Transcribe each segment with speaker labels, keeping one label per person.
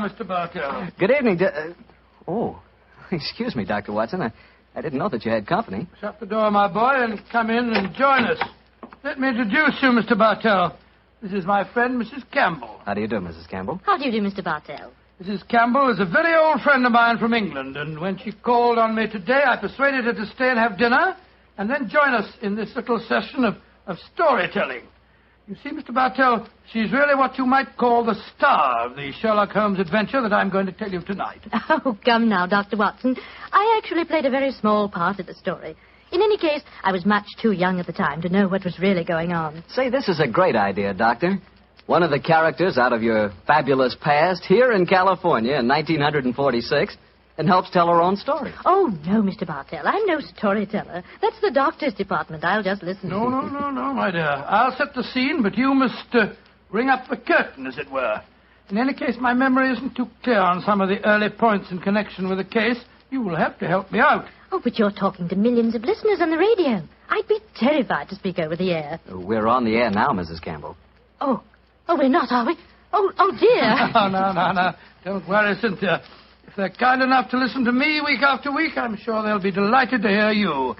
Speaker 1: Mr. Bartell.
Speaker 2: Good evening. Excuse me, Dr. Watson. I didn't know that you had company.
Speaker 1: Shut the door, my boy, and come in and join us. Let me introduce you, Mr. Bartell. This is my friend, Mrs. Campbell.
Speaker 2: How do you do, Mrs. Campbell?
Speaker 3: How do you do, Mr. Bartell?
Speaker 1: Mrs. Campbell is a very old friend of mine from England, and when she called on me today, I persuaded her to stay and have dinner, and then join us in this little session of storytelling. You see, Mr. Bartell, she's really what you might call the star of the Sherlock Holmes adventure that I'm going to tell you tonight.
Speaker 3: Oh, come now, Dr. Watson. I actually played a very small part in the story. In any case, I was much too young at the time to know what was really going on.
Speaker 2: Say, this is a great idea, Doctor. One of the characters out of your fabulous past here in California in 1946 and helps tell her own story.
Speaker 3: Oh, no, Mr. Bartell. I'm no storyteller. That's the doctor's department. I'll just listen.
Speaker 1: No, my dear. I'll set the scene, but you must ring up the curtain, as it were. In any case, my memory isn't too clear on some of the early points in connection with the case. You will have to help me out.
Speaker 3: Oh, but you're talking to millions of listeners on the radio. I'd be terrified to speak over the air.
Speaker 2: We're on the air now, Mrs. Campbell.
Speaker 3: Oh, we're not, are we? Oh, dear.
Speaker 1: No. Don't worry, Cynthia. If they're kind enough to listen to me week after week, I'm sure they'll be delighted to hear you.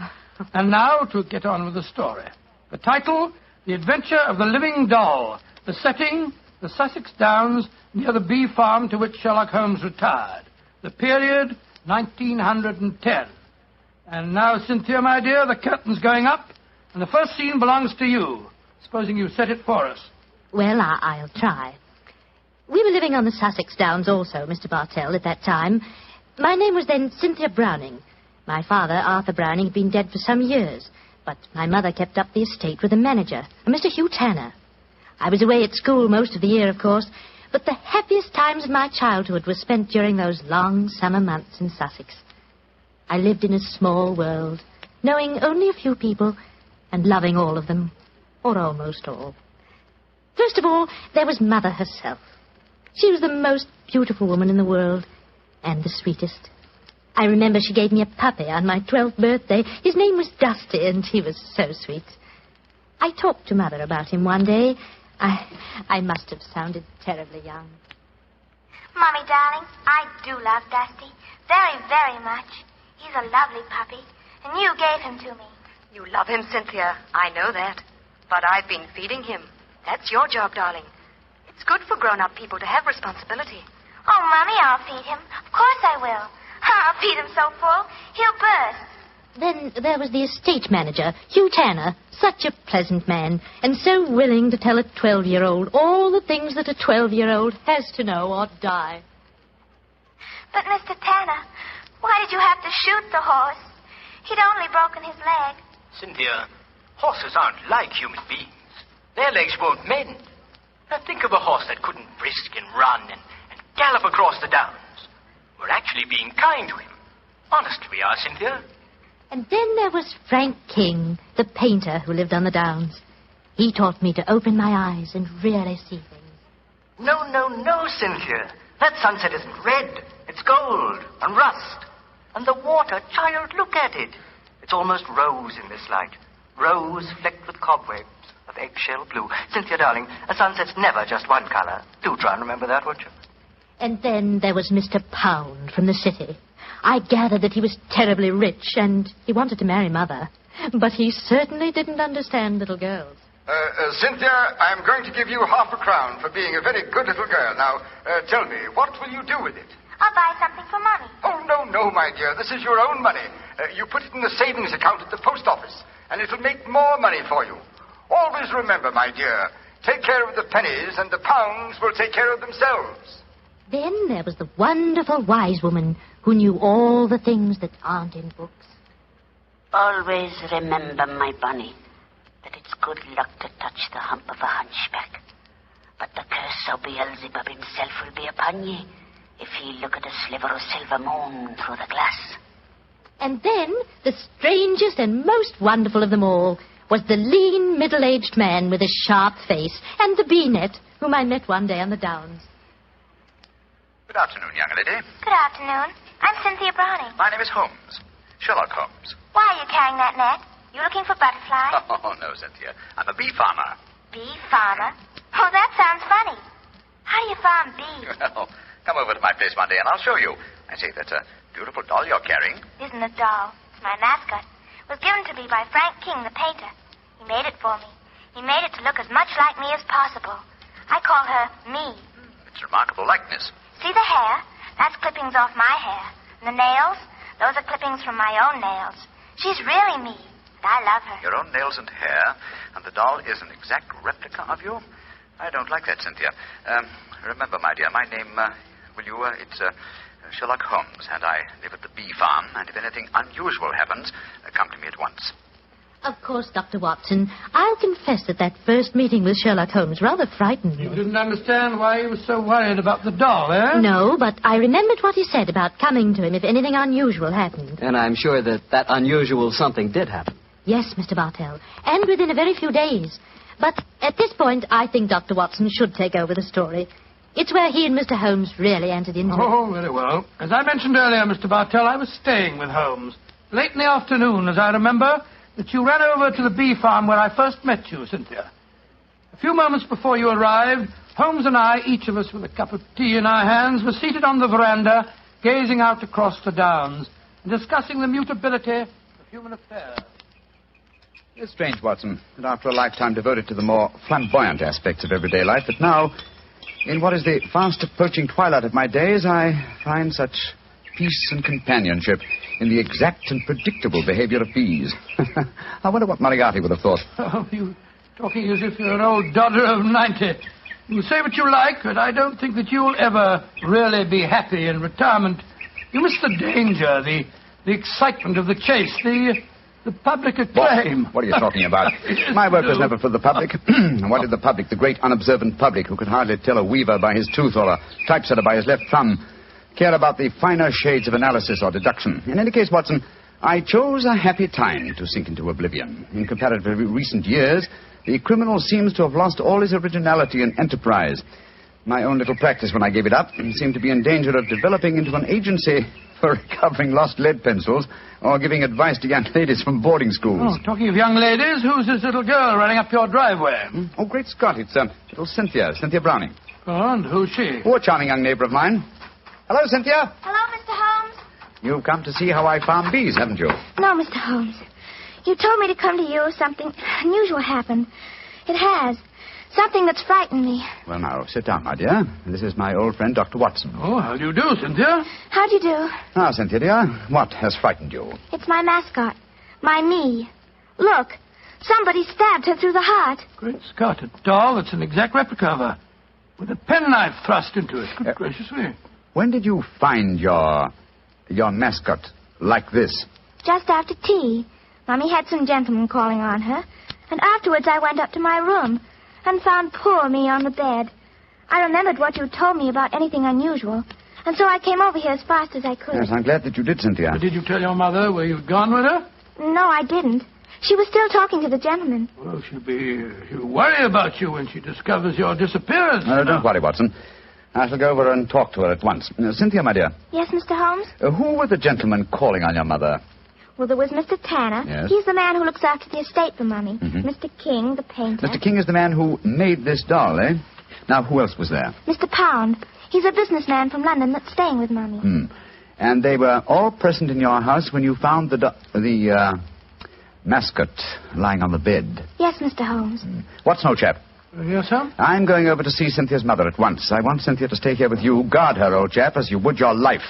Speaker 1: And now to get on with the story. The title, The Adventure of the Living Doll. The setting, the Sussex Downs, near the bee farm to which Sherlock Holmes retired. The period, 1910. And now, Cynthia, my dear, the curtain's going up, and the first scene belongs to you. Supposing you set it for us.
Speaker 3: Well, I'll try. We were living on the Sussex Downs also, Mr. Bartell, at that time. My name was then Cynthia Browning. My father, Arthur Browning, had been dead for some years, but my mother kept up the estate with a manager, a Mr. Hugh Tanner. I was away at school most of the year, of course, but the happiest times of my childhood were spent during those long summer months in Sussex. I lived in a small world, knowing only a few people and loving all of them, or almost all. First of all, there was Mother herself. She was the most beautiful woman in the world, and the sweetest. I remember she gave me a puppy on my 12th birthday. His name was Dusty, and he was so sweet. I talked to Mother about him one day. I must have sounded terribly young.
Speaker 4: Mommy, darling, I do love Dusty. Very, very much. He's a lovely puppy, and you gave him to me.
Speaker 5: You love him, Cynthia. I know that. But I've been feeding him. That's your job, darling. It's good for grown-up people to have responsibility.
Speaker 4: Oh, Mommy, I'll feed him. Of course I will. I'll feed him so full, he'll burst.
Speaker 3: Then there was the estate manager, Hugh Tanner, such a pleasant man, and so willing to tell a 12-year-old all the things that a 12-year-old has to know or die.
Speaker 4: But, Mr. Tanner, why did you have to shoot the horse? He'd only broken his leg.
Speaker 6: Cynthia, horses aren't like human beings. Their legs won't mend. Now think of a horse that couldn't brisk and run and gallop across the downs. We're actually being kind to him. Honest we are, Cynthia.
Speaker 3: And then there was Frank King, the painter who lived on the downs. He taught me to open my eyes and really see things.
Speaker 6: No, Cynthia. That sunset isn't red. It's gold and rust. And the water, child, look at it. It's almost rose in this light. Rose flecked with cobwebs of eggshell blue. Cynthia, darling, a sunset's never just one color. Do try and remember that, won't you?
Speaker 3: And then there was Mr. Pound from the city. I gathered that he was terribly rich, and he wanted to marry Mother. But he certainly didn't understand little girls.
Speaker 7: Cynthia, I'm going to give you ½ a crown for being a very good little girl. Now, tell me, what will you do with it?
Speaker 4: I'll buy something for Mommy.
Speaker 7: Oh, no, my dear. This is your own money. You put it in the savings account at the post office, and it'll make more money for you. Always remember, my dear, take care of the pennies, and the pounds will take care of themselves.
Speaker 3: Then there was the wonderful wise woman who knew all the things that aren't in books.
Speaker 8: Always remember, my bunny, that it's good luck to touch the hump of a hunchback. But the curse of Beelzebub himself will be upon ye if ye look at a sliver of silver moon through the glass.
Speaker 3: And then, the strangest and most wonderful of them all was the lean, middle-aged man with a sharp face and the bee-net whom I met one day on the downs.
Speaker 9: Good afternoon, young lady.
Speaker 4: Good afternoon. I'm Cynthia Browning.
Speaker 9: My name is Holmes. Sherlock Holmes.
Speaker 4: Why are you carrying that net? You looking for butterflies?
Speaker 9: Oh, no, Cynthia. I'm a bee farmer.
Speaker 4: Bee farmer? Oh, that sounds funny. How do you farm bees?
Speaker 9: Well, come over to place one day and I'll show you. I say, that's a beautiful doll you're carrying.
Speaker 4: It isn't a doll. It's my mascot. It was given to me by Frank King, the painter. He made it for me. He made it to look as much like me as possible. I call her me.
Speaker 9: It's a remarkable likeness.
Speaker 4: See the hair? That's clippings off my hair. And the nails? Those are clippings from my own nails. She's really me. And I love her.
Speaker 9: Your own nails and hair, and the doll is an exact replica of you? I don't like that, Cynthia. Remember, my dear, my name, it's Sherlock Holmes, and I live at the bee farm, and if anything unusual happens, come to me at once.
Speaker 3: Of course, Dr. Watson. I'll confess that first meeting with Sherlock Holmes rather frightened me.
Speaker 1: You didn't understand why he was so worried about the doll, eh?
Speaker 3: No, but I remembered what he said about coming to him if anything unusual happened.
Speaker 2: And I'm sure that unusual something did happen.
Speaker 3: Yes, Mr. Bartell, and within a very few days. But at this point, I think Dr. Watson should take over the story. It's where he and Mr. Holmes really entered into it.
Speaker 1: Oh, very well. As I mentioned earlier, Mr. Bartell, I was staying with Holmes. Late in the afternoon, as I remember, that you ran over to the bee farm where I first met you, Cynthia. A few moments before you arrived, Holmes and I, each of us with a cup of tea in our hands, were seated on the veranda, gazing out across the downs and discussing the mutability of human affairs.
Speaker 10: It's strange, Watson, that after a lifetime devoted to the more flamboyant aspects of everyday life, that now, in what is the fast approaching twilight of my days, I find such peace and companionship in the exact and predictable behavior of bees. I wonder what Moriarty would have thought.
Speaker 1: Oh, you talking as if you're an old dodder of 90. You say what you like, but I don't think that you'll ever really be happy in retirement. You miss the danger, the excitement of the chase, the public acclaim.
Speaker 10: What are you talking about? My work was never for the public. What did the public, the great unobservant public, who could hardly tell a weaver by his tooth or a typesetter by his left thumb, care about the finer shades of analysis or deduction? In any case, Watson, I chose a happy time to sink into oblivion. In comparatively recent years, the criminal seems to have lost all his originality and enterprise. My own little practice, when I gave it up, seemed to be in danger of developing into an agency for recovering lost lead pencils or giving advice to young ladies from boarding schools.
Speaker 1: Oh, talking of young ladies, who's this little girl running up your driveway?
Speaker 10: Oh, great Scott, it's little Cynthia Browning.
Speaker 1: Oh, and who's she?
Speaker 10: Oh, a charming young neighbor of mine. Hello, Cynthia.
Speaker 4: Hello, Mr. Holmes.
Speaker 10: You've come to see how I farm bees, haven't you?
Speaker 4: No, Mr. Holmes. You told me to come to you if something unusual happened. It has. Something that's frightened me.
Speaker 10: Well, now, sit down, my dear. This is my old friend, Dr. Watson.
Speaker 1: Oh, how do you do, Cynthia?
Speaker 4: How do you do?
Speaker 10: Now, Cynthia, dear, what has frightened you?
Speaker 4: It's my mascot. My me. Look. Somebody stabbed her through the heart.
Speaker 1: Great Scott, a doll that's an exact replica of her. With a penknife thrust into it. Good gracious me.
Speaker 10: When did you find your mascot like this?
Speaker 4: Just after tea. Mommy had some gentlemen calling on her. And afterwards I went up to my room and found poor me on the bed. I remembered what you told me about anything unusual, and so I came over here as fast as I could.
Speaker 10: Yes, I'm glad that you did, Cynthia.
Speaker 1: But did you tell your mother where you'd gone with her?
Speaker 4: No, I didn't. She was still talking to the gentleman.
Speaker 1: Well, she'll worry about you when she discovers your disappearance.
Speaker 10: No, don't worry, Watson. I shall go over and talk to her at once. Cynthia, my dear.
Speaker 4: Yes, Mr. Holmes?
Speaker 10: Who were the gentlemen calling on your mother?
Speaker 4: Well, there was Mr. Tanner.
Speaker 10: Yes.
Speaker 4: He's the man who looks after the estate for Mummy.
Speaker 10: Mm-hmm.
Speaker 4: Mr. King, the painter.
Speaker 10: Mr. King is the man who made this doll, eh? Now, who else was there?
Speaker 4: Mr. Pound. He's a businessman from London that's staying with Mummy.
Speaker 10: And they were all present in your house when you found the mascot lying on the bed.
Speaker 4: Yes, Mr. Holmes.
Speaker 10: Watson, old chap.
Speaker 1: Yes, sir?
Speaker 10: I'm going over to see Cynthia's mother at once. I want Cynthia to stay here with you. Guard her, old chap, as you would your life.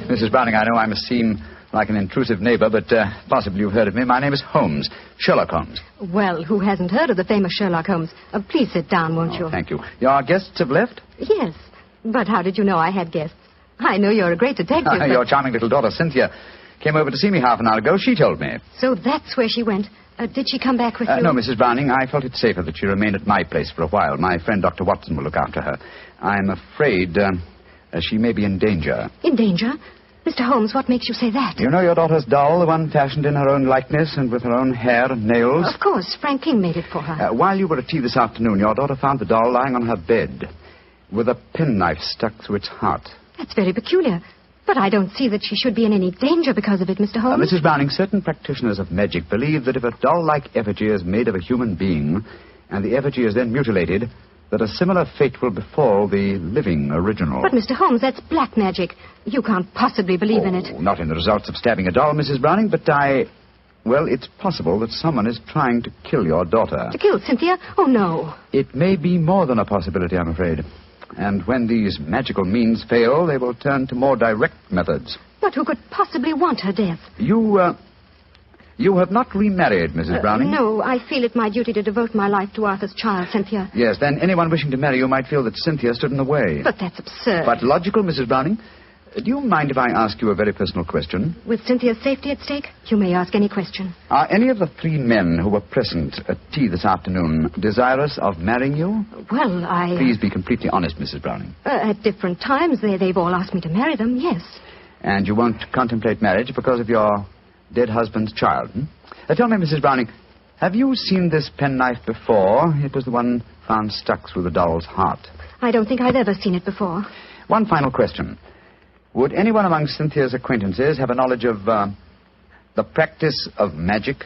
Speaker 10: Mrs. Browning, I know I must seem like an intrusive neighbor, but possibly you've heard of me. My name is Holmes, Sherlock Holmes.
Speaker 5: Well, who hasn't heard of the famous Sherlock Holmes? Please sit down, won't you?
Speaker 10: Thank you. Your guests have left?
Speaker 5: Yes. But how did you know I had guests? I know you're a great detective. But...
Speaker 10: Your charming little daughter, Cynthia, came over to see me half an hour ago. She told me.
Speaker 5: So that's where she went. Did she come back with you?
Speaker 10: No, Mrs. Browning. I felt it safer that she remained at my place for a while. My friend, Dr. Watson, will look after her. I'm afraid she may be in danger.
Speaker 5: In danger? Mr. Holmes, what makes you say that?
Speaker 10: You know your daughter's doll, the one fashioned in her own likeness and with her own hair and nails?
Speaker 5: Of course. Frank King made it for her.
Speaker 10: While you were at tea this afternoon, your daughter found the doll lying on her bed with a penknife stuck through its heart.
Speaker 5: That's very peculiar.
Speaker 11: But I don't see that she should be in any danger because of it, Mr. Holmes.
Speaker 10: Mrs. Browning, certain practitioners of magic believe that if a doll-like effigy is made of a human being, and the effigy is then mutilated, that a similar fate will befall the living original.
Speaker 11: But, Mr. Holmes, that's black magic. You can't possibly believe in it.
Speaker 10: Not in the results of stabbing a doll, Mrs. Browning, but well, it's possible that someone is trying to kill your daughter.
Speaker 11: To kill Cynthia? Oh, no.
Speaker 10: It may be more than a possibility, I'm afraid. And when these magical means fail, they will turn to more direct methods.
Speaker 11: But who could possibly want her death?
Speaker 10: You have not remarried, Mrs. Browning?
Speaker 11: No, I feel it my duty to devote my life to Arthur's child, Cynthia.
Speaker 10: Yes, then anyone wishing to marry you might feel that Cynthia stood in the way.
Speaker 11: But that's absurd.
Speaker 10: But logical, Mrs. Browning. Do you mind if I ask you a very personal question?
Speaker 11: With Cynthia's safety at stake, you may ask any question.
Speaker 10: Are any of the 3 men who were present at tea this afternoon desirous of marrying you?
Speaker 11: Well,
Speaker 10: Please be completely honest, Mrs. Browning.
Speaker 11: At different times, they've all asked me to marry them, yes.
Speaker 10: And you won't contemplate marriage because of your dead husband's child, Tell me, Mrs. Browning, have you seen this penknife before? It was the one found stuck through the doll's heart.
Speaker 11: I don't think I've ever seen it before.
Speaker 10: One final question. Would anyone among Cynthia's acquaintances have a knowledge of the practice of magic?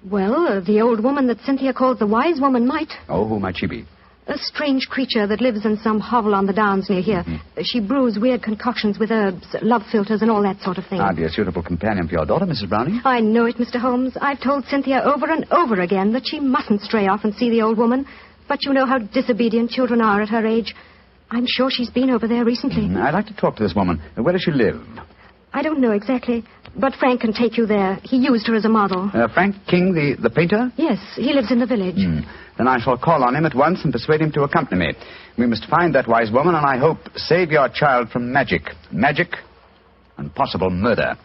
Speaker 11: Well, the old woman that Cynthia calls the wise woman might.
Speaker 10: Oh, who might she be?
Speaker 11: A strange creature that lives in some hovel on the downs near here. Mm-hmm. She brews weird concoctions with herbs, love philters, and all that sort of thing.
Speaker 10: I'd be a suitable companion for your daughter, Mrs. Browning.
Speaker 11: I know it, Mr. Holmes. I've told Cynthia over and over again that she mustn't stray off and see the old woman. But you know how disobedient children are at her age. I'm sure she's been over there recently.
Speaker 10: I'd like to talk to this woman. Where does she live?
Speaker 11: I don't know exactly, but Frank can take you there. He used her as a model.
Speaker 10: Frank King, the painter?
Speaker 11: Yes, he lives in the village.
Speaker 10: Then I shall call on him at once and persuade him to accompany me. We must find that wise woman and, I hope, save your child from magic. Magic and possible murder.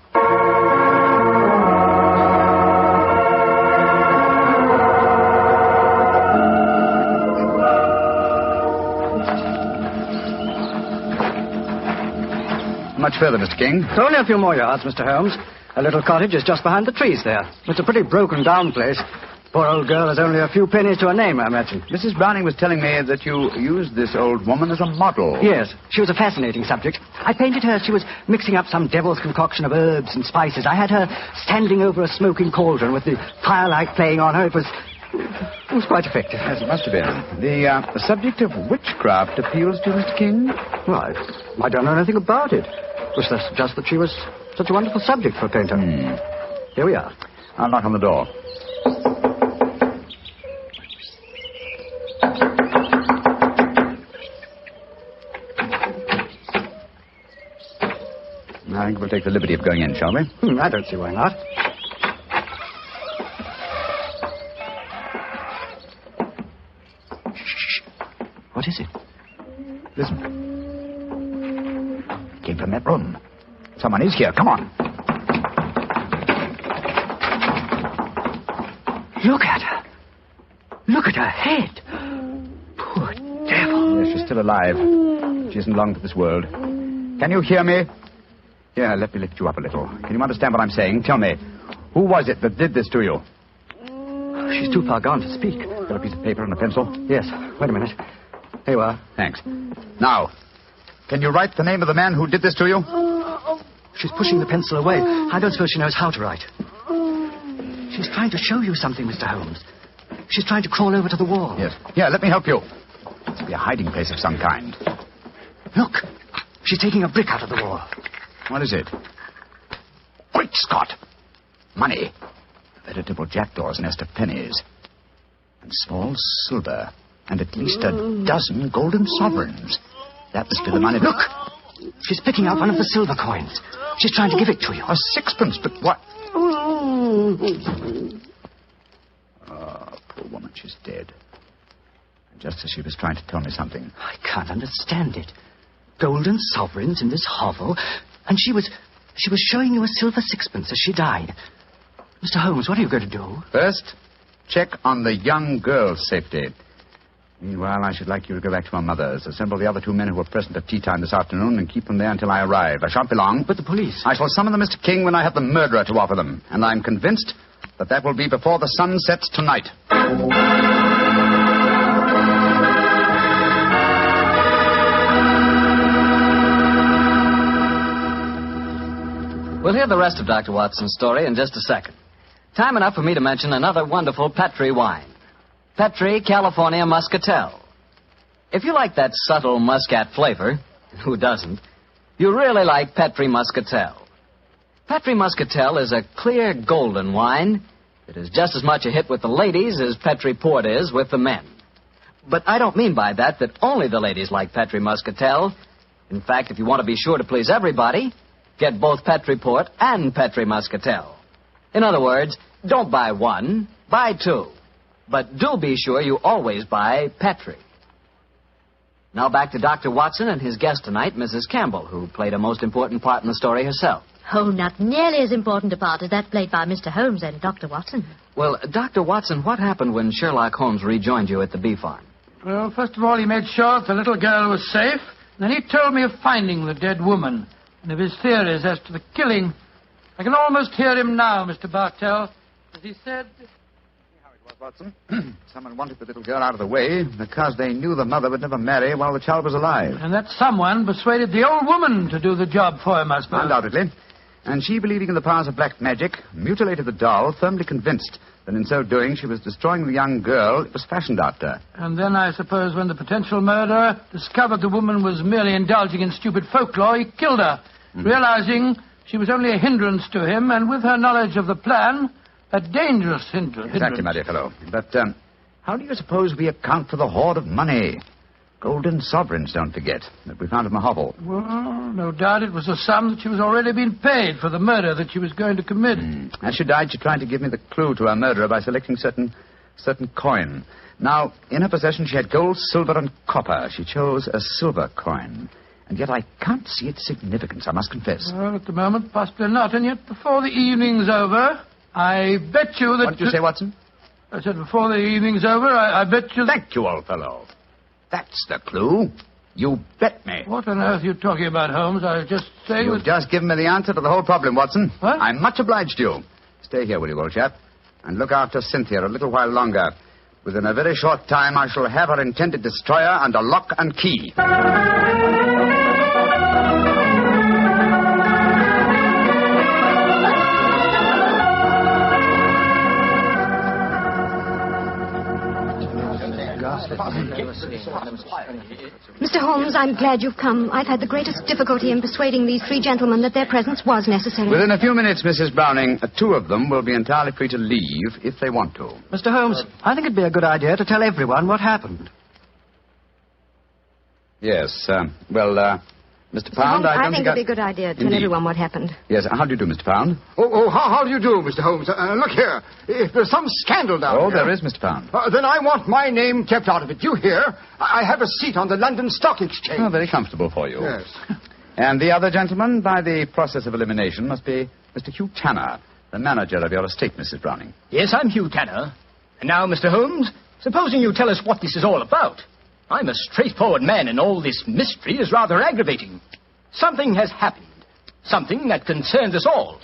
Speaker 10: Much further, Mr. King?
Speaker 12: It's only a few more yards, Mr. Holmes. A little cottage is just behind the trees there. It's a pretty broken-down place. Poor old girl has only a few pennies to her name, I imagine.
Speaker 10: Mrs. Browning was telling me that you used this old woman as a model.
Speaker 12: Yes, she was a fascinating subject. I painted her as she was mixing up some devil's concoction of herbs and spices. I had her standing over a smoking cauldron with the firelight playing on her. It was quite effective.
Speaker 10: Yes, it must have been. The subject of witchcraft appeals to you, Mr. King?
Speaker 12: Well, I don't know anything about it. It was just that she was such a wonderful subject for a painter. Here we are.
Speaker 10: I'll knock on the door. I think we'll take the liberty of going in, shall we?
Speaker 12: I don't see why not. Shh. What is it?
Speaker 10: Listen. It came from that room. Someone is here. Come on.
Speaker 12: Look at her. Look at her head. Poor devil.
Speaker 10: Yes, she's still alive. She isn't long for this world. Can you hear me? Here, let me lift you up a little. Can you understand what I'm saying? Tell me, who was it that did this to you?
Speaker 12: She's too far gone to speak.
Speaker 10: Got a piece of paper and a pencil?
Speaker 12: Yes. Wait a minute. Here you are.
Speaker 10: Thanks. Now, can you write the name of the man who did this to you?
Speaker 12: She's pushing the pencil away. I don't suppose she knows how to write. She's trying to show you something, Mr. Holmes. She's trying to crawl over to the wall.
Speaker 10: Yes. Here, let me help you. It's be a hiding place of some kind.
Speaker 12: Look. She's taking a brick out of the wall.
Speaker 10: What is it? Great Scott! Money. Veritable jackdaw's nest of pennies. And small silver. And at least a dozen golden sovereigns. That must be the money.
Speaker 12: Look! She's picking out one of the silver coins. She's trying to give it to you.
Speaker 10: A sixpence, but what? Oh, poor woman, she's dead. Just as she was trying to tell me something.
Speaker 12: I can't understand it. Golden sovereigns in this hovel, and she was showing you a silver sixpence as she died. Mr. Holmes, what are you going to do?
Speaker 10: First, check on the young girl's safety. Meanwhile, I should like you to go back to my mother's. Assemble the other 2 men who were present at tea time this afternoon and keep them there until I arrive. I shan't be long.
Speaker 12: But the police?
Speaker 10: I shall summon them, Mr. King, when I have the murderer to offer them. And I'm convinced that will be before the sun sets tonight.
Speaker 2: We'll hear the rest of Dr. Watson's story in just a second. Time enough for me to mention another wonderful Petri wine. Petri California Muscatel. If you like that subtle muscat flavor, who doesn't, you really like Petri Muscatel. Petri Muscatel is a clear golden wine that is just as much a hit with the ladies as Petri Port is with the men. But I don't mean by that only the ladies like Petri Muscatel. In fact, if you want to be sure to please everybody, get both Petri Port and Petri Muscatel. In other words, don't buy one, buy two. But do be sure you always buy Petri. Now back to Dr. Watson and his guest tonight, Mrs. Campbell, who played a most important part in the story herself.
Speaker 3: Oh, not nearly as important a part as that played by Mr. Holmes and Dr. Watson.
Speaker 2: Well, Dr. Watson, what happened when Sherlock Holmes rejoined you at the bee farm?
Speaker 1: Well, first of all, he made sure that the little girl was safe. Then he told me of finding the dead woman and of his theories as to the killing. I can almost hear him now, Mr. Bartell, as he said...
Speaker 10: How it was, Watson. Someone wanted the little girl out of the way because they knew the mother would never marry while the child was alive.
Speaker 1: And that someone persuaded the old woman to do the job for him, I suppose.
Speaker 10: Undoubtedly. And she, believing in the powers of black magic, mutilated the doll, firmly convinced that in so doing she was destroying the young girl it was fashioned after.
Speaker 1: And then, I suppose, when the potential murderer discovered the woman was merely indulging in stupid folklore, he killed her, realizing she was only a hindrance to him, and with her knowledge of the plan, a dangerous hindrance.
Speaker 10: Exactly, my dear fellow. But how do you suppose we account for the hoard of money? Golden sovereigns, don't forget, that we found in the hovel.
Speaker 1: Well, no doubt it was a sum that she was already being paid for the murder that she was going to commit.
Speaker 10: As she died, she tried to give me the clue to her murderer by selecting certain coin. Now, in her possession, she had gold, silver, and copper. She chose a silver coin. And yet I can't see its significance, I must confess.
Speaker 1: Well, at the moment, possibly not. And yet, before the evening's over, I bet you that...
Speaker 10: What did you say, Watson?
Speaker 1: I said before the evening's over, I bet you...
Speaker 10: Thank you, old fellow. That's the clue. You bet me.
Speaker 1: What on earth are you talking about, Holmes? I was just saying...
Speaker 10: You've just given me the answer to the whole problem, Watson.
Speaker 1: What?
Speaker 10: I'm much obliged to you. Stay here, will you, old chap? And look after Cynthia a little while longer. Within a very short time, I shall have her intended destroyer under lock and key.
Speaker 11: Mr. Holmes, I'm glad you've come. I've had the greatest difficulty in persuading these three gentlemen that their presence was necessary.
Speaker 10: Within a few minutes, Mrs. Browning, two of them will be entirely free to leave if they want to.
Speaker 12: Mr. Holmes, I think it'd be a good idea to tell everyone what happened.
Speaker 10: Yes, Mr. Pound,
Speaker 11: I think it'd be a good idea to tell everyone what happened.
Speaker 10: Yes, how do you do, Mr. Pound?
Speaker 7: How do you do, Mr. Holmes? Look here. If there's some scandal down here...
Speaker 10: Oh, there is, Mr. Pound.
Speaker 7: Then I want my name kept out of it. You hear? I have a seat on the London Stock Exchange.
Speaker 10: Oh, very comfortable for you.
Speaker 7: Yes.
Speaker 10: And the other gentleman, by the process of elimination, must be Mr. Hugh Tanner, the manager of your estate, Mrs. Browning.
Speaker 13: Yes, I'm Hugh Tanner. And now, Mr. Holmes, supposing you tell us what this is all about. I'm a straightforward man, and all this mystery is rather aggravating. Something has happened. Something that concerns us all.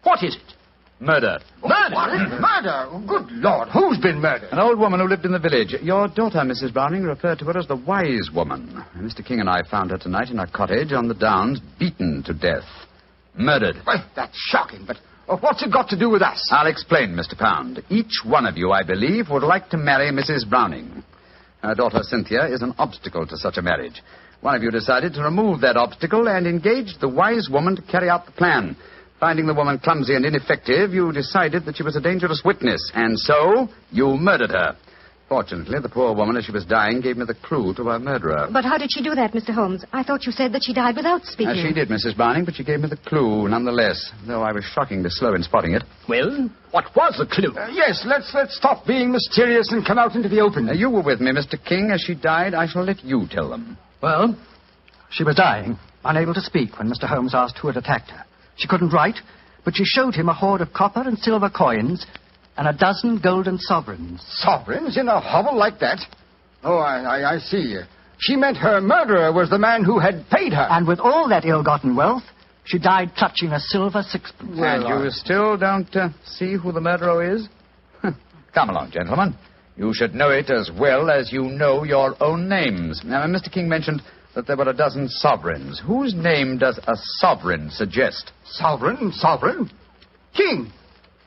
Speaker 13: What is it?
Speaker 10: Murder.
Speaker 7: Murder? What? Murder? Good Lord, who's been murdered?
Speaker 10: An old woman who lived in the village. Your daughter, Mrs. Browning, referred to her as the wise woman. Mr. King and I found her tonight in her cottage on the Downs, beaten to death. Murdered.
Speaker 7: Well, that's shocking, but what's it got to do with us?
Speaker 10: I'll explain, Mr. Pound. Each one of you, I believe, would like to marry Mrs. Browning. Her daughter, Cynthia, is an obstacle to such a marriage. One of you decided to remove that obstacle and engaged the wise woman to carry out the plan. Finding the woman clumsy and ineffective, you decided that she was a dangerous witness, and so you murdered her. Fortunately, the poor woman, as she was dying, gave me the clue to her murderer.
Speaker 11: But how did she do that, Mr. Holmes? I thought you said that she died without speaking.
Speaker 10: She did, Mrs. Browning, but she gave me the clue nonetheless, though I was shockingly slow in spotting it.
Speaker 13: Well, what was the clue?
Speaker 7: Yes, let's stop being mysterious and come out into the open.
Speaker 10: You were with me, Mr. King. As she died, I shall let you tell them.
Speaker 12: Well, she was dying, unable to speak when Mr. Holmes asked who had attacked her. She couldn't write, but she showed him a hoard of copper and silver coins and a dozen golden sovereigns.
Speaker 7: Sovereigns in a hovel like that? Oh, I see. She meant her murderer was the man who had paid her.
Speaker 12: And with all that ill-gotten wealth, she died clutching a silver sixpence.
Speaker 10: And you still don't see who the murderer is? Come along, gentlemen. You should know it as well as you know your own names. Now, Mr. King mentioned that there were a dozen sovereigns. Whose name does a sovereign suggest?
Speaker 14: Sovereign? King!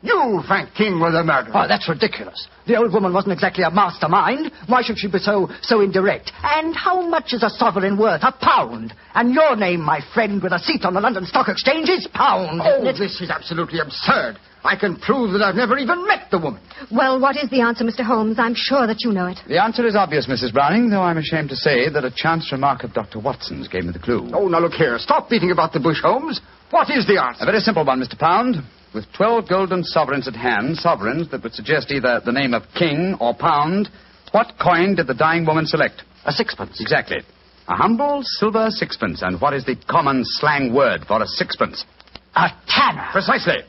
Speaker 14: You, Frank King, were the murderer.
Speaker 12: Oh, that's ridiculous. The old woman wasn't exactly a mastermind. Why should she be so indirect? And how much is a sovereign worth? £1. And your name, my friend, with a seat on the London Stock Exchange, is Pound.
Speaker 14: Oh, this is absolutely absurd. I can prove that I've never even met the woman.
Speaker 11: Well, what is the answer, Mr. Holmes? I'm sure that you know it.
Speaker 10: The answer is obvious, Mrs. Browning, though I'm ashamed to say that a chance remark of Dr. Watson's gave me the clue.
Speaker 14: Oh, now look here. Stop beating about the bush, Holmes. What is the answer?
Speaker 10: A very simple one, Mr. Pound. With 12 golden sovereigns at hand, sovereigns that would suggest either the name of King or Pound, what coin did the dying woman select?
Speaker 12: A sixpence.
Speaker 10: Exactly. A humble silver sixpence. And what is the common slang word for a sixpence?
Speaker 12: A tanner.
Speaker 10: Precisely.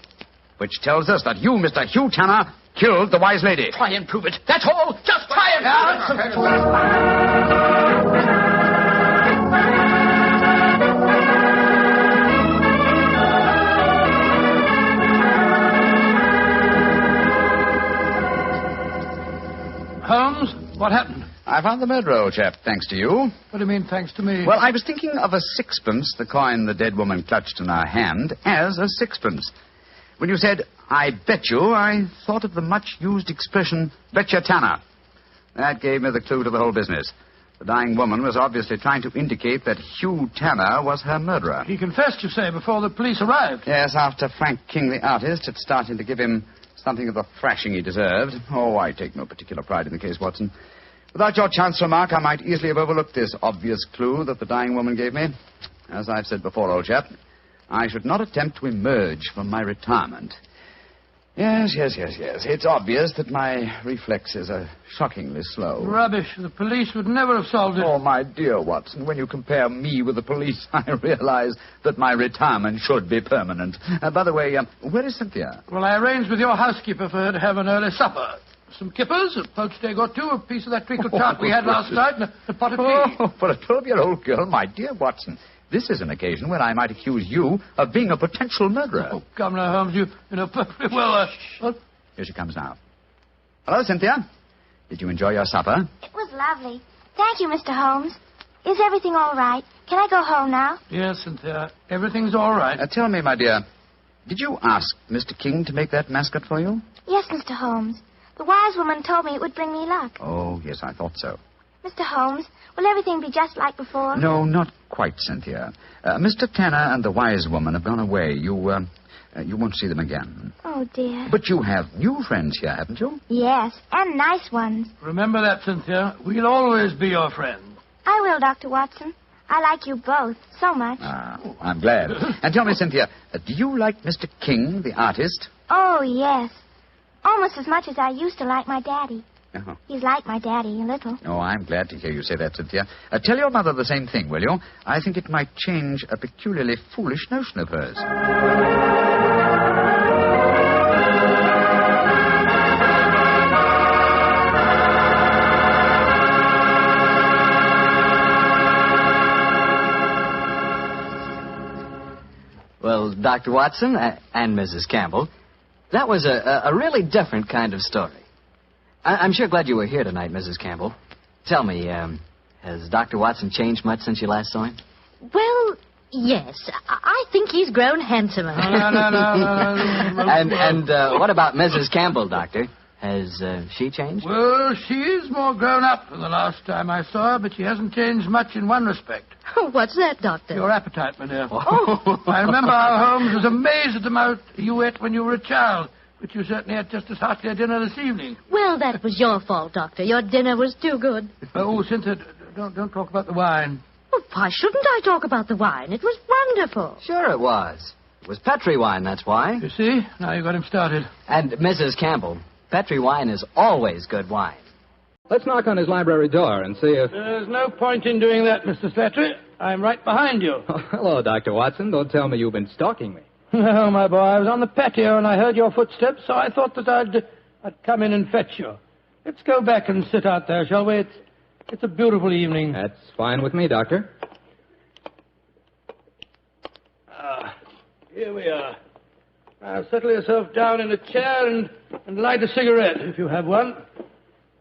Speaker 10: Which tells us that you, Mr. Hugh Tanner, killed the wise lady.
Speaker 13: Try and prove it. That's all. Just try and prove it.
Speaker 1: Holmes, what happened?
Speaker 10: I found the murderer, old chap, thanks to you.
Speaker 1: What do you mean, thanks to me?
Speaker 10: Well, I was thinking of a sixpence, the coin the dead woman clutched in her hand, as a sixpence. When you said, I bet you, I thought of the much-used expression, betcha Tanner. That gave me the clue to the whole business. The dying woman was obviously trying to indicate that Hugh Tanner was her murderer.
Speaker 1: He confessed, you say, before the police arrived.
Speaker 10: Yes, after Frank King, the artist, had started to give him something of the thrashing he deserved. Oh, I take no particular pride in the case, Watson. Without your chance remark, I might easily have overlooked this obvious clue that the dying woman gave me. As I've said before, old chap, I should not attempt to emerge from my retirement. Yes. It's obvious that my reflexes are shockingly slow.
Speaker 1: Rubbish. The police would never have solved it.
Speaker 10: Oh, my dear Watson, when you compare me with the police, I realize that my retirement should be permanent. By the way, where is Cynthia?
Speaker 1: Well, I arranged with your housekeeper for her to have an early supper. Some kippers, a poached egg or two, a piece of that treacle tart we had last night, and a pot of tea.
Speaker 10: Oh, for a 12-year-old girl, my dear Watson, this is an occasion when I might accuse you of being a potential murderer.
Speaker 1: Oh, come now, Holmes, you know perfectly well. What?
Speaker 10: Here she comes now. Hello, Cynthia. Did you enjoy your supper?
Speaker 4: It was lovely. Thank you, Mr. Holmes. Is everything all right? Can I go home now?
Speaker 1: Yes, Cynthia. Everything's all right.
Speaker 10: Tell me, my dear, did you ask Mr. King to make that mascot for you?
Speaker 4: Yes, Mr. Holmes. The wise woman told me it would bring me luck.
Speaker 10: Oh, yes, I thought so.
Speaker 4: Mr. Holmes, will everything be just like before?
Speaker 10: No, not quite, Cynthia. Mr. Tanner and the wise woman have gone away. You won't see them again.
Speaker 4: Oh, dear.
Speaker 10: But you have new friends here, haven't you?
Speaker 4: Yes, and nice ones.
Speaker 1: Remember that, Cynthia. We'll always be your friends.
Speaker 4: I will, Dr. Watson. I like you both so much.
Speaker 10: Ah, I'm glad. And tell me, Cynthia, do you like Mr. King, the artist?
Speaker 4: Oh, yes. Almost as much as I used to like my daddy.
Speaker 10: Uh-huh.
Speaker 4: He's like my daddy, a little.
Speaker 10: Oh, I'm glad to hear you say that, Cynthia. Tell your mother the same thing, will you? I think it might change a peculiarly foolish notion of hers.
Speaker 2: Well, Dr. Watson and Mrs. Campbell, that was a really different kind of story. I'm sure glad you were here tonight, Mrs. Campbell. Tell me, has Dr. Watson changed much since you last saw him?
Speaker 3: Well, yes. I think he's grown handsomer.
Speaker 1: No.
Speaker 2: And what about Mrs. Campbell, Doctor? Has she changed?
Speaker 1: Well, she is more grown up than the last time I saw her, but she hasn't changed much in one respect.
Speaker 3: What's that, Doctor?
Speaker 1: Your appetite, my dear. Oh. I remember how Holmes was amazed at the amount you ate when you were a child, but you certainly ate just as hearty a dinner this evening.
Speaker 3: Well, that was your fault, Doctor. Your dinner was too good.
Speaker 1: Oh, Cynthia, don't talk about the wine.
Speaker 3: Well, why shouldn't I talk about the wine? It was wonderful.
Speaker 2: Sure it was. It was Petri wine, that's why.
Speaker 1: You see? Now you got him started.
Speaker 2: And Mrs. Campbell, Petri wine is always good wine.
Speaker 15: Let's knock on his library door and see if...
Speaker 1: There's no point in doing that, Mr. Petri. I'm right behind you.
Speaker 15: Oh, hello, Dr. Watson. Don't tell me you've been stalking me.
Speaker 1: No, my boy. I was on the patio and I heard your footsteps, so I thought that I'd come in and fetch you. Let's go back and sit out there, shall we? It's a beautiful evening.
Speaker 15: That's fine with me, Doctor.
Speaker 1: Here we are. Now, settle yourself down in a chair and light a cigarette, if you have one.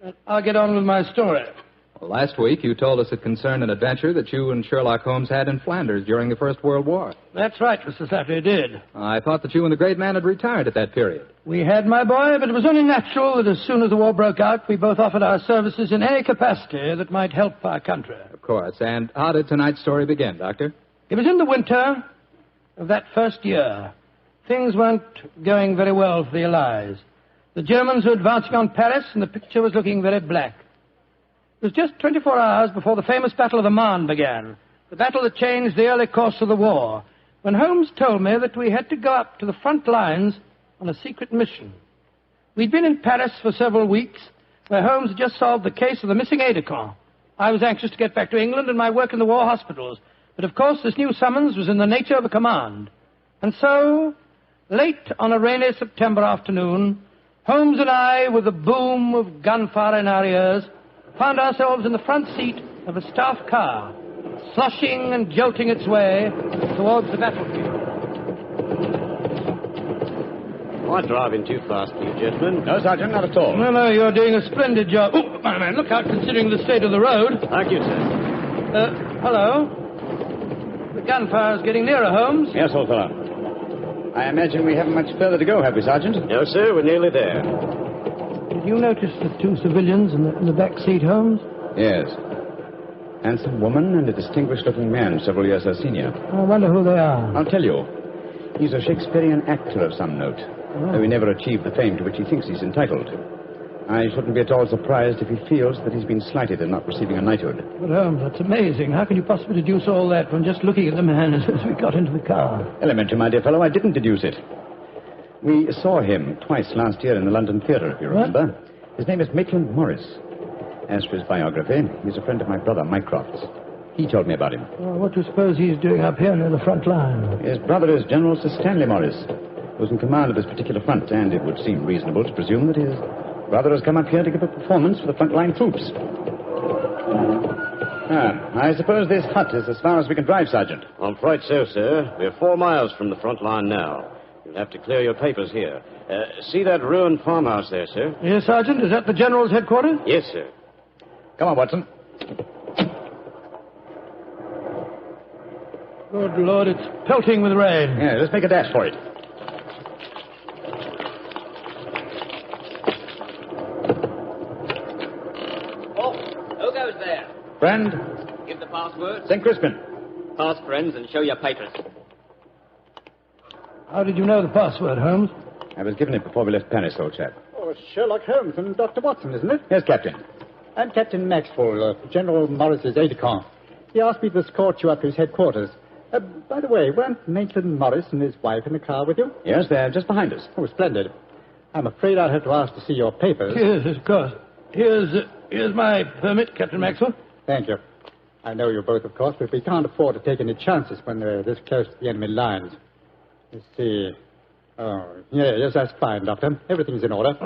Speaker 1: And I'll get on with my story.
Speaker 15: Last week, you told us it concerned an adventure that you and Sherlock Holmes had in Flanders during the First World War.
Speaker 1: That's right, Mr. Safley, did.
Speaker 15: I thought that you and the great man had retired at that period.
Speaker 1: We had, my boy, but it was only natural that as soon as the war broke out, we both offered our services in any capacity that might help our country.
Speaker 15: Of course. And how did tonight's story begin, Doctor?
Speaker 1: It was in the winter of that first year. Things weren't going very well for the Allies. The Germans were advancing on Paris, and the picture was looking very black. It was just 24 hours before the famous Battle of the Marne began, the battle that changed the early course of the war, when Holmes told me that we had to go up to the front lines on a secret mission. We'd been in Paris for several weeks, where Holmes had just solved the case of the missing aide-de-camp. I was anxious to get back to England and my work in the war hospitals, but of course this new summons was in the nature of a command. And so, late on a rainy September afternoon, Holmes and I, with the boom of gunfire in our ears, found ourselves in the front seat of a staff car, sloshing and jolting its way towards the battlefield.
Speaker 16: Am I driving too fast for you, gentlemen?
Speaker 10: No, Sergeant, not at all.
Speaker 1: No, you're doing a splendid job. Oh, my man, look out, considering the state of the road.
Speaker 16: Thank you, sir.
Speaker 1: Hello? The gunfire's getting nearer, Holmes.
Speaker 10: Yes, old fellow. I imagine we haven't much further to go, have we, Sergeant?
Speaker 16: No, sir, we're nearly there.
Speaker 1: Did you notice the two civilians in the back seat, Holmes?
Speaker 10: Yes. Handsome woman and a distinguished-looking man, several years her senior.
Speaker 1: I wonder who they are.
Speaker 10: I'll tell you. He's a Shakespearean actor of some note, though he never achieved the fame to which he thinks he's entitled. I shouldn't be at all surprised if he feels that he's been slighted in not receiving a knighthood.
Speaker 1: But, Holmes, that's amazing. How can you possibly deduce all that from just looking at the man as we got into the car?
Speaker 10: Elementary, my dear fellow, I didn't deduce it. We saw him twice last year in the London Theatre, if you remember. What? His name is Maitland Morris. As for his biography, he's a friend of my brother, Mycroft's. He told me about him.
Speaker 1: Well, what do you suppose he's doing up here near the front line?
Speaker 10: His brother is General Sir Stanley Morris, who was in command of this particular front, and it would seem reasonable to presume that his brother has come up here to give a performance for the front-line troops. I suppose this hut is as far as we can drive, Sergeant.
Speaker 16: I'm afraid so, sir. We're 4 miles from the front line now. You'll have to clear your papers here. See that ruined farmhouse there, sir?
Speaker 1: Yes, Sergeant. Is that the General's headquarters?
Speaker 16: Yes, sir.
Speaker 10: Come on, Watson.
Speaker 1: Good Lord, it's pelting with rain.
Speaker 10: Yeah, let's make a dash for it.
Speaker 17: Oh, who goes there?
Speaker 10: Friend?
Speaker 17: Give the password.
Speaker 10: St. Crispin.
Speaker 17: Pass, friends, and show your papers.
Speaker 1: How did you know the password, Holmes?
Speaker 10: I was given it before we left Paris, old chap.
Speaker 12: Oh, it's Sherlock Holmes and Dr. Watson, isn't it?
Speaker 10: Yes, Captain.
Speaker 12: I'm Captain Maxwell, General Morris's aide-de-camp. He asked me to escort you up to his headquarters. By the way, weren't Maitland Morris and his wife in the car with you?
Speaker 10: Yes, they're just behind us.
Speaker 12: Oh, splendid. I'm afraid I'll have to ask to see your papers.
Speaker 1: Yes, of course. Here's my permit, Captain Maxwell.
Speaker 12: Thank you. I know you both, of course, but we can't afford to take any chances when they're this close to the enemy lines. Let's see. Oh, yes, that's fine, Doctor. Everything's in order.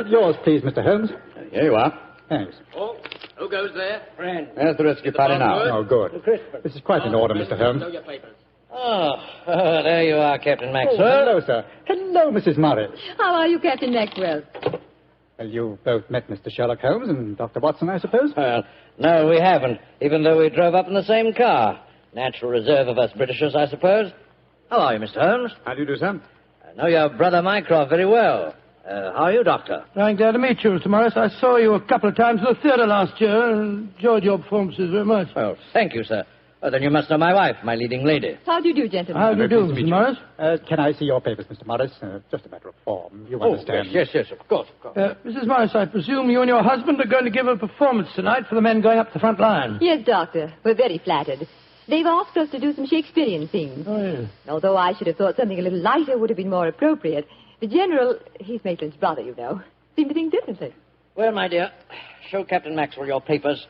Speaker 12: Yours, please, Mr. Holmes.
Speaker 10: Here you are.
Speaker 12: Thanks.
Speaker 17: Oh, who goes there? Friend.
Speaker 10: There's the rescue party now.
Speaker 12: Oh, good. This is quite in order, Mr. Holmes.
Speaker 17: Show your papers.
Speaker 18: Oh, there you are, Captain Maxwell.
Speaker 12: Oh, hello, sir. Hello, Mrs. Morris.
Speaker 19: How are you, Captain Maxwell?
Speaker 12: Well, you both met Mr. Sherlock Holmes and Dr. Watson, I suppose?
Speaker 18: Well, no, we haven't, even though we drove up in the same car. Natural reserve of us Britishers, I suppose. How are you, Mr. Holmes?
Speaker 10: How do you do, sir?
Speaker 18: I know your brother Mycroft very well. How are you, Doctor?
Speaker 1: I'm glad to meet you, Mr. Morris. I saw you a couple of times in the theatre last year and enjoyed your performances very much.
Speaker 18: Well, thank you, sir. Well, then you must know my wife, my leading lady.
Speaker 19: How do you do, gentlemen?
Speaker 1: How do you do, Mr. Morris?
Speaker 12: Can I see your papers, Mr. Morris? Just a matter of form. You understand.
Speaker 18: Yes, of course.
Speaker 1: Mrs. Morris, I presume you and your husband are going to give a performance tonight for the men going up the front line.
Speaker 19: Yes, Doctor. We're very flattered. They've asked us to do some Shakespearean things.
Speaker 1: Oh, yes.
Speaker 19: Although I should have thought something a little lighter would have been more appropriate. The General, he's Maitland's brother, you know, seemed to think differently.
Speaker 18: Well, my dear, show Captain Maxwell your papers.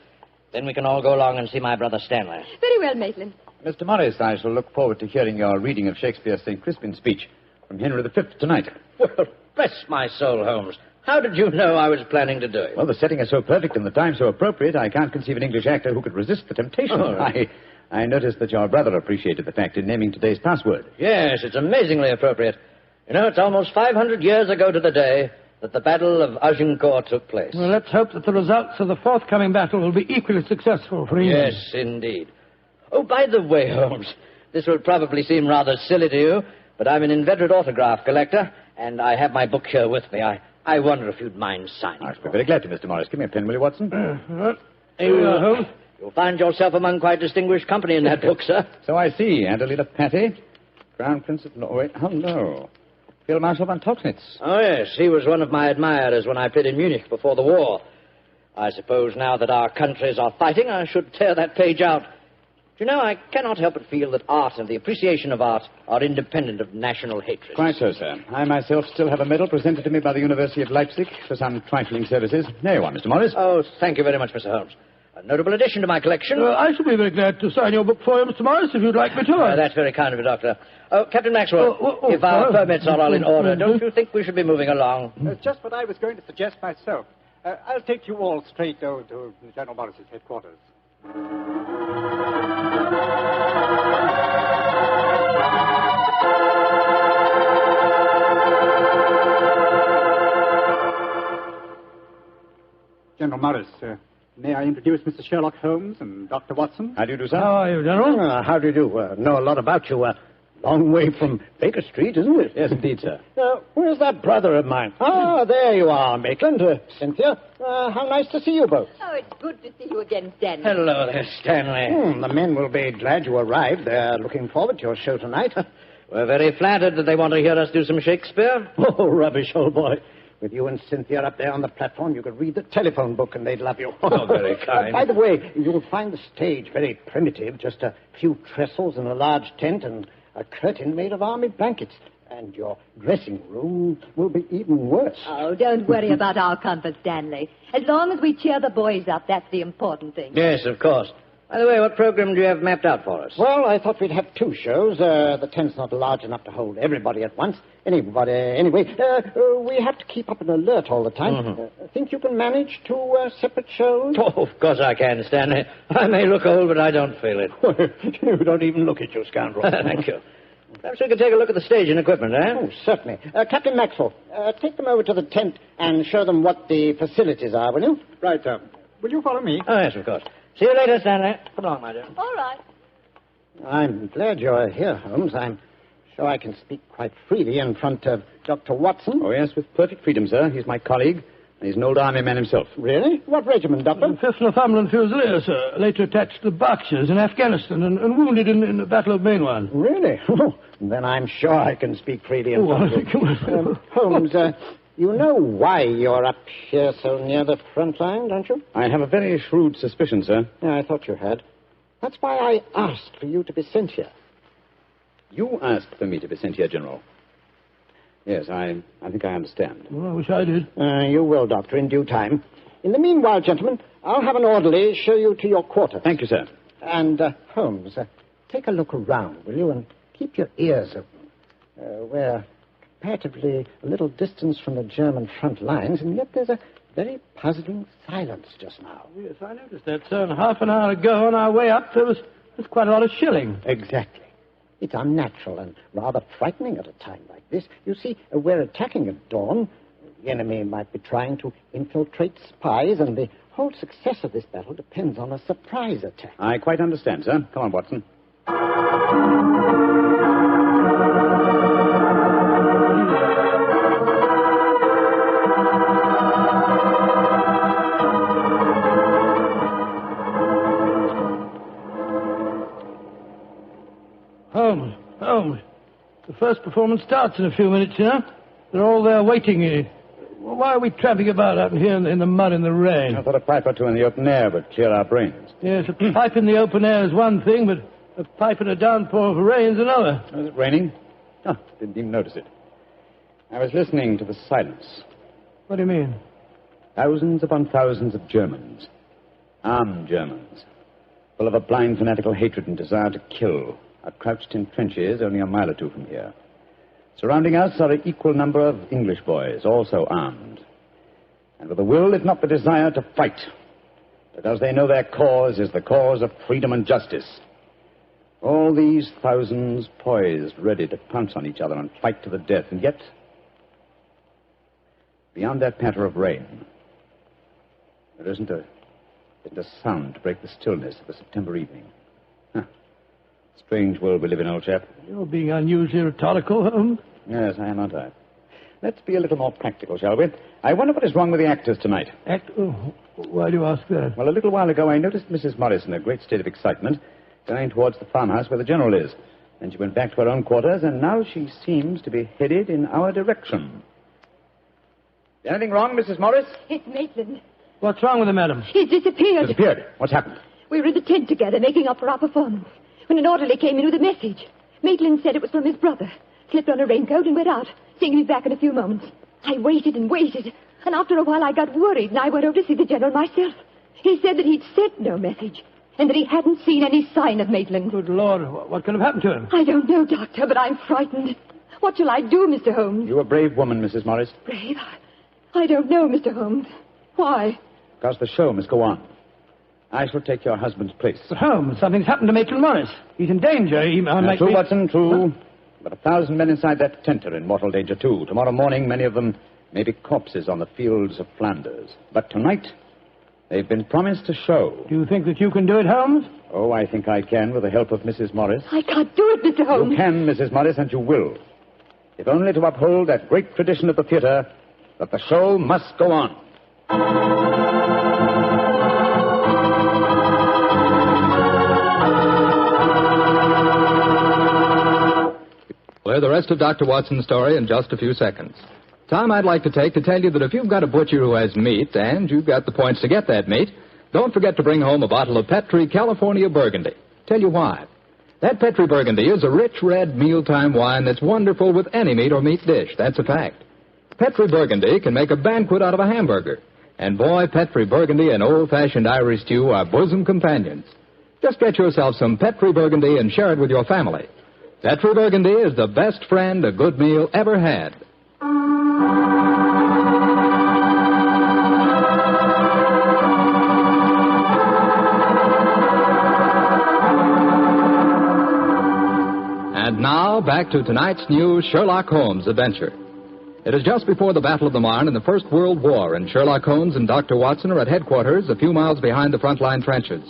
Speaker 18: Then we can all go along and see my brother Stanley.
Speaker 19: Very well, Maitland.
Speaker 10: Mr. Morris, I shall look forward to hearing your reading of Shakespeare's St. Crispin speech from Henry V tonight.
Speaker 18: Well, bless my soul, Holmes. How did you know I was planning to do it?
Speaker 10: Well, the setting is so perfect and the time so appropriate, I can't conceive an English actor who could resist the temptation.
Speaker 18: Oh, right.
Speaker 10: I noticed that your brother appreciated the fact in naming today's password.
Speaker 18: Yes, it's amazingly appropriate. You know, it's almost 500 years ago to the day that the Battle of Agincourt took place.
Speaker 1: Well, let's hope that the results of the forthcoming battle will be equally successful for England.
Speaker 18: Yes, indeed. Oh, by the way, Holmes, this will probably seem rather silly to you, but I'm an inveterate autograph collector, and I have my book here with me. I wonder if you'd mind signing.
Speaker 10: I'd be very glad to, Mr. Morris. Give me a pen, will you, Watson?
Speaker 18: Here you are, Holmes. You'll find yourself among quite distinguished company in that book, sir.
Speaker 10: So I see. Adelina Patty, Crown Prince of Norway. Oh, no. Field Marshal von Toxnitz.
Speaker 18: Oh, yes. He was one of my admirers when I played in Munich before the war. I suppose now that our countries are fighting, I should tear that page out. Do you know, I cannot help but feel that art and the appreciation of art are independent of national hatred.
Speaker 10: Quite so, sir. I myself still have a medal presented to me by the University of Leipzig for some trifling services. There you are, Mr. Morris.
Speaker 18: Oh, thank you very much, Mr. Holmes. A notable addition to my collection.
Speaker 1: I shall be very glad to sign your book for you, Mr. Morris, if you'd like me to.
Speaker 18: That's very kind of you, Doctor. Oh, Captain Maxwell, if our permits are all in order, don't you think we should be moving along?
Speaker 14: Just what I was going to suggest myself. I'll take you all straight over to General Morris's headquarters. General Morris, may I introduce Mr. Sherlock Holmes and Dr. Watson?
Speaker 10: How do you do, sir?
Speaker 1: How are you, General?
Speaker 14: How do you do? Know a lot about you. Long way from Baker Street, isn't it?
Speaker 10: Yes, indeed, sir.
Speaker 14: Where's that brother of mine? Ah, there you are, Maitland. Cynthia, how nice to see you both.
Speaker 19: Oh, it's good to see you again, Stanley.
Speaker 18: Hello there, Stanley.
Speaker 14: The men will be glad you arrived. They're looking forward to your show tonight.
Speaker 18: We're very flattered that they want to hear us do some Shakespeare.
Speaker 14: Oh, rubbish, old boy. With you and Cynthia up there on the platform, you could read the telephone book and they'd love you.
Speaker 18: Oh, very kind.
Speaker 14: By the way, you'll find the stage very primitive. Just a few trestles and a large tent and a curtain made of army blankets. And your dressing room will be even worse.
Speaker 19: Oh, don't worry about our comfort, Stanley. As long as we cheer the boys up, that's the important thing.
Speaker 18: Yes, of course. By the way, what program do you have mapped out for us?
Speaker 14: Well, I thought we'd have two shows. The tent's not large enough to hold everybody at once. Anyway, we have to keep up an alert all the time.
Speaker 18: Mm-hmm.
Speaker 14: Think you can manage two separate shows?
Speaker 18: Oh, of course I can, Stanley. I may look old, but I don't feel it.
Speaker 14: You don't even look at you, scoundrel.
Speaker 18: Thank you. Perhaps we could take a look at the stage and equipment, eh?
Speaker 14: Oh, certainly. Captain Maxwell, take them over to the tent and show them what the facilities are, will you? Right, sir. Will you follow me?
Speaker 18: Oh, yes, of course. See you later, Stanley. Come along, my dear.
Speaker 19: All right.
Speaker 14: I'm glad you're here, Holmes. I'm sure I can speak quite freely in front of Dr. Watson.
Speaker 10: Oh, yes, with perfect freedom, sir. He's my colleague, and he's an old army man himself.
Speaker 14: Really? What regiment, Doctor?
Speaker 1: 5th Northumberland Fusiliers, sir. Later attached to the Berkshires in Afghanistan and wounded in the Battle of Mainwan.
Speaker 14: Really? Then I'm sure I can speak freely in front of you. Holmes, you know why you're up here so near the front line, don't you?
Speaker 10: I have a very shrewd suspicion, sir.
Speaker 14: Yeah, I thought you had. That's why I asked for you to be sent here.
Speaker 10: You asked for me to be sent here, General. Yes, I think I understand.
Speaker 1: Well, I wish I did.
Speaker 14: You will, Doctor, in due time. In the meanwhile, gentlemen, I'll have an orderly show you to your quarters.
Speaker 10: Thank you, sir.
Speaker 14: And, Holmes, take a look around, will you, and keep your ears open. We're comparatively a little distance from the German front lines, and yet there's a very puzzling silence just now.
Speaker 1: Yes, I noticed that, sir. And half an hour ago, on our way up, there was quite a lot of shelling.
Speaker 14: Exactly. It's unnatural and rather frightening at a time like this. You see, we're attacking at dawn. The enemy might be trying to infiltrate spies, and the whole success of this battle depends on a surprise attack.
Speaker 10: I quite understand, sir. Come on, Watson.
Speaker 1: Holmes. The first performance starts in a few minutes, you know. They're all there waiting. Why are we tramping about out here in the mud and the rain?
Speaker 10: I thought a pipe or two in the open air would clear our brains.
Speaker 1: Yes, a pipe in the open air is one thing, but a pipe in a downpour of rain is another.
Speaker 10: Was it raining? Oh, didn't even notice it. I was listening to the silence.
Speaker 1: What do you mean?
Speaker 10: Thousands upon thousands of Germans. Armed Germans. Full of a blind fanatical hatred and desire to kill. Are crouched in trenches only a mile or two from here. Surrounding us are an equal number of English boys, also armed. And with a will, if not the desire, to fight. Because they know their cause is the cause of freedom and justice. All these thousands poised, ready to pounce on each other and fight to the death. And yet, Beyond that patter of rain, there isn't a sound to break the stillness of a September evening. Huh. Strange world we live in, old chap.
Speaker 1: You're being unusually rhetorical, Holmes.
Speaker 10: Yes, I am, aren't I? Let's be a little more practical, shall we? I wonder what is wrong with the actors tonight.
Speaker 1: Why do you ask that?
Speaker 10: Well, a little while ago I noticed Mrs. Morris in a great state of excitement going towards the farmhouse where the General is. Then she went back to her own quarters, and now she seems to be headed in our direction. Anything wrong, Mrs. Morris?
Speaker 19: It's Maitland.
Speaker 1: What's wrong with him, madam?
Speaker 19: He's disappeared.
Speaker 10: Disappeared? What's happened?
Speaker 19: We were in the tent together, making up for our performance, when an orderly came in with a message. Maitland said it was from his brother. Slipped on a raincoat and went out, saying he'd be back in a few moments. I waited and waited, and after a while I got worried, and I went over to see the General myself. He said that he'd sent no message, and that he hadn't seen any sign of Maitland.
Speaker 1: Good Lord, what could have happened to him?
Speaker 19: I don't know, Doctor, but I'm frightened. What shall I do, Mr. Holmes?
Speaker 10: You're a brave woman, Mrs. Morris.
Speaker 19: Brave? I don't know, Mr. Holmes. Why?
Speaker 10: Because the show must go on. I shall take your husband's place.
Speaker 1: But Holmes, something's happened to Maitland Morris. He's in danger. He might
Speaker 10: True,
Speaker 1: be...
Speaker 10: Watson, true. But 1,000 men inside that tent are in mortal danger, too. Tomorrow morning, many of them may be corpses on the fields of Flanders. But tonight, they've been promised a show.
Speaker 1: Do you think that you can do it, Holmes?
Speaker 10: Oh, I think I can, with the help of Mrs. Morris.
Speaker 19: I can't do it, Mr. Holmes.
Speaker 10: You can, Mrs. Morris, and you will. If only to uphold that great tradition of the theater, that the show must go on.
Speaker 15: We'll hear the rest of Dr. Watson's story in just a few seconds. Time I'd like to take to tell you that if you've got a butcher who has meat, and you've got the points to get that meat, don't forget to bring home a bottle of Petri California Burgundy. Tell you why. That Petri Burgundy is a rich red mealtime wine that's wonderful with any meat or meat dish. That's a fact. Petri Burgundy can make a banquet out of a hamburger. And boy, Petri Burgundy and old-fashioned Irish stew are bosom companions. Just get yourself some Petri Burgundy and share it with your family. Petri Burgundy is the best friend a good meal ever had. And now, back to tonight's new Sherlock Holmes adventure. It is just before the Battle of the Marne in the First World War, and Sherlock Holmes and Dr. Watson are at headquarters a few miles behind the front-line trenches.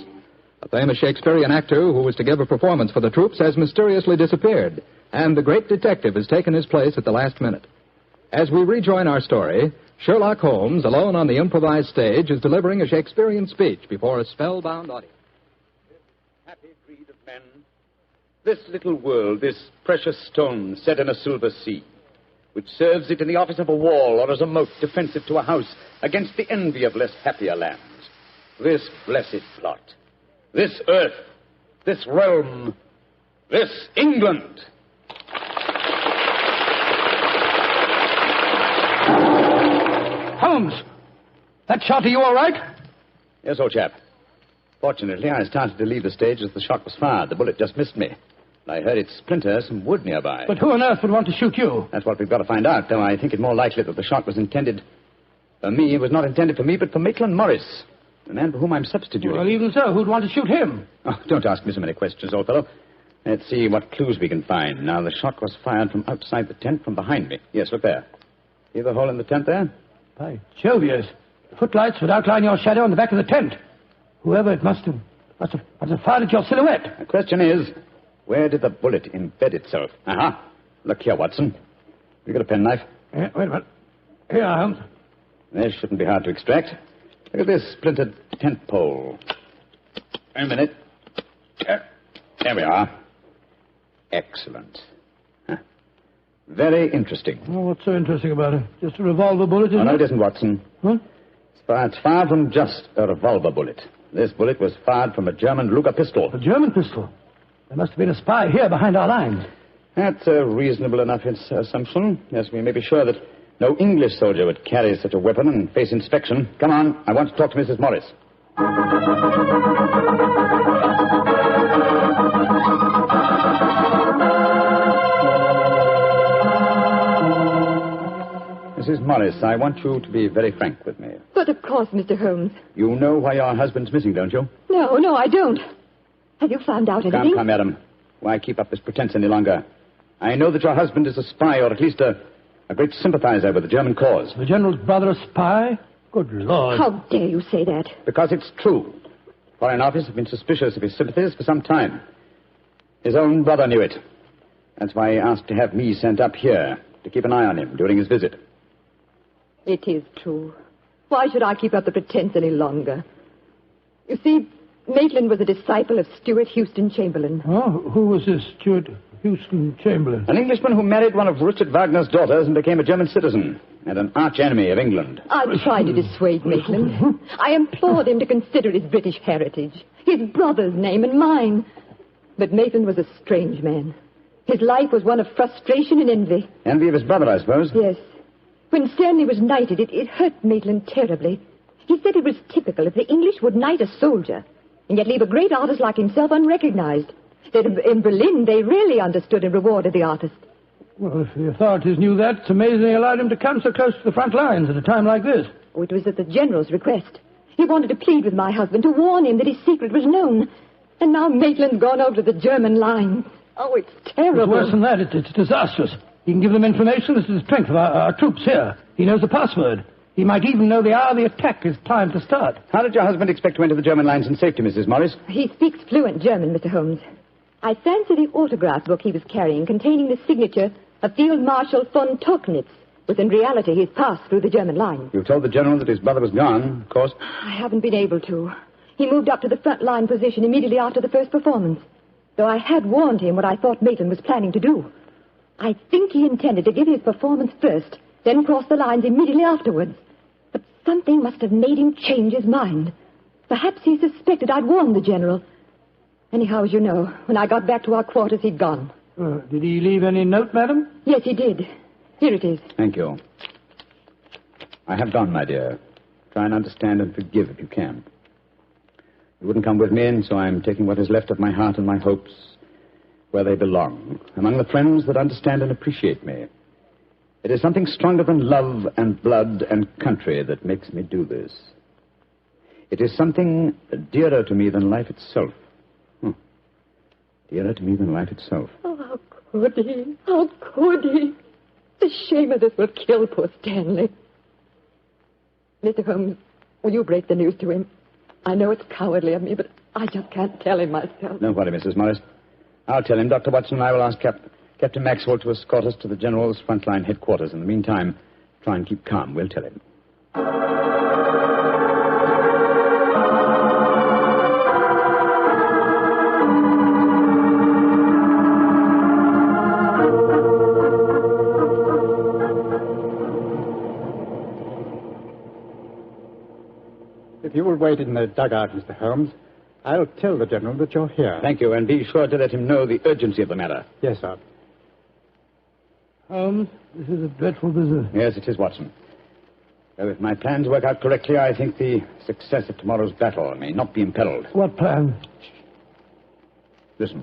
Speaker 15: A famous Shakespearean actor who was to give a performance for the troops has mysteriously disappeared, and the great detective has taken his place at the last minute. As we rejoin our story, Sherlock Holmes, alone on the improvised stage, is delivering a Shakespearean speech before a spellbound audience.
Speaker 10: Happy breed of men, this little world, this precious stone set in a silver sea, which serves it in the office of a wall or as a moat defensive to a house against the envy of less happier lands. This blessed plot, this earth, this realm, this England.
Speaker 1: Holmes, that shot, are you all right?
Speaker 10: Yes, old chap. Fortunately, I started to leave the stage as the shot was fired. The bullet just missed me. I heard it splinter some wood nearby.
Speaker 1: But who on earth would want to shoot you?
Speaker 10: That's what we've got to find out, though I think it more likely that the shot was intended for me. It was not intended for me, but for Maitland Morris, the man for whom I'm substituting.
Speaker 1: Well, even so, who'd want to shoot him?
Speaker 10: Oh, don't ask me so many questions, old fellow. Let's see what clues we can find. Now, the shot was fired from outside the tent from behind me. Yes, look there. See the hole in the tent there?
Speaker 1: By Jove, yes. Footlights would outline your shadow on the back of the tent. Whoever it must have fired at your silhouette.
Speaker 10: The question is, where did the bullet embed itself? Aha. Look here, Watson. You got a penknife?
Speaker 1: Yeah, wait a minute. Here, Holmes.
Speaker 10: This shouldn't be hard to extract. Look at this splintered tent pole. Wait a minute. There we are. Excellent. Huh. Very interesting.
Speaker 1: Oh, what's so interesting about it? Just a revolver bullet, isn't it?
Speaker 10: No, it isn't, Watson.
Speaker 1: What?
Speaker 10: It's far from just a revolver bullet. This bullet was fired from a German Luger pistol.
Speaker 1: A German pistol? There must have been a spy here behind our lines.
Speaker 10: That's a reasonable enough assumption. Yes, we may be sure that no English soldier would carry such a weapon and face inspection. Come on, I want to talk to Mrs. Morris. Mrs. Morris, I want you to be very frank with me.
Speaker 19: But of course, Mr. Holmes.
Speaker 10: You know why your husband's missing, don't you?
Speaker 19: No, I don't. Have you found out anything?
Speaker 10: Come, madam. Why keep up this pretense any longer? I know that your husband is a spy, or at least a A great sympathizer with the German cause.
Speaker 1: The General's brother a spy? Good Lord.
Speaker 19: How dare you say that?
Speaker 10: Because it's true. Foreign Office have been suspicious of his sympathies for some time. His own brother knew it. That's why he asked to have me sent up here to keep an eye on him during his visit.
Speaker 19: It is true. Why should I keep up the pretense any longer? You see, Maitland was a disciple of Stuart Houston Chamberlain.
Speaker 1: Oh, who was this Stuart Houston Chamberlain?
Speaker 10: An Englishman who married one of Richard Wagner's daughters and became a German citizen, and an arch-enemy of England.
Speaker 19: I tried to dissuade Maitland. I implored him to consider his British heritage, his brother's name and mine. But Maitland was a strange man. His life was one of frustration and envy.
Speaker 10: Envy of his brother, I suppose?
Speaker 19: Yes. When Stanley was knighted, it hurt Maitland terribly. He said it was typical if the English would knight a soldier and yet leave a great artist like himself unrecognized. That in Berlin, they really understood and rewarded the artist.
Speaker 1: Well, if the authorities knew that, it's amazing they allowed him to come so close to the front lines at a time like this.
Speaker 19: Oh, it was at the General's request. He wanted to plead with my husband to warn him that his secret was known. And now Maitland's gone over to the German line. Oh, it's terrible.
Speaker 1: It's worse than that. It's disastrous. He can give them information as to the strength of our troops here. He knows the password. He might even know the hour the attack is timed to start.
Speaker 10: How did your husband expect to enter the German lines in safety, Mrs. Morris?
Speaker 19: He speaks fluent German, Mr. Holmes. I fancy the autograph book he was carrying, containing the signature of Field Marshal von Tobacconist, was in reality his pass through the German line.
Speaker 10: You told the General that his brother was gone, of course.
Speaker 19: I haven't been able to. He moved up to the front line position immediately after the first performance, though I had warned him what I thought Maitland was planning to do. I think he intended to give his performance first, then cross the lines immediately afterwards. But something must have made him change his mind. Perhaps he suspected I'd warned the General. Anyhow, as you know, when I got back to our quarters, he'd gone.
Speaker 1: Did he leave any note, madam?
Speaker 19: Yes, he did. Here it is.
Speaker 10: Thank you. I have gone, my dear. Try and understand and forgive if you can. You wouldn't come with me, and so I'm taking what is left of my heart and my hopes where they belong, among the friends that understand and appreciate me. It is something stronger than love and blood and country that makes me do this. It is something dearer to me than life itself. Dearer to me than life itself.
Speaker 19: Oh, how could he? How could he? The shame of this will kill poor Stanley. Mr. Holmes, will you break the news to him? I know it's cowardly of me, but I just can't tell him myself.
Speaker 10: Don't worry, Mrs. Morris. I'll tell him. Dr. Watson and I will ask Captain Maxwell to escort us to the General's frontline headquarters. In the meantime, try and keep calm. We'll tell him.
Speaker 20: If you will wait in the dugout, Mr. Holmes, I'll tell the General that you're here.
Speaker 10: Thank you, and be sure to let him know the urgency of the matter.
Speaker 20: Yes, sir.
Speaker 1: Holmes, this is a dreadful business.
Speaker 10: Yes, it is, Watson. Though if my plans work out correctly, I think the success of tomorrow's battle may not be imperiled.
Speaker 1: What plan?
Speaker 10: Listen.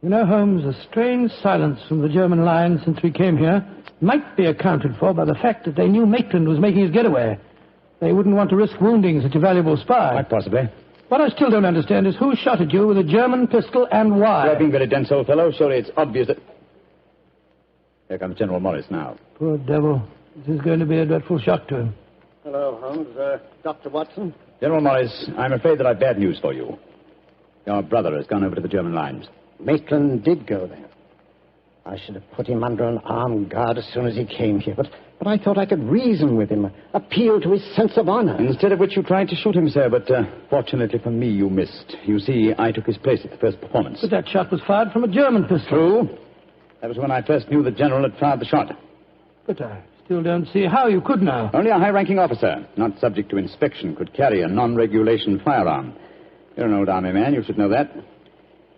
Speaker 1: You know, Holmes, a strange silence from the German line since we came here might be accounted for by the fact that they knew Maitland was making his getaway. They wouldn't want to risk wounding such a valuable spy.
Speaker 10: Quite possibly.
Speaker 1: What I still don't understand is who shot at you with a German pistol and why.
Speaker 10: You're being very dense, old fellow. Surely it's obvious that... Here comes General Morris now.
Speaker 1: Poor devil. This is going to be a dreadful shock to him.
Speaker 20: Hello, Holmes. Dr. Watson?
Speaker 10: General Morris, I'm afraid that I've bad news for you. Your brother has gone over to the German lines.
Speaker 14: Maitland did go there. I should have put him under an armed guard as soon as he came here, but I thought I could reason with him, appeal to his sense of honor.
Speaker 10: Instead of which you tried to shoot him, sir, but fortunately for me, you missed. You see, I took his place at the first performance.
Speaker 1: But that shot was fired from a German pistol.
Speaker 10: True. That was when I first knew the General had fired the shot.
Speaker 1: But I still don't see how you could now.
Speaker 10: Only a high-ranking officer, not subject to inspection, could carry a non-regulation firearm. You're an old army man, you should know that.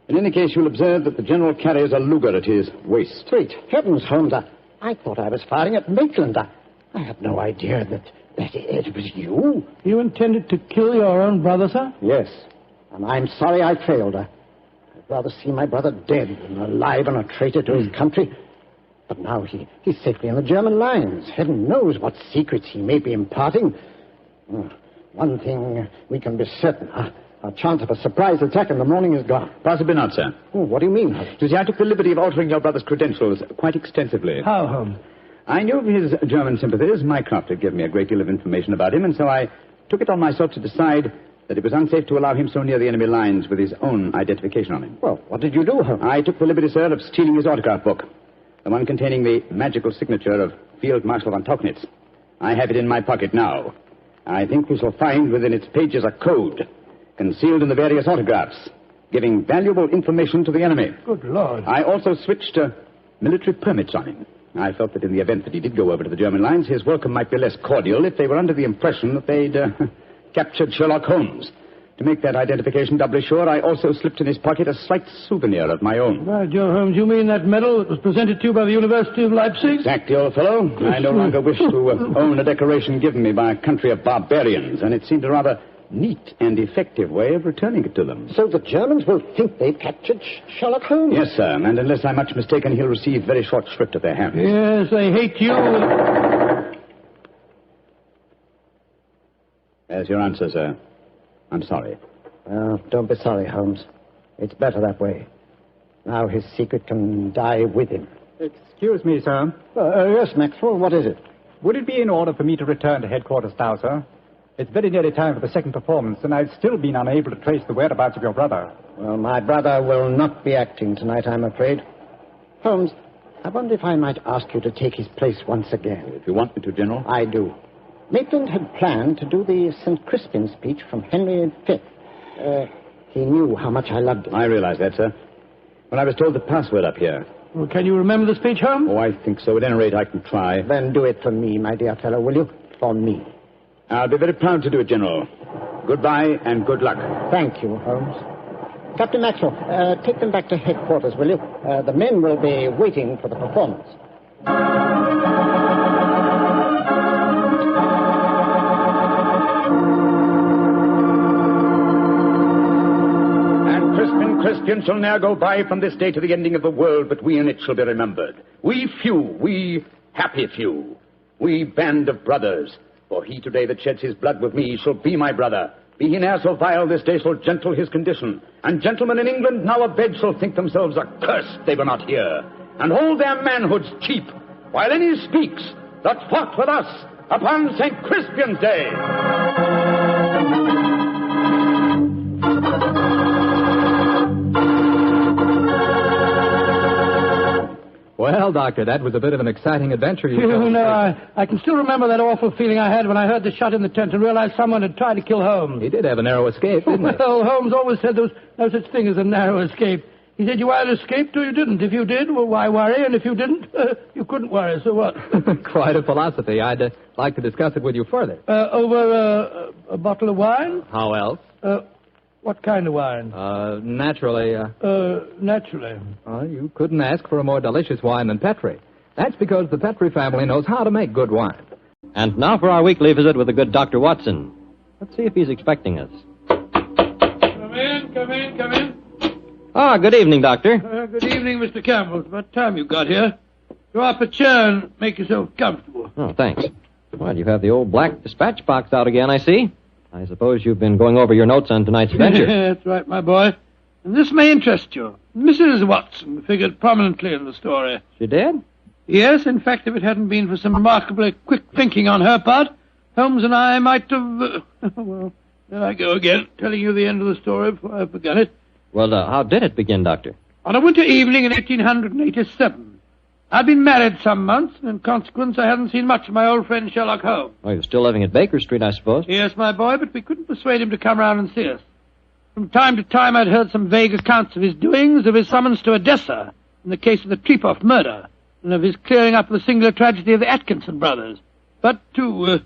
Speaker 10: In any case, you'll observe that the General carries a Luger at his waist.
Speaker 14: Great heavens, Holmes, I thought I was firing at Maitland. I had no idea that it was you.
Speaker 1: You intended to kill your own brother, sir?
Speaker 14: Yes, and I'm sorry I failed. I'd rather see my brother dead than alive and a traitor to his country. But now he's safely in the German lines. Heaven knows what secrets he may be imparting. One thing we can be certain. Our chance of a surprise attack in the morning is gone.
Speaker 10: Possibly not, sir.
Speaker 14: Oh, what do you mean?
Speaker 10: You see, I took the liberty of altering your brother's credentials quite extensively.
Speaker 20: How, Holmes?
Speaker 10: I knew of his German sympathies. Mycroft had given me a great deal of information about him, and so I took it on myself to decide that it was unsafe to allow him so near the enemy lines with his own identification on him.
Speaker 14: Well, what did you do, Holmes?
Speaker 10: I took the liberty, sir, of stealing his autograph book, the one containing the magical signature of Field Marshal von Tauchnitz. I have it in my pocket now. I think we shall find within its pages a code concealed in the various autographs, giving valuable information to the enemy.
Speaker 1: Good Lord.
Speaker 10: I also switched military permits on him. I felt that in the event that he did go over to the German lines, his welcome might be less cordial if they were under the impression that they'd captured Sherlock Holmes. To make that identification doubly sure, I also slipped in his pocket a slight souvenir of my own.
Speaker 1: Well, Joe Holmes, you mean that medal that was presented to you by the University of Leipzig?
Speaker 10: Exactly, old fellow. I no longer wish to own a decoration given me by a country of barbarians, and it seemed a rather neat and effective way of returning it to them.
Speaker 14: So the Germans will think they've captured Sherlock Holmes?
Speaker 10: Yes, sir, and unless I'm much mistaken, he'll receive very short shrift at their hands.
Speaker 1: Yes, they hate you.
Speaker 10: There's your answer, sir. I'm sorry.
Speaker 14: Well, don't be sorry, Holmes. It's better that way. Now his secret can die with him.
Speaker 20: Excuse me, sir.
Speaker 14: Yes, Maxwell, what is it?
Speaker 20: Would it be in order for me to return to headquarters now, sir? It's very nearly time for the second performance, and I've still been unable to trace the whereabouts of your brother.
Speaker 14: Well, my brother will not be acting tonight, I'm afraid. Holmes, I wonder if I might ask you to take his place once again.
Speaker 10: If you want me to, General.
Speaker 14: I do. Maitland had planned to do the St. Crispin speech from Henry V. He knew how much I loved it.
Speaker 10: I realize that, sir. When I was told the password up here.
Speaker 1: Well, can you remember the speech, Holmes?
Speaker 10: Oh, I think so. At any rate, I can try.
Speaker 14: Then do it for me, my dear fellow, will you? For me.
Speaker 10: I'll be very proud to do it, General. Goodbye and good luck.
Speaker 14: Thank you, Holmes. Captain Maxwell, take them back to headquarters, will you? The men will be waiting for the performance.
Speaker 10: Crispian shall ne'er go by from this day to the ending of the world, but we in it shall be remembered. We few, we happy few, we band of brothers. For he today that sheds his blood with me shall be my brother. Be he ne'er so vile, this day shall gentle his condition. And gentlemen in England now abed shall think themselves accursed they were not here, and hold their manhoods cheap, while any speaks that fought with us upon St. Crispian's Day.
Speaker 15: Well, Doctor, that was a bit of an exciting adventure you told.
Speaker 1: No, I can still remember that awful feeling I had when I heard the shot in the tent and realized someone had tried to kill Holmes.
Speaker 15: He did have a narrow escape, didn't he?
Speaker 1: Well, Holmes always said there was no such thing as a narrow escape. He said you either escaped or you didn't. If you did, well, why worry? And if you didn't, you couldn't worry, so what?
Speaker 15: Quite a philosophy. I'd like to discuss it with you further.
Speaker 1: Over a bottle of wine?
Speaker 15: How else?
Speaker 1: What kind of wine?
Speaker 15: Naturally.
Speaker 1: Naturally.
Speaker 15: You couldn't ask for a more delicious wine than Petri. That's because the Petri family knows how to make good wine.
Speaker 21: And now for our weekly visit with the good Dr. Watson. Let's see if he's expecting us.
Speaker 1: Come in.
Speaker 21: Ah, good evening, Doctor.
Speaker 1: Good evening, Mr. Campbell. It's about time you got here. Draw up a chair and make yourself comfortable.
Speaker 21: Oh, thanks. Well, you have the old black dispatch box out again, I see. I suppose you've been going over your notes on tonight's adventure.
Speaker 1: That's right, my boy. And this may interest you. Mrs. Watson figured prominently in the story.
Speaker 21: She did?
Speaker 1: Yes, in fact, if it hadn't been for some remarkably quick thinking on her part, Holmes and I might have... well, there I go again, telling you the end of the story before I began it.
Speaker 21: Well, how did it begin, Doctor?
Speaker 1: On a winter evening in 1887. I'd been married some months, and in consequence I hadn't seen much of my old friend Sherlock Holmes.
Speaker 21: Oh, you're still living at Baker Street, I suppose?
Speaker 1: Yes, my boy, but we couldn't persuade him to come round and see us. From time to time I'd heard some vague accounts of his doings, of his summons to Odessa, in the case of the Trepoff murder, and of his clearing up the singular tragedy of the Atkinson brothers. But to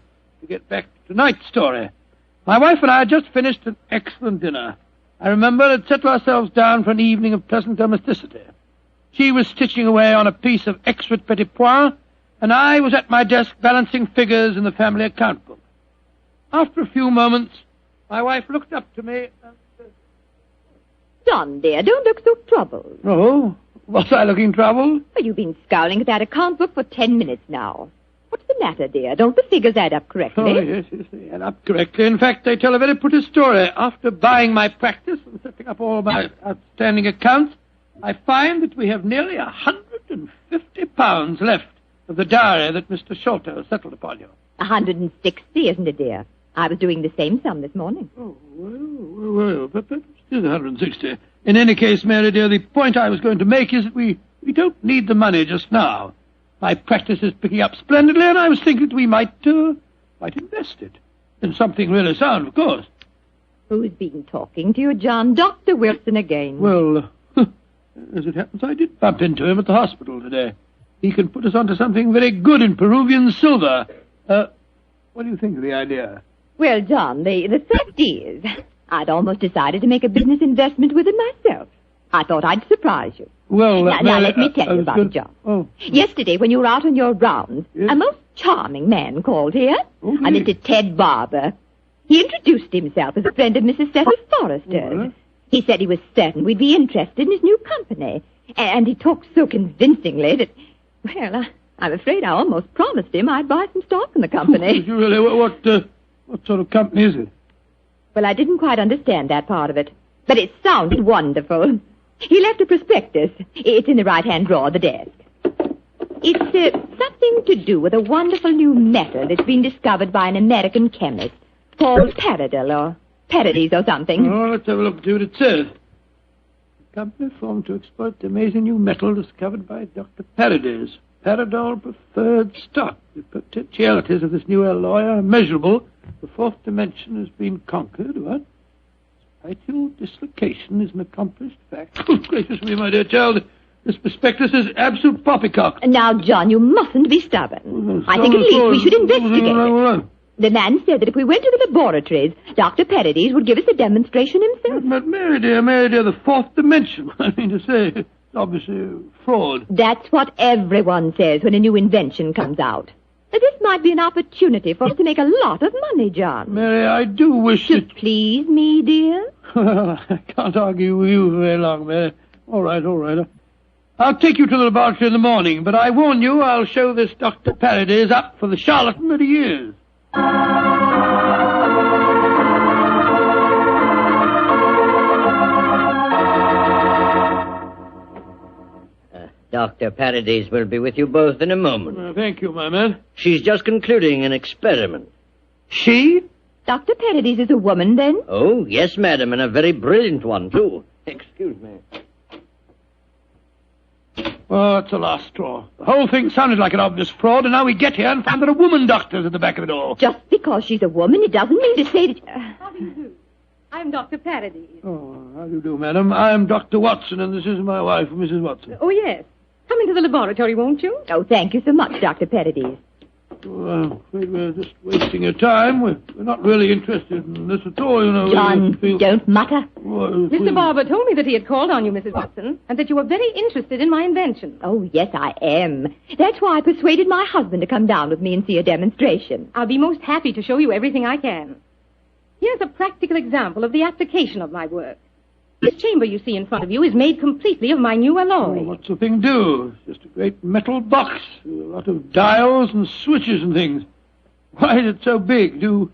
Speaker 1: get back to tonight's story, my wife and I had just finished an excellent dinner. I remember had settled ourselves down for an evening of pleasant domesticity. She was stitching away on a piece of exquisite petit pois, and I was at my desk balancing figures in the family account book. After a few moments, my wife looked up to me and said,
Speaker 19: John, dear, don't look so troubled.
Speaker 1: "Oh, was I looking troubled?"
Speaker 19: Well, you've been scowling at that account book for 10 minutes now. What's the matter, dear? Don't the figures add up correctly?
Speaker 1: Oh, yes, they add up correctly. In fact, they tell a very pretty story. After buying my practice and setting up all my outstanding accounts, I find that we have nearly £150 left of the dowry that Mr. Sholto settled upon you.
Speaker 19: 160, isn't it, dear? I was doing the same sum this morning.
Speaker 1: Oh, well, but still 160. In any case, Mary, dear, the point I was going to make is that we don't need the money just now. My practice is picking up splendidly, and I was thinking that we might invest it in something really sound, of course.
Speaker 19: Who's been talking to you, John? Dr. Wilson again.
Speaker 1: Well, as it happens, I did bump into him at the hospital today. He can put us onto something very good in Peruvian silver. What do you think of the idea?
Speaker 19: Well, John, the fact is, I'd almost decided to make a business investment with it myself. I thought I'd surprise you.
Speaker 1: Well,
Speaker 19: now let me tell you about it, John.
Speaker 1: Oh.
Speaker 19: Yesterday, when you were out on your rounds, a most charming man called here, a Mr. Ted Barber. He introduced himself as a friend of Mrs. Cecil Forrester's. He said he was certain we'd be interested in his new company. And he talked so convincingly that, well, I'm afraid I almost promised him I'd buy some stock in the company.
Speaker 1: Really? What sort of company is it?
Speaker 19: Well, I didn't quite understand that part of it. But it sounded wonderful. He left a prospectus. It's in the right-hand drawer of the desk. It's something to do with a wonderful new metal that's been discovered by an American chemist called Paradol or Paradis or something.
Speaker 1: Oh, let's have a look and see what it says. A company formed to exploit the amazing new metal discovered by Dr. Paradis. Paradol preferred stock. The potentialities of this new alloy are immeasurable. The fourth dimension has been conquered. What? Spatial dislocation is an accomplished fact. Good gracious me, my dear child. This prospectus is absolute poppycock.
Speaker 19: Now, John, you mustn't be stubborn. I think at least we should investigate it. The man said that if we went to the laboratories, Dr. Paradis would give us a demonstration himself.
Speaker 1: But Mary dear, the fourth dimension. I mean to say, it's obviously fraud.
Speaker 19: That's what everyone says when a new invention comes out. This might be an opportunity for us to make a lot of money, John.
Speaker 1: Mary, I do wish
Speaker 19: to please me, dear.
Speaker 1: Well, I can't argue with you very long, Mary. All right. I'll take you to the laboratory in the morning, but I warn you, I'll show this Dr. Paradis up for the charlatan that he is.
Speaker 18: Dr. Paradis will be with you both in a moment.
Speaker 1: Thank you, my man.
Speaker 18: She's just concluding an experiment.
Speaker 1: She?
Speaker 19: Dr. Paradis is a woman, then?
Speaker 18: Oh, yes, madam, and a very brilliant one, too. Excuse me.
Speaker 1: Oh, it's the last straw. The whole thing sounded like an obvious fraud, and now we get here and find that a woman doctor's at the back of it all.
Speaker 19: Just because she's a woman, it doesn't mean to say that...
Speaker 11: How do you do? I'm Dr. Paradis.
Speaker 1: Oh, how do you do, madam? I'm Dr. Watson, and this is my wife, Mrs. Watson.
Speaker 11: Oh, yes. Come into the laboratory, won't you?
Speaker 19: Oh, thank you so much, Dr. Paradis.
Speaker 1: Well, we're just wasting your time. We're not really interested in this at all, you know.
Speaker 19: John, don't mutter.
Speaker 11: Mr. Barber told me that he had called on you, Mrs. Watson, and that you were very interested in my invention.
Speaker 19: Oh, yes, I am. That's why I persuaded my husband to come down with me and see a demonstration.
Speaker 11: I'll be most happy to show you everything I can. Here's a practical example of the application of my work. This chamber you see in front of you is made completely of my new alloy.
Speaker 1: Oh, what's the thing do? It's just a great metal box with a lot of dials and switches and things. Why is it so big? Do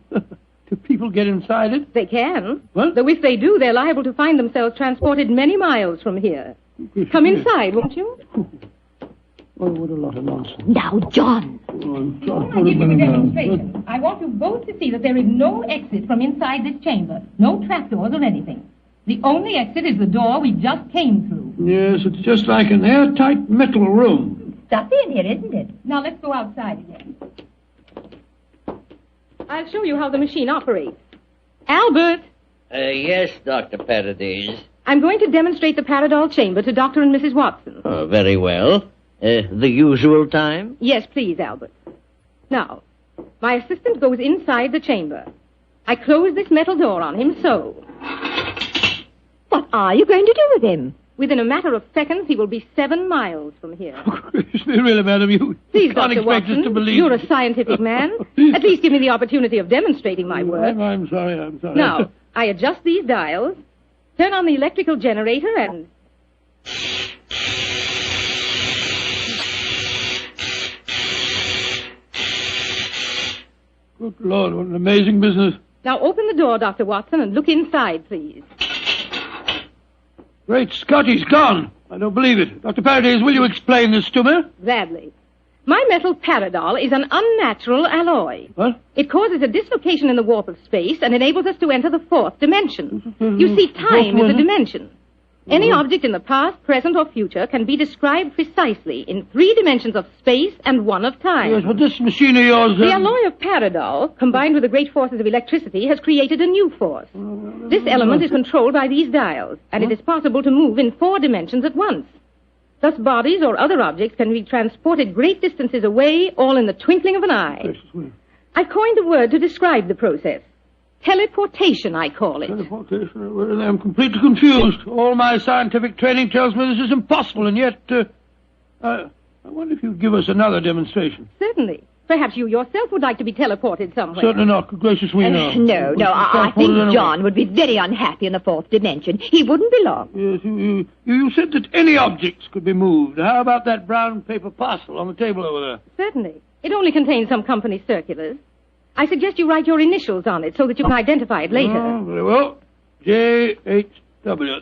Speaker 1: people get inside it?
Speaker 11: They can.
Speaker 1: What?
Speaker 11: Though if they do, they're liable to find themselves transported many miles from here. Come inside, won't you?
Speaker 1: Oh, what a lot of nonsense.
Speaker 19: Now, John.
Speaker 11: Before I give you the demonstration, I want you both to see that there is no exit from inside this chamber. No trapdoors or anything. The only exit is the door we just came through.
Speaker 1: Yes, it's just like an airtight metal room.
Speaker 19: Stuffy in here, isn't it?
Speaker 11: Now let's go outside again. I'll show you how the machine operates. Albert!
Speaker 18: Yes, Dr. Paradis.
Speaker 11: I'm going to demonstrate the Paradol chamber to Dr. and Mrs. Watson.
Speaker 18: Oh, very well. The usual time?
Speaker 11: Yes, please, Albert. Now, my assistant goes inside the chamber. I close this metal door on him, so...
Speaker 19: What are you going to do with him?
Speaker 11: Within a matter of seconds, he will be 7 miles from here.
Speaker 1: Really, madam, you
Speaker 11: Please,
Speaker 1: can't
Speaker 11: Dr.
Speaker 1: expect
Speaker 11: Watson,
Speaker 1: us to believe...
Speaker 11: You're a scientific man. At least give me the opportunity of demonstrating my work.
Speaker 1: I'm sorry.
Speaker 11: Now, I adjust these dials, turn on the electrical generator, and...
Speaker 1: Good Lord, what an amazing business.
Speaker 6: Now open the door, Dr. Watson, and look inside, please.
Speaker 1: Great Scott, he's gone. I don't believe it. Dr. Paradise, will you explain this to me?
Speaker 6: Gladly. My metal Paradol is an unnatural alloy.
Speaker 1: What?
Speaker 6: It causes a dislocation in the warp of space and enables us to enter the fourth dimension. You see, time is a dimension. Any object in the past, present, or future can be described precisely in 3 dimensions of space and 1 of time.
Speaker 1: Yes, but this machine of yours...
Speaker 6: The alloy of Paradol, combined with the great forces of electricity, has created a new force. This element is controlled by these dials, and it is possible to move in 4 dimensions at once. Thus, bodies or other objects can be transported great distances away, all in the twinkling of an eye. I've coined a word to describe the process. Teleportation, I call it.
Speaker 1: Teleportation? Well, I'm completely confused. All my scientific training tells me this is impossible, and yet... I wonder if you'd give us another demonstration.
Speaker 6: Certainly. Perhaps you yourself would like to be teleported somewhere.
Speaker 1: Certainly not. Good gracious, we know.
Speaker 19: No, I think John would be very unhappy in the 4th dimension. He wouldn't belong.
Speaker 1: Yes, you said that any objects could be moved. How about that brown paper parcel on the table over there?
Speaker 6: Certainly. It only contains some company circulars. I suggest you write your initials on it so that you can identify it later.
Speaker 1: Oh, very well. J.H.W.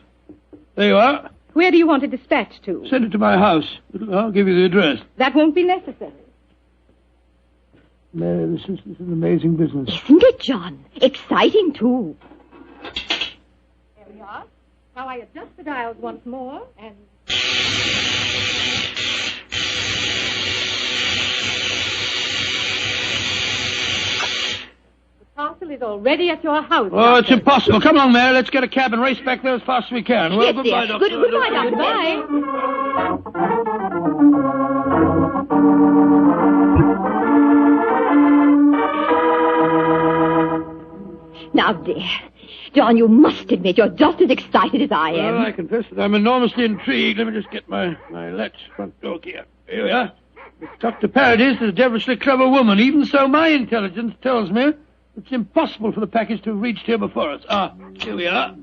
Speaker 1: There you are.
Speaker 6: Where do you want it dispatched to?
Speaker 1: Send it to my house. I'll give you the address.
Speaker 6: That won't be necessary.
Speaker 1: Mary, this is an amazing business.
Speaker 19: Isn't it, John? Exciting, too.
Speaker 6: There we are. Now I adjust the dials once more, and... The parcel is already at your house.
Speaker 1: Oh, it's impossible. Come along, Mary. Let's get a cab and race back there as fast as we can. Well,
Speaker 19: Yes,
Speaker 1: goodbye,
Speaker 19: dear.
Speaker 1: Doctor.
Speaker 19: Goodbye, Doctor. Now, dear, John, you must admit you're just as excited as I am.
Speaker 1: Well, I confess that I'm enormously intrigued. Let me just get my latch front door key up. Here we are. Dr. Paradis is a devilishly clever woman. Even so, my intelligence tells me it's impossible for the package to have reached here before us. Here we are.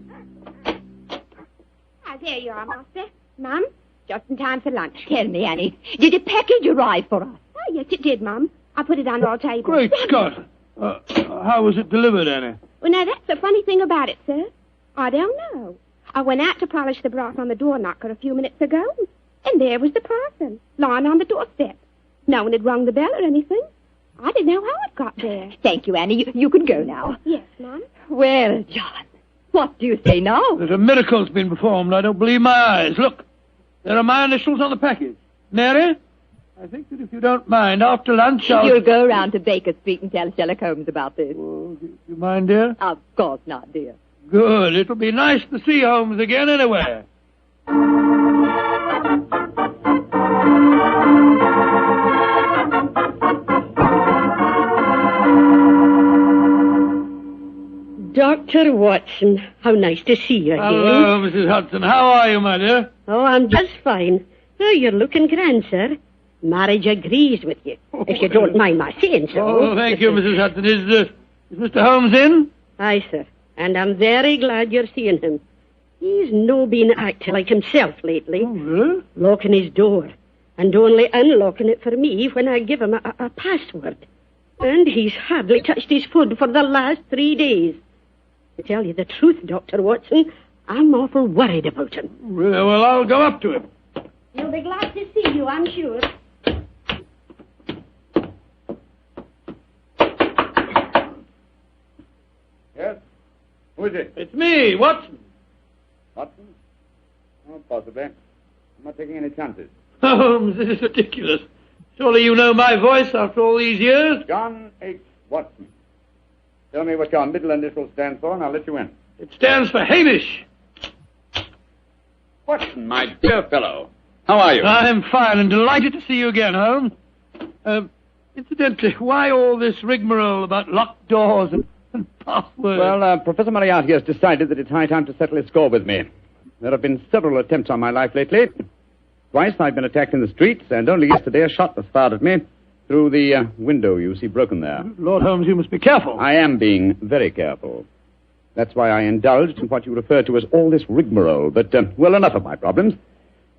Speaker 19: There you are, Master. Mum, just in time for lunch. Tell me, Annie, did a package arrive for us?
Speaker 22: Oh, yes, it did, Mum. I put it on our table.
Speaker 1: Great Scott. How was it delivered, Annie?
Speaker 22: Well, now, that's the funny thing about it, sir. I don't know. I went out to polish the brass on the door knocker a few minutes ago, and there was the parcel, lying on the doorstep. No one had rung the bell or anything. I didn't know how it got there.
Speaker 19: Thank you, Annie. You can go now.
Speaker 22: Yes, Mum.
Speaker 19: Well, John, what do you say now?
Speaker 1: There's a miracle's been performed. I don't believe my eyes. Look, there are my initials on the package. Mary, I think that if you don't mind, after lunch
Speaker 19: You'll go round to Baker Street and tell Sherlock Holmes about this.
Speaker 1: Oh, you mind, dear?
Speaker 19: Of course not, dear.
Speaker 1: Good. It'll be nice to see Holmes again anyway.
Speaker 23: Dr. Watson, how nice to see you again.
Speaker 1: Hello, Mrs. Hudson. How are you, my dear?
Speaker 23: Oh, I'm just fine. Oh, you're looking grand, sir. Marriage agrees with you, if you don't mind my saying so.
Speaker 1: Oh, thank you, Mrs. Hudson. Is Mr. Holmes in?
Speaker 23: Aye, sir. And I'm very glad you're seeing him. He's no been acting like himself lately.
Speaker 1: Oh, really?
Speaker 23: Locking his door, and only unlocking it for me when I give him a password. And he's hardly touched his food for the last 3 days. To tell you the truth, Dr. Watson, I'm awful worried about him.
Speaker 1: Really? Well, I'll go up to him.
Speaker 22: He'll be glad to see you, I'm sure.
Speaker 10: Yes? Who is it?
Speaker 1: It's me, Watson.
Speaker 10: Watson? Oh, possibly. I'm not taking any chances.
Speaker 1: Holmes, this is ridiculous. Surely you know my voice after all these years?
Speaker 10: John H. Watson. Tell me what your middle initial stands for, and I'll let you in.
Speaker 1: It stands for Hamish.
Speaker 10: Watson, my dear fellow. How are you?
Speaker 1: I'm fine and delighted to see you again, Holmes. Incidentally, why all this rigmarole about locked doors and passwords?
Speaker 10: Well, Professor Moriarty has decided that it's high time to settle his score with me. There have been several attempts on my life lately. Twice I've been attacked in the streets, and only yesterday a shot was fired at me through the window you see broken there.
Speaker 1: Lord Holmes, you must be careful.
Speaker 10: I am being very careful. That's why I indulged in what you refer to as all this rigmarole. But, well, enough of my problems.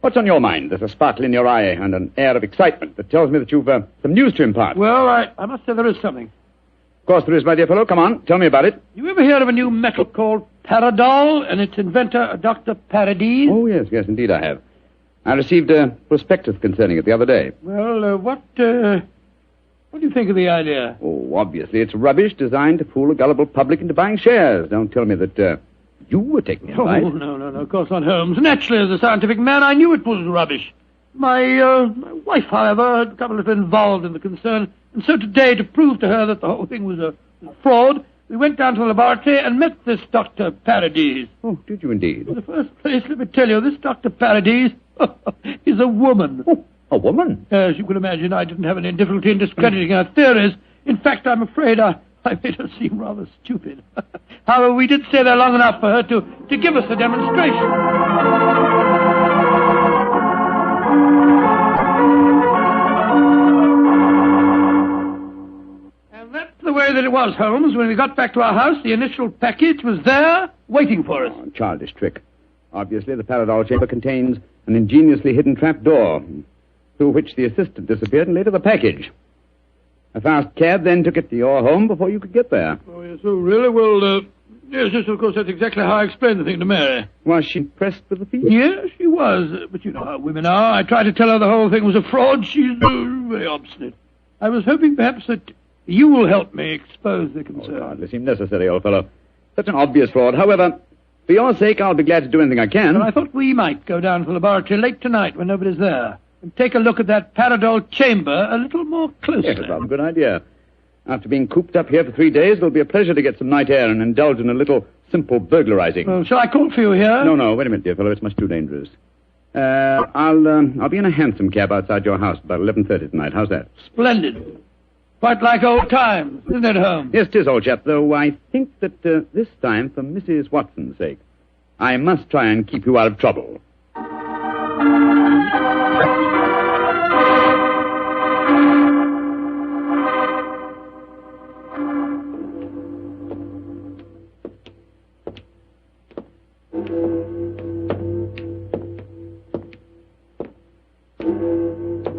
Speaker 10: What's on your mind? There's a sparkle in your eye and an air of excitement that tells me that you've some news to impart.
Speaker 1: Well, I must say there is something.
Speaker 10: Of course there is, my dear fellow. Come on, tell me about it.
Speaker 1: You ever hear of a new metal called Paradol and its inventor, Dr. Paradis?
Speaker 10: Oh, yes, indeed I have. I received a prospectus concerning it the other day.
Speaker 1: Well, what do you think of the idea?
Speaker 10: Oh, obviously it's rubbish designed to fool a gullible public into buying shares. Don't tell me that you were taking advice.
Speaker 1: Oh, no, of course not, Holmes. Naturally, as a scientific man, I knew it was rubbish. My wife, however, had become a little involved in the concern, and so today, to prove to her that the whole thing was a fraud, we went down to the laboratory and met this Dr. Paradis.
Speaker 10: Oh, did you indeed?
Speaker 1: In the first place, let me tell you, this Dr. Paradis is a woman.
Speaker 10: Oh, a woman?
Speaker 1: As you can imagine, I didn't have any difficulty in discrediting her theories. In fact, I'm afraid I made her seem rather stupid. However, we did stay there long enough for her to give us a demonstration. The way that it was, Holmes. When we got back to our house, the initial package was there, waiting for us.
Speaker 10: Oh, childish trick. Obviously, the Paradol chamber contains an ingeniously hidden trap door, through which the assistant disappeared and later the package. A fast cab then took it to your home before you could get there.
Speaker 1: Oh, yes, oh, really? Well, yes, of course, that's exactly how I explained the thing to Mary.
Speaker 10: Was she impressed with the feat?
Speaker 1: Yes, she was. But you know how women are. I tried to tell her the whole thing was a fraud. She's very obstinate. I was hoping perhaps that you will help me expose the concern.
Speaker 10: Oh, hardly seem necessary, old fellow. Such an obvious fraud. However, for your sake, I'll be glad to do anything I can.
Speaker 1: Well, I thought we might go down to the laboratory late tonight when nobody's there and take a look at that Paradol chamber a little more closely.
Speaker 10: Yes, that's a good idea. After being cooped up here for 3 days, it'll be a pleasure to get some night air and indulge in a little simple burglarizing.
Speaker 1: Well, shall I call for you here?
Speaker 10: No, wait a minute, dear fellow. It's much too dangerous. I'll be in a hansom cab outside your house about 11:30 tonight. How's that?
Speaker 1: Splendid. Quite like old times, isn't it, Holmes?
Speaker 10: Yes, 'tis, old chap, though I think that this time, for Mrs. Watson's sake, I must try and keep you out of trouble.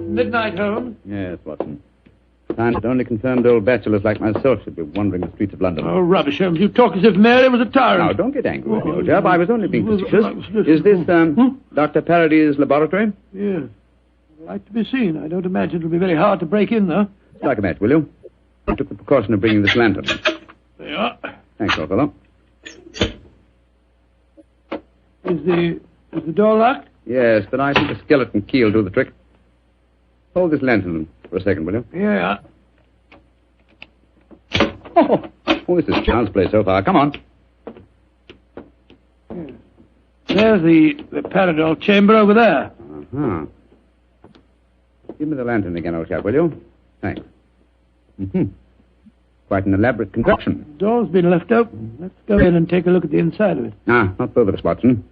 Speaker 1: Midnight, Holmes?
Speaker 10: Yes, Watson. Time that only concerned old bachelors like myself should be wandering the streets of London.
Speaker 1: Oh, rubbish, Holmes. You talk as if Mary was a tyrant.
Speaker 10: Now, don't get angry with me, old chap. I was only being facetious. Is this, Dr. Paradis' laboratory?
Speaker 1: Yes. I'd like to be seen. I don't imagine it'll be very hard to break in, though.
Speaker 10: Strike a match, will you? I took the precaution of bringing this lantern.
Speaker 1: There you are.
Speaker 10: Thanks, old fellow.
Speaker 1: Is the door locked?
Speaker 10: Yes, but I think a skeleton key will do the trick. Hold this lantern for a second, will you?
Speaker 1: Yeah.
Speaker 10: Oh, this is child's play so far. Come on.
Speaker 1: There's the Paradol chamber over there.
Speaker 10: Uh-huh. Give me the lantern again, old chap, will you? Thanks. Mm-hmm. Quite an elaborate construction.
Speaker 1: The door's been left open. Let's go in and take a look at the inside of it.
Speaker 10: Not both of us, Watson.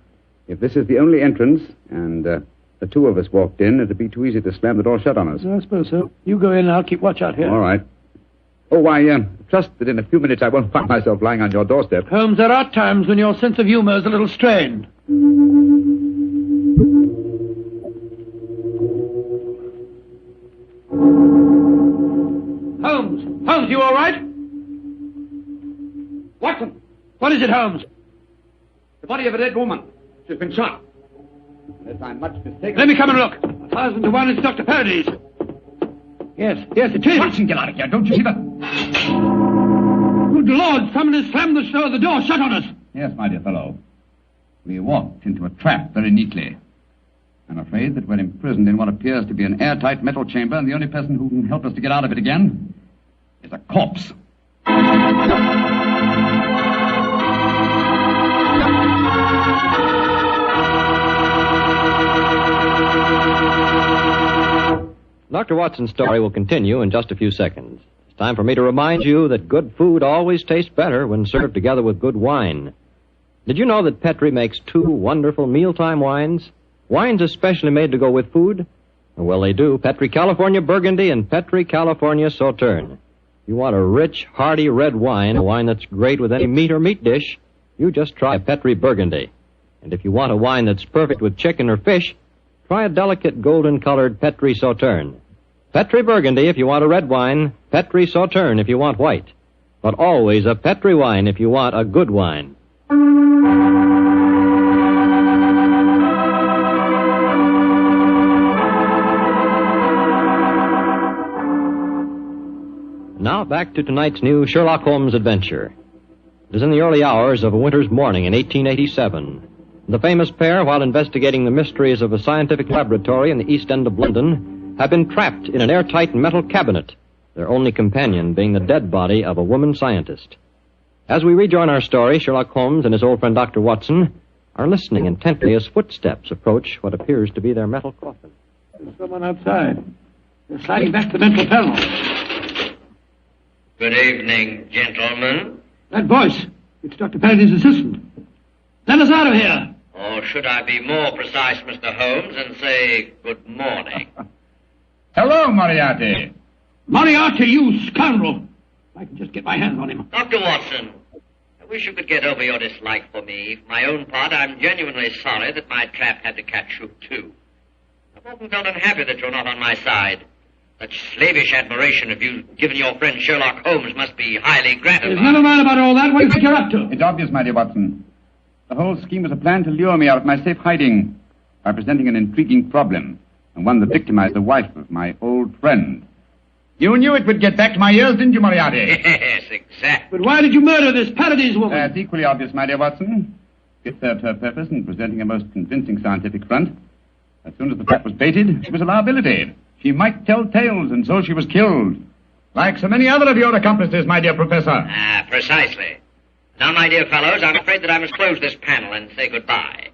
Speaker 10: If this is the only entrance, and the two of us walked in, it'd be too easy to slam the door shut on us.
Speaker 1: I suppose so. You go in and I'll keep watch out here.
Speaker 10: All right. Oh, I trust that in a few minutes I won't find myself lying on your doorstep.
Speaker 1: Holmes, there are times when your sense of humor is a little strained. Holmes, you all right?
Speaker 10: Watson!
Speaker 1: What is it, Holmes?
Speaker 10: The body of a dead woman. She's been shot. Unless I'm much mistaken.
Speaker 1: Let me come and look. 1,000 to 1 is Dr. Paradis. Yes, it is.
Speaker 10: Watson, get out of here. Don't you see that?
Speaker 1: Good Lord, someone has slammed the door shut on us.
Speaker 10: Yes, my dear fellow. We walked into a trap very neatly. I'm afraid that we're imprisoned in what appears to be an airtight metal chamber, and the only person who can help us to get out of it again is a corpse.
Speaker 21: Dr. Watson's story will continue in just a few seconds. It's time for me to remind you that good food always tastes better when served together with good wine. Did you know that Petri makes 2 wonderful mealtime wines? Wines especially made to go with food? Well, they do. Petri California Burgundy and Petri California Sauterne. You want a rich, hearty red wine, a wine that's great with any meat or meat dish, you just try Petri Burgundy. And if you want a wine that's perfect with chicken or fish, try a delicate golden-colored Petri Sauterne. Petri Burgundy if you want a red wine, Petri Sauterne if you want white. But always a Petri wine if you want a good wine. Now back to tonight's new Sherlock Holmes adventure. It is in the early hours of a winter's morning in 1887. The famous pair, while investigating the mysteries of a scientific laboratory in the East End of London, have been trapped in an airtight metal cabinet, their only companion being the dead body of a woman scientist. As we rejoin our story, Sherlock Holmes and his old friend Dr. Watson are listening intently as footsteps approach what appears to be their metal coffin.
Speaker 1: There's someone outside. They're sliding back the metal panel.
Speaker 5: Good evening, gentlemen.
Speaker 1: That voice. It's Dr. Paradol's assistant. Let us out of here.
Speaker 5: Or should I be more precise, Mr. Holmes, and say good morning?
Speaker 10: Hello, Moriarty.
Speaker 1: Moriarty, you scoundrel. I can just get my hands on him.
Speaker 5: Dr. Watson, I wish you could get over your dislike for me. For my own part, I'm genuinely sorry that my trap had to catch you, too. I've often felt unhappy that you're not on my side. Such slavish admiration of you given your friend Sherlock Holmes must be highly gratifying.
Speaker 1: There's none of mine about all that. What do you think you're up to?
Speaker 10: It's obvious, my dear Watson. The whole scheme was a plan to lure me out of my safe hiding by presenting an intriguing problem, and one that victimized the wife of my old friend. You knew it would get back to my ears, didn't you, Moriarty?
Speaker 5: Yes, exactly.
Speaker 1: But why did you murder this Paradise woman?
Speaker 10: That's equally obvious, my dear Watson. It served her purpose in presenting a most convincing scientific front. As soon as the trap was baited, she was a liability. She might tell tales, and so she was killed. Like so many other of your accomplices, my dear Professor.
Speaker 5: Ah, precisely. Now, my dear fellows, I'm afraid that I must close this panel and say goodbye.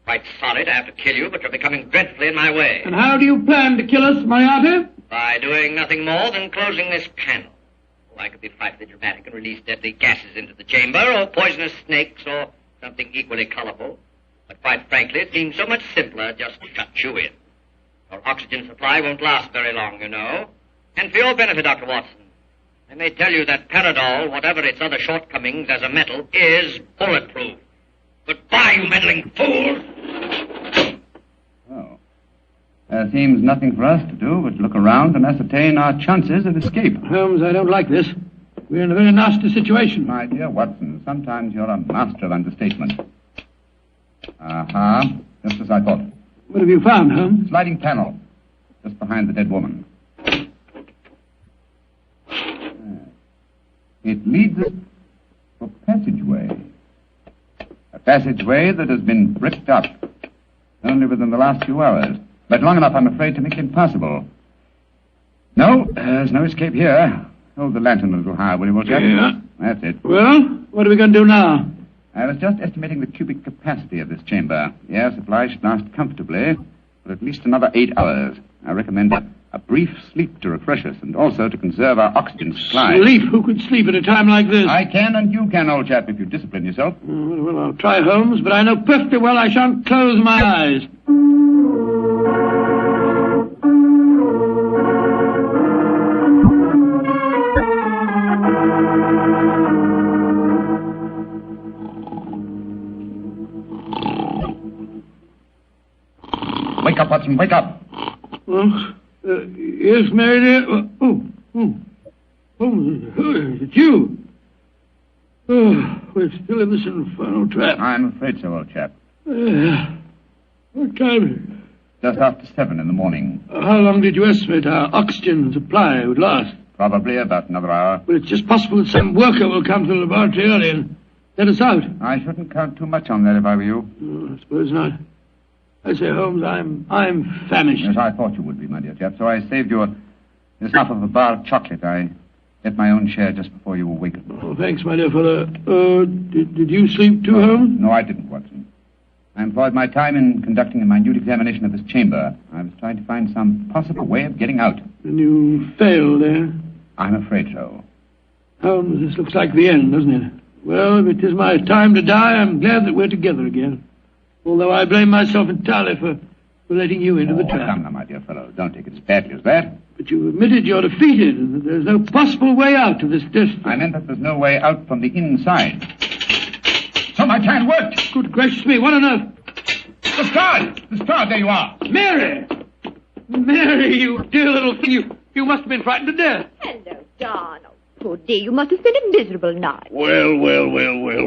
Speaker 5: Quite sorry to have to kill you, but you're becoming dreadfully in my way.
Speaker 1: And how do you plan to kill us, Moriarty?
Speaker 5: By doing nothing more than closing this panel. Oh, I could be frightfully dramatic and release deadly gases into the chamber, or poisonous snakes, or something equally colorful. But quite frankly, it seems so much simpler just to shut you in. Your oxygen supply won't last very long, you know. And for your benefit, Dr. Watson, I may tell you that Paradol, whatever its other shortcomings as a metal, is bulletproof. Goodbye, you meddling fool!
Speaker 10: Oh. There seems nothing for us to do but look around and ascertain our chances of escape.
Speaker 1: Holmes, I don't like this. We're in a very nasty situation.
Speaker 10: My dear Watson, sometimes you're a master of understatement. Aha, just as I thought.
Speaker 1: What have you found, Holmes?
Speaker 10: Sliding panel, just behind the dead woman. It leads us to a passageway. A passageway that has been bricked up only within the last few hours. But long enough, I'm afraid, to make it impossible. No, there's no escape here. Hold the lantern a little higher, will you, Walter?
Speaker 1: Yeah.
Speaker 10: That's it.
Speaker 1: Well, what are we going to do now?
Speaker 10: I was just estimating the cubic capacity of this chamber. The air supply should last comfortably for at least another 8 hours. I recommend a brief sleep to refresh us and also to conserve our oxygen supply.
Speaker 1: Sleep? Who could sleep at a time like this?
Speaker 10: I can and you can, old chap, if you discipline yourself.
Speaker 1: Well, I'll try, Holmes, but I know perfectly well I shan't close my eyes.
Speaker 10: Wake up, Watson, wake up.
Speaker 1: Yes, Mary dear. It's you. Oh, we're still in this infernal trap.
Speaker 10: I'm afraid so, old chap.
Speaker 1: What time is it?
Speaker 10: Just after 7 in the morning.
Speaker 1: How long did you estimate our oxygen supply would last?
Speaker 10: Probably about another hour.
Speaker 1: Well, it's just possible that some worker will come to the laboratory early and let us out.
Speaker 10: I shouldn't count too much on that if I were you.
Speaker 1: I suppose not. I say, Holmes, I'm famished.
Speaker 10: Yes, I thought you would be, my dear chap, so I saved you this half of a bar of chocolate. I ate my own share just before you awakened.
Speaker 1: Oh, thanks, my dear fellow. Did you sleep too, Holmes?
Speaker 10: No, I didn't, Watson. I employed my time in conducting a minute examination of this chamber. I was trying to find some possible way of getting out.
Speaker 1: And you failed, eh?
Speaker 10: I'm afraid so.
Speaker 1: Holmes, this looks like the end, doesn't it? Well, if it is my time to die, I'm glad that we're together again. Although I blame myself entirely for letting you into the trap.
Speaker 10: Come now, my dear fellow. Don't take it as badly as that.
Speaker 1: But you admitted you're defeated and that there's no possible way out of this destiny.
Speaker 10: I meant that there's no way out from the inside. So my plan worked.
Speaker 1: Good gracious me, what on earth?
Speaker 10: The Strad, there you are.
Speaker 1: Mary! Mary, you dear little thing, you must have been frightened to death.
Speaker 22: Hello, Donald.
Speaker 19: good day. You must have spent a miserable night.
Speaker 7: Well.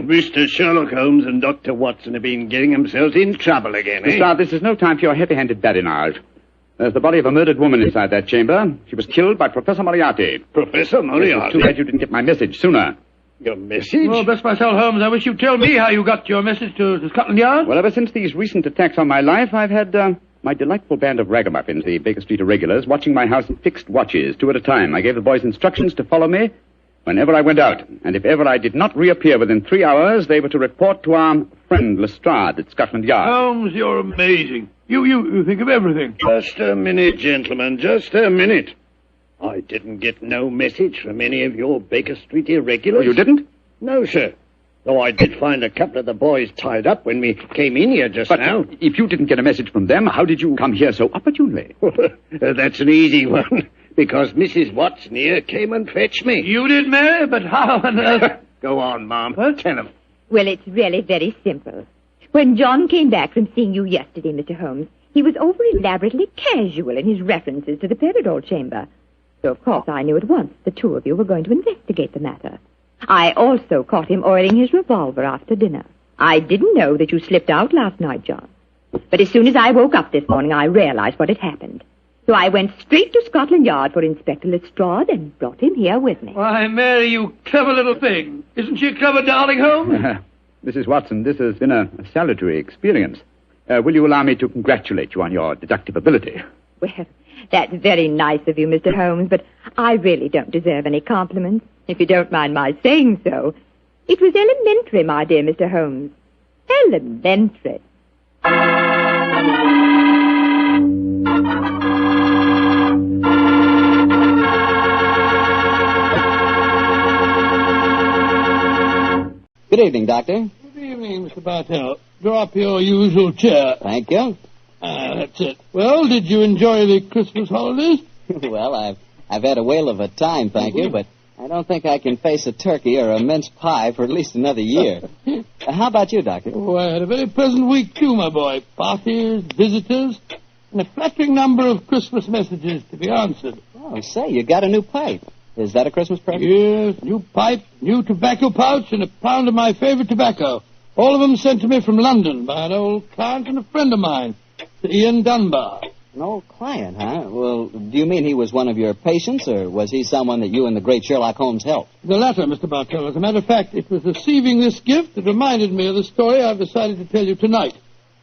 Speaker 7: Mr. Sherlock Holmes and Dr. Watson have been getting themselves in trouble again, eh?
Speaker 10: Mister, this is no time for your heavy-handed badinage. There's the body of a murdered woman inside that chamber. She was killed by Professor Moriarty.
Speaker 7: Professor Moriarty?
Speaker 10: It's too bad you didn't get my message sooner.
Speaker 7: Your message?
Speaker 1: Oh, bless myself, Holmes. I wish you'd tell me how you got your message to Scotland Yard.
Speaker 10: Well, ever since these recent attacks on my life, I've had my delightful band of ragamuffins, the Baker Street Irregulars, watching my house in fixed watches, 2 at a time. I gave the boys instructions to follow me whenever I went out. And if ever I did not reappear within 3 hours, they were to report to our friend Lestrade at Scotland Yard.
Speaker 7: Holmes, you're amazing. You think of everything. Just a minute, gentlemen, just a minute. I didn't get no message from any of your Baker Street irregulars.
Speaker 10: Oh, you didn't?
Speaker 7: No, sir. Though I did find a couple of the boys tied up when we came in here just now.
Speaker 10: If you didn't get a message from them, how did you come here so opportunely?
Speaker 7: That's an easy one. Because Mrs. Watson here came and fetched me.
Speaker 1: You did, Mary? But how on earth?
Speaker 7: Go on, Mom. Tell him.
Speaker 19: Well, it's really very simple. When John came back from seeing you yesterday, Mr. Holmes, he was over elaborately casual in his references to the Paradol chamber. So, of course, I knew at once the two of you were going to investigate the matter. I also caught him oiling his revolver after dinner. I didn't know that you slipped out last night, John. But as soon as I woke up this morning, I realized what had happened. So I went straight to Scotland Yard for Inspector Lestrade and brought him here with me.
Speaker 1: Why, Mary, you clever little thing. Isn't she a clever darling, Holmes?
Speaker 10: Mrs. Watson, this has been a salutary experience. Will you allow me to congratulate you on your deductive ability?
Speaker 19: Well, that's very nice of you, Mr. Holmes, but I really don't deserve any compliments, if you don't mind my saying so. It was elementary, my dear Mr. Holmes. Elementary.
Speaker 2: Good evening, Doctor.
Speaker 1: Good evening, Mr. Bartell. Draw up your usual chair.
Speaker 2: Thank you.
Speaker 1: That's it. Well, did you enjoy the Christmas holidays?
Speaker 2: Well, I've had a whale of a time, thank you, but I don't think I can face a turkey or a mince pie for at least another year. How about you, Doctor?
Speaker 1: Oh, I had a very pleasant week, too, my boy. Parties, visitors, and a flattering number of Christmas messages to be answered.
Speaker 2: Oh, say, you got a new pipe. Is that a Christmas present?
Speaker 1: Yes, new pipe, new tobacco pouch, and a pound of my favorite tobacco. All of them sent to me from London by an old client and a friend of mine, Sir Ian Dunbar.
Speaker 2: An old client, huh? Well, do you mean he was one of your patients, or was he someone that you and the great Sherlock Holmes helped?
Speaker 1: The latter, Mr. Bartell. As a matter of fact, it was receiving this gift that reminded me of the story I've decided to tell you tonight.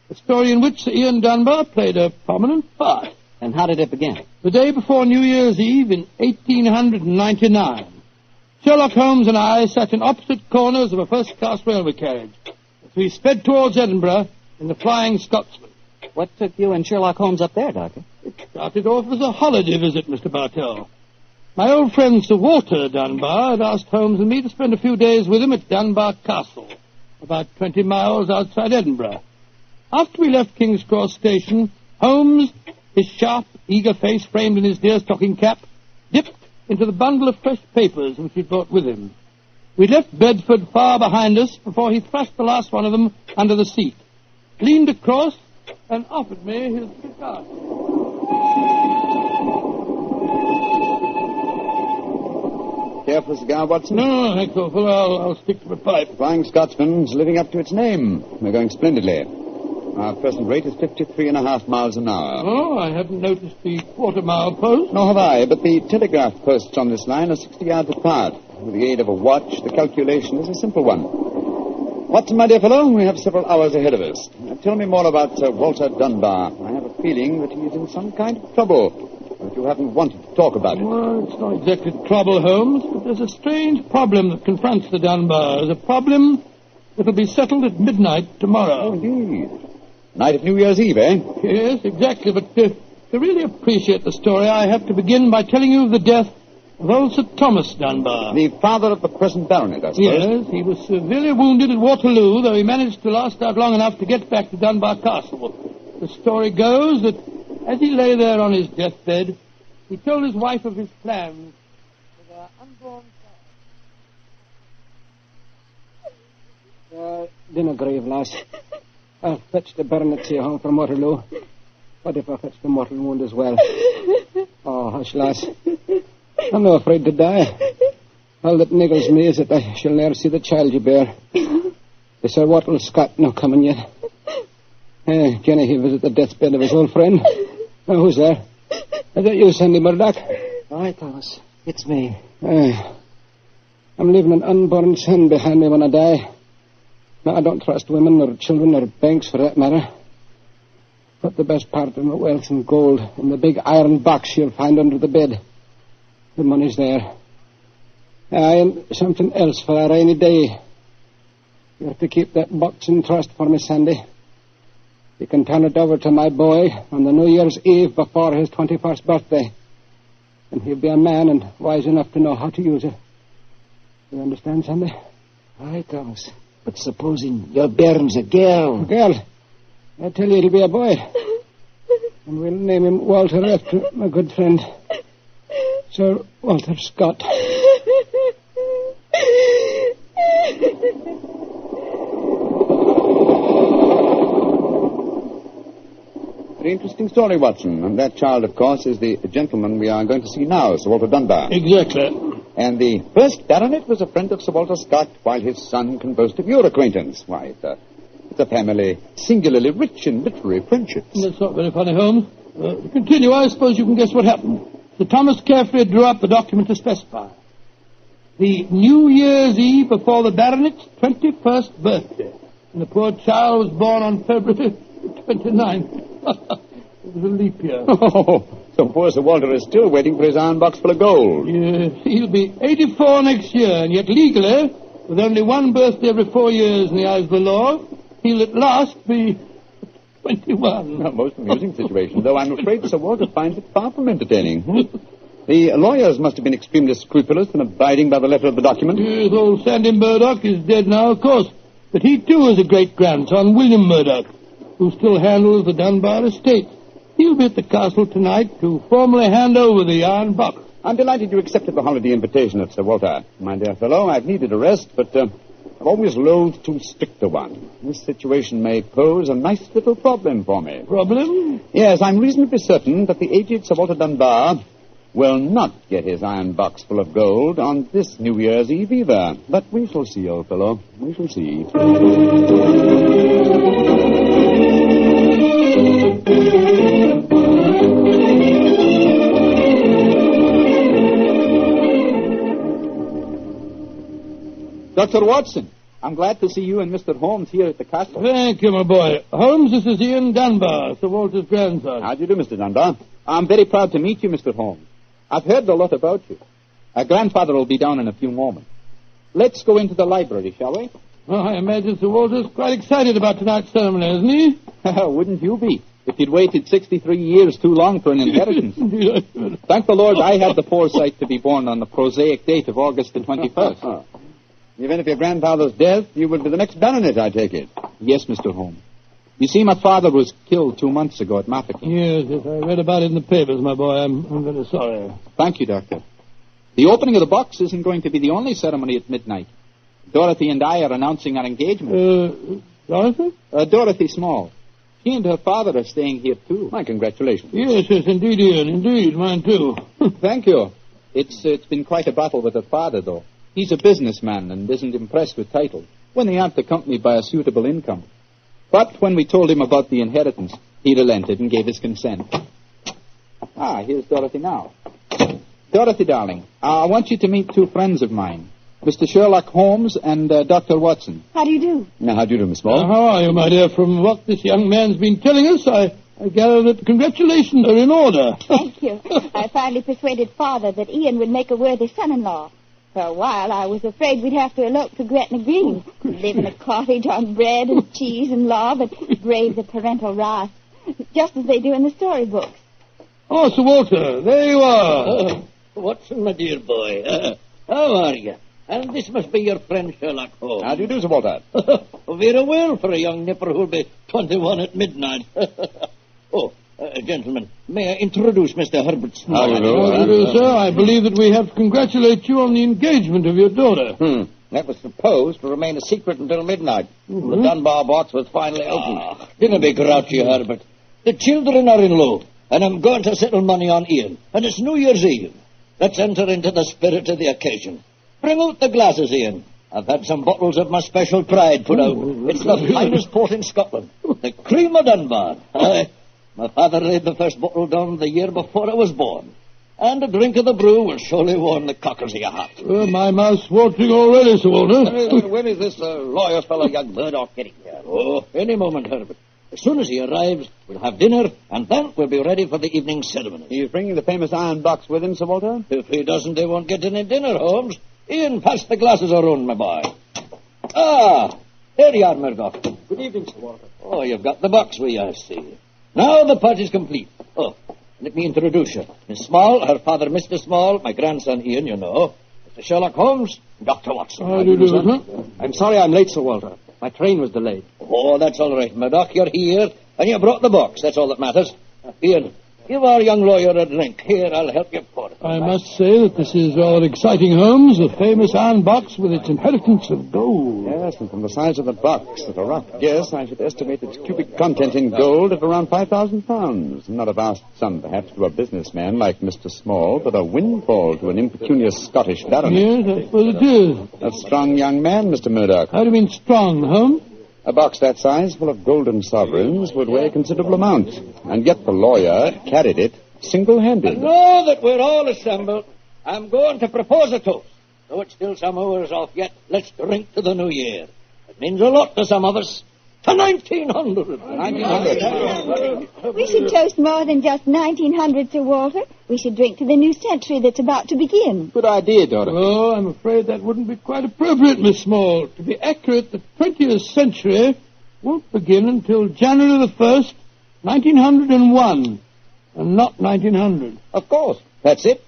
Speaker 1: A story in which Sir Ian Dunbar played a prominent part.
Speaker 2: And how did it begin?
Speaker 1: The day before New Year's Eve in 1899. Sherlock Holmes and I sat in opposite corners of a first-class railway carriage as we sped towards Edinburgh in the Flying Scotsman.
Speaker 2: What took you and Sherlock Holmes up there, Doctor?
Speaker 1: It started off as a holiday visit, Mr. Bartell. My old friend Sir Walter Dunbar had asked Holmes and me to spend a few days with him at Dunbar Castle, about 20 miles outside Edinburgh. After we left King's Cross Station, Holmes, his sharp, eager face framed in his deerstalking cap, dipped into the bundle of fresh papers which he'd brought with him. We'd left Bedford far behind us before he thrust the last one of them under the seat, leaned across, and offered me his cigar.
Speaker 10: Care for a cigar, Watson?
Speaker 1: No, thanks, awful. I'll stick to my pipe.
Speaker 10: Flying Scotsman's living up to its name. We're going splendidly. Our present rate is 53.5 miles an hour.
Speaker 1: Oh, I haven't noticed the quarter-mile post.
Speaker 10: Nor have I, but the telegraph posts on this line are 60 yards apart. With the aid of a watch, the calculation is a simple one. Watson, my dear fellow, we have several hours ahead of us. Now, tell me more about Sir Walter Dunbar. I have a feeling that he is in some kind of trouble, but you haven't wanted to talk about it.
Speaker 1: Well, it's not exactly trouble, Holmes, but there's a strange problem that confronts the Dunbars. A problem that'll be settled at midnight tomorrow.
Speaker 10: Oh, indeed. Night of New Year's Eve, eh?
Speaker 1: Yes, exactly, but to really appreciate the story, I have to begin by telling you of the death of old Sir Thomas Dunbar.
Speaker 10: The father of the present baronet, I suppose.
Speaker 1: Yes, he was severely wounded at Waterloo, though he managed to last out long enough to get back to Dunbar Castle. The story goes that as he lay there on his deathbed, he told his wife of his plans for their unborn
Speaker 8: child. Dinna grieve, lass. I'll fetch the baronet here home from Waterloo. What if I fetch the mortal wound as well? Oh, hush, lass. I'm not afraid to die. All that niggles me is that I shall ne'er see the child you bear. The Sir Wattle Scott no coming yet. Jenny, he visit the deathbed of his old friend. Oh, who's there? Is that you, Sandy Murdoch?
Speaker 4: Aye, Thomas. It's me.
Speaker 8: I'm leaving an unborn son behind me when I die. Now, I don't trust women or children or banks for that matter. Put the best part of my wealth and gold in the big iron box you'll find under the bed. The money's there. And something else for a rainy day. You have to keep that box in trust for me, Sandy. You can turn it over to my boy on the New Year's Eve before his 21st birthday. And he'll be a man and wise enough to know how to use it. You understand, Sandy?
Speaker 4: Aye, Thomas. But supposing your bairn's a girl.
Speaker 8: A girl? I tell you, it'll be a boy. And we'll name him Walter after my good friend, Sir Walter Scott.
Speaker 10: Very interesting story, Watson. And that child, of course, is the gentleman we are going to see now, Sir Walter Dunbar.
Speaker 1: Exactly.
Speaker 10: And the first baronet was a friend of Sir Walter Scott, while his son can boast of your acquaintance. Why, it's a family singularly rich in literary friendships.
Speaker 1: That's not very funny, Holmes. To continue, I suppose you can guess what happened. Sir Thomas carefully drew up the document to specify the New Year's Eve before the baronet's 21st birthday. And the poor child was born on February 29th. It was a leap year.
Speaker 10: Oh, so poor Sir Walter is still waiting for his iron box full of gold.
Speaker 1: Yes, he'll be 84 next year, and yet legally, with only one birthday every 4 years in the eyes of the law, he'll at last be 21.
Speaker 10: A most amusing situation, though I'm afraid Sir Walter finds it far from entertaining. The lawyers must have been extremely scrupulous in abiding by the letter of the document.
Speaker 1: Yes, old Sandy Murdoch is dead now, of course. But he, too, is a great-grandson, William Murdoch, who still handles the Dunbar estate. He'll be at the castle tonight to formally hand over the iron box.
Speaker 10: I'm delighted you accepted the holiday invitation of Sir Walter. My dear fellow, I've needed a rest, but I've always loathed too strict a one. This situation may pose a nice little problem for me.
Speaker 1: Problem?
Speaker 10: Yes, I'm reasonably certain that the aged Sir Walter Dunbar will not get his iron box full of gold on this New Year's Eve either. But we shall see, old fellow. We shall see.
Speaker 9: Dr. Watson, I'm glad to see you and Mr. Holmes here at the castle.
Speaker 1: Thank you, my boy. Holmes, this is Ian Dunbar, Sir Walter's grandson.
Speaker 10: How do you do, Mr. Dunbar?
Speaker 9: I'm very proud to meet you, Mr. Holmes. I've heard a lot about you. Grandfather will be down in a few moments. Let's go into the library, shall we?
Speaker 1: Oh, I imagine Sir Walter's quite excited about tonight's ceremony, isn't he?
Speaker 9: Wouldn't you be, if you'd waited 63 years too long for an inheritance? Thank the Lord I had the foresight to be born on the prosaic date of August the 21st.
Speaker 10: Even if your grandfather's death, you would be the next baronet, I take it.
Speaker 9: Yes, Mr. Holmes. You see, my father was killed 2 months ago at Mafeking.
Speaker 1: Yes, I read about it in the papers, my boy. I'm very sorry.
Speaker 9: Thank you, Doctor. The opening of the box isn't going to be the only ceremony at midnight. Dorothy and I are announcing our engagement.
Speaker 1: Dorothy?
Speaker 9: Dorothy Small. She and her father are staying here, too.
Speaker 10: My congratulations.
Speaker 1: Yes, indeed, Ian. Indeed, mine, too.
Speaker 9: Thank you. It's been quite a battle with her father, though. He's a businessman and isn't impressed with titles when they aren't accompanied by a suitable income. But when we told him about the inheritance, he relented and gave his consent. Here's Dorothy now. Dorothy, darling, I want you to meet 2 friends of mine, Mr. Sherlock Holmes and Dr. Watson.
Speaker 13: How do you do?
Speaker 10: Now, how do you do, Miss Small?
Speaker 1: How are you, my dear? From what this young man's been telling us, I gather that congratulations are in order.
Speaker 13: Thank you. I finally persuaded Father that Ian would make a worthy son-in-law. For a while, I was afraid we'd have to elope to Gretna Green, live in a cottage on bread and cheese and law, but brave the parental wrath, just as they do in the storybooks.
Speaker 1: Oh, Sir Walter, there you are.
Speaker 24: Watson, my dear boy. How are you? And this must be your friend Sherlock Holmes.
Speaker 10: How do you do, Sir Walter?
Speaker 24: Very well for a young nipper who'll be 21 at midnight. Gentlemen, may I introduce Mr. Herbert Small?
Speaker 1: How do you do, sir? I believe that we have to congratulate you on the engagement of your daughter.
Speaker 24: That was supposed to remain a secret until midnight. The Dunbar box was finally opened. Dinna be grouchy, Herbert. The children are in low, and I'm going to settle money on Ian. And it's New Year's Eve. Let's enter into the spirit of the occasion. Bring out the glasses, Ian. I've had some bottles of my special pride put out. It's the finest port in Scotland. The cream of Dunbar. Aye. My father laid the first bottle down the year before I was born. And a drink of the brew will surely warm the cockles of your heart.
Speaker 1: My mouth's watering already, Sir Walter.
Speaker 24: When is this lawyer fellow, young Murdoch, getting here? Oh, any moment, Herbert. As soon as he arrives, we'll have dinner, and then we'll be ready for the evening ceremony.
Speaker 10: He's bringing the famous iron box with him, Sir Walter?
Speaker 24: If he doesn't, they won't get any dinner, Holmes. Ian, pass the glasses around, my boy. Ah, here you are, Murdoch.
Speaker 8: Good evening, Sir Walter.
Speaker 24: Oh, you've got the box with you, I see. Now the party's complete. Oh, let me introduce you. Miss Small, her father, Mr. Small, my grandson, Ian, you know. Mr. Sherlock Holmes, Dr. Watson.
Speaker 1: How do you do, sir?
Speaker 8: I'm sorry I'm late, Sir Walter. My train was delayed.
Speaker 24: Oh, that's all right, Murdoch. You're here, and you brought the box. That's all that matters. Ian, give our young lawyer a drink. Here, I'll help you pour it.
Speaker 1: I must say that this is rather exciting, Holmes. The famous iron box with its inheritance of gold.
Speaker 10: Yes, and from the size of the box, at a rough guess, I should estimate its cubic content in gold at around 5,000 pounds. Not a vast sum, perhaps, to a businessman like Mr. Small, but a windfall to an impecunious Scottish baron.
Speaker 1: Yes, I suppose it is.
Speaker 10: A strong young man, Mr. Murdoch.
Speaker 1: How do you mean strong, Holmes?
Speaker 10: A box that size, full of golden sovereigns, would weigh a considerable amount. And yet the lawyer carried it single-handed.
Speaker 24: Now that we're all assembled, I'm going to propose a toast. Though it's still some hours off yet, let's drink to the new year. It means a lot to some of us. To 1900. 1900.
Speaker 13: We should toast more than just 1900, Sir Walter. We should drink to the new century that's about to begin.
Speaker 8: Good idea, Dorothy.
Speaker 1: Oh, I'm afraid that wouldn't be quite appropriate, Miss Small. To be accurate, the 20th century won't begin until January the 1st, 1901, and not 1900.
Speaker 24: Of course. That's it.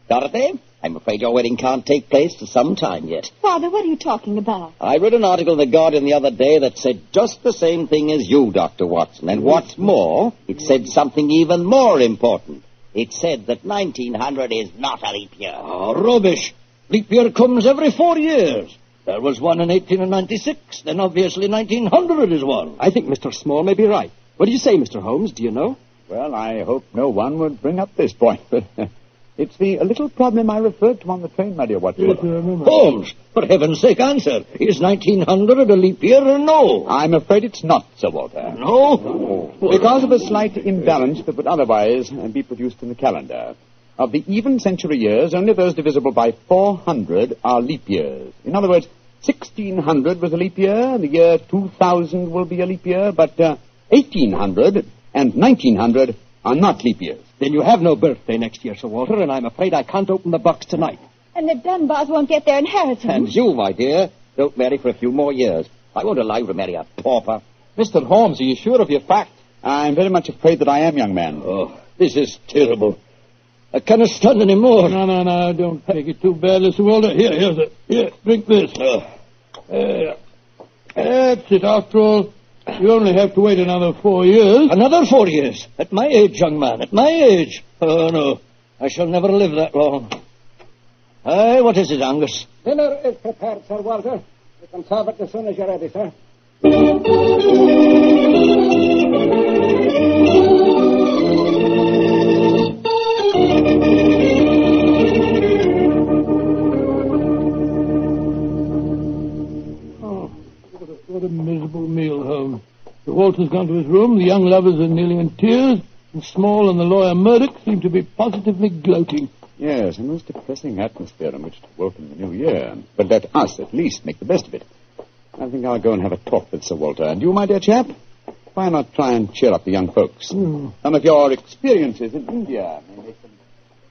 Speaker 24: Dorothy, I'm afraid your wedding can't take place for some time yet.
Speaker 13: Father, what are you talking about?
Speaker 24: I read an article in The Guardian the other day that said just the same thing as you, Dr. Watson. And what's more, it said something even more important. It said that 1900 is not a leap year. Oh, rubbish. Leap year comes every 4 years. There was one in 1896. Then obviously 1900 is one.
Speaker 8: I think Mr. Small may be right. What do you say, Mr. Holmes? Do you know?
Speaker 10: Well, I hope no one would bring up this point, but it's the little problem I referred to on the train, my dear Watson.
Speaker 1: Yes, I remember.
Speaker 24: Holmes, for heaven's sake, answer. Is 1900 a leap year or no?
Speaker 10: I'm afraid it's not, Sir Walter.
Speaker 24: No?
Speaker 10: Because of a slight imbalance that would otherwise be produced in the calendar. Of the even century years, only those divisible by 400 are leap years. In other words, 1600 was a leap year, the year 2000 will be a leap year, but 1800 and 1900 are not leap years.
Speaker 8: Then you have no birthday next year, Sir Walter, and I'm afraid I can't open the box tonight.
Speaker 13: And the Dunbars won't get their inheritance.
Speaker 24: And you, my dear, don't marry for a few more years. I won't allow you to marry a pauper.
Speaker 9: Mr. Holmes, are you sure of your fact?
Speaker 10: I'm very much afraid that I am, young man.
Speaker 24: Oh, this is terrible. I cannot stand any more.
Speaker 1: No, don't take it too badly, Sir Walter. Here, drink this. That's it. After all, you only have to wait another 4 years.
Speaker 24: Another 4 years? At my age, young man, at my age. Oh, no. I shall never live that long. Aye, what is it, Angus?
Speaker 8: Dinner is prepared, Sir Walter. You can serve it as soon as you're ready, sir.
Speaker 1: What a miserable meal, Holmes. Sir Walter's gone to his room, the young lovers are nearly in tears, and Small and the lawyer Murdoch seem to be positively gloating.
Speaker 10: Yes, a most depressing atmosphere in which to welcome the new year. But let us, at least, make the best of it. I think I'll go and have a talk with Sir Walter. And you, my dear chap, why not try and cheer up the young folks? Some of your experiences in India may make them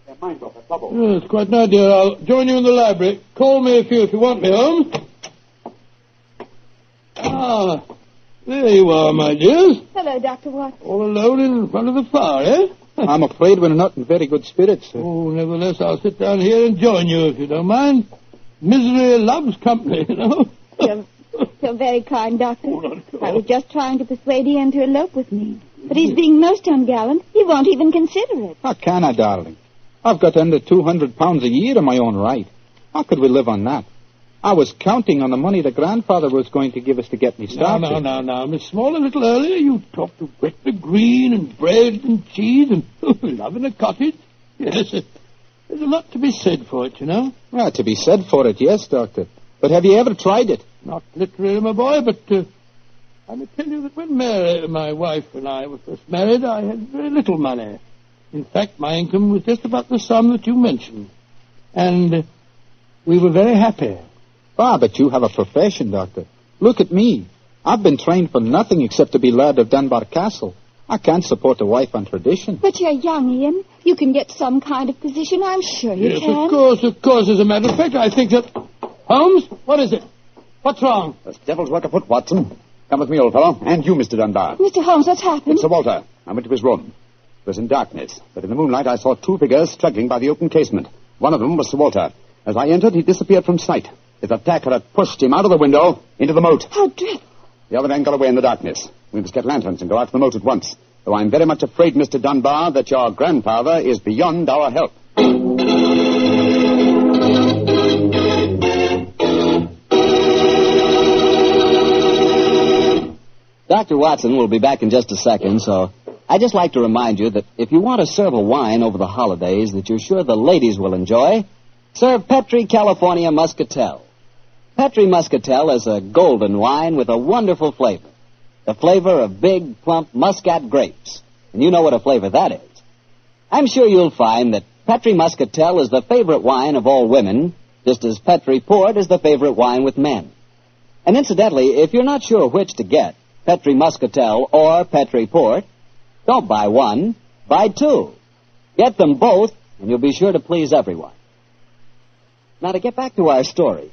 Speaker 10: their minds off the trouble.
Speaker 1: Yes, quite an idea. I'll join you in the library. Call me if you want me, Holmes. Ah, there you are, my dears.
Speaker 13: Hello, Dr. Watson.
Speaker 1: All alone in front of the fire, eh?
Speaker 9: I'm afraid we're not in very good spirits, sir.
Speaker 1: Oh, nevertheless, I'll sit down here and join you, if you don't mind. Misery loves company, you know.
Speaker 13: You're very kind, Doctor. I was just trying to persuade Ian to elope with me. But he's being most ungallant. He won't even consider it.
Speaker 9: How can I, darling? I've got under 200 pounds a year in my own right. How could we live on that? I was counting on the money the grandfather was going to give us to get me started.
Speaker 1: Now, Miss Small, a little earlier you talked of Gretna Green and bread and cheese and love in a cottage. Yes, There's a lot to be said for it, you know.
Speaker 9: Well, to be said for it, yes, Doctor. But have you ever tried it?
Speaker 1: Not literally, my boy, but I may tell you that when Mary, my wife, and I were first married, I had very little money. In fact, my income was just about the sum that you mentioned. And we were very happy.
Speaker 9: Ah, but you have a profession, Doctor. Look at me. I've been trained for nothing except to be Laird of Dunbar Castle. I can't support a wife on tradition.
Speaker 13: But you're young, Ian. You can get some kind of position, I'm sure you can.
Speaker 1: Yes, of course. As a matter of fact, I think that... Holmes, what is it? What's wrong?
Speaker 10: There's devil's work afoot, Watson. Come with me, old fellow. And you, Mr. Dunbar.
Speaker 13: Mr. Holmes, what's happened?
Speaker 10: It's Sir Walter. I went to his room. It was in darkness, but in the moonlight I saw two figures struggling by the open casement. One of them was Sir Walter. As I entered, he disappeared from sight. His attacker had pushed him out of the window into the moat.
Speaker 13: How dreadful.
Speaker 10: The other man got away in the darkness. We must get lanterns and go out to the moat at once. Though I'm very much afraid, Mr. Dunbar, that your grandfather is beyond our help.
Speaker 2: Dr. Watson will be back in just a second, so I'd just like to remind you that if you want to serve a wine over the holidays that you're sure the ladies will enjoy, serve Petri California Muscatel. Petri Muscatel is a golden wine with a wonderful flavor. The flavor of big, plump Muscat grapes. And you know what a flavor that is. I'm sure you'll find that Petri Muscatel is the favorite wine of all women, just as Petri Port is the favorite wine with men. And incidentally, if you're not sure which to get, Petri Muscatel or Petri Port, don't buy one, buy two. Get them both, and you'll be sure to please everyone. Now, to get back to our story,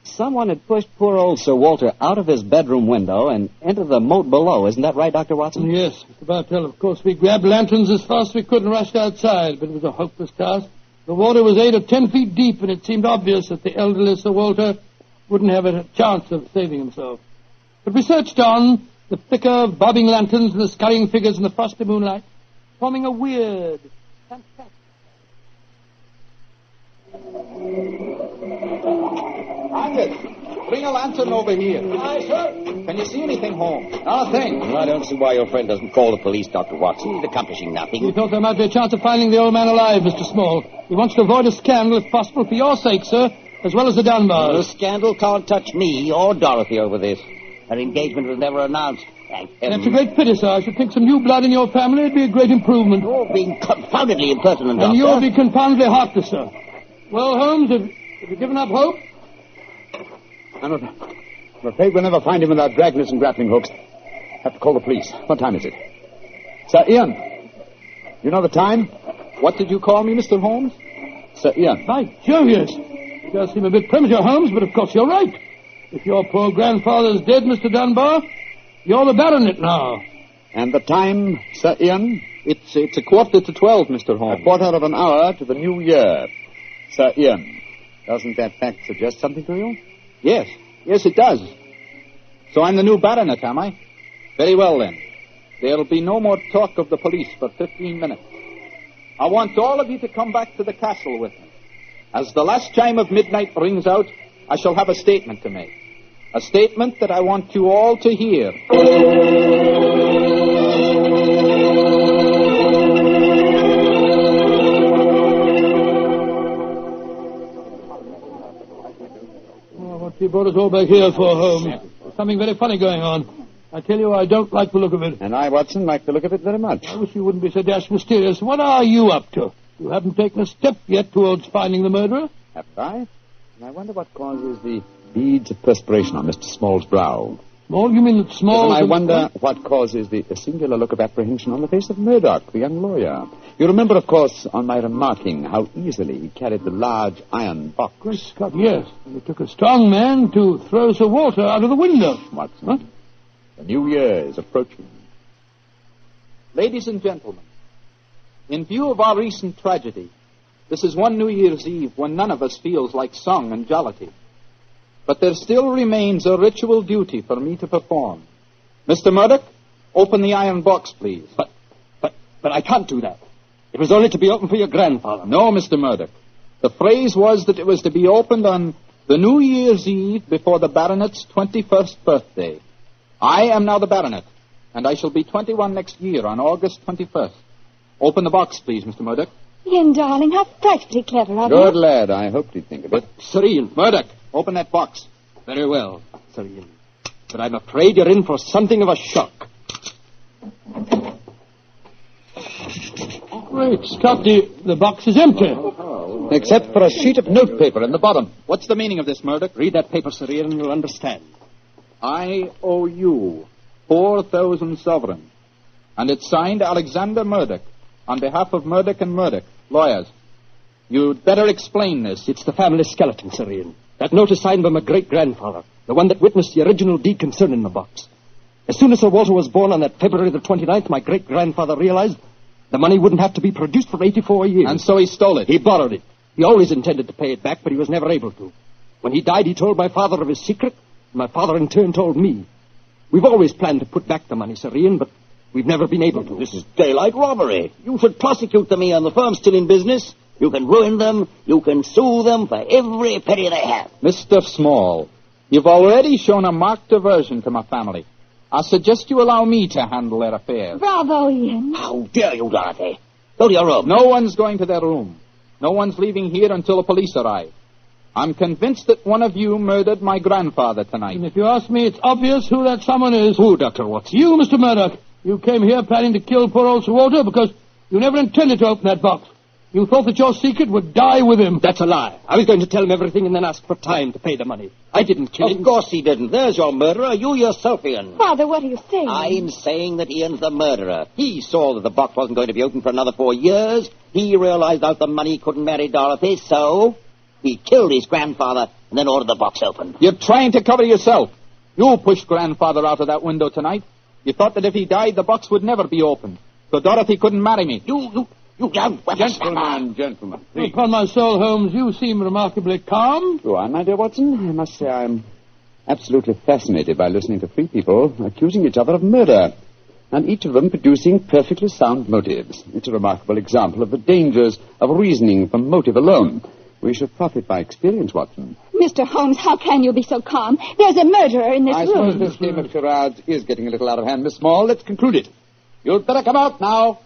Speaker 2: someone had pushed poor old Sir Walter out of his bedroom window and into the moat below. Isn't that right, Dr. Watson?
Speaker 1: Yes, Mr. Bartell. Of course, we grabbed lanterns as fast as we could and rushed outside, but it was a hopeless task. The water was 8 or 10 feet deep, and it seemed obvious that the elderly Sir Walter wouldn't have a chance of saving himself. But we searched on, the thicker, bobbing lanterns and the scurrying figures in the frosty moonlight, forming a weird, fantastic...
Speaker 9: Angus, bring a lantern over here. Aye, sir. Can you see anything, Holmes?
Speaker 24: Not a thing. I don't see why your friend doesn't call the police, Dr. Watson. He's accomplishing nothing.
Speaker 1: We thought there might be a chance of finding the old man alive, Mr. Small. He wants to avoid a scandal, if possible, for your sake, sir, as well as the Dunbars.
Speaker 24: The scandal can't touch me or Dorothy over this. Her engagement was never announced. Thank heaven.
Speaker 1: That's a great pity, sir. I should think some new blood in your family would be a great improvement.
Speaker 24: You're being confoundedly impertinent, Doctor.
Speaker 1: And you'll be confoundedly heartless, sir. Well, Holmes, have you given up hope?
Speaker 10: I'm afraid we'll never find him without dragnets and grappling hooks. Have to call the police. What time is it? Sir Ian, you know the time?
Speaker 9: What did you call me, Mr. Holmes?
Speaker 10: Sir Ian.
Speaker 1: By Jove, yes. It does seem a bit premature, Holmes, but of course you're right. If your poor grandfather's dead, Mr. Dunbar, you're the baronet now.
Speaker 10: And the time, Sir Ian?
Speaker 9: It's 11:45, Mr. Holmes.
Speaker 10: A quarter of an hour to the new year. Sir Ian, doesn't that fact suggest something to you?
Speaker 9: Yes, it does. So I'm the new baronet, am I? Very well, then. There'll be no more talk of the police for 15 minutes. I want all of you to come back to the castle with me. As the last chime of midnight rings out, I shall have a statement to make. A statement that I want you all to hear.
Speaker 1: What you brought us all back here for, Holmes? There's something very funny going on. I tell you, I don't like the look of it.
Speaker 10: And I, Watson, like the look of it very much.
Speaker 1: I wish you wouldn't be so dashed mysterious. What are you up to? You haven't taken a step yet towards finding the murderer?
Speaker 10: Haven't I? And I wonder what causes the beads of perspiration on Mr. Small's brow.
Speaker 1: Small? You mean that Small...
Speaker 10: And I wonder what causes the singular look of apprehension on the face of Murdoch, the young lawyer. You remember, of course, on my remarking how easily he carried the large iron box.
Speaker 1: Great Scott, yes. And it took a strong man to throw Sir Walter out of the window.
Speaker 10: Watson, huh? The new year is approaching.
Speaker 9: Ladies and gentlemen, in view of our recent tragedy, this is one New Year's Eve when none of us feels like song and jollity. But there still remains a ritual duty for me to perform. Mr. Murdoch, open the iron box, please.
Speaker 8: But I can't do that. It was only to be opened for your grandfather.
Speaker 9: No, Mr. Murdoch. The phrase was that it was to be opened on the New Year's Eve before the baronet's 21st birthday. I am now the baronet, and I shall be 21 next year on August 21st. Open the box, please, Mr. Murdoch.
Speaker 13: Ian, darling, how frightfully clever of
Speaker 9: Good
Speaker 13: you.
Speaker 9: lad. I hoped he'd think of it.
Speaker 8: Sir Ian.
Speaker 9: Murdoch, open that box.
Speaker 8: Very well, Sir Ian. But I'm afraid you're in for something of a shock.
Speaker 1: Great Scott, the box is empty.
Speaker 9: Except for a sheet of notepaper in the bottom. What's the meaning of this, Murdoch?
Speaker 8: Read that paper, Sir Ian, and you'll understand.
Speaker 9: I owe you 4,000 sovereigns. And it's signed Alexander Murdoch, on behalf of Murdoch and Murdoch, lawyers. You'd better explain this.
Speaker 8: It's the family skeleton, Sir Ian. That note is signed by my great-grandfather, the one that witnessed the original deed concerning the box. As soon as Sir Walter was born on that February the 29th, my great-grandfather realized the money wouldn't have to be produced for 84 years.
Speaker 9: And so he stole it.
Speaker 8: He borrowed it. He always intended to pay it back, but he was never able to. When he died, he told my father of his secret, and my father in turn told me. We've always planned to put back the money, Sir Ian, but we've never been able to.
Speaker 24: This is daylight robbery. You should prosecute them, Ian. The firm's still in business. You can ruin them. You can sue them for every penny they have.
Speaker 9: Mr. Small, you've already shown a marked aversion to my family. I suggest you allow me to handle their affairs.
Speaker 13: Bravo, Ian.
Speaker 24: How dare you, Dorothy? Go to your room.
Speaker 9: No one's going to their room. No one's leaving here until the police arrive. I'm convinced that one of you murdered my grandfather tonight.
Speaker 1: And if you ask me, it's obvious who that someone is.
Speaker 8: Who, Dr. Watson?
Speaker 1: You, Mr. Murdoch. You came here planning to kill poor old Sir Walter because you never intended to open that box. You thought that your secret would die with him.
Speaker 8: That's a lie. I was going to tell him everything and then ask for time to pay the money. I didn't kill him.
Speaker 24: Of course he didn't. There's your murderer. You yourself, Ian.
Speaker 13: Father, what are you saying?
Speaker 24: I'm saying that Ian's the murderer. He saw that the box wasn't going to be open for another 4 years. He realized out the money couldn't marry Dorothy, so he killed his grandfather and then ordered the box opened.
Speaker 9: You're trying to cover yourself. You pushed grandfather out of that window tonight. You thought that if he died, the box would never be opened. So Dorothy couldn't marry me.
Speaker 24: You
Speaker 9: Gentlemen.
Speaker 1: Upon my soul, Holmes, you seem remarkably calm.
Speaker 10: Go on, my dear Watson. I must say I'm absolutely fascinated by listening to three people accusing each other of murder, and each of them producing perfectly sound motives. It's a remarkable example of the dangers of reasoning from motive alone. We should profit by experience, Watson.
Speaker 13: Mr. Holmes, how can you be so calm? There's a murderer in this
Speaker 10: I
Speaker 13: room.
Speaker 10: suppose this game of charades is getting a little out of hand, Miss Small. Let's conclude it. You'd better come out now.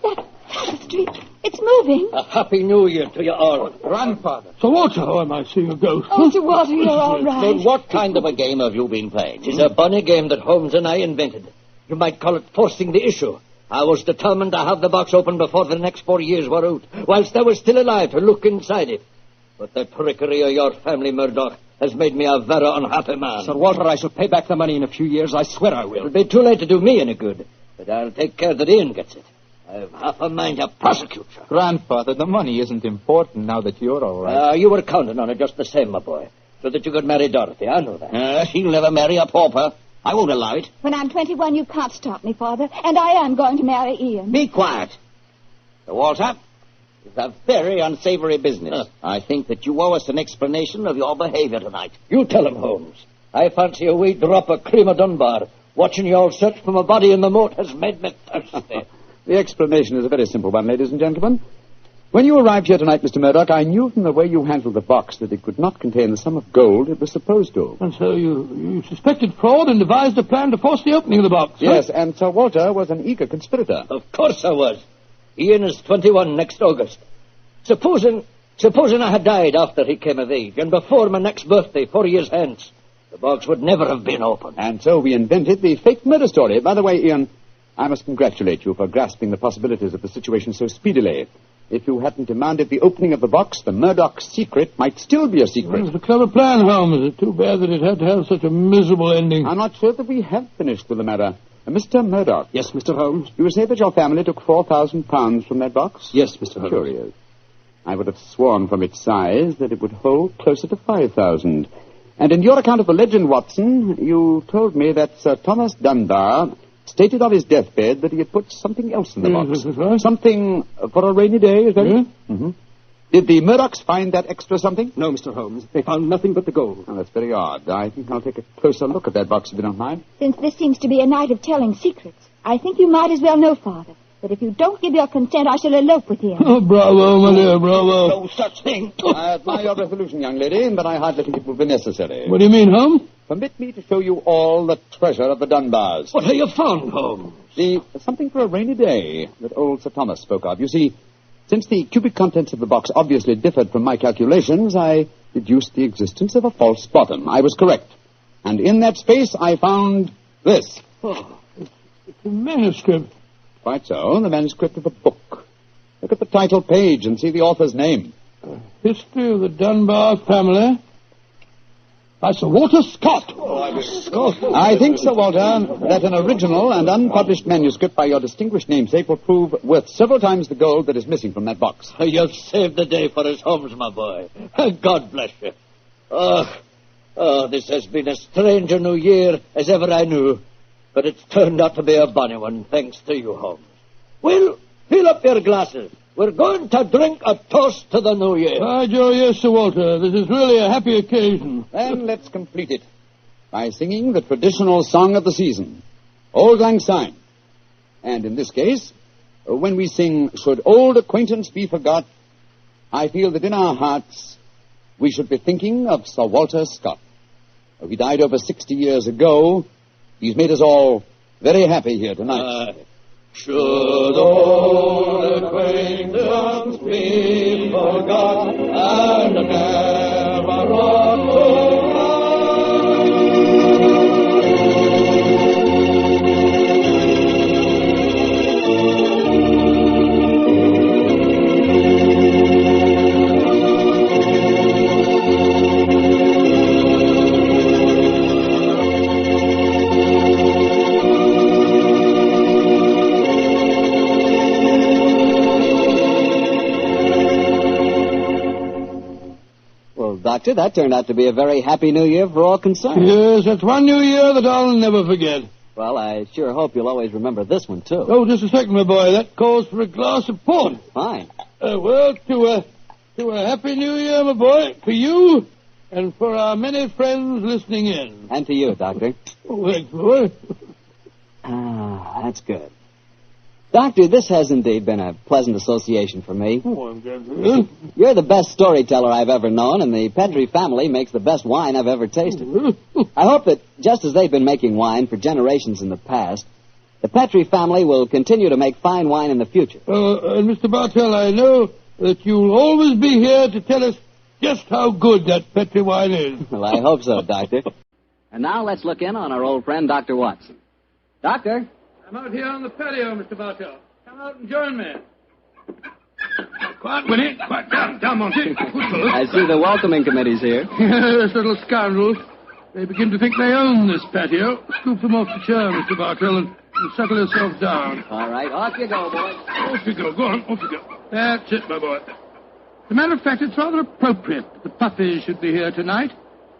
Speaker 13: That tapestry, it's moving.
Speaker 14: A happy new year to you all.
Speaker 9: Grandfather.
Speaker 1: Sir Walter, oh, am I seeing a ghost?
Speaker 13: Oh, Sir Walter, you're all right.
Speaker 24: Then what kind of a game have you been playing?
Speaker 14: It's a bunny game that Holmes and I invented. You might call it forcing the issue. I was determined to have the box open before the next 4 years were out, whilst I was still alive to look inside it. But the trickery of your family, Murdoch, has made me a very unhappy man.
Speaker 8: Sir Walter, I shall pay back the money in a few years. I swear I will.
Speaker 14: It'll be too late to do me any good, but I'll take care that Ian gets it. I've half a mind to prosecute you.
Speaker 9: Grandfather, the money isn't important now that you're all right.
Speaker 14: You were counting on it just the same, my boy, so that you could marry Dorothy. I know that.
Speaker 24: She'll never marry a pauper. I won't allow it.
Speaker 13: When I'm 21, you can't stop me, Father, and I am going to marry Ian.
Speaker 24: Be quiet. Sir Walter, it's a very unsavory business. I think that you owe us an explanation of your behavior tonight.
Speaker 14: You tell him, Holmes. I fancy a wee drop of cream of Dunbar. Watching you all search for my body in the moat has made me thirsty.
Speaker 10: The explanation is a very simple one, ladies and gentlemen. When you arrived here tonight, Mr. Murdoch, I knew from the way you handled the box that it could not contain the sum of gold it was supposed to.
Speaker 1: And so you suspected fraud and devised a plan to force the opening of the box.
Speaker 10: Yes, and Sir Walter was an eager conspirator.
Speaker 14: Of course I was. Ian is 21 next August. Supposing I had died after he came of age, and before my next birthday, 4 years hence, the box would never have been opened.
Speaker 10: And so we invented the fake murder story. By the way, Ian, I must congratulate you for grasping the possibilities of the situation so speedily. If you hadn't demanded the opening of the box, the Murdoch secret might still be a secret.
Speaker 1: Well, it was a clever plan, Holmes. It's too bad that it had to have such a miserable ending.
Speaker 10: I'm not sure that we have finished with the matter. Mr. Murdoch.
Speaker 8: Yes, Mr. Holmes?
Speaker 10: You say that your family took £4,000 from that box?
Speaker 8: Yes, Mr. Holmes.
Speaker 10: Curious. I would have sworn from its size that it would hold closer to 5,000. And in your account of the legend, Watson, you told me that Sir Thomas Dunbar stated on his deathbed that he had put something else in the box.
Speaker 1: Right.
Speaker 10: Something for a rainy day, is that it?
Speaker 1: Mm-hmm.
Speaker 10: Did the Murdochs find that extra something?
Speaker 8: No, Mr. Holmes. They found nothing but the gold.
Speaker 10: Oh, that's very odd. I think I'll take a closer look at that box if you don't mind.
Speaker 13: Since this seems to be a night of telling secrets, I think you might as well know, Father, that if you don't give your consent, I shall elope with him.
Speaker 1: Oh, bravo, my dear, bravo.
Speaker 24: No such thing.
Speaker 10: I admire your resolution, young lady, but I hardly think it will be necessary.
Speaker 1: What do you mean, Holmes?
Speaker 10: Permit me to show you all the treasure of the Dunbars.
Speaker 14: What have you found, Holmes?
Speaker 10: Something for a rainy day that old Sir Thomas spoke of. You see, Since the cubic contents of the box obviously differed from my calculations, I deduced the existence of a false bottom. I was correct. And in that space, I found this.
Speaker 1: Oh, it's a manuscript.
Speaker 10: Quite so, the manuscript of a book. Look at the title page and see the author's name.
Speaker 1: History of the Dunbar Family by Sir Walter Scott.
Speaker 10: I think, Sir Walter, that an original and unpublished manuscript by your distinguished namesake will prove worth several times the gold that is missing from that box.
Speaker 24: You've saved the day for us, Holmes, my boy. God bless you. Oh, this has been as strange a new year as ever I knew. But it's turned out to be a bonny one, thanks to you, Holmes. Well, fill up your glasses. We're going to drink a toast to the new year.
Speaker 1: By Joe, yes, Sir Walter. This is really a happy occasion.
Speaker 10: Then let's complete it by singing the traditional song of the season, Auld Lang Syne. And in this case, when we sing, Should Old Acquaintance Be Forgot, I feel that in our hearts we should be thinking of Sir Walter Scott. He died over 60 years ago. He's made us all very happy here tonight.
Speaker 24: Should old acquaintance be forgot and never brought to
Speaker 2: Doctor, that turned out to be a very happy new year for all concerned.
Speaker 1: Yes, that's one new year that I'll never forget.
Speaker 2: Well, I sure hope you'll always remember this one, too.
Speaker 1: Oh, just a second, my boy. That calls for a glass of port.
Speaker 2: Fine.
Speaker 1: Well, to a happy new year, my boy, for you and for our many friends listening in.
Speaker 2: And to you, Doctor.
Speaker 1: Oh, thanks, boy.
Speaker 2: That's good. Doctor, this has indeed been a pleasant association for me.
Speaker 1: Oh, I'm glad to hear.
Speaker 2: You're the best storyteller I've ever known, and the Petrie family makes the best wine I've ever tasted. I hope that, just as they've been making wine for generations in the past, the Petrie family will continue to make fine wine in the future.
Speaker 1: And Mr. Bartell, I know that you'll always be here to tell us just how good that Petrie wine is.
Speaker 2: Well, I hope so, Doctor. And now let's look in on our old friend, Dr. Watson. Doctor?
Speaker 1: I'm out here on the patio, Mr. Bartell. Come out and join me. Quiet, Winnie. Quiet. Down, Monty.
Speaker 2: I see the welcoming committee's here.
Speaker 1: Yes, little scoundrels. They begin to think they own this patio. Scoop them off the chair, Mr. Bartell, and settle yourself down.
Speaker 2: All right. Off you go, boys.
Speaker 1: Off you go. Go on. Off you go. That's it, my boy. As a matter of fact, it's rather appropriate that the puppies should be here tonight.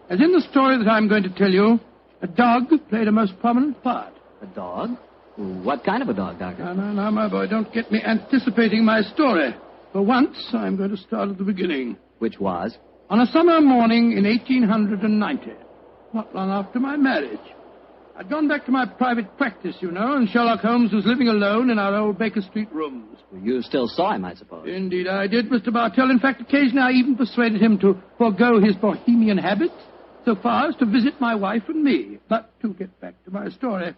Speaker 1: As in the story that I'm going to tell you, a dog played a most prominent part.
Speaker 2: A dog? What kind of a dog, Doctor?
Speaker 1: Now, my boy, don't get me anticipating my story. For once, I'm going to start at the beginning.
Speaker 2: Which was?
Speaker 1: On a summer morning in 1890, not long after my marriage. I'd gone back to my private practice, you know, and Sherlock Holmes was living alone in our old Baker Street rooms.
Speaker 2: You still saw him, I suppose.
Speaker 1: Indeed I did, Mr. Bartell. In fact, occasionally I even persuaded him to forego his bohemian habits so far as to visit my wife and me. But to get back to my story,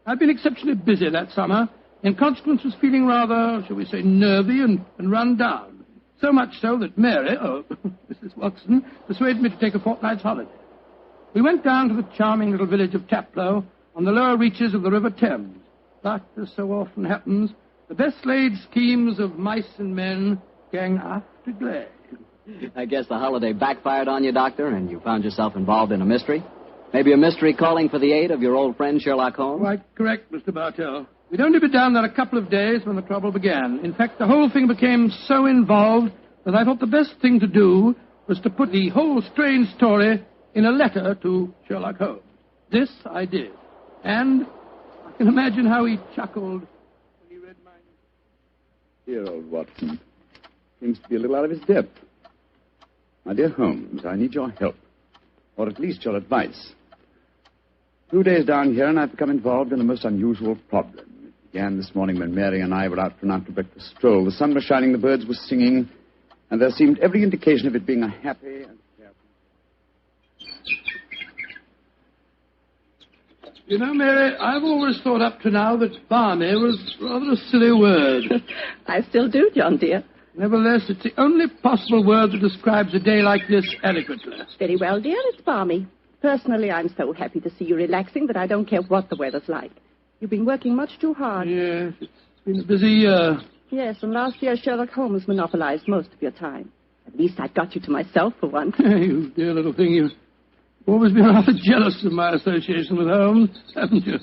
Speaker 1: I've been exceptionally busy that summer. In consequence, was feeling rather, shall we say, nervy and run down. So much so that Mary, Mrs. Watson, persuaded me to take a fortnight's holiday. We went down to the charming little village of Taplow on the lower reaches of the River Thames. But, as so often happens, the best-laid schemes of mice and men gang after glade.
Speaker 2: I guess the holiday backfired on you, Doctor, and you found yourself involved in a mystery? Maybe a mystery calling for the aid of your old friend Sherlock Holmes?
Speaker 1: Quite correct, Mr. Bartell. We'd only been down there a couple of days when the trouble began. In fact, the whole thing became so involved that I thought the best thing to do was to put the whole strange story in a letter to Sherlock Holmes. This I did. And I can imagine how he chuckled when he read my...
Speaker 10: Dear old Watson. Seems to be a little out of his depth. My dear Holmes, I need your help. Or at least your advice. 2 days down here, and I've become involved in a most unusual problem. It began this morning when Mary and I were out for an after-breakfast stroll. The sun was shining, the birds were singing, and there seemed every indication of it being a happy and carefree...
Speaker 1: You know, Mary, I've always thought up to now that Barney was rather a silly word.
Speaker 3: I still do, John, dear.
Speaker 1: Nevertheless, it's the only possible word that describes a day like this adequately.
Speaker 3: Very well, dear. It's balmy. Personally, I'm so happy to see you relaxing that I don't care what the weather's like. You've been working much too hard.
Speaker 1: Yes, it's been a busy year.
Speaker 3: Yes, and last year Sherlock Holmes monopolized most of your time. At least I've got you to myself for once.
Speaker 1: You dear little thing, you've always been rather jealous of my association with Holmes, haven't you?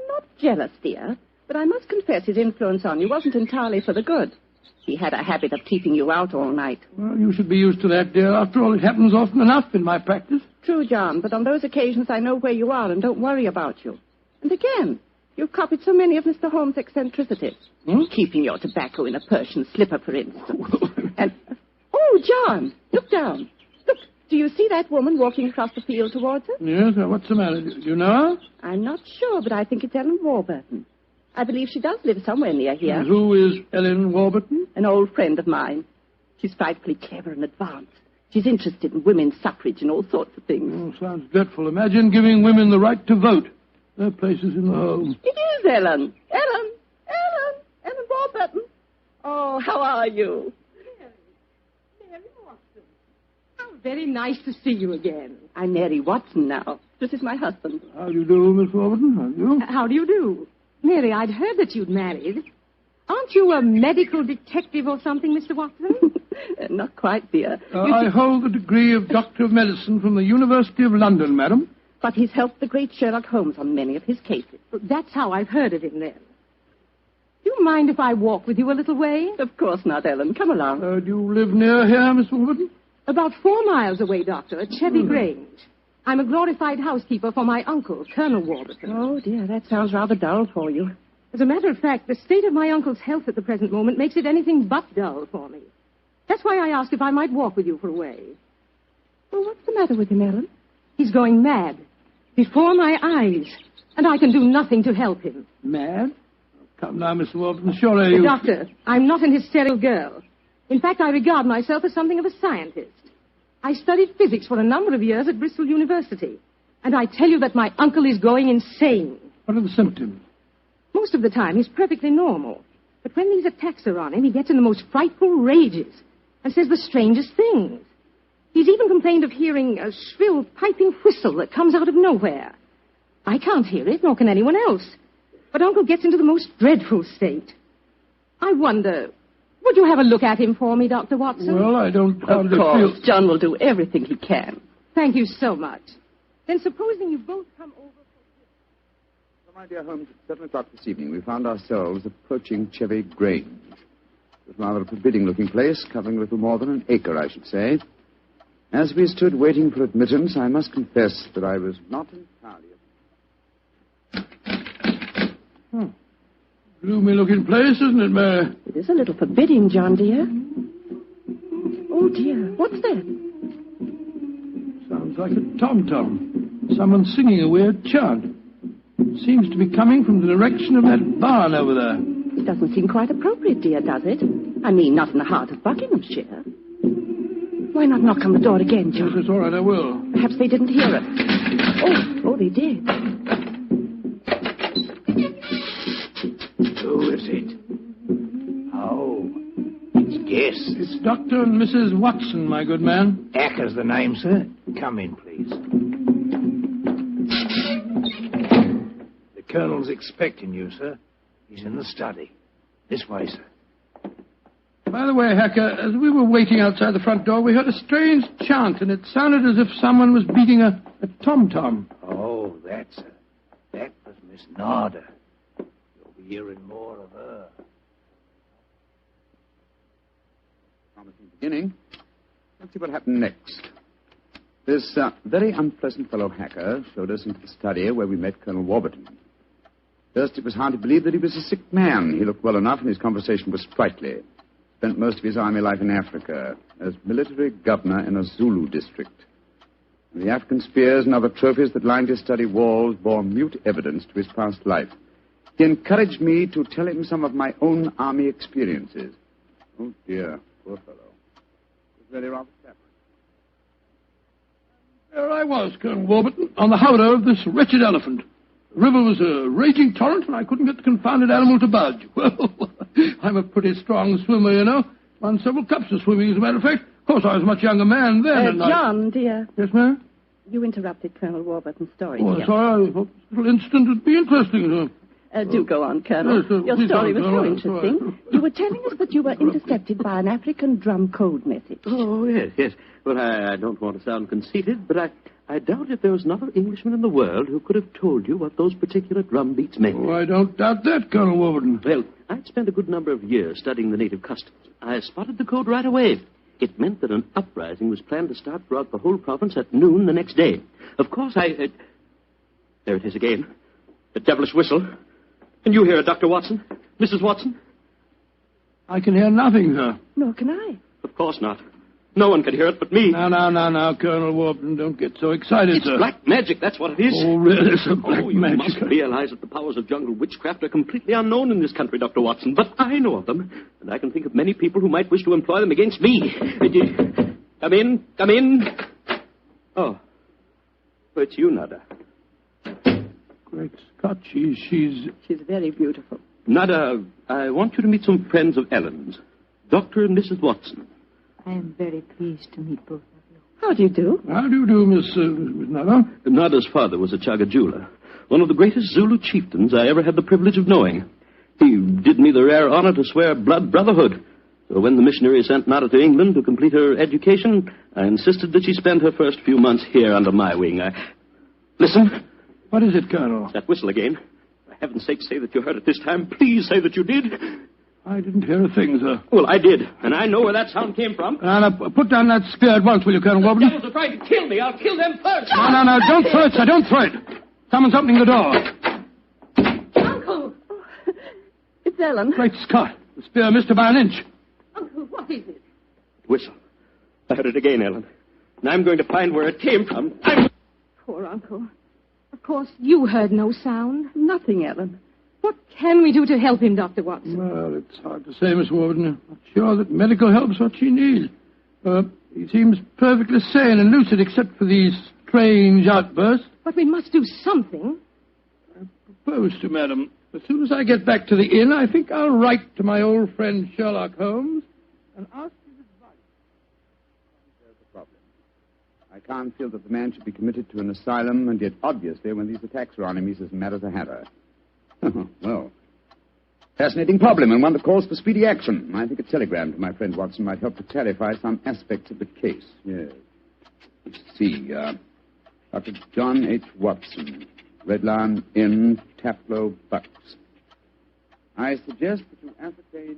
Speaker 3: Not jealous, dear, but I must confess his influence on you wasn't entirely for the good. He had a habit of keeping you out all night.
Speaker 1: Well, you should be used to that, dear. After all, it happens often enough in my practice.
Speaker 3: True, John, but on those occasions I know where you are and don't worry about you. And again, you've copied so many of Mr. Holmes' eccentricities. Keeping your tobacco in a Persian slipper, for instance. And, oh, John, look down. Look, do you see that woman walking across the field towards us?
Speaker 1: Yes, what's the matter? Do you know her?
Speaker 3: I'm not sure, but I think it's Ellen Warburton. I believe she does live somewhere near here.
Speaker 1: And who is Ellen Warburton?
Speaker 3: An old friend of mine. She's frightfully clever and advanced. She's interested in women's suffrage and all sorts of things.
Speaker 1: Oh, sounds dreadful. Imagine giving women the right to vote. Their place is in the home.
Speaker 3: It is Ellen. Ellen Warburton. Oh, how are you?
Speaker 12: Mary Watson. How very nice to see you again.
Speaker 3: I'm Mary Watson now. This is my husband.
Speaker 1: How do you do, Miss Warburton? How do you?
Speaker 12: How do you do? Mary, I'd heard that you'd married. Aren't you a medical detective or something, Mr. Watson?
Speaker 3: Not quite, dear.
Speaker 1: I hold the degree of Doctor of Medicine from the University of London, madam.
Speaker 3: But he's helped the great Sherlock Holmes on many of his cases.
Speaker 12: That's how I've heard of him, then. Do you mind if I walk with you a little way?
Speaker 3: Of course not, Ellen. Come along.
Speaker 1: Do you live near here, Miss Warburton?
Speaker 12: About 4 miles away, Doctor, at Chevy Grange. I'm a glorified housekeeper for my uncle, Colonel Warburton.
Speaker 3: Oh, dear, that sounds rather dull for you.
Speaker 12: As a matter of fact, the state of my uncle's health at the present moment makes it anything but dull for me. That's why I asked if I might walk with you for a way.
Speaker 3: Well, what's the matter with him, Ellen?
Speaker 12: He's going mad. Before my eyes. And I can do nothing to help him.
Speaker 1: Mad? Come now, Miss Warburton, surely you...
Speaker 12: Doctor, I'm not an hysterical girl. In fact, I regard myself as something of a scientist. I studied physics for a number of years at Bristol University. And I tell you that my uncle is going insane.
Speaker 1: What are the symptoms?
Speaker 12: Most of the time, he's perfectly normal. But when these attacks are on him, he gets in the most frightful rages and says the strangest things. He's even complained of hearing a shrill, piping whistle that comes out of nowhere. I can't hear it, nor can anyone else. But Uncle gets into the most dreadful state. I wonder, would you have a look at him for me, Dr. Watson?
Speaker 1: Well, I don't
Speaker 3: Of course, John will do everything he can.
Speaker 12: Thank you so much. Then supposing you both come over...
Speaker 10: My dear Holmes, at 7 o'clock this evening, we found ourselves approaching Chevy Grange. It was rather a forbidding-looking place, covering a little more than an acre, I should say. As we stood waiting for admittance, I must confess that I was not entirely...
Speaker 1: Gloomy-looking place, isn't it, Mary?
Speaker 3: It is a little forbidding, John, dear. Oh, dear, what's that?
Speaker 1: Sounds like a tom-tom. Someone singing a weird chant. Seems to be coming from the direction of that barn over there.
Speaker 3: It doesn't seem quite appropriate, dear, does it? I mean, not in the heart of Buckinghamshire. Why not knock on the door again, John?
Speaker 1: Yes, it's all right, I will.
Speaker 3: Perhaps they didn't hear us. Oh, they did.
Speaker 7: Who is it? Oh, it's Guess.
Speaker 1: It's Dr. and Mrs. Watson, my good man.
Speaker 7: Acker's the name, sir. Come in, please. The Colonel's expecting you, sir. He's in the study. This way, sir.
Speaker 1: By the way, Hacker, as we were waiting outside the front door, we heard a strange chant, and it sounded as if someone was beating a tom-tom.
Speaker 7: Oh, that was Miss Narda. You'll be hearing more of her.
Speaker 10: Promising beginning. Let's see what happened next. This very unpleasant fellow Hacker showed us into the study where we met Colonel Warburton. First, it was hard to believe that he was a sick man. He looked well enough, and his conversation was sprightly. Spent most of his army life in Africa as military governor in a Zulu district. And the African spears and other trophies that lined his study walls bore mute evidence to his past life. He encouraged me to tell him some of my own army experiences. Oh, dear, poor fellow. It was really rather sad.
Speaker 1: There I was, Colonel Warburton, on the howdah of this wretched elephant. The river was a raging torrent, and I couldn't get the confounded animal to budge. Well, I'm a pretty strong swimmer, you know. Won several cups of swimming, as a matter of fact. Of course, I was a much younger man then. and
Speaker 3: John, dear.
Speaker 1: Yes, ma'am?
Speaker 3: You interrupted Colonel Warburton's story,
Speaker 1: Oh,
Speaker 3: dear.
Speaker 1: sorry. I thought this little incident would be interesting.
Speaker 3: Do go on, Colonel.
Speaker 1: Yes,
Speaker 3: Your
Speaker 1: please
Speaker 3: story
Speaker 1: don't,
Speaker 3: was so
Speaker 1: all right,
Speaker 3: interesting.
Speaker 1: all right.
Speaker 3: You were telling us that you were intercepted by an African drum code message.
Speaker 15: Oh, yes. Well, I don't want to sound conceited, but I doubt if there was another Englishman in the world who could have told you what those particular drum beats meant.
Speaker 1: Oh, I don't doubt that, Colonel Warburton.
Speaker 15: Well, I'd spent a good number of years studying the native customs. I spotted the code right away. It meant that an uprising was planned to start throughout the whole province at noon the next day. Of course, there it is again. The devilish whistle. Can you hear it, Dr. Watson? Mrs. Watson?
Speaker 1: I can hear nothing, sir.
Speaker 3: Nor can I.
Speaker 15: Of course not. No one can hear it but me.
Speaker 1: Now, Colonel Warburton, don't get so excited,
Speaker 15: It's
Speaker 1: sir.
Speaker 15: black magic, that's what it is.
Speaker 1: Oh, really, sir, black
Speaker 15: you
Speaker 1: magic.
Speaker 15: must realize that the powers of jungle witchcraft are completely unknown in this country, Dr. Watson. But I know of them, and I can think of many people who might wish to employ them against me. Come in. Oh, it's you, Nada.
Speaker 1: Great Scott, she's
Speaker 3: very beautiful.
Speaker 15: Nada, I want you to meet some friends of Ellen's, Dr. and Mrs. Watson.
Speaker 19: I am very pleased to meet both of you.
Speaker 3: How do you do?
Speaker 1: How do you do, Miss Nada?
Speaker 15: Nada's father was a Chagajula, one of the greatest Zulu chieftains I ever had the privilege of knowing. He did me the rare honor to swear blood brotherhood. So when the missionary sent Nada to England to complete her education, I insisted that she spend her first few months here under my wing. Listen.
Speaker 1: What is it, Colonel?
Speaker 15: That whistle again. For heaven's sake, say that you heard it this time. Please say that you did.
Speaker 1: I didn't hear a thing, sir.
Speaker 15: Well, I did, and I know where that sound came from.
Speaker 1: Now, put down that spear at once, will you, Colonel Warburton?
Speaker 15: The devils are trying to kill me. I'll kill them first.
Speaker 1: No, don't throw it, sir, don't throw it. Someone's opening the door.
Speaker 12: Uncle!
Speaker 3: It's Ellen.
Speaker 1: Great Scott. The spear missed her by an inch.
Speaker 12: Uncle, what is it?
Speaker 15: Whistle. I heard it again, Ellen. And I'm going to find where it came from.
Speaker 12: Poor Uncle. Of course, you heard no sound.
Speaker 3: Nothing, Ellen.
Speaker 12: What can we do to help him, Dr. Watson?
Speaker 1: Well, it's hard to say, Miss Warburton. I'm not sure that medical help's what she needs. He seems perfectly sane and lucid except for these strange outbursts.
Speaker 12: But we must do something.
Speaker 1: I propose to, madam. As soon as I get back to the inn, I think I'll write to my old friend Sherlock Holmes and ask his advice.
Speaker 10: There's a problem. I can't feel that the man should be committed to an asylum, and yet obviously when these attacks are on him, he's as mad as a hatter. Well, fascinating problem, and one that calls for speedy action. I think a telegram to my friend Watson might help to clarify some aspects of the case. Yes. Let's see. Dr. John H. Watson, Red Lion Inn, Taplow, Bucks. I suggest that you ascertain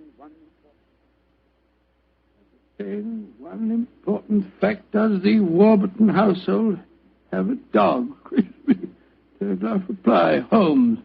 Speaker 1: one important fact. Does the Warburton household have a dog? Telegraph reply, Holmes.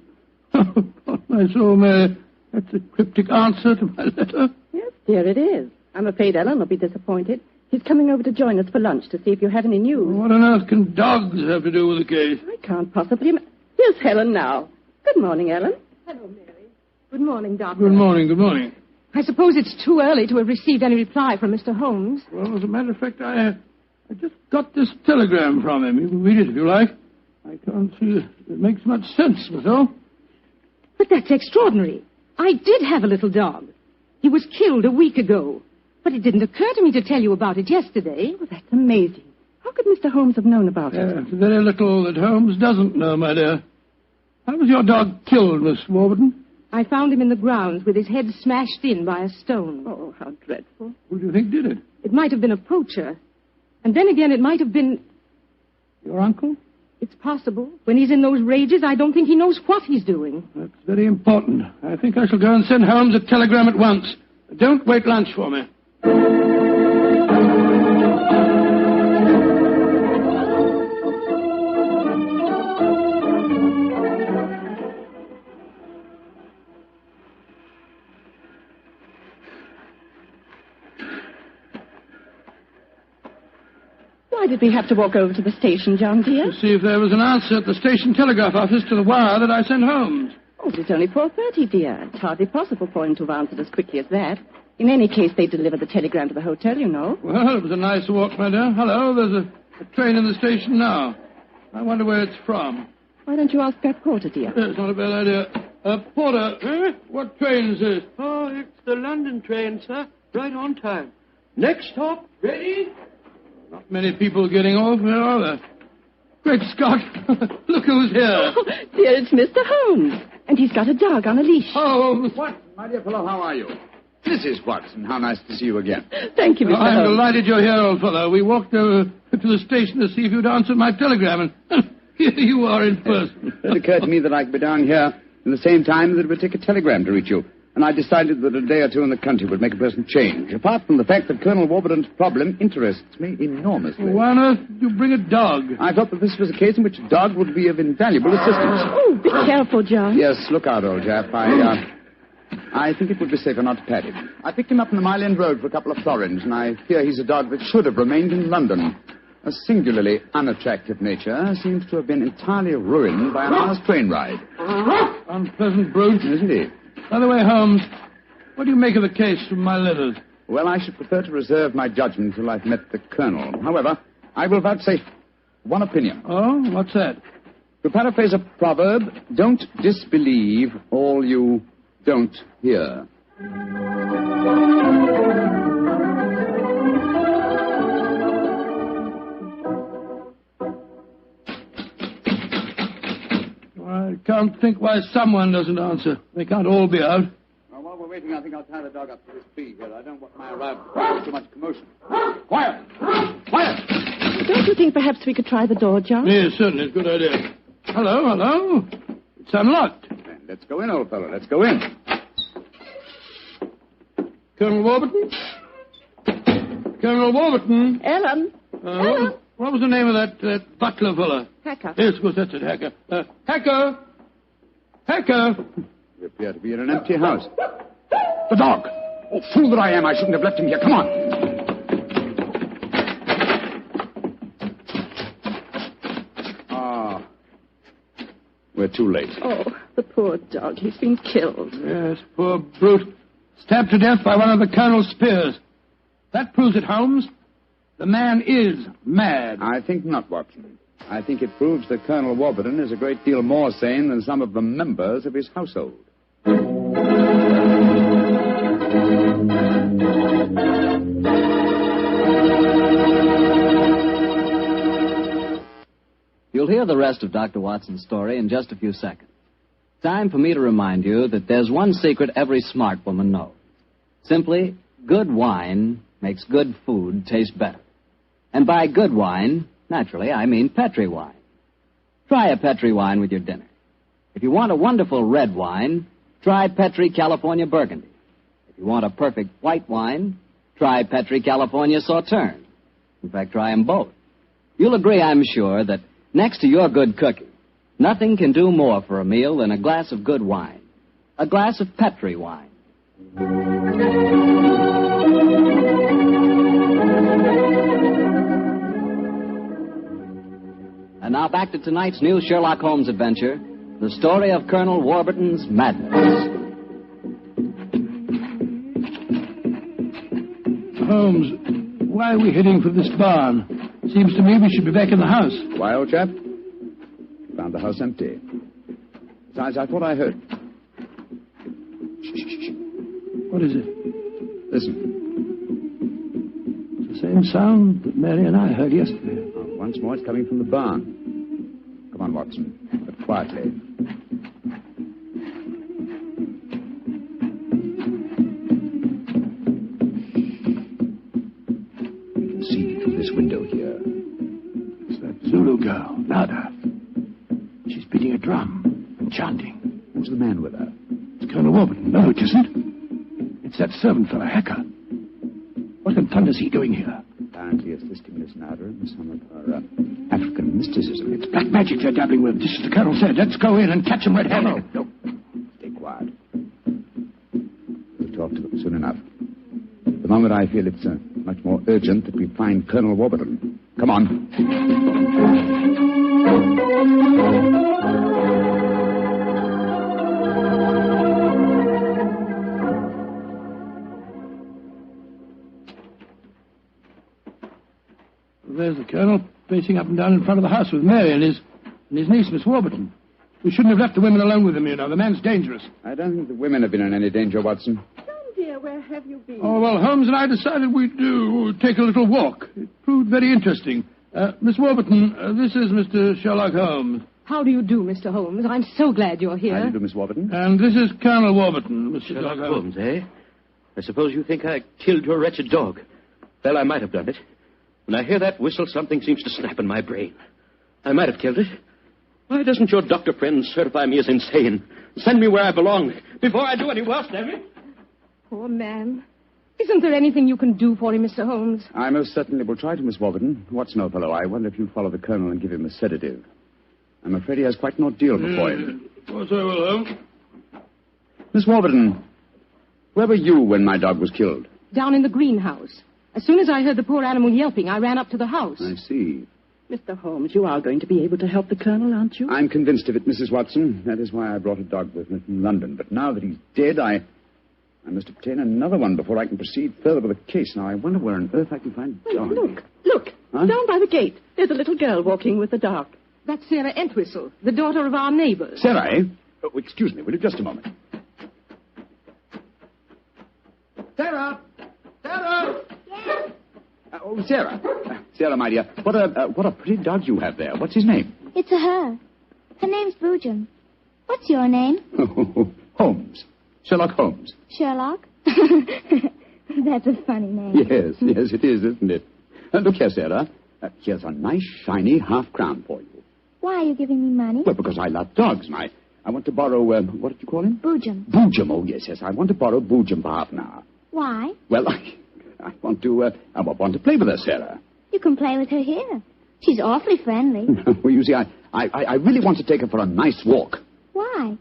Speaker 1: Oh, my soul, Mary. That's a cryptic answer to my letter.
Speaker 3: Yes, dear, it is. I'm afraid Ellen will be disappointed. He's coming over to join us for lunch to see if you have any news.
Speaker 1: What on earth can dogs have to do with the case?
Speaker 3: I can't possibly... Here's Helen now. Good morning, Ellen.
Speaker 12: Hello, Mary. Good morning, Doctor.
Speaker 1: Good morning.
Speaker 12: I suppose it's too early to have received any reply from Mr. Holmes.
Speaker 1: Well, as a matter of fact, I just got this telegram from him. You can read it if you like. I can't see it makes much sense, that's all.
Speaker 12: But that's extraordinary. I did have a little dog. He was killed a week ago. But it didn't occur to me to tell you about it yesterday.
Speaker 3: Well, that's amazing. How could Mr. Holmes have known about it?
Speaker 1: It's very little that Holmes doesn't know, my dear. How was your dog killed, Miss Warburton?
Speaker 12: I found him in the grounds with his head smashed in by a stone.
Speaker 3: Oh, how dreadful.
Speaker 1: Who do you think did it?
Speaker 12: It might have been a poacher. And then again, it might have been...
Speaker 1: Your uncle?
Speaker 12: It's possible. When he's in those rages, I don't think he knows what he's doing.
Speaker 1: That's very important. I think I shall go and send Holmes a telegram at once. Don't wait lunch for me.
Speaker 3: Why did we have to walk over to the station, John, dear?
Speaker 1: To see if there was an answer at the station telegraph office to the wire that I sent Holmes.
Speaker 3: Oh, but it's only 4:30, dear. It's hardly possible for him to have answered as quickly as that. In any case, they delivered the telegram to the hotel, you know.
Speaker 1: Well, it was a nice walk, my dear. Hello, there's a train in the station now. I wonder where it's from.
Speaker 3: Why don't you ask that porter, dear?
Speaker 1: It's not a bad idea. Porter, what train is this?
Speaker 15: Oh, it's the London train, sir.
Speaker 1: Right on time. Next stop, ready? Not many people getting off, where are there? Great Scott! Look who's here.
Speaker 3: Oh, dear, it's Mr. Holmes. And he's got a dog on a leash.
Speaker 1: Oh,
Speaker 10: What? My dear fellow, how are you? Mrs. Watson, how nice to see you again.
Speaker 3: Thank you, Mr.
Speaker 1: I'm
Speaker 3: Holmes.
Speaker 1: delighted you're here, old fellow. We walked over to the station to see if you'd answered my telegram, and here you are in person.
Speaker 10: It occurred to me that I could be down here in the same time that it would take a telegram to reach you. And I decided that a day or two in the country would make a pleasant change, apart from the fact that Colonel Warburton's problem interests me enormously.
Speaker 1: Why on earth did you bring a dog?
Speaker 10: I thought that this was a case in which a dog would be of invaluable assistance.
Speaker 3: Oh, be careful, John.
Speaker 10: Yes, look out, old chap. I think it would be safer not to pat him. I picked him up on the Mile End Road for a couple of florins, and I fear he's a dog that should have remained in London. A singularly unattractive nature seems to have been entirely ruined by an hour's train ride.
Speaker 1: Unpleasant brute.
Speaker 10: Isn't he?
Speaker 1: By the way, Holmes, what do you make of the case from my letters?
Speaker 10: Well, I should prefer to reserve my judgment till I've met the Colonel. However, I will vouchsafe one opinion.
Speaker 1: Oh, what's that?
Speaker 10: To paraphrase a proverb, don't disbelieve all you don't hear.
Speaker 1: I can't think why someone doesn't answer. They can't all be out.
Speaker 10: Well, while we're waiting, I think I'll tie the dog up to this tree here. I don't want my arrival to cause too much commotion. Quiet! Quiet!
Speaker 3: Don't you think perhaps we could try the door, John?
Speaker 1: Yes, certainly. Good idea. Hello. It's unlocked.
Speaker 10: Let's go in, old fellow. Let's go in.
Speaker 1: Colonel Warburton? Colonel Warburton?
Speaker 3: Ellen? Ellen?
Speaker 1: What was the name of that butler fella?
Speaker 3: Hacker.
Speaker 1: Yes, of course, that's it, Hacker. Hacker!
Speaker 10: We appear to be in an empty house. The dog! Oh, fool that I am. I shouldn't have left him here. Come on. Ah. We're too late.
Speaker 3: Oh, the poor dog. He's been killed.
Speaker 1: Yes, poor brute. Stabbed to death by one of the Colonel's spears. That proves it, Holmes. The man is mad.
Speaker 10: I think not, Watson. I think it proves that Colonel Warburton is a great deal more sane than some of the members of his household.
Speaker 2: You'll hear the rest of Dr. Watson's story in just a few seconds. Time for me to remind you that there's one secret every smart woman knows. Simply, good wine makes good food taste better. And by good wine, naturally, I mean Petri wine. Try a Petri wine with your dinner. If you want a wonderful red wine, try Petri California Burgundy. If you want a perfect white wine, try Petri California Sauterne. In fact, try them both. You'll agree, I'm sure, that next to your good cooking, nothing can do more for a meal than a glass of good wine. A glass of Petri wine. And now back to tonight's new Sherlock Holmes adventure, the story of Colonel Warburton's madness.
Speaker 1: Holmes, why are we heading for this barn? Seems to me we should be back in the house.
Speaker 10: Why, old chap? Found the house empty. Besides, I thought I heard. Shh.
Speaker 1: What is it?
Speaker 10: Listen.
Speaker 1: It's the same sound that Mary and I heard yesterday.
Speaker 10: Once more, it's coming from the barn. Come on, Watson, but quietly. We can see through this window here.
Speaker 1: It's that Zulu girl, Nada. She's beating a drum and chanting.
Speaker 10: Who's the man with her?
Speaker 1: It's Colonel Warburton. No, it isn't. It's that servant fellow, Hacker. What in thunder's he doing here?
Speaker 10: Apparently assisting Miss Nada in some of her African mysticism.
Speaker 1: It's black magic they're dabbling with, just as the Colonel said. Let's go in and catch them red-handed.
Speaker 10: No. Stay quiet. We'll talk to them soon enough. At the moment, I feel it's much more urgent that we find Colonel Warburton. Come on.
Speaker 1: There's the Colonel, pacing up and down in front of the house with Mary and his niece, Miss Warburton. We shouldn't have left the women alone with him, you know. The man's dangerous.
Speaker 10: I don't think the women have been in any danger, Watson.
Speaker 12: Don't
Speaker 3: dear, where have you been?
Speaker 1: Oh, well, Holmes and I decided we'd take a little walk. It proved very interesting. Miss Warburton, this is Mr. Sherlock Holmes.
Speaker 12: How do you do, Mr. Holmes? I'm so glad you're here.
Speaker 10: How do you do, Miss Warburton?
Speaker 1: And this is Colonel Warburton, Mr.
Speaker 15: Sherlock Holmes, eh? I suppose you think I killed your wretched dog. Well, I might have done it. When I hear that whistle, something seems to snap in my brain. I might have killed it. Why doesn't your doctor friend certify me as insane? Send me where I belong before I do any worse, damn it.
Speaker 12: Poor man. Isn't there anything you can do for him, Mr. Holmes?
Speaker 10: I most certainly will try to, Miss Warburton. Watson, old fellow, I wonder if you'd follow the Colonel and give him a sedative. I'm afraid he has quite an ordeal before him.
Speaker 1: Of course I will, Holmes.
Speaker 10: Miss Warburton, where were you when my dog was killed?
Speaker 12: Down in the greenhouse. As soon as I heard the poor animal yelping, I ran up to the house.
Speaker 10: I see.
Speaker 3: Mr. Holmes, you are going to be able to help the Colonel, aren't you?
Speaker 10: I'm convinced of it, Mrs. Watson. That is why I brought a dog with me from London. But now that he's dead, I must obtain another one before I can proceed further with the case. Now, I wonder where on earth I can find a dog.
Speaker 3: Look.
Speaker 10: Huh?
Speaker 3: Down by the gate. There's a little girl walking with the dog.
Speaker 12: That's Sarah Entwistle, the daughter of our neighbors.
Speaker 10: Sarah, eh? Oh, excuse me, will you? Just a moment. Sarah! Sarah!
Speaker 13: Yes?
Speaker 10: Sarah. Sarah, my dear, what a pretty dog you have there. What's his name?
Speaker 13: It's a her. Her name's Boojum. What's your name?
Speaker 10: Holmes. Sherlock Holmes.
Speaker 13: Sherlock? That's a funny name.
Speaker 10: Yes, it is, isn't it? Look here, Sarah. Here's a nice, shiny half-crown for you.
Speaker 13: Why are you giving me money?
Speaker 10: Well, because I love dogs. I want to borrow, what did you call him?
Speaker 13: Boojum.
Speaker 10: Boojum, oh, yes. I want to borrow Boojum for half an hour.
Speaker 13: Why?
Speaker 10: Well, I want to play with her, Sarah.
Speaker 13: You can play with her here. She's awfully friendly.
Speaker 10: Well, you see, I really want to take her for a nice walk.
Speaker 13: Why?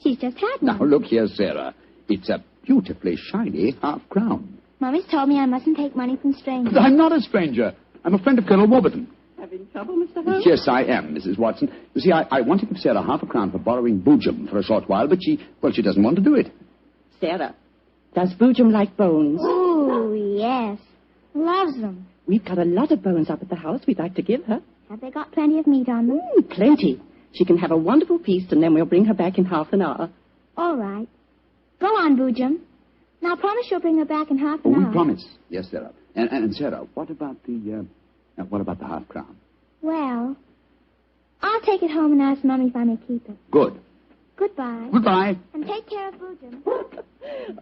Speaker 13: She's just had one.
Speaker 10: Now, look here, Sarah. It's a beautifully shiny half-crown.
Speaker 13: Mommy's told me I mustn't take money from strangers.
Speaker 10: But I'm not a stranger. I'm a friend of Colonel Warburton.
Speaker 3: Having trouble, Mr. Holmes?
Speaker 10: Yes, I am, Mrs. Watson. You see, I want to give Sarah half a crown for borrowing Boojum for a short while, but she doesn't want to do it.
Speaker 3: Sarah, does Boojum like bones?
Speaker 13: Oh, yes. Loves them.
Speaker 3: We've got a lot of bones up at the house we'd like to give her.
Speaker 13: Have they got plenty of meat on them?
Speaker 3: Plenty. She can have a wonderful feast, and then we'll bring her back in half an hour.
Speaker 13: All right. Go on, Boojum. Now, promise you'll bring her back in half an hour.
Speaker 10: We promise. Yes, Sarah. And Sarah, what about the half crown?
Speaker 13: Well, I'll take it home and ask Mummy if I may keep it.
Speaker 10: Good.
Speaker 13: Goodbye.
Speaker 10: Goodbye.
Speaker 13: And take care of Boojum.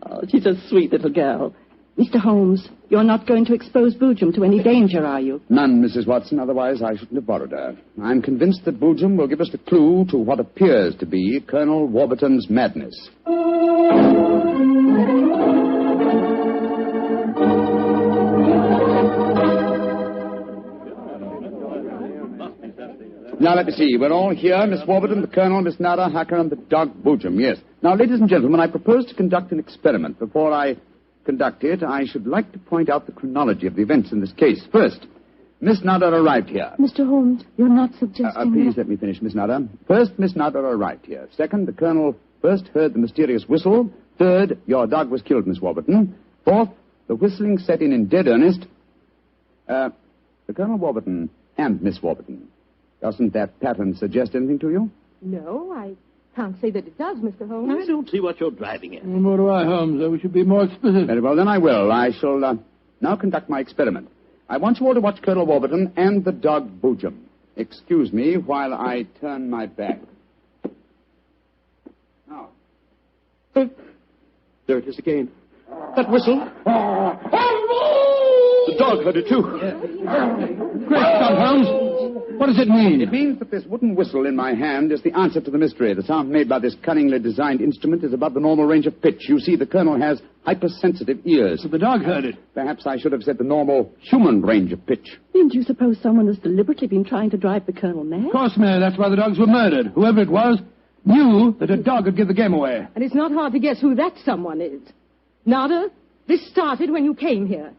Speaker 3: Oh, she's a sweet little girl. Mr. Holmes, you're not going to expose Boojum to any danger, are you?
Speaker 10: None, Mrs. Watson. Otherwise, I shouldn't have borrowed her. I'm convinced that Boojum will give us the clue to what appears to be Colonel Warburton's madness. Now, let me see. We're all here. Miss Warburton, the Colonel, Miss Nada, Hacker, and the dog Boojum. Yes. Now, ladies and gentlemen, I propose to conduct an experiment. Before I conduct it, I should like to point out the chronology of the events in this case. First, Miss Nada arrived here.
Speaker 19: Mr. Holmes, you're not suggesting
Speaker 10: Please let me finish, Miss Nada. First, Miss Nada arrived here. Second, the Colonel first heard the mysterious whistle. Third, your dog was killed, Miss Warburton. Fourth, the whistling set in dead earnest. The Colonel Warburton and Miss Warburton. Doesn't that pattern suggest anything to you?
Speaker 12: No, I can't say that it does, Mr. Holmes.
Speaker 15: I don't see what you're driving at.
Speaker 1: Nor do I, Holmes. We should be more explicit.
Speaker 10: Very well, then I will. I shall now conduct my experiment. I want you all to watch Colonel Warburton and the dog Boojum. Excuse me while I turn my back. Now.
Speaker 15: There it is again. That whistle. The dog heard it, too.
Speaker 1: Great Scott, Holmes. What does it mean?
Speaker 10: It means that this wooden whistle in my hand is the answer to the mystery. The sound made by this cunningly designed instrument is above the normal range of pitch. You see, the Colonel has hypersensitive ears.
Speaker 1: So the dog heard it.
Speaker 10: Perhaps I should have said the normal human range of pitch.
Speaker 3: Then do you suppose someone has deliberately been trying to drive the Colonel mad?
Speaker 1: Of course, Mary. That's why the dogs were murdered. Whoever it was knew that a dog would give the game away.
Speaker 12: And it's not hard to guess who that someone is. Nada, this started when you came here.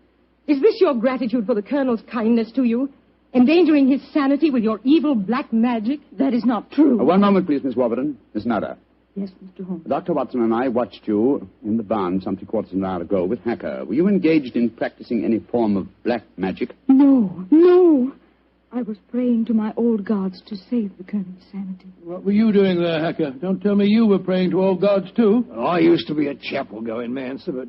Speaker 12: Is this your gratitude for the Colonel's kindness to you? Endangering his sanity with your evil black magic? That is not true.
Speaker 10: One moment, please, Miss Warburton. Miss Nada.
Speaker 3: Yes, Mr. Holmes.
Speaker 10: Dr. Watson and I watched you in the barn some 3/4 of an hour ago with Hacker. Were you engaged in practicing any form of black magic?
Speaker 19: No. I was praying to my old gods to save the Colonel's sanity.
Speaker 1: What were you doing there, Hacker? Don't tell me you were praying to old gods, too.
Speaker 8: Well, I used to be a chapel-going man, sir, but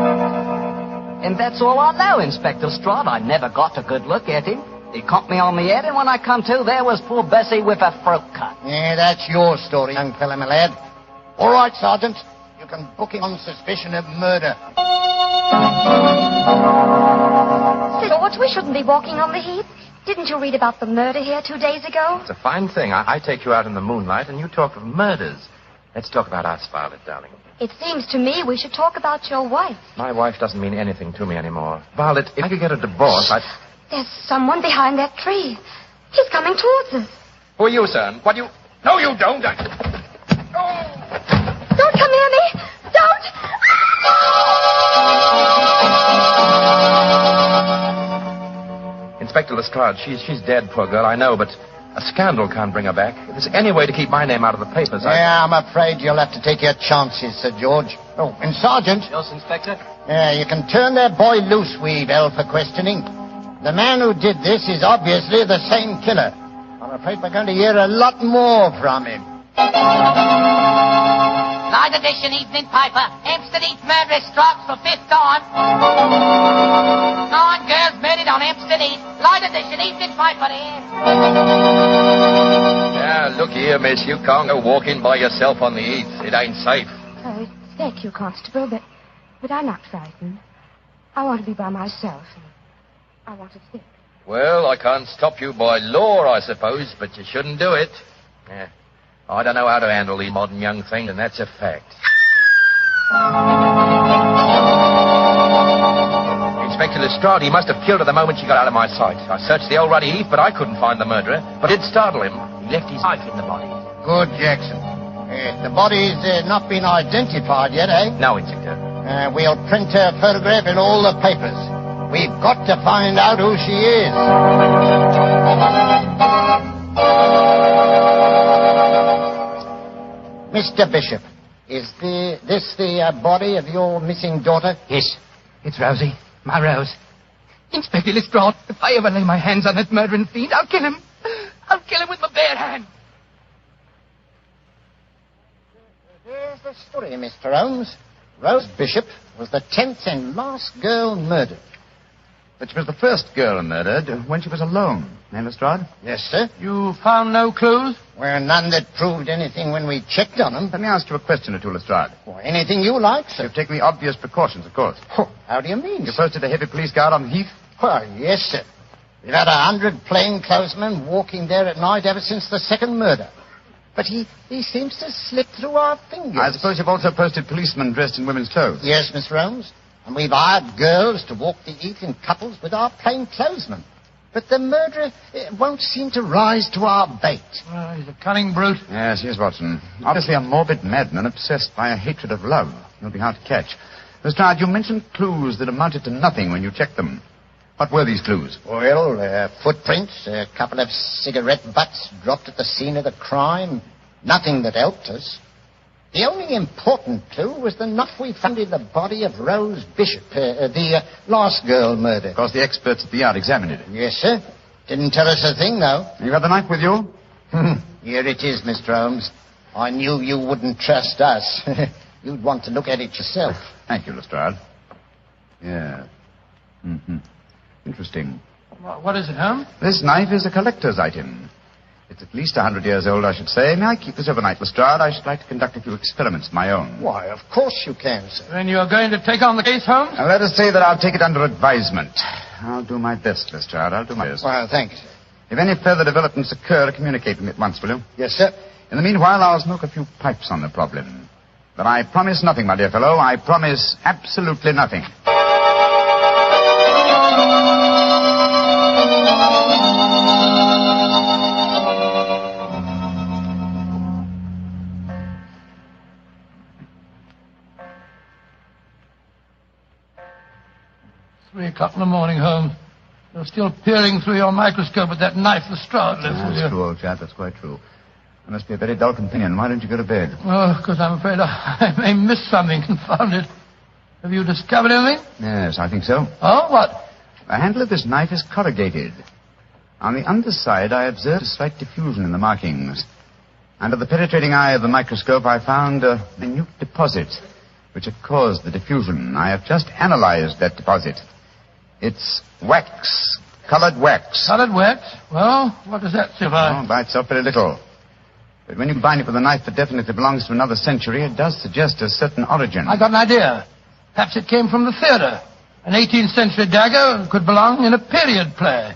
Speaker 2: that's all I know, Inspector Strahd. I never got a good look at him. He conked me on the head, and when I come to, there was poor Bessie with her throat cut.
Speaker 17: Yeah, that's your story, young fella, my lad. All right, Sergeant. You can book him on suspicion of murder.
Speaker 11: George, we shouldn't be walking on the heath. Didn't you read about the murder here 2 days ago?
Speaker 6: It's a fine thing. I take you out in the moonlight, and you talk of murders. Let's talk about us, Violet, darling.
Speaker 11: It seems to me we should talk about your wife.
Speaker 6: My wife doesn't mean anything to me anymore. Violet, if I could get a divorce, I'd...
Speaker 11: There's someone behind that tree. He's coming towards us.
Speaker 6: Who are you, son? What do you... No, you don't.
Speaker 11: Don't come near me. Don't.
Speaker 6: Inspector Lestrade, she's dead, poor girl, I know, but a scandal can't bring her back. If there's any way to keep my name out of the papers,
Speaker 17: Yeah, I'm afraid you'll have to take your chances, Sir George. Oh, and Sergeant.
Speaker 2: Yes, Inspector?
Speaker 17: Yeah, you can turn that boy loose, Weevil, for questioning. The man who did this is obviously the same killer. I'm afraid we're going to hear a lot more from him.
Speaker 18: Light edition evening paper. Hampstead Heath murderess strikes for 5th time. 9 girls murdered on Hampstead Heath. Light edition evening paper here.
Speaker 6: Yeah, look here, miss. You can't go walking by yourself on the heath. It ain't safe.
Speaker 11: Oh, thank you, Constable, but I'm not frightened. I want to be by myself. I want to think.
Speaker 6: Well, I can't stop you by law, I suppose, but you shouldn't do it. Yeah. I don't know how to handle these modern young things, and that's a fact. Inspector Lestrade, he must have killed her the moment she got out of my sight. I searched the old ruddy heath, but I couldn't find the murderer. But it did startle him. He left his knife in the body.
Speaker 17: Good, Jackson. The body's not been identified yet, eh?
Speaker 6: No, Inspector.
Speaker 17: We'll print her photograph in all the papers. We've got to find out who she is. Mr. Bishop, is this the body of your missing daughter?
Speaker 20: Yes, it's Rosie, my Rose. Inspector Lestrade, if I ever lay my hands on that murdering fiend, I'll kill him. I'll kill him with my bare hand.
Speaker 17: Here's the story, Mr. Holmes. Rose Bishop was the 10th and last girl murdered.
Speaker 10: But she was the first girl murdered when she was alone. Eh, Lestrade?
Speaker 17: Yes, sir.
Speaker 1: You found no clues?
Speaker 17: Well, none that proved anything when we checked on them.
Speaker 10: Let me ask you a question or two, Lestrade.
Speaker 17: Well, anything you like, sir.
Speaker 10: You've taken the obvious precautions, of course.
Speaker 17: Oh, how do you mean?
Speaker 10: You posted a heavy police guard on the heath?
Speaker 17: Well, yes, sir. We've had 100 plainclothesmen walking there at night ever since the second murder. But he seems to slip through our fingers.
Speaker 10: I suppose you've also posted policemen dressed in women's clothes.
Speaker 17: Yes, Mr. Holmes. And we've hired girls to walk the heath in couples with our plainclothesmen. But the murderer won't seem to rise to our bait.
Speaker 1: Well, he's a cunning brute.
Speaker 10: Yes, Watson. Obviously a morbid madman obsessed by a hatred of love. He'll be hard to catch. Lestrade, you mentioned clues that amounted to nothing when you checked them. What were these clues?
Speaker 17: Well, footprints, a couple of cigarette butts dropped at the scene of the crime. Nothing that helped us. The only important clue was the knife we found in the body of Rose Bishop, the last girl murdered.
Speaker 10: Of course, the experts at the yard examined it.
Speaker 17: Yes, sir. Didn't tell us a thing, though.
Speaker 10: You had the knife with you?
Speaker 17: Here it is, Mr. Holmes. I knew you wouldn't trust us. You'd want to look at it yourself.
Speaker 10: Thank you, Lestrade. Yeah. Mm-hmm. Interesting.
Speaker 1: What is it, Holmes?
Speaker 10: This knife is a collector's item. It's at least 100 years old, I should say. May I keep this overnight, Lestrade? I should like to conduct a few experiments of my own.
Speaker 17: Why, of course you can, sir.
Speaker 1: Then you're going to take on the case, Holmes?
Speaker 10: Now, let us say that I'll take it under advisement. I'll do my best, Lestrade. I'll do my best.
Speaker 17: Well, thank you, sir.
Speaker 10: If any further developments occur, communicate with me at once, will you?
Speaker 17: Yes, sir.
Speaker 10: In the meanwhile, I'll smoke a few pipes on the problem. But I promise nothing, my dear fellow. I promise absolutely nothing.
Speaker 1: 3 o'clock in the morning, Holmes. You're still peering through your microscope at that knife Lestrade left with you.
Speaker 10: That's true, old chap. That's quite true. It must be a very dull companion. Why don't you go to bed?
Speaker 1: Oh, because I'm afraid I may miss something. Confound it. Have you discovered anything?
Speaker 10: Yes, I think so.
Speaker 1: Oh, what?
Speaker 10: The handle of this knife is corrugated. On the underside, I observed a slight diffusion in the markings. Under the penetrating eye of the microscope, I found a minute deposit, which had caused the diffusion. I have just analyzed that deposit. It's wax. Colored wax.
Speaker 1: Colored wax? Well, what does that signify?
Speaker 10: Oh, by itself, very little. But when you combine it with a knife that definitely belongs to another century, it does suggest a certain origin.
Speaker 1: I got an idea. Perhaps it came from the theatre. An 18th century dagger could belong in a period play.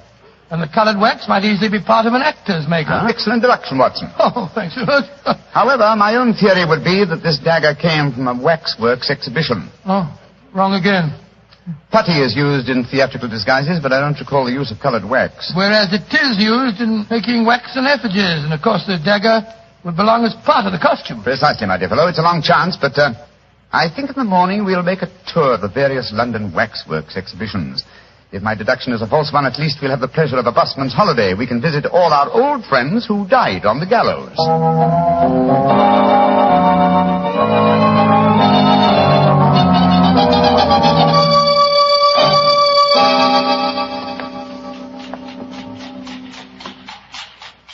Speaker 1: And the colored wax might easily be part of an actor's makeup.
Speaker 10: Excellent deduction, Watson.
Speaker 1: Oh, thanks so much.
Speaker 10: However, my own theory would be that this dagger came from a waxworks exhibition.
Speaker 1: Oh, wrong again.
Speaker 10: Putty is used in theatrical disguises, but I don't recall the use of colored wax.
Speaker 1: Whereas it is used in making waxen effigies, and of course the dagger would belong as part of the costume.
Speaker 10: Precisely, my dear fellow. It's a long chance, but I think in the morning we'll make a tour of the various London waxworks exhibitions. If my deduction is a false one, at least we'll have the pleasure of a busman's holiday. We can visit all our old friends who died on the gallows.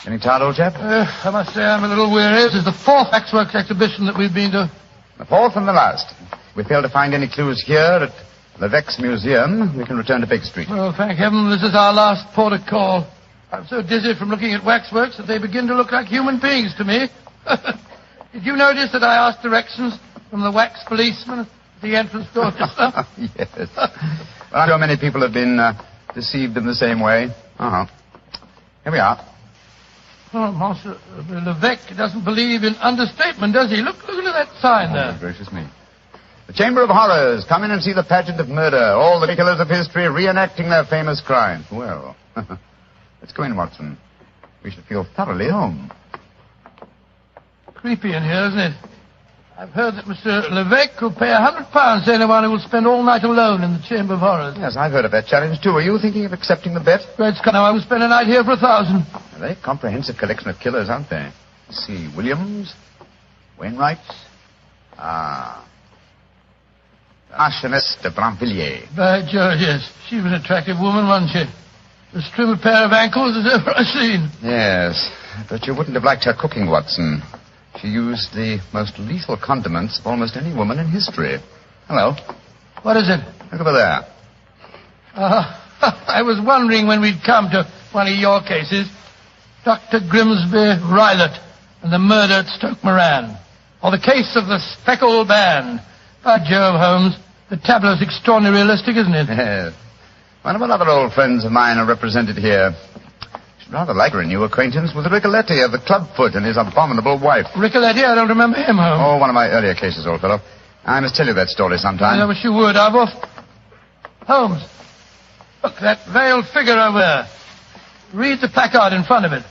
Speaker 10: Any tired, old chap?
Speaker 1: I must say I'm a little weary. This is the fourth waxworks exhibition that we've been to.
Speaker 10: The fourth and the last. If we fail to find any clues here at Levesque's Museum, we can return to Baker Street.
Speaker 1: Well, thank heaven this is our last port of call. I'm so dizzy from looking at waxworks that they begin to look like human beings to me. Did you notice that I asked directions from the wax policeman at the entrance door just now?
Speaker 10: Yes. Well, I'm sure many people have been deceived in the same way. Uh-huh. Here we are.
Speaker 1: Oh, Monsieur Levesque doesn't believe in understatement, does he? Look at that sign there.
Speaker 10: Oh, gracious me. The Chamber of Horrors. Come in and see the pageant of murder. All the killers of history reenacting their famous crimes. Well, let's go in, Watson. We should feel thoroughly home.
Speaker 1: Creepy in here, isn't it? I've heard that Mr. Levesque will pay £100 to anyone who will spend all night alone in the Chamber of Horrors.
Speaker 10: Yes, I've heard of that challenge, too. Are you thinking of accepting the bet?
Speaker 1: Great Scott, now I will spend a night here for £1,000.
Speaker 10: A very comprehensive collection of killers, aren't they? Let's see. Williams, Wainwright. Marchioness de Bramvilliers.
Speaker 1: By George, yes. She was an attractive woman, wasn't she? As trim a pair of ankles as ever I've seen.
Speaker 10: Yes, but you wouldn't have liked her cooking, Watson. She used the most lethal condiments of almost any woman in history. Hello.
Speaker 1: What is it?
Speaker 10: Look over there.
Speaker 1: I was wondering when we'd come to one of your cases. Dr. Grimsby Rylott and the murder at Stoke Moran. Or the case of the Speckled Band. By Jove, Holmes, the tableau's extraordinarily realistic, isn't it?
Speaker 10: Yes. One of other old friends of mine are represented here. Should rather like a new acquaintance with Ricoletti of the Clubfoot and his abominable wife.
Speaker 1: Ricoletti? I don't remember him, Holmes.
Speaker 10: Oh, one of my earlier cases, old fellow. I must tell you that story sometime.
Speaker 1: I wish you would. Holmes, look, that veiled figure over there. Read the placard in front of it.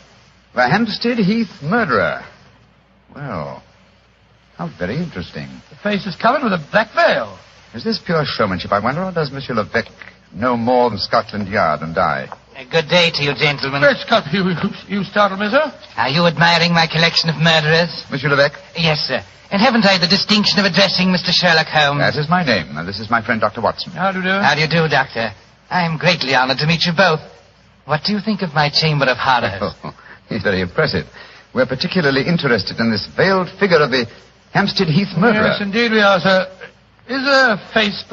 Speaker 10: The Hampstead Heath murderer. Well, how very interesting.
Speaker 1: The face is covered with a black veil.
Speaker 10: Is this pure showmanship, I wonder, or does Monsieur Levesque know more than Scotland Yard and I?
Speaker 18: Good day to you, gentlemen.
Speaker 1: Great Scott, you startled me, sir.
Speaker 18: Are you admiring my collection of murderers?
Speaker 10: Monsieur Levesque?
Speaker 18: Yes, sir. And haven't I the distinction of addressing Mr. Sherlock Holmes?
Speaker 10: That is my name, and this is my friend, Dr. Watson.
Speaker 1: How do you do?
Speaker 18: How do you do, Doctor? I am greatly honored to meet you both. What do you think of my Chamber of Horrors?
Speaker 10: Oh, he's very impressive. We're particularly interested in this veiled figure of the Hampstead Heath murderer.
Speaker 1: Yes, indeed we are, sir. Is there a face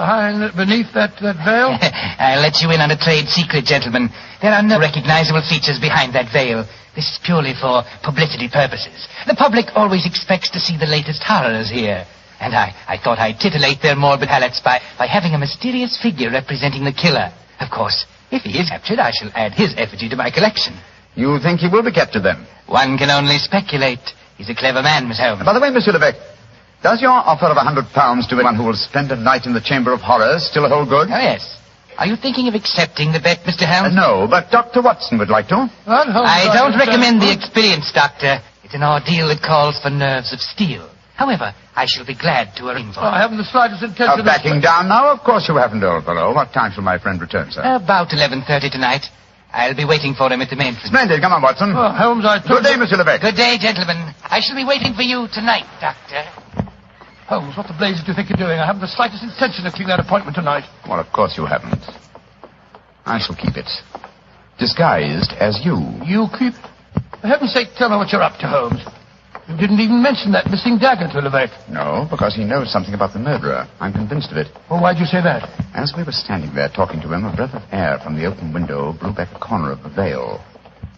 Speaker 1: beneath that veil?
Speaker 18: I'll let you in on a trade secret, gentlemen. There are no recognizable features behind that veil. This is purely for publicity purposes. The public always expects to see the latest horrors here. And I thought I'd titillate their morbid palates by having a mysterious figure representing the killer. Of course, if he is captured, I shall add his effigy to my collection.
Speaker 10: You think he will be captured, then?
Speaker 18: One can only speculate. He's a clever man, Miss Holmes.
Speaker 10: By the way, Monsieur Levesque, does your offer of £100 to anyone who will spend a night in the Chamber of Horrors still hold good?
Speaker 18: Oh, yes. Are you thinking of accepting the bet, Mr. Holmes?
Speaker 10: No, but Dr. Watson would like to.
Speaker 1: What?
Speaker 18: I don't recommend the experience, Doctor. It's an ordeal that calls for nerves of steel. However, I shall be glad to arrange for it.
Speaker 1: I haven't the slightest intention of...
Speaker 10: Backing down now? Of course you haven't, old fellow. What time shall my friend return, sir?
Speaker 18: About 11:30 tonight. I'll be waiting for him at the main...
Speaker 10: Splendid. Come on, Watson.
Speaker 1: Oh, Holmes,
Speaker 10: Good day, Monsieur Levesque.
Speaker 18: Good day, gentlemen. I shall be waiting for you tonight, Doctor.
Speaker 1: Holmes, what the blazes do you think you're doing? I haven't the slightest intention of keeping that appointment tonight.
Speaker 10: Well, of course you haven't. I shall keep it. Disguised as you.
Speaker 1: You keep it? For heaven's sake, tell me what you're up to, Holmes. You didn't even mention that missing dagger to Levesque.
Speaker 10: No, because he knows something about the murderer. I'm convinced of it.
Speaker 1: Well, why'd you say that?
Speaker 10: As we were standing there talking to him, a breath of air from the open window blew back a corner of the veil.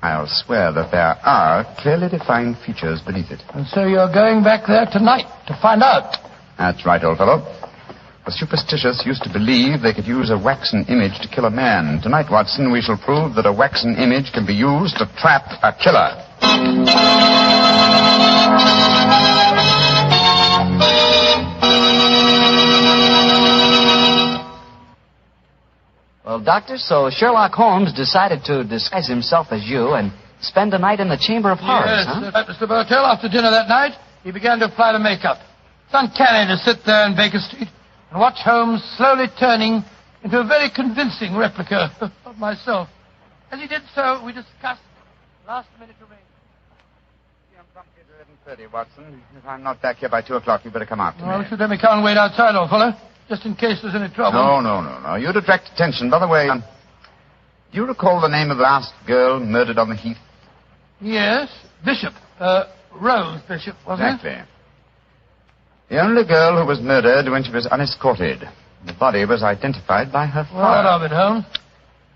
Speaker 10: I'll swear that there are clearly defined features beneath it.
Speaker 1: And so you're going back there tonight to find out?
Speaker 10: That's right, old fellow. The superstitious used to believe they could use a waxen image to kill a man. Tonight, Watson, we shall prove that a waxen image can be used to trap a killer.
Speaker 2: Well, Doctor, so Sherlock Holmes decided to disguise himself as you and spend the night in the Chamber of Horrors,
Speaker 1: Yes,
Speaker 2: huh?
Speaker 1: at Mr. Bartell, after dinner that night, he began to apply the makeup. It's uncanny to sit there in Baker Street and watch Holmes slowly turning into a very convincing replica of myself. As he did so, we discussed last-minute arrangements.
Speaker 10: I'm promptly at 11:30, Watson. If I'm not back here by 2 o'clock, you better come after
Speaker 1: Well,
Speaker 10: me.
Speaker 1: we should let me come and wait outside, old fellow, just in case there's any trouble.
Speaker 10: No. You'd attract attention. By the way, do you recall the name of the last girl murdered on the heath?
Speaker 1: Yes, Bishop. Rose Bishop, wasn't it?
Speaker 10: Exactly. The only girl who was murdered when she was unescorted. The body was identified by her father.
Speaker 1: What of it, Holmes?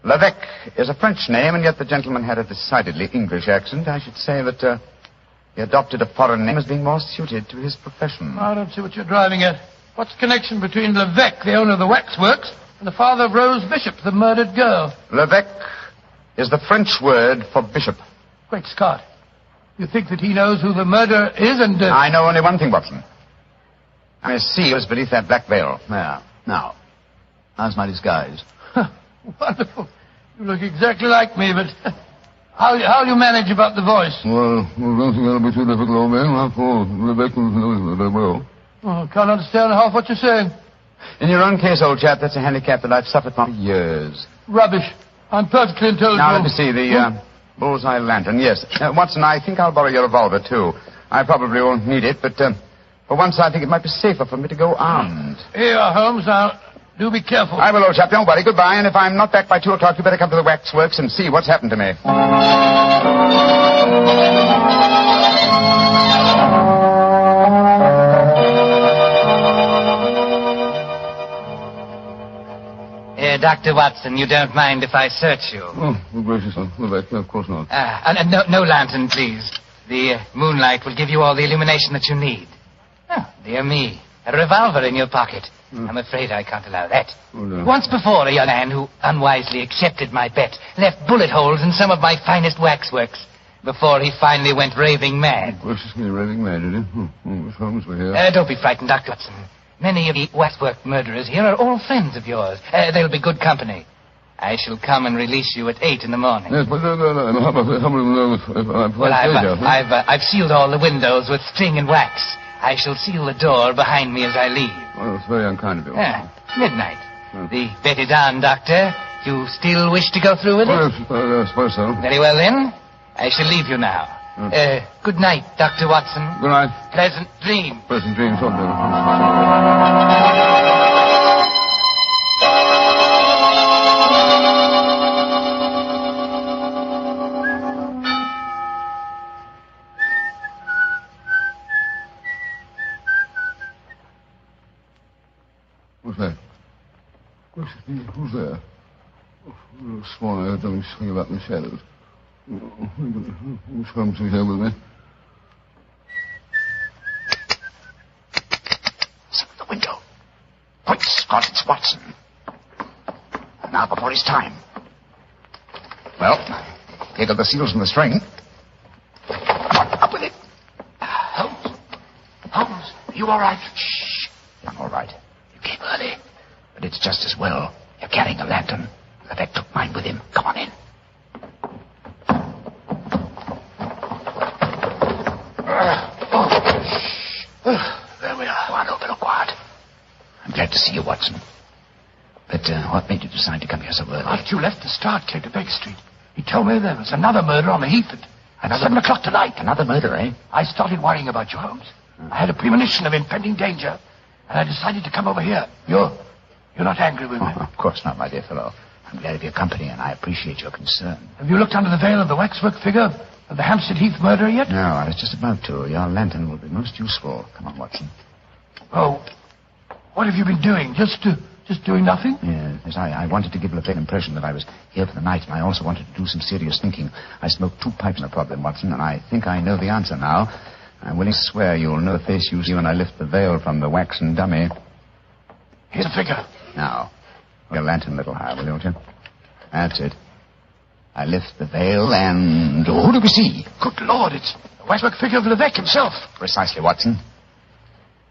Speaker 10: Levesque is a French name, and yet the gentleman had a decidedly English accent. I should say that he adopted a foreign name as being more suited to his profession.
Speaker 1: I don't see what you're driving at. What's the connection between Levesque, the owner of the waxworks, and the father of Rose Bishop, the murdered girl?
Speaker 10: Levesque is the French word for bishop.
Speaker 1: Great Scott. You think that he knows who the murderer is and...
Speaker 10: I know only one thing, Watson. I see what's beneath that black veil.
Speaker 5: There. Now, how's my disguise?
Speaker 1: Wonderful. You look exactly like me, but how'll you manage about the voice?
Speaker 5: Well, I don't think that'll be too difficult, old man. After all, Rebecca knows me very well.
Speaker 1: Oh, can't understand half what you're saying.
Speaker 10: In your own case, old chap, that's a handicap that I've suffered from for years.
Speaker 1: Rubbish. I'm perfectly intelligent.
Speaker 10: Now, let me see, the bullseye lantern. Yes. Watson, I think I'll borrow your revolver, too. I probably won't need it, but for once I think it might be safer for me to go armed.
Speaker 1: Here, Holmes. Now, do be careful.
Speaker 10: I will, old chap. Don't worry. Goodbye. And if I'm not back by 2 o'clock, you better come to the waxworks and see what's happened to me.
Speaker 18: Dr. Watson, you don't mind if I search you?
Speaker 5: Oh, gracious, of course not.
Speaker 18: No lantern, please. The moonlight will give you all the illumination that you need. Oh, dear me. A revolver in your pocket. I'm afraid I can't allow that.
Speaker 5: Oh, no.
Speaker 18: Once before, a young man who unwisely accepted my bet left bullet holes in some of my finest waxworks before he finally went raving mad.
Speaker 5: Gracious me, raving mad, did he? Miss Holmes, we're here.
Speaker 18: Don't be frightened, Dr. Watson. Many of the waxwork murderers here are all friends of yours. They'll be good company. I shall come and release you at 8 in the morning.
Speaker 5: Yes, but no. How about if I'm
Speaker 18: Well, I've sealed all the windows with string and wax. I shall seal the door behind me as I leave.
Speaker 5: Well, it's very unkind of you.
Speaker 18: Midnight. The bet is on, Doctor. You still wish to go through with it?
Speaker 5: Yes, I suppose so.
Speaker 18: Very well, then. I shall leave you now. Good night, Dr. Watson.
Speaker 5: Good night.
Speaker 18: Pleasant dreams.
Speaker 5: Pleasant dreams, what What's that? Who's there? Oh, I was sworn I heard something swing about in the shadows. Miss Holmes is here with me.
Speaker 10: Some at the window. Quick, Scott, it's Watson. Now before his time. Well, here go the seals and the string. Come on, up with it. Holmes, are you all right? Shh. I'm all right. You came early, but it's just as well. You're carrying a lantern. Levesque took mine with him. Come on in. There we are. Go on over, quiet. I'm glad to see you, Watson. But what made you decide to come here so early?
Speaker 1: After you left the start, came to Baker Street. He told me there was another murder on the heath at 7 o'clock tonight.
Speaker 10: Another murder, eh?
Speaker 1: I started worrying about you, Holmes. I had a premonition of impending danger, and I decided to come over here. You're not angry with me?
Speaker 10: Oh, of course not, my dear fellow. I'm glad of your company, and I appreciate your concern.
Speaker 1: Have you looked under the veil of the waxwork figure of of the Hampstead Heath murder yet?
Speaker 10: No, I was just about to. Your lantern will be most useful. Come on, Watson.
Speaker 1: Oh, what have you been doing? Just doing nothing?
Speaker 10: Yes, I wanted to give a fair impression that I was here for the night, and I also wanted to do some serious thinking. I smoked 2 pipes on the problem, Watson, and I think I know the answer now. I'm willing to swear you'll know the face you see when I lift the veil from the waxen dummy.
Speaker 1: Here's a figure.
Speaker 10: Now, your lantern a little higher, will you? That's it. I lift the veil and...
Speaker 1: Who do we see? Good Lord, it's the waxwork figure of Levesque himself.
Speaker 10: Precisely, Watson.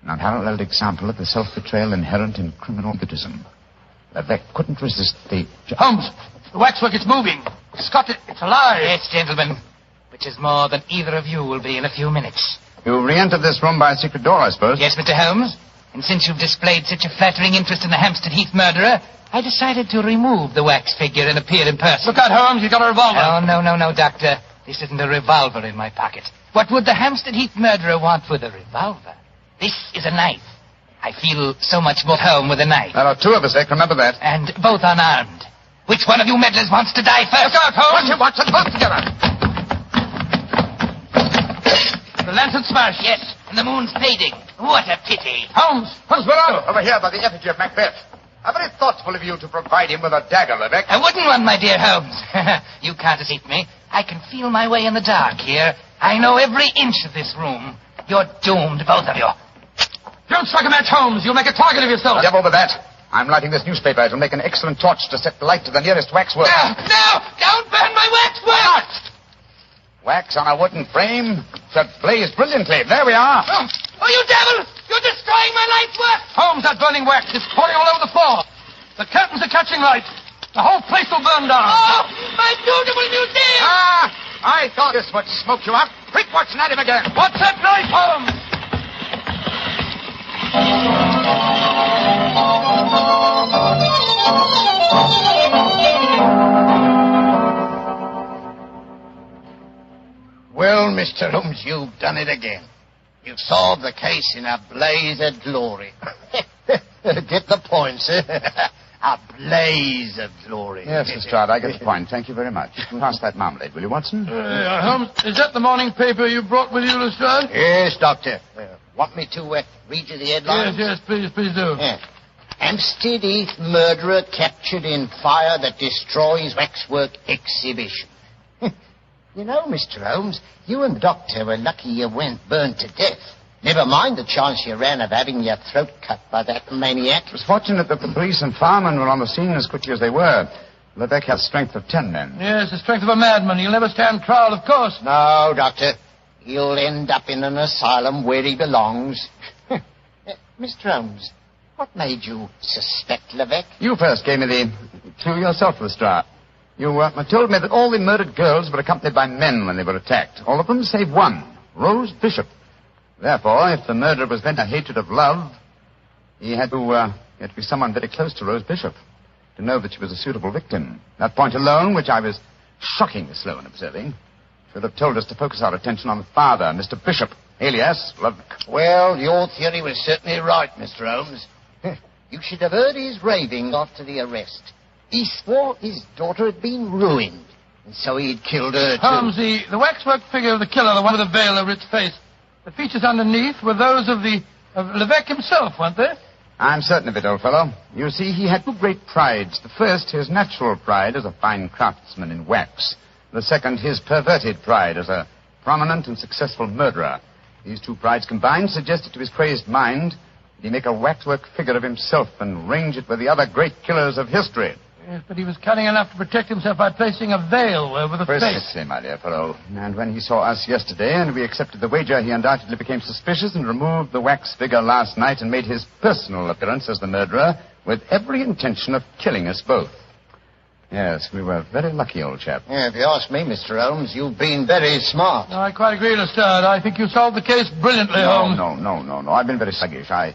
Speaker 10: An unparalleled example of the self-betrayal inherent in criminal egotism. Levesque couldn't resist the...
Speaker 1: Holmes, the waxwork is moving. Scott, it's alive.
Speaker 18: Yes, gentlemen. Which is more than either of you will be in a few minutes.
Speaker 10: You re-entered this room by a secret door, I suppose?
Speaker 18: Yes, Mr. Holmes. And since you've displayed such a flattering interest in the Hampstead Heath murderer, I decided to remove the wax figure and appear in person.
Speaker 1: Look out, Holmes, you've got a revolver.
Speaker 18: Oh, no, Doctor. This isn't a revolver in my pocket. What would the Hampstead Heath murderer want with a revolver? This is a knife. I feel so much more at home with a knife.
Speaker 10: There are 2 of us, Vic. Remember that.
Speaker 18: And both unarmed. Which one of you meddlers wants to die first?
Speaker 1: Look out, Holmes!
Speaker 10: Watch it, both together.
Speaker 18: The lantern smashed. Yes, and the moon's fading. What a pity.
Speaker 1: Holmes,
Speaker 10: where are you? Over here by the effigy of Macbeth. How very thoughtful of you to provide him with a dagger, Levesque.
Speaker 18: I wouldn't one, my dear Holmes. You can't deceive me. I can feel my way in the dark here. I know every inch of this room. You're doomed, both of you.
Speaker 1: Don't strike a match, Holmes. You'll make a target of yourself.
Speaker 10: Devil with that. I'm lighting this newspaper. It'll make an excellent torch to set the light to the nearest waxwork.
Speaker 18: No! Don't burn my waxwork!
Speaker 10: Wax on a wooden frame should blaze brilliantly. There we are.
Speaker 18: Oh, you devil! You're destroying my life's work!
Speaker 1: Holmes, that burning wax is pouring all over the floor. The curtains are catching light. The whole place will burn down.
Speaker 18: Oh, my beautiful museum!
Speaker 10: I thought this would smoke you up. Quick, Watson, at him again.
Speaker 1: What's that knife, Holmes?
Speaker 17: Well, Mr. Holmes, you've done it again. You've solved the case in a blaze of glory. Get the point, sir. A blaze of glory.
Speaker 10: Yes, Lestrade, I get the point. Thank you very much. Pass that marmalade, will you, Watson?
Speaker 1: Holmes, is that the morning paper you brought with you, Lestrade?
Speaker 17: Yes, Doctor. Want me to read you the headlines?
Speaker 1: Yes, please do.
Speaker 17: Yeah. Hampstead Heath murderer captured in fire that destroys waxwork exhibition. You know, Mr. Holmes, you and the Doctor were lucky you weren't burned to death. Never mind the chance you ran of having your throat cut by that maniac.
Speaker 10: It was fortunate that the police and firemen were on the scene as quickly as they were. Levesque had the strength of 10 men.
Speaker 1: Yes, the strength of a madman. He'll never stand trial, of course.
Speaker 17: No, Doctor. He'll end up in an asylum where he belongs. Mr. Holmes, what made you suspect Levesque?
Speaker 10: You first gave me the clue yourself, Lestrade. You told me that all the murdered girls were accompanied by men when they were attacked. All of them save one, Rose Bishop. Therefore, if the murderer was bent a hatred of love, he had to be someone very close to Rose Bishop to know that she was a suitable victim. That point alone, which I was shockingly slow in observing, should have told us to focus our attention on the father, Mr. Bishop, alias Levesque.
Speaker 17: Well, your theory was certainly right, Mr. Holmes. You should have heard his raving after the arrest. He swore his daughter had been ruined, and so he'd killed her, too.
Speaker 1: Holmes, the waxwork figure of the killer, the one with the veil over its face, the features underneath were those of Levesque himself, weren't they?
Speaker 10: I'm certain of it, old fellow. You see, he had 2 great prides. The first, his natural pride as a fine craftsman in wax. The second, his perverted pride as a prominent and successful murderer. These 2 prides combined suggested to his crazed mind that he make a waxwork figure of himself and range it with the other great killers of history.
Speaker 1: Yes, but he was cunning enough to protect himself by placing a veil over the face.
Speaker 10: Precisely, my dear fellow. And when he saw us yesterday and we accepted the wager, he undoubtedly became suspicious and removed the wax figure last night and made his personal appearance as the murderer with every intention of killing us both. Yes, we were very lucky, old chap.
Speaker 17: Yeah, if you ask me, Mr. Holmes, you've been very smart.
Speaker 1: No, I quite agree, Lestrade. I think you solved the case brilliantly, Holmes.
Speaker 10: No. I've been very sluggish. I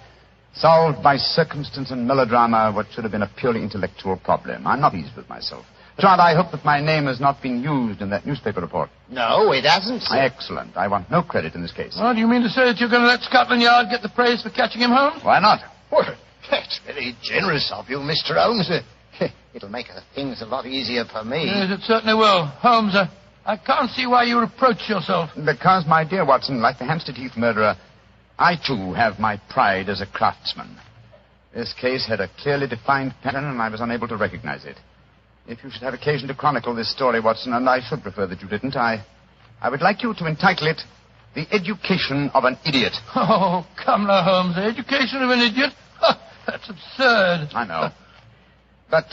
Speaker 10: solved by circumstance and melodrama what should have been a purely intellectual problem. I'm not pleased with myself. Lestrade, I hope that my name has not been used in that newspaper report.
Speaker 17: No, it hasn't, sir.
Speaker 10: Excellent. I want no credit in this case.
Speaker 1: Well, do you mean to say that you're going to let Scotland Yard get the praise for catching him, Holmes?
Speaker 10: Why not?
Speaker 17: Well, that's very generous of you, Mr. Holmes. It'll make things a lot easier for me.
Speaker 1: Yes, it certainly will. Holmes, I can't see why you reproach yourself.
Speaker 10: Because, my dear Watson, like the Hampstead Heath murderer, I, too, have my pride as a craftsman. This case had a clearly defined pattern, and I was unable to recognize it. If you should have occasion to chronicle this story, Watson, and I should prefer that you didn't, I would like you to entitle it The Education of an Idiot.
Speaker 1: Oh, come now, Holmes. The education of an idiot? That's absurd.
Speaker 10: I know. But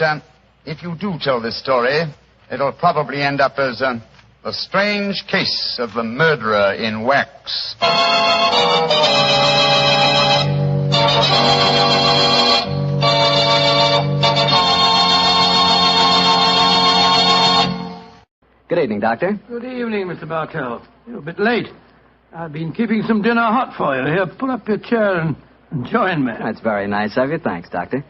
Speaker 10: if you do tell this story, it'll probably end up as The Strange Case of the Murderer in Wax.
Speaker 2: Good evening, Doctor.
Speaker 1: Good evening, Mr. Bartell. You're a bit late. I've been keeping some dinner hot for you. Here, pull up your chair and join me.
Speaker 2: That's very nice of you. Thanks, Doctor.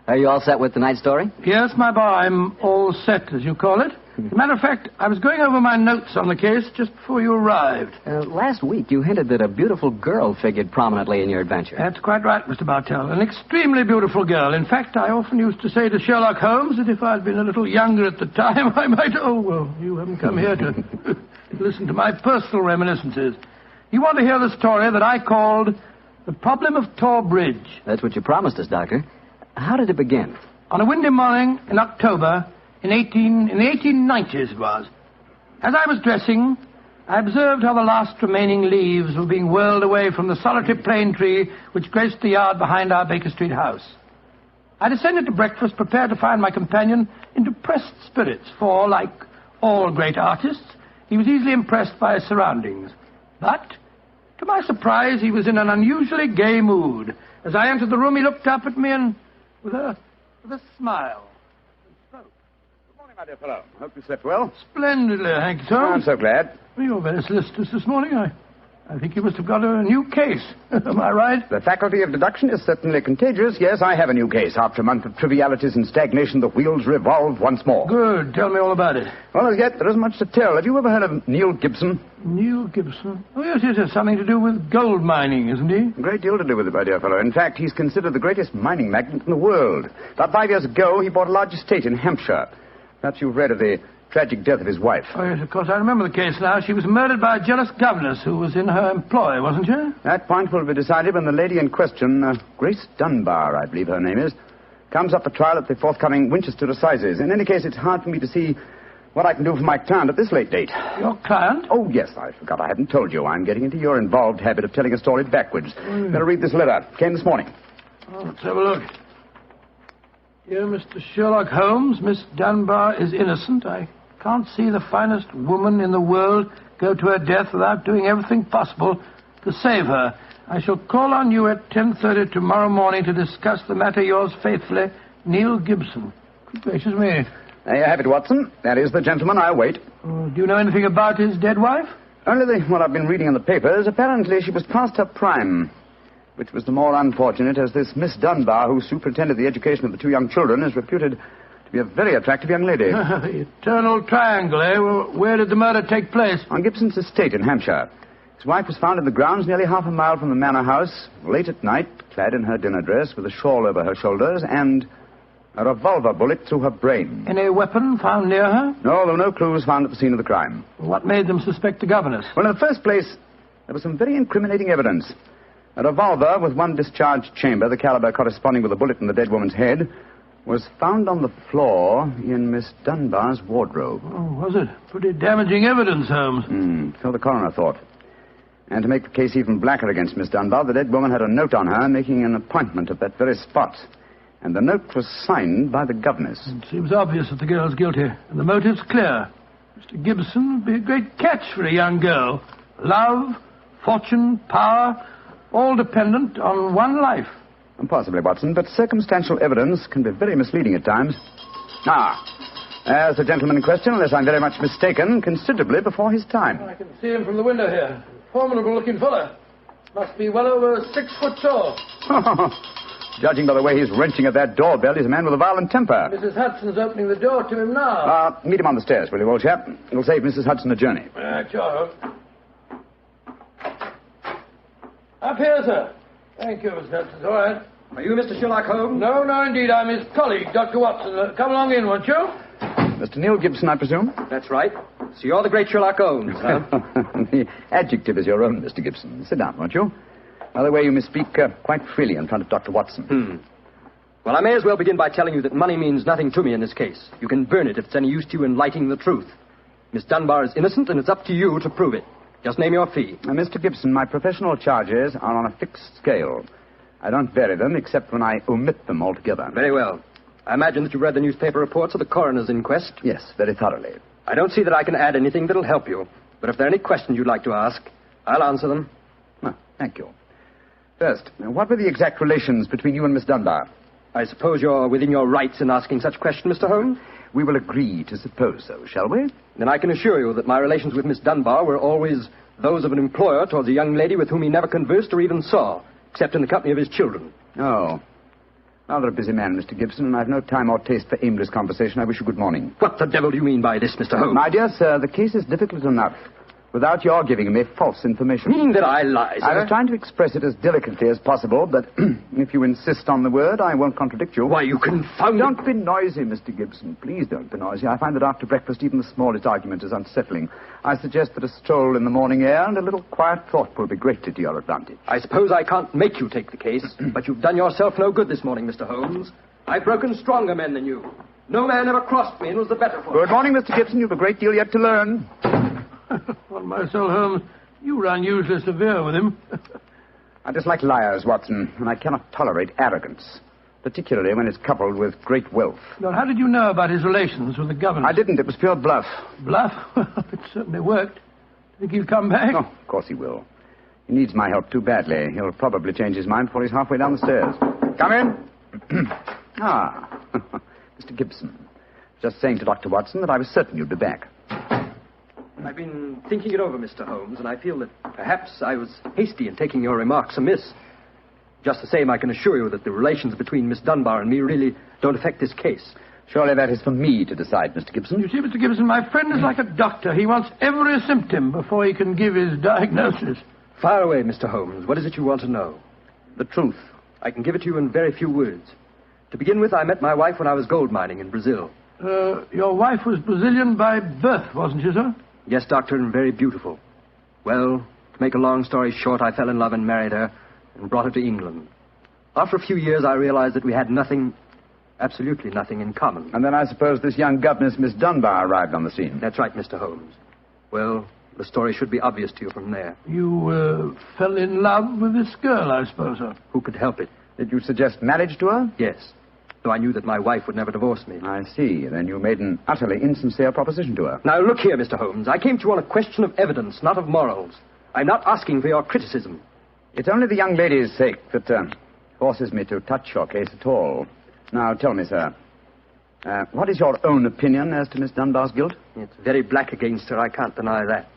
Speaker 2: Are you all set with tonight's story?
Speaker 1: Yes, my boy, I'm all set, as you call it. As a matter of fact, I was going over my notes on the case just before you arrived.
Speaker 2: Last week, you hinted that a beautiful girl figured prominently in your adventure.
Speaker 1: That's quite right, Mr. Bartell. An extremely beautiful girl. In fact, I often used to say to Sherlock Holmes that if I'd been a little younger at the time, I might... Oh, well, you haven't come here to listen to my personal reminiscences. You want to hear the story that I called The Problem of Tor Bridge.
Speaker 2: That's what you promised us, Doctor. How did it begin?
Speaker 1: On a windy morning in October... In the 1890s it was. As I was dressing, I observed how the last remaining leaves were being whirled away from the solitary plane tree which graced the yard behind our Baker Street house. I descended to breakfast, prepared to find my companion in depressed spirits, for, like all great artists, he was easily impressed by his surroundings. But, to my surprise, he was in an unusually gay mood. As I entered the room, he looked up at me and, with a smile...
Speaker 10: My dear fellow, hope you slept well.
Speaker 1: Splendidly, thank you, sir.
Speaker 10: I'm so glad.
Speaker 1: Well, you're very solicitous this morning. I think you must have got a new case. Am I right?
Speaker 10: The faculty of deduction is certainly contagious. Yes, I have a new case. After a month of trivialities and stagnation, the wheels revolve once more.
Speaker 1: Good. Tell me all about it.
Speaker 10: Well, as yet, there isn't much to tell. Have you ever heard of Neil Gibson?
Speaker 1: Neil Gibson? Oh, yes, it has something to do with gold mining, isn't he?
Speaker 10: A great deal to do with it, my dear fellow. In fact, he's considered the greatest mining magnate in the world. About 5 years ago, he bought a large estate in Hampshire. Perhaps you've read of the tragic death of his wife.
Speaker 1: Oh, yes, of course, I remember the case now. She was murdered by a jealous governess who was in her employ, wasn't she?
Speaker 10: That point will be decided when the lady in question, Grace Dunbar, I believe her name is, comes up for trial at the forthcoming Winchester Assizes. In any case, it's hard for me to see what I can do for my client at this late date.
Speaker 1: Your client?
Speaker 10: Oh, yes, I forgot I hadn't told you. I'm getting into your involved habit of telling a story backwards. Better read this letter. Came this morning.
Speaker 1: Oh, let's have a look. Dear Mr. Sherlock Holmes, Miss Dunbar is innocent. I can't see the finest woman in the world go to her death without doing everything possible to save her. I shall call on you at 10:30 tomorrow morning to discuss the matter. Yours faithfully, Neil Gibson. Good gracious me.
Speaker 10: There you have it, Watson. That is the gentleman I await.
Speaker 1: Do you know anything about his dead wife?
Speaker 10: Only what I've been reading in the papers. Apparently she was past her prime, which was the more unfortunate as this Miss Dunbar, who superintended the education of the two young children, is reputed to be a very attractive young lady.
Speaker 1: The eternal triangle, eh? Well, where did the murder take place?
Speaker 10: On Gibson's estate in Hampshire. His wife was found in the grounds nearly half a mile from the manor house, late at night, clad in her dinner dress, with a shawl over her shoulders, and a revolver bullet through her brain.
Speaker 1: Any weapon found near her?
Speaker 10: No, there were no clues found at the scene of the crime.
Speaker 1: What made them suspect the governess?
Speaker 10: Well, in the first place, there was some very incriminating evidence. A revolver with one discharged chamber, the caliber corresponding with a bullet in the dead woman's head, was found on the floor in Miss Dunbar's wardrobe.
Speaker 1: Oh, was it? Pretty damaging evidence, Holmes.
Speaker 10: So the coroner thought. And to make the case even blacker against Miss Dunbar, the dead woman had a note on her making an appointment at that very spot. And the note was signed by the governess.
Speaker 1: It seems obvious that the girl's guilty, and the motive's clear. Mr. Gibson would be a great catch for a young girl. Love, fortune, power, all dependent on one life.
Speaker 10: Possibly, Watson, but circumstantial evidence can be very misleading at times. There's the gentleman in question, unless I'm very much mistaken, considerably before his time.
Speaker 1: I can see him from the window here. Formidable-looking fellow. Must be well over 6 foot tall.
Speaker 10: Judging by the way he's wrenching at that doorbell, he's a man with a violent temper.
Speaker 1: Mrs. Hudson's opening the door to him now.
Speaker 10: Meet him on the stairs, will you, old chap? It'll save Mrs. Hudson a journey.
Speaker 1: Sure. Up here, sir. Thank you, Mr. Hudson. All right.
Speaker 10: Are you Mr. Sherlock Holmes?
Speaker 1: No, indeed. I'm his colleague, Dr. Watson. Come along in, won't you?
Speaker 10: Mr. Neil Gibson, I presume?
Speaker 2: That's right.
Speaker 4: So you're the great Sherlock Holmes, huh?
Speaker 10: The adjective is your own, Mr. Gibson. Sit down, won't you? By the way, you may speak quite freely in front of Dr. Watson.
Speaker 4: Well, I may as well begin by telling you that money means nothing to me in this case. You can burn it if it's any use to you in lighting the truth. Miss Dunbar is innocent, and it's up to you to prove it. Just name your fee.
Speaker 10: Mr. Gibson, my professional charges are on a fixed scale. I don't vary them except when I omit them altogether.
Speaker 4: Very well. I imagine that you've read the newspaper reports of the coroner's inquest.
Speaker 10: Yes, very thoroughly.
Speaker 4: I don't see that I can add anything that'll help you. But if there are any questions you'd like to ask, I'll answer them.
Speaker 10: Well, thank you. First, what were the exact relations between you and Miss Dunbar?
Speaker 4: I suppose you're within your rights in asking such a question, Mr. Holmes?
Speaker 10: We will agree to suppose so, shall we?
Speaker 4: Then I can assure you that my relations with Miss Dunbar were always those of an employer towards a young lady with whom he never conversed or even saw, except in the company of his children.
Speaker 10: Oh. Rather a busy man, Mr. Gibson, and I've no time or taste for aimless conversation. I wish you good morning.
Speaker 4: What the devil do you mean by this, Mr. Holmes?
Speaker 10: My dear sir, the case is difficult enough without your giving me false information.
Speaker 4: Meaning that I lie, sir?
Speaker 10: I was trying to express it as delicately as possible, but if you insist on the word, I won't contradict you.
Speaker 4: Why, you confounded...
Speaker 10: Don't be noisy, Mr. Gibson. Please don't be noisy. I find that after breakfast, even the smallest argument is unsettling. I suggest that a stroll in the morning air and a little quiet thought will be greatly to your advantage.
Speaker 4: I suppose I can't make you take the case, but you've done yourself no good this morning, Mr. Holmes. I've broken stronger men than you. No man ever crossed me and was the better for it.
Speaker 10: Good morning, Mr. Gibson. You've a great deal yet to learn.
Speaker 1: On my soul, Holmes, you were unusually severe with him.
Speaker 10: I dislike liars, Watson, and I cannot tolerate arrogance, particularly when it's coupled with great wealth.
Speaker 1: Well, how did you know about his relations with the governor?
Speaker 10: I didn't. It was pure bluff.
Speaker 1: Bluff? It certainly worked. Think he'll come back?
Speaker 10: Oh, of course he will. He needs my help too badly. He'll probably change his mind before he's halfway down the stairs. Come in. Mr. Gibson. Just saying to Dr. Watson that I was certain you'd be back.
Speaker 4: I've been thinking it over, Mr. Holmes, and I feel that perhaps I was hasty in taking your remarks amiss. Just the same, I can assure you that the relations between Miss Dunbar and me really don't affect this case.
Speaker 10: Surely that is for me to decide, Mr. Gibson.
Speaker 1: You see, Mr. Gibson, my friend is like a doctor. He wants every symptom before he can give his diagnosis.
Speaker 4: Fire away, Mr. Holmes. What is it you want to know?
Speaker 10: The truth.
Speaker 4: I can give it to you in very few words. To begin with, I met my wife when I was gold mining in Brazil.
Speaker 1: Your wife was Brazilian by birth, wasn't she, sir?
Speaker 4: Yes, Doctor, and very beautiful. Well, to make a long story short, I fell in love and married her and brought her to England. After a few years, I realized that we had nothing, absolutely nothing in common.
Speaker 10: And then I suppose this young governess, Miss Dunbar, arrived on the scene.
Speaker 4: That's right, Mr. Holmes. Well, the story should be obvious to you from there.
Speaker 1: You fell in love with this girl, I suppose, sir?
Speaker 4: Who could help it?
Speaker 10: Did you suggest marriage to her?
Speaker 4: Yes. Though I knew that my wife would never divorce me.
Speaker 10: I see. Then you made an utterly insincere proposition to her.
Speaker 4: Now, look here, Mr. Holmes. I came to you on a question of evidence, not of morals. I'm not asking for your criticism.
Speaker 10: It's only the young lady's sake that forces me to touch your case at all. Now, tell me, sir, what is your own opinion as to Miss Dunbar's guilt?
Speaker 4: It's very black against her. I can't deny that.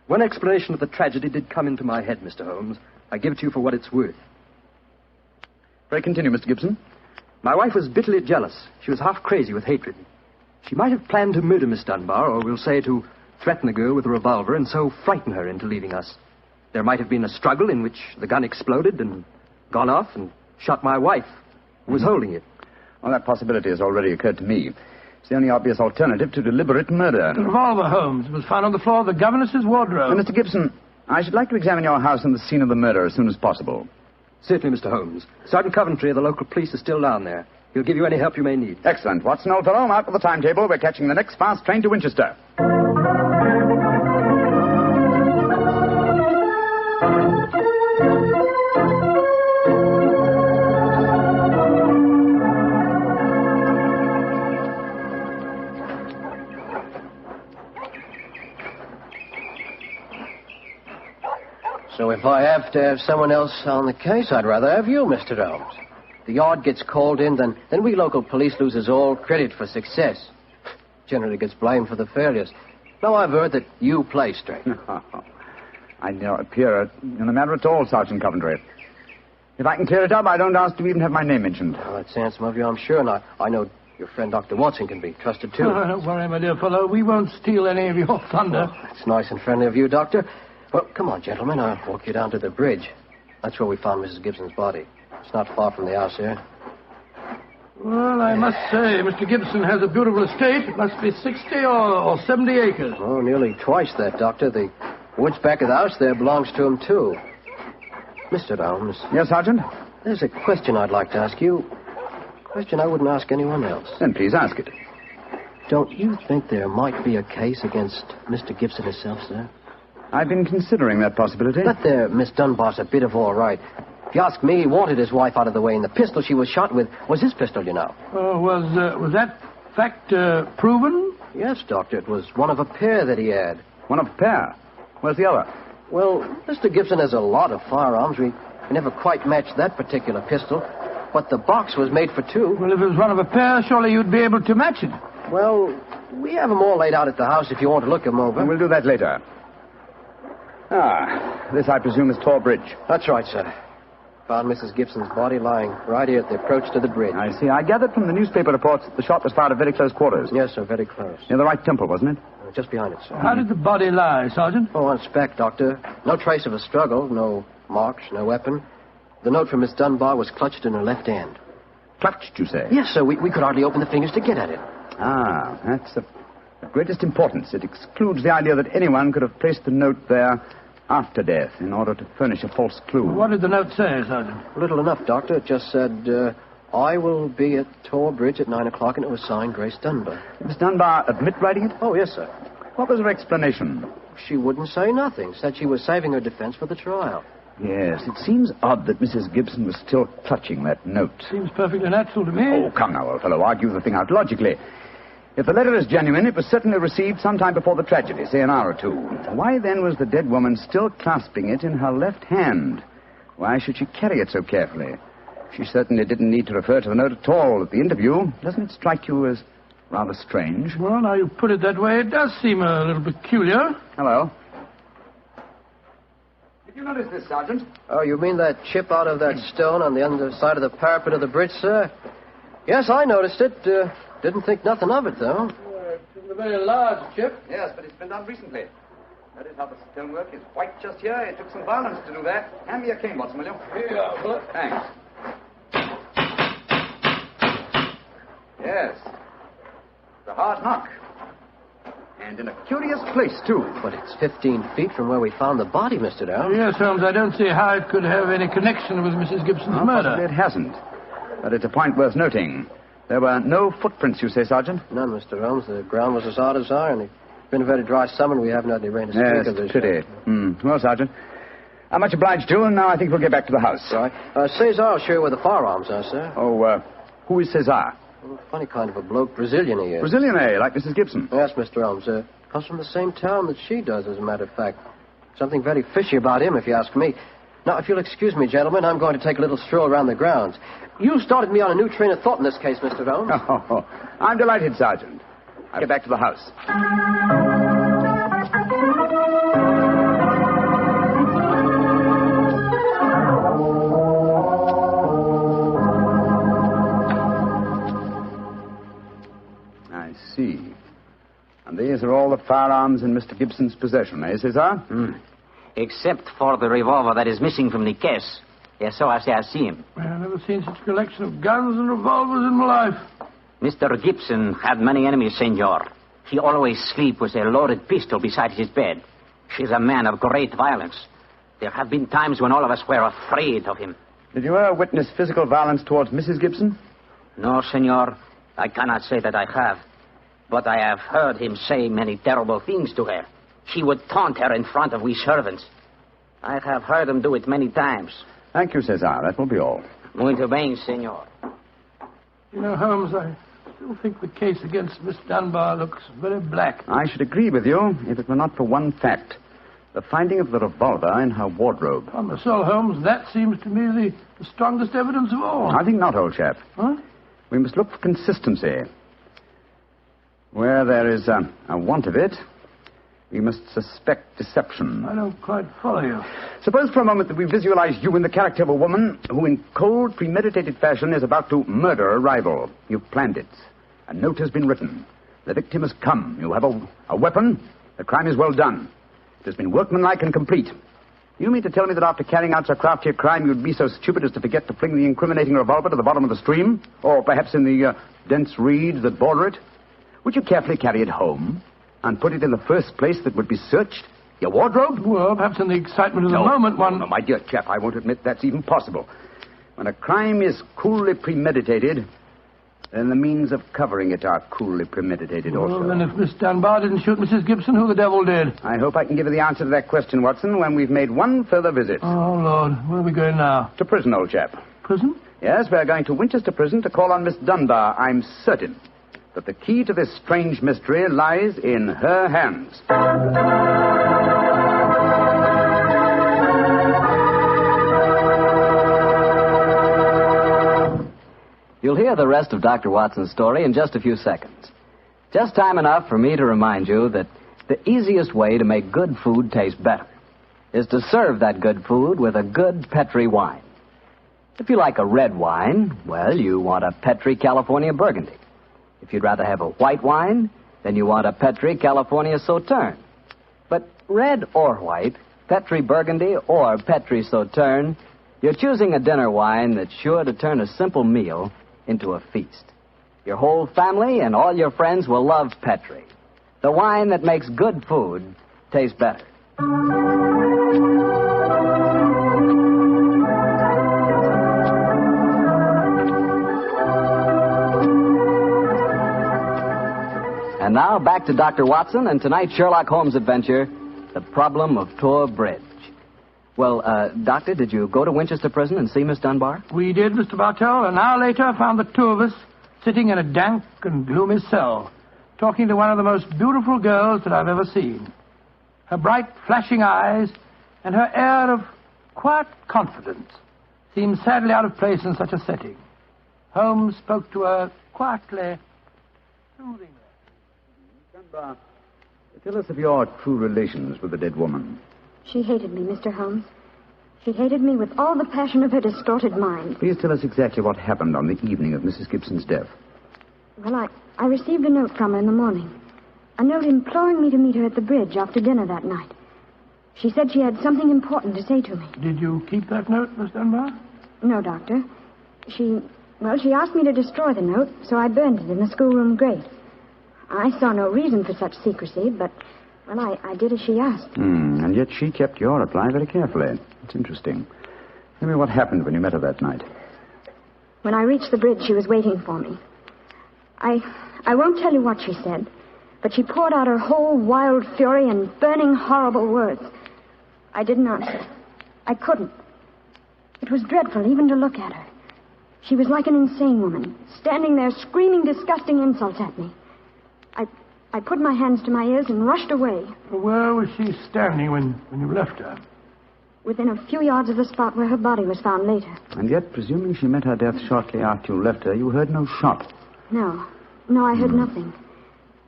Speaker 4: One explanation of the tragedy did come into my head, Mr. Holmes. I give it to you for what it's worth.
Speaker 10: Pray continue, Mr. Gibson.
Speaker 4: My wife was bitterly jealous. She was half crazy with hatred. She might have planned to murder Miss Dunbar, or we'll say to threaten the girl with a revolver and so frighten her into leaving us. There might have been a struggle in which the gun exploded and gone off and shot my wife, who was holding it.
Speaker 10: Well, that possibility has already occurred to me. It's the only obvious alternative to deliberate murder.
Speaker 1: The revolver, Holmes, was found on the floor of the governess's wardrobe.
Speaker 10: Mr. Gibson, I should like to examine your house and the scene of the murder as soon as possible.
Speaker 4: Certainly, Mr. Holmes. Sergeant Coventry of the local police is still down there. He'll give you any help you may need.
Speaker 10: Excellent. Watson, old fellow, mark for the timetable. We're catching the next fast train to Winchester.
Speaker 21: So if I have to have someone else on the case, I'd rather have you, Mr. Holmes. The yard gets called in, then we local police loses all credit for success. Generally gets blamed for the failures. Now I've heard that you play straight.
Speaker 10: I don't appear in the matter at all, Sergeant Coventry. If I can clear it up, I don't ask to even have my name mentioned.
Speaker 21: Well, that's handsome of you, I'm sure, and I know your friend Dr. Watson can be trusted, too.
Speaker 1: Oh, don't worry, my dear fellow. We won't steal any of your thunder.
Speaker 21: Oh, that's nice and friendly of you, Doctor. Well, come on, gentlemen. I'll walk you down to the bridge. That's where we found Mrs. Gibson's body. It's not far from the house here.
Speaker 1: Well, I must say, Mr. Gibson has a beautiful estate. It must be 60 or 70 acres.
Speaker 21: Oh, nearly twice that, Doctor. The woods back of the house there belongs to him, too. Mr. Holmes.
Speaker 10: Yes, Sergeant?
Speaker 21: There's a question I'd like to ask you. A question I wouldn't ask anyone else.
Speaker 10: Then please ask it.
Speaker 21: Don't you think there might be a case against Mr. Gibson himself, sir?
Speaker 10: I've been considering that possibility.
Speaker 21: That there Miss Dunbar's a bit of all right. If you ask me, he wanted his wife out of the way, and the pistol she was shot with was his pistol, you know.
Speaker 1: Oh, was that fact proven?
Speaker 21: Yes, Doctor. It was one of a pair that he had.
Speaker 10: One of a pair? Where's the other?
Speaker 21: Well, Mr. Gibson has a lot of firearms. We never quite matched that particular pistol. But the box was made for two.
Speaker 1: Well, if it was one of a pair, surely you'd be able to match it.
Speaker 21: Well, we have them all laid out at the house if you want to look them over.
Speaker 10: And we'll do that later. Ah, this, I presume, is Tor Bridge.
Speaker 21: That's right, sir. Found Mrs. Gibson's body lying right here at the approach to the bridge.
Speaker 10: I see. I gathered from the newspaper reports that the shot was fired at very close quarters.
Speaker 21: Yes, sir, very close.
Speaker 10: Near the right temple, wasn't it?
Speaker 21: Just behind it, sir.
Speaker 1: How did the body lie, Sergeant?
Speaker 21: Oh, on spec, Doctor. No trace of a struggle, no marks, no weapon. The note from Miss Dunbar was clutched in her left hand.
Speaker 10: Clutched, you say?
Speaker 21: Yes, sir. We could hardly open the fingers to get at it.
Speaker 10: Ah, that's of greatest importance. It excludes the idea that anyone could have placed the note there after death in order to furnish a false clue.
Speaker 1: What did the note say, Sergeant?
Speaker 21: Little enough, Doctor. It just said, I will be at Tor Bridge at 9 o'clock, and it was signed Grace Dunbar.
Speaker 10: Did Miss Dunbar admit writing it?
Speaker 21: Oh, yes, sir.
Speaker 10: What was her explanation?
Speaker 21: She wouldn't say nothing. Said she was saving her defense for the trial.
Speaker 10: Yes, it seems odd that Mrs. Gibson was still clutching that note.
Speaker 1: Seems perfectly natural to me.
Speaker 10: Oh, come now, old fellow. Argue the thing out logically. If the letter is genuine, it was certainly received sometime before the tragedy, say an hour or two. Why, then, was the dead woman still clasping it in her left hand? Why should she carry it so carefully? She certainly didn't need to refer to the note at all at the interview. Doesn't it strike you as rather strange?
Speaker 1: Well, now you put it that way, it does seem a little peculiar.
Speaker 10: Hello. Did you notice this, Sergeant?
Speaker 21: Oh, you mean that chip out of that stone on the underside of the parapet of the bridge, sir? Yes, I noticed it. Didn't think nothing of it, though.
Speaker 1: It's a very large chip.
Speaker 10: Yes, but it's been done recently. That is how the stonework is white just here. It took some violence to do that. Hand me a cane, Watson, will you?
Speaker 1: Here you are, Bullet.
Speaker 10: Thanks. Yes. It's a hard knock. And in a curious place, too.
Speaker 21: But it's 15 feet from where we found the body, Mr. Holmes.
Speaker 1: Yes, Holmes, I don't see how it could have any connection with Mrs. Gibson's murder.
Speaker 10: Possibly it hasn't. But it's a point worth noting. There were no footprints, you say, Sergeant?
Speaker 21: None, Mr. Holmes. The ground was as hard as iron. It's been a very dry summer, and we haven't had any rain to speak of this
Speaker 10: year. Well, Sergeant, I'm much obliged to you, and now I think we'll get back to the house.
Speaker 21: Right. Cesar will show you where the firearms are, sir.
Speaker 10: Oh, who is Cesar?
Speaker 21: Well, funny kind of a bloke. Brazilian he is.
Speaker 10: Brazilian, eh? Like Mrs. Gibson?
Speaker 21: Yes, Mr. Holmes. Comes from the same town that she does, as a matter of fact. Something very fishy about him, if you ask me. Now, if you'll excuse me, gentlemen, I'm going to take a little stroll around the grounds. You started me on a new train of thought in this case, Mr. Holmes.
Speaker 10: Oh, I'm delighted, Sergeant. I'll get back to the house. I see. And these are all the firearms in Mr. Gibson's possession, eh, Cesar?
Speaker 9: Except for the revolver that is missing from the case. Yes, so I say I see him.
Speaker 1: I've never seen such a collection of guns and revolvers in my life.
Speaker 9: Mr. Gibson had many enemies, senor. He always sleep with a loaded pistol beside his bed. He's a man of great violence. There have been times when all of us were afraid of him.
Speaker 10: Did you ever witness physical violence towards Mrs. Gibson?
Speaker 9: No, senor. I cannot say that I have. But I have heard him say many terrible things to her. He would taunt her in front of we servants. I have heard him do it many times.
Speaker 10: Thank you, Cesar. That will be all.
Speaker 9: Muito bem, senor.
Speaker 1: You know, Holmes, I still think the case against Miss Dunbar looks very black.
Speaker 10: I should agree with you if it were not for one fact. The finding of the revolver in her wardrobe.
Speaker 1: On the soul, Holmes, that seems to me the strongest evidence of all.
Speaker 10: I think not, old chap.
Speaker 1: Huh?
Speaker 10: We must look for consistency. Where there is a want of it, we must suspect deception.
Speaker 1: I don't quite follow you.
Speaker 10: Suppose for a moment that we visualize you in the character of a woman who in cold, premeditated fashion is about to murder a rival. You've planned it. A note has been written. The victim has come. You have a weapon. The crime is well done. It has been workmanlike and complete. You mean to tell me that after carrying out so crafty a crime, you'd be so stupid as to forget to fling the incriminating revolver to the bottom of the stream? Or perhaps in the dense reeds that border it? Would you carefully carry it home and put it in the first place that would be searched? Your wardrobe?
Speaker 1: Well, perhaps in the excitement of the moment one...
Speaker 10: No, my dear chap, I won't admit that's even possible. When a crime is coolly premeditated, then the means of covering it are coolly premeditated also.
Speaker 1: Well, then if Miss Dunbar didn't shoot Mrs. Gibson, who the devil did?
Speaker 10: I hope I can give you the answer to that question, Watson, when we've made one further visit.
Speaker 1: Oh, Lord. Where are we going now?
Speaker 10: To prison, old chap.
Speaker 1: Prison?
Speaker 10: Yes, we're going to Winchester Prison to call on Miss Dunbar. I'm certain that the key to this strange mystery lies in her hands.
Speaker 2: You'll hear the rest of Dr. Watson's story in just a few seconds. Just time enough for me to remind you that the easiest way to make good food taste better is to serve that good food with a good Petri wine. If you like a red wine, well, you want a Petri California Burgundy. If you'd rather have a white wine, then you want a Petri California Sauterne. But red or white, Petri Burgundy or Petri Sauterne, you're choosing a dinner wine that's sure to turn a simple meal into a feast. Your whole family and all your friends will love Petri, the wine that makes good food taste better. And now back to Dr. Watson and tonight's Sherlock Holmes adventure, The Problem of Tor Bridge. Well, Doctor, did you go to Winchester Prison and see Miss Dunbar?
Speaker 1: We did, Mr. Bartell. An hour later, I found the two of us sitting in a dank and gloomy cell, talking to one of the most beautiful girls that I've ever seen. Her bright, flashing eyes and her air of quiet confidence seemed sadly out of place in such a setting. Holmes spoke to her quietly, soothingly.
Speaker 10: Dunbar, tell us of your true relations with the dead woman.
Speaker 11: She hated me, Mr. Holmes. She hated me with all the passion of her distorted mind.
Speaker 10: Please tell us exactly what happened on the evening of Mrs. Gibson's death.
Speaker 11: Well, I received a note from her in the morning. A note imploring me to meet her at the bridge after dinner that night. She said she had something important to say to me.
Speaker 1: Did you keep that note, Miss Dunbar?
Speaker 11: No, Doctor. She asked me to destroy the note, so I burned it in the schoolroom grate. I saw no reason for such secrecy, but... well, I did as she asked.
Speaker 10: And yet she kept your reply very carefully. It's interesting. Tell me what happened when you met her that night.
Speaker 11: When I reached the bridge, she was waiting for me. I won't tell you what she said, but she poured out her whole wild fury in burning, horrible words. I didn't answer. I couldn't. It was dreadful even to look at her. She was like an insane woman, standing there screaming disgusting insults at me. I put my hands to my ears and rushed away.
Speaker 1: Where was she standing when you left her?
Speaker 11: Within a few yards of the spot where her body was found later.
Speaker 10: And yet, presuming she met her death shortly after you left her, you heard no shot.
Speaker 11: No, I heard nothing.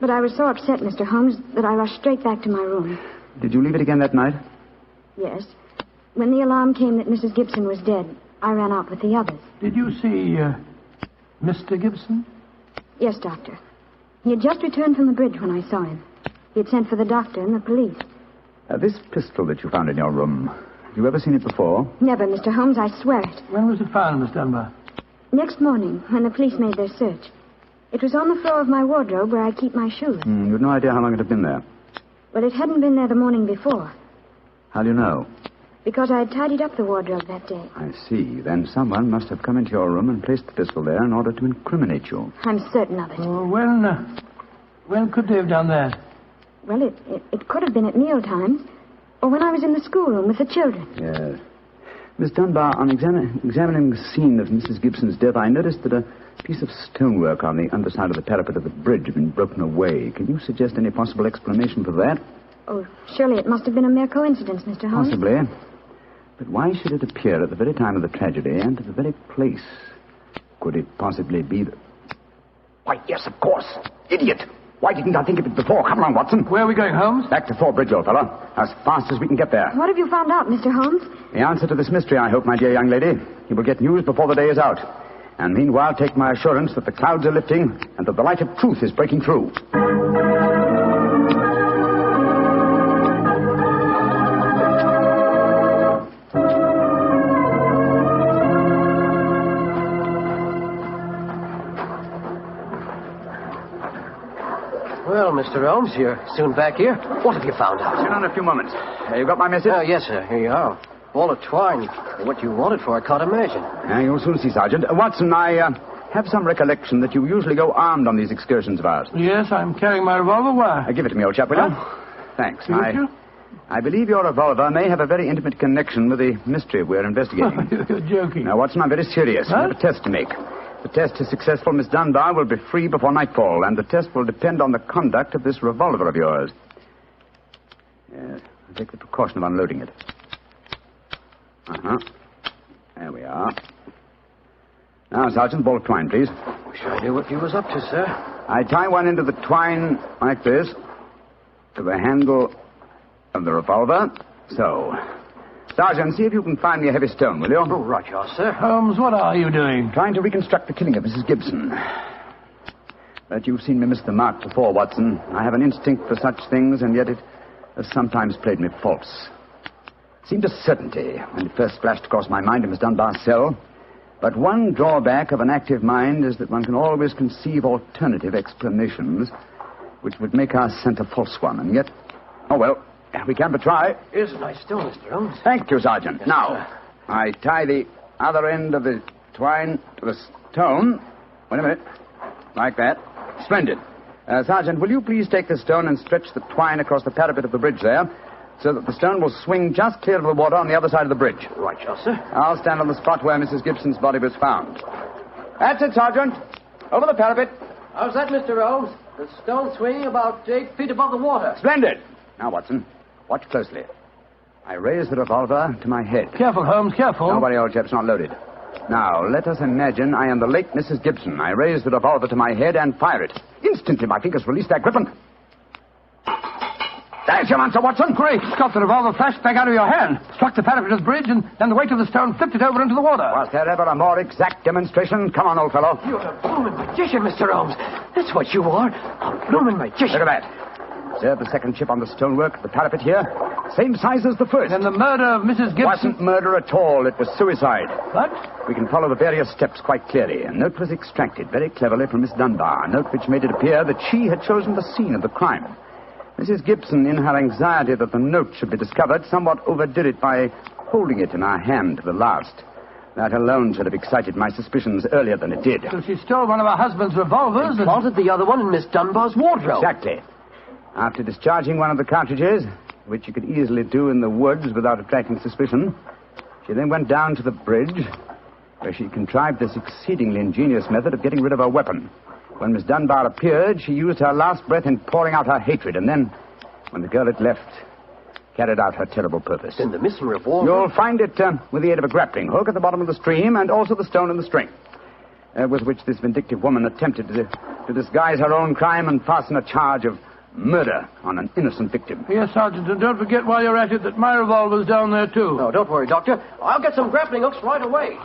Speaker 11: But I was so upset, Mr. Holmes, that I rushed straight back to my room.
Speaker 10: Did you leave it again that night?
Speaker 11: Yes. When the alarm came that Mrs. Gibson was dead, I ran out with the others.
Speaker 1: Did you see Mr. Gibson?
Speaker 11: Yes, Doctor. He had just returned from the bridge when I saw him. He had sent for the doctor and the police.
Speaker 10: This pistol that you found in your room, have you ever seen it before?
Speaker 11: Never, Mr. Holmes, I swear it.
Speaker 1: When was it found, Miss Dunbar?
Speaker 11: Next morning, when the police made their search. It was on the floor of my wardrobe where I keep my shoes.
Speaker 10: You had no idea how long it had been there?
Speaker 11: Well, it hadn't been there the morning before.
Speaker 10: How do you know?
Speaker 11: Because I had tidied up the wardrobe that day.
Speaker 10: I see. Then someone must have come into your room and placed the pistol there in order to incriminate you.
Speaker 11: I'm certain of it.
Speaker 1: When could they have done that?
Speaker 11: Well, it could have been at mealtimes, or when I was in the schoolroom with the children.
Speaker 10: Yes. Miss Dunbar, on examining the scene of Mrs. Gibson's death, I noticed that a piece of stonework on the underside of the parapet of the bridge had been broken away. Can you suggest any possible explanation for that?
Speaker 11: Oh, surely it must have been a mere coincidence, Mr. Holmes.
Speaker 10: Possibly. But why should it appear at the very time of the tragedy and at the very place? Could it possibly be that... Why, yes, of course. Idiot. Why didn't I think of it before? Come along, Watson.
Speaker 1: Where are we going, Holmes?
Speaker 10: Back to Thor Bridge, old fellow. As fast as we can get there.
Speaker 11: What have you found out, Mr. Holmes?
Speaker 10: The answer to this mystery, I hope, my dear young lady. You will get news before the day is out. And meanwhile, take my assurance that the clouds are lifting and that the light of truth is breaking through.
Speaker 21: Mr. Holmes. You're soon back here. What have you found out?
Speaker 10: Sit down a few moments. You got my message?
Speaker 21: Oh, yes, sir. Here you are. Ball of twine. What you wanted for, I can't imagine.
Speaker 10: You'll soon see, Sergeant. Watson, I have some recollection that you usually go armed on these excursions of ours.
Speaker 1: Yes, I'm carrying my revolver. Why?
Speaker 10: Give it to me, old chap, will you? Thanks. I believe your revolver may have a very intimate connection with the mystery we're investigating.
Speaker 1: You're joking.
Speaker 10: Now, Watson, I'm very serious. We have a test to make. If the test is successful, Miss Dunbar will be free before nightfall, and the test will depend on the conduct of this revolver of yours. Yes, I'll take the precaution of unloading it. There we are. Now, Sergeant, ball of twine, please.
Speaker 21: Wish I knew what you was up to, sir.
Speaker 10: I tie one end of the twine like this to the handle of the revolver. So. Sergeant, see if you can find me a heavy stone, will you?
Speaker 21: Oh, right, sir.
Speaker 1: Holmes, what are you doing?
Speaker 10: Trying to reconstruct the killing of Mrs. Gibson. But you've seen me miss the mark before, Watson. I have an instinct for such things, and yet it has sometimes played me false. It seemed a certainty when it first flashed across my mind in Miss Dunbar's cell. But one drawback of an active mind is that one can always conceive alternative explanations which would make our scent a false one, and yet... Oh, well, we can but try.
Speaker 21: Here's a nice stone, Mr. Holmes.
Speaker 10: Thank you, Sergeant.
Speaker 21: Yes,
Speaker 10: now,
Speaker 21: sir.
Speaker 10: I tie the other end of the twine to the stone. Wait a minute. Like that. Splendid. Sergeant, will you please take this stone and stretch the twine across the parapet of the bridge there, so that the stone will swing just clear of the water on the other side of the bridge?
Speaker 21: Right, sir.
Speaker 10: I'll stand on the spot where Mrs. Gibson's body was found. That's it, Sergeant. Over the parapet.
Speaker 21: How's that, Mr. Holmes? The stone swinging about 8 feet above the water.
Speaker 10: Splendid. Now, Watson, watch closely. I raise the revolver to my head.
Speaker 1: Careful, Holmes, careful.
Speaker 10: Don't worry, old chap's not loaded. Now, let us imagine I am the late Mrs. Gibson. I raise the revolver to my head and fire it. Instantly, my fingers release their grip and... There's your answer, Watson.
Speaker 1: Great. Scott, the revolver flashed back out of your hand, struck the parapet of the bridge, and then the weight of the stone flipped it over into the water.
Speaker 10: Was there ever a more exact demonstration? Come on, old fellow.
Speaker 21: You're a blooming magician, Mr. Holmes. That's what you are. A blooming magician.
Speaker 10: Look at that. Observe the second chip on the stonework of the parapet here. Same size as the first.
Speaker 1: And the murder of Mrs. Gibson...
Speaker 10: Wasn't murder at all. It was suicide.
Speaker 1: What?
Speaker 10: We can follow the various steps quite clearly. A note was extracted very cleverly from Miss Dunbar, a note which made it appear that she had chosen the scene of the crime. Mrs. Gibson, in her anxiety that the note should be discovered, somewhat overdid it by holding it in her hand to the last. That alone should have excited my suspicions earlier than it did.
Speaker 1: So she stole one of her husband's revolvers
Speaker 21: and planted the other one in Miss Dunbar's wardrobe.
Speaker 10: Exactly. After discharging one of the cartridges, which she could easily do in the woods without attracting suspicion, she then went down to the bridge, where she contrived this exceedingly ingenious method of getting rid of her weapon. When Miss Dunbar appeared, she used her last breath in pouring out her hatred, and then, when the girl had left, carried out her terrible purpose.
Speaker 21: Then the missing revolver...
Speaker 10: You'll find it with the aid of a grappling hook at the bottom of the stream, and also the stone and the string, with which this vindictive woman attempted to disguise her own crime and fasten a charge of murder on an innocent victim.
Speaker 1: Yes, Sergeant, and don't forget while you're at it that my revolver's down there, too.
Speaker 21: No, don't worry, Doctor. I'll get some grappling hooks right away.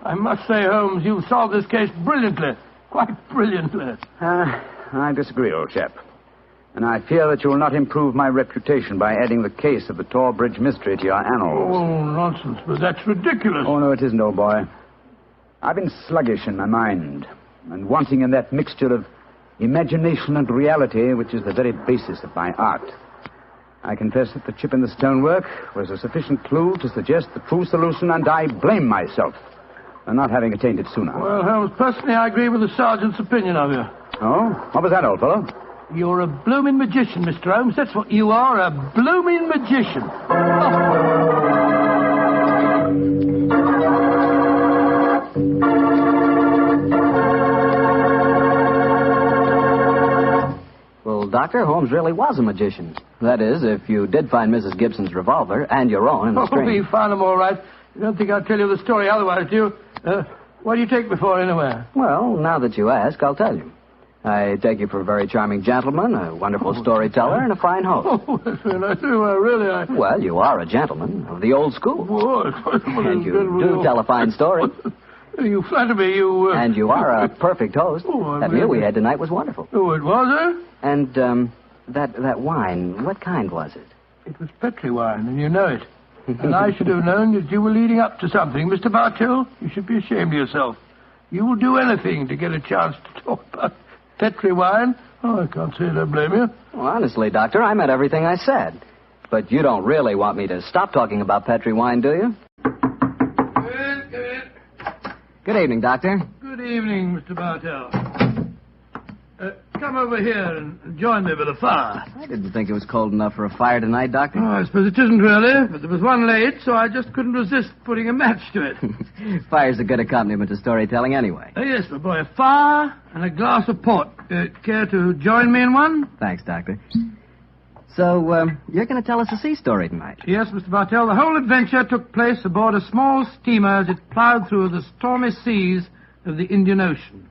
Speaker 1: I must say, Holmes, you've solved this case brilliantly. Quite brilliantly.
Speaker 10: I disagree, old chap. And I fear that you will not improve my reputation by adding the case of the Tor Bridge mystery to your annals.
Speaker 1: Oh, nonsense, but that's ridiculous.
Speaker 10: Oh, no, it isn't, old boy. I've been sluggish in my mind and wanting in that mixture of imagination and reality which is the very basis of my art. I confess that the chip in the stonework was a sufficient clue to suggest the true solution, and I blame myself for not having attained it sooner.
Speaker 1: Well, Holmes, personally, I agree with the sergeant's opinion of you.
Speaker 10: Oh? What was that, old fellow?
Speaker 1: You're a blooming magician, Mr. Holmes. That's what you are, a blooming magician.
Speaker 2: Well, Doctor, Holmes really was a magician. That is, if you did find Mrs. Gibson's revolver and your own in the string.
Speaker 1: Oh, we found them all right. You don't think I'll tell you the story otherwise, do you? What do you take me for, anyway?
Speaker 2: Well, now that you ask, I'll tell you. I take you for a very charming gentleman, a wonderful storyteller, and a fine host.
Speaker 1: Oh, that's very nice. Really,
Speaker 2: Well, you are a gentleman of the old school. And you do tell a fine story.
Speaker 1: You flatter me,
Speaker 2: And you are a perfect host. That meal we had tonight was wonderful.
Speaker 1: Oh, it was, eh?
Speaker 2: And, that wine, what kind was it?
Speaker 1: It was Petri wine, and you know it. And I should have known that you were leading up to something. Mr. Bartell, you should be ashamed of yourself. You will do anything to get a chance to talk about Petri wine Oh, I can't say I don't blame you.
Speaker 2: Well, honestly, Doctor, I meant everything I said. But you don't really want me to stop talking about Petri wine, do you?
Speaker 1: Come in.
Speaker 2: Good evening, Doctor.
Speaker 1: Good evening, Mr. Bartell. Come over here and join me by the fire.
Speaker 2: I didn't think it was cold enough for a fire tonight, Doctor.
Speaker 1: Oh, I suppose it isn't really, but there was one late, so I just couldn't resist putting a match to it.
Speaker 2: Fire's a good accompaniment to storytelling anyway.
Speaker 1: Yes, my boy, a fire and a glass of port. Care to join me in one?
Speaker 2: Thanks, Doctor. So, you're going to tell us a sea story tonight?
Speaker 1: Yes, Mr. Bartell. The whole adventure took place aboard a small steamer as it plowed through the stormy seas of the Indian Ocean.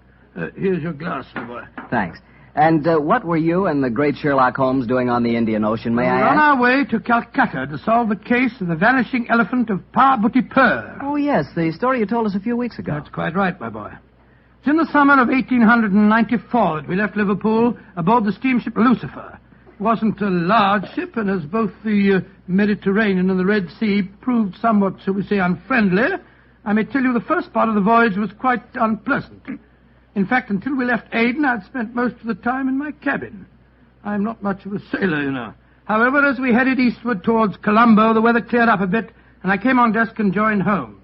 Speaker 1: Here's your glass, my boy.
Speaker 2: Thanks. And what were you and the great Sherlock Holmes doing on the Indian Ocean, may I ask?
Speaker 1: We're on our way to Calcutta to solve the case of the vanishing elephant of Parbutipur.
Speaker 2: Oh, yes, the story you told us a few weeks ago.
Speaker 1: That's quite right, my boy. It's in the summer of 1894 that we left Liverpool aboard the steamship Lucifer. It wasn't a large ship, and as both the Mediterranean and the Red Sea proved somewhat, shall we say, unfriendly, I may tell you the first part of the voyage was quite unpleasant. In fact, until we left Aden, I'd spent most of the time in my cabin. I'm not much of a sailor, you know. However, as we headed eastward towards Colombo, the weather cleared up a bit, and I came on deck and joined Holmes.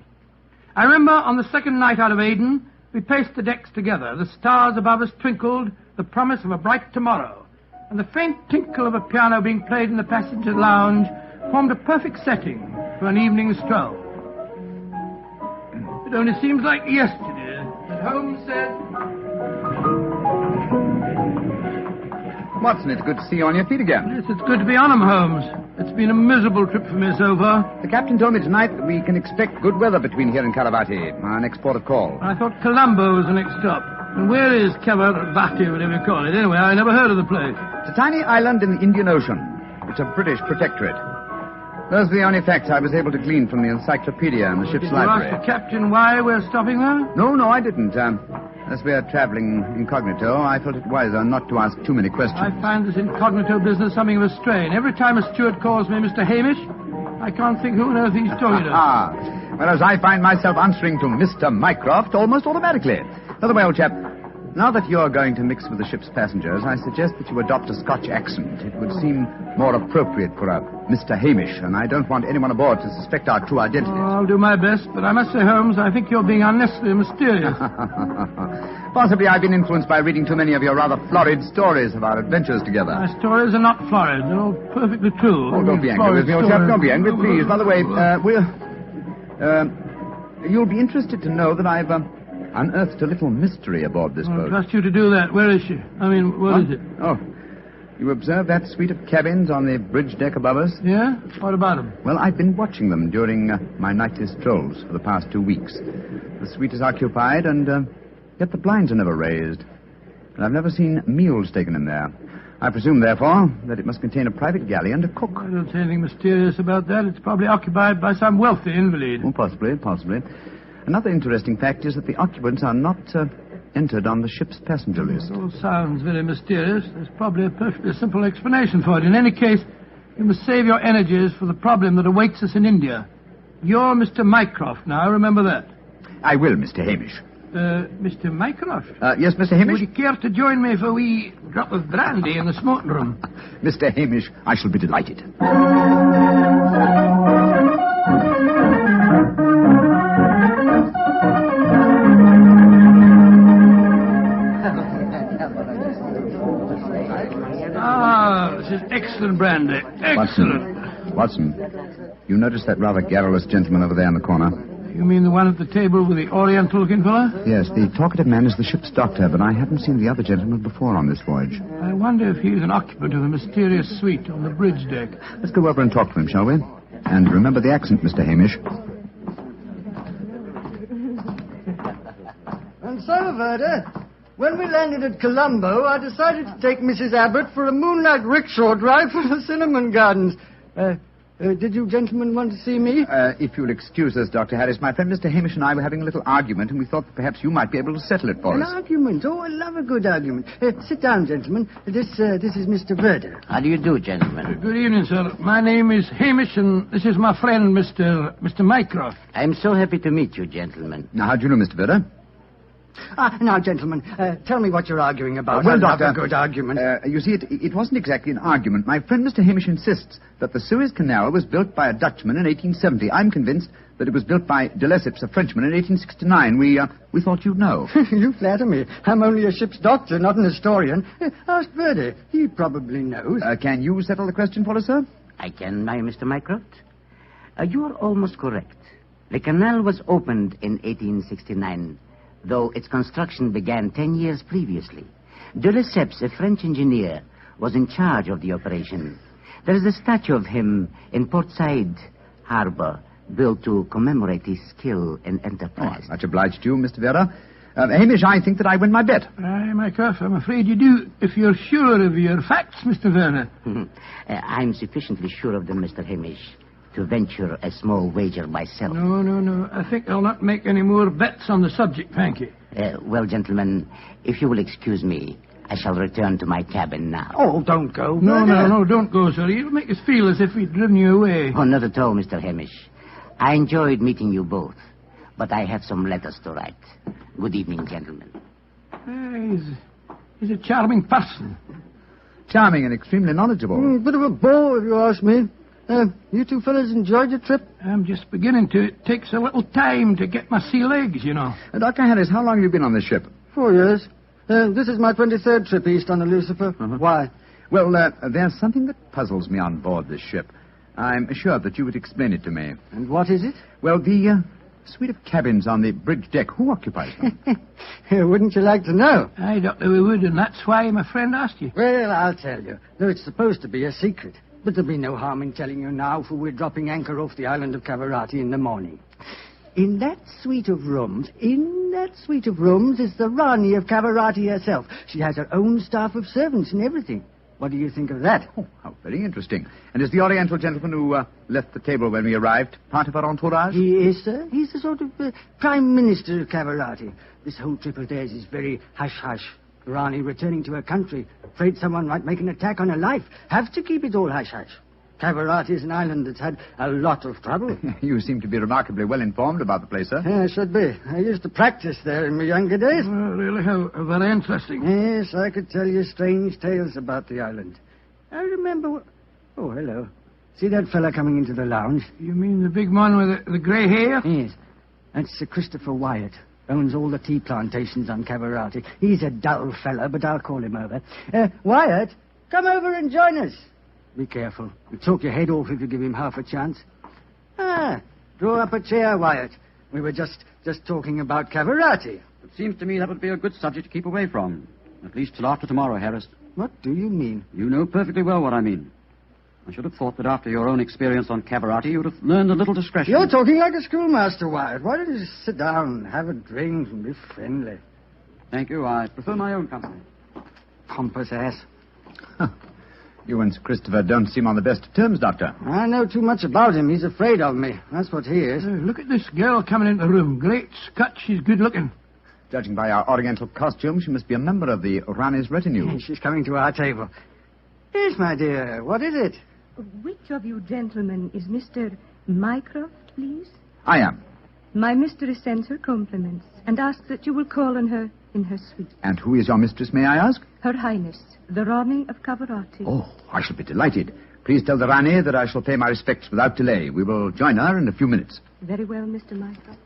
Speaker 1: I remember on the second night out of Aden, we paced the decks together. The stars above us twinkled, the promise of a bright tomorrow, and the faint tinkle of a piano being played in the passenger lounge formed a perfect setting for an evening stroll. It only seems like yesterday that Holmes said...
Speaker 10: Watson, it's good to see you on your feet again.
Speaker 1: Yes, it's good to be on 'em, Holmes. It's been a miserable trip for me so far.
Speaker 10: The captain told me tonight that we can expect good weather between here and Caravati, our next port of call.
Speaker 1: I thought Colombo was the next stop. And where is Caravati, whatever you call it? Anyway, I never heard of the place.
Speaker 10: It's a tiny island in the Indian Ocean. It's a British protectorate. Those are the only facts I was able to glean from the encyclopedia and the ship's library.
Speaker 1: Did you ask the captain why we're stopping there?
Speaker 10: No, I didn't. As we are traveling incognito, I felt it wiser not to ask too many questions.
Speaker 1: I find this incognito business something of a strain. Every time a steward calls me Mr. Hamish, I can't think who on earth he's talking to.
Speaker 10: Whereas I find myself answering to Mr. Mycroft almost automatically. By the way, old chap, now that you're going to mix with the ship's passengers, I suggest that you adopt a Scotch accent. It would seem more appropriate for a Mr. Hamish, and I don't want anyone aboard to suspect our true identities.
Speaker 1: I'll do my best, but I must say, Holmes, I think you're being unnecessarily mysterious.
Speaker 10: Possibly I've been influenced by reading too many of your rather florid stories of our adventures together.
Speaker 1: My stories are not florid. They're all perfectly true.
Speaker 10: Oh, don't be angry with me, old chap. Don't be angry, please. By the way, you'll be interested to know that I've unearthed a little mystery aboard this boat.
Speaker 1: I trust you to do that. Where is she? I mean, what is it?
Speaker 10: Oh, you observe that suite of cabins on the bridge deck above us?
Speaker 1: Yeah? What about them?
Speaker 10: Well, I've been watching them during my nightly strolls for the past 2 weeks. The suite is occupied, and yet the blinds are never raised. And I've never seen meals taken in there. I presume, therefore, that it must contain a private galley and a cook.
Speaker 1: I don't see anything mysterious about that. It's probably occupied by some wealthy invalid.
Speaker 10: Oh, possibly. Another interesting fact is that the occupants are not entered on the ship's passenger list.
Speaker 1: It all sounds very mysterious. There's probably a perfectly simple explanation for it. In any case, you must save your energies for the problem that awaits us in India. You're Mr. Mycroft now, remember that.
Speaker 10: I will, Mr. Hamish.
Speaker 1: Mr. Mycroft?
Speaker 10: Yes, Mr. Hamish?
Speaker 1: Would you care to join me for a wee drop of brandy in the smoking room?
Speaker 10: Mr. Hamish, I shall be delighted.
Speaker 1: This is excellent brandy. Excellent.
Speaker 10: Watson, you notice that rather garrulous gentleman over there in the corner?
Speaker 1: You mean the one at the table with the oriental-looking fella?
Speaker 10: Yes, the talkative man is the ship's doctor, but I haven't seen the other gentleman before on this voyage.
Speaker 1: I wonder if he's an occupant of the mysterious suite on the bridge deck.
Speaker 10: Let's go over and talk to him, shall we? And remember the accent, Mr. Hamish.
Speaker 14: And so, Verda, when we landed at Colombo, I decided to take Mrs. Abbott for a moonlight rickshaw drive for the cinnamon gardens. Did you gentlemen want to see me?
Speaker 10: If you'll excuse us, Dr. Harris, my friend Mr. Hamish and I were having a little argument, and we thought that perhaps you might be able to settle it for us.
Speaker 14: An argument? Oh, I love a good argument. Sit down, gentlemen. This is Mr. Verda.
Speaker 9: How do you do, gentlemen?
Speaker 1: Good evening, sir. My name is Hamish, and this is my friend, Mr. Mycroft.
Speaker 9: I'm so happy to meet you, gentlemen.
Speaker 10: Now, how do you know Mr. Verda?
Speaker 14: Now, gentlemen, tell me what you're arguing about.
Speaker 10: Well,
Speaker 14: I'll have
Speaker 10: Doctor,
Speaker 14: a good argument.
Speaker 10: You see, it wasn't exactly an argument. My friend Mr. Hamish insists that the Suez Canal was built by a Dutchman in 1870. I'm convinced that it was built by de Lesseps, a Frenchman, in 1869. We thought you'd know.
Speaker 14: You flatter me. I'm only a ship's doctor, not an historian. Ask Verdi. He probably knows.
Speaker 10: Can you settle the question for us, sir?
Speaker 9: I can, Mr. Mycroft. You are almost correct. The canal was opened in 1869, though its construction began 10 years previously. De Lesseps, a French engineer, was in charge of the operation. There is a statue of him in Port Said Harbor, built to commemorate his skill and enterprise.
Speaker 10: Much obliged to you, Mr. Vera. Hamish, I think that I win my bet.
Speaker 1: Aye, Mycroft, I'm afraid you do, if you're sure of your facts, Mr. Werner.
Speaker 9: I'm sufficiently sure of them, Mr. Hamish, to venture a small wager myself.
Speaker 1: No. I think I'll not make any more bets on the subject, thank you.
Speaker 9: Well, gentlemen, if you will excuse me, I shall return to my cabin now.
Speaker 14: Oh, don't go.
Speaker 1: No, don't go, sir. You'll make us feel as if we'd driven you away.
Speaker 9: Oh, not at all, Mr. Hamish. I enjoyed meeting you both, but I have some letters to write. Good evening, gentlemen.
Speaker 1: He's a charming person.
Speaker 10: Charming and extremely knowledgeable.
Speaker 14: Bit of a bore, if you ask me. You two fellas enjoyed your trip?
Speaker 1: I'm just beginning to. It takes a little time to get my sea legs, you know.
Speaker 10: Dr. Harris, how long have you been on this ship?
Speaker 14: 4 years. This is my 23rd trip east on the Lucifer. Why?
Speaker 10: Well, there's something that puzzles me on board this ship. I'm assured that you would explain it to me.
Speaker 14: And what is it?
Speaker 10: Well, the suite of cabins on the bridge deck, who occupies them?
Speaker 14: Wouldn't you like to know?
Speaker 1: Aye, Doctor, we would, and that's why my friend asked you.
Speaker 14: Well, I'll tell you. Though it's supposed to be a secret. But there'll be no harm in telling you now, for we're dropping anchor off the island of Cavarati in the morning. In that suite of rooms is the Rani of Cavarati herself. She has her own staff of servants and everything. What do you think of that?
Speaker 10: Oh, how very interesting. And is the Oriental gentleman who left the table when we arrived part of our entourage?
Speaker 14: He is, sir. He's the sort of Prime Minister of Cavarati. This whole trip of theirs is very hush-hush. Rani returning to her country, afraid someone might make an attack on her life. Have to keep it all hush-hush. Cavarati is an island that's had a lot of trouble.
Speaker 10: You seem to be remarkably well informed about the place, sir.
Speaker 14: Yeah, I should be. I used to practice there in my younger days.
Speaker 1: Oh, really? How very interesting.
Speaker 14: Yes, I could tell you strange tales about the island. I remember... Oh, hello. See that fella coming into the lounge?
Speaker 1: You mean the big man with the grey hair?
Speaker 14: Yes. That's Sir Christopher Wyatt. Owns all the tea plantations on Cavarati. He's a dull fella, but I'll call him over. Wyatt, come over and join us. Be careful. He'll talk your head off if you give him half a chance. Draw up a chair, Wyatt. We were just talking about Cavarati.
Speaker 7: It seems to me that would be a good subject to keep away from. At least till after tomorrow, Harris.
Speaker 14: What do you mean?
Speaker 7: You know perfectly well what I mean. I should have thought that after your own experience on Cavarati, you'd have learned a little discretion.
Speaker 14: You're talking like a schoolmaster, Wyatt. Why don't you just sit down, have a drink, and be friendly?
Speaker 7: Thank you. I prefer my own company.
Speaker 14: Pompous ass.
Speaker 10: You and Sir Christopher don't seem on the best of terms, Doctor.
Speaker 14: I know too much about him. He's afraid of me. That's what he is.
Speaker 1: Look at this girl coming into the room. Great Scott, she's good looking.
Speaker 10: Judging by our Oriental costume, she must be a member of the Rani's retinue.
Speaker 14: She's coming to our table. Yes, my dear. What is it?
Speaker 12: Which of you gentlemen is Mr. Mycroft, please?
Speaker 10: I am.
Speaker 12: My mistress sends her compliments and asks that you will call on her in her suite.
Speaker 10: And who is your mistress, may I ask?
Speaker 12: Her Highness, the Rani of Cavarati.
Speaker 10: Oh, I shall be delighted. Please tell the Rani that I shall pay my respects without delay. We will join her in a few minutes.
Speaker 12: Very well, Mr. Mycroft.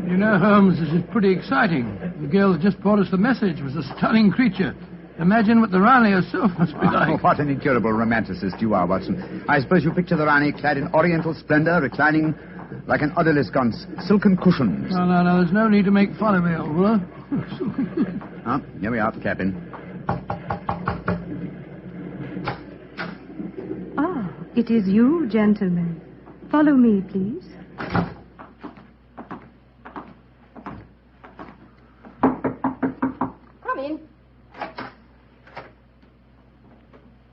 Speaker 1: You know, Holmes, this is pretty exciting. The girl that just brought us the message was a stunning creature. Imagine what the Rani herself must be like.
Speaker 10: Oh, what an incurable romanticist you are, Watson. I suppose you picture the Rani clad in Oriental splendor, reclining like an odalisque on silken cushions.
Speaker 1: No, there's no need to make fun of me, old fellow.
Speaker 10: Here we are at the cabin.
Speaker 12: It is you, gentlemen. Follow me, please.
Speaker 19: Come in.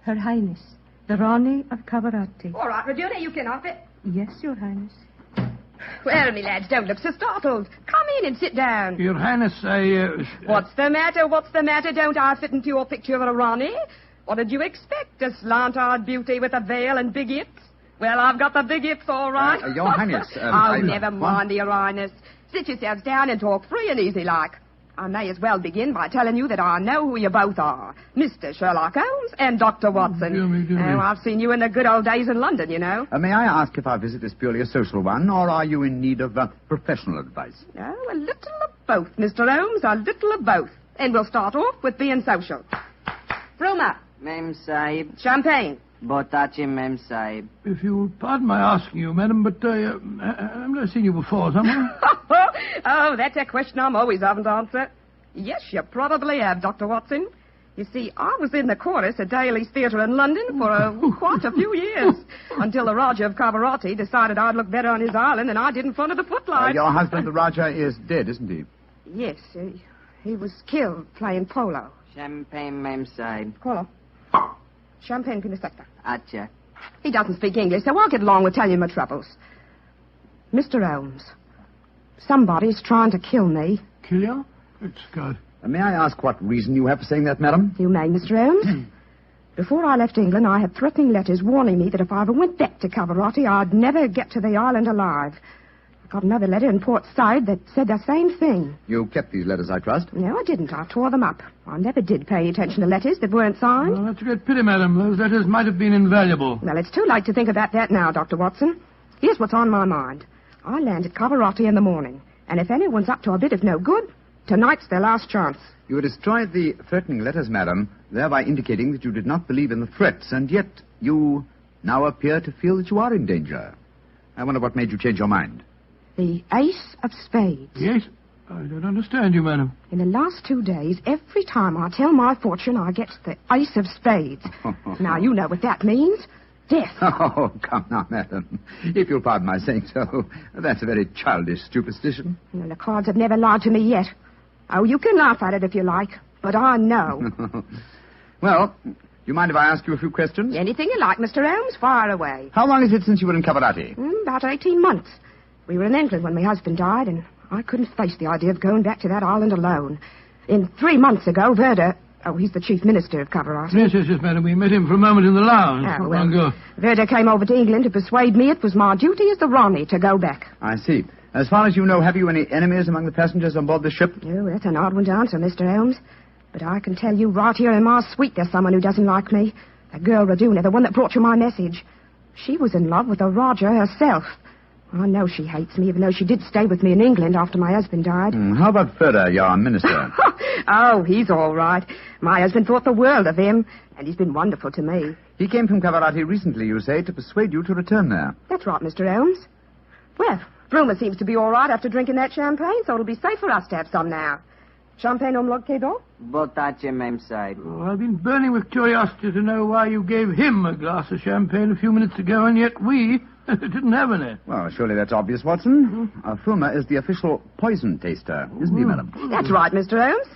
Speaker 12: Her Highness, the Rani of Cavarati.
Speaker 19: All right, Rajuda, you can off it.
Speaker 12: Yes, Your Highness. Well, me lads, don't look so startled. Come in and sit down.
Speaker 1: Your Highness,
Speaker 12: What's the matter? What's the matter? Don't I fit into your picture of a Ronnie? What did you expect? A slant-eyed beauty with a veil and big hips? Well, I've got the big hips, all right.
Speaker 10: Your Highness...
Speaker 12: never mind, Your Highness. Sit yourselves down and talk free and easy like. I may as well begin by telling you that I know who you both are. Mr. Sherlock Holmes and Dr. Watson.
Speaker 5: Dear me.
Speaker 12: I've seen you in the good old days in London, you know.
Speaker 10: May I ask if our visit is purely a social one, or are you in need of professional advice?
Speaker 12: No, a little of both, Mr. Holmes, a little of both. And we'll start off with being social. Roma.
Speaker 13: Mem Sahib.
Speaker 12: Champagne.
Speaker 13: Botachi, Mem Sahib.
Speaker 1: If you'll pardon my asking you, madam, but I've never seen you before, have I?
Speaker 12: Oh, that's a question I'm always having to answer. Yes, you probably have, Dr. Watson. You see, I was in the chorus at Daly's Theatre in London for quite a few years, until the Raja of Cavarati decided I'd look better on his island than I did in front of the footlights.
Speaker 10: Your husband, the Raja, is dead, isn't he?
Speaker 12: Yes, he was killed playing polo.
Speaker 13: Champagne, Mem Sahib.
Speaker 12: Polo. Champagne for the sector.
Speaker 13: Acha.
Speaker 12: He doesn't speak English, so I'll get along with telling you my troubles. Mr. Holmes, somebody's trying to kill me.
Speaker 1: Kill you? It's good.
Speaker 10: May I ask what reason you have for saying that, madam?
Speaker 12: You may, Mr. Holmes. Before I left England, I had threatening letters warning me that if I ever went back to Cavarati, I'd never get to the island alive. I got another letter in Port Said that said the same thing.
Speaker 10: You kept these letters, I trust?
Speaker 12: No, I didn't. I tore them up. I never did pay attention to letters that weren't signed.
Speaker 1: Oh, that's a great pity, madam. Those letters might have been invaluable.
Speaker 12: Well, it's too late to think about that now, Dr. Watson. Here's what's on my mind. I land at Cavarati in the morning, and if anyone's up to a bit of no good, tonight's their last chance.
Speaker 10: You destroyed the threatening letters, madam, thereby indicating that you did not believe in the threats, and yet you now appear to feel that you are in danger. I wonder what made you change your mind.
Speaker 12: The Ace of Spades.
Speaker 1: Yes? I don't understand you, madam.
Speaker 12: In the last 2 days, every time I tell my fortune, I get the Ace of Spades. Now, you know what that means. Death.
Speaker 10: Oh, come now, madam. If you'll pardon my saying so, that's a very childish superstition.
Speaker 12: Well, the cards have never lied to me yet. Oh, you can laugh at it if you like, but I know.
Speaker 10: Well, do you mind if I ask you a few questions?
Speaker 12: Anything you like, Mr. Holmes, fire away.
Speaker 10: How long is it since you were in Cavarati?
Speaker 12: About 18 months. We were in England when my husband died, and I couldn't face the idea of going back to that island alone. 3 months ago, Verda... Oh, he's the chief minister of Cavarati.
Speaker 1: Yes, madam. We met him for a moment in the lounge.
Speaker 12: Oh, well, Verda came over to England to persuade me it was my duty as the Ronnie to go back.
Speaker 10: I see. As far as you know, have you any enemies among the passengers on board the ship?
Speaker 12: Oh, that's an odd one to answer, Mr. Holmes. But I can tell you right here in my suite there's someone who doesn't like me. That girl Raduna, the one that brought you my message. She was in love with the Roger herself. I know she hates me, even though she did stay with me in England after my husband died.
Speaker 10: How about Ferda, your minister?
Speaker 12: Oh, he's all right. My husband thought the world of him, and he's been wonderful to me.
Speaker 10: He came from Cavarati recently, you say, to persuade you to return there.
Speaker 12: That's right, Mr. Holmes. Well, Brumer seems to be all right after drinking that champagne, so it'll be safe for us to have some now. Champagne omlog kedo?
Speaker 13: Botache, Mem Sahib.
Speaker 1: Oh, I've been burning with curiosity to know why you gave him a glass of champagne a few minutes ago, and yet we didn't have any.
Speaker 10: Well, surely that's obvious, Watson. Fulmer is the official poison taster, isn't he, madam?
Speaker 12: That's right, Mr. Holmes.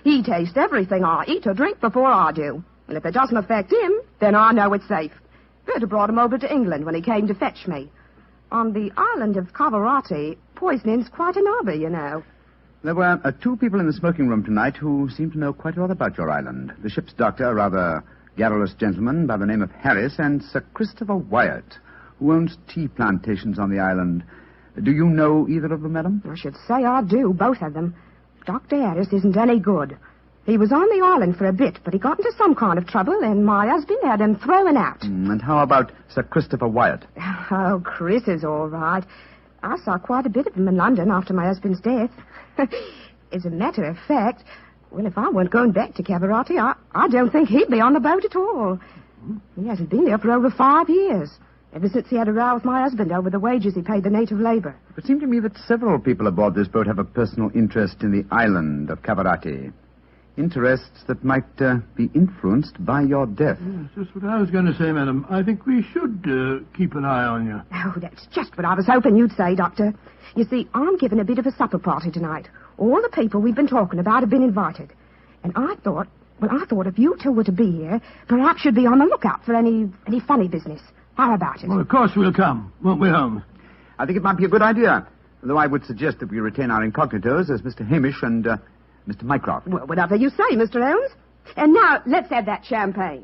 Speaker 12: He tastes everything I eat or drink before I do. And if it doesn't affect him, then I know it's safe. Berta brought him over to England when he came to fetch me. On the island of Cavarati, poisoning's quite an hobby, you know.
Speaker 10: There were 2 people in the smoking room tonight who seemed to know quite a lot about your island. The ship's doctor, a rather garrulous gentleman by the name of Harris, and Sir Christopher Wyatt, who owns tea plantations on the island. Do you know either of them, madam?
Speaker 12: I should say I do, both of them. Dr. Harris isn't any good. He was on the island for a bit, but he got into some kind of trouble, and my husband had him thrown out.
Speaker 10: And how about Sir Christopher Wyatt?
Speaker 12: Oh, Chris is all right. I saw quite a bit of him in London after my husband's death. As a matter of fact, well, if I weren't going back to Cavarati, I don't think he'd be on the boat at all. He hasn't been there for over 5 years, ever since he had a row with my husband over the wages he paid the native labor.
Speaker 10: It seemed to me that several people aboard this boat have a personal interest in the island of Cavarati. Interests that might be influenced by your death.
Speaker 1: Yes, just what I was going to say, madam. I think we should keep an eye on you.
Speaker 12: Oh, that's just what I was hoping you'd say, Doctor. You see, I'm giving a bit of a supper party tonight. All the people we've been talking about have been invited. And I thought if you two were to be here, perhaps you'd be on the lookout for any funny business. How about it?
Speaker 1: Well, of course we'll come, won't we, Holmes?
Speaker 10: I think it might be a good idea. Though I would suggest that we retain our incognitos as Mr. Hamish and Mr. Mycroft.
Speaker 12: Well, whatever you say, Mr. Holmes. And now, let's have that champagne.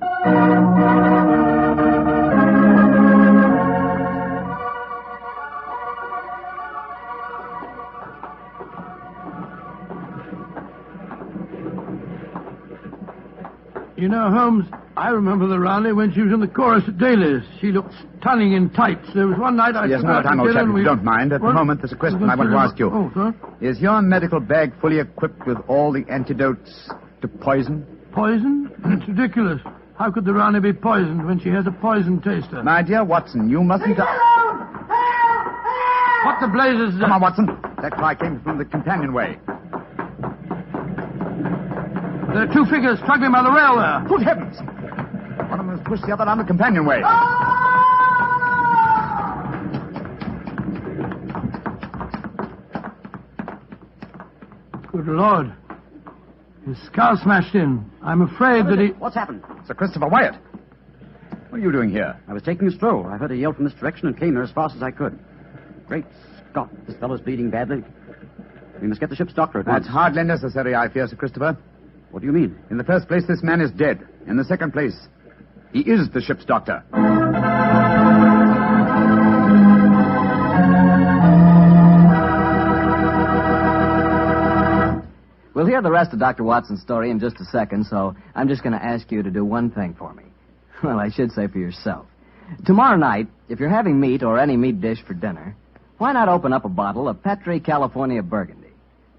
Speaker 1: You know, Holmes, I remember the Rani when she was in the chorus at Daly's. She looked stunning in tights. There was one night I...
Speaker 10: Yes, no time, old chap, if you don't mind. At the moment, there's a question I want to ask you.
Speaker 1: Oh, sir?
Speaker 10: Is your medical bag fully equipped with all the antidotes to poison?
Speaker 1: Poison? It's ridiculous. How could the Rani be poisoned when she has a poison taster?
Speaker 10: My dear Watson, you mustn't...
Speaker 1: What the blazes is that?
Speaker 10: Come on, Watson. That cry came from the companionway.
Speaker 1: There are two figures struggling by the rail there.
Speaker 10: Good heavens! One of them has pushed the other down the companionway.
Speaker 1: Good Lord. His skull smashed in. I'm afraid that he...
Speaker 7: What's happened?
Speaker 10: Sir Christopher Wyatt. What are you doing here?
Speaker 7: I was taking a stroll. I heard a yell from this direction and came here as fast as I could. Great Scott, this fellow's bleeding badly. We must get the ship's doctor at once.
Speaker 10: That's hardly necessary, I fear, Sir Christopher.
Speaker 7: What do you mean?
Speaker 10: In the first place, this man is dead. In the second place, he is the ship's doctor.
Speaker 2: We'll hear the rest of Dr. Watson's story in just a second, so I'm just going to ask you to do one thing for me. Well, I should say for yourself. Tomorrow night, if you're having meat or any meat dish for dinner, why not open up a bottle of Petri California Burgundy?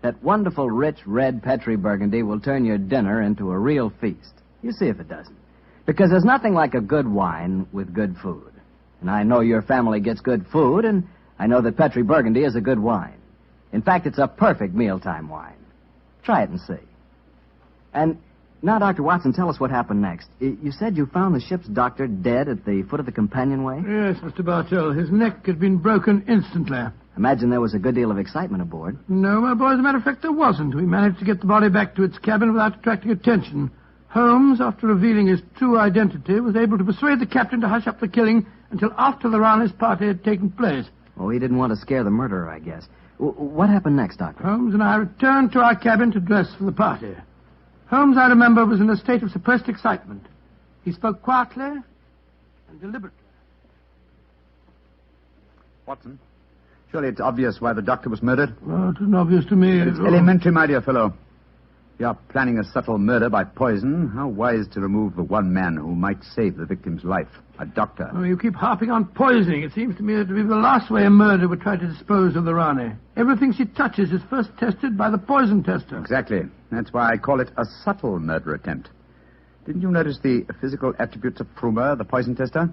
Speaker 2: That wonderful, rich, red Petri Burgundy will turn your dinner into a real feast. You see if it doesn't. Because there's nothing like a good wine with good food. And I know your family gets good food, and I know that Petri Burgundy is a good wine. In fact, it's a perfect mealtime wine. Try it and see. And now, Dr. Watson, tell us what happened next. You said you found the ship's doctor dead at the foot of the companionway?
Speaker 1: Yes, Mr. Bartell. His neck had been broken instantly.
Speaker 2: Imagine there was a good deal of excitement aboard.
Speaker 1: No, my boy, as a matter of fact, there wasn't. We managed to get the body back to its cabin without attracting attention. Holmes, after revealing his true identity, was able to persuade the captain to hush up the killing until after the Rani's party had taken place.
Speaker 2: Oh, he didn't want to scare the murderer, I guess. What happened next, Doctor?
Speaker 1: Holmes and I returned to our cabin to dress for the party. Holmes, I remember, was in a state of suppressed excitement. He spoke quietly and deliberately.
Speaker 10: Watson? Surely it's obvious why the doctor was murdered.
Speaker 1: Well, it isn't obvious to me.
Speaker 10: It's elementary, my dear fellow. If you are planning a subtle murder by poison, how wise to remove the one man who might save the victim's life, a doctor.
Speaker 1: Oh, you keep harping on poisoning. It seems to me that to be the last way a murderer would try to dispose of the Rani. Everything she touches is first tested by the poison tester.
Speaker 10: Exactly. That's why I call it a subtle murder attempt. Didn't you notice the physical attributes of Frumer, the poison tester?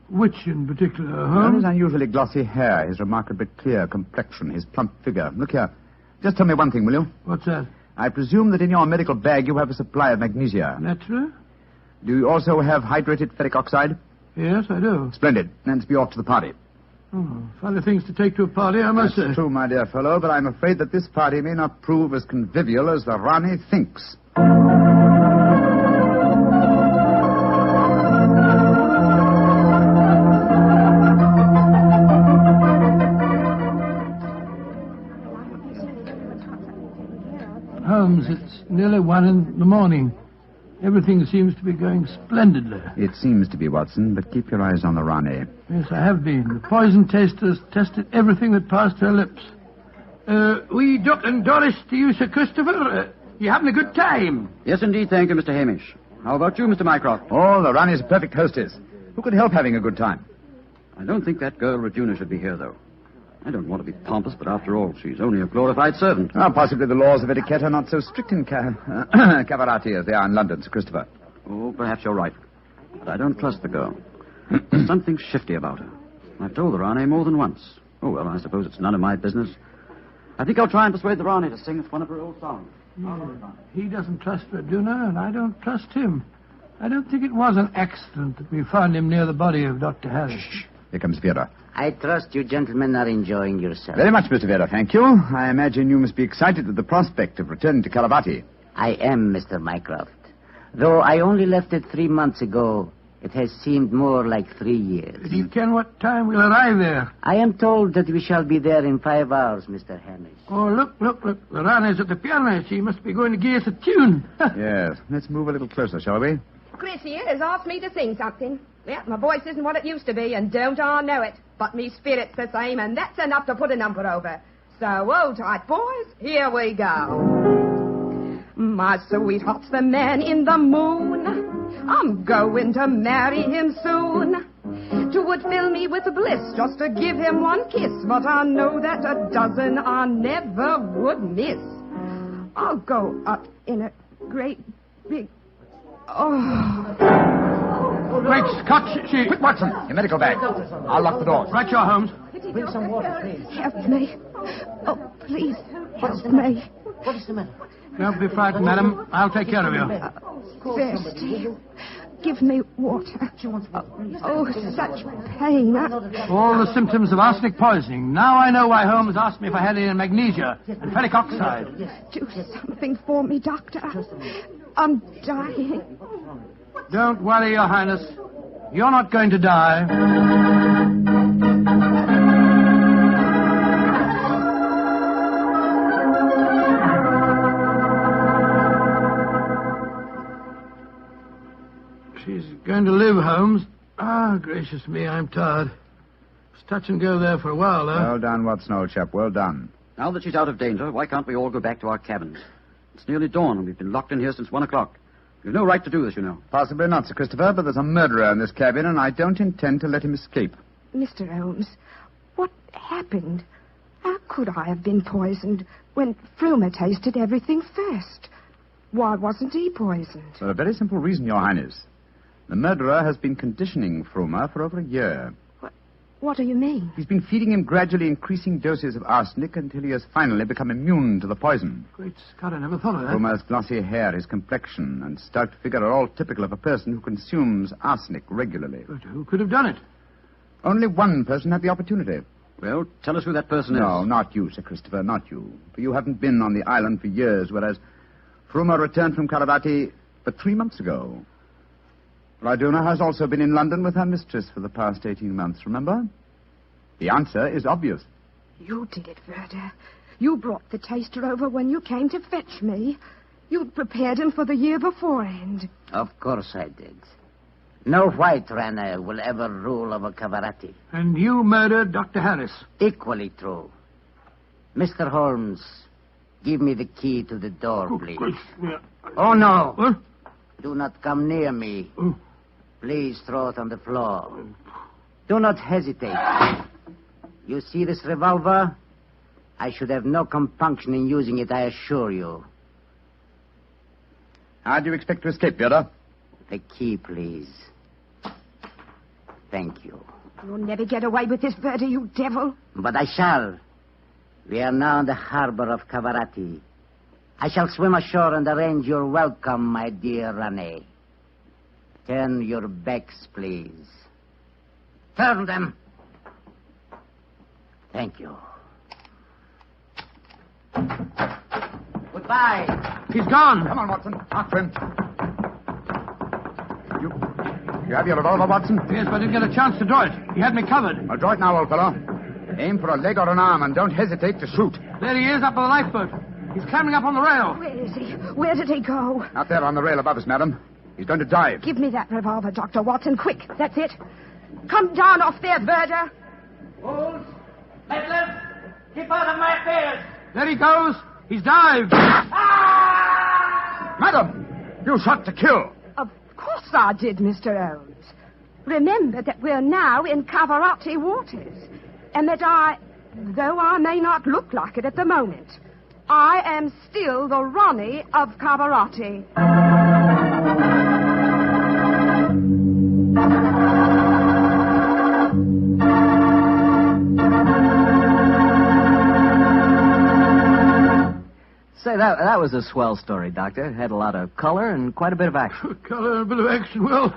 Speaker 1: Which in particular,
Speaker 10: Well, his unusually glossy hair, his remarkably clear complexion, his plump figure. Look here. Just tell me one thing, will you?
Speaker 1: What's that?
Speaker 10: I presume that in your medical bag you have a supply of magnesia.
Speaker 1: Naturally.
Speaker 10: Do you also have hydrated ferric oxide?
Speaker 1: Yes, I do.
Speaker 10: Splendid. Let's be off to the party.
Speaker 1: Oh, funny things to take to a party, I must say.
Speaker 10: That's true, my dear fellow, but I'm afraid that this party may not prove as convivial as the Rani thinks.
Speaker 1: Holmes, it's nearly 1 in the morning. Everything seems to be going splendidly.
Speaker 10: It seems to be, Watson, but keep your eyes on the Rani.
Speaker 1: Yes, I have been. The poison testers tested everything that passed her lips. We don't endorse to you, Sir Christopher. You having a good time?
Speaker 7: Yes, indeed, thank you, Mr. Hamish. How about you, Mr. Mycroft?
Speaker 10: Oh, the Rani's a perfect hostess. Who could help having a good time?
Speaker 7: I don't think that girl Regina should be here, though. I don't want to be pompous, but after all, she's only a glorified servant.
Speaker 10: Well, possibly the laws of etiquette are not so strict in Cavarati as they are in London, Sir Christopher.
Speaker 7: Oh, perhaps you're right. But I don't trust the girl. There's something shifty about her. I've told the Rani more than once. Oh, well, I suppose it's none of my business. I think I'll try and persuade the Rani to sing us one of her old songs.
Speaker 1: He doesn't trust Verduna, and I don't trust him. I don't think it was an accident that we found him near the body of Dr. Harris.
Speaker 10: Shh. Here comes Vera.
Speaker 13: I trust you gentlemen are enjoying yourselves.
Speaker 10: Very much, Mr. Vera, thank you. I imagine you must be excited at the prospect of returning to Caravati.
Speaker 13: I am, Mr. Mycroft. Though I only left it 3 months ago, It has seemed more like 3 years.
Speaker 1: Do you ken what time we'll arrive there?
Speaker 13: I am told that we shall be there in 5 hours, Mr. Hamish.
Speaker 1: Oh, look. The Rani's at the piano. She must be going to give us a tune.
Speaker 10: Yes. Let's move a little closer, shall we?
Speaker 12: Chris here has asked me to sing something. Yeah, my voice isn't what it used to be, and don't I know it. But me spirit's the same, and that's enough to put a number over. So, hold tight, boys. Here we go. My sweetheart's the man in the moon. I'm going to marry him soon. 'Twould fill me with bliss just to give him one kiss, but I know that a dozen I never would miss. I'll go up in a great big...
Speaker 1: Great Scott, she...
Speaker 10: Quick, Watson, your medical bag. I'll lock the doors.
Speaker 1: Right, your Holmes.
Speaker 14: Bring some water, please.
Speaker 12: Help me. Oh, please, help me.
Speaker 14: What is the matter?
Speaker 1: Don't be frightened, madam. I'll take care of you.
Speaker 12: Thirsty. Give me water. Oh, such pain.
Speaker 1: All the symptoms of arsenic poisoning. Now I know why Holmes asked me if I had any magnesia and ferric oxide.
Speaker 12: Do something for me, Doctor. I'm dying.
Speaker 1: Don't worry, Your Highness. You're not going to die. She's going to live, Holmes. Ah, gracious me, I'm tired. It's touch and go there for a while, though.
Speaker 10: Well done, Watson, old chap. Well done.
Speaker 7: Now that she's out of danger, why can't we all go back to our cabins? It's nearly dawn, and we've been locked in here since 1 o'clock. We've no right to do this, you know.
Speaker 10: Possibly not, Sir Christopher, but there's a murderer in this cabin, and I don't intend to let him escape.
Speaker 12: Mr. Holmes, what happened? How could I have been poisoned when Frumer tasted everything first? Why wasn't he poisoned?
Speaker 10: For a very simple reason, Your Highness. The murderer has been conditioning Frumer for over a year.
Speaker 12: What do you mean?
Speaker 10: He's been feeding him gradually increasing doses of arsenic until he has finally become immune to the poison.
Speaker 1: Great Scott, I never thought of that.
Speaker 10: Frumer's glossy hair, his complexion, and stout figure are all typical of a person who consumes arsenic regularly.
Speaker 1: But who could have done it?
Speaker 10: Only one person had the opportunity.
Speaker 7: Well, tell us who that person is.
Speaker 10: No, not you, Sir Christopher, not you. For you haven't been on the island for years, whereas Frumer returned from Caravati but 3 months ago. Ryduna has also been in London with her mistress for the past 18 months, remember? The answer is obvious.
Speaker 12: You did it, Verda. You brought the taster over when you came to fetch me. You'd prepared him for the year beforehand.
Speaker 13: Of course I did. No white runner will ever rule over Cavarati.
Speaker 1: And you murdered Dr. Harris.
Speaker 13: Equally true. Mr. Holmes, give me the key to the door, please. Oh, no.
Speaker 1: What?
Speaker 13: Do not come near me. Please throw it on the floor. Do not hesitate. You see this revolver? I should have no compunction in using it, I assure you.
Speaker 10: How do you expect to escape, Yoda?
Speaker 13: The key, please. Thank you.
Speaker 12: You'll never get away with this, Verda, you devil.
Speaker 13: But I shall. We are now in the harbor of Cavarati. I shall swim ashore and arrange your welcome, my dear Rane. Turn your backs, please. Turn them. Thank you. Goodbye.
Speaker 1: He's gone.
Speaker 10: Come on, Watson. After him. You have your revolver, Watson?
Speaker 1: Yes, but I didn't get a chance to draw it. He had me covered.
Speaker 10: I'll draw it now, old fellow. Aim for a leg or an arm, and don't hesitate to shoot.
Speaker 1: There he is, up on the lifeboat. He's climbing up on the rail.
Speaker 12: Where is he? Where did he go?
Speaker 10: Out there on the rail above us, madam. He's going to dive.
Speaker 12: Give me that revolver, Dr. Watson, quick. That's it. Come down off there, Verda.
Speaker 9: Wolves, Headless, keep out of my affairs.
Speaker 1: There he goes. He's dived.
Speaker 10: Madam, you shot to kill.
Speaker 12: Of course I did, Mr. Holmes. Remember that we're now in Cavarati waters, and that though I may not look like it at the moment, I am still the Ronnie of Cavarati.
Speaker 2: Say, that was a swell story, Doctor. It had a lot of color and quite a bit of action.
Speaker 1: Color and a bit of action. Well,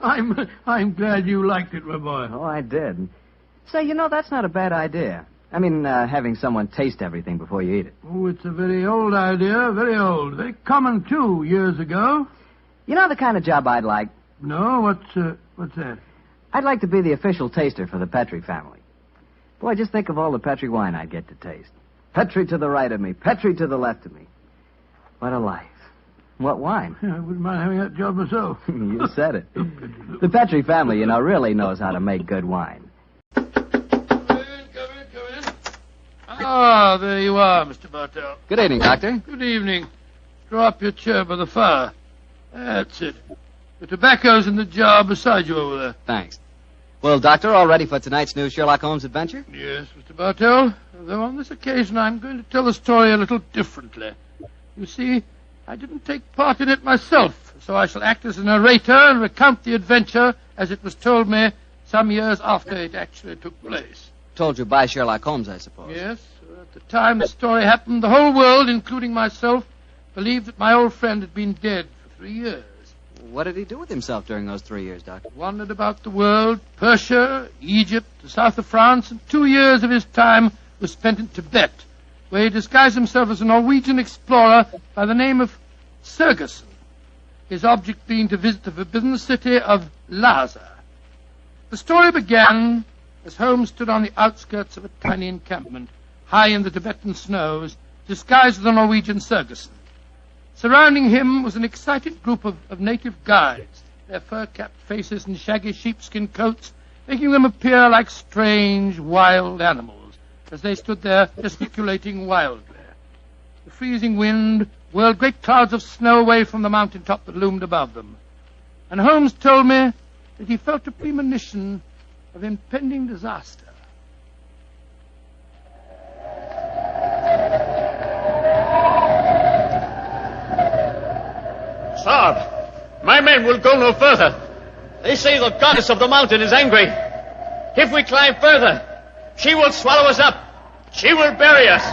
Speaker 1: I'm glad you liked it, my boy.
Speaker 2: Oh, I did. Say, that's not a bad idea. I mean, having someone taste everything before you eat it.
Speaker 1: Oh, it's a very old idea, very old. Very common, too, years ago.
Speaker 2: You know the kind of job I'd like?
Speaker 1: No? What's that?
Speaker 2: I'd like to be the official taster for the Petrie family. Boy, just think of all the Petrie wine I'd get to taste. Petrie to the right of me, Petrie to the left of me. What a life. What wine?
Speaker 1: Yeah, I wouldn't mind having that job myself.
Speaker 2: You said it. The Petrie family, really knows how to make good wine.
Speaker 1: Ah, there you are, Mr. Bartell.
Speaker 2: Good evening, Doctor.
Speaker 1: Good evening. Draw up your chair by the fire. That's it. The tobacco's in the jar beside you over there.
Speaker 2: Thanks. Well, Doctor, all ready for tonight's new Sherlock Holmes adventure?
Speaker 1: Yes, Mr. Bartell. Though on this occasion I'm going to tell the story a little differently. You see, I didn't take part in it myself, so I shall act as a narrator and recount the adventure as it was told me some years after it actually took place.
Speaker 2: Told you by Sherlock Holmes, I suppose.
Speaker 1: Yes. At the time the story happened, the whole world, including myself, believed that my old friend had been dead for 3 years.
Speaker 2: What did he do with himself during those 3 years, Doctor?
Speaker 1: Wandered about the world, Persia, Egypt, the south of France, and 2 years of his time was spent in Tibet, where he disguised himself as a Norwegian explorer by the name of Sergerson, his object being to visit the forbidden city of Lhasa. The story began as Holmes stood on the outskirts of a tiny encampment, high in the Tibetan snows, disguised as the Norwegian Sergerson. Surrounding him was an excited group of native guides, their fur-capped faces and shaggy sheepskin coats making them appear like strange, wild animals as they stood there gesticulating wildly. The freezing wind whirled great clouds of snow away from the mountaintop that loomed above them. And Holmes told me that he felt a premonition of impending disaster.
Speaker 8: Sir, my men will go no further. They say the goddess of the mountain is angry. If we climb further, she will swallow us up. She will bury us.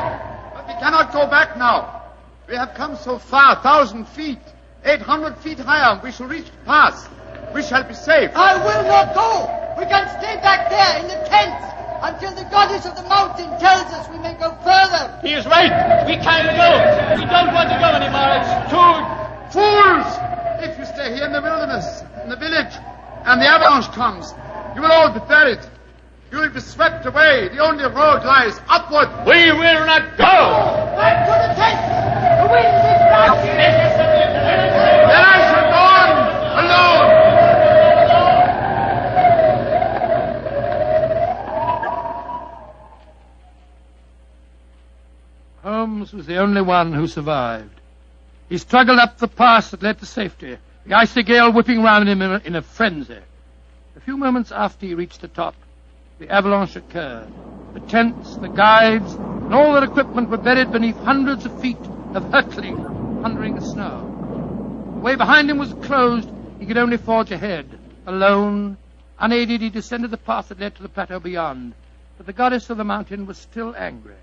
Speaker 5: But we cannot go back now. We have come so far, 1,000 feet, 800 feet higher. We shall reach the pass. We shall be safe.
Speaker 22: I will not go. We can stay back there in the tents until the goddess of the mountain tells us we may go further.
Speaker 8: He is right. We can't go. We don't want to go anymore. It's too...
Speaker 5: Fools! If you stay here in the wilderness, in the village, and the avalanche comes, you will all be buried. You will be swept away. The only road lies upward.
Speaker 8: We will not go!
Speaker 22: Back to the tent! The wind is rising!
Speaker 5: Then I shall go on, alone!
Speaker 1: Holmes was the only one who survived. He struggled up the pass that led to safety, the icy gale whipping round him in a frenzy. A few moments after he reached the top, the avalanche occurred. The tents, the guides, and all their equipment were buried beneath hundreds of feet of hurtling, thundering snow. The way behind him was closed. He could only forge ahead. Alone, unaided, he descended the path that led to the plateau beyond. But the goddess of the mountain was still angry.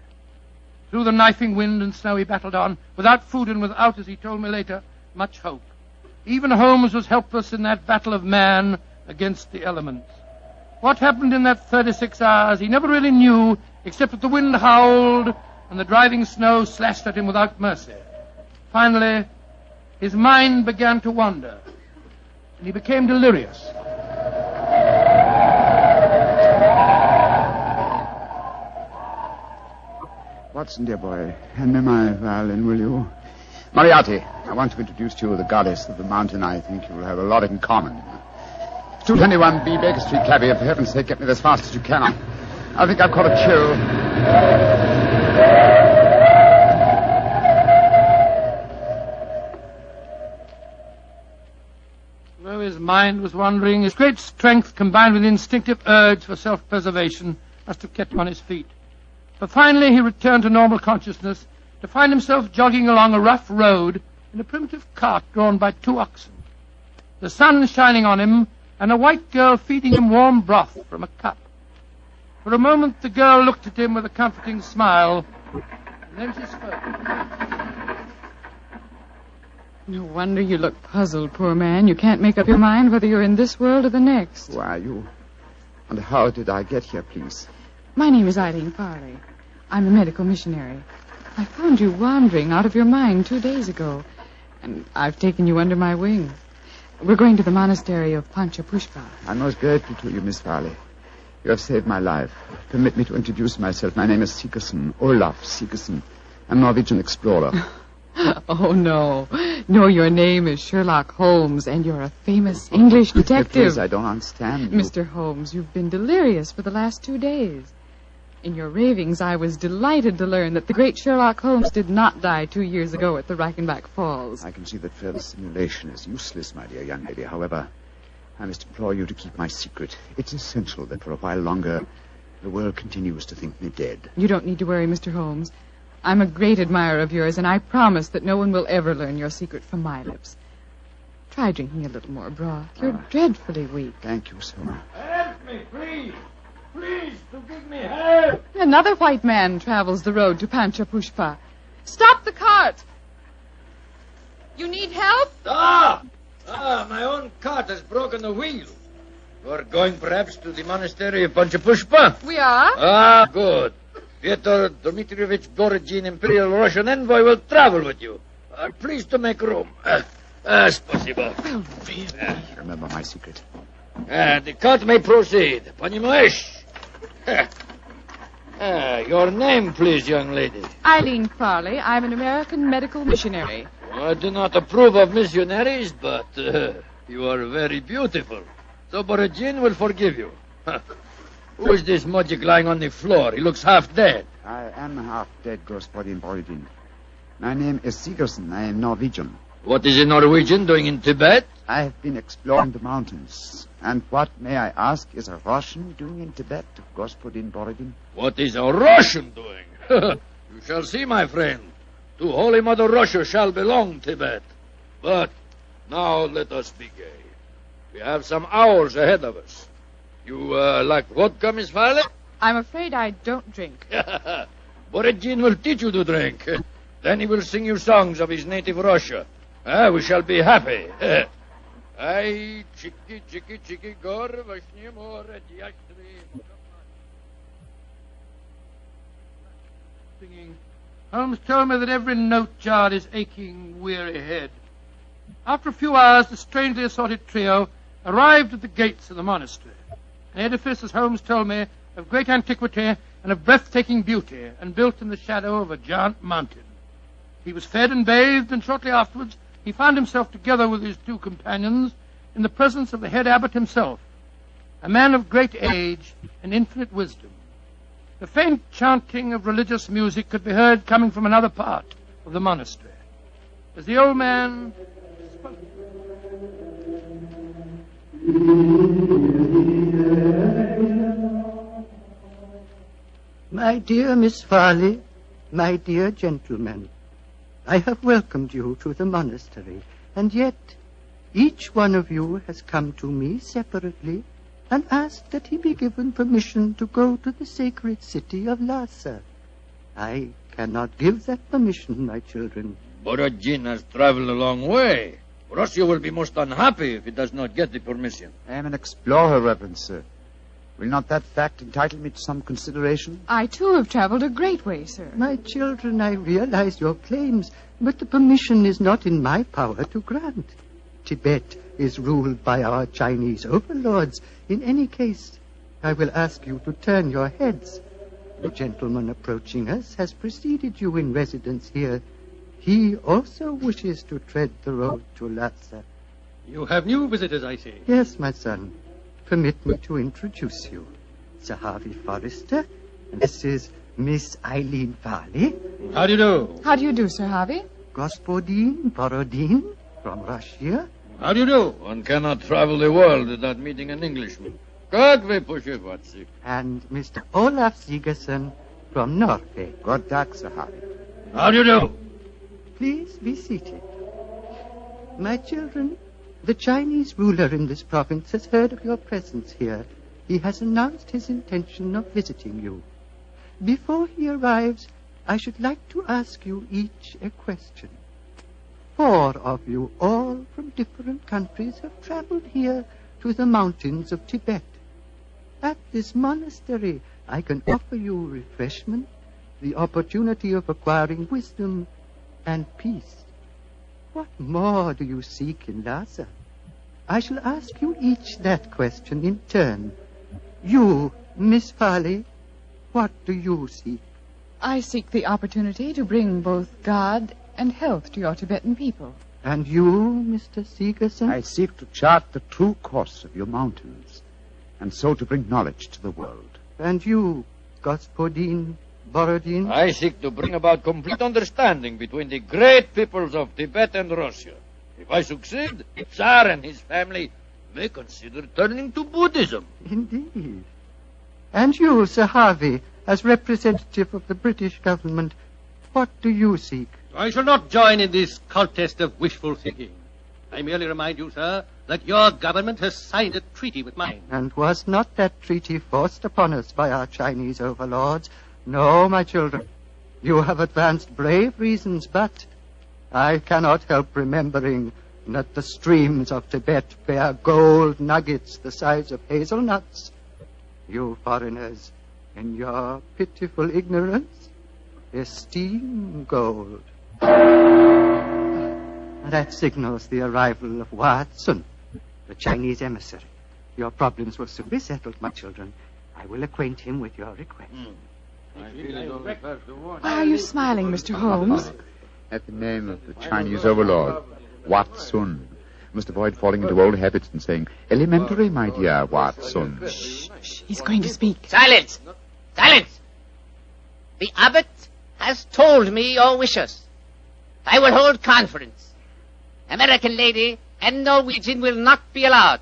Speaker 1: Through the knifing wind and snow he battled on, without food and without, as he told me later, much hope. Even Holmes was helpless in that battle of man against the elements. What happened in that 36 hours he never really knew, except that the wind howled and the driving snow slashed at him without mercy. Finally, his mind began to wander, and he became delirious.
Speaker 10: Watson, dear boy, hand me my violin, will you? Moriarty, I want to introduce to you the goddess of the mountain. I think you will have a lot in common. 221B Baker Street, cabby. For heaven's sake, get me there as fast as you can. I think I've caught a chill.
Speaker 1: Though his mind was wandering, his great strength combined with instinctive urge for self-preservation must have kept him on his feet. But finally he returned to normal consciousness to find himself jogging along a rough road in a primitive cart drawn by 2 oxen. The sun shining on him and a white girl feeding him warm broth from a cup. For a moment the girl looked at him with a comforting smile, and then she spoke.
Speaker 23: No wonder you look puzzled, poor man. You can't make up your mind whether you're in this world or the next.
Speaker 10: Who are you? And how did I get here, please?
Speaker 23: My name is Eileen Farley. I'm a medical missionary. I found you wandering out of your mind 2 days ago, and I've taken you under my wing. We're going to the monastery of Panchapushpa.
Speaker 3: I'm most grateful to you, Miss Farley. You have saved my life. Permit me to introduce myself. My name is Sigerson, Olaf Sigerson. I'm a Norwegian explorer.
Speaker 23: Oh, no. No, your name is Sherlock Holmes, and you're a famous English detective.
Speaker 3: Please, I don't understand you.
Speaker 23: Mr. Holmes, you've been delirious for the last 2 days. In your ravings, I was delighted to learn that the great Sherlock Holmes did not die 2 years ago at the Reichenbach Falls.
Speaker 3: I can see that further simulation is useless, my dear young lady. However, I must implore you to keep my secret. It's essential that for a while longer the world continues to think me dead.
Speaker 23: You don't need to worry, Mr. Holmes. I'm a great admirer of yours, and I promise that no one will ever learn your secret from my lips. Try drinking a little more broth. You're dreadfully weak.
Speaker 3: Thank you so much.
Speaker 1: Help me, please. Please, to give me help.
Speaker 23: Another white man travels the road to Panchapushpa. Stop the cart! You need help?
Speaker 6: Stop! My own cart has broken the wheel. You're going perhaps to the monastery of Panchapushpa?
Speaker 23: We are.
Speaker 6: Good. Fyodor Dmitrievich Borodin, Imperial Russian envoy, will travel with you. Please to make room. Спасибо.
Speaker 3: Remember my secret.
Speaker 6: The cart may proceed. Понимаешь? Your name, please, young lady.
Speaker 23: Eileen Farley. I'm an American medical missionary.
Speaker 6: I do not approve of missionaries, but you are very beautiful. So Borodin will forgive you. Who is this mujik lying on the floor? He looks half dead.
Speaker 3: I am half dead, Господин Borodin. My name is Sigerson. I am Norwegian.
Speaker 6: What is a Norwegian doing in Tibet?
Speaker 3: I have been exploring the mountains. And what, may I ask, is a Russian doing in Tibet, Господин Borodin?
Speaker 6: What is a Russian doing? You shall see, my friend. To Holy Mother Russia shall belong Tibet. But now let us be gay. We have some hours ahead of us. You like vodka, Miss Farley?
Speaker 23: I'm afraid I don't drink.
Speaker 6: Borodin will teach you to drink. Then he will sing you songs of his native Russia. We shall be happy. Ay, chiki, chiki, chiki, gor, vashni, more,
Speaker 1: Singing. Holmes told me that every note jarred his aching, weary head. After a few hours, the strangely assorted trio arrived at the gates of the monastery. An edifice, as Holmes told me, of great antiquity and of breathtaking beauty, and built in the shadow of a giant mountain. He was fed and bathed, and shortly afterwards he found himself together with his 2 companions in the presence of the head abbot himself, a man of great age and infinite wisdom. The faint chanting of religious music could be heard coming from another part of the monastery. As the old man spoke,
Speaker 15: My dear Miss Farley, my dear gentlemen, I have welcomed you to the monastery, and yet each one of you has come to me separately and asked that he be given permission to go to the sacred city of Lhasa. I cannot give that permission, my children.
Speaker 6: Borodin has traveled a long way. Russia will be most unhappy if he does not get the permission.
Speaker 3: I am an explorer, Reverend Sir. Will not that fact entitle me to some consideration?
Speaker 23: I, too, have traveled a great way, sir.
Speaker 15: My children, I realize your claims, but the permission is not in my power to grant. Tibet is ruled by our Chinese overlords. In any case, I will ask you to turn your heads. The gentleman approaching us has preceded you in residence here. He also wishes to tread the road to Lhasa.
Speaker 1: You have new visitors, I see.
Speaker 15: Yes, my son. Permit me to introduce you. Sir Harvey Forrester, and this is Miss Eileen Farley.
Speaker 1: How do you do?
Speaker 23: How do you do, Sir Harvey?
Speaker 15: Господин Borodin from Russia.
Speaker 6: How do you do? One cannot travel the world without meeting an Englishman. God, we push it, what's it?
Speaker 15: And Mr. Olaf Sigerson from Norway.
Speaker 3: God dag, Sir Harvey.
Speaker 6: How do you do?
Speaker 15: Please be seated. My children, the Chinese ruler in this province has heard of your presence here. He has announced his intention of visiting you. Before he arrives, I should like to ask you each a question. 4 of you, all from different countries, have traveled here to the mountains of Tibet. At this monastery, I can offer you refreshment, the opportunity of acquiring wisdom and peace. What more do you seek in Lhasa? I shall ask you each that question in turn. You, Miss Farley, what do you seek?
Speaker 23: I seek the opportunity to bring both God and health to your Tibetan people.
Speaker 15: And you, Mr. Segerson?
Speaker 3: I seek to chart the true course of your mountains, and so to bring knowledge to the world.
Speaker 15: And you, Gospodin Borodin?
Speaker 6: I seek to bring about complete understanding between the great peoples of Tibet and Russia. If I succeed, the Tsar and his family may consider turning to Buddhism.
Speaker 15: Indeed. And you, Sir Harvey, as representative of the British government, what do you seek?
Speaker 8: I shall not join in this contest of wishful thinking. I merely remind you, sir, that your government has signed a treaty with mine.
Speaker 15: And was not that treaty forced upon us by our Chinese overlords? No, my children. You have advanced brave reasons, but I cannot help remembering that the streams of Tibet bear gold nuggets the size of hazelnuts. You foreigners, in your pitiful ignorance, esteem gold. That signals the arrival of Watson, the Chinese emissary. Your problems will soon be settled, my children. I will acquaint him with your request.
Speaker 23: Why are you smiling, Mr. Holmes?
Speaker 3: At the name of the Chinese overlord, Watson. Must avoid falling into old habits and saying, elementary, my dear Watson.
Speaker 23: Shh. He's going to speak.
Speaker 9: Silence! Silence! The abbot has told me your wishes. I will hold conference. American lady and Norwegian will not be allowed.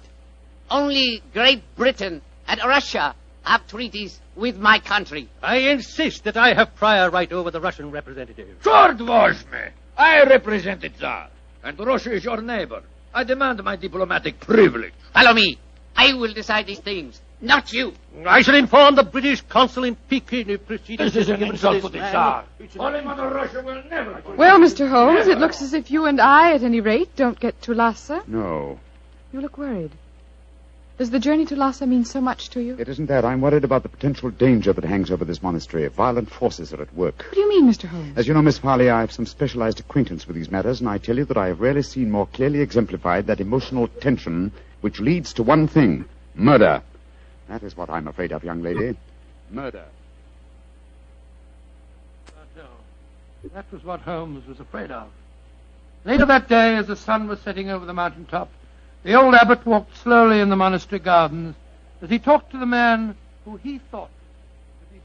Speaker 9: Only Great Britain and Russia have treaties with my country.
Speaker 8: I insist that I have prior right over the Russian representative.
Speaker 6: Short was me. I represent the Tsar, and Russia is your neighbor. I demand my diplomatic privilege.
Speaker 9: Follow me. I will decide these things, not you.
Speaker 8: I shall inform the British consul in Peking if proceedings...
Speaker 6: This is an insult to the Tsar. Holy Mother Russia will never...
Speaker 23: Well, Mr. Holmes, it looks as if you and I, at any rate, don't get to Lhasa.
Speaker 3: No.
Speaker 23: You look worried. Does the journey to Lhasa mean so much to you?
Speaker 3: It isn't that. I'm worried about the potential danger that hangs over this monastery. Violent forces are at work.
Speaker 23: What do you mean, Mr. Holmes?
Speaker 3: As you know, Miss Farley, I have some specialized acquaintance with these matters, and I tell you that I have rarely seen more clearly exemplified that emotional tension which leads to one thing, murder. That is what I'm afraid of, young lady. Murder.
Speaker 1: That was what Holmes was afraid of. Later that day, as the sun was setting over the mountaintop, the old abbot walked slowly in the monastery gardens as he talked to the man who he thought to be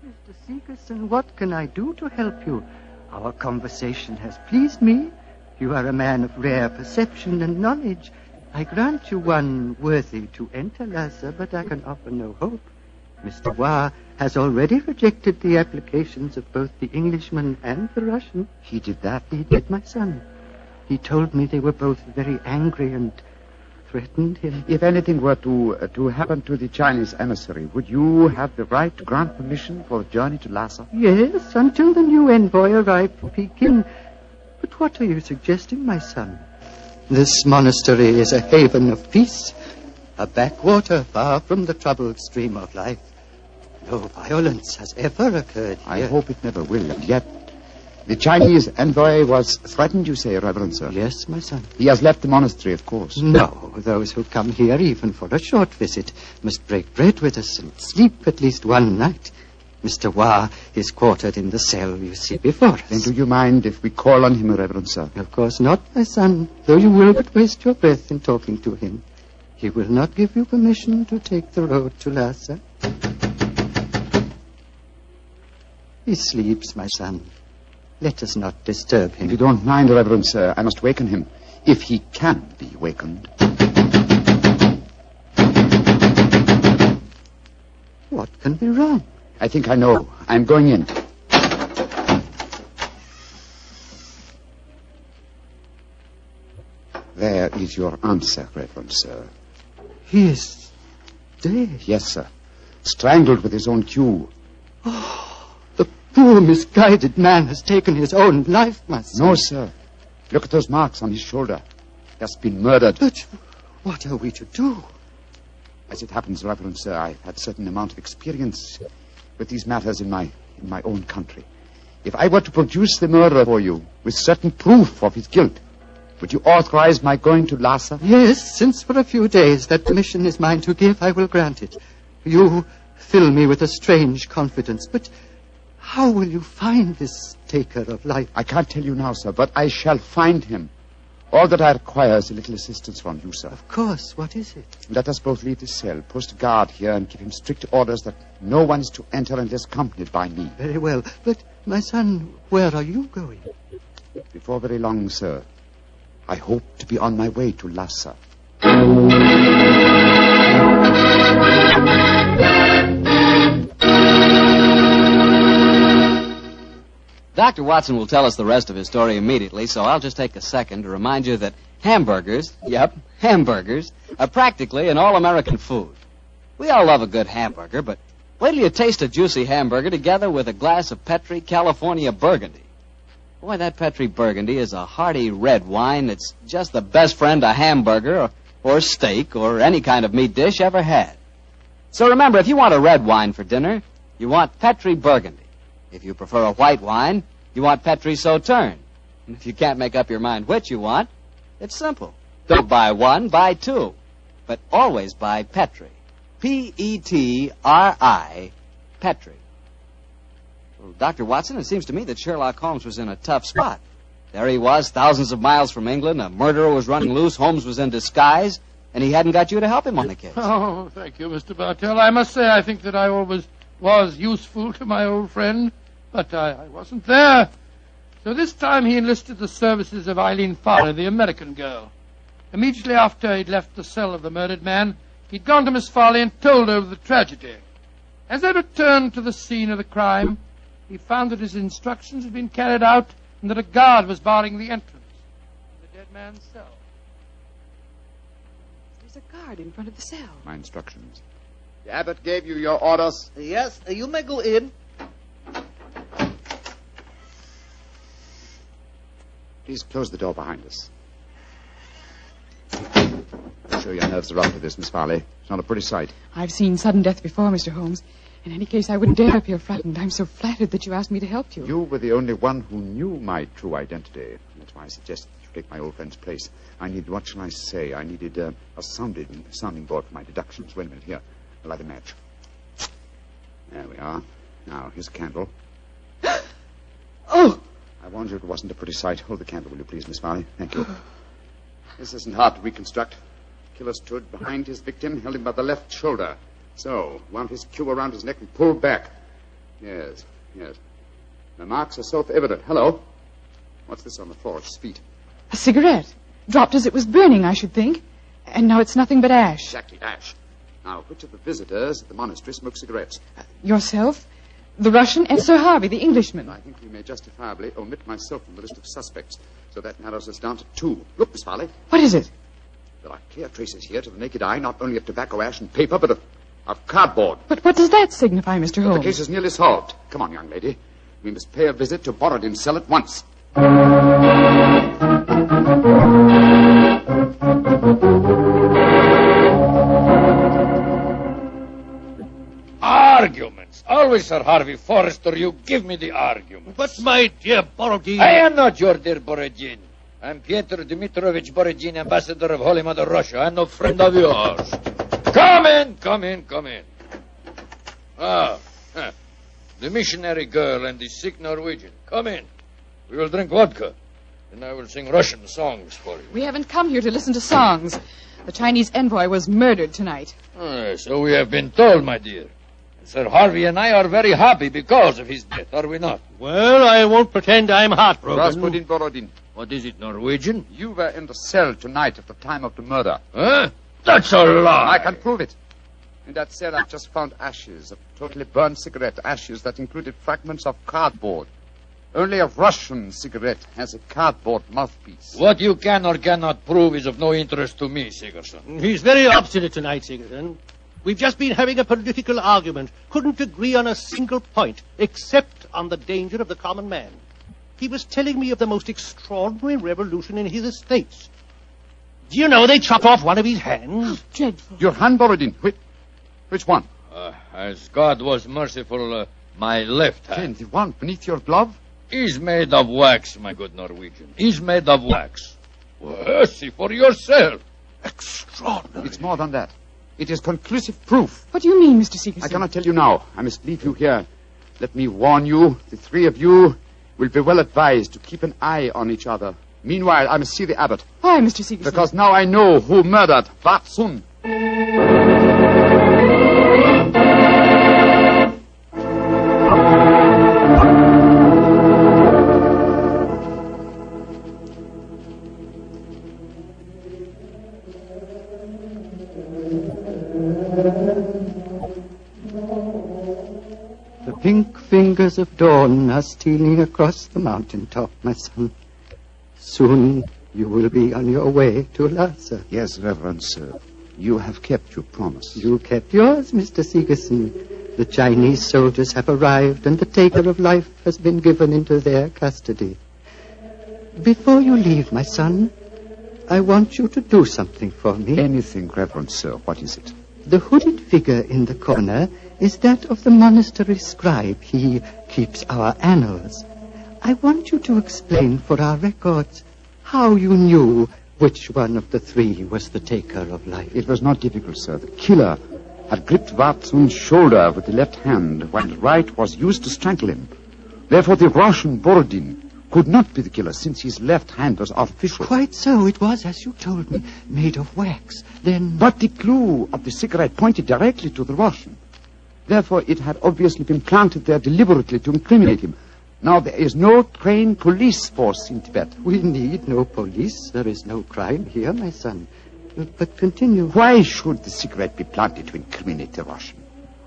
Speaker 1: Segerson.
Speaker 15: Mr. Segerson, what can I do to help you? Our conversation has pleased me. You are a man of rare perception and knowledge. I grant you one worthy to enter Lhasa, but I can offer no hope. Mr. Wa has already rejected the applications of both the Englishman and the Russian.
Speaker 3: He did that?
Speaker 15: He did, my son. He told me they were both very angry and threatened him.
Speaker 3: If anything were to happen to the Chinese emissary, would you have the right to grant permission for the journey to Lhasa?
Speaker 15: Yes, until the new envoy arrived from Peking. But what are you suggesting, my son? This monastery is a haven of peace, a backwater far from the troubled stream of life. No violence has ever occurred here.
Speaker 3: I hope it never will, and yet the Chinese envoy was threatened, you say, Reverend Sir?
Speaker 15: Yes, my son.
Speaker 3: He has left the monastery, of course.
Speaker 15: No, those who come here, even for a short visit, must break bread with us and sleep at least one night. Mr. Wa is quartered in the cell you see before us.
Speaker 3: Then do you mind if we call on him, Reverend Sir?
Speaker 15: Of course not, my son, though you will but waste your breath in talking to him. He will not give you permission to take the road to Lhasa. He sleeps, my son. Let us not disturb him.
Speaker 3: If you don't mind, Reverend Sir, I must waken him, if he can be wakened.
Speaker 15: What can be wrong?
Speaker 3: I think I know. I'm going in. There is your answer, Reverend Sir.
Speaker 15: He is dead.
Speaker 3: Yes, sir. Strangled with his own cue.
Speaker 15: Oh, the poor misguided man has taken his own life, my son.
Speaker 3: No, sir. Look at those marks on his shoulder. He has been murdered.
Speaker 15: But what are we to do?
Speaker 3: As it happens, Reverend Sir, I've had a certain amount of experience with these matters in my own country. If I were to produce the murderer for you with certain proof of his guilt, Would you authorize my going to Lhasa?
Speaker 15: Yes, since for a few days that permission is mine to give, I will grant it. You fill me with a strange confidence, but how will you find this taker of life?
Speaker 3: I can't tell you now, sir, but I shall find him. All that I require is a little assistance from you, sir.
Speaker 15: Of course. What is it?
Speaker 3: Let us both leave the cell, post a guard here, and give him strict orders that no one is to enter unless accompanied by me.
Speaker 15: Very well. But, my son, where are you going?
Speaker 3: Before very long, sir. I hope to be on my way to Lhasa.
Speaker 2: Dr. Watson will tell us the rest of his story immediately, so I'll just take a second to remind you that hamburgers, hamburgers, are practically an all-American food. We all love a good hamburger, but wait till you taste a juicy hamburger together with a glass of Petri California Burgundy. Boy, that Petri Burgundy is a hearty red wine that's just the best friend a hamburger or steak or any kind of meat dish ever had. So remember, if you want a red wine for dinner, you want Petri Burgundy. If you prefer a white wine, you want Petri Sauterne. And if you can't make up your mind which you want, it's simple. Don't buy one, buy two. But always buy Petri. P-E-T-R-I, Petri. Well, Dr. Watson, it seems to me that Sherlock Holmes was in a tough spot. There he was, thousands of miles from England. A murderer was running loose. Holmes was in disguise. And he hadn't got you to help him on the case.
Speaker 1: Oh, thank you, Mr. Bartell. I must say I think that I always was useful to my old friend, but I wasn't there. So this time he enlisted the services of Eileen Farley, the American girl. Immediately after he'd left the cell of the murdered man, he'd gone to Miss Farley and told her of the tragedy. As they returned to the scene of the crime, he found that his instructions had been carried out and that a guard was barring the entrance to the dead man's cell.
Speaker 12: There's a guard in front of the cell.
Speaker 3: My instructions.
Speaker 5: The abbot gave you your orders.
Speaker 16: Yes, you may go in.
Speaker 3: Please close the door behind us. I'm sure your nerves are up to this, Miss Farley. It's not a pretty sight.
Speaker 23: I've seen sudden death before, Mr. Holmes. In any case, I wouldn't dare appear frightened. I'm so flattered that you asked me to help you.
Speaker 3: You were the only one who knew my true identity. That's why I suggested that you take my old friend's place. I needed, what shall I say? I needed a sounding board for my deductions. Wait a minute, here. I'll light a match. There we are. Now, here's a candle.
Speaker 23: Oh!
Speaker 3: I warned you it wasn't a pretty sight. Hold the candle, will you please, Miss Farley? Thank you. This isn't hard to reconstruct. The killer stood behind his victim, held him by the left shoulder. So, wound his cue around his neck and pulled back. Yes. The marks are self-evident. Hello. What's this on the floor at his feet?
Speaker 23: A cigarette. Dropped as it was burning, I should think. And now it's nothing but ash.
Speaker 3: Exactly, ash. Now, which of the visitors at the monastery smoke cigarettes?
Speaker 23: Yourself, the Russian, and Sir Harvey, the Englishman.
Speaker 3: I think we may justifiably omit myself from the list of suspects. So that narrows us down to two. Look, Miss Farley.
Speaker 23: What is it?
Speaker 3: There are clear traces here to the naked eye, not only of tobacco ash and paper, but of cardboard.
Speaker 23: But what does that signify, Mr. Holmes?
Speaker 3: The case is nearly solved. Come on, young lady. We must pay a visit to Borodin's cell at once.
Speaker 6: Arguments. Always, Sir Harvey Forrester, you give me the argument.
Speaker 16: But, my dear Borodin...
Speaker 6: I am not your dear Borodin. I'm Pyotr Dmitrovich Borodin, ambassador of Holy Mother Russia. I'm no friend of yours. Come in. The missionary girl and the sick Norwegian. Come in. We will drink vodka. And I will sing Russian songs for you.
Speaker 23: We haven't come here to listen to songs. The Chinese envoy was murdered tonight.
Speaker 6: So we have been told, my dear. Sir Harvey and I are very happy because of his death, are we not?
Speaker 16: Well, I won't pretend I'm heartbroken.
Speaker 3: Rasputin Borodin.
Speaker 6: What is it, Norwegian?
Speaker 3: You were in the cell tonight at the time of the murder.
Speaker 6: Huh? That's a lie.
Speaker 3: I can prove it. In that cell, I've just found ashes, of totally burned cigarette ashes that included fragments of cardboard. Only a Russian cigarette has a cardboard mouthpiece.
Speaker 6: What you can or cannot prove is of no interest to me, Sigerson.
Speaker 16: He's very obstinate tonight, Sigerson. We've just been having a political argument. Couldn't agree on a single point, except on the danger of the common man. He was telling me of the most extraordinary revolution in his estates. Do you know they chopped off one of his hands?
Speaker 23: Dreadful.
Speaker 3: Your hand, Borodin. Which one?
Speaker 6: As God was merciful, my left hand.
Speaker 3: The one beneath your glove?
Speaker 6: He's made of wax, my good Norwegian. He's made of wax. Well, see for yourself. Extraordinary.
Speaker 3: It's more than that. It is conclusive proof.
Speaker 23: What do you mean, Mr. Seegerson?
Speaker 3: I cannot tell you now. I must leave you here. Let me warn you, the three of you will be well advised to keep an eye on each other. Meanwhile, I must see the abbot.
Speaker 23: Why, Mr. Seegerson?
Speaker 3: Because now I know who murdered Wartson.
Speaker 15: The pink fingers of dawn are stealing across the mountaintop, my son. Soon you will be on your way to Lhasa.
Speaker 3: Yes, Reverend Sir. You have kept your promise.
Speaker 15: You kept yours, Mr. Seegerson. The Chinese soldiers have arrived, and the taker of life has been given into their custody. Before you leave, my son, I want you to do something for me.
Speaker 3: Anything, Reverend Sir. What is it?
Speaker 15: The hooded figure in the corner is that of the monastery scribe. He keeps our annals. I want you to explain for our records how you knew which one of the three was the taker of life.
Speaker 3: It was not difficult, sir. The killer had gripped Wartson's shoulder with the left hand, while the right was used to strangle him. Therefore, the Russian Borodin could not be the killer, since his left hand was artificial.
Speaker 15: Quite so. It was, as you told me, made of wax. Then...
Speaker 3: But the clue of the cigarette pointed directly to the Russian. Therefore, it had obviously been planted there deliberately to incriminate him. Now, there is no trained police force in Tibet.
Speaker 15: We need no police. There is no crime here, my son. But continue.
Speaker 3: Why should the cigarette be planted to incriminate the Russian?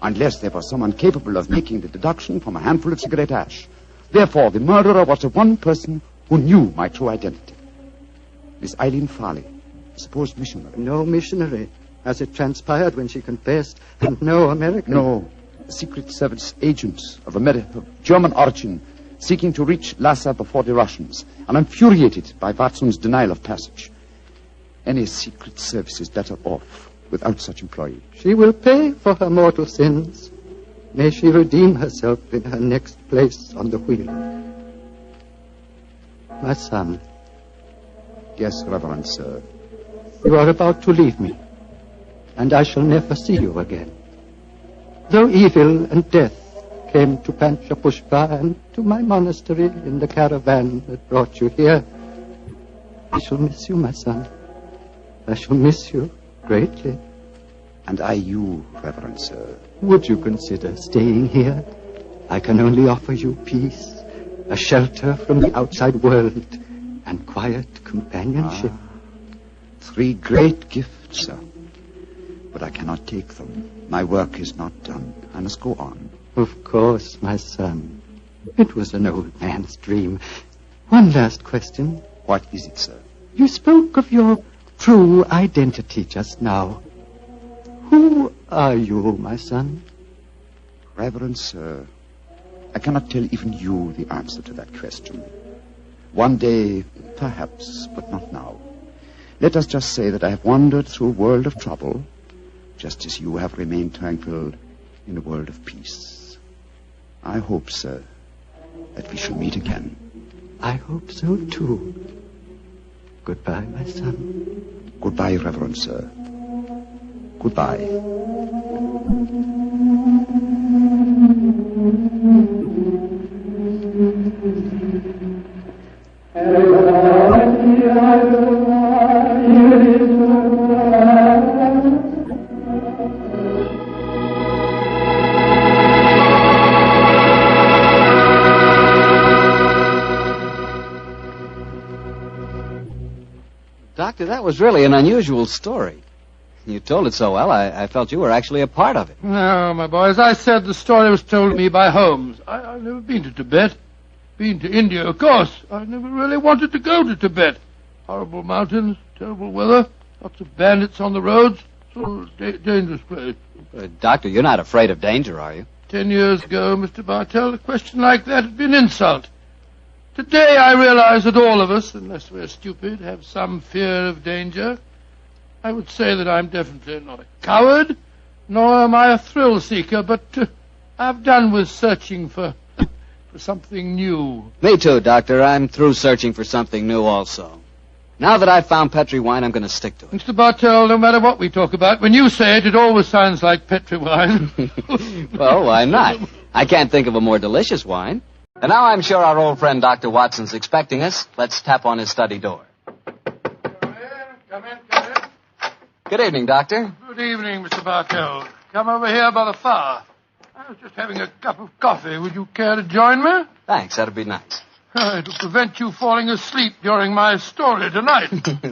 Speaker 3: Unless there was someone capable of making the deduction from a handful of cigarette ash. Therefore, the murderer was the one person who knew my true identity. Miss Eileen Farley, supposed missionary.
Speaker 15: No missionary, as it transpired when she confessed, and no American.
Speaker 3: No, a Secret Service agent of German origin, seeking to reach Lhasa before the Russians, and infuriated by Watson's denial of passage. Any Secret Service is better off without such employee.
Speaker 15: She will pay for her mortal sins. May she redeem herself in her next place on the wheel. My son.
Speaker 3: Yes, Reverend Sir.
Speaker 15: You are about to leave me, and I shall never see you again. Though evil and death came to Panchapushpa and to my monastery in the caravan that brought you here, I shall miss you, my son. I shall miss you greatly.
Speaker 3: And I you, Reverend Sir.
Speaker 15: Would you consider staying here? I can only offer you peace, a shelter from the outside world, and quiet companionship.
Speaker 3: 3 great gifts, sir. But I cannot take them. My work is not done. I must go on.
Speaker 15: Of course, my son. It was an old man's dream. One last question.
Speaker 3: What is it, sir?
Speaker 15: You spoke of your true identity just now. Who are you, my son?
Speaker 3: Reverend Sir, I cannot tell even you the answer to that question. One day, perhaps, but not now. Let us just say that I have wandered through a world of trouble, just as you have remained tranquil in a world of peace. I hope, sir, that we shall meet again.
Speaker 15: I hope so, too. Goodbye, my son.
Speaker 3: Goodbye, Reverend Sir. Goodbye.
Speaker 2: Doctor, that was really an unusual story. You told it so well, I felt you were actually a part of it.
Speaker 1: No, my boy, as I said, the story was told me by Holmes. I've never been to Tibet. Been to India, of course. I never really wanted to go to Tibet. Horrible mountains, terrible weather, lots of bandits on the roads. So dangerous place.
Speaker 2: Doctor, you're not afraid of danger, are you?
Speaker 1: 10 years ago, Mr. Bartell, a question like that would be an insult. Today I realize that all of us, unless we're stupid, have some fear of danger. I would say that I'm definitely not a coward, nor am I a thrill-seeker, but I've done with searching for something new.
Speaker 2: Me too, Doctor. I'm through searching for something new also. Now that I've found Petri wine, I'm going to stick to it.
Speaker 1: Mr. Bartell, no matter what we talk about, when you say it, it always sounds like Petri wine.
Speaker 2: Well, why not? I can't think of a more delicious wine. And now I'm sure our old friend Dr. Watson's expecting us. Let's tap on his study door.
Speaker 1: Come in.
Speaker 2: Good evening, Doctor.
Speaker 1: Good evening, Mr. Bartell. Come over here by the fire. I was just having a cup of coffee. Would you care to join me?
Speaker 2: Thanks, that'd be nice.
Speaker 1: It'll prevent you falling asleep during my story tonight.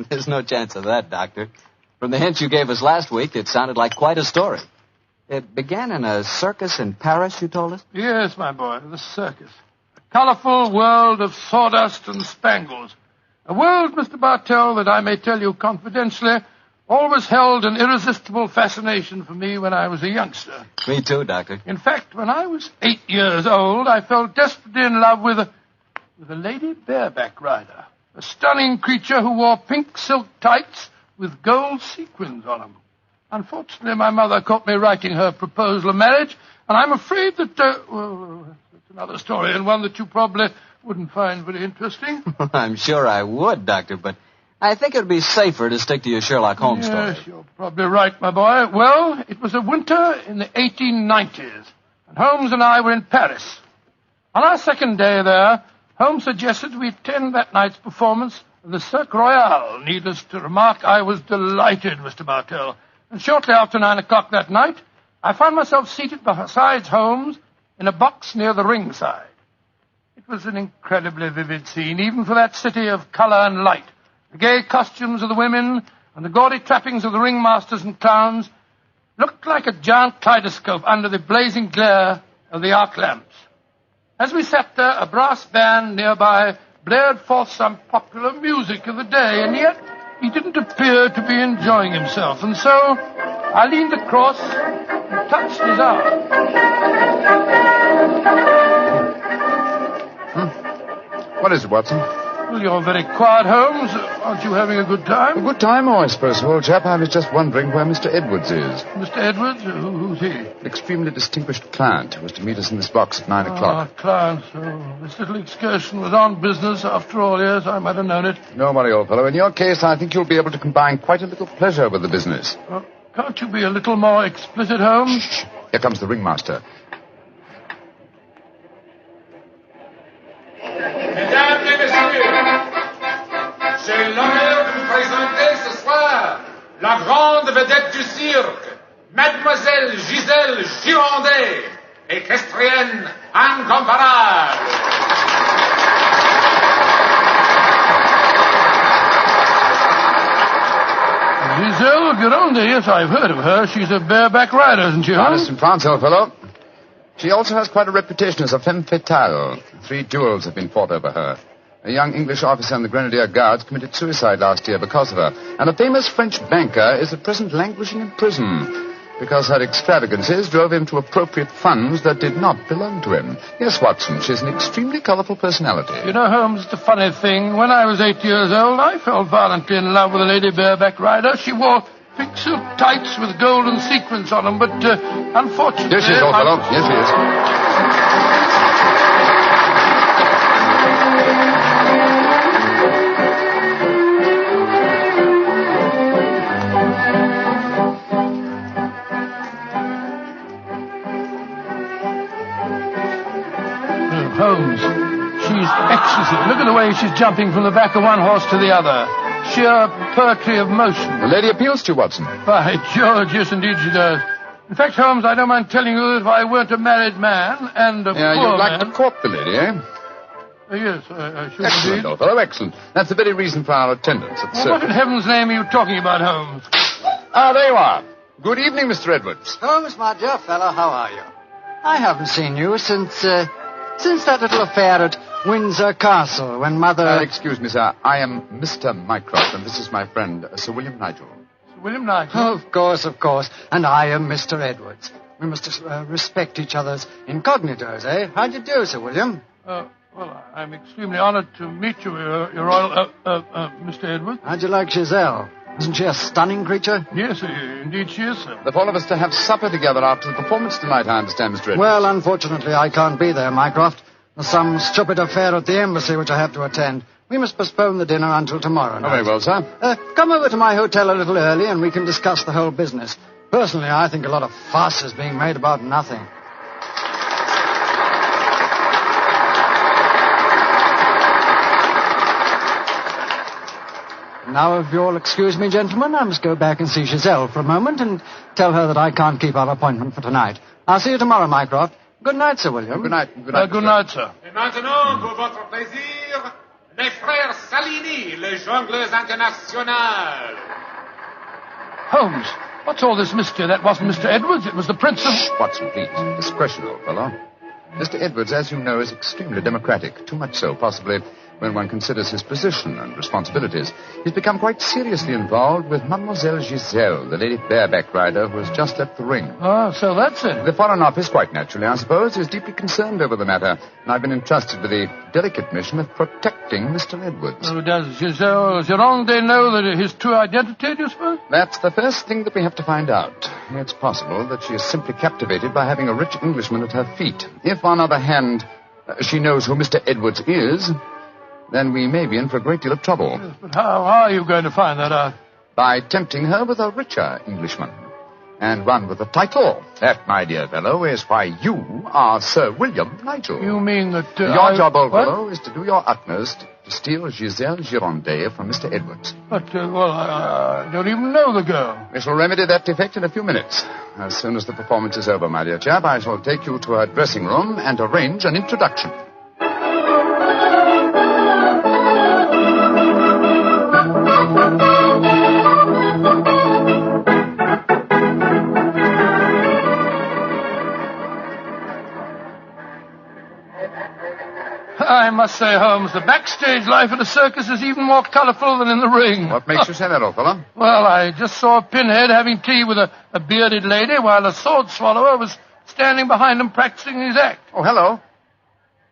Speaker 2: There's no chance of that, Doctor. From the hint you gave us last week, it sounded like quite a story. It began in a circus in Paris, you told us?
Speaker 1: Yes, my boy, the circus. A colorful world of sawdust and spangles. A world, Mr. Bartell, that I may tell you confidentially, always held an irresistible fascination for me when I was a youngster.
Speaker 2: Me too, Doctor.
Speaker 1: In fact, when I was 8 years old, I fell desperately in love with a lady bareback rider. A stunning creature who wore pink silk tights with gold sequins on them. Unfortunately, my mother caught me writing her proposal of marriage, and I'm afraid that, that's another story, and one that you probably wouldn't find very interesting.
Speaker 2: I'm sure I would, Doctor, but I think it would be safer to stick to your Sherlock Holmes story.
Speaker 1: Yes, you're probably right, my boy. Well, it was a winter in the 1890s, and Holmes and I were in Paris. On our second day there, Holmes suggested we attend that night's performance of the Cirque Royale. Needless to remark, I was delighted, Mr. Bartell. And shortly after 9 o'clock that night, I found myself seated beside Holmes in a box near the ringside. It was an incredibly vivid scene, even for that city of color and light. The gay costumes of the women and the gaudy trappings of the ringmasters and clowns looked like a giant kaleidoscope under the blazing glare of the arc lamps. As we sat there, a brass band nearby blared forth some popular music of the day, and yet he didn't appear to be enjoying himself, and so I leaned across and touched his arm.
Speaker 3: What is it, Watson?
Speaker 1: Well, you're very quiet, Holmes. Aren't you having a good time?
Speaker 3: A good time, I suppose, old chap. I was just wondering where Mr. Edwards is.
Speaker 1: Mr. Edwards? Who's he?
Speaker 3: An extremely distinguished client who was to meet us in this box at 9 o'clock.
Speaker 1: Client. So this little excursion was on business after all. Yes, I might have known it.
Speaker 3: No worry, old fellow. In your case, I think you'll be able to combine quite a little pleasure with the business.
Speaker 1: Well, can't you be a little more explicit, Holmes?
Speaker 3: Shh. Here comes the ringmaster.
Speaker 5: Mesdames et messieurs, j'ai l'honneur de vous présenter ce soir la grande vedette du cirque, Mademoiselle Gisèle Girondet, équestrienne incomparable.
Speaker 1: Giselle Girondet, yes, I've heard of her. She's a bareback rider, isn't she, Holmes?
Speaker 3: Honest in France, old fellow. She also has quite a reputation as a femme fatale. 3 duels have been fought over her. A young English officer in the Grenadier Guards committed suicide last year because of her. And a famous French banker is at present languishing in prison because her extravagances drove him to appropriate funds that did not belong to him. Yes, Watson, she's an extremely colorful personality.
Speaker 1: You know, Holmes, the funny thing, when I was 8 years old, I fell violently in love with a lady bareback rider. She wore pink silk tights with golden sequins on them, but unfortunately...
Speaker 3: Yes, she is, old fellow. Yes, she is.
Speaker 1: Holmes, she's exquisite. Look at the way she's jumping from the back of one horse to the other. Sheer poetry of motion.
Speaker 3: The lady appeals to you, Watson.
Speaker 1: By George, yes, indeed she does. In fact, Holmes, I don't mind telling you that if I weren't a married man and a poor
Speaker 3: you'd like
Speaker 1: man...
Speaker 3: to court the lady, eh?
Speaker 1: Yes, I should
Speaker 3: Excellent,
Speaker 1: indeed.
Speaker 3: old fellow, excellent. That's the very reason for our attendance at the
Speaker 1: Well, what
Speaker 3: circus.
Speaker 1: in heaven's name are you talking about, Holmes?
Speaker 3: Ah, there you are. Good evening, Mr. Edwards.
Speaker 17: Holmes, my dear fellow, how are you? I haven't seen you since that little affair at Windsor Castle when Mother...
Speaker 3: Excuse me, sir. I am Mr. Mycroft, and this is my friend, Sir William Nigel.
Speaker 1: Sir William Nigel?
Speaker 17: Of course. And I am Mr. Edwards. We must respect each other's incognitos, eh? How do you do, Sir William?
Speaker 1: Well, I'm extremely honored to meet you, Your Royal... Mr. Edwards.
Speaker 17: How'd you like Gazelle? Isn't she a stunning creature?
Speaker 1: Yes, indeed she is, sir.
Speaker 3: The four of us to have supper together after the performance tonight, I understand, Mr. Edwards.
Speaker 17: Well, unfortunately, I can't be there, Mycroft. There's some stupid affair at the embassy which I have to attend. We must postpone the dinner until tomorrow night.
Speaker 10: Very well, sir.
Speaker 17: Come over to my hotel a little early and we can discuss the whole business. Personally, I think a lot of fuss is being made about nothing. Now, if you'll excuse me, gentlemen, I must go back and see Gazelle for a moment and tell her that I can't keep our appointment for tonight. I'll see you tomorrow, Mycroft. Good night, Sir William.
Speaker 10: Good night.
Speaker 1: Good night, sir.
Speaker 4: Et maintenant, pour votre plaisir, les frères Salini, les jongleurs internationaux.
Speaker 1: Holmes, what's all this mystery? That wasn't Mr. Edwards. It was the Prince of...
Speaker 10: Shh, Watson, please. Discretion, old fellow. Mr. Edwards, as you know, is extremely democratic. Too much so, possibly, when one considers his position and responsibilities. He's become quite seriously involved with Mademoiselle Giselle, the lady bareback rider who has just left the ring.
Speaker 1: Oh, so that's it.
Speaker 10: The Foreign Office, quite naturally, I suppose, is deeply concerned over the matter, and I've been entrusted with the delicate mission of protecting Mr. Edwards.
Speaker 1: Oh, does Giselle Gironde know that his true identity, do you suppose?
Speaker 10: That's the first thing that we have to find out. It's possible that she is simply captivated by having a rich Englishman at her feet. If, on the other hand, she knows who Mr. Edwards is, then we may be in for a great deal of trouble.
Speaker 1: Yes, but how are you going to find that out?
Speaker 10: By tempting her with a richer Englishman. And one with a title. That, my dear fellow, is why you are Sir William Nigel.
Speaker 1: You mean that...
Speaker 10: your job, old fellow, is to do your utmost to steal Giselle Gironde from Mr. Edwards.
Speaker 1: But, I don't even know the girl.
Speaker 10: We shall remedy that defect in a few minutes. As soon as the performance is over, my dear chap, I shall take you to her dressing room and arrange an introduction.
Speaker 1: I must say, Holmes, the backstage life at a circus is even more colorful than in the ring.
Speaker 10: What makes you say that, old fellow?
Speaker 1: Well, I just saw a pinhead having tea with a bearded lady while a sword swallower was standing behind him practicing his act.
Speaker 10: Oh, hello.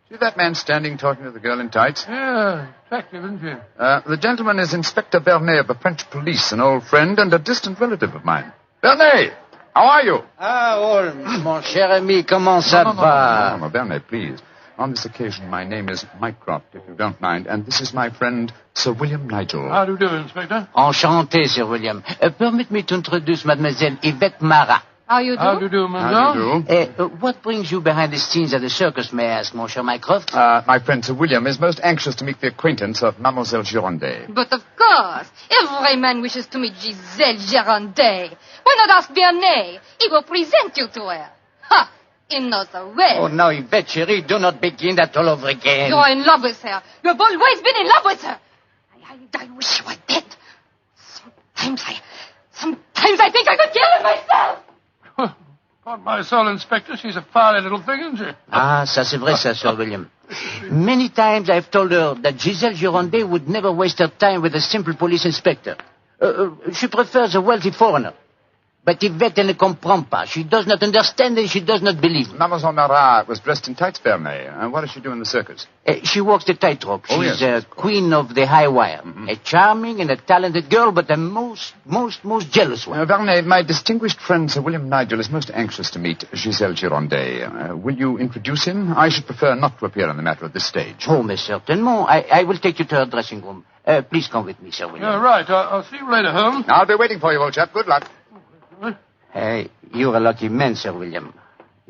Speaker 10: See that man standing talking to the girl in tights?
Speaker 1: Yeah, attractive, isn't she?
Speaker 10: The gentleman is Inspector Bernet of the French police, an old friend and a distant relative of mine. Bernet, how are you?
Speaker 13: Ah, Holmes, mon cher ami, comment ça va?
Speaker 10: No, Bernet, please. On this occasion, my name is Mycroft, if you don't mind, and this is my friend, Sir William Nigel.
Speaker 1: How do you do, Inspector?
Speaker 13: Enchanté, Sir William. Permit me to introduce Mademoiselle Yvette Marat.
Speaker 12: How you do?
Speaker 1: How do you do, Mademoiselle?
Speaker 10: How do you do?
Speaker 13: What brings you behind the scenes at the circus, may I ask, mon cher Mycroft?
Speaker 10: My friend Sir William is most anxious to make the acquaintance of Mademoiselle Gironde.
Speaker 18: But of course, every man wishes to meet Giselle Gironde. Why not ask Bernet? He will present you to her. Ha! He knows her well.
Speaker 13: Oh, no, Yvette, chérie, do not begin that all over again.
Speaker 18: You're in love with her. You've always been in love with her. I wish you were dead. Sometimes I think I could kill her myself.
Speaker 1: Upon my soul, Inspector, she's a fiery little thing, isn't she?
Speaker 13: Ah, ça c'est vrai, ça, Sir William. Many times I've told her that Giselle Gironde would never waste her time with a simple police inspector. She prefers a wealthy foreigner. But Yvette ne comprend pas. She does not understand and she does not believe.
Speaker 10: Mademoiselle Marat was dressed in tights, Bernet. And what does she do in the circus?
Speaker 13: She walks the tightrope.
Speaker 10: Oh,
Speaker 13: She's
Speaker 10: yes.
Speaker 13: queen of the high wire. A charming and a talented girl, but a most jealous one.
Speaker 10: Bernet, my distinguished friend Sir William Nigel is most anxious to meet Giselle Gironde. Will you introduce him? I should prefer not to appear on the matter at this stage.
Speaker 13: Oh, mais certainement. I will take you to her dressing room. Please come with me, Sir William.
Speaker 1: Yeah, right. I'll see you later, Holmes.
Speaker 10: I'll be waiting for you, old chap. Good luck.
Speaker 13: You're a lucky man, Sir William.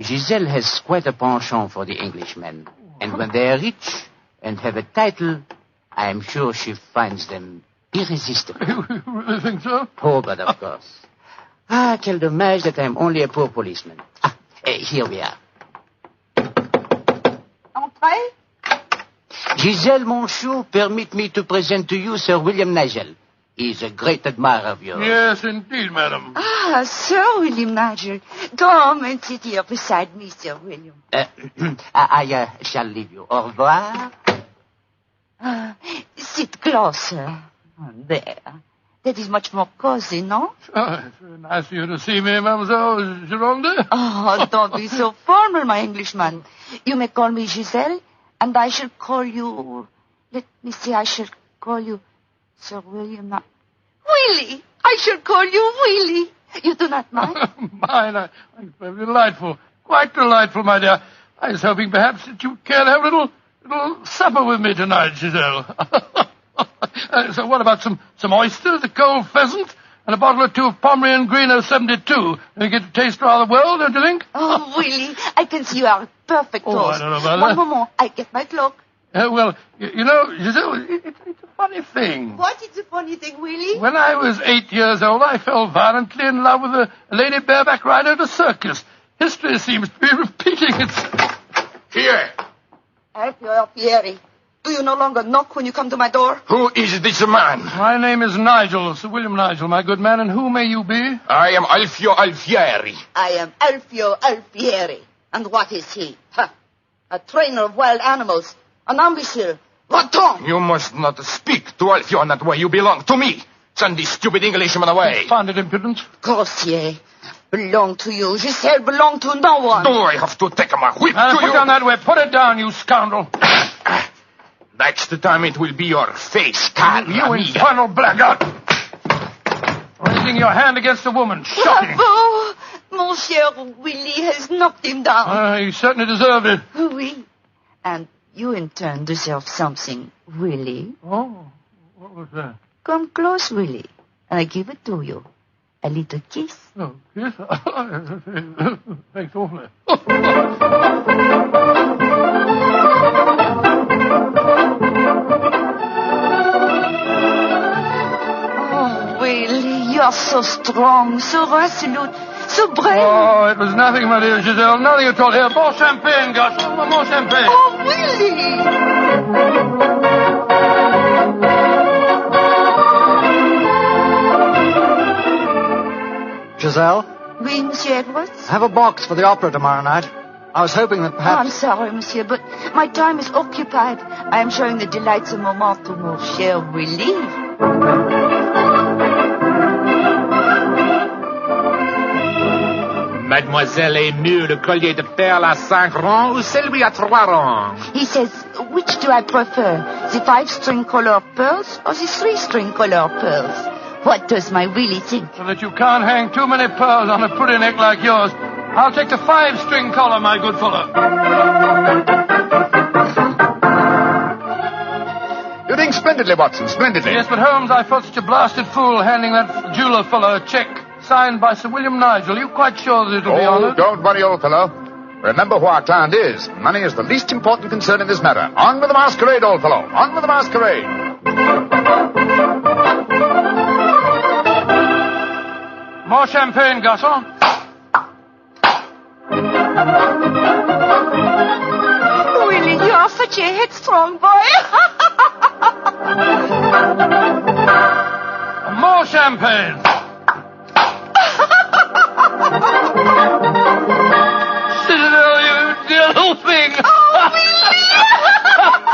Speaker 13: Giselle has quite a penchant for the Englishmen. And when they are rich and have a title, I am sure she finds them irresistible.
Speaker 1: You really think so?
Speaker 13: Oh, but of course. Ah, quel dommage that I'm only a poor policeman. Here we are.
Speaker 18: Entrez.
Speaker 13: Giselle, mon chou, permit me to present to you Sir William Nigel. He's a great admirer of yours.
Speaker 1: Yes, indeed, madam.
Speaker 20: Ah, Sir William Nigel. Come and sit here beside me, Sir William.
Speaker 13: I shall leave you. Au revoir.
Speaker 20: Sit closer. There. That is much more cozy, no?
Speaker 1: Oh, it's very nice of you to see me, Mademoiselle Gironde.
Speaker 20: Oh, don't be so formal, my Englishman. You may call me Giselle, and I shall call you... Let me see, I shall call you... Sir William... Willie! I shall call you Willie. You do not mind?
Speaker 1: Mine? Delightful. Quite delightful, my dear. I was hoping perhaps that you care to have a little supper with me tonight, Giselle. So what about some oysters, a cold pheasant, and a bottle or two of Pomeranian Green 072? You get to taste rather well, don't you think?
Speaker 20: Oh, Willie, I can see you are a perfect host.
Speaker 1: I don't know about
Speaker 20: One
Speaker 1: that.
Speaker 20: moment, I get my cloak.
Speaker 1: Well, you know, Giselle, it's a funny thing.
Speaker 20: What is the funny thing, Willie?
Speaker 1: When I was 8 years old, I fell violently in love with a lady bareback rider at a circus. History seems to be repeating itself.
Speaker 4: Here.
Speaker 20: Alfieri, do you no longer knock when you come to my door?
Speaker 4: Who is this man?
Speaker 1: My name is Nigel, Sir William Nigel, my good man, and who may you be?
Speaker 4: I am Alfio Alfieri.
Speaker 20: I am Alfio Alfieri. And what is he? Ha! A trainer of wild animals. An imbecile. What?
Speaker 4: You must not speak to Alfio in that way. You belong to me. Send this stupid Englishman away.
Speaker 1: Confounded impudence.
Speaker 20: Grossier. Belong to you. Giselle belong to no one.
Speaker 4: Do I have to take my whip to
Speaker 1: Put
Speaker 4: you?
Speaker 1: down that way. Put it down, you scoundrel.
Speaker 4: Next time it will be your face, Carl.
Speaker 1: You infernal blackguard. Raising your hand against a woman. Shocking.
Speaker 20: Bravo! Monsieur Willie has knocked him down.
Speaker 1: He certainly deserved it.
Speaker 20: Oui. And you in turn deserve something, Willie.
Speaker 1: Oh, what was that?
Speaker 20: Come close, Willie, and I give it to you. A little kiss.
Speaker 1: Oh, yes? Thanks awfully.
Speaker 20: Oh, Willie, you are so strong, so resolute, so brave.
Speaker 1: Oh, it was nothing, my dear Giselle. Nothing at all. Here, more champagne, Gus. More champagne.
Speaker 20: Oh, Willie!
Speaker 17: Giselle,
Speaker 20: Oui, Monsieur Edwards?
Speaker 17: I have a box for the opera tomorrow night. I was hoping that
Speaker 20: Oh,
Speaker 17: perhaps...
Speaker 20: I'm sorry, Monsieur, but my time is occupied. I am showing the delights of moment to mon cher Willie.
Speaker 4: Mademoiselle est mieux le collier de perles à 5 rangs ou celui à 3 rangs?
Speaker 20: He says, which do I prefer, the 5-string color pearls or the 3-string color pearls? What does my Willie think?
Speaker 1: So that you can't hang too many pearls on a pretty neck like yours. I'll take the 5-string collar, my good fellow.
Speaker 10: You're doing splendidly, Watson, splendidly.
Speaker 1: Yes, but Holmes, I felt such a blasted fool handing that jeweler fellow a check signed by Sir William Nigel. You quite sure that it'll be honoured?
Speaker 10: Don't worry, old fellow. Remember who our client is. Money is the least important concern in this matter. On with the masquerade, old fellow. On with the masquerade.
Speaker 1: More champagne, garçon.
Speaker 20: Willie, you are such a headstrong boy.
Speaker 1: More champagne. Citadel, you dear little thing.
Speaker 20: Oh, Willie!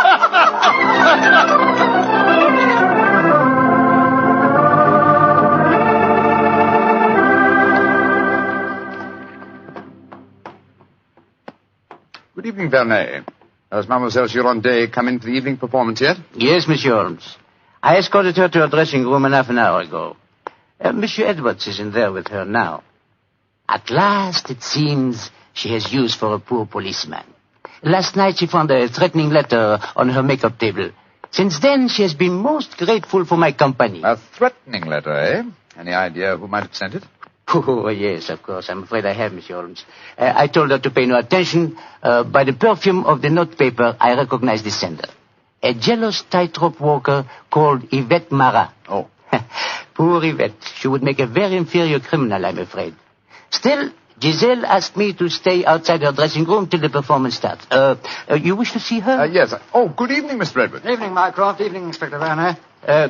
Speaker 10: Good evening, Blarney. Has Mademoiselle Girondet come in for the evening performance yet?
Speaker 13: Yes, Monsieur Holmes. I escorted her to her dressing room half an hour ago. Monsieur Edwards is in there with her now. At last, it seems, she has use for a poor policeman. Last night she found a threatening letter on her makeup table. Since then, she has been most grateful for my company.
Speaker 10: A threatening letter, eh? Any idea who might have sent it?
Speaker 13: Oh, yes, of course. I'm afraid I have, Monsieur Holmes. I told her to pay no attention. By the perfume of the notepaper, I recognize the sender. A jealous tightrope walker called Yvette Marat.
Speaker 10: Oh.
Speaker 13: Poor Yvette. She would make a very inferior criminal, I'm afraid. Still, Giselle asked me to stay outside her dressing room till the performance starts. You wish to see her?
Speaker 10: Yes. Oh, good evening, Mr. Edwards.
Speaker 17: Evening, Mycroft. Evening, Inspector Werner.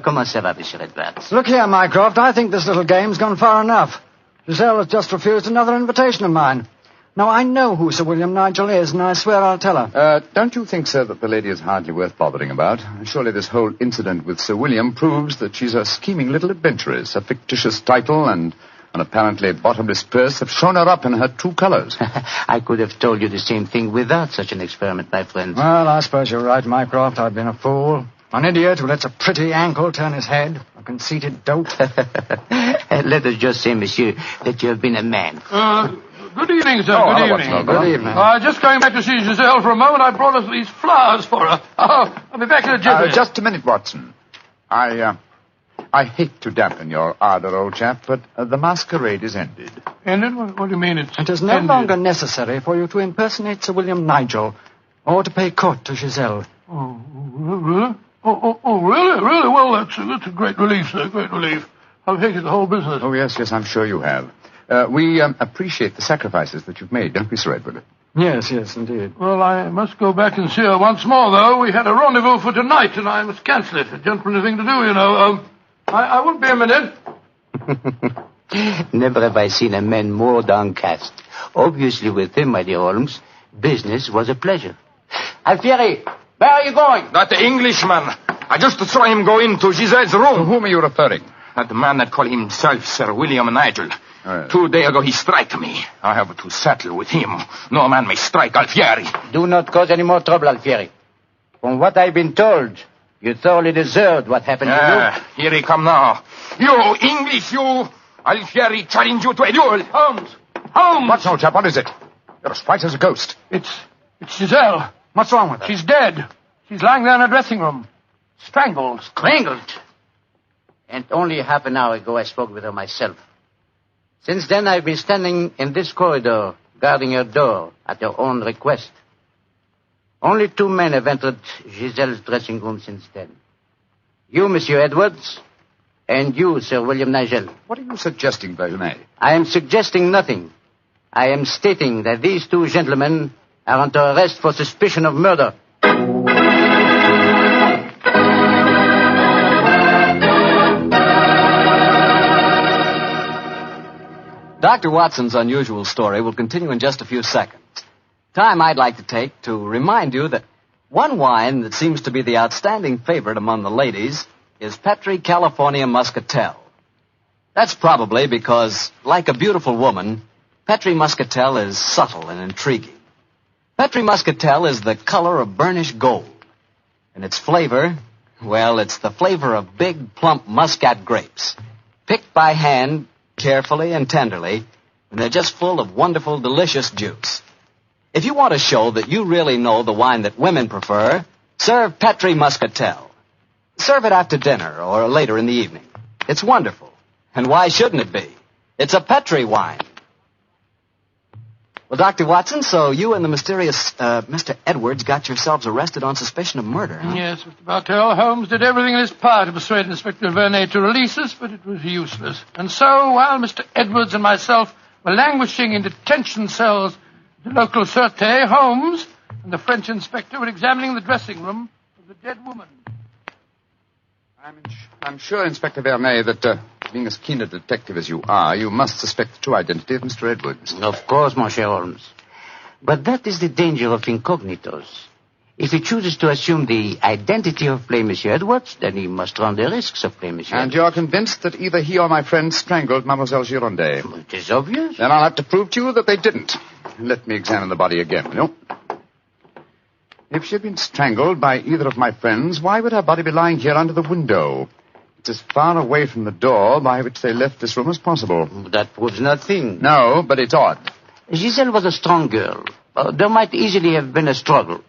Speaker 13: Comment ça va, Monsieur Edwards?
Speaker 17: Look here, Mycroft. I think this little game's gone far enough. Giselle has just refused another invitation of mine. Now, I know who Sir William Nigel is, and I swear I'll tell her.
Speaker 10: Don't you think, sir, that the lady is hardly worth bothering about? Surely this whole incident with Sir William proves that she's a scheming little adventuress. A fictitious title and an apparently bottomless purse have shown her up in her true colors.
Speaker 13: I could have told you the same thing without such an experiment, my friend.
Speaker 17: Well, I suppose you're right, Mycroft. I've been a fool. An idiot who lets a pretty ankle turn his head. A conceited dope.
Speaker 13: Let us just say, monsieur, that you have been a man.
Speaker 1: Good evening, sir.
Speaker 10: Oh,
Speaker 1: Good
Speaker 10: hello,
Speaker 1: evening.
Speaker 10: Watson. Good evening.
Speaker 1: Just going back to see Giselle for a moment, I brought us these flowers for her. Oh, I'll be back in a jiffy.
Speaker 3: Just a minute, Watson. I hate to dampen your ardor, old chap, but the masquerade is ended.
Speaker 1: Ended? What do you mean it's
Speaker 17: It is no longer necessary for you to impersonate Sir William Nigel or to pay court to Giselle.
Speaker 1: Oh, really? Really? Well, that's a great relief, sir, great relief. I've hated the whole business.
Speaker 3: Oh, yes, I'm sure you have. We appreciate the sacrifices that you've made, don't we, Sir Edward?
Speaker 17: Yes, indeed.
Speaker 1: Well, I must go back and see her once more, though. We had a rendezvous for tonight, and I must cancel it. A gentlemanly thing to do, you know. I won't be a minute.
Speaker 13: Never have I seen a man more downcast. Obviously, with him, my dear Holmes, business was a pleasure. Alfieri, where are you going?
Speaker 11: That Englishman. I just saw him go into Giselle's room.
Speaker 3: To whom are you referring?
Speaker 11: That man that called himself Sir William Nigel. 2 days ago, he struck me. I have to settle with him. No man may strike Alfieri.
Speaker 13: Do not cause any more trouble, Alfieri. From what I've been told, you thoroughly deserved what happened to you.
Speaker 11: Here he come now. You, English, you. Alfieri challenge you to a duel.
Speaker 1: Holmes!
Speaker 3: What, old chap? What is it? You're as white as a ghost.
Speaker 1: It's Giselle.
Speaker 17: What's wrong with her?
Speaker 1: She's dead. She's lying there in her dressing room. Strangled.
Speaker 13: Strangled? And only half an hour ago I spoke with her myself. Since then I've been standing in this corridor, guarding her door at her own request. Only 2 men have entered Giselle's dressing room since then. You, Monsieur Edwards, and you, Sir William Nigel.
Speaker 3: What are you suggesting, Baconian?
Speaker 13: I am suggesting nothing. I am stating that these 2 gentlemen are under arrest for suspicion of murder.
Speaker 2: Dr. Watson's unusual story will continue in just a few seconds. Time I'd like to take to remind you that one wine that seems to be the outstanding favorite among the ladies is Petri California Muscatel. That's probably because, like a beautiful woman, Petri Muscatel is subtle and intriguing. Petri Muscatel is the color of burnished gold. And its flavor, well, it's the flavor of big, plump Muscat grapes, picked by hand carefully and tenderly, and they're just full of wonderful, delicious juice. If you want to show that you really know the wine that women prefer, serve Petri Muscatel. Serve it after dinner or later in the evening. It's wonderful. And why shouldn't it be? It's a Petri wine. Well, Dr. Watson, so you and the mysterious Mr. Edwards got yourselves arrested on suspicion of murder, huh?
Speaker 1: Yes, Mr. Bartell. Holmes did everything in his power to persuade Inspector Vernet to release us, but it was useless. And so, while Mr. Edwards and myself were languishing in detention cells at the local Sûreté, Holmes and the French inspector were examining the dressing room of the dead woman.
Speaker 3: I'm sure, Inspector Vernet, that being as keen a detective as you are, you must suspect the true identity of Mr. Edwards.
Speaker 13: Of course, Monsieur Holmes. But that is the danger of incognitos. If he chooses to assume the identity of plain Monsieur Edwards, then he must run the risks of plain Monsieur
Speaker 3: And
Speaker 13: Edwards.
Speaker 3: you're convinced that either he or my friend strangled Mademoiselle Girondet?
Speaker 13: It is obvious.
Speaker 3: Then I'll have to prove to you that they didn't. Let me examine the body again, will you? If she had been strangled by either of my friends, why would her body be lying here under the window? It's as far away from the door by which they left this room as possible.
Speaker 13: That proves nothing.
Speaker 3: No, but it's odd.
Speaker 13: Giselle was a strong girl. There might easily have been a struggle.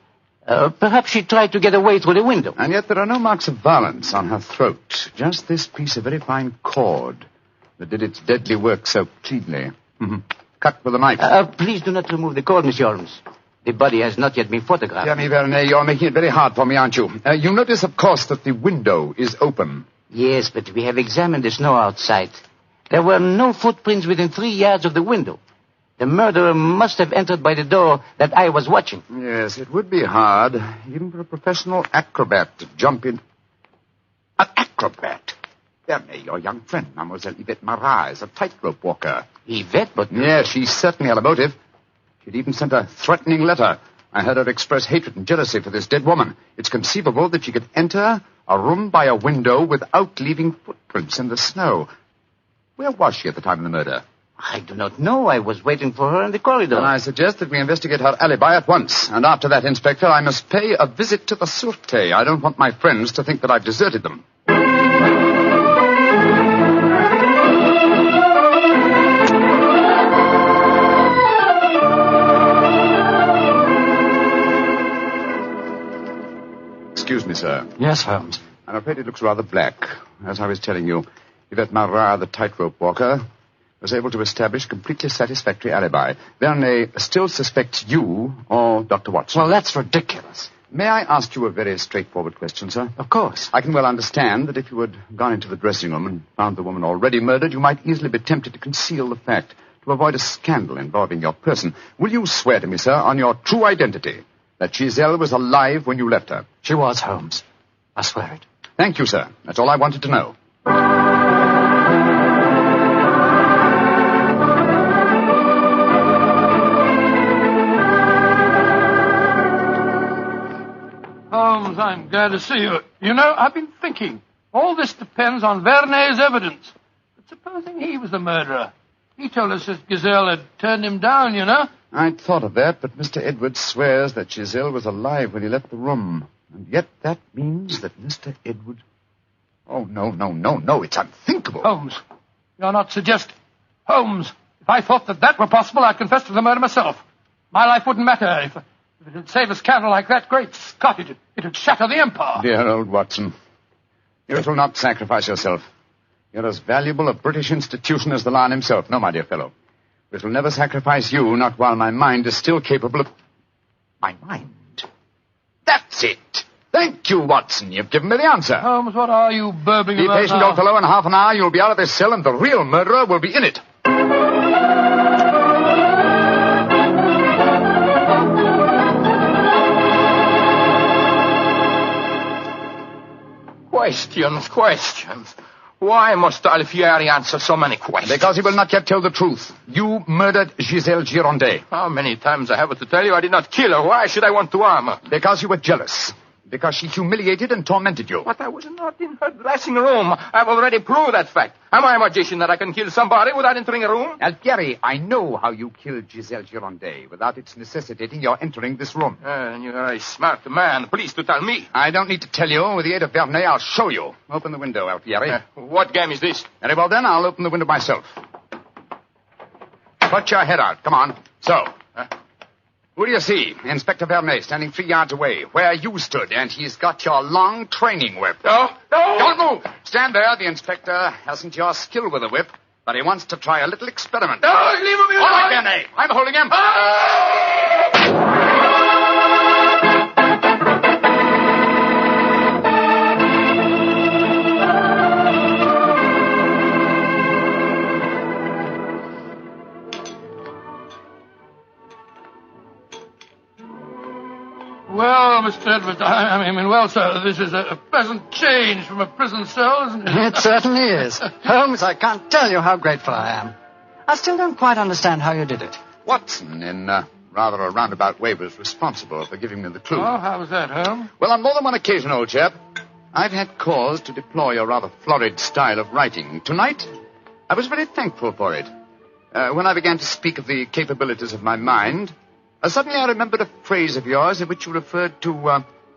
Speaker 13: Perhaps she tried to get away through the window.
Speaker 3: And yet there are no marks of violence on her throat. Just this piece of very fine cord that did its deadly work so cleanly. Cut with a knife.
Speaker 13: Please do not remove the cord, Monsieur Holmes. The body has not yet been photographed.
Speaker 3: Dear me, Vernet, you're making it very hard for me, aren't you? You notice, of course, that the window is open.
Speaker 13: Yes, but we have examined the snow outside. There were no footprints within 3 yards of the window. The murderer must have entered by the door that I was watching.
Speaker 3: Yes, it would be hard, even for a professional acrobat to jump in. An acrobat? Vernet, your young friend, Mademoiselle Yvette Marat, is a tightrope walker.
Speaker 13: Yvette, but...
Speaker 3: Yes, she certainly had a motive. She'd even sent a threatening letter. I heard her express hatred and jealousy for this dead woman. It's conceivable that she could enter a room by a window without leaving footprints in the snow. Where was she at the time of the murder?
Speaker 13: I do not know. I was waiting for her in the corridor.
Speaker 3: Then I suggest that we investigate her alibi at once. And after that, Inspector, I must pay a visit to the Sûreté. I don't want my friends to think that I've deserted them.
Speaker 10: Excuse me, sir.
Speaker 17: Yes, Holmes.
Speaker 10: I'm afraid it looks rather black. As I was telling you, Yvette Marat, the tightrope walker, was able to establish a completely satisfactory alibi. Blarney still suspects you or Dr. Watson.
Speaker 17: Well, that's ridiculous.
Speaker 10: May I ask you a very straightforward question, sir?
Speaker 17: Of course.
Speaker 10: I can well understand that if you had gone into the dressing room and found the woman already murdered, you might easily be tempted to conceal the fact, to avoid a scandal involving your person. Will you swear to me, sir, on your true identity, that Giselle was alive when you left her?
Speaker 17: She was, Holmes. I swear it.
Speaker 10: Thank you, sir. That's all I wanted to know.
Speaker 1: Holmes, I'm glad to see you. You know, I've been thinking. All this depends on Vernet's evidence. But supposing he was the murderer. He told us that Gazelle had turned him down, you know.
Speaker 10: I'd thought of that, but Mr. Edwards swears that Giselle was alive when he left the room. And yet that means that Mr. Edwards... Oh, no, it's unthinkable.
Speaker 1: Holmes, you're not suggesting. Holmes, if I thought that were possible, I'd confess to the murder myself. My life wouldn't matter if it had saved a scandal like that. Great Scott, it'd shatter the empire.
Speaker 10: Dear old Watson, you will not sacrifice yourself. You're as valuable a British institution as the Lion himself. No, my dear fellow. It will never sacrifice you, not while my mind is still capable of... My mind? That's it. Thank you, Watson. You've given me the answer.
Speaker 1: Holmes, what are you burbling
Speaker 10: Be
Speaker 1: about
Speaker 10: patient,
Speaker 1: now?
Speaker 10: old fellow. In half an hour, you'll be out of this cell, and the real murderer will be in it.
Speaker 11: Questions. Why must Alfieri answer so many questions?
Speaker 10: Because he will not yet tell the truth. You murdered Giselle Girondet.
Speaker 11: How many times I have to tell you I did not kill her? Why should I want to harm her?
Speaker 10: Because you were jealous. Because she humiliated and tormented you.
Speaker 11: But I was not in her dressing room. I've already proved that fact. Am I a magician that I can kill somebody without entering a room?
Speaker 10: Alfieri, I know how you killed Giselle Girondet without its necessitating your entering this room.
Speaker 11: You're a smart man. Please to tell me.
Speaker 10: I don't need to tell you. With the aid of Vernet, I'll show you. Open the window, Alfieri.
Speaker 11: What game is this?
Speaker 10: Very well, then. I'll open the window myself. Put your head out. Come on. So. Who do you see? Inspector Vernet standing 3 yards away, where you stood, and he's got your long training whip.
Speaker 11: No!
Speaker 10: Don't move! Stand there. The inspector hasn't your skill with a whip, but he wants to try a little experiment.
Speaker 11: No, leave him alone!
Speaker 10: All right, Vernet. I'm holding him.
Speaker 1: Well, Mr. Edwards, I mean, well, sir, this is a pleasant change from a prison cell, isn't it?
Speaker 17: It certainly is. Holmes, I can't tell you how grateful I am. I still don't quite understand how you did it.
Speaker 10: Watson, in rather a roundabout way, was responsible for giving me the clue.
Speaker 1: Oh, how was that, Holmes?
Speaker 10: Well, on more than one occasion, old chap, I've had cause to deplore your rather florid style of writing. Tonight, I was very thankful for it. When I began to speak of the capabilities of my mind... suddenly I remembered a phrase of yours in which you referred to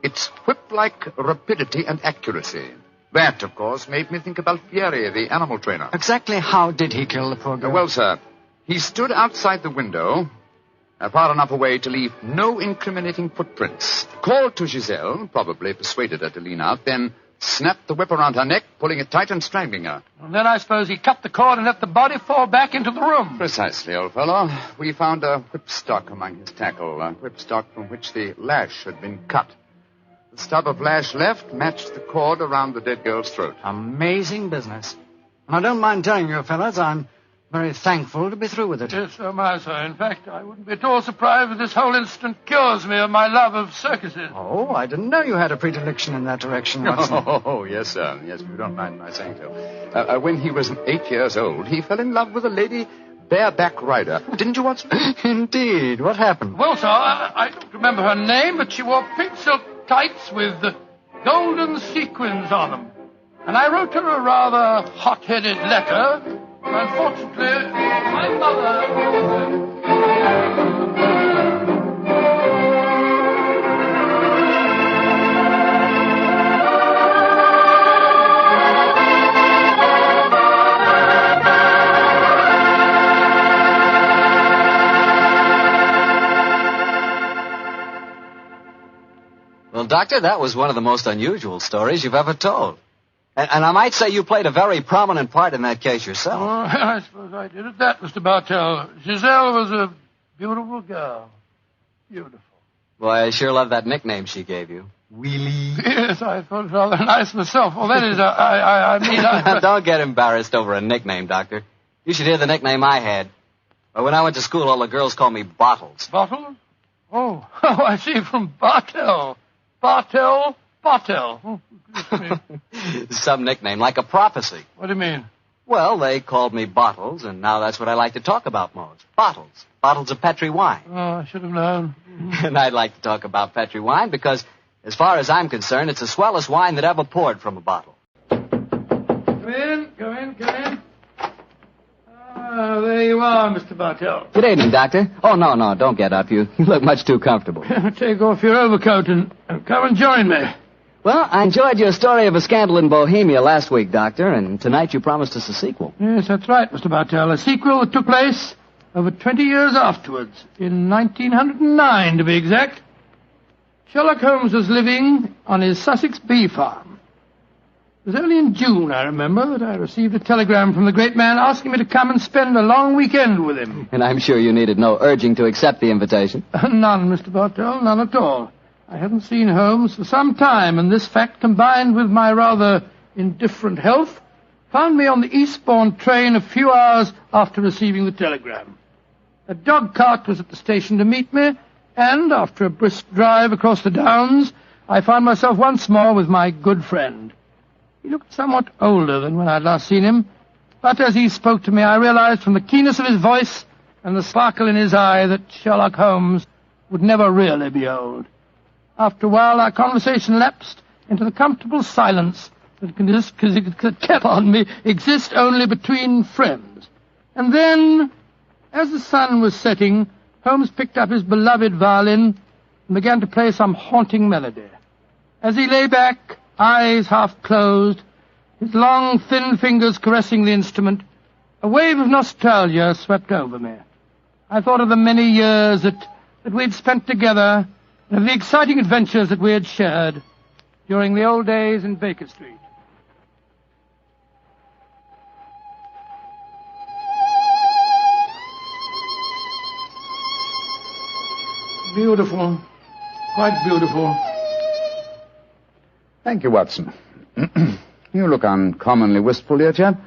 Speaker 10: its whip-like rapidity and accuracy. That, of course, made me think of Alfieri, the animal trainer.
Speaker 17: Exactly how did he kill the poor girl?
Speaker 10: Well, sir, he stood outside the window, far enough away to leave no incriminating footprints. Called to Giselle, probably persuaded her to lean out, then snapped the whip around her neck, pulling it tight and strangling her.
Speaker 1: And then I suppose he cut the cord and let the body fall back into the room.
Speaker 10: Precisely, old fellow. We found a whipstock among his tackle, a whipstock from which the lash had been cut. The stub of lash left matched the cord around the dead girl's throat.
Speaker 17: Amazing business. And I don't mind telling you, fellas, I'm very thankful to be through with it.
Speaker 1: Yes, so am I, sir. In fact, I wouldn't be at all surprised if this whole incident cures me of my love of circuses.
Speaker 17: Oh, I didn't know you had a predilection in that direction, Watson.
Speaker 10: Oh, yes, sir. Yes, if you don't mind my saying so. When he was 8 years old, he fell in love with a lady bareback rider. Didn't you, Watson?
Speaker 17: Indeed. What happened?
Speaker 1: Well, sir, I don't remember her name, but she wore pink silk tights with golden sequins on them. And I wrote her a rather hot-headed letter. Unfortunately, my mother...
Speaker 2: Well, Doctor, that was one of the most unusual stories you've ever told. And I might say you played a very prominent part in that case yourself.
Speaker 1: Oh, I suppose I did at that, Mr. Bartell. Giselle was a beautiful girl. Beautiful.
Speaker 2: Boy, I sure love that nickname she gave you. Wheelie.
Speaker 1: Yes, I thought it rather nice myself. Well, that is, I mean...
Speaker 2: Don't get embarrassed over a nickname, Doctor. You should hear the nickname I had. When I went to school, all the girls called me Bottles.
Speaker 1: Bottles? Oh, I see, from Bartell. Bartell. Oh,
Speaker 2: some nickname, like a prophecy.
Speaker 1: What do you mean?
Speaker 2: Well, they called me Bottles, and now that's what I like to talk about most. Bottles. Bottles of Petri wine.
Speaker 1: Oh, I should have known.
Speaker 2: And I'd like to talk about Petri wine because, as far as I'm concerned, it's the swellest wine that ever poured from a bottle.
Speaker 1: Come in. Ah, there you are, Mr. Bartell.
Speaker 2: Good evening, Doctor. Oh, no, don't get up. You look much too comfortable.
Speaker 1: Take off your overcoat and come and join me.
Speaker 2: Well, I enjoyed your story of a scandal in Bohemia last week, Doctor, and tonight you promised us a sequel.
Speaker 1: Yes, that's right, Mr. Bartell. A sequel that took place over 20 years afterwards, in 1909 to be exact. Sherlock Holmes was living on his Sussex bee farm. It was only in June, I remember, that I received a telegram from the great man asking me to come and spend a long weekend with him.
Speaker 2: And I'm sure you needed no urging to accept the invitation.
Speaker 1: None, Mr. Bartell, none at all. I hadn't seen Holmes for some time, and this fact, combined with my rather indifferent health, found me on the eastbourne train a few hours after receiving the telegram. A dog cart was at the station to meet me, and after a brisk drive across the downs, I found myself once more with my good friend. He looked somewhat older than when I'd last seen him, but as he spoke to me, I realized from the keenness of his voice and the sparkle in his eye that Sherlock Holmes would never really be old. After a while, our conversation lapsed into the comfortable silence that can exist only between friends. And then, as the sun was setting, Holmes picked up his beloved violin and began to play some haunting melody. As he lay back, eyes half closed, his long, thin fingers caressing the instrument, a wave of nostalgia swept over me. I thought of the many years that we'd spent together, and of the exciting adventures that we had shared during the old days in Baker Street. Beautiful. Quite beautiful.
Speaker 3: Thank you, Watson. You look uncommonly wistful, dear chap.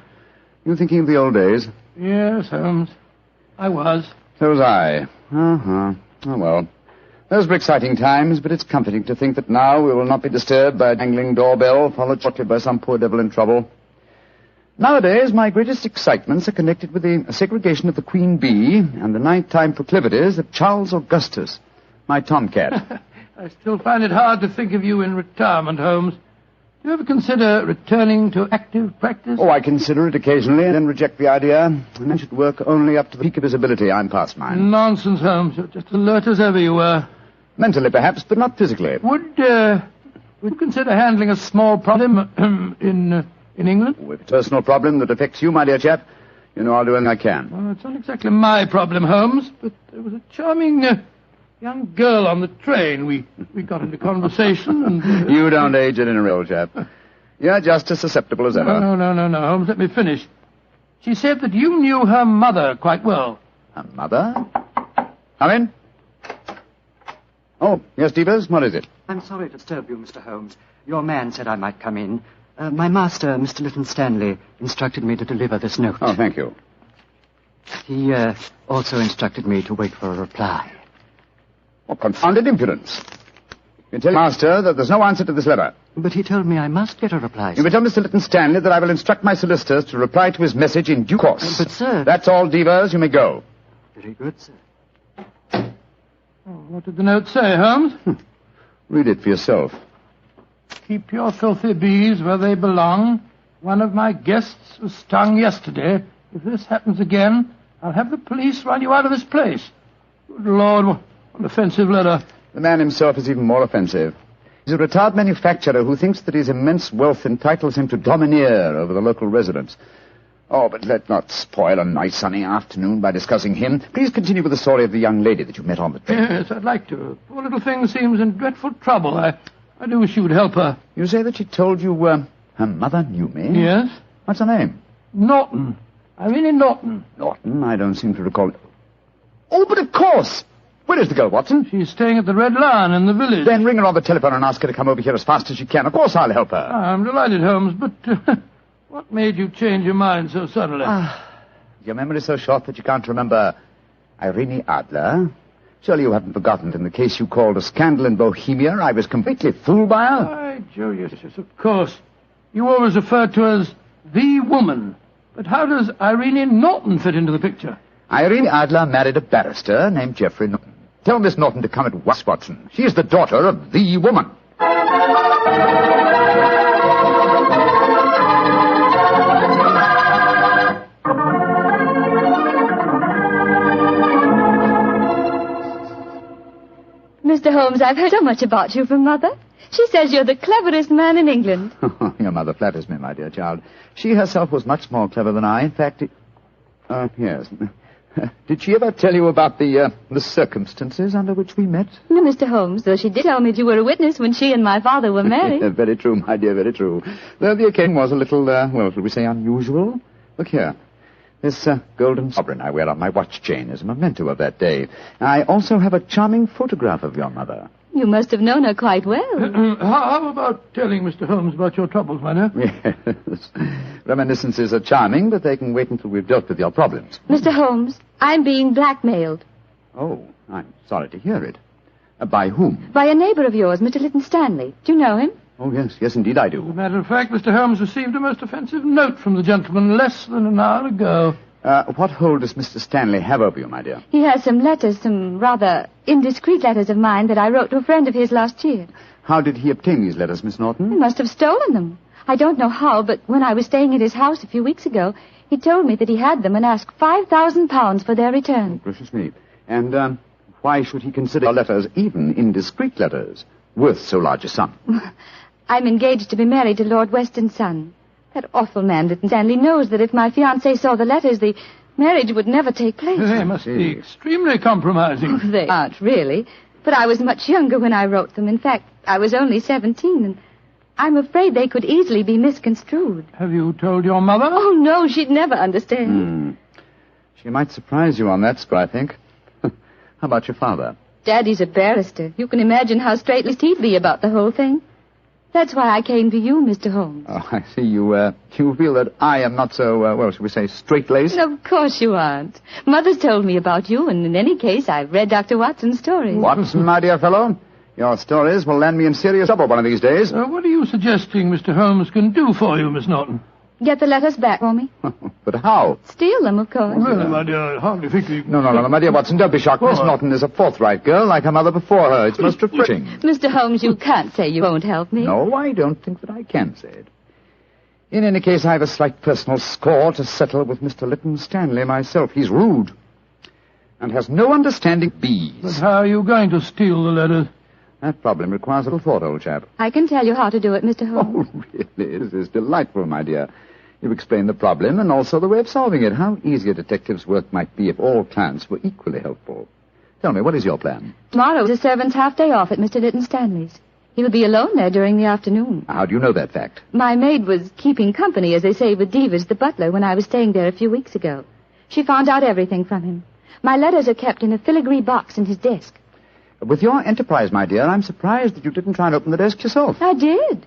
Speaker 3: You thinking of the old days?
Speaker 1: Yes, Holmes. I was.
Speaker 3: So was I. Oh, well. Those were exciting times, but it's comforting to think that now we will not be disturbed by a jangling doorbell, followed shortly by some poor devil in trouble. Nowadays, my greatest excitements are connected with the segregation of the queen bee and the nighttime proclivities of Charles Augustus, my tomcat.
Speaker 1: I still find it hard to think of you in retirement, Holmes. Do you ever consider returning to active practice?
Speaker 3: Oh, I consider it occasionally, and then reject the idea. A man should work only up to the peak of his ability. I'm past mine.
Speaker 1: Nonsense, Holmes. You're just alert as ever you were.
Speaker 3: Mentally, perhaps, but not physically.
Speaker 1: Would you consider handling a small problem in England?
Speaker 3: Oh, if it's a personal problem that affects you, my dear chap, you know I'll do anything I can.
Speaker 1: Well, it's not exactly my problem, Holmes, but there was a charming young girl on the train. We got into conversation and...
Speaker 3: You don't age it in a real chap. You're just as susceptible as ever.
Speaker 1: No, Holmes, let me finish. She said that you knew her mother quite well.
Speaker 3: Her mother? Come in. Oh, yes, Devers, what is it?
Speaker 17: I'm sorry to disturb you, Mr. Holmes. Your man said I might come in. My master, Mr. Leyton Stanley, instructed me to deliver this note.
Speaker 3: Oh, thank you.
Speaker 17: He also instructed me to wait for a reply.
Speaker 3: Oh, confounded impudence. You tell Master that there's no answer to this letter.
Speaker 17: But he told me I must get a reply.
Speaker 3: You may tell Mr. Leyton Stanley that I will instruct my solicitors to reply to his message in due course.
Speaker 17: But, sir...
Speaker 3: That's all, Devers. You may go.
Speaker 17: Very good, sir.
Speaker 1: Oh, what did the note say, Holmes?
Speaker 3: Read it for yourself.
Speaker 1: Keep your filthy bees where they belong. One of my guests was stung yesterday. If this happens again, I'll have the police run you out of this place. Good Lord, what an offensive letter.
Speaker 3: The man himself is even more offensive. He's a retired manufacturer who thinks that his immense wealth entitles him to domineer over the local residents. Oh, but let's not spoil a nice sunny afternoon by discussing him. Please continue with the story of the young lady that you met on the train.
Speaker 1: Yes, I'd like to. Poor little thing seems in dreadful trouble. I I do wish you would help her.
Speaker 10: You say that she told you her mother knew me?
Speaker 1: Yes?
Speaker 10: What's her name?
Speaker 1: Norton. Irene Norton.
Speaker 10: Norton? I don't seem to recall it. Oh, but of course! Where is the girl, Watson?
Speaker 1: She's staying at the Red Lion in the village.
Speaker 10: Then ring her on the telephone and ask her to come over here as fast as she can. Of course I'll help her.
Speaker 1: I'm delighted, Holmes, but what made you change your mind so suddenly?
Speaker 10: Your memory's so short that you can't remember Irene Adler. Surely you haven't forgotten that in the case you called a scandal in Bohemia, I was completely fooled by her?
Speaker 1: Why, Joe, yes, of course. You always referred to her as the woman. But how does Irene Norton fit into the picture?
Speaker 10: Irene Adler married a barrister named Geoffrey Norton. Tell Miss Norton to come at once, Watson. She is the daughter of the woman.
Speaker 14: Mr. Holmes, I've heard so much about you from Mother. She says you're the cleverest man in England.
Speaker 10: Your mother flatters me, my dear child. She herself was much more clever than I. In fact, yes. Did she ever tell you about the circumstances under which we met?
Speaker 14: No, Mr. Holmes, though she did tell me that you were a witness when she and my father were married.
Speaker 10: Very true, my dear, very true. Though the occasion was a little, shall we say, unusual. Look here. This golden sovereign I wear on my watch chain is a memento of that day. I also have a charming photograph of your mother.
Speaker 14: You must have known her quite well.
Speaker 1: How about telling Mr. Holmes about your troubles, my dear?
Speaker 10: Yes. Reminiscences are charming, but they can wait until we've dealt with your problems.
Speaker 14: Mr. Holmes, I'm being blackmailed.
Speaker 10: Oh, I'm sorry to hear it. By whom?
Speaker 14: By a neighbor of yours, Mr. Leyton Stanley. Do you know him?
Speaker 10: Oh, yes, indeed I do.
Speaker 1: As a matter of fact, Mr. Holmes received a most offensive note from the gentleman less than an hour ago.
Speaker 10: What hold does Mr. Stanley have over you, my dear?
Speaker 14: He has some letters, some rather indiscreet letters of mine that I wrote to a friend of his last year.
Speaker 10: How did he obtain these letters, Miss Norton?
Speaker 14: He must have stolen them. I don't know how, but when I was staying at his house a few weeks ago, he told me that he had them and asked £5,000 for their return.
Speaker 10: Oh, gracious me. And why should he consider your letters, even indiscreet letters, worth so large a sum?
Speaker 14: I'm engaged to be married to Lord Weston's son. That awful man, Leyton Stanley, knows that if my fiancé saw the letters, the marriage would never take place.
Speaker 1: They must be extremely compromising.
Speaker 14: They aren't, really. But I was much younger when I wrote them. In fact, I was only 17, and I'm afraid they could easily be misconstrued.
Speaker 1: Have you told your mother?
Speaker 14: Oh, no, she'd never understand.
Speaker 10: She might surprise you on that score, I think. How about your father?
Speaker 14: Daddy's a barrister. You can imagine how straight-laced he'd be about the whole thing. That's why I came to you, Mr. Holmes.
Speaker 10: Oh, I see. You feel that I am not so, shall we say, straight-laced?
Speaker 14: Of course you aren't. Mother's told me about you, and in any case, I've read Dr. Watson's stories.
Speaker 10: Watson, my dear fellow, your stories will land me in serious trouble one of these days.
Speaker 1: What are you suggesting Mr. Holmes can do for you, Miss Norton?
Speaker 14: Get the letters back for me.
Speaker 10: But how?
Speaker 14: Steal them, of course.
Speaker 1: Really, my dear, I hardly think you...
Speaker 10: No, my dear Watson, don't be shocked. Miss Norton is a forthright girl, like her mother before her. It's most refreshing.
Speaker 14: Mr. Holmes, you can't say you won't help me.
Speaker 10: No, I don't think that I can say it. In any case, I have a slight personal score to settle with Mr. Leyton Stanley myself. He's rude and has no understanding of bees.
Speaker 1: But how are you going to steal the letters?
Speaker 10: That problem requires a little thought, old chap.
Speaker 14: I can tell you how to do it, Mr. Holmes.
Speaker 10: Oh, really? This is delightful, my dear. You've explained the problem and also the way of solving it. How easy a detective's work might be if all clients were equally helpful. Tell me, what is your plan?
Speaker 14: Tomorrow is the servant's half-day off at Mr. Leyton Stanley's. He will be alone there during the afternoon.
Speaker 10: How do you know that fact?
Speaker 14: My maid was keeping company, as they say, with Divas, the butler, when I was staying there a few weeks ago. She found out everything from him. My letters are kept in a filigree box in his desk.
Speaker 10: With your enterprise, my dear, I'm surprised that you didn't try and open the desk yourself.
Speaker 14: I did.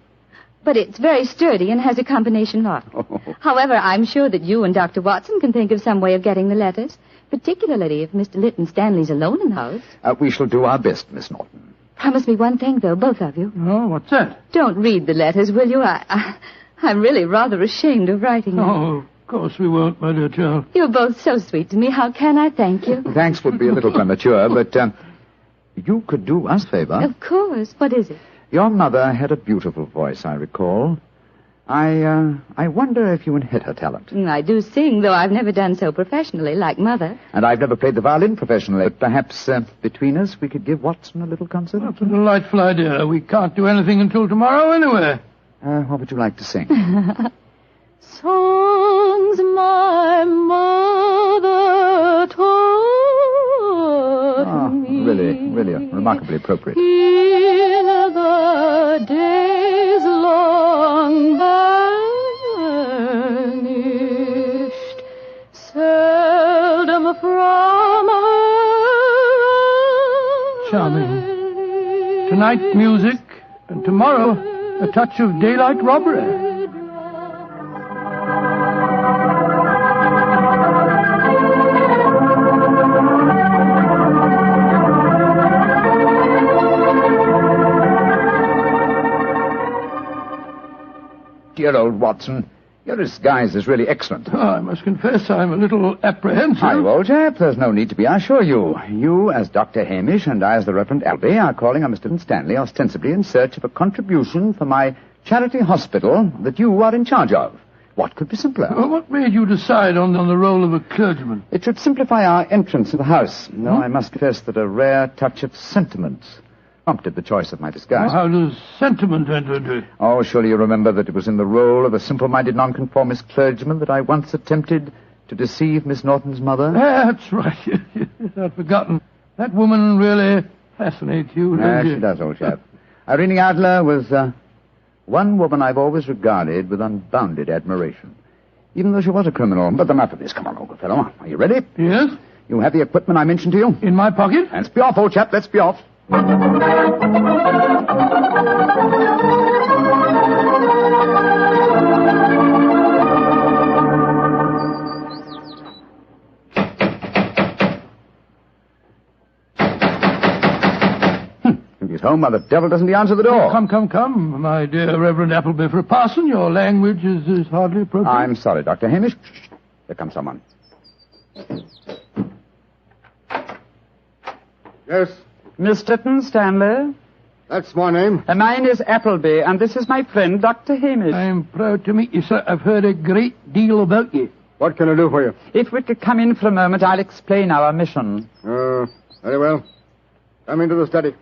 Speaker 14: But it's very sturdy and has a combination lock.
Speaker 10: Oh.
Speaker 14: However, I'm sure that you and Dr. Watson can think of some way of getting the letters, particularly if Mr. Leyton Stanley's alone in the house.
Speaker 10: We shall do our best, Miss Norton.
Speaker 14: Promise me one thing, though, both of you.
Speaker 1: Oh, what's that?
Speaker 14: Don't read the letters, will you? I'm really rather ashamed of writing them.
Speaker 1: Oh, of course we won't, my dear child.
Speaker 14: You're both so sweet to me. How can I thank you?
Speaker 10: Thanks would be a little premature, but you could do us a favor.
Speaker 14: Of course. What is it?
Speaker 10: Your mother had a beautiful voice, I recall. I wonder if you inherit her talent.
Speaker 14: I do sing, though I've never done so professionally, like Mother.
Speaker 10: And I've never played the violin professionally. But perhaps between us we could give Watson a little concert.
Speaker 1: That's a delightful idea. We can't do anything until tomorrow anyway.
Speaker 10: What would you like to sing?
Speaker 14: Songs my mother taught me.
Speaker 10: Really remarkably appropriate.
Speaker 14: In the
Speaker 7: the days long vanished, seldom from her.
Speaker 1: Charming. Tonight, music, and tomorrow, a touch of daylight robbery.
Speaker 10: Dear old Watson, your disguise is really excellent.
Speaker 1: Oh, I must confess I'm a little apprehensive.
Speaker 10: Hi, old chap. There's no need to be, I assure you. You, as Dr. Hamish, and I, as the Reverend Albee, are calling on Mr. Stanley ostensibly in search of a contribution for my charity hospital that you are in charge of. What could be simpler?
Speaker 1: Well, what made you decide on the role of a clergyman?
Speaker 10: It should simplify our entrance to the house, though I must confess that a rare touch of sentiment prompted the choice of my disguise.
Speaker 1: Well, how does sentiment enter into it?
Speaker 10: Oh, surely you remember that it was in the role of a simple-minded nonconformist clergyman that I once attempted to deceive Miss Norton's mother.
Speaker 1: That's right. I'd forgotten. That woman really fascinates you, doesn't
Speaker 10: She does, old chap. Irene Adler was one woman I've always regarded with unbounded admiration, even though she was a criminal. But enough of this. Come on, old fellow. Are you ready?
Speaker 1: Yes.
Speaker 10: You have the equipment I mentioned to you?
Speaker 1: In my pocket.
Speaker 10: Let's be off, old chap. Let's be off. If he's home, why the devil doesn't he answer the door?
Speaker 1: Come, my dear Reverend Appleby. For a parson, your language is hardly appropriate.
Speaker 10: I'm sorry, Dr. Hamish. Shh. Here comes someone.
Speaker 19: Yes?
Speaker 17: Miss Lytton Stanley?
Speaker 19: That's my name.
Speaker 17: Mine is Appleby, and this is my friend, Dr. Hamish.
Speaker 1: I'm proud to meet you, sir. I've heard a great deal about you.
Speaker 19: What can I do for you?
Speaker 17: If we could come in for a moment, I'll explain our mission.
Speaker 19: Very well. Come into the study.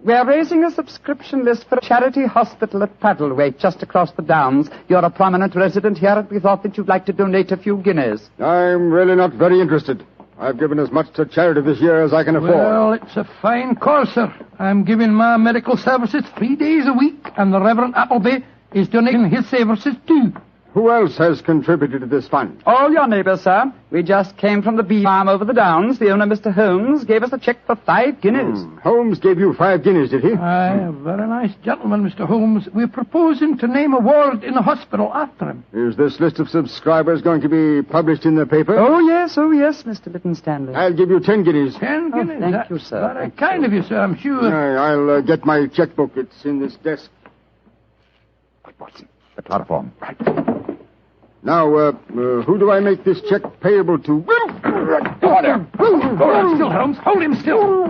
Speaker 17: We're raising a subscription list for a charity hospital at Paddlewaite, just across the downs. You're a prominent resident here, and we thought that you'd like to donate a few guineas.
Speaker 19: I'm really not very interested. I've given as much to charity this year as I can afford.
Speaker 1: Well, it's a fine cause, sir. I'm giving my medical services 3 days a week, and the Reverend Appleby is donating his services too.
Speaker 19: Who else has contributed to this fund?
Speaker 17: All your neighbours, sir. We just came from the bee farm over the downs. The owner, Mr. Holmes, gave us a cheque for 5 guineas.
Speaker 19: Holmes gave you 5 guineas, did he?
Speaker 1: Aye, a very nice gentleman, Mr. Holmes. We're proposing to name a ward in the hospital after him.
Speaker 19: Is this list of subscribers going to be published in the paper?
Speaker 17: Oh, yes, Mr. Lytton Stanley.
Speaker 19: I'll give you 10 guineas.
Speaker 1: 10 guineas?
Speaker 17: Thank you, sir.
Speaker 1: Very kind of you, sir, I'm sure.
Speaker 19: I'll get my checkbook. It's in this desk.
Speaker 10: Quick, Watson. The chloroform. Right.
Speaker 19: Now, who do I make this check payable to?
Speaker 1: Order! Hold him still, Holmes. Hold him still.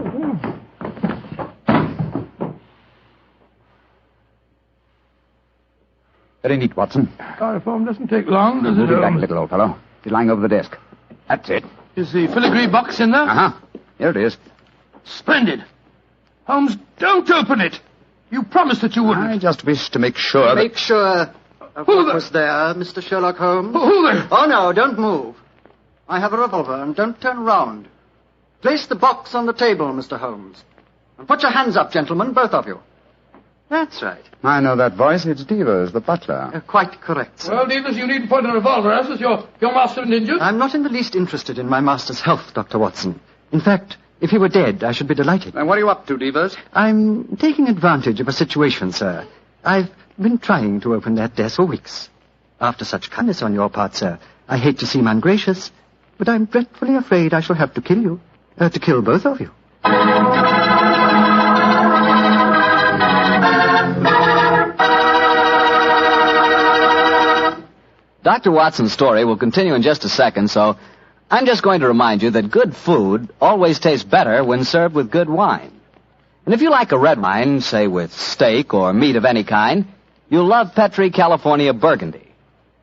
Speaker 10: Very neat, Watson.
Speaker 1: Chloroform doesn't take long, does it,
Speaker 10: Move it back a
Speaker 1: Holmes?
Speaker 10: little, old fellow. It's lying over the desk. That's it.
Speaker 1: Is the filigree box in there?
Speaker 10: Uh-huh. Here it is.
Speaker 1: Splendid. Holmes, don't open it. You promised that you wouldn't.
Speaker 10: I just wish to make sure
Speaker 17: Make sure of what was there, Mr. Sherlock Holmes.
Speaker 1: Who there?
Speaker 17: Oh, no, don't move. I have a revolver, and don't turn round. Place the box on the table, Mr. Holmes. And put your hands up, gentlemen, both of you. That's right.
Speaker 10: I know that voice. It's Devers, the butler.
Speaker 17: Quite correct, sir.
Speaker 1: Well, Davis, you needn't point a revolver at us. Is your master injured?
Speaker 17: I'm not in the least interested in my master's health, Dr. Watson. In fact, if he were dead, I should be delighted.
Speaker 10: And what are you up to, Devers?
Speaker 17: I'm taking advantage of a situation, sir. I've been trying to open that desk for weeks. After such kindness on your part, sir, I hate to seem ungracious, but I'm dreadfully afraid I shall have to kill you. To kill both of you.
Speaker 2: Dr. Watson's story will continue in just a second, so I'm just going to remind you that good food always tastes better when served with good wine. And if you like a red wine, say with steak or meat of any kind, you'll love Petri California Burgundy.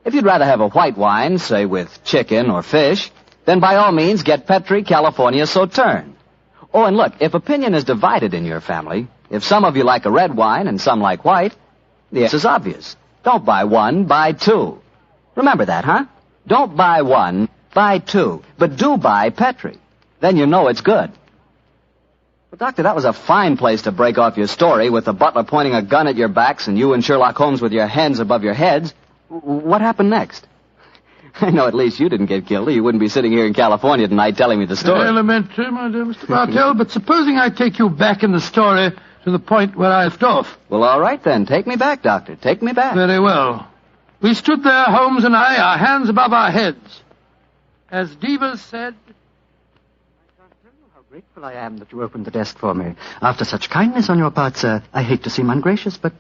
Speaker 2: If you'd rather have a white wine, say with chicken or fish, then by all means get Petri California Sauterne. Oh, and look, if opinion is divided in your family, if some of you like a red wine and some like white, the answer is obvious. Don't buy one, buy two. Remember that, huh? Don't buy one, buy two. But do buy Petri. Then you know it's good. Well, Doctor, that was a fine place to break off your story, with the butler pointing a gun at your backs and you and Sherlock Holmes with your hands above your heads. What happened next? I know at least you didn't get killed, or you wouldn't be sitting here in California tonight telling me the story.
Speaker 1: Elementary, my dear Mr. Bartell, but supposing I take you back in the story to the point where I left off.
Speaker 2: Well, all right then. Take me back, Doctor. Take me back.
Speaker 1: Very well. We stood there, Holmes and I, our hands above our heads. As Divas said...
Speaker 17: How grateful I am that you opened the desk for me. After such kindness on your part, sir, I hate to seem ungracious, but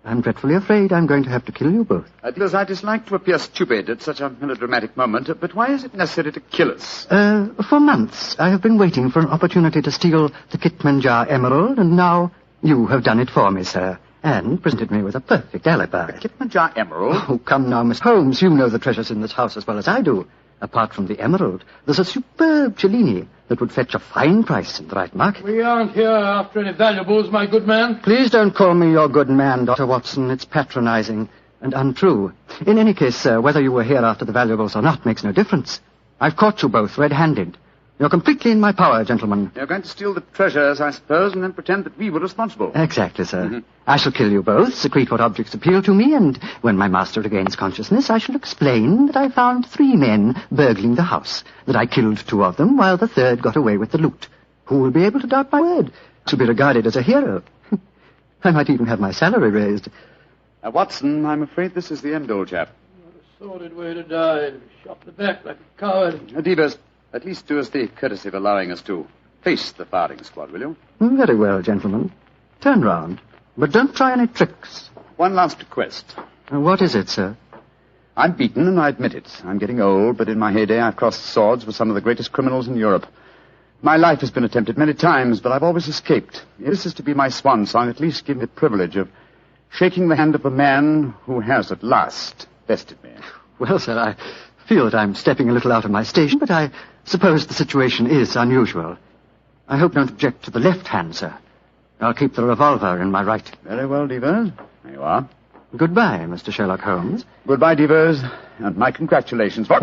Speaker 17: I'm dreadfully afraid I'm going to have to kill you both.
Speaker 3: Liz, I dislike to appear stupid at such a melodramatic moment, but why is it necessary to kill us?
Speaker 17: For months, I have been waiting for an opportunity to steal the Kitmanjar emerald, and now you have done it for me, sir, and presented me with a perfect alibi.
Speaker 3: The Kitmanjar emerald?
Speaker 17: Oh, come now, Miss Holmes. You know the treasures in this house as well as I do. Apart from the emerald, there's a superb Cellini that would fetch a fine price in the right market.
Speaker 1: We aren't here after any valuables, my good man.
Speaker 17: Please don't call me your good man, Dr. Watson. It's patronizing and untrue. In any case, sir, whether you were here after the valuables or not makes no difference. I've caught you both red-handed. You're completely in my power, gentlemen.
Speaker 3: You're going to steal the treasures, I suppose, and then pretend that we were responsible.
Speaker 17: Exactly, sir. Mm-hmm. I shall kill you both, secrete what objects appeal to me, and when my master regains consciousness, I shall explain that I found 3 men burgling the house, that I killed 2 of them, while the third got away with the loot. Who will be able to doubt my word? To be regarded as a hero. I might even have my salary raised.
Speaker 3: Watson, I'm afraid this is the end, old chap.
Speaker 1: What a sordid way to die. Shot in the back like a coward.
Speaker 3: Divas, at least do us the courtesy of allowing us to face the firing squad, will you?
Speaker 17: Very well, gentlemen. Turn round. But don't try any tricks.
Speaker 3: One last request.
Speaker 17: What is it, sir?
Speaker 3: I'm beaten, and I admit it. I'm getting old, but in my heyday I've crossed swords with some of the greatest criminals in Europe. My life has been attempted many times, but I've always escaped. If this is to be my swan song, at least give me the privilege of shaking the hand of the man who has at last bested me.
Speaker 17: Well, sir, I feel that I'm stepping a little out of my station, but I suppose the situation is unusual. I hope you don't object to the left hand, sir. I'll keep the revolver in my right.
Speaker 3: Very well, Devers. There you are.
Speaker 17: Goodbye, Mr. Sherlock Holmes.
Speaker 3: Goodbye, Devers, and my congratulations for...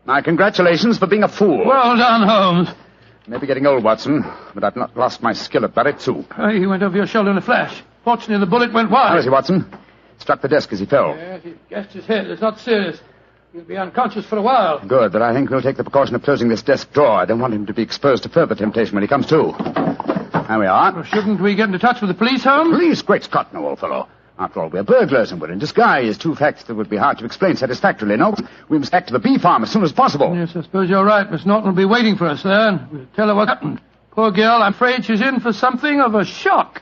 Speaker 3: My congratulations for being a fool.
Speaker 1: Well done, Holmes.
Speaker 3: Maybe getting old, Watson, but I've not lost my skill at Barrett, too.
Speaker 1: He went over your shoulder in a flash. Fortunately, the bullet went wide.
Speaker 3: How is he, Watson? Struck the desk as he fell.
Speaker 1: Yes, he gashed his head. It's not serious. He'll be unconscious for a while.
Speaker 3: Good, but I think we'll take the precaution of closing this desk drawer. I don't want him to be exposed to further temptation when he comes to. There we are.
Speaker 1: Well, shouldn't we get into touch with the police, Holmes?
Speaker 3: Police? Great Scott, no, old fellow. After all, we're burglars and we're in disguise. 2 facts that would be hard to explain satisfactorily. No, we must back to the bee farm as soon as possible.
Speaker 1: Yes, I suppose you're right. Miss Norton will be waiting for us there, and we'll tell her what happened. Poor girl, I'm afraid she's in for something of a shock.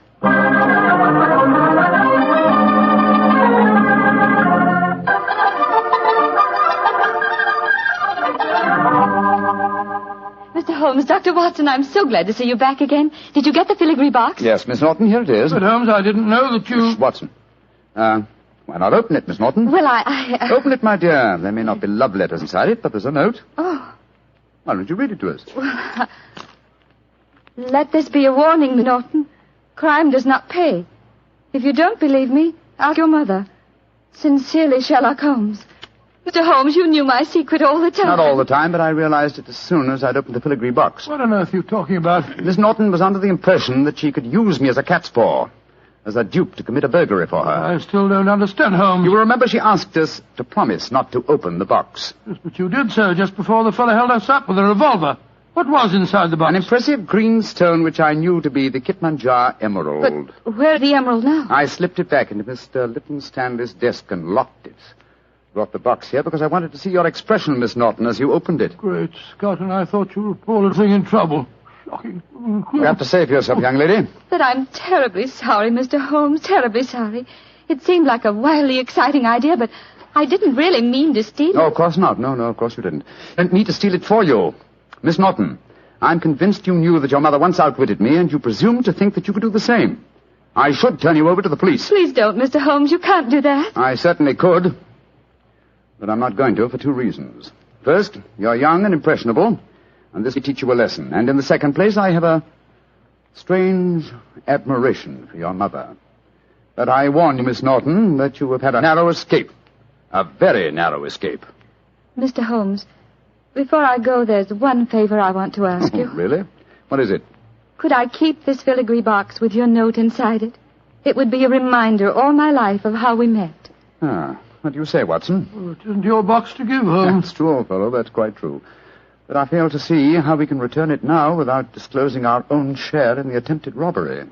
Speaker 14: Mr. Holmes, Dr. Watson, I'm so glad to see you back again. Did you get the filigree box?
Speaker 3: Yes, Miss Norton, here it is.
Speaker 1: But, Holmes, I didn't know that you...
Speaker 3: Watson. Why not open it, Miss Norton?
Speaker 14: Well, I...
Speaker 3: Open it, my dear. There may not be love letters inside it, but there's a note.
Speaker 14: Oh.
Speaker 3: Why don't you read it to us?
Speaker 14: Well, let this be a warning, Miss Norton. Crime does not pay. If you don't believe me, ask your mother. Sincerely, Sherlock Holmes. Mr. Holmes, you knew my secret all the time.
Speaker 3: Not all the time, but I realized it as soon as I'd opened the filigree box.
Speaker 1: What on earth are you talking about?
Speaker 3: Miss Norton was under the impression that she could use me as a cat's paw, as a dupe to commit a burglary for her.
Speaker 1: I still don't understand, Holmes.
Speaker 3: You will remember she asked us to promise not to open the box.
Speaker 1: Yes, but you did so just before the fellow held us up with a revolver. What was inside the box?
Speaker 3: An impressive green stone which I knew to be the Kitmanjar emerald.
Speaker 14: But where's the emerald now?
Speaker 3: I slipped it back into Mr. Lytton Stanley's desk and locked it. Brought the box here because I wanted to see your expression, Miss Norton, as you opened it.
Speaker 1: Great Scott, and I thought you were poor little thing in trouble. Shocking.
Speaker 3: You have to save yourself, young lady.
Speaker 14: But I'm terribly sorry, Mr. Holmes, terribly sorry. It seemed like a wildly exciting idea, but I didn't really mean to steal it.
Speaker 3: No, of course not. No, of course you didn't. I didn't mean to steal it for you. Miss Norton, I'm convinced you knew that your mother once outwitted me, and you presumed to think that you could do the same. I should turn you over to the police.
Speaker 14: Please don't, Mr. Holmes. You can't do that.
Speaker 3: I certainly could. But I'm not going to for 2 reasons. First, you're young and impressionable, and this will teach you a lesson. And in the second place, I have a strange admiration for your mother. But I warn you, Miss Norton, that you have had a narrow escape. A very narrow escape.
Speaker 14: Mr. Holmes, Before I go, there's one favor I want to ask you.
Speaker 10: Really? What is it?
Speaker 14: Could I keep this filigree box with your note inside it? It would be a reminder all my life of how we met.
Speaker 10: Ah, what do you say, Watson?
Speaker 1: Well, it isn't your box to give, Holmes.
Speaker 10: That's true, old fellow. That's quite true. But I fail to see how we can return it now without disclosing our own share in the attempted robbery.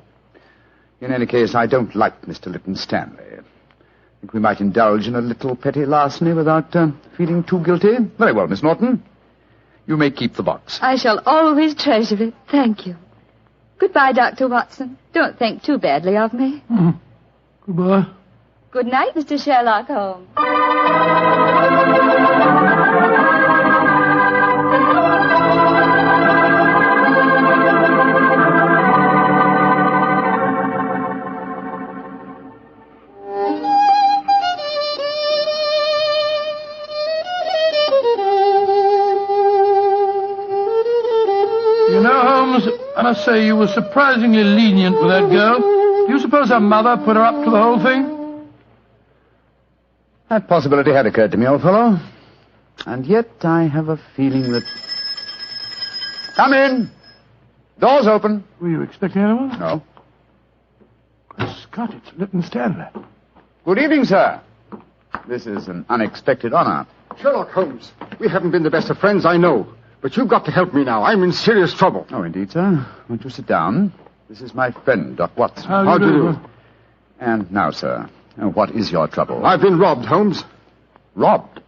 Speaker 10: In any case, I don't like Mr. Lytton Stanley. I think we might indulge in a little petty larceny without feeling too guilty. Very well, Miss Norton. You may keep the box.
Speaker 14: I shall always treasure it. Thank you. Goodbye, Dr. Watson. Don't think too badly of me.
Speaker 1: Goodbye.
Speaker 14: Good night, Mr. Sherlock Holmes.
Speaker 1: You know, Holmes, I must say you were surprisingly lenient with that girl. Do you suppose her mother put her up to the whole thing?
Speaker 10: That possibility had occurred to me, old fellow. And yet I have a feeling that... Come in. Door's open.
Speaker 1: Were you expecting anyone?
Speaker 10: No.
Speaker 1: Good Scott, it's Lytton Stanley.
Speaker 10: Good evening, sir. This is an unexpected honor.
Speaker 19: Sherlock Holmes, we haven't been the best of friends, I know. But you've got to help me now. I'm in serious trouble.
Speaker 10: Oh, indeed, sir. Won't you sit down? This is my friend, Doc Watson.
Speaker 19: How do you do?
Speaker 10: And now, sir, what is your trouble?
Speaker 19: I've been robbed, Holmes.
Speaker 10: Robbed?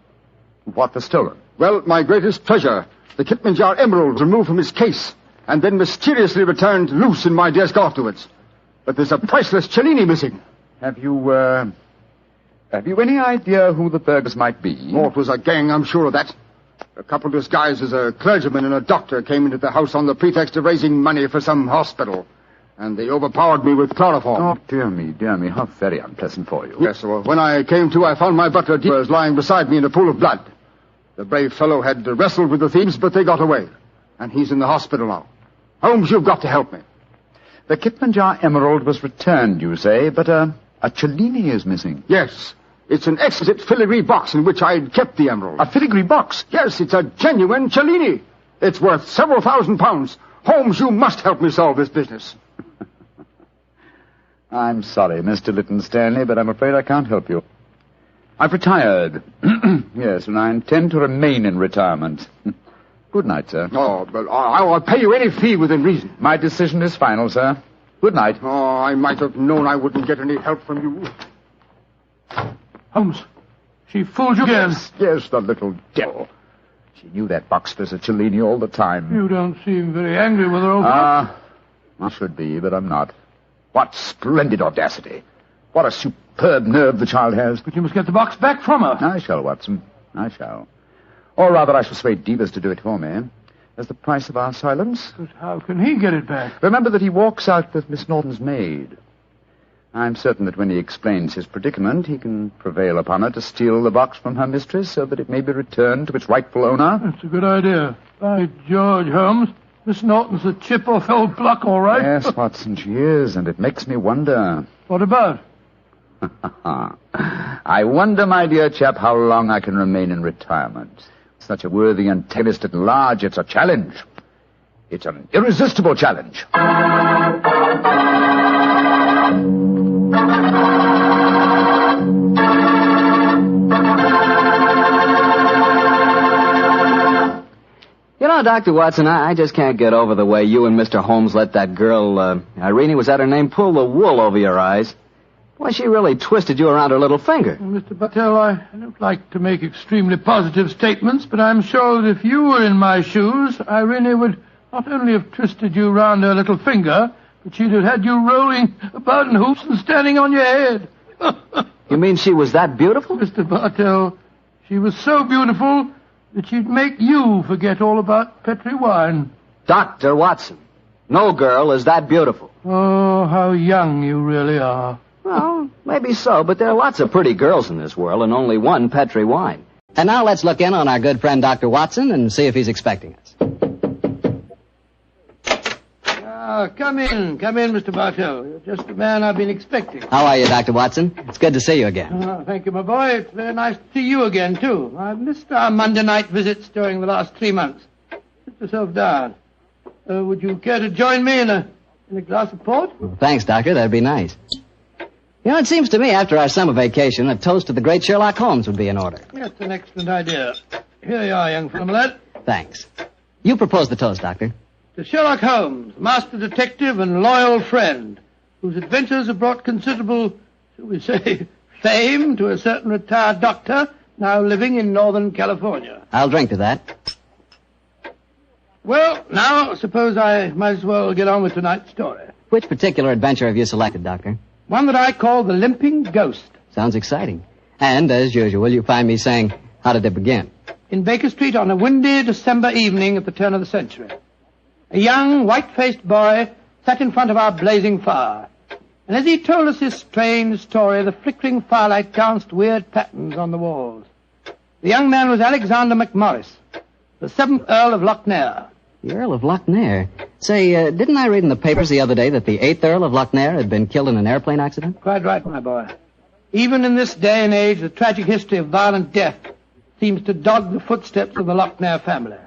Speaker 10: What was stolen?
Speaker 19: Well, my greatest treasure, the Kipmanjar emerald, was removed from his case and then mysteriously returned loose in my desk afterwards. But there's a priceless Cellini missing.
Speaker 10: Have you any idea who the burglars might be?
Speaker 19: Oh, it was a gang, I'm sure of that. A couple disguised as a clergyman and a doctor came into the house on the pretext of raising money for some hospital. And they overpowered me with chloroform.
Speaker 10: Oh, dear me, how very unpleasant for you.
Speaker 19: Yes, well, when I came to, I found my butler was lying beside me in a pool of blood. The brave fellow had wrestled with the thieves, but they got away. And he's in the hospital now. Holmes, you've got to help me.
Speaker 10: The Kipmanjar emerald was returned, you say, but a Cellini is missing.
Speaker 19: Yes. It's an exquisite filigree box in which I'd kept the emerald.
Speaker 10: A filigree box?
Speaker 19: Yes, it's a genuine Cellini. It's worth several £1,000s. Holmes, you must help me solve this business.
Speaker 10: I'm sorry, Mr. Lytton Stanley, but I'm afraid I can't help you. I've retired. Yes, and I intend to remain in retirement. Good night, sir.
Speaker 19: Oh, but I'll pay you any fee within reason.
Speaker 10: My decision is final, sir. Good night.
Speaker 19: Oh, I might have known I wouldn't get any help from you.
Speaker 1: Holmes, she fooled you again.
Speaker 10: Yes, the little devil. She knew that box was a Cellini all the time.
Speaker 1: You don't seem very angry with her, old fellow.
Speaker 10: I should be, but I'm not. What splendid audacity. What a superb nerve the child has.
Speaker 1: But you must get the box back from her.
Speaker 10: I shall, Watson. I shall. Or rather, I shall persuade Devers to do it for me. As the price of our silence.
Speaker 1: But how can he get it back?
Speaker 10: Remember that he walks out with Miss Norton's maid. I'm certain that when he explains his predicament, he can prevail upon her to steal the box from her mistress so that it may be returned to its rightful owner.
Speaker 1: That's a good idea. By George, Holmes, Miss Norton's a chip off old block, all right.
Speaker 10: Yes, Watson, she is, and it makes me wonder.
Speaker 1: What about?
Speaker 10: I wonder, my dear chap, how long I can remain in retirement. Such a worthy antagonist at large, it's a challenge. It's an irresistible challenge.
Speaker 2: You know, Dr. Watson, I just can't get over the way you and Mr. Holmes let that girl, Irene, was that her name, pull the wool over your eyes. Why, she really twisted you around her little finger.
Speaker 1: Well, Mr. Bartell, I don't like to make extremely positive statements, but I'm sure that if you were in my shoes, Irene would not only have twisted you round her little finger, but she'd have had you rolling about in hoops and standing on your head.
Speaker 2: You mean she was that beautiful?
Speaker 1: Mr. Bartell, she was so beautiful that she'd make you forget all about Petri wine.
Speaker 2: Dr. Watson, no girl is that beautiful.
Speaker 1: Oh, how young you really are.
Speaker 2: Well, maybe so, but there are lots of pretty girls in this world and only one Petri wine.
Speaker 9: And now let's look in on our good friend Dr. Watson and see if he's expecting us.
Speaker 1: Come in, Mr. Bartell. You're just the man I've been expecting.
Speaker 2: How are you, Dr. Watson? It's good to see you again.
Speaker 1: Thank you, my boy. It's very nice to see you again, too. I've missed our Monday night visits during the last 3 months. Sit yourself down. Would you care to join me in a glass of port?
Speaker 2: Well, thanks, Doctor. That'd be nice. You know, it seems to me after our summer vacation, a toast to the great Sherlock Holmes would be in order.
Speaker 1: That's an excellent idea. Here you are, young fellow, my lad.
Speaker 2: Thanks. You propose the toast, Doctor.
Speaker 1: To Sherlock Holmes, master detective and loyal friend, whose adventures have brought considerable, shall we say, fame to a certain retired doctor now living in Northern California.
Speaker 2: I'll drink to that.
Speaker 1: Well, now, suppose I might as well get on with tonight's story.
Speaker 2: Which particular adventure have you selected, Doctor?
Speaker 1: One that I call the Limping Ghost.
Speaker 2: Sounds exciting. And, as usual, you find me saying, how did it begin?
Speaker 1: In Baker Street on a windy December evening at the turn of the century. A young, white-faced boy sat in front of our blazing fire. And as he told us his strange story, the flickering firelight danced weird patterns on the walls. The young man was Alexander McMorris, the 7th Earl of Lochnair.
Speaker 2: The Earl of Lochnair? Say, didn't I read in the papers the other day that the 8th Earl of Lochnair had been killed in an airplane accident?
Speaker 1: Quite right, my boy. Even in this day and age, the tragic history of violent death seems to dog the footsteps of the Lochnair family.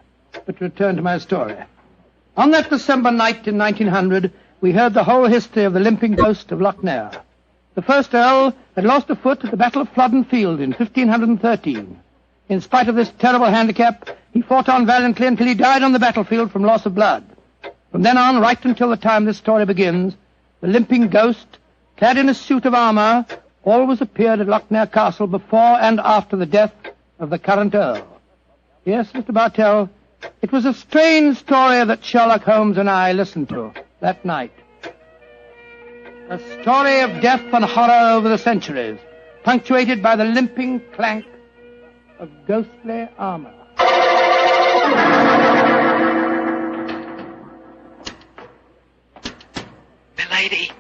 Speaker 1: But to return to my story. On that December night in 1900, we heard the whole history of the Limping Ghost of Lochnair. The first Earl had lost a foot at the Battle of Flodden Field in 1513. In spite of this terrible handicap, he fought on valiantly until he died on the battlefield from loss of blood. From then on, right until the time this story begins, the Limping Ghost, clad in a suit of armor, always appeared at Lochnair Castle before and after the death of the current Earl. Yes, Mr. Bartell, it was a strange story that Sherlock Holmes and I listened to that night. A story of death and horror over the centuries, punctuated by the limping clank of ghostly armor.
Speaker 9: Milady,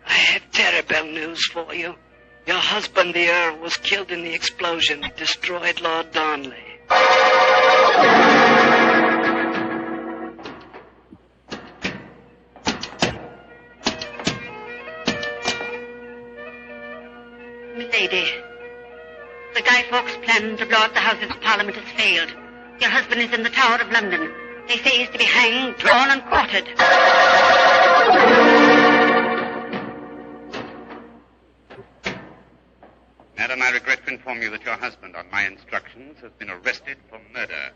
Speaker 9: I have terrible news for you. Your husband, the Earl, was killed in the explosion that destroyed Lord Darnley.
Speaker 21: Milady, the Guy Fawkes plan to blow up the Houses of Parliament has failed. Your husband is in the Tower of London. They say he's to be hanged, drawn, and quartered.
Speaker 3: Madam, I regret to inform you that your husband, on my instructions, has been arrested for murder.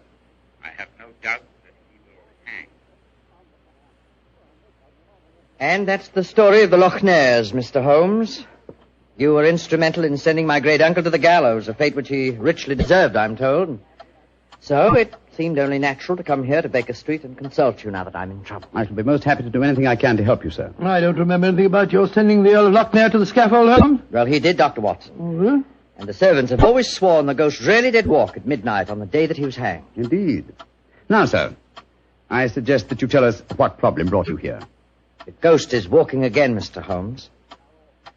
Speaker 3: I have no doubt that he will hang.
Speaker 22: And that's the story of the Lochnairs, Mr. Holmes. You were instrumental in sending my great-uncle to the gallows, a fate which he richly deserved, I'm told. So it seemed only natural to come here to Baker Street and consult you now that I'm in trouble.
Speaker 10: I shall be most happy to do anything I can to help you, sir.
Speaker 1: I don't remember anything about your sending the Earl of Lochnair to the scaffold, Holmes.
Speaker 22: Well, he did, Dr. Watson.
Speaker 1: Mm-hmm.
Speaker 22: And the servants have always sworn the ghost really did walk at midnight on the day that he was hanged.
Speaker 10: Indeed. Now, sir, I suggest that you tell us what problem brought you here.
Speaker 22: The ghost is walking again, Mr. Holmes.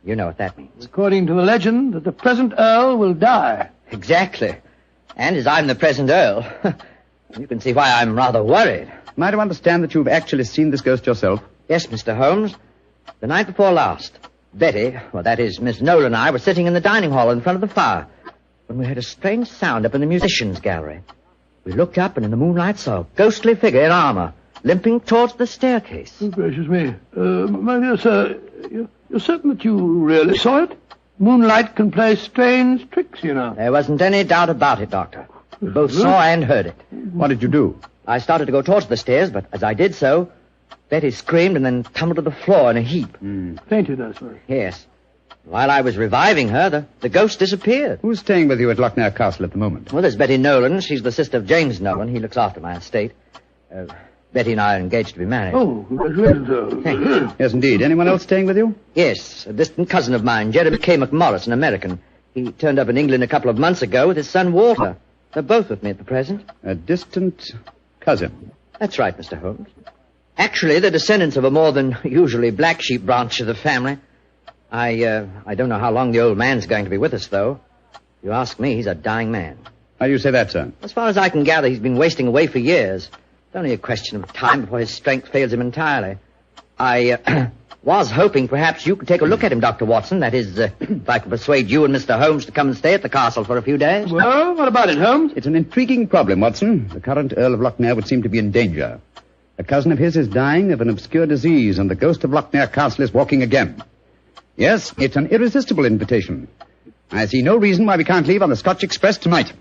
Speaker 22: You know what that means.
Speaker 1: According to the legend, that the present Earl will die.
Speaker 22: Exactly. And as I'm the present Earl, you can see why I'm rather worried.
Speaker 10: Am I to understand that you've actually seen this ghost yourself?
Speaker 22: Yes, Mr. Holmes. The night before last, Betty, well, that is, Miss Nolan and I were sitting in the dining hall in front of the fire when we heard a strange sound up in the musicians' gallery. We looked up and in the moonlight saw a ghostly figure in armor limping towards the staircase.
Speaker 1: Oh, gracious me. My dear sir, you're certain that you really saw it? Moonlight can play strange tricks, you know.
Speaker 22: There wasn't any doubt about it, Doctor. We both saw and heard it.
Speaker 10: What did you do?
Speaker 22: I started to go towards the stairs, but as I did so, Betty screamed and then tumbled to the floor in a heap.
Speaker 1: Fainted, I suppose.
Speaker 22: Yes. While I was reviving her, the ghost disappeared.
Speaker 10: Who's staying with you at Lochnair Castle at the moment?
Speaker 22: Well, there's Betty Nolan. She's the sister of James Nolan. He looks after my estate. Betty and I are engaged to be married.
Speaker 1: Oh, congratulations, sir.
Speaker 10: Yes, indeed. Anyone else staying with you?
Speaker 22: Yes, a distant cousin of mine, Jeremy K. McMorris, an American. He turned up in England a couple of months ago with his son Walter. They're both with me at the present.
Speaker 10: A distant cousin?
Speaker 22: That's right, Mr. Holmes. Actually, they're descendants of a more than usually black sheep branch of the family. I don't know how long the old man's going to be with us, though. If you ask me, he's a dying man.
Speaker 10: How do you say that, sir?
Speaker 22: As far as I can gather, he's been wasting away for years. It's only a question of time before his strength fails him entirely. I was hoping perhaps you could take a look at him, Dr. Watson. That is, if I could persuade you and Mr. Holmes to come and stay at the castle for a few days.
Speaker 3: Well, what about it, Holmes? It's an intriguing problem, Watson. The current Earl of Lochnair would seem to be in danger. A cousin of his is dying of an obscure disease, and the ghost of Lochnair Castle is walking again. Yes, it's an irresistible invitation. I see no reason why we can't leave on the Scotch Express tonight.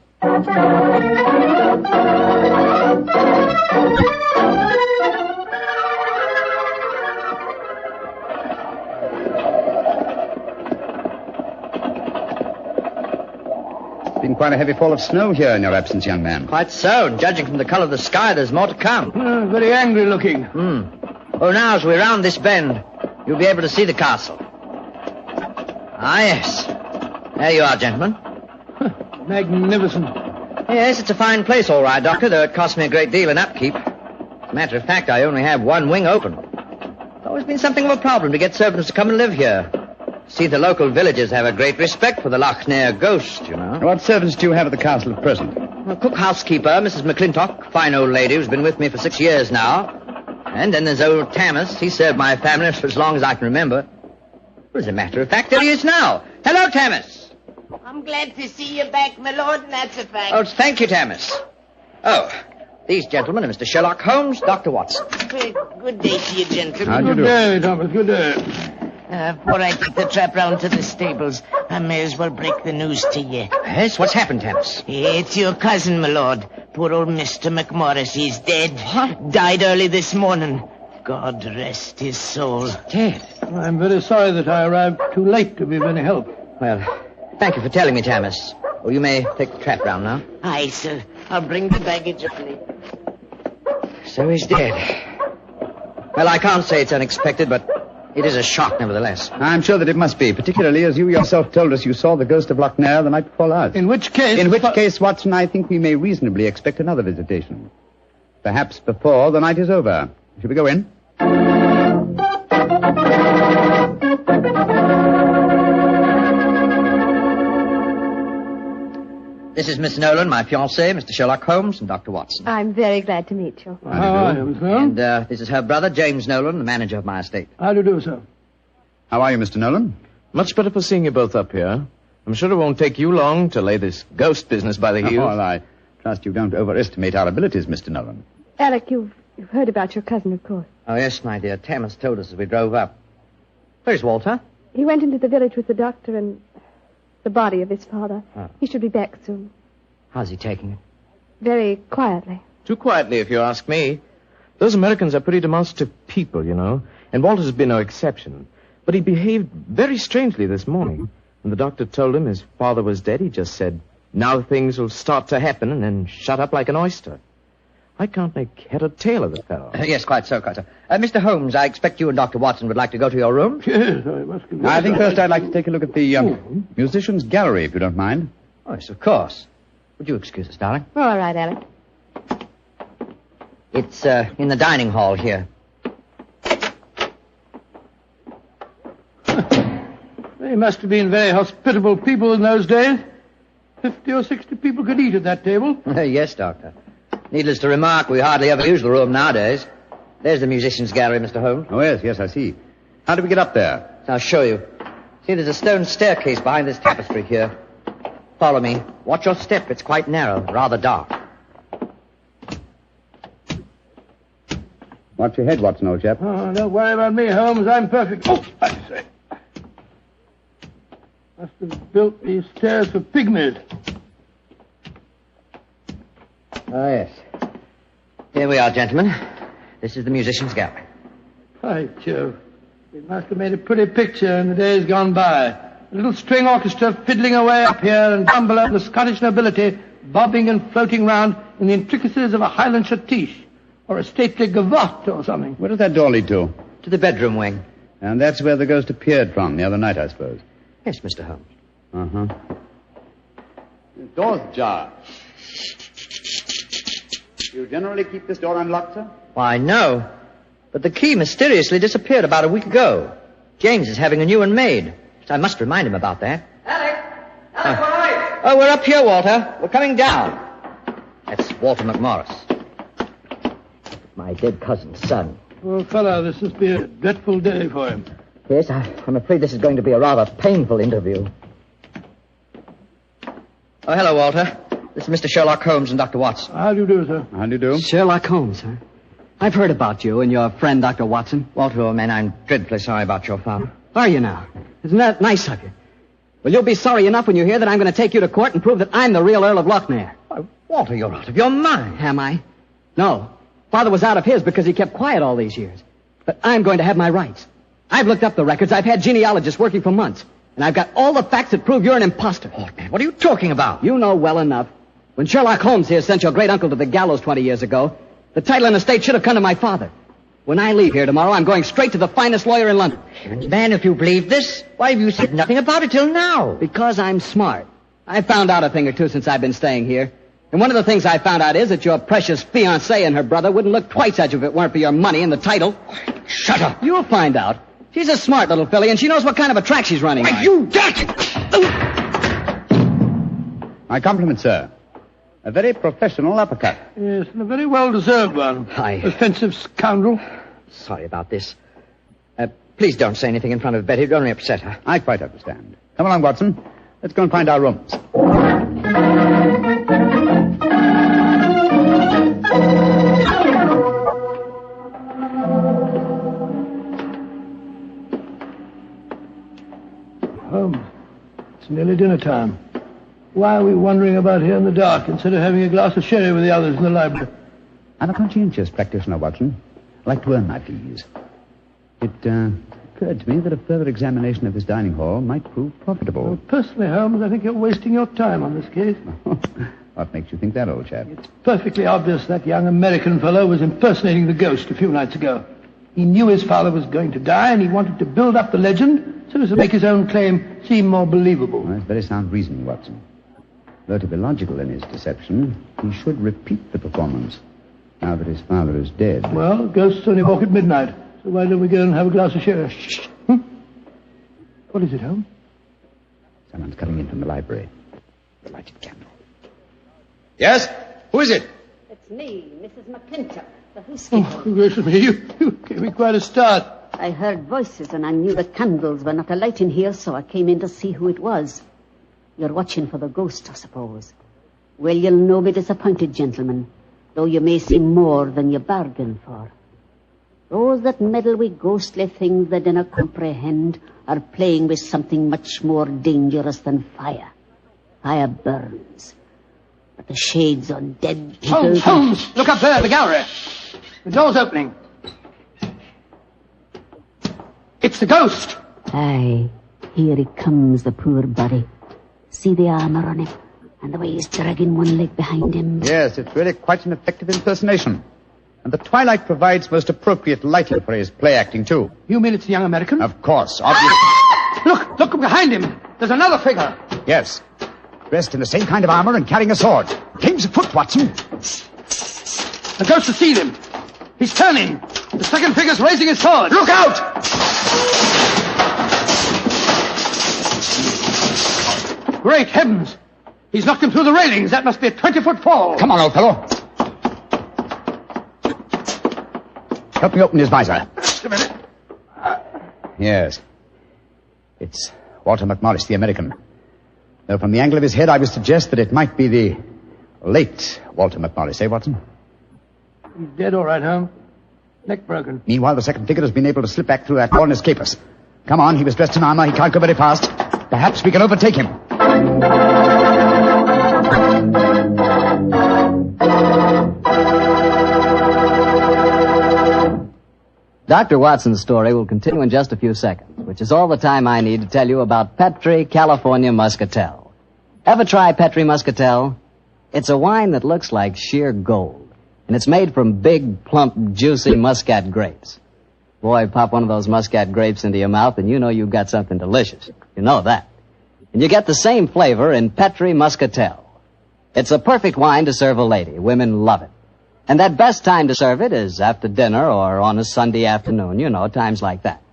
Speaker 3: It's been quite a heavy fall of snow here in your absence, young man.
Speaker 22: Quite so, and judging from the colour of the sky, there's more to come.
Speaker 1: Very angry looking.
Speaker 22: Oh, now, as we round this bend, you'll be able to see the castle. Ah, yes. There you are, gentlemen.
Speaker 1: Magnificent.
Speaker 22: Yes, it's a fine place, all right, Doctor, though it cost me a great deal in upkeep. As a matter of fact, I only have one wing open. It's always been something of a problem to get servants to come and live here. See, the local villagers have a great respect for the Lochnair ghost, you know.
Speaker 3: What servants do you have at the castle at present?
Speaker 22: A cook housekeeper, Mrs. McClintock, fine old lady who's been with me for 6 years now. And then there's old Tammas. He served my family for as long as I can remember. Well, as a matter of fact, there he is now. Hello, Tammas.
Speaker 6: I'm glad to see you back, my lord, and that's a fact.
Speaker 22: Oh, thank you, Tammas. Oh, these gentlemen are Mr. Sherlock Holmes, Dr. Watson.
Speaker 6: Good day to you, gentlemen.
Speaker 3: How do you do?
Speaker 1: Good day, Thomas. Good day.
Speaker 6: Before I take the trap round to the stables, I may as well break the news to you.
Speaker 22: Yes? What's happened, Tammas?
Speaker 6: It's your cousin, my lord. Poor old Mr. McMorris. He's dead. What? Died early this morning. God rest his soul.
Speaker 22: Dead?
Speaker 1: I'm very sorry that I arrived too late to be of any help.
Speaker 22: Well, thank you for telling me, Tammas. Oh, you may take the trap round now.
Speaker 6: Aye, sir. I'll bring the baggage up later.
Speaker 22: So he's dead. Well, I can't say it's unexpected, but it is a shock nevertheless.
Speaker 3: I'm sure that it must be, particularly as you yourself told us you saw the ghost of Lochnair the night before last.
Speaker 1: In which case,
Speaker 3: Watson, I think we may reasonably expect another visitation. Perhaps before the night is over. Shall we go in?
Speaker 22: This is Miss Nolan, my fiancé, Mr. Sherlock Holmes, and Dr. Watson.
Speaker 14: I'm very glad to meet you.
Speaker 1: How are you, sir?
Speaker 22: And this is her brother, James Nolan, the manager of my estate.
Speaker 1: How do you do, sir?
Speaker 3: How are you, Mr. Nolan?
Speaker 8: Much better for seeing you both up here. I'm sure it won't take you long to lay this ghost business by the heels.
Speaker 3: Oh, well, I trust you don't overestimate our abilities, Mr. Nolan.
Speaker 14: Alec, you've heard about your cousin, of course.
Speaker 22: Oh, yes, my dear. Tammas told us as we drove up. Where's Walter?
Speaker 14: He went into the village with the doctor and the body of his father.
Speaker 22: Oh.
Speaker 14: He should be back soon.
Speaker 22: How's he taking it?
Speaker 14: Very quietly.
Speaker 8: Too quietly, if you ask me. Those Americans are pretty demonstrative people, you know, and Walter's been no exception. But he behaved very strangely this morning. When the doctor told him his father was dead, he just said, now things will start to happen, and then shut up like an oyster. I can't make head or tail of the fellow.
Speaker 22: Yes, quite so, quite so. Mr. Holmes, I expect you and Dr. Watson would like to go to your room.
Speaker 1: Yes, I must confess.
Speaker 3: I think first I'd like to take a look at the musicians' gallery, if you don't mind.
Speaker 22: Oh, yes, of course. Would you excuse us, darling?
Speaker 14: All right, Alec.
Speaker 22: It's in the dining hall here.
Speaker 1: They must have been very hospitable people in those days. 50 or 60 people could eat at that table.
Speaker 22: Yes, Doctor. Needless to remark, we hardly ever use the room nowadays. There's the musicians' gallery, Mr. Holmes.
Speaker 3: Oh, yes, I see. How do we get up there?
Speaker 22: I'll show you. See, there's a stone staircase behind this tapestry here. Follow me. Watch your step. It's quite narrow, rather dark.
Speaker 3: Watch your head, Watson, old chap.
Speaker 1: Oh, don't worry about me, Holmes. I'm perfect. Oh, I say. Must have built these stairs for pygmies.
Speaker 22: Oh, yes. Here we are, gentlemen. This is the musicians' gallery.
Speaker 1: By Jove. It must have made a pretty picture in the days gone by. A little string orchestra fiddling away up here and down below, the Scottish nobility bobbing and floating round in the intricacies of a Highland schottische or a stately gavotte or something.
Speaker 3: Where does that door lead to?
Speaker 22: To the bedroom wing.
Speaker 3: And that's where the ghost appeared from the other night, I suppose.
Speaker 22: Yes, Mr. Holmes.
Speaker 3: Uh-huh. The door's ajar. Do you generally keep this door unlocked, sir?
Speaker 22: Why, no. But the key mysteriously disappeared about a week ago. James is having a new one made. So I must remind him about that. Alec, boy! Oh, we're up here, Walter. We're coming down. That's Walter McMorris. My dead cousin's son.
Speaker 1: Poor fellow, this must be a dreadful day for him.
Speaker 22: Yes, I'm afraid this is going to be a rather painful interview. Oh, hello, Walter. This is Mr. Sherlock Holmes and Dr. Watson.
Speaker 1: How do you do, sir?
Speaker 10: How do you do?
Speaker 17: Sherlock Holmes, huh? I've heard about you and your friend, Dr. Watson.
Speaker 22: Walter, old man, I'm dreadfully sorry about your father.
Speaker 17: Are you now? Isn't that nice of you? Well, you'll be sorry enough when you hear that I'm going to take you to court and prove that I'm the real Earl of Lochmere.
Speaker 22: Walter, you're out of your mind.
Speaker 17: Am I? No. Father was out of his because he kept quiet all these years. But I'm going to have my rights. I've looked up the records. I've had genealogists working for months. And I've got all the facts that prove you're an imposter.
Speaker 22: Oh, man, what are you talking about?
Speaker 17: You know well enough. When Sherlock Holmes here sent your great-uncle to the gallows 20 years ago, the title and estate should have come to my father. When I leave here tomorrow, I'm going straight to the finest lawyer in London.
Speaker 22: Man, if you believe this, why have you said nothing about it till now?
Speaker 17: Because I'm smart. I've found out a thing or two since I've been staying here. And one of the things I found out is that your precious fiancée and her brother wouldn't look twice at you if it weren't for your money and the title.
Speaker 22: Shut up.
Speaker 17: You'll find out. She's a smart little filly, and she knows what kind of a track she's running on.
Speaker 22: You dirty...
Speaker 10: My compliments, sir. A very professional uppercut.
Speaker 1: Yes, and a very well-deserved one. Offensive scoundrel.
Speaker 22: Sorry about this. Please don't say anything in front of Betty. It'd only upset her.
Speaker 10: I quite understand. Come along, Watson. Let's go and find our rooms.
Speaker 1: It's nearly dinner time. Why are we wandering about here in the dark instead of having a glass of sherry with the others in the library?
Speaker 10: I'm a conscientious practitioner, Watson. I like to earn my fees. It occurred to me that a further examination of this dining hall might prove profitable.
Speaker 1: Well, personally, Holmes, I think you're wasting your time on this case.
Speaker 10: What makes you think that, old chap?
Speaker 1: It's perfectly obvious that young American fellow was impersonating the ghost a few nights ago. He knew his father was going to die, and he wanted to build up the legend so as to make his own claim seem more believable.
Speaker 10: Well, that's very sound reasoning, Watson. Though to be logical in his deception, he should repeat the performance now that his father is dead.
Speaker 1: Well, ghosts only walk at midnight, so why don't we go and have a glass of sherry? Shh. What is it, Holmes?
Speaker 10: Someone's coming in from the library. The lighted candle.
Speaker 15: Yes? Who is it?
Speaker 16: It's me, Mrs. McClintock, the housekeeper.
Speaker 1: Oh, gracious me, you gave me quite a start.
Speaker 16: I heard voices and I knew the candles were not alight in here, so I came in to see who it was. You're watching for the ghost, I suppose. Well, you'll no be disappointed, gentlemen, though you may see more than you bargain for. Those that meddle with ghostly things they dinna comprehend are playing with something much more dangerous than fire. Fire burns. But the shades on dead people...
Speaker 1: Holmes! Look up there, the gallery. The door's opening. It's the ghost.
Speaker 16: Aye, here he comes, the poor body. See the armor on him, and the way he's dragging one leg behind him.
Speaker 10: Yes, it's really quite an effective impersonation. And the twilight provides most appropriate lighting for his play acting, too.
Speaker 1: You mean it's the young American?
Speaker 10: Of course, obviously.
Speaker 1: Look behind him. There's another figure.
Speaker 10: Yes. Dressed in the same kind of armor and carrying a sword. Game's afoot, Watson.
Speaker 1: The ghost has seen him. He's turning. The second figure's raising his sword.
Speaker 10: Look out!
Speaker 1: Great heavens! He's knocked him through the railings. That must be a 20-foot fall.
Speaker 10: Come on, old fellow. Help me open his visor.
Speaker 1: Just a minute.
Speaker 10: Yes. It's Walter McMorris, the American. Though from the angle of his head, I would suggest that it might be the late Walter McMorris, eh, Watson?
Speaker 1: He's dead, all right, Holmes. Neck broken.
Speaker 10: Meanwhile, the second figure has been able to slip back through that door and escape us. Come on, he was dressed in armor. He can't go very fast. Perhaps we can overtake him.
Speaker 2: Dr. Watson's story will continue in just a few seconds, which is all the time I need to tell you about Petri California Muscatel. Ever try Petri Muscatel? It's a wine that looks like sheer gold, and it's made from big, plump, juicy muscat grapes. Boy, pop one of those muscat grapes into your mouth and you know you've got something delicious. You know that. And you get the same flavor in Petri Muscatel. It's a perfect wine to serve a lady. Women love it. And that best time to serve it is after dinner or on a Sunday afternoon, you know, times like that.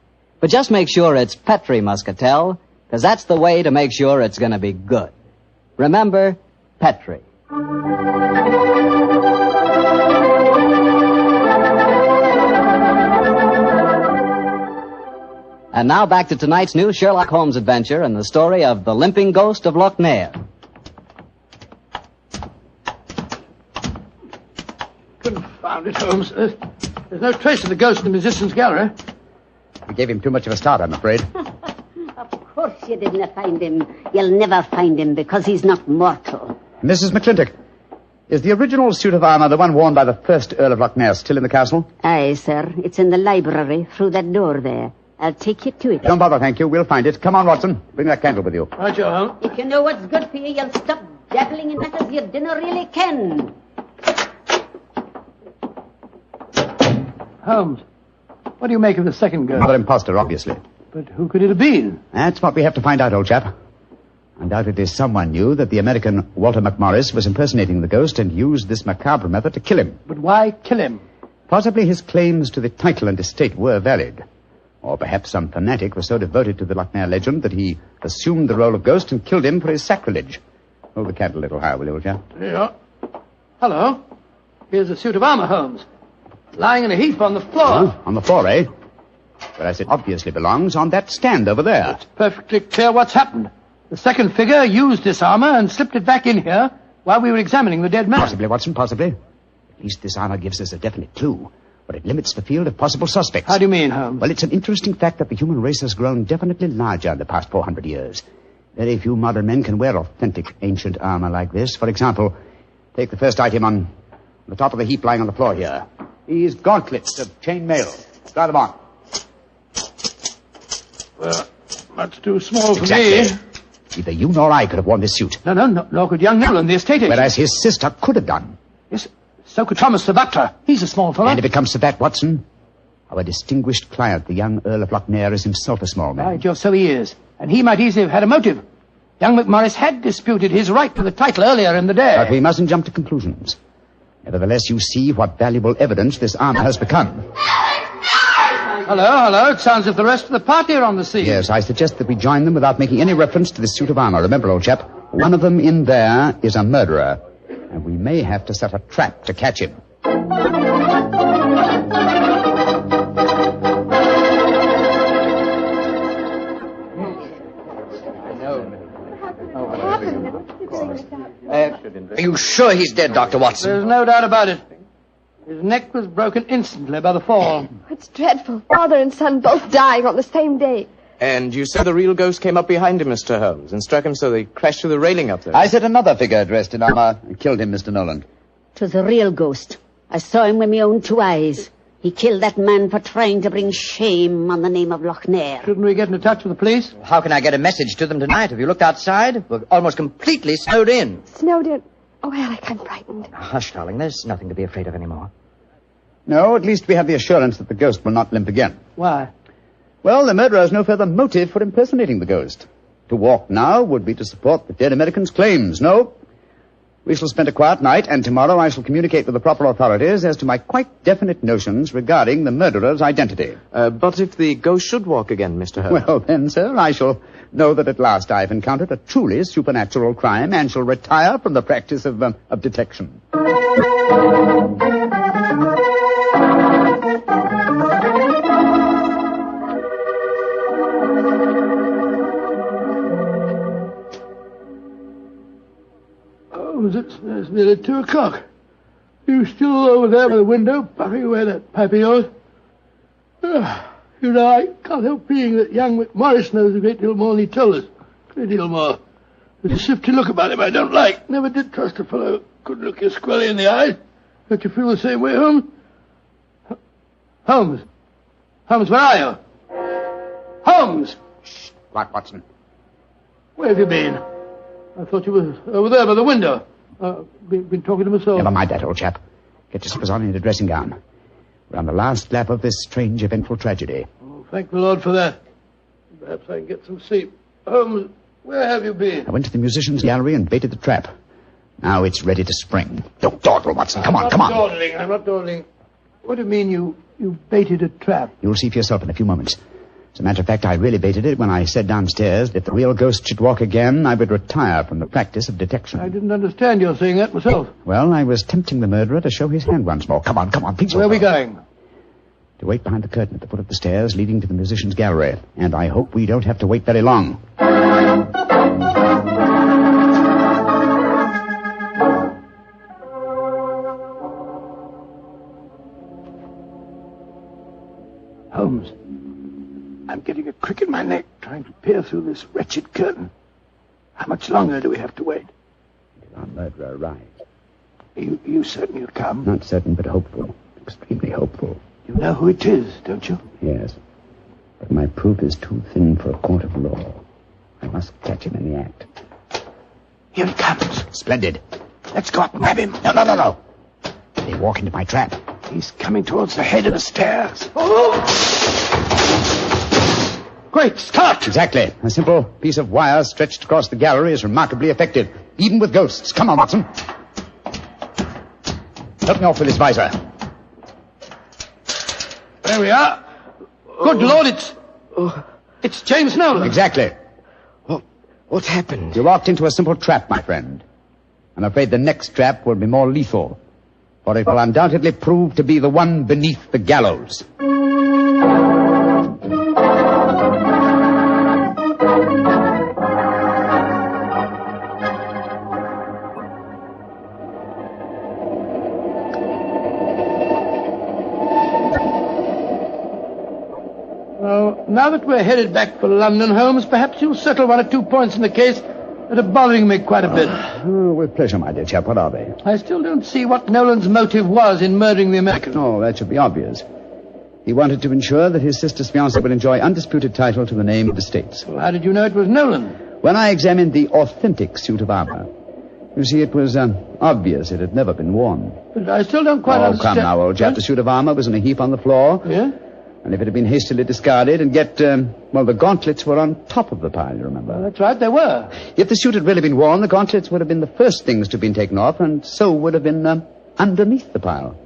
Speaker 2: But just make sure it's Petri Muscatel, because that's the way to make sure it's going to be good. Remember, Petri. And now back to tonight's new Sherlock Holmes adventure and the story of the Limping Ghost of Lochnair.
Speaker 1: Confound it, Holmes. There's no trace of the ghost in the musician's gallery.
Speaker 10: We gave him too much of a start, I'm afraid.
Speaker 16: Of course you didn't find him. You'll never find him because he's not mortal.
Speaker 10: Mrs. McClintock, is the original suit of armor, the one worn by the first Earl of Lochnair, still in the castle?
Speaker 16: Aye, sir. It's in the library through that door there. I'll take you to it.
Speaker 10: Don't bother, thank you. We'll find it. Come on, Watson. Bring that candle with you.
Speaker 1: Right, you Holmes.
Speaker 16: If you know what's good for you, you'll stop dabbling in matters you dinna really ken.
Speaker 1: Holmes, what do you make of the second ghost?
Speaker 10: Another imposter, obviously.
Speaker 1: But who could it have been?
Speaker 10: That's what we have to find out, old chap. Undoubtedly someone knew that the American Walter McMorris was impersonating the ghost and used this macabre method to kill him.
Speaker 1: But why kill him?
Speaker 10: Possibly his claims to the title and estate were valid. Or perhaps some fanatic was so devoted to the Lochnair legend that he assumed the role of ghost and killed him for his sacrilege. Hold the candle a little higher, will you, old chap?
Speaker 1: Yeah. Hello. Here's a suit of armor, Holmes. Lying in a heap on the floor.
Speaker 10: Oh, on the floor, eh? Whereas it obviously belongs on that stand over there.
Speaker 1: It's perfectly clear what's happened. The second figure used this armor and slipped it back in here while we were examining the dead man.
Speaker 10: Possibly, Watson, possibly. At least this armor gives us a definite clue. But it limits the field of possible suspects.
Speaker 1: How do you mean, Holmes?
Speaker 10: Well, it's an interesting fact that the human race has grown definitely larger in the past 400 years. Very few modern men can wear authentic ancient armor like this. For example, take the first item on the top of the heap lying on the floor here. These gauntlets of chain mail. Try them on.
Speaker 1: Well, much too small for
Speaker 10: Exactly.
Speaker 1: me.
Speaker 10: Neither you nor I could have worn this suit.
Speaker 1: No, nor could young Nolan, the estate agent.
Speaker 10: Whereas his sister could have done.
Speaker 1: Yes, so could Thomas the butler. He's a small fellow.
Speaker 10: And if it comes to that, Watson, our distinguished client, the young Earl of Lochnair, is himself a small man.
Speaker 1: Right, Joe, so he is. And he might easily have had a motive. Young McMorris had disputed his right to the title earlier in the day.
Speaker 10: But we mustn't jump to conclusions. Nevertheless, you see what valuable evidence this armor has become.
Speaker 1: Hello. It sounds as if the rest of the party are on the scene.
Speaker 10: Yes, I suggest that we join them without making any reference to this suit of armor. Remember, old chap, one of them in there is a murderer. And we may have to set a trap to catch him.
Speaker 22: Are you sure he's dead, Dr. Watson?
Speaker 1: There's no doubt about it. His neck was broken instantly by the fall.
Speaker 14: It's dreadful. Father and son both dying on the same day.
Speaker 8: And you said the real ghost came up behind him, Mr. Holmes, and struck him so they crashed through the railing up there.
Speaker 10: I said another figure dressed in armor killed him, Mr. Nolan.
Speaker 16: 'Twas a real ghost. I saw him with my own two eyes. He killed that man for trying to bring shame on the name of Lochnair.
Speaker 1: Shouldn't we get into touch with the police?
Speaker 22: How can I get a message to them tonight? Have you looked outside? We're almost completely snowed in.
Speaker 14: Snowed in. Oh, Alec, I'm frightened.
Speaker 22: Hush, darling. There's nothing to be afraid of anymore.
Speaker 10: No, at least we have the assurance that the ghost will not limp again.
Speaker 1: Why?
Speaker 10: Well, the murderer has no further motive for impersonating the ghost. To walk now would be to support the dead American's claims. No. We shall spend a quiet night, and tomorrow I shall communicate with the proper authorities as to my quite definite notions regarding the murderer's identity.
Speaker 8: But if the ghost should walk again, Mr. Holmes?
Speaker 10: Well, then, sir, I shall know that at last I have encountered a truly supernatural crime and shall retire from the practice of detection.
Speaker 1: It's nearly 2 o'clock. You still over there by the window, puffing away that pipe of yours? You know, I can't help feeling that young McMorris knows a great deal more than he told us. A great deal more. There's a shifty look about him I don't like. Never did trust a fellow who couldn't look you squarely in the eye. Don't you feel the same way, Holmes? Holmes, where are you? Holmes!
Speaker 10: Shh, quiet, Watson.
Speaker 1: Where have you been? I thought you were over there by the window. Been talking to myself.
Speaker 10: Never mind that, old chap. Get your slippers on in a dressing gown. We're on the last lap of this strange, eventful tragedy.
Speaker 1: Oh, thank the Lord for that. Perhaps I can get some sleep. Holmes, where have you been?
Speaker 10: I went to the musician's gallery and baited the trap. Now it's ready to spring. Don't dawdle, Watson. Come on.
Speaker 1: I'm not dawdling. What do you mean you baited a trap?
Speaker 10: You'll see for yourself in a few moments. As a matter of fact, I really baited it when I said downstairs that if the real ghost should walk again, I would retire from the practice of detection.
Speaker 1: I didn't understand your saying that myself.
Speaker 10: Well, I was tempting the murderer to show his hand once more. Come on, please.
Speaker 1: Where are we going?
Speaker 3: to wait behind the curtain at the foot of the stairs leading to the musicians' gallery. And I hope we don't have to wait very long.
Speaker 5: Holmes, I'm getting a crick in my neck trying to peer through this wretched curtain. How much longer do we have to wait?
Speaker 3: Until our murderer arrives.
Speaker 5: You certain he'll come?
Speaker 3: Not certain, but hopeful. Extremely hopeful.
Speaker 5: You know who it is, don't you?
Speaker 3: Yes. But my proof is too thin for a court of law. I must catch him in the act.
Speaker 5: Here he comes.
Speaker 3: Splendid.
Speaker 5: Let's go up and grab him.
Speaker 3: No. They walk into my trap.
Speaker 5: He's coming towards the head of the stairs. Oh! Great Scott!
Speaker 3: Exactly. A simple piece of wire stretched across the gallery is remarkably effective, even with ghosts. Come on, Watson. Help me off with this visor.
Speaker 1: There we are. Good Lord, it's James Nolan.
Speaker 3: Exactly.
Speaker 5: What's happened?
Speaker 3: You walked into a simple trap, my friend. I'm afraid the next trap will be more lethal, for it will undoubtedly prove to be the one beneath the gallows.
Speaker 1: Well, now that we're headed back for London, Holmes, perhaps you'll settle one or two points in the case that are bothering me quite a bit.
Speaker 3: Oh, with pleasure, my dear chap. What are they?
Speaker 1: I still don't see what Nolan's motive was in murdering the American.
Speaker 3: Oh, that should be obvious. He wanted to ensure that his sister's fiancé would enjoy undisputed title to the name of the States.
Speaker 1: Well, how did you know it was Nolan?
Speaker 3: When I examined the authentic suit of armor, you see, it was obvious it had never been worn.
Speaker 1: But I still don't quite understand.
Speaker 3: Oh, come now, old chap. The suit of armor was in a heap on the floor.
Speaker 1: Yeah?
Speaker 3: And if it had been hastily discarded, and yet, the gauntlets were on top of the pile, you remember?
Speaker 1: Well, that's right, they were.
Speaker 3: If the suit had really been worn, the gauntlets would have been the first things to have been taken off, and so would have been underneath the pile.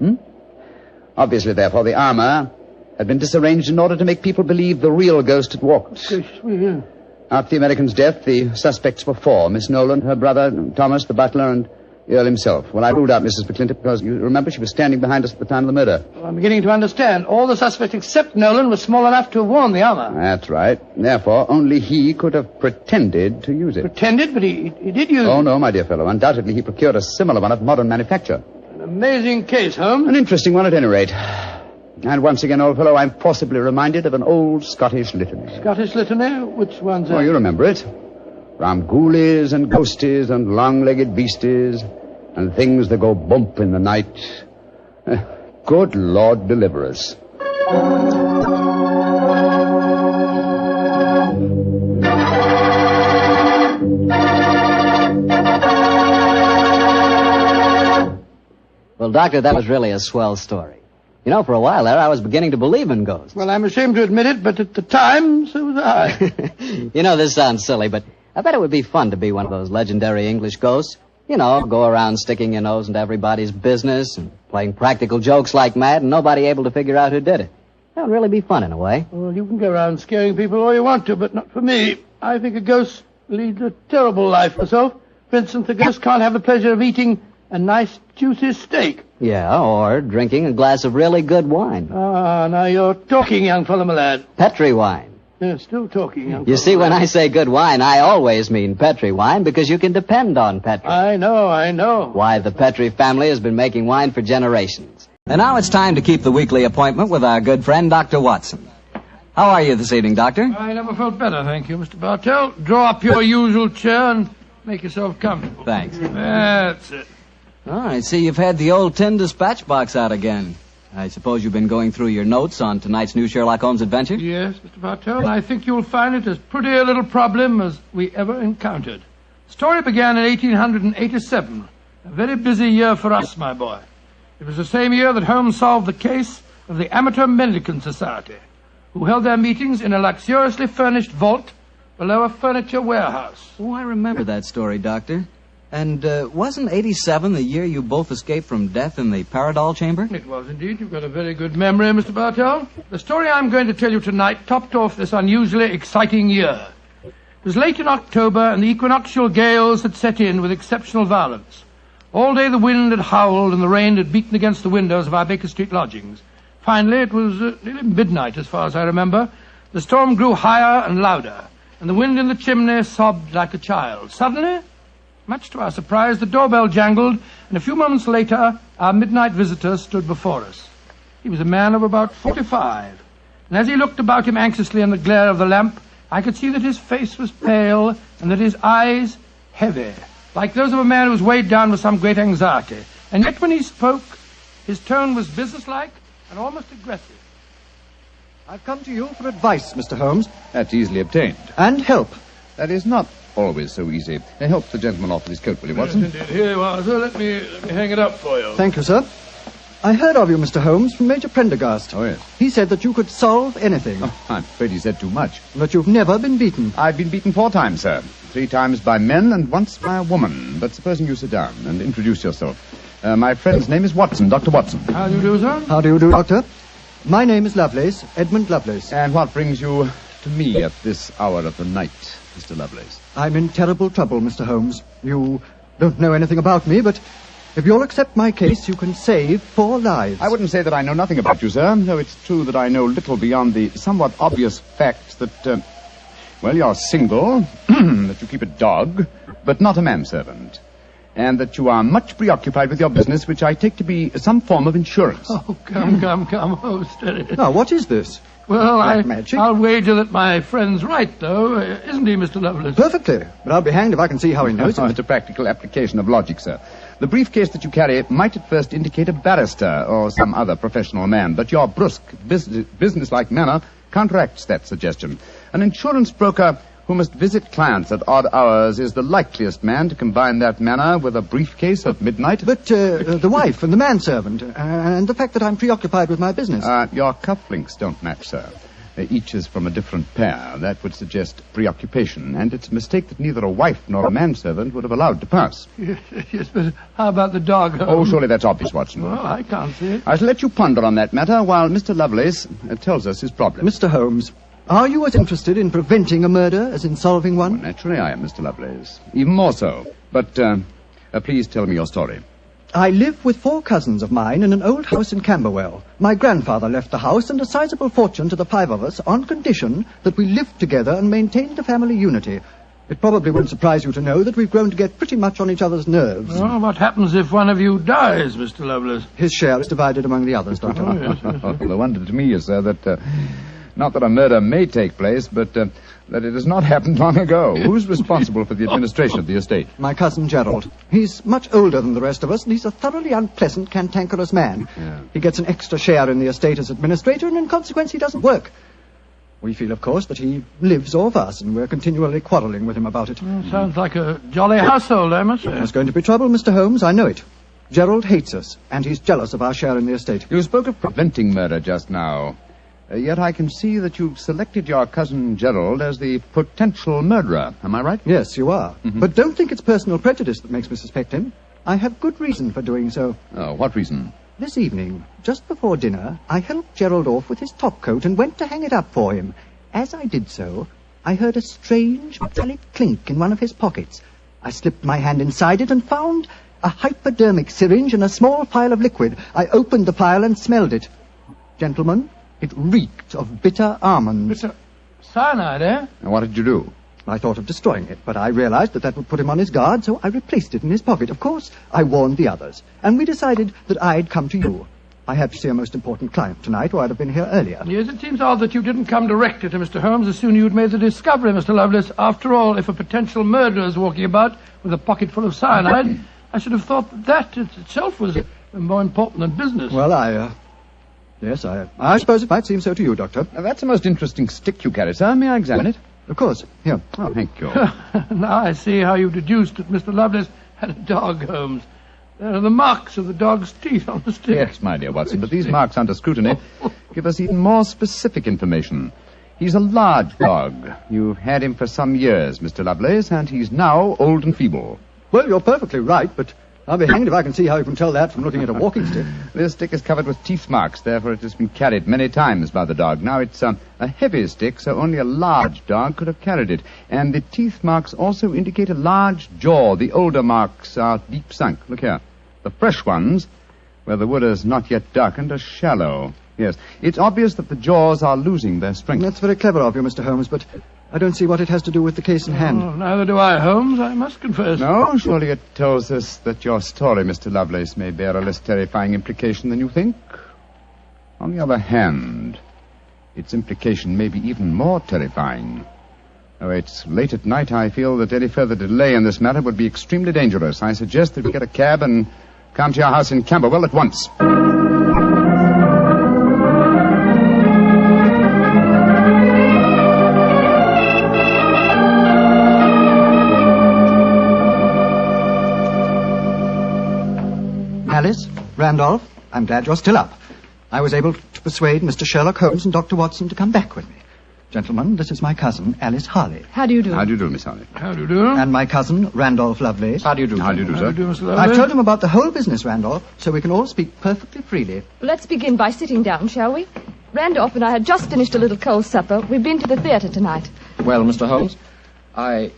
Speaker 3: Obviously, therefore, the armor had been disarranged in order to make people believe the real ghost had walked.
Speaker 1: Yeah.
Speaker 3: After the American's death, the suspects were four. Miss Nolan, her brother, Thomas, the butler, and the Earl himself. Well, I ruled out Mrs. McClintock because, you remember, she was standing behind us at the time of the murder.
Speaker 1: Well, I'm beginning to understand. All the suspects except Nolan were small enough to have worn the armor.
Speaker 3: That's right. Therefore, only he could have pretended to use it.
Speaker 1: Pretended? But he did use it.
Speaker 3: Oh, no, my dear fellow. Undoubtedly, he procured a similar one of modern manufacture.
Speaker 1: An amazing case, Holmes.
Speaker 3: An interesting one, at any rate. And once again, old fellow, I'm forcibly reminded of an old Scottish litany.
Speaker 1: Scottish litany? Which one's that?
Speaker 3: Oh, you remember it. From ghoulies and ghosties and long-legged beasties and things that go bump in the night. Good Lord, deliver us.
Speaker 2: Well, Doctor, that was really a swell story. You know, for a while there, I was beginning to believe in ghosts.
Speaker 1: Well, I'm ashamed to admit it, but at the time, so was I.
Speaker 2: You know, this sounds silly, but I bet it would be fun to be one of those legendary English ghosts. You know, go around sticking your nose into everybody's business and playing practical jokes like mad and nobody able to figure out who did it. That would really be fun in a way.
Speaker 1: Well, you can go around scaring people all you want to, but not for me. I think a ghost leads a terrible life herself. For instance, a ghost can't have the pleasure of eating a nice, juicy steak.
Speaker 2: Yeah, or drinking a glass of really good wine.
Speaker 1: Ah, now you're talking, young fellow, my lad.
Speaker 2: Petri wine.
Speaker 1: Yeah, still talking, young fellow.
Speaker 2: You see, when I say good wine, I always mean Petri wine because you can depend on Petri.
Speaker 1: I know.
Speaker 2: Why, the Petri family has been making wine for generations. And now it's time to keep the weekly appointment with our good friend, Dr. Watson. How are you this evening, Doctor?
Speaker 1: I never felt better, thank you, Mr. Bartell. Draw up your usual chair and make yourself comfortable.
Speaker 2: Thanks.
Speaker 1: That's it.
Speaker 2: Oh, I see you've had the old tin dispatch box out again. I suppose you've been going through your notes on tonight's new Sherlock Holmes adventure?
Speaker 1: Yes, Mr. Bartell. I think you'll find it as pretty a little problem as we ever encountered. The story began in 1887. A very busy year for us, my boy. It was the same year that Holmes solved the case of the Amateur Mendicant Society, who held their meetings in a luxuriously furnished vault below a furniture warehouse.
Speaker 2: Oh, I remember that story, Doctor. And wasn't 87 the year you both escaped from death in the Paradol chamber?
Speaker 1: It was indeed. You've got a very good memory, Mr. Bartell. The story I'm going to tell you tonight topped off this unusually exciting year. It was late in October, and the equinoctial gales had set in with exceptional violence. All day the wind had howled and the rain had beaten against the windows of our Baker Street lodgings, Finally, it was nearly midnight, as far as I remember. The storm grew higher and louder, and the wind in the chimney sobbed like a child. Suddenly, much to our surprise, the doorbell jangled, and a few moments later, our midnight visitor stood before us. He was a man of about 45, and as he looked about him anxiously in the glare of the lamp, I could see that his face was pale and that his eyes heavy, like those of a man who was weighed down with some great anxiety. And yet when he spoke, his tone was businesslike and almost aggressive.
Speaker 17: I've come to you for advice, Mr. Holmes.
Speaker 10: That's easily obtained.
Speaker 17: And help.
Speaker 10: That is not always so easy. Help the gentleman off with his coat, will you, Watson?
Speaker 1: Yes, indeed. Here you are, sir. Let me hang it up for you.
Speaker 17: Thank you, sir. I heard of you, Mr. Holmes, from Major Prendergast.
Speaker 10: Oh, yes.
Speaker 17: He said that you could solve anything.
Speaker 10: Oh, I'm afraid he said too much.
Speaker 17: But you've never been beaten.
Speaker 10: I've been beaten 4 times, sir. 3 times by men and once by a woman. But supposing you sit down and introduce yourself. My friend's name is Watson, Dr. Watson.
Speaker 1: How do you do, sir?
Speaker 17: How do you do, Doctor? My name is Lovelace, Edmund Lovelace.
Speaker 10: And what brings you to me at this hour of the night, Mr. Lovelace?
Speaker 17: I'm in terrible trouble, Mr. Holmes. You don't know anything about me, but if you'll accept my case, you can save 4 lives.
Speaker 10: I wouldn't say that I know nothing about you, sir, though it's true that I know little beyond the somewhat obvious fact that, you're single, that you keep a dog, but not a manservant, and that you are much preoccupied with your business, which I take to be some form of insurance.
Speaker 1: Oh, come. Oh, steady.
Speaker 17: Now, what is this?
Speaker 1: Well,
Speaker 17: magic?
Speaker 1: I'll wager that my friend's right, though. Isn't he, Mr. Lovelace?
Speaker 17: Perfectly. But I'll be hanged if I can see how he knows it.
Speaker 10: It's a practical application of logic, sir. The briefcase that you carry might at first indicate a barrister or some other professional man, but your brusque, businesslike manner counteracts that suggestion. An insurance broker who must visit clients at odd hours is the likeliest man to combine that manner with a briefcase at midnight.
Speaker 17: But the wife and the manservant, and the fact that I'm preoccupied with my business.
Speaker 10: Your cufflinks don't match, sir. Each is from a different pair. That would suggest preoccupation, and it's a mistake that neither a wife nor a manservant would have allowed to pass.
Speaker 1: Yes, but how about the dog?
Speaker 10: Oh, surely that's obvious, Watson.
Speaker 1: Well, I can't see it.
Speaker 10: I shall let you ponder on that matter while Mr. Lovelace tells us his problem.
Speaker 17: Mr. Holmes, are you as interested in preventing a murder as in solving one?
Speaker 10: Well, naturally I am, Mr. Lovelace. Even more so. But please tell me your story.
Speaker 17: I live with 4 cousins of mine in an old house in Camberwell. My grandfather left the house and a sizable fortune to the 5 of us on condition that we lived together and maintained a family unity. It probably won't surprise you to know that we've grown to get pretty much on each other's nerves.
Speaker 1: Well, what happens if one of you dies, Mr. Lovelace?
Speaker 17: His share is divided among the others, Doctor.
Speaker 10: Oh, yes. The wonder to me is, sir, that not that a murder may take place, but that it has not happened long ago. Who's responsible for the administration of the estate?
Speaker 17: My cousin Gerald. He's much older than the rest of us, and he's a thoroughly unpleasant, cantankerous man.
Speaker 10: Yeah.
Speaker 17: He gets an extra share in the estate as administrator, and in consequence he doesn't work. We feel, of course, that he lives off us, and we're continually quarrelling with him about it.
Speaker 1: Sounds like a jolly household, I must say.
Speaker 17: There's going to be trouble, Mr. Holmes, I know it. Gerald hates us, and he's jealous of our share in the estate.
Speaker 10: You spoke of preventing murder just now. Yet I can see that you've selected your cousin Gerald as the potential murderer. Am I right?
Speaker 17: Yes, you are. Mm-hmm. But don't think it's personal prejudice that makes me suspect him. I have good reason for doing so.
Speaker 10: Oh, what reason?
Speaker 17: This evening, just before dinner, I helped Gerald off with his topcoat and went to hang it up for him. As I did so, I heard a strange metallic clink in one of his pockets. I slipped my hand inside it and found a hypodermic syringe and a small phial of liquid. I opened the phial and smelled it. Gentlemen, it reeked of bitter almonds.
Speaker 1: Bitter cyanide, eh?
Speaker 10: And what did you do?
Speaker 17: I thought of destroying it, but I realized that would put him on his guard, so I replaced it in his pocket. Of course, I warned the others, and we decided that I'd come to you. I had to see a most important client tonight, or I'd have been here earlier.
Speaker 1: Yes, it seems odd that you didn't come directly to Mr. Holmes as soon as you'd made the discovery, Mr. Lovelace. After all, if a potential murderer is walking about with a pocket full of cyanide, I should have thought that itself was more important than business.
Speaker 17: Well, Yes, I suppose it might seem so to you, Doctor.
Speaker 10: Now, that's a most interesting stick you carry, sir. May I examine it?
Speaker 17: Of course. Here.
Speaker 10: Oh, thank you.
Speaker 1: Now I see how you deduced that Mr. Lovelace had a dog, Holmes. There are the marks of the dog's teeth on the stick.
Speaker 10: Yes, my dear Watson, but these marks under scrutiny give us even more specific information. He's a large dog. You've had him for some years, Mr. Lovelace, and he's now old and feeble.
Speaker 17: Well, you're perfectly right, but I'll be hanged if I can see how you can tell that from looking at a walking stick.
Speaker 10: This stick is covered with teeth marks, therefore it has been carried many times by the dog. Now, it's a heavy stick, so only a large dog could have carried it. And the teeth marks also indicate a large jaw. The older marks are deep sunk. Look here. The fresh ones, where the wood is not yet darkened, are shallow.
Speaker 3: Yes. It's obvious that the jaws are losing their strength.
Speaker 17: That's very clever of you, Mr. Holmes, but I don't see what it has to do with the case in hand.
Speaker 1: Oh, neither do I, Holmes, I must confess.
Speaker 3: No, surely it tells us that your story, Mr. Lovelace, may bear a less terrifying implication than you think. On the other hand, its implication may be even more terrifying. Oh, it's late at night. I feel that any further delay in this matter would be extremely dangerous. I suggest that we get a cab and come to your house in Camberwell at once.
Speaker 17: Alice, Randolph, I'm glad you're still up. I was able to persuade Mr. Sherlock Holmes and Dr. Watson to come back with me. Gentlemen, this is my cousin, Alice Harley.
Speaker 14: How do you do?
Speaker 3: How do you do, Miss Harley?
Speaker 1: How do you do?
Speaker 17: And my cousin, Randolph Lovelace.
Speaker 8: How do you do?
Speaker 3: How do you do, sir?
Speaker 1: How do you do, Mr. Lovelace?
Speaker 17: I've told him about the whole business, Randolph, so we can all speak perfectly freely.
Speaker 14: Let's begin by sitting down, shall we? Randolph and I had just finished a little cold supper. We've been to the theatre tonight.
Speaker 8: Well, Mr. Holmes, I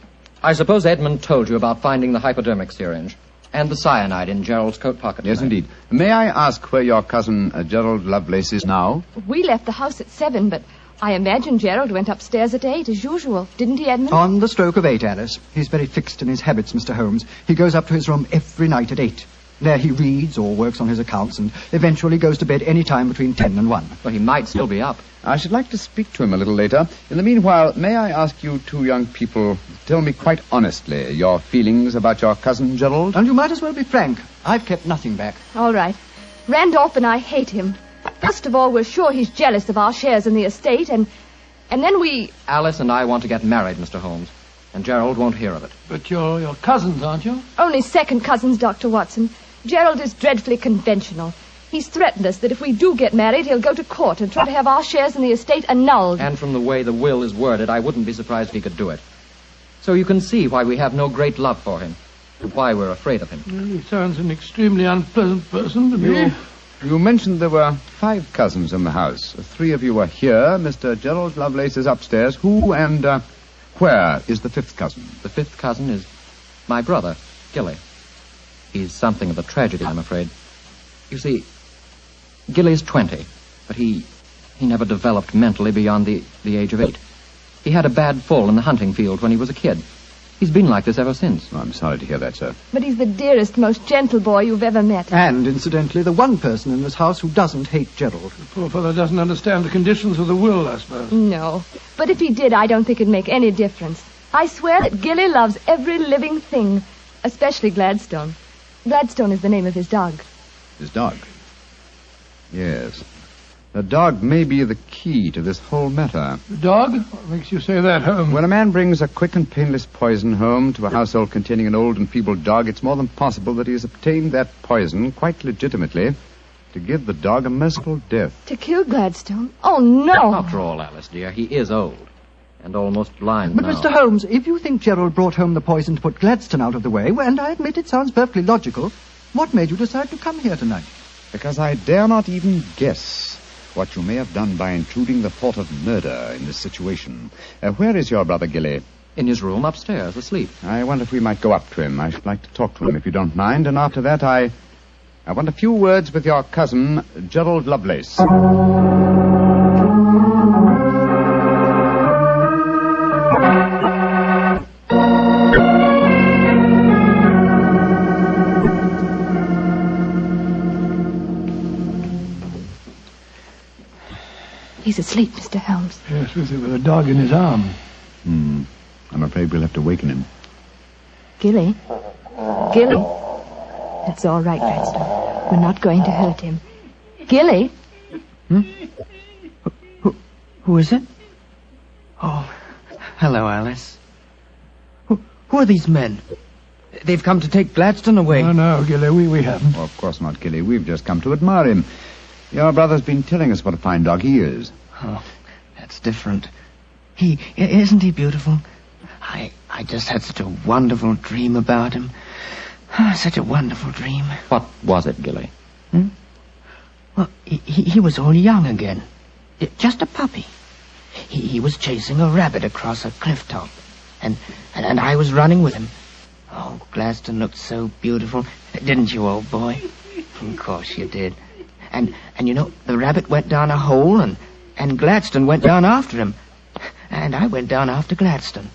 Speaker 8: suppose Edmund told you about finding the hypodermic syringe and the cyanide in Gerald's coat pocket.
Speaker 3: Yes, indeed. May I ask where your cousin Gerald Lovelace is now?
Speaker 14: We left the house at 7, but I imagine Gerald went upstairs at 8, as usual. Didn't he, Edmund?
Speaker 17: On the stroke of 8, Alice. He's very fixed in his habits, Mr. Holmes. He goes up to his room every night at 8. There he reads or works on his accounts and eventually goes to bed any time between 10 and 1.
Speaker 8: Well, he might still be up.
Speaker 3: I should like to speak to him a little later. In the meanwhile, may I ask you two young people to tell me quite honestly your feelings about your cousin Gerald?
Speaker 17: And you might as well be frank. I've kept nothing back.
Speaker 14: All right. Randolph and I hate him. First of all, we're sure he's jealous of our shares in the estate, and then we...
Speaker 8: Alice and I want to get married, Mr. Holmes, and Gerald won't hear of it.
Speaker 1: But you're your cousins, aren't you?
Speaker 14: Only second cousins, Dr. Watson. Gerald is dreadfully conventional. He's threatened us that if we do get married, he'll go to court and try to have our shares in the estate annulled.
Speaker 8: And from the way the will is worded, I wouldn't be surprised if he could do it. So you can see why we have no great love for him, and why we're afraid of him.
Speaker 1: Well, he sounds an extremely unpleasant person to me.
Speaker 3: You mentioned there were 5 cousins in the house. 3 of you were here. Mr. Gerald Lovelace is upstairs. Who and where is the 5th cousin?
Speaker 8: The 5th cousin is my brother, Gilly. He's something of a tragedy, I'm afraid. You see, Gilly's 20, but he never developed mentally beyond the age of 8. He had a bad fall in the hunting field when he was a kid. He's been like this ever since.
Speaker 3: Oh, I'm sorry to hear that, sir.
Speaker 14: But he's the dearest, most gentle boy you've ever met.
Speaker 17: And, incidentally, the one person in this house who doesn't hate Gerald.
Speaker 1: The poor fellow doesn't understand the conditions of the will, I suppose.
Speaker 14: No. But if he did, I don't think it'd make any difference. I swear that Gilly loves every living thing, especially Gladstone. Gladstone is the name of his dog.
Speaker 3: His dog? Yes. The dog may be the key to this whole matter.
Speaker 1: The dog? What makes you say that, Holmes?
Speaker 3: When a man brings a quick and painless poison home to a household containing an old and feeble dog, it's more than possible that he has obtained that poison, quite legitimately, to give the dog a merciful death.
Speaker 14: To kill Gladstone? Oh, no.
Speaker 8: After all, Alice, dear, he is old and almost blind
Speaker 17: But,
Speaker 8: now.
Speaker 17: Mr. Holmes, if you think Gerald brought home the poison to put Gladstone out of the way, well, and I admit it sounds perfectly logical, what made you decide to come here tonight?
Speaker 3: Because I dare not even guess what you may have done by intruding the thought of murder in this situation. Where is your brother Gilly?
Speaker 8: In his room upstairs, asleep.
Speaker 3: I wonder if we might go up to him. I should like to talk to him, if you don't mind. And after that, I want a few words with your cousin, Gerald Lovelace.
Speaker 14: He's asleep, Mr. Holmes.
Speaker 1: Yes, with a dog in his arm.
Speaker 3: I'm afraid we'll have to waken him.
Speaker 14: Gilly? Gilly? That's all right, Gladstone. We're not going to hurt him. Gilly?
Speaker 17: Who is it? Oh, hello, Alice. Who are these men? They've come to take Gladstone away.
Speaker 1: No, Gilly, we haven't.
Speaker 3: Oh, of course not, Gilly. We've just come to admire him. Your brother's been telling us what a fine dog he is.
Speaker 12: Oh, that's different. Isn't he beautiful? I just had such a wonderful dream about him. Such a wonderful dream.
Speaker 8: What was it, Gilly?
Speaker 12: Well, he was all young again. Just a puppy. He was chasing a rabbit across a cliff top. And I was running with him. Oh, Gladstone looked so beautiful. Didn't you, old boy? Of course you did. And you know, the rabbit went down a hole, and Gladstone went down after him. And I went down after Gladstone.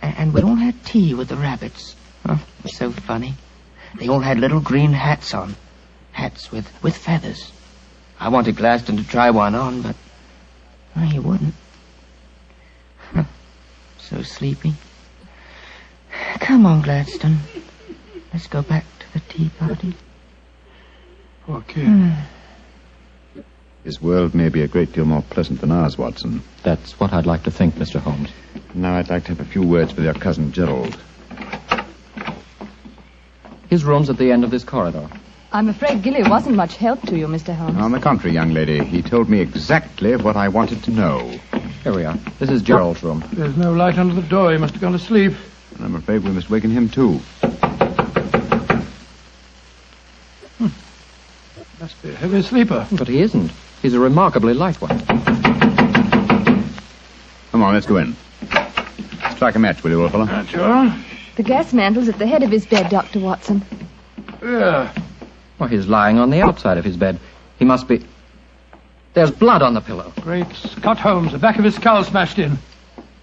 Speaker 12: And we all had tea with the rabbits. Oh, it was so funny. They all had little green hats on. Hats with feathers. I wanted Gladstone to try one on, but he wouldn't. So sleepy. Come on, Gladstone. Let's go back to the tea party.
Speaker 1: Poor kid.
Speaker 10: His world may be a great deal more pleasant than ours, Watson.
Speaker 4: That's what I'd like to think, Mr. Holmes.
Speaker 10: Now I'd like to have a few words with your cousin Gerald.
Speaker 4: His room's at the end of this corridor.
Speaker 18: I'm afraid Gilly wasn't much help to you, Mr. Holmes.
Speaker 10: On the contrary, young lady, he told me exactly what I wanted to know.
Speaker 4: Here we are. This is Gerald's room.
Speaker 1: There's no light under the door. He must have gone to sleep.
Speaker 10: And I'm afraid we must waken him, too.
Speaker 1: Must be a heavy sleeper.
Speaker 4: But he isn't. He's a remarkably light one.
Speaker 10: Come on, let's go in. Strike a match, will you, old fellow?
Speaker 1: Sure.
Speaker 18: The gas mantle's at the head of his bed, Dr. Watson.
Speaker 1: Yeah.
Speaker 4: Well, he's lying on the outside of his bed. He must be... There's blood on the pillow.
Speaker 1: Great Scott, Holmes. The back of his skull smashed in.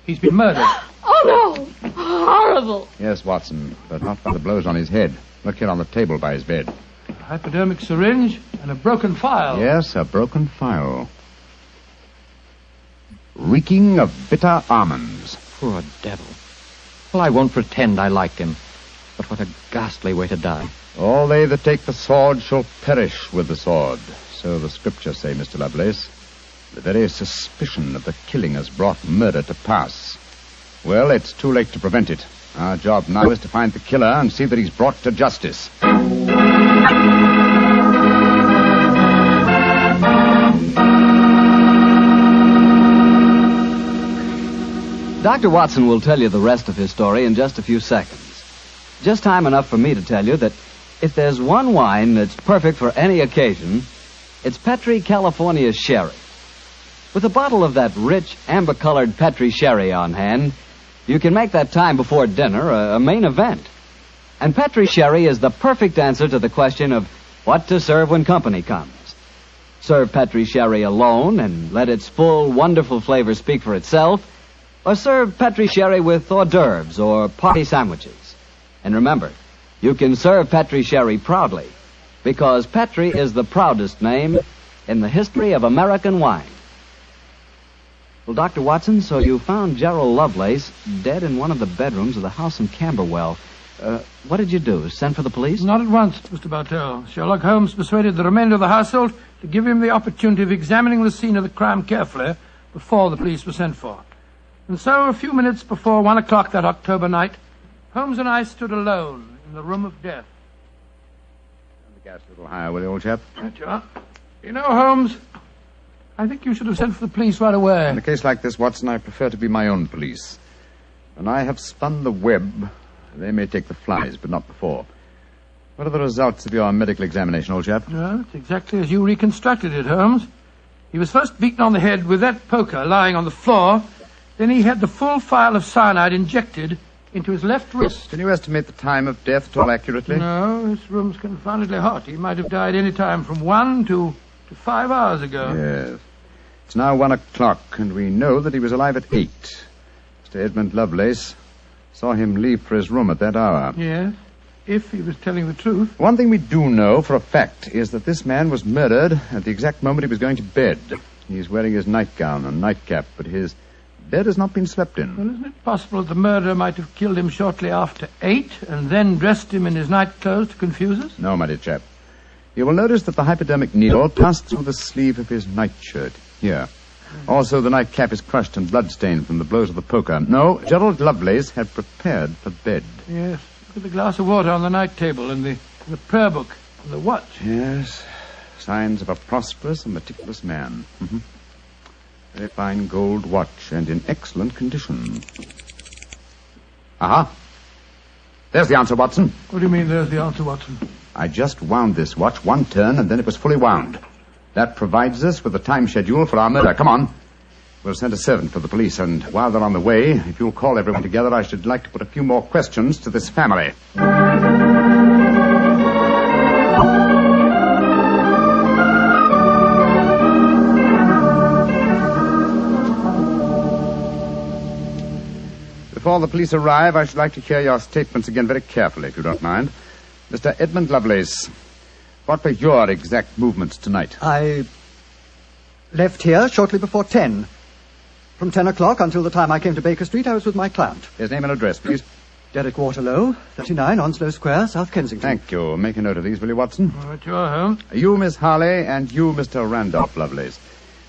Speaker 1: He's been murdered.
Speaker 18: Oh, no! Horrible!
Speaker 10: Yes, Watson, but not by the blows on his head. Look here on the table by his bed.
Speaker 1: A hypodermic syringe and a broken file.
Speaker 10: Yes, a broken file. Reeking of bitter almonds.
Speaker 4: Poor devil. Well, I won't pretend I liked him. But what a ghastly way to die.
Speaker 10: All they that take the sword shall perish with the sword. So the scriptures say, Mr. Lovelace. The very suspicion of the killing has brought murder to pass. Well, it's too late to prevent it. Our job now is to find the killer and see that he's brought to justice.
Speaker 2: Dr. Watson will tell you the rest of his story in just a few seconds. Just time enough for me to tell you that if there's one wine that's perfect for any occasion, it's Petri California Sherry. With a bottle of that rich, amber-colored Petri Sherry on hand, you can make that time before dinner a main event. And Petri Sherry is the perfect answer to the question of what to serve when company comes. Serve Petri Sherry alone and let its full, wonderful flavor speak for itself, or serve Petri Sherry with hors d'oeuvres or party sandwiches. And remember, you can serve Petri Sherry proudly, because Petri is the proudest name in the history of American wine. Well, Dr. Watson, so you found Gerald Lovelace dead in one of the bedrooms of the house in Camberwell. What did you do? Send for the police?
Speaker 1: Not at once, Mr. Bartell. Sherlock Holmes persuaded the remainder of the household to give him the opportunity of examining the scene of the crime carefully before the police were sent for. And so, a few minutes before 1 o'clock that October night, Holmes and I stood alone in the room of death.
Speaker 10: Turn the gas a little higher, will you, old chap?
Speaker 1: Right you are. You know, Holmes, I think you should have sent for the police right away.
Speaker 10: In a case like this, Watson, I prefer to be my own police. When I have spun the web, they may take the flies, but not before. What are the results of your medical examination, old chap?
Speaker 1: Well, it's exactly as you reconstructed it, Holmes. He was first beaten on the head with that poker lying on the floor. Then he had the full phial of cyanide injected into his left wrist.
Speaker 10: Can you estimate the time of death at all accurately?
Speaker 1: No, this room's confoundedly hot. He might have died any time from 1 to 5 hours ago.
Speaker 10: Yes. It's now 1 o'clock, and we know that he was alive at 8. Mr. Edmund Lovelace saw him leave for his room at that hour.
Speaker 1: Yes, if he was telling the truth.
Speaker 10: One thing we do know for a fact is that this man was murdered at the exact moment he was going to bed. He's wearing his nightgown and nightcap, but his bed has not been slept in.
Speaker 1: Well, isn't it possible that the murderer might have killed him shortly after 8 and then dressed him in his nightclothes to confuse us?
Speaker 10: No, my dear chap. You will notice that the hypodermic needle passed through the sleeve of his nightshirt. Here. Also, the nightcap is crushed and bloodstained from the blows of the poker. No, Gerald Lovelace had prepared for bed.
Speaker 1: Yes. Look at the glass of water on the night table and the prayer book and the watch.
Speaker 10: Yes. Signs of a prosperous and meticulous man. Mm-hmm. Very fine gold watch and in excellent condition. Aha. There's the answer, Watson.
Speaker 1: What do you mean, there's the answer, Watson?
Speaker 10: I just wound this watch 1 turn, and then it was fully wound. That provides us with a time schedule for our murder. Come on. We'll send a servant for the police, and while they're on the way, if you'll call everyone together, I should like to put a few more questions to this family.
Speaker 3: Before the police arrive, I should like to hear your statements again very carefully, if you don't mind. Mr. Edmund Lovelace, what were your exact movements tonight?
Speaker 13: I left here shortly before 10. From 10 o'clock until the time I came to Baker Street, I was with my client.
Speaker 3: His name and address, please.
Speaker 13: Derek Waterlow, 39 Onslow Square, South Kensington.
Speaker 3: Thank you. Make a note of these, will you, Watson?
Speaker 1: All right, you are home.
Speaker 3: You, Miss Harley, and you, Mr. Randolph Lovelace,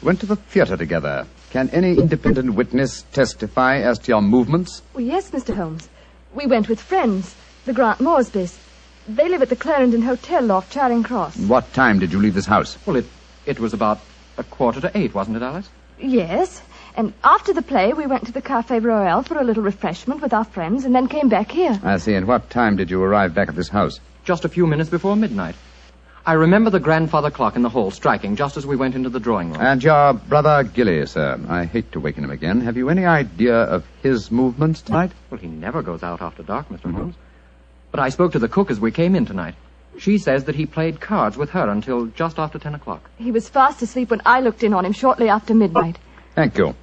Speaker 3: went to the theatre together. Can any independent witness testify as to your movements?
Speaker 18: Well, yes, Mr. Holmes. We went with friends, the Grant Moresbys. They live at the Clarendon Hotel off Charing Cross.
Speaker 3: What time did you leave this house?
Speaker 4: Well, it was about 7:45, wasn't it, Alice?
Speaker 18: Yes. And after the play, we went to the Café Royal for a little refreshment with our friends and then came back here.
Speaker 3: I see. And what time did you arrive back at this house?
Speaker 4: Just a few minutes before midnight. I remember the grandfather clock in the hall striking just as we went into the drawing room.
Speaker 3: And your brother Gilly, sir. I hate to waken him again. Have you any idea of his movements tonight?
Speaker 4: Well, he never goes out after dark, Mr. Holmes. But I spoke to the cook as we came in tonight. She says that he played cards with her until just after 10 o'clock.
Speaker 18: He was fast asleep when I looked in on him shortly after midnight.
Speaker 3: Thank you.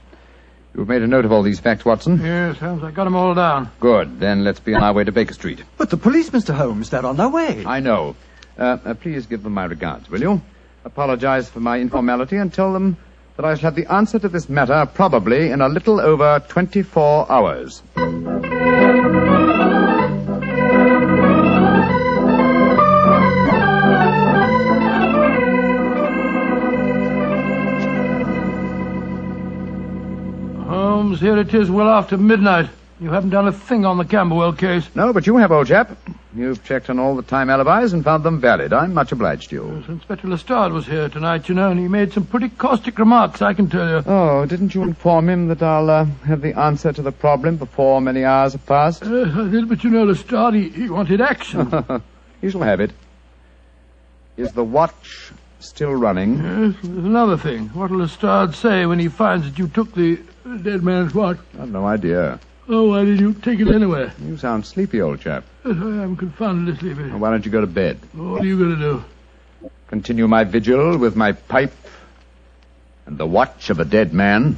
Speaker 3: You've made a note of all these facts, Watson?
Speaker 1: Yes, Holmes, I got them all down.
Speaker 3: Good. Then let's be on our way to Baker Street.
Speaker 13: But the police, Mr. Holmes, they're on their way.
Speaker 3: I know. Please give them my regards, will you? Apologize for my informality and tell them that I shall have the answer to this matter probably in a little over 24 hours.
Speaker 1: Holmes, here it is well after midnight. You haven't done a thing on the Camberwell case.
Speaker 3: No, but you have, old chap. You've checked on all the time alibis and found them valid. I'm much obliged to you.
Speaker 1: Yes, Inspector Lestrade was here tonight, you know, and he made some pretty caustic remarks, I can tell you.
Speaker 3: Oh, didn't you inform him that I'll have the answer to the problem before many hours have passed?
Speaker 1: I did, but you know, Lestrade, he wanted action.
Speaker 3: You shall have it. Is the watch still running?
Speaker 1: Yes, there's another thing. What'll Lestrade say when he finds that you took the dead man's watch?
Speaker 3: I've no idea.
Speaker 1: Oh, why did you take it anyway?
Speaker 3: You sound sleepy, old chap.
Speaker 1: Yes, I am confoundedly sleepy.
Speaker 3: Well, why don't you go to bed?
Speaker 1: What are you going to do?
Speaker 3: Continue my vigil with my pipe and the watch of a dead man.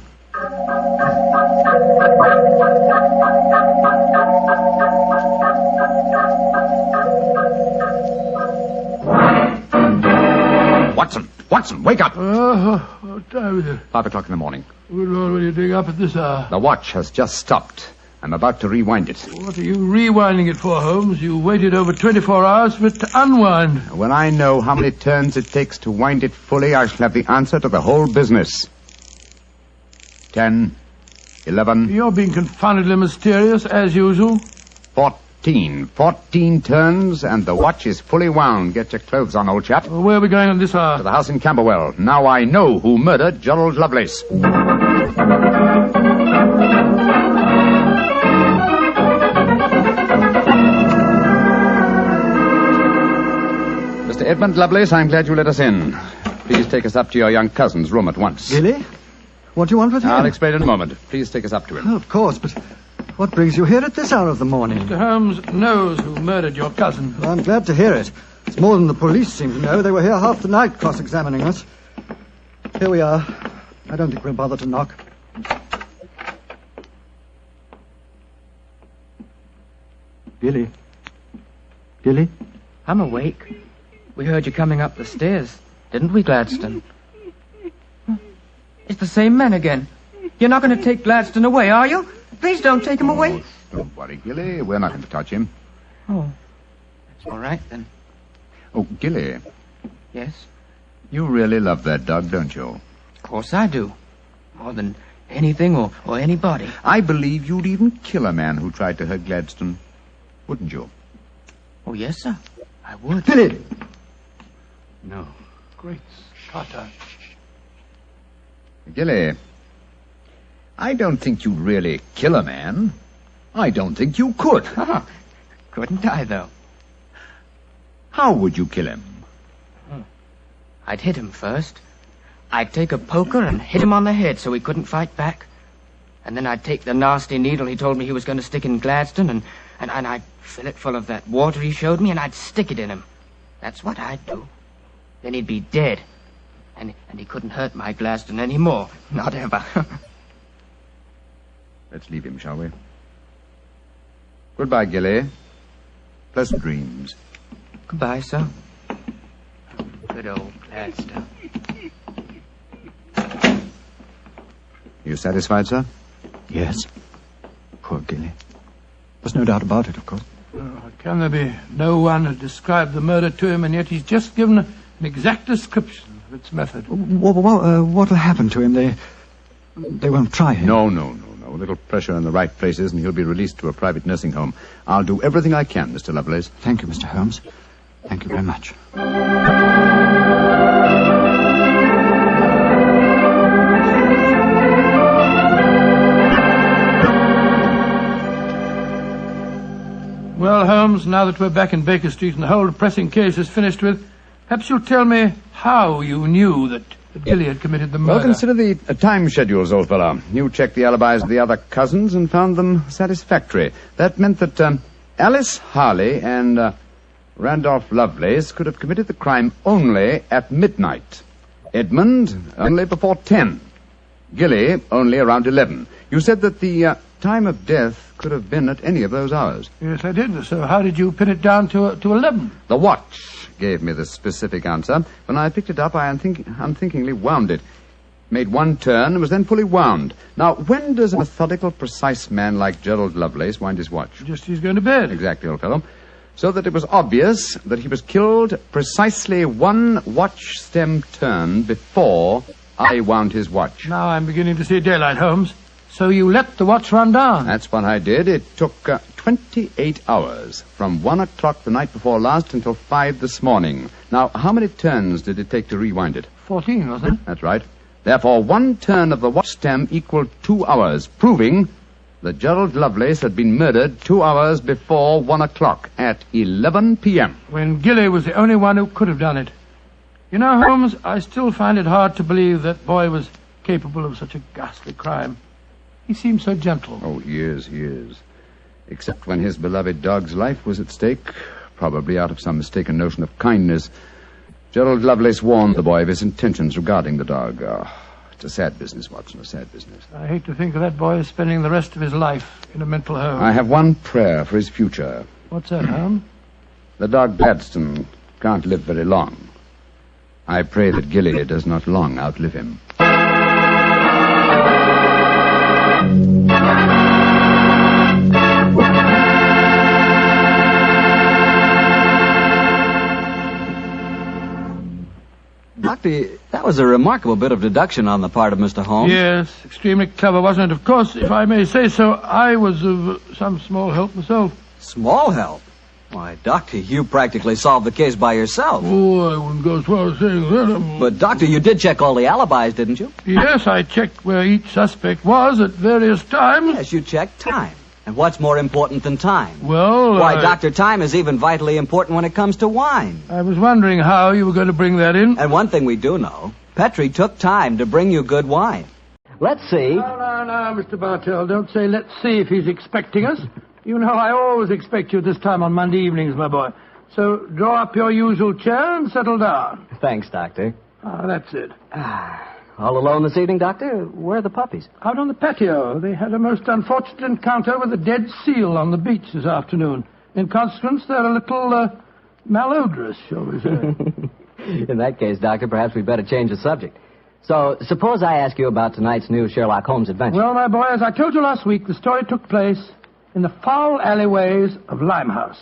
Speaker 3: Watson, wake up!
Speaker 1: What time is it?
Speaker 3: 5 o'clock in the morning.
Speaker 1: Good Lord, what are you doing up at this hour?
Speaker 3: The watch has just stopped. I'm about to rewind it.
Speaker 1: What are you rewinding it for, Holmes? You waited over 24 hours for it to unwind.
Speaker 3: When I know how many turns it takes to wind it fully, I shall have the answer to the whole business. 10, 11...
Speaker 1: You're being confoundedly mysterious, as usual.
Speaker 3: 14 turns, and the watch is fully wound. Get your clothes on, old chap.
Speaker 1: Well, where are we going at this hour?
Speaker 3: To the house in Camberwell. Now I know who murdered Gerald Lovelace. Mr. Edmund Lovelace, I'm glad you let us in. Please take us up to your young cousin's room at once.
Speaker 13: Really? What do you want with him?
Speaker 3: I'll explain in a moment. Please take us up to him.
Speaker 13: Oh, of course, but what brings you here at this hour of the morning?
Speaker 1: Mr. Holmes knows who murdered your cousin.
Speaker 13: Well, I'm glad to hear it. It's more than the police seem to know. They were here half the night cross-examining us. Here we are. I don't think we'll bother to knock.
Speaker 12: Billy? I'm awake. We heard you coming up the stairs, didn't we, Gladstone? It's the same man again. You're not going to take Gladstone away, are you? Please don't take him away.
Speaker 3: Don't worry, Gilly. We're not going to touch him.
Speaker 12: Oh, that's all right, then.
Speaker 3: Oh, Gilly.
Speaker 12: Yes?
Speaker 3: You really love that dog, don't you?
Speaker 12: Of course I do. More than anything or anybody.
Speaker 3: I believe you'd even kill a man who tried to hurt Gladstone. Wouldn't you?
Speaker 12: Oh, yes, sir. I would.
Speaker 13: Billy!
Speaker 3: No.
Speaker 1: Great Scott.
Speaker 3: Gilly, I don't think you'd really kill a man. I don't think you could.
Speaker 12: Couldn't I, though?
Speaker 3: How would you kill him?
Speaker 12: I'd hit him first. I'd take a poker and hit him on the head so he couldn't fight back. And then I'd take the nasty needle he told me he was going to stick in Gladstone and I'd fill it full of that water he showed me and I'd stick it in him. That's what I'd do. Then he'd be dead. And he couldn't hurt my Gladstone anymore. Not ever.
Speaker 3: Let's leave him, shall we?
Speaker 10: Goodbye, Gilly. Pleasant dreams.
Speaker 12: Goodbye, sir. Good old Gladstone.
Speaker 10: You satisfied, sir?
Speaker 13: Yes. Poor Gilly. There's no doubt about it, of course.
Speaker 1: Can there be no one who described the murder to him, and yet he's just given an exact description of its method?
Speaker 13: What'll happen to him? They won't try him.
Speaker 10: No. A little pressure in the right places, and he'll be released to a private nursing home. I'll do everything I can, Mr. Lovelace.
Speaker 13: Thank you, Mr. Holmes. Thank you very much.
Speaker 1: Well, Holmes, now that we're back in Baker Street and the whole depressing case is finished with, perhaps you'll tell me how you knew that Gilly had committed the murder.
Speaker 10: Well, consider the time schedules, old fellow. You checked the alibis of the other cousins and found them satisfactory. That meant that Alice Harley and Randolph Lovelace could have committed the crime only at midnight. Edmund only before 10. Gilly only around 11. You said that the time of death could have been at any of those hours.
Speaker 1: Yes, I did. So how did you pin it down to 11?
Speaker 10: The watch gave me the specific answer. When I picked it up, I unthinkingly wound it. Made one turn and was then fully wound. Now, when does a methodical, precise man like Gerald Lovelace wind his watch?
Speaker 1: Just as he's going to bed.
Speaker 10: Exactly, old fellow. So that it was obvious that he was killed precisely one watch stem turn before I wound his watch.
Speaker 1: Now I'm beginning to see daylight, Holmes. So you let the watch run down?
Speaker 10: That's what I did. It took 28 hours, from 1 o'clock the night before last until 5 this morning. Now, how many turns did it take to rewind it?
Speaker 1: 14, wasn't it?
Speaker 10: That's right. Therefore, one turn of the watch stem equaled 2 hours, proving that Gerald Lovelace had been murdered 2 hours before 1 o'clock at 11 p.m.
Speaker 1: When Gilly was the only one who could have done it. You know, Holmes, I still find it hard to believe that boy was capable of such a ghastly crime. He seemed so gentle.
Speaker 10: Oh, he is. Except when his beloved dog's life was at stake, probably out of some mistaken notion of kindness. Gerald Lovelace warned the boy of his intentions regarding the dog. It's a sad business, Watson, a sad business.
Speaker 1: I hate to think of that boy spending the rest of his life in a mental home.
Speaker 10: I have one prayer for his future.
Speaker 1: What's that, Holmes?
Speaker 10: The dog Gladstone can't live very long. I pray that Gilly does not long outlive him.
Speaker 2: Doctor, that was a remarkable bit of deduction on the part of Mr. Holmes.
Speaker 1: Yes, extremely clever, wasn't it? Of course, if I may say so, I was of some small help myself.
Speaker 2: Small help? Why, Doctor, you practically solved the case by yourself.
Speaker 1: Oh, I wouldn't go as far as saying that.
Speaker 2: But, Doctor, you did check all the alibis, didn't you?
Speaker 1: Yes, I checked where each suspect was at various times.
Speaker 2: Yes, you checked time. And what's more important than time?
Speaker 1: Well,
Speaker 2: Why, Doctor, time is even vitally important when it comes to wine.
Speaker 1: I was wondering how you were going to bring that in.
Speaker 2: And one thing we do know, Petrie took time to bring you good wine. Let's see.
Speaker 1: No, Mr. Bartell, don't say let's see if he's expecting us. You know I always expect you this time on Monday evenings, my boy. So draw up your usual chair and settle down.
Speaker 2: Thanks, Doctor.
Speaker 1: That's it.
Speaker 2: All alone this evening, Doctor? Where are the puppies?
Speaker 1: Out on the patio. They had a most unfortunate encounter with a dead seal on the beach this afternoon. In consequence, they're a little malodorous, shall we say.
Speaker 2: In that case, Doctor, perhaps we'd better change the subject. So, suppose I ask you about tonight's new Sherlock Holmes adventure.
Speaker 1: Well, my boy, as I told you last week, the story took place in the foul alleyways of Limehouse.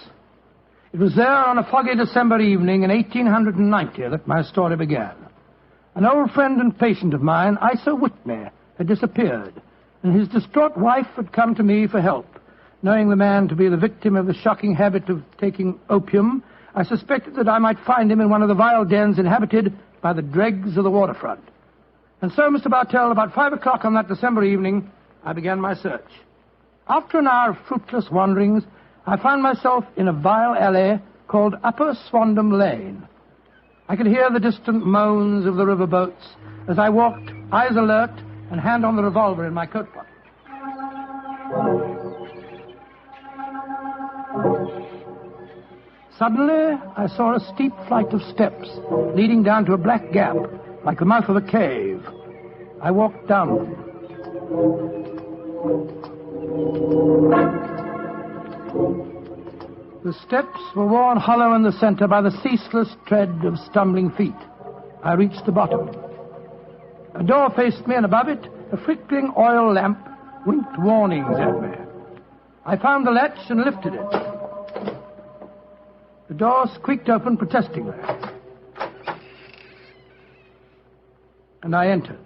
Speaker 1: It was there on a foggy December evening in 1890 that my story began. An old friend and patient of mine, Isa Whitney, had disappeared, and his distraught wife had come to me for help. Knowing the man to be the victim of the shocking habit of taking opium, I suspected that I might find him in one of the vile dens inhabited by the dregs of the waterfront. And so, Mr. Bartell, about 5 o'clock on that December evening, I began my search. After an hour of fruitless wanderings, I found myself in a vile alley called Upper Swandam Lane. I could hear the distant moans of the riverboats as I walked, eyes alert, and hand on the revolver in my coat pocket. Suddenly, I saw a steep flight of steps leading down to a black gap, like the mouth of a cave. I walked down them. The steps were worn hollow in the center by the ceaseless tread of stumbling feet. I reached the bottom. A door faced me, and above it, a flickering oil lamp winked warnings at me. I found the latch and lifted it. The door squeaked open protestingly. And I entered.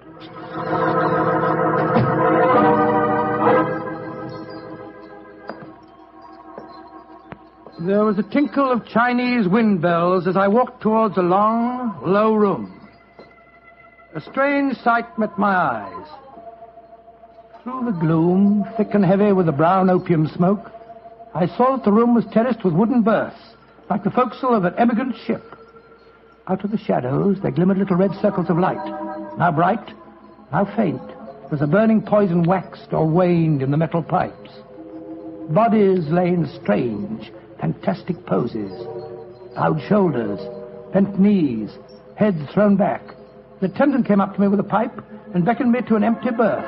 Speaker 1: There was a tinkle of Chinese wind bells as I walked towards a long, low room. A strange sight met my eyes. Through the gloom, thick and heavy with the brown opium smoke, I saw that the room was terraced with wooden berths, like the forecastle of an emigrant ship. Out of the shadows, there glimmered little red circles of light, now bright, now faint, as the burning poison waxed or waned in the metal pipes. Bodies lay in strange, fantastic poses. Bowed shoulders, bent knees, heads thrown back. The attendant came up to me with a pipe and beckoned me to an empty berth.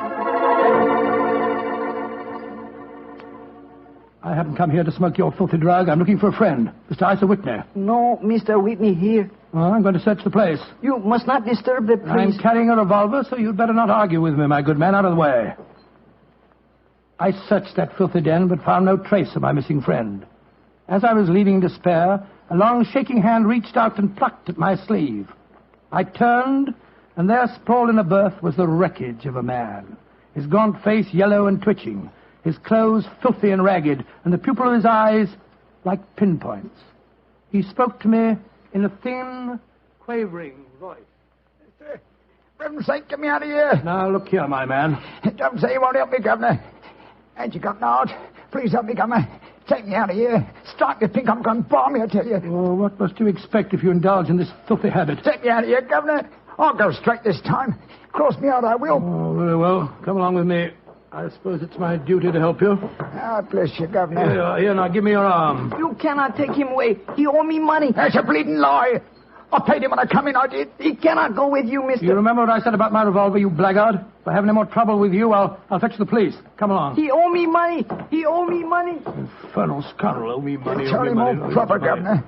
Speaker 1: I haven't come here to smoke your filthy drug. I'm looking for a friend, Mr. Isa Whitney.
Speaker 11: No, Mr. Whitney here.
Speaker 1: Well, I'm going to search the place.
Speaker 11: You must not disturb the priest.
Speaker 1: I'm carrying a revolver, so you'd better not argue with me, my good man. Out of the way. I searched that filthy den, but found no trace of my missing friend. As I was leaving in despair, a long shaking hand reached out and plucked at my sleeve. I turned, and there sprawled in a berth was the wreckage of a man, his gaunt face yellow and twitching, his clothes filthy and ragged, and the pupil of his eyes like pinpoints. He spoke to me in a thin, quavering voice.
Speaker 5: For heaven's sake, get me out of here.
Speaker 1: Now, look here, my man.
Speaker 5: Don't say you won't help me, Governor. Ain't you got naught? Please help me, Governor. Take me out of here. Strike me pink, I'm going to bomb me, I tell you.
Speaker 1: Oh, what must you expect if you indulge in this filthy habit?
Speaker 5: Take me out of here, Governor. I'll go straight this time. Cross me out, I will.
Speaker 1: Oh, very well. Come along with me. I suppose it's my duty to help you.
Speaker 5: God bless you, Governor.
Speaker 1: Here, now, give me your arm.
Speaker 11: You cannot take him away. He owe me money.
Speaker 5: That's a bleeding lie. I paid him when I come in, I did.
Speaker 11: He cannot go with you, mister.
Speaker 1: You remember what I said about my revolver, you blackguard? If I have any more trouble with you, I'll fetch the police. Come along.
Speaker 11: He owe me money. He owe me money.
Speaker 1: Infernal scoundrel, owe me money.
Speaker 5: Tell him more proper, Governor.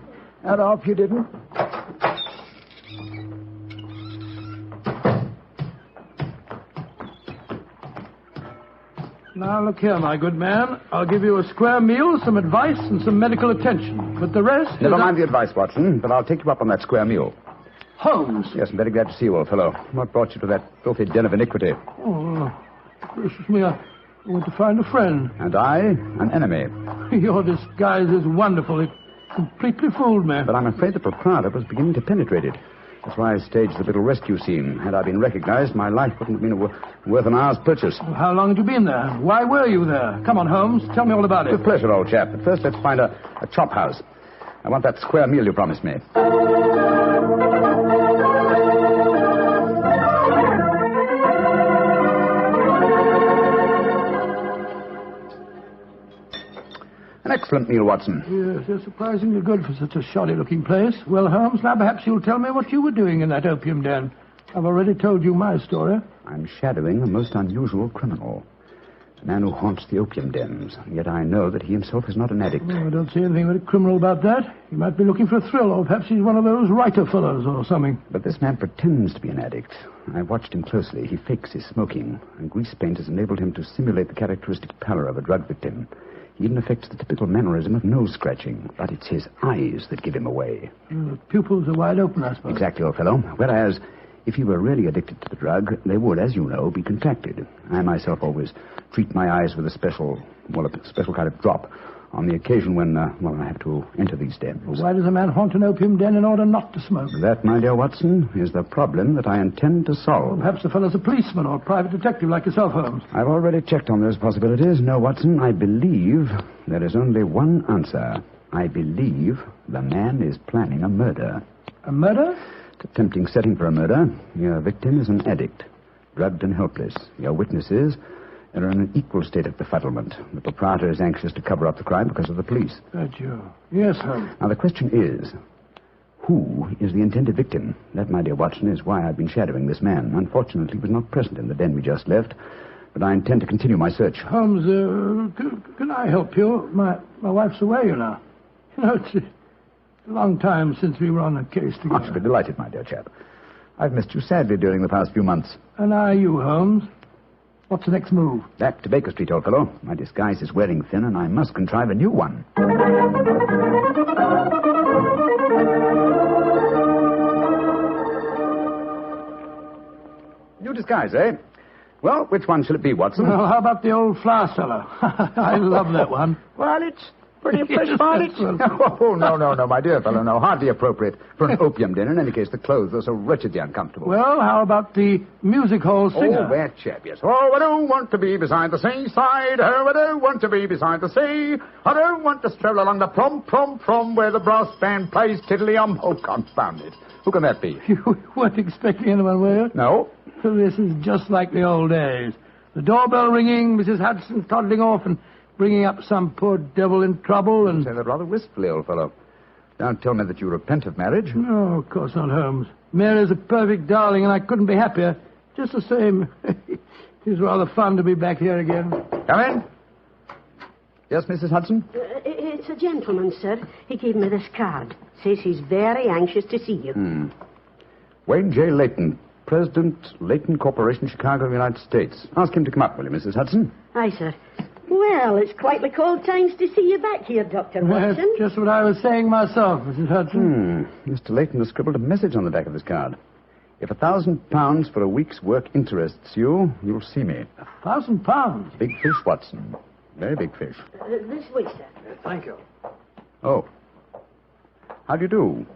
Speaker 5: I'd hope you didn't.
Speaker 1: Now, look here, my good man. I'll give you a square meal, some advice, and some medical attention. But the rest...
Speaker 10: Never mind the advice, Watson, but I'll take you up on that square meal.
Speaker 1: Holmes?
Speaker 10: Yes, I'm very glad to see you, old fellow. What brought you to that filthy den of iniquity?
Speaker 1: Oh, gracious me, I want to find a friend.
Speaker 10: And I, an enemy.
Speaker 1: Your disguise is wonderful. It completely fooled me.
Speaker 10: But I'm afraid the proprietor was beginning to penetrate it. That's why I staged the little rescue scene. Had I been recognized, my life wouldn't have been worth an hour's purchase.
Speaker 1: Well, how long had you been there? Why were you there? Come on, Holmes. Tell me all about it.
Speaker 10: With pleasure, old chap. But first, let's find a chop house. I want that square meal you promised me. An excellent meal, Watson.
Speaker 1: Yes, they're surprisingly good for such a shoddy-looking place. Well, Holmes, now perhaps you'll tell me what you were doing in that opium den. I've already told you my story.
Speaker 10: I'm shadowing a most unusual criminal. A man who haunts the opium dens. Yet I know that he himself is not an addict.
Speaker 1: Oh, I don't see anything very criminal about that. He might be looking for a thrill, or perhaps he's one of those writer fellows or something.
Speaker 10: But this man pretends to be an addict. I watched him closely. He fakes his smoking, and grease paint has enabled him to simulate the characteristic pallor of a drug victim. He even affects the typical mannerism of nose-scratching, but it's his eyes that give him away.
Speaker 1: The pupils are wide open, I suppose.
Speaker 10: Exactly, old fellow. Whereas, if he were really addicted to the drug, they would, as you know, be contracted. I myself always treat my eyes with a special kind of drop on the occasion when, I have to enter these dens.
Speaker 1: Well, why does a man haunt an opium den in order not to smoke?
Speaker 10: That, my dear Watson, is the problem that I intend to solve.
Speaker 1: Well, perhaps the fellow's a policeman or a private detective like yourself, Holmes.
Speaker 10: I've already checked on those possibilities. No, Watson, I believe there is only one answer. I believe the man is planning a murder.
Speaker 1: A murder?
Speaker 10: It's a tempting setting for a murder. Your victim is an addict, drugged and helpless. Your witnesses are in an equal state of befuddlement. The proprietor is anxious to cover up the crime because of the police.
Speaker 1: That you? Yes, Holmes.
Speaker 10: Now, the question is, who is the intended victim? That, my dear Watson, is why I've been shadowing this man. Unfortunately, he was not present in the den we just left, but I intend to continue my search.
Speaker 1: Holmes, can I help you? My wife's away, you know. No, it's a long time since we were on a case together.
Speaker 10: I should be delighted, my dear chap. I've missed you sadly during the past few months.
Speaker 1: And are you, Holmes? What's the next move?
Speaker 10: Back to Baker Street, old fellow. My disguise is wearing thin, and I must contrive a new one. New disguise, eh? Well, which one shall it be, Watson?
Speaker 1: Well, how about the old flour cellar? I love that one.
Speaker 5: Well, it's pretty fresh, Barney.
Speaker 10: Oh, no, my dear fellow, no. Hardly appropriate for an opium dinner. In any case, the clothes are so wretchedly uncomfortable.
Speaker 1: Well, how about the music hall singer?
Speaker 10: Oh, that chap, yes. Oh, I don't want to be beside the seaside. Oh, I don't want to be beside the sea. I don't want to stroll along the prom, where the brass band plays tiddly-um. Oh, confound it. Who can that be?
Speaker 1: You weren't expecting anyone, were you?
Speaker 10: No.
Speaker 1: This is just like the old days. The doorbell ringing, Mrs. Hudson toddling off and bringing up some poor devil in trouble and...
Speaker 10: You say that rather wistfully, old fellow. Don't tell me that you repent of marriage.
Speaker 1: No, of course not, Holmes. Mary's a perfect darling, and I couldn't be happier. Just the same. It is rather fun to be back here again.
Speaker 10: Come in. Yes, Mrs. Hudson?
Speaker 21: It's a gentleman, sir. He gave me this card. Says he's very anxious to see you.
Speaker 10: Wayne J. Leyton, President, Leyton Corporation, Chicago, United States. Ask him to come up, will you, Mrs. Hudson?
Speaker 21: Aye, sir. Well, it's quite the cold times to see you back here, Dr. Watson.
Speaker 1: That's just what I was saying myself, Mrs. Hudson.
Speaker 10: Mr. Leyton has scribbled a message on the back of his card. If £1,000 for a week's work interests you, you'll see me.
Speaker 1: £1,000?
Speaker 10: Big fish, Watson. Very big fish.
Speaker 21: This way, sir.
Speaker 1: Thank you.
Speaker 10: Oh. How do you do,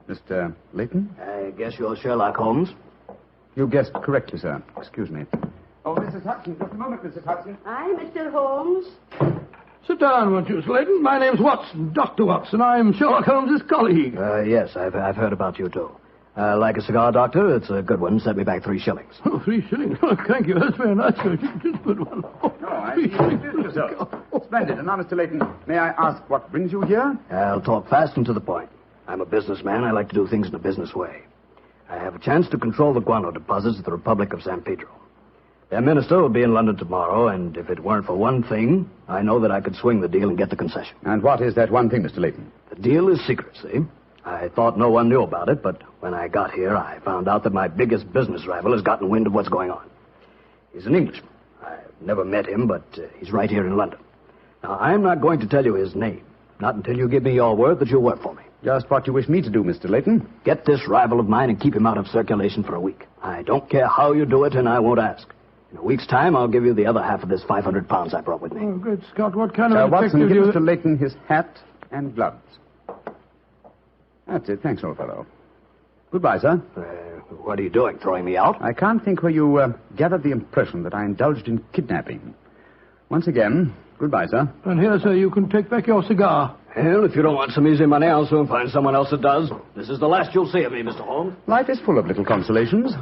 Speaker 10: Mr. Leyton?
Speaker 7: I guess you're Sherlock Holmes.
Speaker 10: You guessed correctly, sir. Excuse me. Oh, Mrs. Hudson, just a moment, Mrs. Hudson.
Speaker 21: Aye, Mr. Holmes.
Speaker 1: Sit down, won't you, Slayton? My name's Watson, Dr. Watson. I'm Sherlock Holmes' colleague.
Speaker 7: Yes, I've heard about you, too. Like a cigar, Doctor? It's a good one. Set me back 3 shillings.
Speaker 1: Oh, 3 shillings? Oh, thank you. That's very nice. It's a good one. Oh,
Speaker 10: no, I see you introduced yourself. Splendid. And now, Mr. Leyton, may I ask what brings you here?
Speaker 7: I'll talk fast and to the point. I'm a businessman. I like to do things in a business way. I have a chance to control the guano deposits of the Republic of San Pedro. Their minister will be in London tomorrow, and if it weren't for one thing, I know that I could swing the deal and get the concession.
Speaker 10: And what is that one thing, Mr. Leyton?
Speaker 7: The deal is secret, see? I thought no one knew about it, but when I got here, I found out that my biggest business rival has gotten wind of what's going on. He's an Englishman. I've never met him, but he's right here in London. Now, I'm not going to tell you his name, not until you give me your word that you'll work for me.
Speaker 10: Just what you wish me to do, Mr. Leyton.
Speaker 7: Get this rival of mine and keep him out of circulation for a week. I don't care how you do it, and I won't ask. In a week's time, I'll give you the other half of this £500 I brought with me.
Speaker 1: Oh, good Scott. What kind of
Speaker 10: Watson,
Speaker 1: detective
Speaker 10: give Mr. Leyton his hat and gloves. That's it. Thanks, old fellow. Goodbye, sir.
Speaker 7: What are you doing, throwing me out?
Speaker 10: I can't think where you gathered the impression that I indulged in kidnapping. Once again, goodbye, sir.
Speaker 1: And here, sir, you can take back your cigar.
Speaker 7: Well, if you don't want some easy money, I'll soon find someone else that does. This is the last you'll see of me, Mr. Holmes.
Speaker 10: Life is full of little consolations.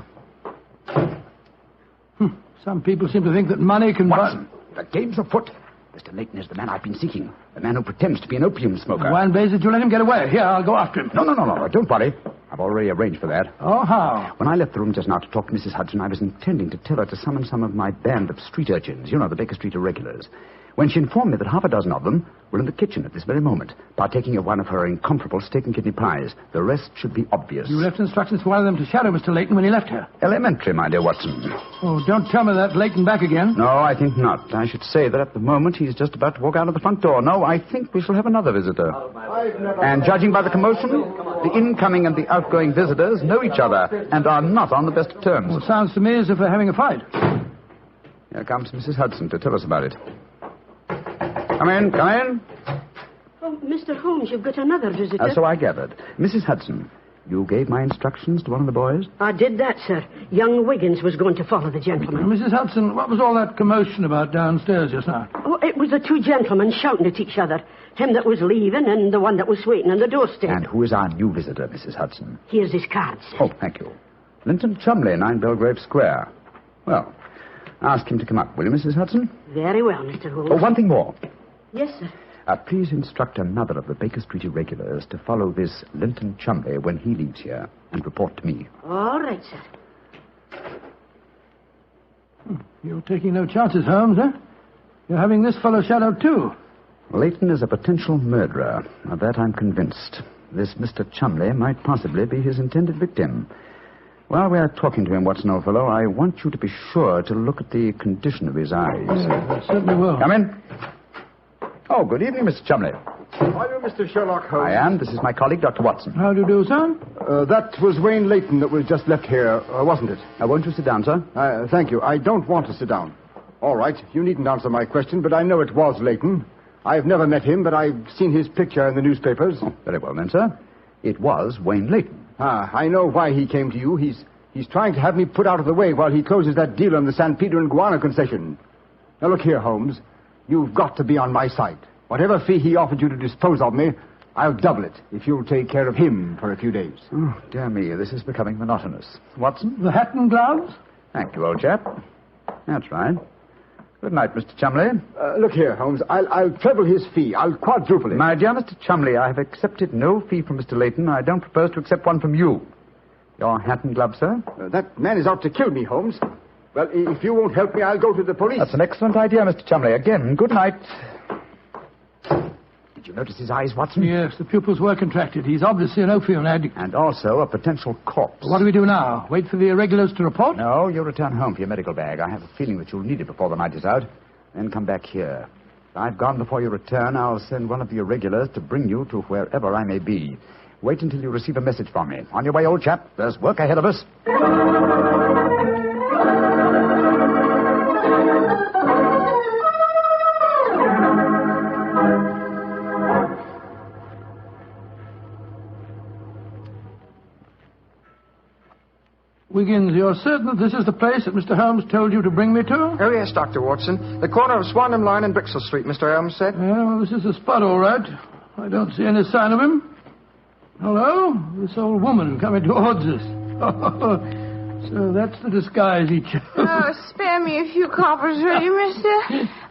Speaker 1: Some people seem to think that money can
Speaker 10: Watson, the game's afoot. Mr. Leyton is the man I've been seeking. The man who pretends to be an opium smoker.
Speaker 1: Why in blazes did you let him get away? Here, I'll go after him.
Speaker 10: No. Don't worry. I've already arranged for that.
Speaker 1: Oh, how?
Speaker 10: When I left the room just now to talk to Mrs. Hudson, I was intending to tell her to summon some of my band of street urchins. You know, the Baker Street irregulars. When she informed me that half a dozen of them were in the kitchen at this very moment, partaking of one of her incomparable steak and kidney pies. The rest should be obvious.
Speaker 1: You left instructions for one of them to shadow Mr. Leyton when he left here.
Speaker 10: Elementary, my dear Watson.
Speaker 1: Oh, don't tell me that Leyton back again.
Speaker 10: No, I think not. I should say that at the moment he's just about to walk out of the front door. No, I think we shall have another visitor. And judging by the commotion, the incoming and the outgoing visitors know each other and are not on the best of terms.
Speaker 1: Well, sounds to me as if they're having a fight.
Speaker 10: Here comes Mrs. Hudson to tell us about it. Come in.
Speaker 21: Oh, Mr. Holmes, you've got another visitor.
Speaker 10: So I gathered. Mrs. Hudson, you gave my instructions to one of the boys?
Speaker 21: I did that, sir. Young Wiggins was going to follow the gentleman.
Speaker 1: Mrs. Hudson, what was all that commotion about downstairs just now?
Speaker 21: Oh, it was the 2 gentlemen shouting at each other. Him that was leaving and the one that was waiting on the doorstep.
Speaker 10: And who is our new visitor, Mrs. Hudson?
Speaker 21: Here's his card, sir.
Speaker 10: Oh, thank you. Linton Chumley, 9 Belgrave Square. Well, ask him to come up, will you, Mrs. Hudson?
Speaker 21: Very well, Mr. Holmes.
Speaker 10: Oh, one thing more.
Speaker 21: Yes, sir.
Speaker 10: Please instruct another of the Baker Street irregulars to follow this Linton Chumley when he leaves here and report to me.
Speaker 21: All right, sir.
Speaker 1: You're taking no chances, Holmes, eh? You're having this fellow shadowed, too.
Speaker 10: Leyton is a potential murderer. Of that I'm convinced. This Mr. Chumley might possibly be his intended victim. While we're talking to him, Watson, old fellow, I want you to be sure to look at the condition of his eyes.
Speaker 1: I certainly will.
Speaker 10: Come in. Oh, good evening, Mr. Chumley.
Speaker 19: Are you Mr. Sherlock Holmes?
Speaker 10: I am. This is my colleague, Dr. Watson.
Speaker 1: How do you do, sir?
Speaker 19: That was Wayne Leyton that was just left here, wasn't it?
Speaker 10: Won't you sit down, sir?
Speaker 19: Thank you. I don't want to sit down. All right. You needn't answer my question, but I know it was Leyton. I've never met him, but I've seen his picture in the newspapers.
Speaker 10: Oh, very well, then, sir. It was Wayne Leyton.
Speaker 19: I know why he came to you. He's trying to have me put out of the way while he closes that deal on the San Pedro and Guana concession. Now, look here, Holmes. You've got to be on my side. Whatever fee he offered you to dispose of me, I'll double it if you'll take care of him for a few days.
Speaker 10: Oh, dear me, this is becoming monotonous. Watson?
Speaker 1: The hat and gloves?
Speaker 10: Thank you, old chap. That's right. Good night, Mr. Chumley.
Speaker 19: Look here, Holmes. I'll treble his fee. I'll quadruple it.
Speaker 10: My dear Mr. Chumley, I have accepted no fee from Mr. Leyton. I don't propose to accept one from you. Your hat and gloves, sir?
Speaker 19: That man is out to kill me, Holmes. Well, if you won't help me, I'll go to the police.
Speaker 10: That's an excellent idea, Mr. Chumley. Again, good night. Did you notice his eyes, Watson?
Speaker 1: Yes, the pupils were contracted. He's obviously an opium addict.
Speaker 10: And also a potential corpse.
Speaker 1: What do we do now? Wait for the irregulars to report?
Speaker 10: No, you'll return home for your medical bag. I have a feeling that you'll need it before the night is out. Then come back here. If I've gone before you return, I'll send one of the irregulars to bring you to wherever I may be. Wait until you receive a message from me. On your way, old chap. There's work ahead of us.
Speaker 1: Wiggins, you're certain that this is the place that Mr. Holmes told you to bring me to?
Speaker 4: Oh, yes, Dr. Watson. The corner of Swanham Line and Brixton Street, Mr. Holmes said.
Speaker 1: Yeah, well, this is the spot, all right. I don't see any sign of him. Hello? This old woman coming towards us. So that's the disguise he chose.
Speaker 20: Oh, spare me a few coppers, will you, mister?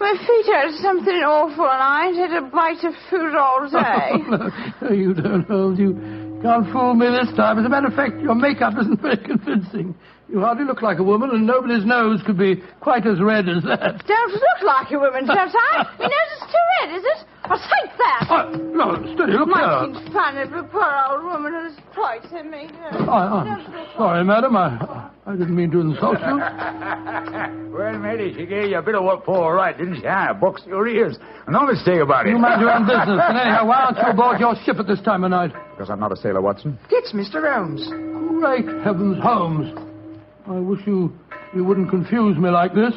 Speaker 20: My feet hurt something awful, and I ain't had a bite of food all day.
Speaker 1: No, you don't, Holmes. You can't fool me this time. As a matter of fact, your makeup isn't very convincing. You hardly look like a woman, and nobody's nose could be quite as red as that.
Speaker 20: Don't look like a woman, don't I? Your nose is too red, is it? I'll take that.
Speaker 1: Oh, no, steady, look
Speaker 20: Might
Speaker 1: here.
Speaker 20: seem funny of a poor old woman who's poison me.
Speaker 1: I'm sorry, madam. I didn't mean to insult you.
Speaker 10: Well, matey, she gave you a bit of what for, all right, didn't she? Ah, boxed your ears. No mistake about it.
Speaker 1: You mind your own business. And anyhow, why aren't you aboard your ship at this time of night?
Speaker 10: Because I'm not a sailor, Watson.
Speaker 4: It's Mr. Holmes.
Speaker 1: Great heavens, Holmes. I wish you wouldn't confuse me like this.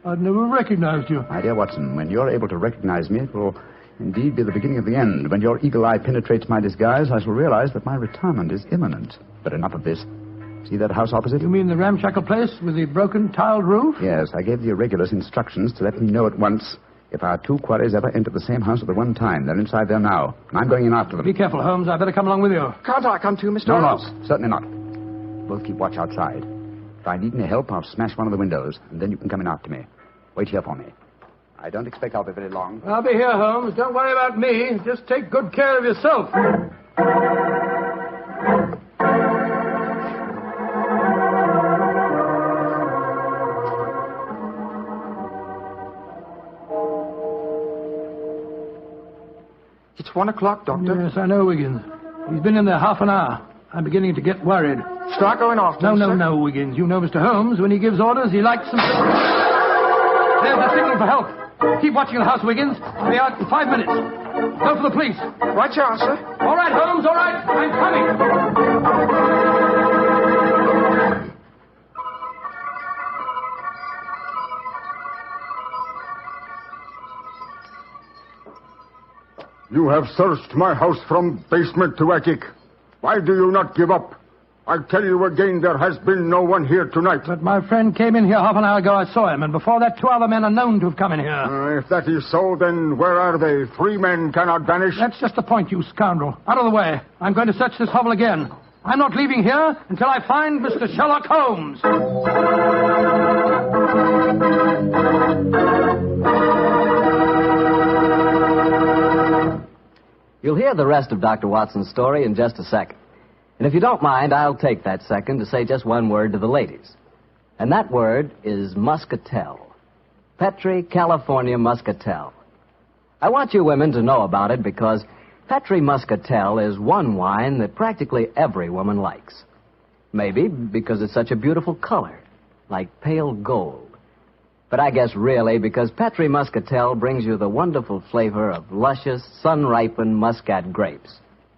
Speaker 1: I'd never recognized you.
Speaker 10: My dear Watson, when you're able to recognize me, it will indeed be the beginning of the end. When your eagle eye penetrates my disguise, I shall realize that my retirement is imminent. But enough of this. See that house opposite?
Speaker 1: You mean the ramshackle place with the broken tiled roof?
Speaker 10: Yes, I gave the irregulars instructions to let me know at once if our two quarries ever enter the same house at the one time. They're inside there now, and I'm going in after them.
Speaker 1: Be careful, Holmes. I better come along with you.
Speaker 4: Can't I come too, Mr. Holmes?
Speaker 10: No, certainly not. Both keep watch outside. If I need any help, I'll smash one of the windows, and then you can come in after me. Wait here for me. I don't expect I'll be very long.
Speaker 1: I'll be here, Holmes. Don't worry about me. Just take good care of yourself.
Speaker 4: It's 1 o'clock, Doctor.
Speaker 1: Yes, I know, Wiggins. He's been in there half an hour. I'm beginning to get worried.
Speaker 4: Start going off,
Speaker 1: No, Wiggins. You know Mr. Holmes. When he gives orders, he likes them. There's a signal for help. Keep watching the house, Wiggins. I'll be out in 5 minutes. Go for the police.
Speaker 4: Right, you are, sir.
Speaker 1: All right, Holmes, all right. I'm coming.
Speaker 19: You have searched my house from basement to attic. Why do you not give up? I tell you again, there has been no one here tonight.
Speaker 1: But my friend came in here half an hour ago. I saw him, and before that, 2 other men are known to have come in here.
Speaker 19: If that is so, then where are they? 3 men cannot vanish.
Speaker 1: That's just the point, you scoundrel. Out of the way. I'm going to search this hovel again. I'm not leaving here until I find Mr. Sherlock Holmes.
Speaker 2: You'll hear the rest of Dr. Watson's story in just a second. And if you don't mind, I'll take that second to say just one word to the ladies. And that word is muscatel. Petri California muscatel. I want you women to know about it because Petri Muscatel is one wine that practically every woman likes. Maybe because it's such a beautiful color, like pale gold. But I guess really because Petri Muscatel brings you the wonderful flavor of luscious, sun-ripened Muscat grapes.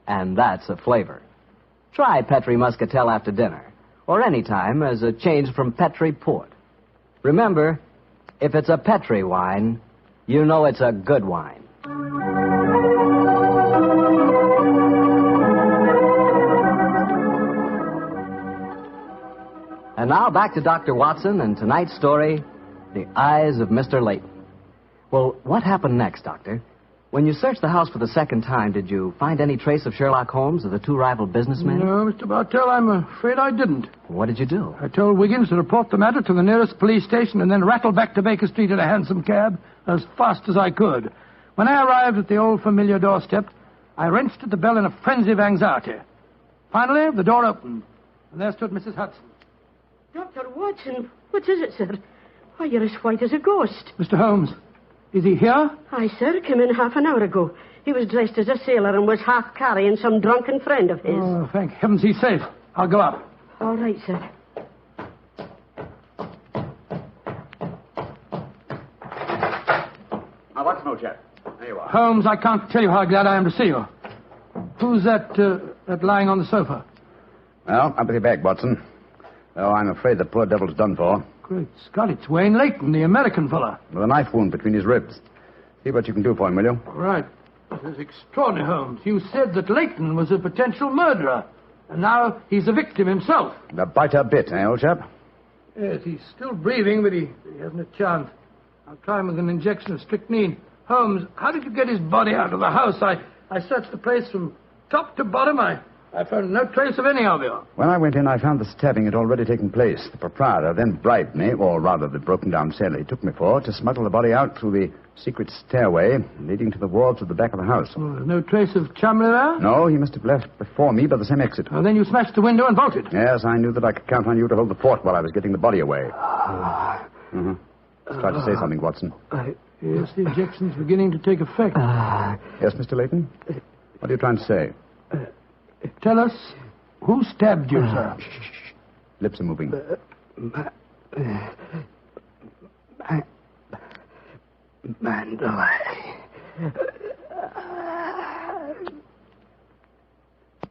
Speaker 2: And that's a flavor. Try Petri Muscatel after dinner, or any time as a change from Petri Port. Remember, if it's a Petri wine, you know it's a good wine. And now back to Dr. Watson and tonight's story, The Eyes of Mr. Leyton. Well, what happened next, Doctor? When you searched the house for the second time, did you find any trace of Sherlock Holmes or the two rival businessmen?
Speaker 1: No, Mr. Bartell, I'm afraid I didn't.
Speaker 2: What did you do?
Speaker 1: I told Wiggins to report the matter to the nearest police station and then rattle back to Baker Street in a hansom cab as fast as I could. When I arrived at the old familiar doorstep, I wrenched at the bell in a frenzy of anxiety. Finally, the door opened, and there stood Mrs. Hudson.
Speaker 6: Dr. Watson, what is it, sir? Why, you're as white as a ghost.
Speaker 1: Mr. Holmes, is he here?
Speaker 6: Aye, sir, came in half an hour ago. He was dressed as a sailor and was half carrying some drunken friend of his.
Speaker 1: Oh, thank heavens he's safe. I'll go up.
Speaker 6: All right, sir.
Speaker 10: Now, Watson, old chap. There you are.
Speaker 1: Holmes, I can't tell you how glad I am to see you. Who's that lying on the sofa?
Speaker 10: Well, up with your bag, Watson. Oh, I'm afraid the poor devil's done for.
Speaker 1: Great Scott, it's Wayne Leyton, the American fella.
Speaker 10: With a knife wound between his ribs. See what you can do for him, will you?
Speaker 1: Right. This is extraordinary, Holmes. You said that Leyton was a potential murderer, and now he's a victim himself.
Speaker 10: The biter bit, eh, old chap?
Speaker 1: Yes, he's still breathing, but he hasn't a chance. I'll try him with an injection of strychnine. Holmes, how did you get his body out of the house? I searched the place from top to bottom. I found no trace of any of you.
Speaker 10: When I went in, I found the stabbing had already taken place. The proprietor then bribed me, or rather the broken-down sailor he took me for, to smuggle the body out through the secret stairway leading to the wards at the back of the house.
Speaker 1: Oh, no trace of Chumley there?
Speaker 10: No, he must have left before me by the same exit.
Speaker 1: Well, then you smashed the window and bolted.
Speaker 10: Yes, I knew that I could count on you to hold the fort while I was getting the body away. Just try to say something, Watson.
Speaker 1: Yes, the injection's beginning to take effect.
Speaker 10: Yes, Mr. Leyton? What are you trying to say?
Speaker 1: Tell us, who stabbed you, sir?
Speaker 10: Shh. Lips are moving.
Speaker 1: Mandalay.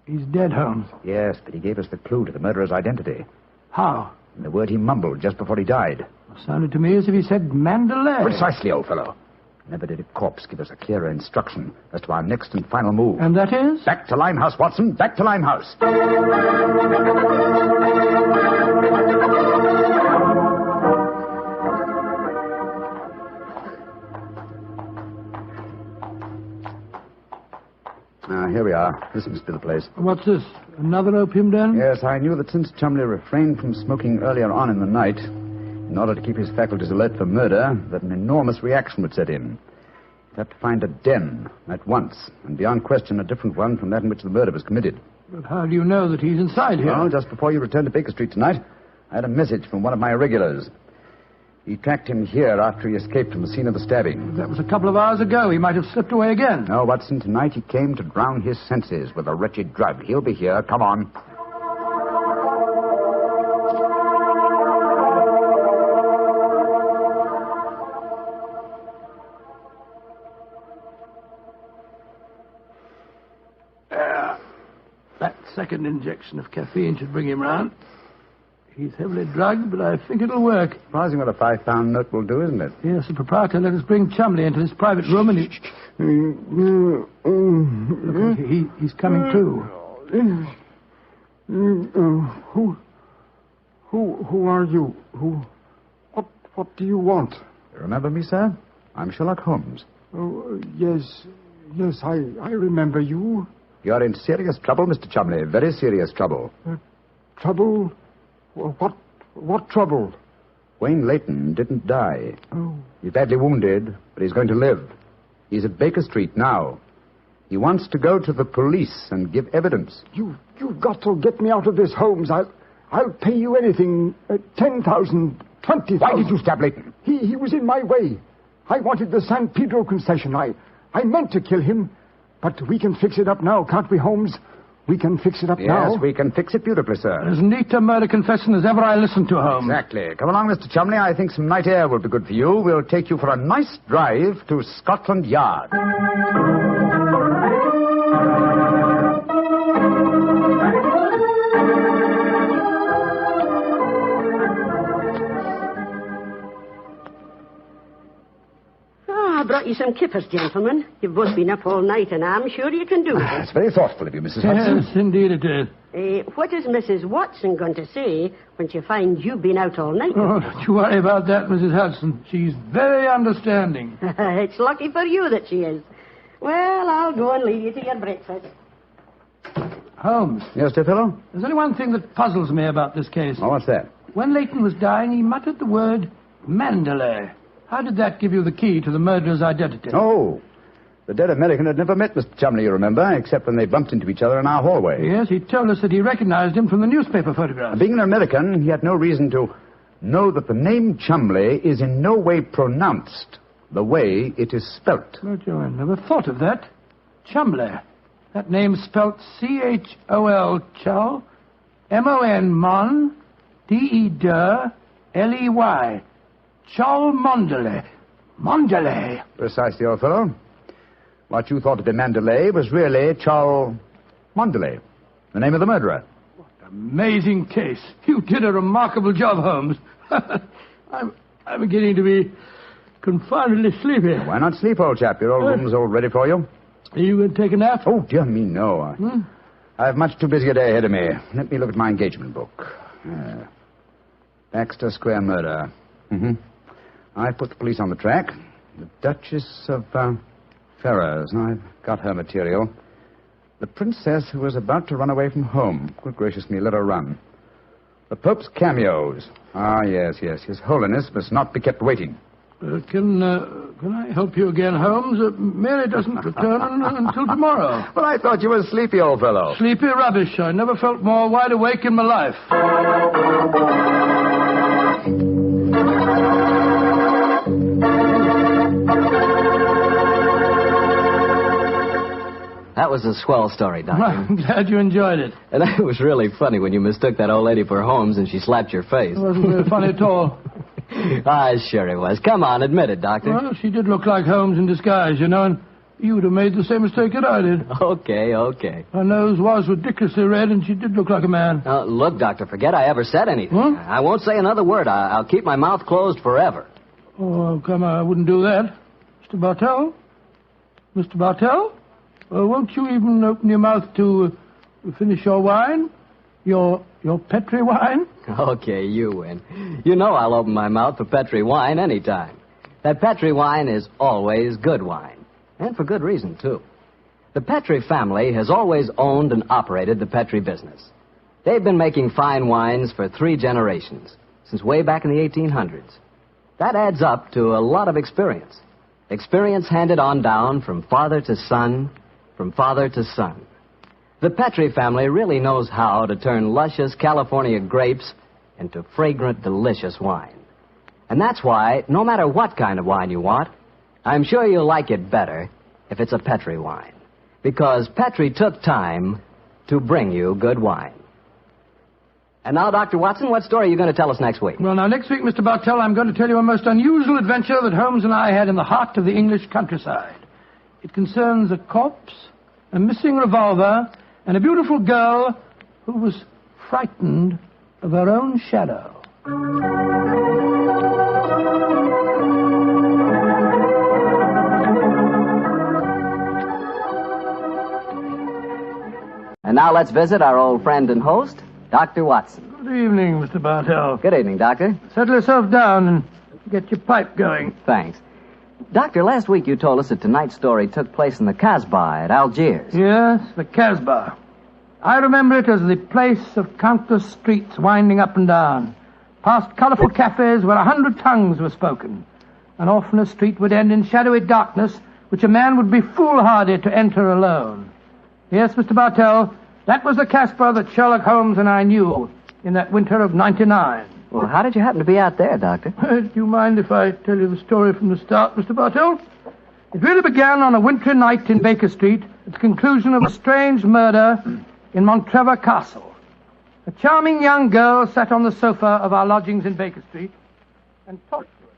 Speaker 1: He's dead, Holmes.
Speaker 10: Yes, but he gave us the clue to the murderer's identity.
Speaker 1: How?
Speaker 10: And the word he mumbled just before he died.
Speaker 1: Sounded to me as if he said Mandalay.
Speaker 10: Precisely, old fellow. Never did a corpse give us a clearer instruction as to our next and final move.
Speaker 1: And that is?
Speaker 10: Back to Limehouse, Watson. Back to Limehouse. Here we are. This must be the place.
Speaker 1: What's this? Another opium den?
Speaker 10: Yes, I knew that since Chumley refrained from smoking earlier on in the night, in order to keep his faculties alert for murder, that an enormous reaction would set in. You'd have to find a den at once, and beyond question a different one from that in which the murder was committed.
Speaker 1: But how do you know that he's inside here?
Speaker 10: Well, just before you returned to Baker Street tonight, I had a message from one of my regulars. He tracked him here after he escaped from the scene of the stabbing.
Speaker 1: That was a couple of hours ago. He might have slipped away again.
Speaker 10: No, Watson, tonight he came to drown his senses with a wretched drug. He'll be here. Come on.
Speaker 1: That second injection of caffeine should bring him round. He's heavily drugged, but I think it'll work.
Speaker 10: Surprising what a £5 note will do, isn't it?
Speaker 1: Yes, the proprietor let us bring Chumley into his private room, and he's coming too.
Speaker 19: Who are you? What do you want?
Speaker 10: You remember me, sir? I'm Sherlock Holmes.
Speaker 19: Oh, yes, I remember you.
Speaker 10: You're in serious trouble, Mr. Chumley. Very serious trouble.
Speaker 19: Trouble? What trouble?
Speaker 10: Wayne Leyton didn't die.
Speaker 19: Oh.
Speaker 10: He's badly wounded, but he's going to live. He's at Baker Street now. He wants to go to the police and give evidence.
Speaker 19: You've got to get me out of this, Holmes. I'll pay you anything. 10,000, 20,000.
Speaker 10: Why did you stab Leyton?
Speaker 19: He was in my way. I wanted the San Pedro concession. I I meant to kill him. But we can fix it up now, can't we, Holmes? We can fix it up now.
Speaker 10: Yes, we can fix it beautifully, sir.
Speaker 1: As neat a murder confession as ever I listened to, Holmes.
Speaker 10: Exactly. Come along, Mr. Chumley. I think some night air will be good for you. We'll take you for a nice drive to Scotland Yard.
Speaker 6: I brought you some kippers, gentlemen. You've both been up all night, and I'm sure you can do it.
Speaker 10: It's very thoughtful of you, Mrs. Hudson.
Speaker 1: Yes, indeed it is.
Speaker 6: What is Mrs. Watson going to say when she finds you've been out all night?
Speaker 1: Oh, don't you worry about that, Mrs. Hudson. She's very understanding.
Speaker 6: It's lucky for you that she is. Well, I'll go and leave you to your breakfast.
Speaker 1: Holmes.
Speaker 10: Yes, dear fellow?
Speaker 1: There's only one thing that puzzles me about this case.
Speaker 10: Oh, what's that?
Speaker 1: When Leyton was dying, he muttered the word Mandalay. How did that give you the key to the murderer's identity?
Speaker 10: Oh, the dead American had never met Mr. Chumley, you remember, except when they bumped into each other in our hallway.
Speaker 1: Yes, he told us that he recognized him from the newspaper photographs.
Speaker 10: Being an American, he had no reason to know that the name Chumley is in no way pronounced the way it is spelt.
Speaker 1: Oh, Joe, I never thought of that. Chumley. That name's spelt C-H-O-L, Chol, M-O-N, Mon, D-E-D-E-R, L-E-Y. Chol Mondale. Mondale.
Speaker 10: Precisely, old fellow. What you thought to be Mandalay was really Chol Mondale, the name of the murderer.
Speaker 1: Amazing case. You did a remarkable job, Holmes. I'm beginning to be confoundedly sleepy.
Speaker 10: Why not sleep, old chap? Your old room's all ready for you.
Speaker 1: Are you going to take a nap?
Speaker 10: Oh, dear me, no. I have much too busy a day ahead of me. Let me look at my engagement book. Baxter Square murder. I put the police on the track. The Duchess of Ferrers. I've got her material. The princess who was about to run away from home. Good gracious me, let her run. The Pope's cameos. Ah, yes. His Holiness must not be kept waiting.
Speaker 1: Can I help you again, Holmes? Mary doesn't return until tomorrow.
Speaker 10: Well, I thought you were sleepy, old fellow.
Speaker 1: Sleepy rubbish. I never felt more wide awake in my life.
Speaker 2: That was a swell story, Doctor.
Speaker 1: I'm glad you enjoyed it.
Speaker 2: And it was really funny when you mistook that old lady for Holmes and she slapped your face.
Speaker 1: It wasn't very funny at all.
Speaker 2: Sure it was. Come on, admit it, Doctor.
Speaker 1: Well, she did look like Holmes in disguise, you know, and you would have made the same mistake that I did.
Speaker 2: Okay.
Speaker 1: Her nose was ridiculously red, and she did look like a man.
Speaker 2: Look, Doctor, forget I ever said anything. I won't say another word. I'll keep my mouth closed forever.
Speaker 1: Oh, come on, I wouldn't do that. Mr. Bartell? Mr. Bartell? Won't you even open your mouth to finish your wine? Your Petri wine?
Speaker 2: Okay, you win. You know I'll open my mouth for Petri wine anytime. That Petri wine is always good wine. And for good reason, too. The Petri family has always owned and operated the Petri business. They've been making fine wines for 3 generations, since way back in the 1800s. That adds up to a lot of experience. Experience handed on down from father to son, from father to son. The Petri family really knows how to turn luscious California grapes into fragrant, delicious wine. And that's why, no matter what kind of wine you want, I'm sure you'll like it better if it's a Petri wine. Because Petri took time to bring you good wine. And now, Dr. Watson, what story are you going to tell us next week?
Speaker 1: Well, now, next week, Mr. Bartell, I'm going to tell you a most unusual adventure that Holmes and I had in the heart of the English countryside. It concerns a corpse, a missing revolver, and a beautiful girl who was frightened of her own shadow.
Speaker 2: And now let's visit our old friend and host, Dr. Watson.
Speaker 1: Good evening, Mr. Bartell.
Speaker 2: Good evening, Doctor.
Speaker 1: Settle yourself down and get your pipe going.
Speaker 2: Thanks. Doctor, last week you told us that tonight's story took place in the Casbah at Algiers.
Speaker 1: Yes, the Casbah. I remember it as the place of countless streets winding up and down, past colourful cafes where 100 tongues were spoken. And often a street would end in shadowy darkness, which a man would be foolhardy to enter alone. Yes, Mr. Bartell, that was the Casbah that Sherlock Holmes and I knew in that winter of '99.
Speaker 2: Well, how did you happen to be out there, Doctor?
Speaker 1: Do you mind if I tell you the story from the start, Mr. Bartell? It really began on a wintry night in Baker Street at the conclusion of a strange murder in Montrevor Castle. A charming young girl sat on the sofa of our lodgings in Baker Street and talked to us.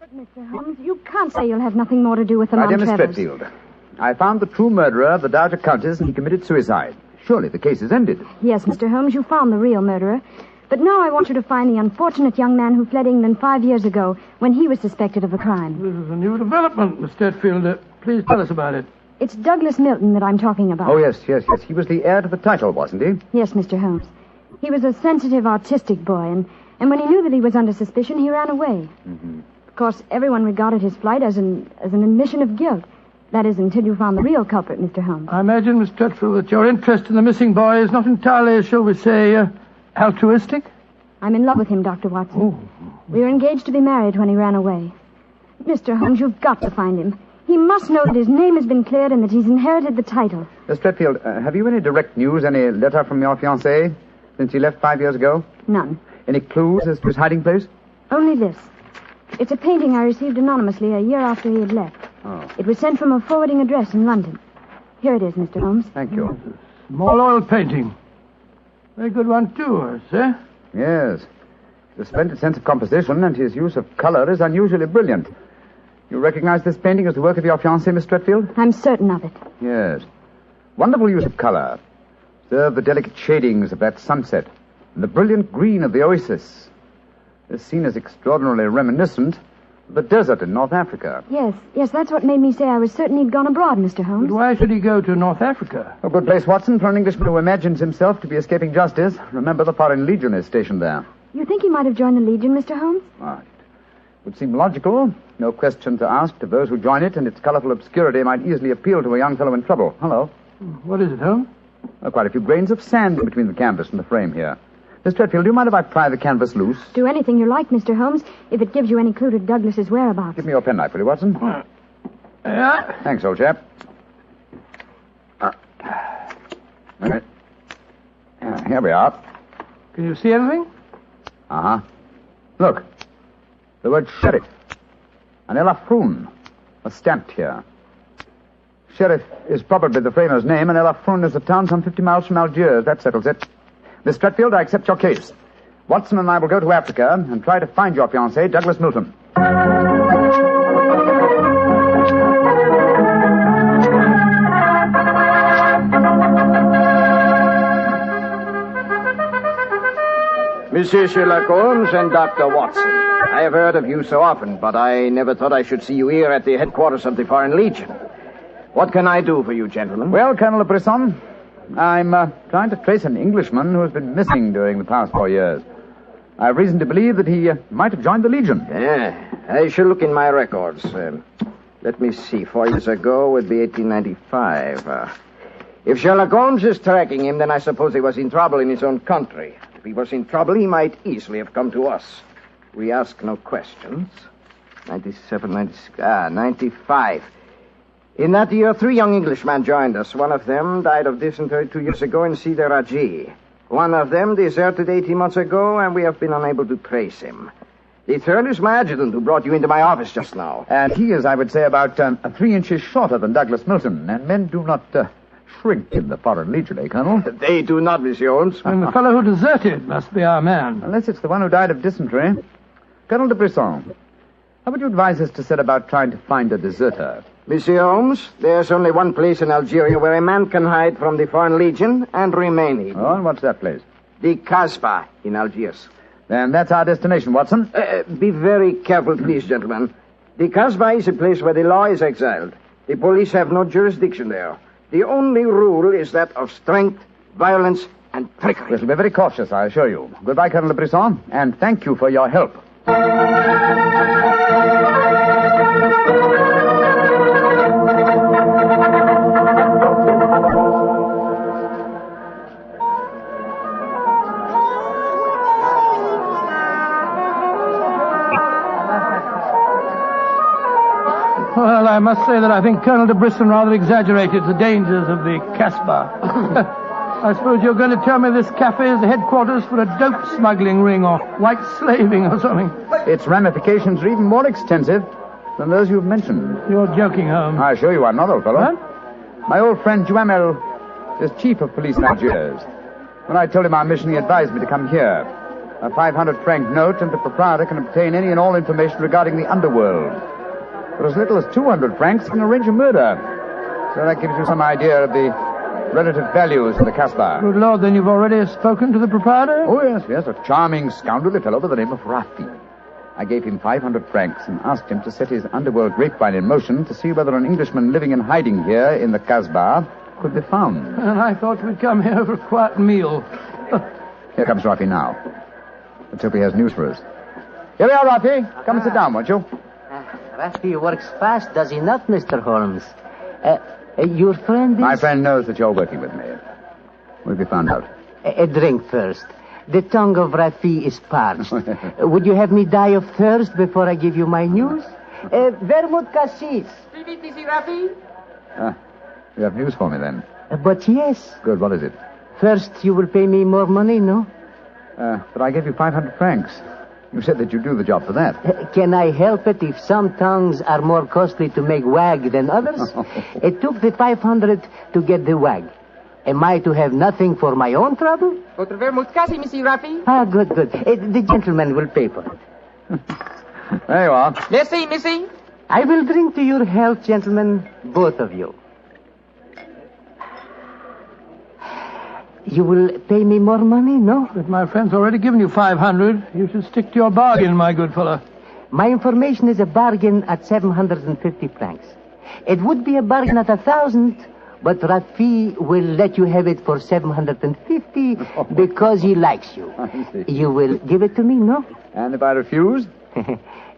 Speaker 14: But, Mr. Holmes, you can't say you'll have nothing more to do with the
Speaker 10: My dear Miss
Speaker 14: Montrevors.
Speaker 10: Stretfield, I found the true murderer of the Dowager Countess and he committed suicide. Surely the case is ended.
Speaker 14: Yes, Mr. Holmes, you found the real murderer. But now I want you to find the unfortunate young man who fled England 5 years ago when he was suspected of a crime.
Speaker 1: This is a new development, Miss Stretfield. Please tell us about it.
Speaker 14: It's Douglas Milton that I'm talking about.
Speaker 10: Oh, yes. He was the heir to the title, wasn't he?
Speaker 14: Yes, Mr. Holmes. He was a sensitive, artistic boy, and when he knew that he was under suspicion, he ran away.
Speaker 10: Mm-hmm.
Speaker 14: Of course, everyone regarded his flight as an admission of guilt. That is, until you found the real culprit, Mr. Holmes.
Speaker 1: I imagine, Miss Stretfield, that your interest in the missing boy is not entirely, shall we say, altruistic?
Speaker 14: I'm in love with him, Dr. Watson.
Speaker 1: Oh.
Speaker 14: We were engaged to be married when he ran away. Mr. Holmes, you've got to find him. He must know that his name has been cleared and that he's inherited the title.
Speaker 10: Miss Stretfield, have you any direct news, any letter from your fiancé since he left 5 years ago?
Speaker 14: None.
Speaker 10: Any clues as to his hiding place?
Speaker 14: Only this. It's a painting I received anonymously a year after he had left.
Speaker 10: Oh.
Speaker 14: It was sent from a forwarding address in London. Here it is, Mr. Holmes.
Speaker 10: Thank you.
Speaker 1: Small oil painting. Very good one, too, sir.
Speaker 10: Yes. His splendid sense of composition and his use of color is unusually brilliant. You recognize this painting as the work of your fiancé, Miss Stretfield?
Speaker 14: I'm certain of it.
Speaker 10: Yes. Wonderful use of color. Observe the delicate shadings of that sunset and the brilliant green of the oasis. This scene is extraordinarily reminiscent of the desert in North Africa.
Speaker 14: Yes, that's what made me say I was certain he'd gone abroad, Mr. Holmes.
Speaker 1: But why should he go to North Africa?
Speaker 10: A good place, Watson, for an Englishman who imagines himself to be escaping justice. Remember, the Foreign Legion is stationed there.
Speaker 14: You think he might have joined the Legion, Mr. Holmes?
Speaker 10: It would seem logical. No question to ask to those who join it, and its colorful obscurity might easily appeal to a young fellow in trouble. Hello.
Speaker 1: What is it, Holmes?
Speaker 10: Quite a few grains of sand between the canvas and the frame here. Miss Stretfield, do you mind if I pry the canvas loose?
Speaker 14: Do anything you like, Mr. Holmes, if it gives you any clue to Douglas's whereabouts.
Speaker 10: Give me your penknife, will you, Watson?
Speaker 1: Yeah?
Speaker 10: Thanks, old chap. Here we are.
Speaker 1: Can you see anything?
Speaker 10: Uh-huh. Look. The word sheriff. An Elafroon. Stamped here. Sheriff is probably the framer's name, and Elafroon is a town some 50 miles from Algiers. That settles it. Miss Stretfield, I accept your case. Watson and I will go to Africa and try to find your fiancé, Douglas Milton.
Speaker 9: Monsieur Sherlock Holmes and Dr. Watson. I have heard of you so often, but I never thought I should see you here at the headquarters of the Foreign Legion. What can I do for you, gentlemen?
Speaker 10: Well, Colonel Brisson, I'm trying to trace an Englishman who has been missing during the past 4 years. I have reason to believe that he might have joined the Legion.
Speaker 9: I shall look in my records. Let me see. 4 years ago would be 1895. If Sherlock Holmes is tracking him, then I suppose he was in trouble in his own country. If he was in trouble, he might easily have come to us. We ask no questions. 97, 96, 95. In that year, 3 young Englishmen joined us. One of them died of dysentery 2 years ago in Sidi Raji. One of them deserted 18 months ago, and we have been unable to trace him. The third is my adjutant who brought you into my office just now.
Speaker 10: And he is, I would say, about 3 inches shorter than Douglas Milton. And men do not shrink in the Foreign Legion, eh, Colonel?
Speaker 9: They do not, Monsieur Holmes.
Speaker 1: And the fellow who deserted must be our man.
Speaker 10: Unless it's the one who died of dysentery. Colonel de Brisson, how would you advise us to set about trying to find a deserter?
Speaker 9: Monsieur Holmes, there's only one place in Algeria where a man can hide from the Foreign Legion and remain hidden.
Speaker 10: Oh, and what's that place?
Speaker 9: The Casbah in Algiers.
Speaker 10: Then that's our destination, Watson.
Speaker 9: Be very careful, please, gentlemen. The Casbah is a place where the law is exiled. The police have no jurisdiction there. The only rule is that of strength, violence, and trickery.
Speaker 10: We shall be very cautious, I assure you. Goodbye, Colonel de Brisson, and thank you for your help.
Speaker 1: Well, I must say that I think Colonel de Brisson rather exaggerated the dangers of the Casbah. I suppose you're going to tell me this cafe is the headquarters for a dope smuggling ring or white slaving or something.
Speaker 10: Its ramifications are even more extensive. than those you've mentioned.
Speaker 1: You're joking, Holmes.
Speaker 10: I assure you I'm not, old fellow.
Speaker 1: What?
Speaker 10: My old friend Duhamel is chief of police in Algiers. When I told him our mission, he advised me to come here. A 500-franc note, and the proprietor can obtain any and all information regarding the underworld. For as little as 200 francs, he can arrange a murder. So that gives you some idea of the relative values of the Casbah.
Speaker 1: Good Lord, then you've already spoken to the proprietor?
Speaker 10: Oh, yes, a charming, scoundrelly fellow by the name of Rafi. I gave him 500 francs and asked him to set his underworld grapevine in motion to see whether an Englishman living in hiding here in the Casbah could be found.
Speaker 1: And I thought we'd come here for a quiet meal.
Speaker 10: Here comes Rafi now. Let's hope he has news for us. Here we are, Rafi. Come and sit down, won't you?
Speaker 15: Rafi works fast, does he not, Mr. Holmes? Your friend is...
Speaker 10: My friend knows that you're working with me. We'll be found out.
Speaker 15: A drink first. The tongue of Rafi is parched. Would you have me die of thirst before I give you my news? Vermouth cassis.
Speaker 11: Rafi?
Speaker 10: You have news for me, then?
Speaker 15: But yes.
Speaker 10: Good, what is it?
Speaker 15: First, you will pay me more money, no?
Speaker 10: But I gave you 500 francs. You said that you'd do the job for that.
Speaker 15: Can I help it if some tongues are more costly to make wag than others? It took the 500 to get the wag. Am I to have nothing for my own trouble?
Speaker 11: Votre vermouth cassis, Monsieur Rafi?
Speaker 15: Ah, good. The gentleman will pay for it.
Speaker 10: There you are.
Speaker 11: Merci.
Speaker 15: I will drink to your health, gentlemen, both of you. You will pay me more money, no?
Speaker 1: But my friend's already given you 500. You should stick to your bargain, my good fellow.
Speaker 15: My information is a bargain at 750 francs. It would be a bargain at 1,000, but Rafi will let you have it for 750 because he likes you. You will give it to me, no?
Speaker 10: And if I refuse?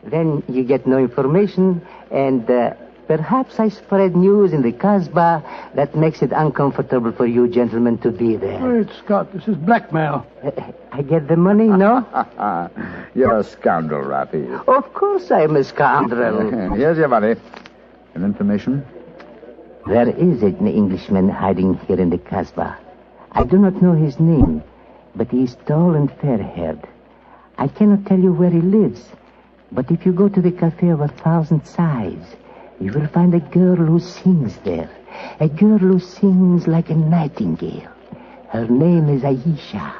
Speaker 15: Then you get no information, and perhaps I spread news in the Casbah that makes it uncomfortable for you gentlemen to be there.
Speaker 1: Wait, Scott, this is blackmail.
Speaker 15: I get the money, no?
Speaker 10: You're a scoundrel, Rafi.
Speaker 15: Of course I am a scoundrel.
Speaker 10: Here's your money. And information?
Speaker 15: There is an Englishman hiding here in the Casbah. I do not know his name, but he is tall and fair-haired. I cannot tell you where he lives, but if you go to the Cafe of 1,000 Sighs, you will find a girl who sings there. A girl who sings like a nightingale. Her name is Aisha,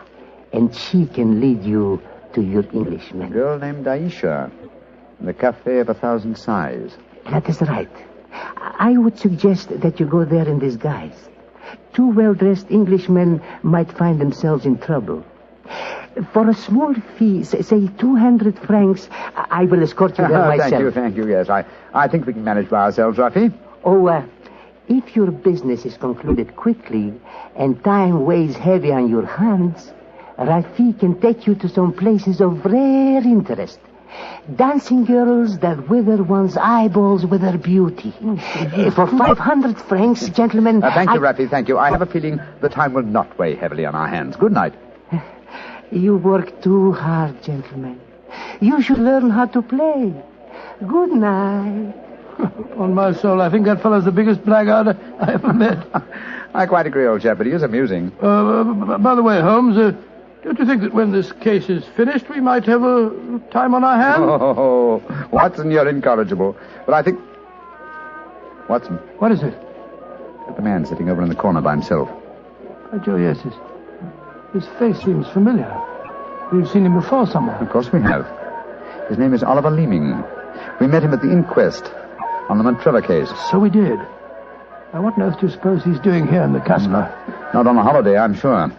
Speaker 15: and she can lead you to your Englishman.
Speaker 10: A girl named Aisha, in the Cafe of 1,000 Sighs.
Speaker 15: That is right. I would suggest that you go there in disguise. Two well-dressed Englishmen might find themselves in trouble. For a small fee, say 200 francs, I will escort you there myself.
Speaker 10: Thank you, yes. I think we can manage by ourselves, Rafi.
Speaker 15: If your business is concluded quickly and time weighs heavy on your hands, Rafi can take you to some places of rare interest. Dancing girls that wither one's eyeballs with their beauty. For 500 francs, gentlemen...
Speaker 10: Thank you, Rafi, thank you. I have a feeling the time will not weigh heavily on our hands. Good night.
Speaker 15: You work too hard, gentlemen. You should learn how to play. Good night.
Speaker 1: On my soul, I think that fellow's the biggest blackguard I ever met.
Speaker 10: I quite agree, old chap, but he is amusing.
Speaker 1: By the way, Holmes, don't you think that when this case is finished, we might have a time on our hands?
Speaker 10: Oh, Watson, you're incorrigible. But I think... Watson.
Speaker 1: What is it?
Speaker 10: The man sitting over in the corner by himself.
Speaker 1: Oh, Joe, yes, his face seems familiar. We've seen him before somewhere.
Speaker 10: Of course we have. His name is Oliver Leeming. We met him at the inquest on the Montrella case.
Speaker 1: So we did. Now, what on earth do you suppose he's doing here in the Casbah?
Speaker 10: Not on a holiday, I'm sure.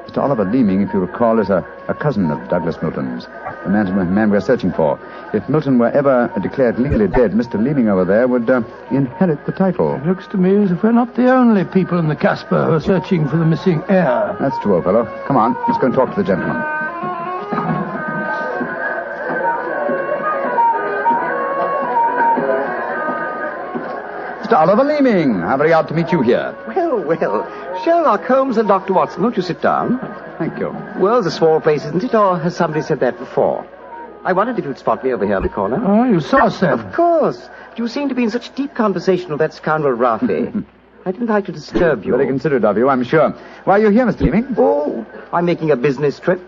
Speaker 10: Mr. Oliver Leeming, if you recall, is a cousin of Douglas Milton's, the man we're searching for. If Milton were ever declared legally dead, Mr. Leeming over there would inherit the title.
Speaker 1: It looks to me as if we're not the only people in the Casbah who are searching for the missing heir.
Speaker 10: That's true, old fellow. Come on, let's go and talk to the gentleman. Mr. Oliver Leeming, how very odd to meet you here.
Speaker 17: Well, Sherlock Holmes and Dr. Watson, won't you sit down?
Speaker 10: Thank you.
Speaker 17: Well, it's a small place, isn't it? Or has somebody said that before? I wondered if you'd spot me over here in the corner.
Speaker 1: Oh, you saw us then.
Speaker 17: Of course. You seem to be in such deep conversation with that scoundrel Rafi. I didn't like to disturb you.
Speaker 10: Very considerate of you, I'm sure. Why are you here, Mr. Leeming?
Speaker 17: Oh, I'm making a business trip.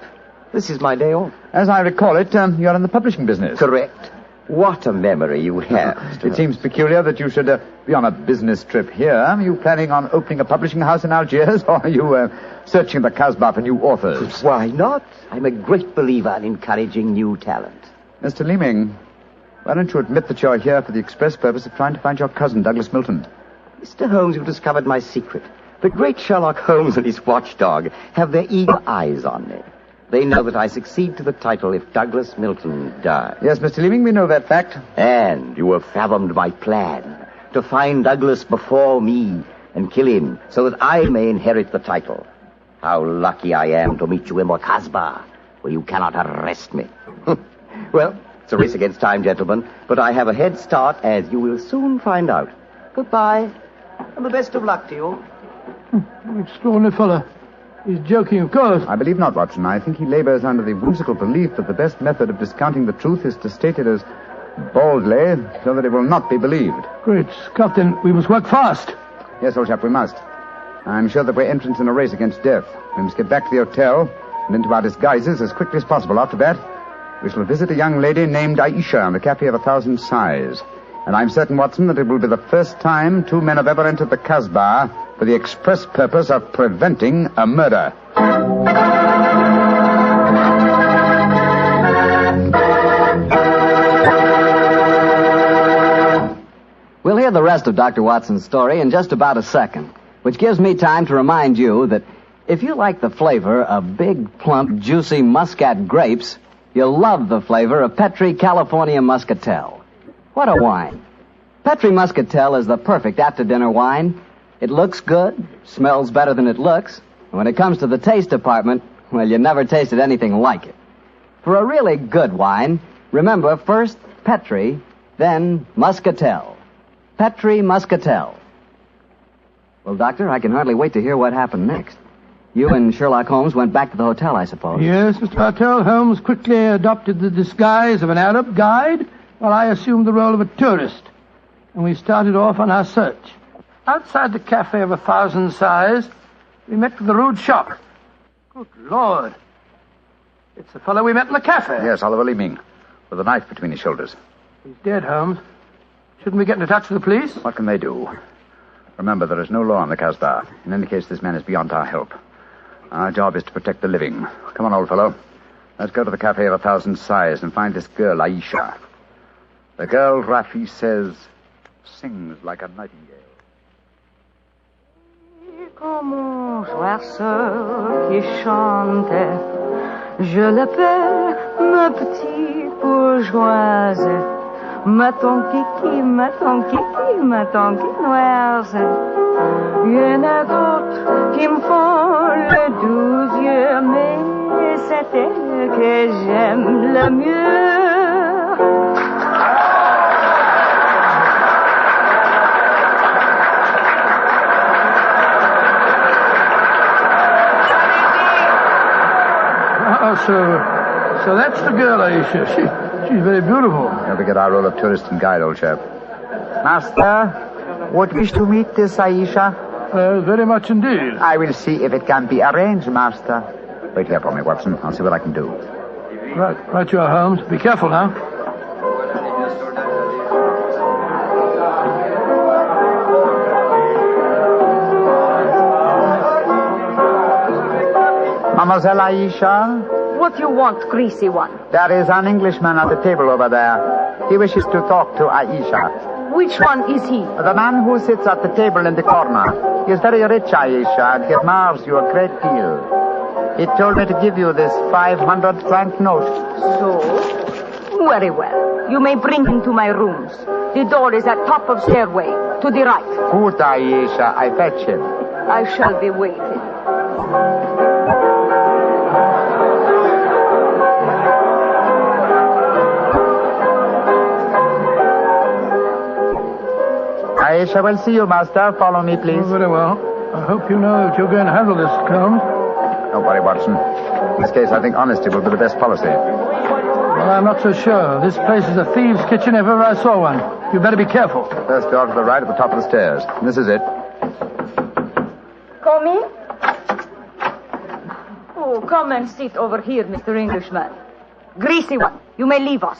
Speaker 17: This is my day off.
Speaker 10: As I recall it, you're in the publishing business.
Speaker 17: Correct.
Speaker 9: What a memory you have.
Speaker 10: It seems peculiar that you should be on a business trip here. Are you planning on opening a publishing house in Algiers, or are you searching the Casbah for new authors?
Speaker 9: Why not? I'm a great believer in encouraging new talent.
Speaker 10: Mr. Leeming, why don't you admit that you're here for the express purpose of trying to find your cousin, Douglas Milton?
Speaker 9: Mr. Holmes, you've discovered my secret. The great Sherlock Holmes and his watchdog have their eager eyes on me. They know that I succeed to the title if Douglas Milton dies.
Speaker 10: Yes, Mr. Leeming, we know that fact.
Speaker 9: And you have fathomed my plan to find Douglas before me and kill him so that I may inherit the title. How lucky I am to meet you in Casbah, where you cannot arrest me. Well, it's a race against time, gentlemen, but I have a head start, as you will soon find out. Goodbye, and the best of luck to you.
Speaker 1: Extraordinary fellow. He's joking, of course.
Speaker 10: I believe not, Watson. I think he labors under the whimsical belief that the best method of discounting the truth is to state it as boldly, so that it will not be believed.
Speaker 1: Great Scott, then we must work fast.
Speaker 10: Yes, old chap, we must. I'm sure that we're entrants in a race against death. We must get back to the hotel and into our disguises as quickly as possible. After that, we shall visit a young lady named Aisha in the Cafe of 1,000 Sighs. And I'm certain, Watson, that it will be the first time two men have ever entered the Casbah for the express purpose of preventing a murder.
Speaker 2: We'll hear the rest of Dr. Watson's story in just about a second, which gives me time to remind you that if you like the flavor of big, plump, juicy Muscat grapes, you'll love the flavor of Petri California Muscatel. What a wine. Petri Muscatel is the perfect after-dinner wine. It looks good, smells better than it looks, and when it comes to the taste department, well, you never tasted anything like it. For a really good wine, remember first Petri, then Muscatel. Petri Muscatel. Well, Doctor, I can hardly wait to hear what happened next. You and Sherlock Holmes went back to the hotel, I suppose.
Speaker 1: Yes, Mr. Bartell. Holmes quickly adopted the disguise of an Arab guide, while I assumed the role of a tourist. And we started off on our search. Outside the Cafe of 1,000 Sighs, we met with the rude shock. Good Lord. It's the fellow we met in the cafe.
Speaker 10: Yes, Oliver Leeming, with a knife between his shoulders.
Speaker 1: He's dead, Holmes. Shouldn't we get into touch with the police?
Speaker 10: What can they do? Remember, there is no law on the Casbah. In any case, this man is beyond our help. Our job is to protect the living. Come on, old fellow. Let's go to the Cafe of 1,000 Sighs and find this girl, Aisha. The girl, Rafi says, sings like a nightingale.
Speaker 16: Comme un oiseau qui chante, je l'appelle ma petite bourgeoise, ma ton kiki, ma ton kiki, ma ton quinoise. Il y en a d'autres qui me font le doux yeux, mais c'est elle que j'aime le mieux.
Speaker 1: So that's the girl, Aisha. She's very beautiful.
Speaker 10: Now we get our role of tourist and guide, old chap.
Speaker 22: Master, would wish to meet this Aisha?
Speaker 1: Very much indeed.
Speaker 22: I will see if it can be arranged, Master.
Speaker 10: Wait here for me, Watson. I'll see what I can do.
Speaker 1: Right you are, Holmes. Be careful now.
Speaker 22: Mademoiselle Aisha?
Speaker 16: What you want, greasy one?
Speaker 22: There is an Englishman at the table over there. He wishes to talk to Aisha.
Speaker 16: Which one is he?
Speaker 22: The man who sits at the table in the corner. He is very rich, Aisha, and he admires you a great deal. He told me to give you this 500-franc note.
Speaker 16: So? Very well. You may bring him to my rooms. The door is at top of stairway, to the right.
Speaker 22: Good, Aisha. I fetch him.
Speaker 16: I shall be waiting.
Speaker 22: Aisha will see you, Master. Follow me, please.
Speaker 1: Oh, very well. I hope you know that you're going to handle this, Holmes.
Speaker 10: Don't worry, Watson. In this case, I think honesty will be the best policy.
Speaker 1: Well, I'm not so sure. This place is a thieves' kitchen if ever I saw one. You better be careful.
Speaker 10: First door to the right at the top of the stairs. This is it.
Speaker 16: Come in. Oh, come and sit over here, Mr. Englishman. Greasy one, you may leave us.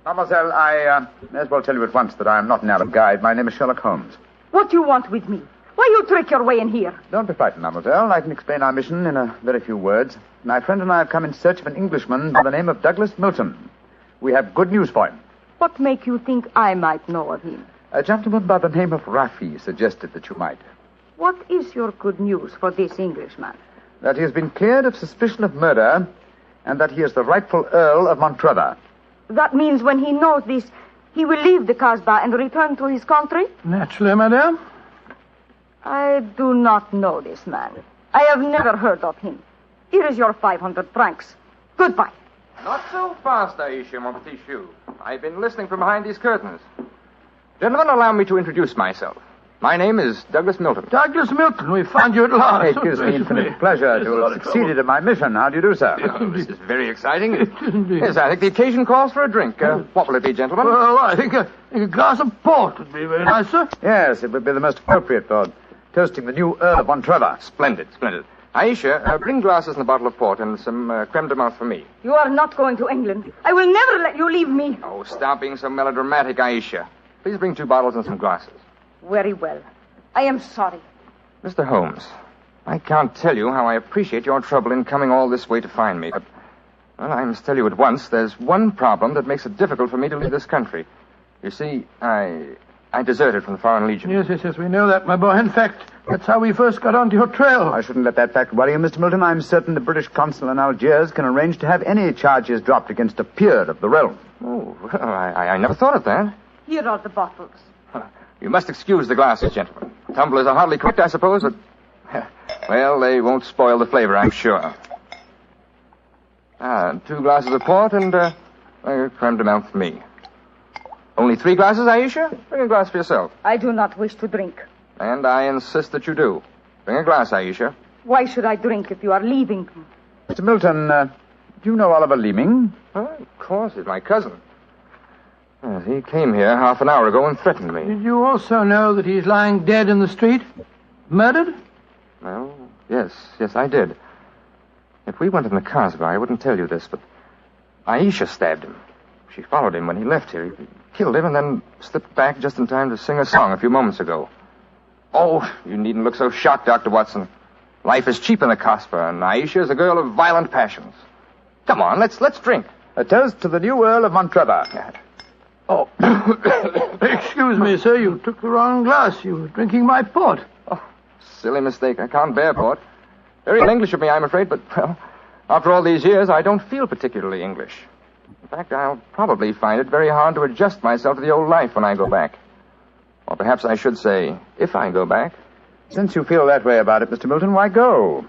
Speaker 3: Mademoiselle, I may as well tell you at once that I am not an Arab guide. My name is Sherlock Holmes.
Speaker 11: What do you want with me? Why you trick your way in here?
Speaker 3: Don't be frightened, mademoiselle. I can explain our mission in a very few words. My friend and I have come in search of an Englishman by the name of Douglas Milton. We have good news for him.
Speaker 11: What make you think I might know of him?
Speaker 3: A gentleman by the name of Rafi suggested that you might.
Speaker 11: What is your good news for this Englishman?
Speaker 3: That he has been cleared of suspicion of murder, and that he is the rightful Earl of Montrevor.
Speaker 11: That means when he knows this, he will leave the Casbah and return to his country?
Speaker 1: Naturally, madame.
Speaker 11: I do not know this man. I have never heard of him. Here is your 500 francs. Goodbye.
Speaker 4: Not so fast, Aisha, mon petit chou. I've been listening from behind these curtains. Gentlemen, allow me to introduce myself. My name is Douglas Milton.
Speaker 1: Douglas Milton, we found you at last.
Speaker 3: It gives me infinite pleasure to have succeeded in my mission. How do you do, sir?
Speaker 4: This is very exciting. Yes, I think the occasion calls for a drink. What will it be, gentlemen?
Speaker 1: Well, I think a glass of port would be very nice, sir.
Speaker 3: Yes, it would be the most appropriate for toasting the new Earl of Montrevor.
Speaker 4: Splendid, splendid. Aisha, bring glasses and a bottle of port and some creme de menthe for me.
Speaker 11: You are not going to England. I will never let you leave me.
Speaker 4: Oh, stop being so melodramatic, Aisha. Please bring 2 bottles and some glasses.
Speaker 11: Very well. I am sorry.
Speaker 4: Mr. Holmes, I can't tell you how I appreciate your trouble in coming all this way to find me, but, well, I must tell you at once, there's one problem that makes it difficult for me to leave this country. You see, I deserted from the Foreign Legion.
Speaker 1: Yes, we know that, my boy. In fact, that's how we first got onto your trail.
Speaker 3: I shouldn't let that fact worry you, Mr. Milton. I'm certain the British consul in Algiers can arrange to have any charges dropped against a peer of the realm.
Speaker 4: Oh, well, I never thought of that.
Speaker 11: Here are the bottles.
Speaker 4: You must excuse the glasses, gentlemen. Tumblers are hardly cooked, I suppose, but... Well, they won't spoil the flavor, I'm sure. 2 glasses of port and creme de menthe for me. Only 3 glasses, Aisha? Bring a glass for yourself.
Speaker 11: I do not wish to drink.
Speaker 4: And I insist that you do. Bring a glass, Aisha.
Speaker 11: Why should I drink if you are leaving?
Speaker 3: Mr. Milton, do you know Oliver Leeming?
Speaker 4: Of course, he's my cousin. Yes, he came here half an hour ago and threatened me.
Speaker 1: Did you also know that he's lying dead in the street? Murdered?
Speaker 4: Well, yes, I did. If we went in the Casbah, I wouldn't tell you this, but Aisha stabbed him. She followed him when he left here. He killed him and then slipped back just in time to sing a song a few moments ago. Oh, you needn't look so shocked, Dr. Watson. Life is cheap in the Casbah, and Aisha is a girl of violent passions. Come on, let's drink.
Speaker 3: A toast to the new Earl of Montrevor.
Speaker 1: Oh, excuse me, sir. You took the wrong glass. You were drinking my port.
Speaker 4: Oh, silly mistake. I can't bear port. Very English of me, I'm afraid, but, well, after all these years, I don't feel particularly English. In fact, I'll probably find it very hard to adjust myself to the old life when I go back. Or perhaps I should say, if I go back.
Speaker 3: Since you feel that way about it, Mr. Milton, why go?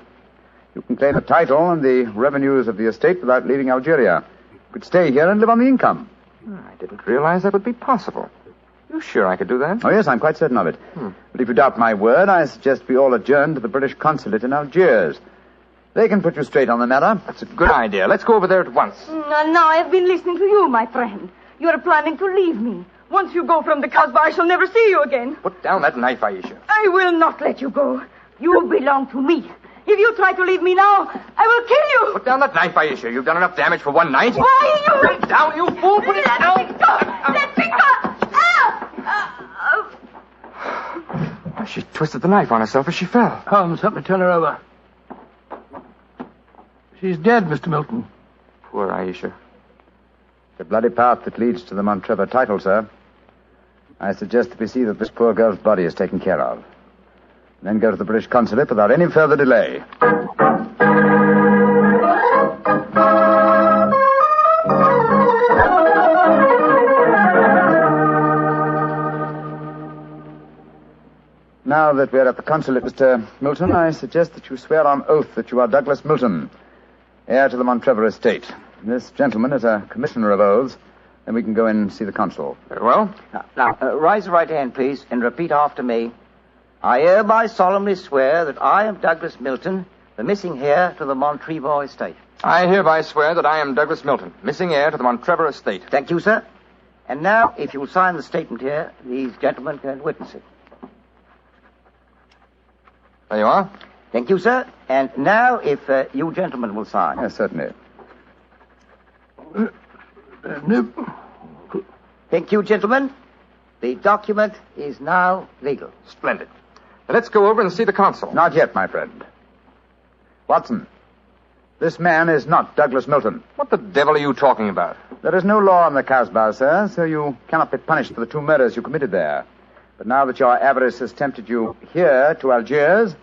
Speaker 3: You can claim the title and the revenues of the estate without leaving Algeria. You could stay here and live on the income.
Speaker 4: I didn't realize that would be possible. You sure I could do that?
Speaker 3: Oh, yes, I'm quite certain of it. But if you doubt my word, I suggest we all adjourn to the British consulate in Algiers. They can put you straight on the matter.
Speaker 4: That's a good idea. Let's go over there at once.
Speaker 11: Now I've been listening to you, my friend. You are planning to leave me. Once you go from the Casbah, I shall never see you again.
Speaker 4: Put down that knife, Aisha.
Speaker 11: I will not let you go. You belong to me. If you try to leave me now, I will kill you.
Speaker 4: Put down that knife, Aisha. You've done enough damage for one night.
Speaker 11: Why, you...
Speaker 4: Put it down, you fool. Put it down.
Speaker 11: Let me go. Let me go.
Speaker 4: She twisted the knife on herself as she fell.
Speaker 1: Holmes, help me turn her over. She's dead, Mr. Milton.
Speaker 4: Poor Aisha.
Speaker 3: The bloody path that leads to the Montrevor title, sir. I suggest that we see that this poor girl's body is taken care of. Then go to the British consulate without any further delay. Now that we're at the consulate, Mr. Milton, I suggest that you swear on oath that you are Douglas Milton, heir to the Montrevor estate. This gentleman is a commissioner of oaths. Then we can go in and see the consul.
Speaker 4: Very well.
Speaker 9: Now, raise your right hand, please, and repeat after me. I hereby solemnly swear that I am Douglas Milton, the missing heir to the Montrevor estate.
Speaker 4: I hereby swear that I am Douglas Milton, missing heir to the Montrevor estate.
Speaker 9: Thank you, sir. And now, if you'll sign the statement here, these gentlemen can witness it.
Speaker 4: There you are.
Speaker 9: Thank you, sir. And now, if you gentlemen will sign.
Speaker 3: Yes, certainly.
Speaker 1: Good
Speaker 9: Thank you, gentlemen. The document is now legal.
Speaker 4: Splendid. Now let's go over and see the consul.
Speaker 10: Not yet, my friend. Watson, this man is not Douglas Milton.
Speaker 4: What the devil are you talking about?
Speaker 10: There is no law in the Casbah, sir, so you cannot be punished for the 2 murders you committed there. But now that your avarice has tempted you here to Algiers,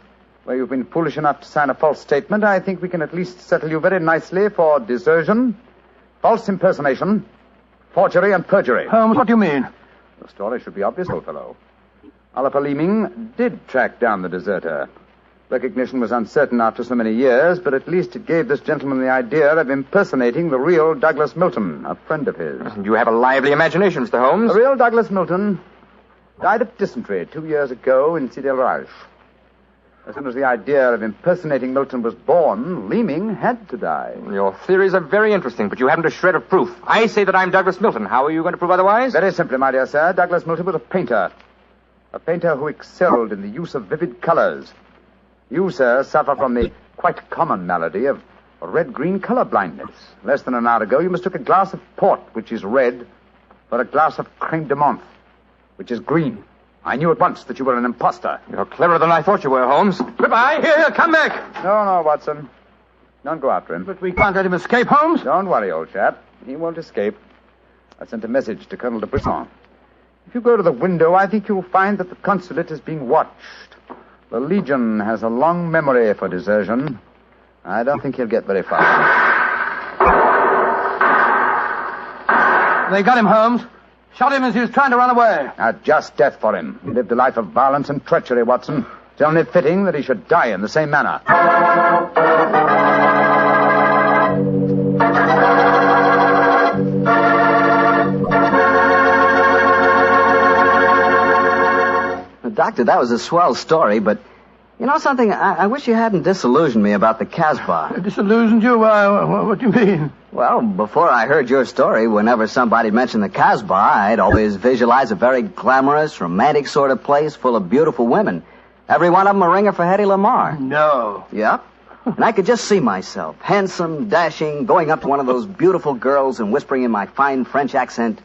Speaker 10: where you've been foolish enough to sign a false statement, I think we can at least settle you very nicely for desertion, false impersonation, forgery, and perjury.
Speaker 13: Holmes, what do you mean?
Speaker 10: The story should be obvious, old fellow. Oliver Leeming did track down the deserter. Recognition was uncertain after so many years, but at least it gave this gentleman the idea of impersonating the real Douglas Milton, a friend of his.
Speaker 4: You have a lively imagination, Mr. Holmes.
Speaker 10: The real Douglas Milton died of dysentery 2 years ago in Sidi El Raj. As soon as the idea of impersonating Milton was born, Leeming had to die.
Speaker 4: Your theories are very interesting, but you haven't a shred of proof. I say that I'm Douglas Milton. How are you going to prove otherwise?
Speaker 10: Very simply, my dear sir. Douglas Milton was a painter. A painter who excelled in the use of vivid colors. You, sir, suffer from the quite common malady of red-green color blindness. Less than an hour ago, you mistook a glass of port, which is red, for a glass of creme de menthe, which is green. I knew at once that you were an imposter.
Speaker 4: You're cleverer than I thought you were, Holmes. Goodbye. Here, come back.
Speaker 10: No, Watson. Don't go after him.
Speaker 13: But we can't let him escape, Holmes.
Speaker 10: Don't worry, old chap. He won't escape. I sent a message to Colonel de Brisson. If you go to the window, I think you'll find that the consulate is being watched. The Legion has a long memory for desertion. I don't think he'll get very far.
Speaker 13: They got him, Holmes. Shot him as he was trying to run away.
Speaker 10: A just death for him. He lived a life of violence and treachery, Watson. It's only fitting that he should die in the same manner.
Speaker 2: Doctor, that was a swell story, but you know something? I wish you hadn't disillusioned me about the Casbah.
Speaker 13: Disillusioned you? What do you mean?
Speaker 2: Well, before I heard your story, whenever somebody mentioned the Casbah, I'd always visualize a very glamorous, romantic sort of place full of beautiful women. Every one of them a ringer for Hedy Lamarr.
Speaker 13: No.
Speaker 2: Yep. And I could just see myself, handsome, dashing, going up to one of those beautiful girls and whispering in my fine French accent,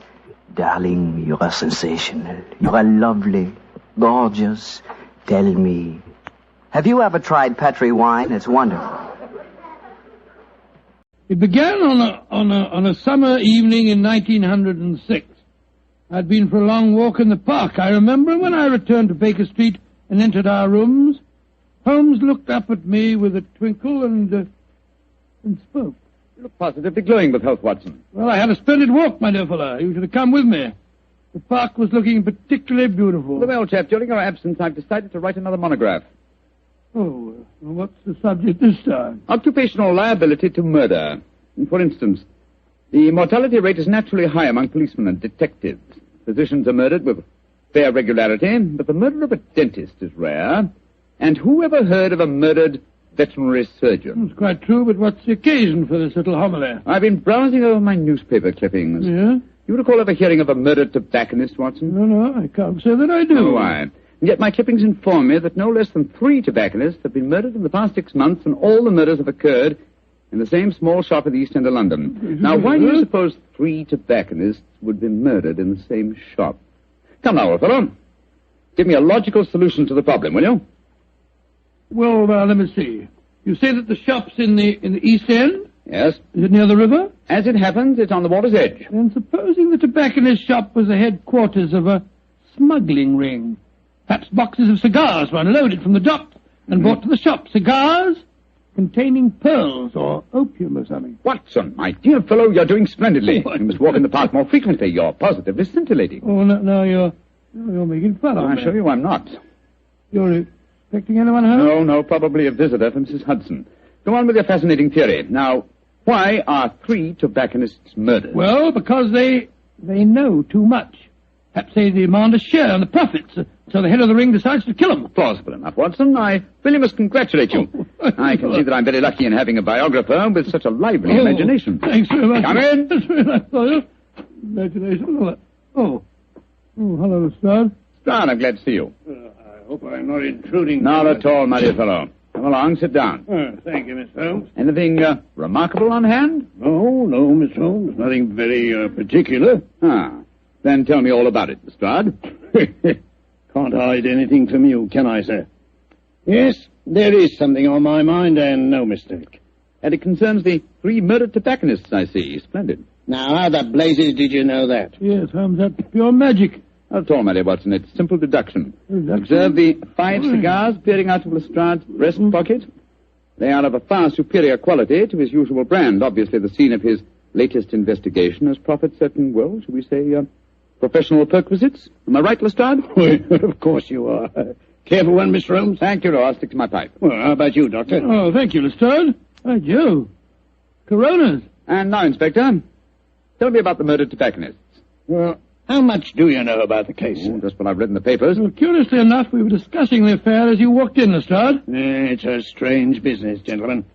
Speaker 2: "Darling, you are sensational. You are lovely. Gorgeous. Tell me. Have you ever tried Petri wine? It's wonderful."
Speaker 1: It began on a summer evening in 1906. I'd been for a long walk in the park, I remember, when I returned to Baker Street and entered our rooms. Holmes looked up at me with a twinkle and spoke.
Speaker 8: You look positively glowing with health, Watson.
Speaker 1: Well, I had a splendid walk, my dear fellow. You should have come with me. The park was looking particularly beautiful.
Speaker 8: Well, chap, during your absence, I've decided to write another monograph.
Speaker 1: Oh, what's the subject this time?
Speaker 8: Occupational liability to murder. For instance, the mortality rate is naturally high among policemen and detectives. Physicians are murdered with fair regularity, but the murder of a dentist is rare. And who ever heard of a murdered veterinary surgeon?
Speaker 1: It's quite true, but what's the occasion for this little homily?
Speaker 8: I've been browsing over my newspaper clippings.
Speaker 1: Yeah?
Speaker 8: You recall ever hearing of a murdered tobacconist, Watson?
Speaker 1: No, I can't say that I do.
Speaker 8: Oh, why? And yet my clippings inform me that no less than 3 tobacconists have been murdered in the past 6 months, and all the murders have occurred in the same small shop at the East End of London. Now, why do you suppose 3 tobacconists would be murdered in the same shop? Come now, old fellow. Give me a logical solution to the problem, will you?
Speaker 1: Well, let me see. You say that the shop's in the East End?
Speaker 8: Yes.
Speaker 1: Is it near the river?
Speaker 8: As it happens, it's on the water's edge.
Speaker 1: And supposing the tobacconist shop was the headquarters of a smuggling ring. Perhaps boxes of cigars were unloaded from the dock and brought to the shop. Cigars containing pearls or opium or something.
Speaker 8: Watson, my dear fellow, you're doing splendidly. You must walk in the park more frequently. You're positively scintillating.
Speaker 1: Oh, no, you're making fun of me.
Speaker 8: I assure you I'm not.
Speaker 1: You're expecting anyone home?
Speaker 8: No, probably a visitor from Mrs. Hudson. Go on with your fascinating theory. Now, why are 3 tobacconists murdered?
Speaker 1: Well, because they know too much. Perhaps they demand a share in the profits, so the head of the ring decides to kill them.
Speaker 8: Plausible enough, Watson. I really must congratulate you. I can see that I'm very lucky in having a biographer with such a lively imagination.
Speaker 1: Thanks very much.
Speaker 8: Come in.
Speaker 1: That's very nice of you. Imagination. Oh, hello, Strad.
Speaker 8: Strad, I'm glad to see you.
Speaker 1: I hope I'm not intruding.
Speaker 8: Not at all, my dear fellow. Come along, sit down.
Speaker 1: Thank you, Miss Holmes.
Speaker 8: Anything remarkable on hand?
Speaker 1: No, Miss Holmes. Nothing very particular.
Speaker 8: Ah. Then tell me all about it, Lestrade.
Speaker 5: Can't hide anything from you, can I, sir? Yes, there is something on my mind, and no mistake.
Speaker 8: And it concerns the 3 murdered tobacconists, I see. Splendid.
Speaker 5: Now, how the blazes did you know that?
Speaker 1: Yes, Holmes, that's pure magic.
Speaker 8: Not at all, my dear Watson. It's simple deduction. Observe the 5 cigars peering out of Lestrade's breast pocket. They are of a far superior quality to his usual brand. Obviously, the scene of his latest investigation has proffered certain, well, shall we say, professional perquisites. Am I right, Lestrade?
Speaker 5: Of course you are. Careful one, Mr. Holmes.
Speaker 8: Thank you, no, I'll stick to my pipe.
Speaker 5: Well, how about you, Doctor?
Speaker 1: Oh, thank you, Lestrade. By Jove. Coronas.
Speaker 8: And now, Inspector, tell me about the murdered tobacconists.
Speaker 5: Well, how much do you know about the case, sir?
Speaker 8: Just what I've read in the papers.
Speaker 1: Well, curiously enough, we were discussing the affair as you walked in, Lestrade.
Speaker 5: It's a strange business, gentlemen.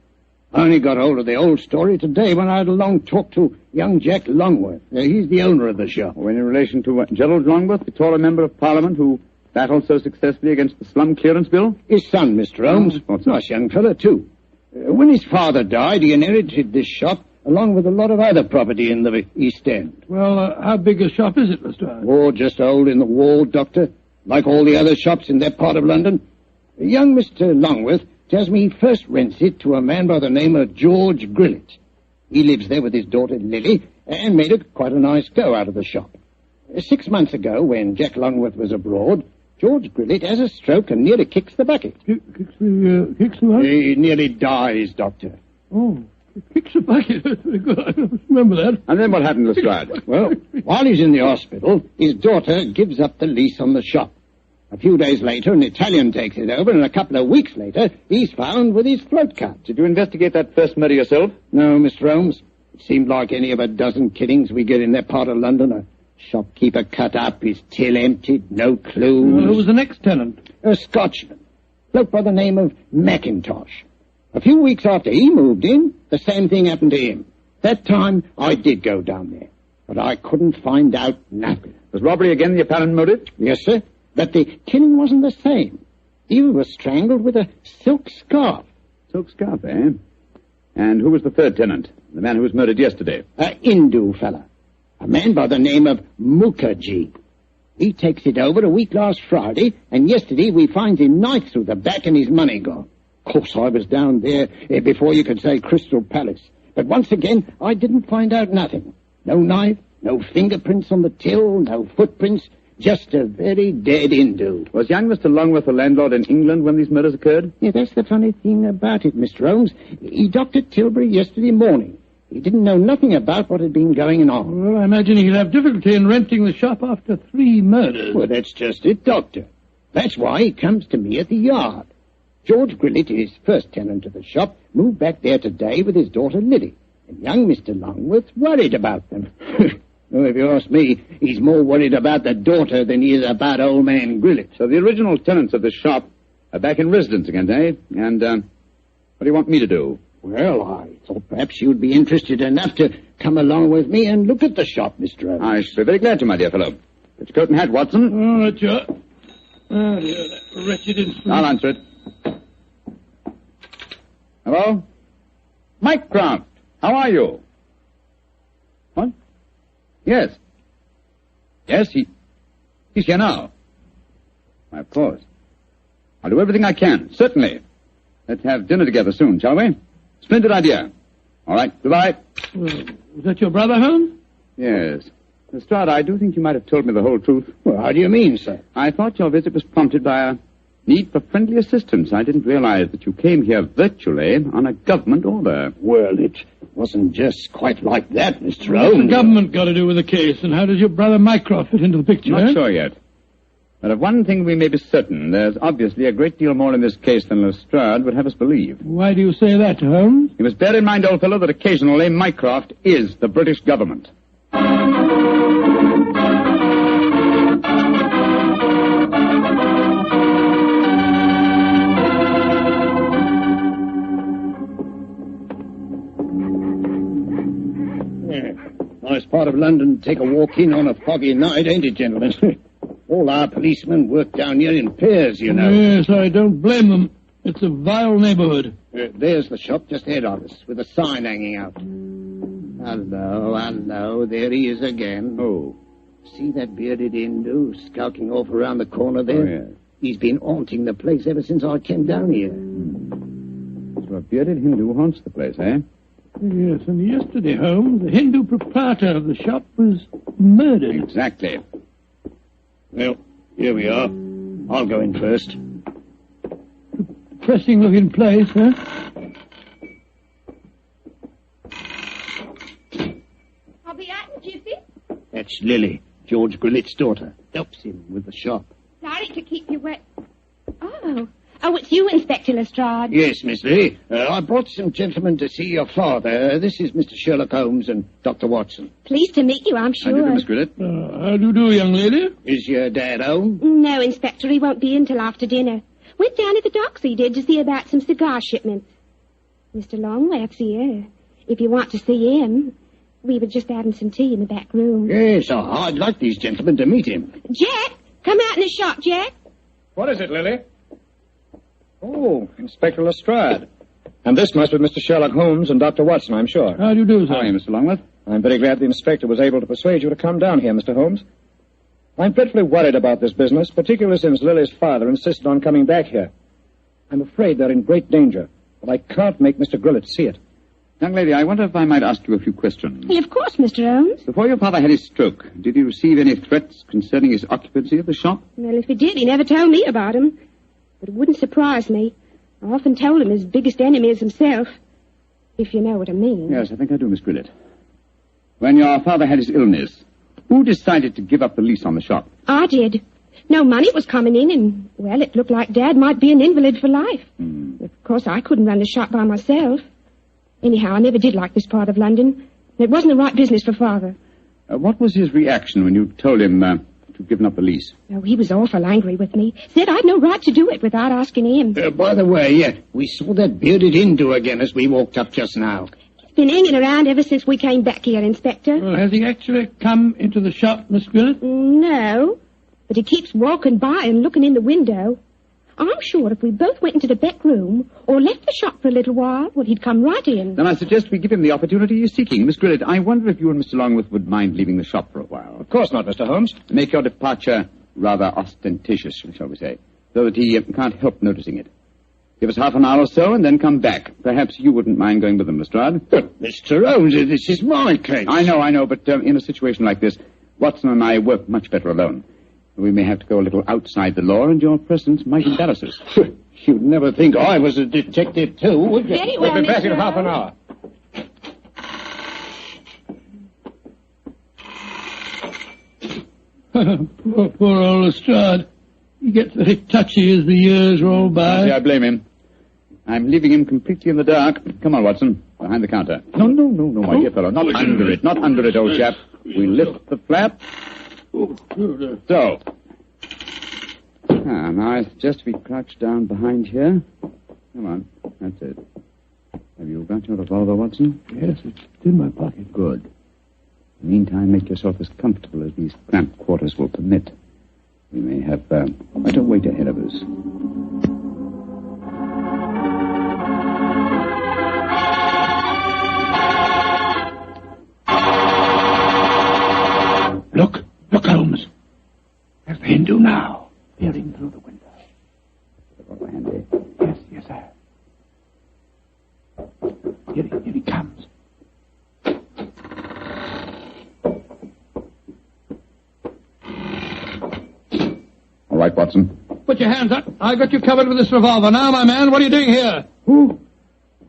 Speaker 5: I only got hold of the old story today when I had a long talk to young Jack Longworth. He's the owner of the shop.
Speaker 8: Oh, in relation to Gerald Longworth, the taller member of Parliament who battled so successfully against the slum clearance bill?
Speaker 5: His son, Mr. Holmes. Nice young fellow, too. When his father died, he inherited this shop along with a lot of other property in the East End.
Speaker 1: Well, how big a shop is it, Lestrade?
Speaker 5: Oh, just a hole in the wall, Doctor, like all the other shops in that part of London. Young Mr. Longworth tells me he first rents it to a man by the name of George Grillet. He lives there with his daughter Lily and made quite a nice go out of the shop. 6 months ago, when Jack Longworth was abroad, George Grillet has a stroke and nearly kicks the bucket.
Speaker 1: Kicks the what?
Speaker 5: He nearly dies, Doctor.
Speaker 1: Oh. Kicks the bucket. That's very good. I remember that.
Speaker 8: And then what happened, Lestrade?
Speaker 5: Well, while he's in the hospital, his daughter gives up the lease on the shop. A few days later, an Italian takes it over, and a couple of weeks later, he's found with his float cart.
Speaker 8: Did you investigate that first murder yourself?
Speaker 5: No, Mr. Holmes. It seemed like any of a dozen killings we get in that part of London. A shopkeeper cut up, his till emptied, no clues.
Speaker 1: Who was the next tenant?
Speaker 5: A Scotchman. Bloke by the name of Mackintosh. A few weeks after he moved in, the same thing happened to him. That time, I did go down there, but I couldn't find out nothing.
Speaker 8: Was robbery again the apparent motive?
Speaker 5: Yes, sir, but the killing wasn't the same. He was strangled with a silk scarf.
Speaker 8: Silk scarf, eh? And who was the third tenant? The man who was murdered yesterday?
Speaker 5: A Hindu fella. A man by the name of Mukherjee. He takes it over a week last Friday, and yesterday we finds him knife through the back and his money gone. Of course, I was down there before you could say Crystal Palace. But once again, I didn't find out nothing. No knife, no fingerprints on the till, no footprints, just a very dead Hindu.
Speaker 8: Was young Mr. Longworth a landlord in England when these murders occurred?
Speaker 5: Yeah, that's the funny thing about it, Mr. Holmes. He docked at Tilbury yesterday morning. He didn't know nothing about what had been going on.
Speaker 1: Well, I imagine he'll have difficulty in renting the shop after 3 murders.
Speaker 5: Well, that's just it, Doctor. That's why he comes to me at the yard. George Grillet, his first tenant of the shop, moved back there today with his daughter Lily. And young Mr. Longworth's worried about them. Well, if you ask me, he's more worried about the daughter than he is about old man Grillet.
Speaker 8: So the original tenants of the shop are back in residence again, eh? And, what do you want me to do?
Speaker 5: Well, I thought perhaps you'd be interested enough to come along with me and look at the shop, Mr. Holmes.
Speaker 8: I should be very glad to, my dear fellow. Get your coat and hat, Watson.
Speaker 1: Oh, that's your... Oh, dear, that wretched instrument.
Speaker 8: I'll answer it. Hello? Mycroft, how are you? What? Yes. Yes, he's here now. Why, of course. I'll do everything I can, certainly. Let's have dinner together soon, shall we? Splendid idea. All right, goodbye.
Speaker 1: Was that your brother, Holmes?
Speaker 8: Yes. Lestrade, I do think you might have told me the whole truth.
Speaker 5: Well, how do you mean, sir?
Speaker 8: I thought your visit was prompted by a need for friendly assistance. I didn't realize that you came here virtually on a government order.
Speaker 5: Well, it wasn't just quite like that, Mr.
Speaker 1: What's
Speaker 5: Holmes.
Speaker 1: the government got to do with the case, and how does your brother Mycroft fit into the picture?
Speaker 8: Not sure yet. But of one thing we may be certain. There's obviously a great deal more in this case than Lestrade would have us believe.
Speaker 1: Why do you say that, Holmes?
Speaker 8: You must bear in mind, old fellow, that occasionally Mycroft is the British government.
Speaker 5: Nice part of London to take a walk in on a foggy night, ain't it, gentlemen? All our policemen work down here in pairs, you know.
Speaker 1: Yes, I don't blame them. It's a vile neighborhood.
Speaker 5: There's the shop just ahead of us, with a sign hanging out. Hello, there he is again.
Speaker 8: Oh,
Speaker 5: See that bearded Hindu skulking off around the corner there?
Speaker 8: Oh, yes.
Speaker 5: He's been haunting the place ever since I came down here.
Speaker 8: So a bearded Hindu haunts the place, eh?
Speaker 12: Yes, and yesterday, Holmes, the Hindu proprietor of the shop was murdered.
Speaker 8: Exactly.
Speaker 5: Well, here we are. I'll go in first.
Speaker 12: Depressing-looking place, huh?
Speaker 18: I'll be out, Gypsy.
Speaker 5: That's Lily, George Grillet's daughter. Helps him with the shop.
Speaker 18: Sorry to keep you wet. Oh, it's you, Inspector Lestrade.
Speaker 5: Yes, Miss Lily. I brought some gentlemen to see your father. This is Mr. Sherlock Holmes and Dr. Watson.
Speaker 18: Pleased to meet you, I'm sure.
Speaker 8: How do you do, Miss Grillet?
Speaker 12: How do you do, young lady?
Speaker 5: Is your dad home?
Speaker 18: No, Inspector, he won't be in till after dinner. Went down at the docks, he did, to see about some cigar shipments. Mr. Longworth's here. If you want to see him, we were just having some tea in the back room.
Speaker 5: Yes, I'd like these gentlemen to meet him.
Speaker 18: Jack, come out in the shop, Jack.
Speaker 23: What is it, Lily?
Speaker 8: Oh, Inspector Lestrade. And this must be Mr. Sherlock Holmes and Dr. Watson, I'm sure.
Speaker 12: How do you do, sir?
Speaker 8: How are you, Mr. Longworth? I'm very glad the inspector was able to persuade you to come down here, Mr. Holmes. I'm dreadfully worried about this business, particularly since Lily's father insisted on coming back here. I'm afraid they're in great danger, but I can't make Mr. Grillet see it. Young lady, I wonder if I might ask you a few questions.
Speaker 18: Of course, Mr. Holmes.
Speaker 8: Before your father had his stroke, did he receive any threats concerning his occupancy of the shop?
Speaker 18: Well, if he did, he never told me about him. But it wouldn't surprise me. I often told him his biggest enemy is himself. If you know what I mean.
Speaker 8: Yes, I think I do, Miss Grillet. When your father had his illness, who decided to give up the lease on the shop?
Speaker 18: I did. No money was coming in, and, well, it looked like Dad might be an invalid for life. Of course, I couldn't run the shop by myself. Anyhow, I never did like this part of London. It wasn't the right business for Father.
Speaker 8: What was his reaction when you told him to give up the lease?
Speaker 18: Oh, he was awful angry with me. Said I'd no right to do it without asking him.
Speaker 5: By the way, we saw that bearded Hindu again as we walked up just now.
Speaker 18: He's been hanging around ever since we came back here, Inspector.
Speaker 12: Well, has he actually come into the shop, Miss Grillet?
Speaker 18: No, but he keeps walking by and looking in the window. I'm sure if we both went into the back room or left the shop for a little while, well, he'd come right in.
Speaker 8: Then I suggest we give him the opportunity he's seeking. Miss Grillet, I wonder if you and Mr. Longworth would mind leaving the shop for a while.
Speaker 23: Of course not, Mr. Holmes.
Speaker 8: Make your departure rather ostentatious, shall we say, so that he can't help noticing it. Give us half an hour or so and then come back. Perhaps you wouldn't mind going with them, Lestrade.
Speaker 5: But, Mr. Holmes, this is my case.
Speaker 8: I know, but in a situation like this, Watson and I work much better alone. We may have to go a little outside the law, and your presence might embarrass us.
Speaker 5: You'd never think I was a detective, too, would you?
Speaker 18: Very well,
Speaker 23: We'll be back
Speaker 18: Mr.
Speaker 23: in half an hour.
Speaker 12: Poor old Lestrade. He gets very touchy as the years roll by.
Speaker 8: I blame him. I'm leaving him completely in the dark. Come on, Watson. Behind the counter. No, my dear fellow. Not under it, old chap. We lift the flap. So. Now it's just to be crouched down behind here. Come on. That's it. Have you got your revolver, Watson?
Speaker 12: Yes, it's in my pocket.
Speaker 8: Good. In the meantime, make yourself as comfortable as these cramped quarters will permit. We may have quite a wait ahead of us.
Speaker 12: Look, Holmes. There's the Hindu now, peering through the window.
Speaker 8: Handy.
Speaker 12: Yes, sir. Here he comes.
Speaker 8: All right, Watson.
Speaker 1: Put your hands up. I've got you covered with this revolver. Now, my man, what are you doing here?
Speaker 12: Who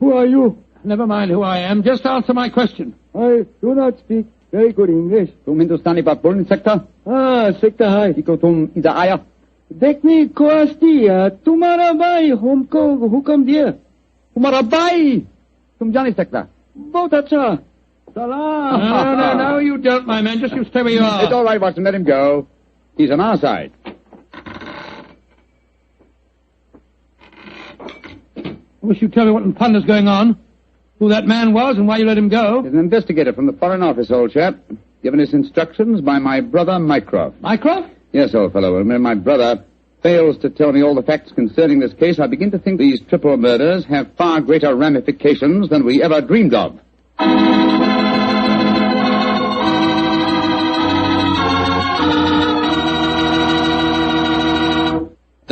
Speaker 12: are you?
Speaker 1: Never mind who I am. Just answer my question.
Speaker 12: I do not speak very good English.
Speaker 8: Tum Hindustani Babul sector?
Speaker 12: Sector hai.
Speaker 8: Iko tum ida aya.
Speaker 12: देखनी को अस्ती तुम्हारा भाई हमको हुक्म दिया
Speaker 8: तुम्हारा भाई तुम जाने सकता
Speaker 12: बहुत अच्छा
Speaker 1: Salam. No, you don't, my man. Just you stay where you are.
Speaker 8: It's all right, Watson. Let him go. He's on our side.
Speaker 1: I wish you'd tell me what in thunder's going on. Who that man was and why you let him go.
Speaker 8: He's an investigator from the Foreign Office, old chap. Given his instructions by my brother, Mycroft.
Speaker 1: Mycroft?
Speaker 8: Yes, old fellow. When my brother fails to tell me all the facts concerning this case, I begin to think these triple murders have far greater ramifications than we ever dreamed of.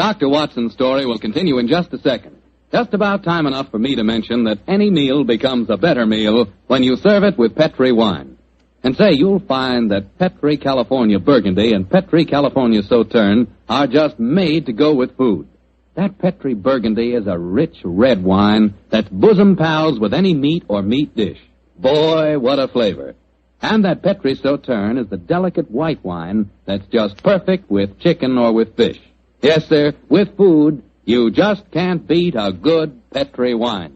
Speaker 7: Dr. Watson's story will continue in just a second. Just about time enough for me to mention that any meal becomes a better meal when you serve it with Petri wine. And say, you'll find that Petri California Burgundy and Petri California Sauterne are just made to go with food. That Petri Burgundy is a rich red wine that's bosom pals with any meat or meat dish. Boy, what a flavor. And that Petri Sauterne is the delicate white wine that's just perfect with chicken or with fish. Yes, sir, with food, you just can't beat a good Petri wine.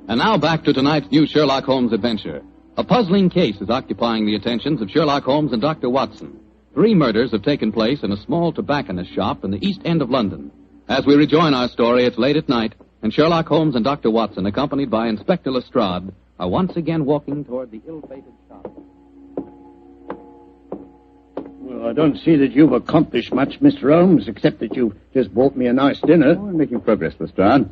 Speaker 7: And now back to tonight's new Sherlock Holmes adventure. A puzzling case is occupying the attentions of Sherlock Holmes and Dr. Watson. 3 murders have taken place in a small tobacconist shop in the East End of London. As we rejoin our story, it's late at night, and Sherlock Holmes and Dr. Watson, accompanied by Inspector Lestrade, are once again walking toward the ill-fated shop.
Speaker 5: Well, I don't see that you've accomplished much, Mr. Holmes, except that you've just bought me a nice dinner.
Speaker 8: Oh, we're making progress, Lestrade.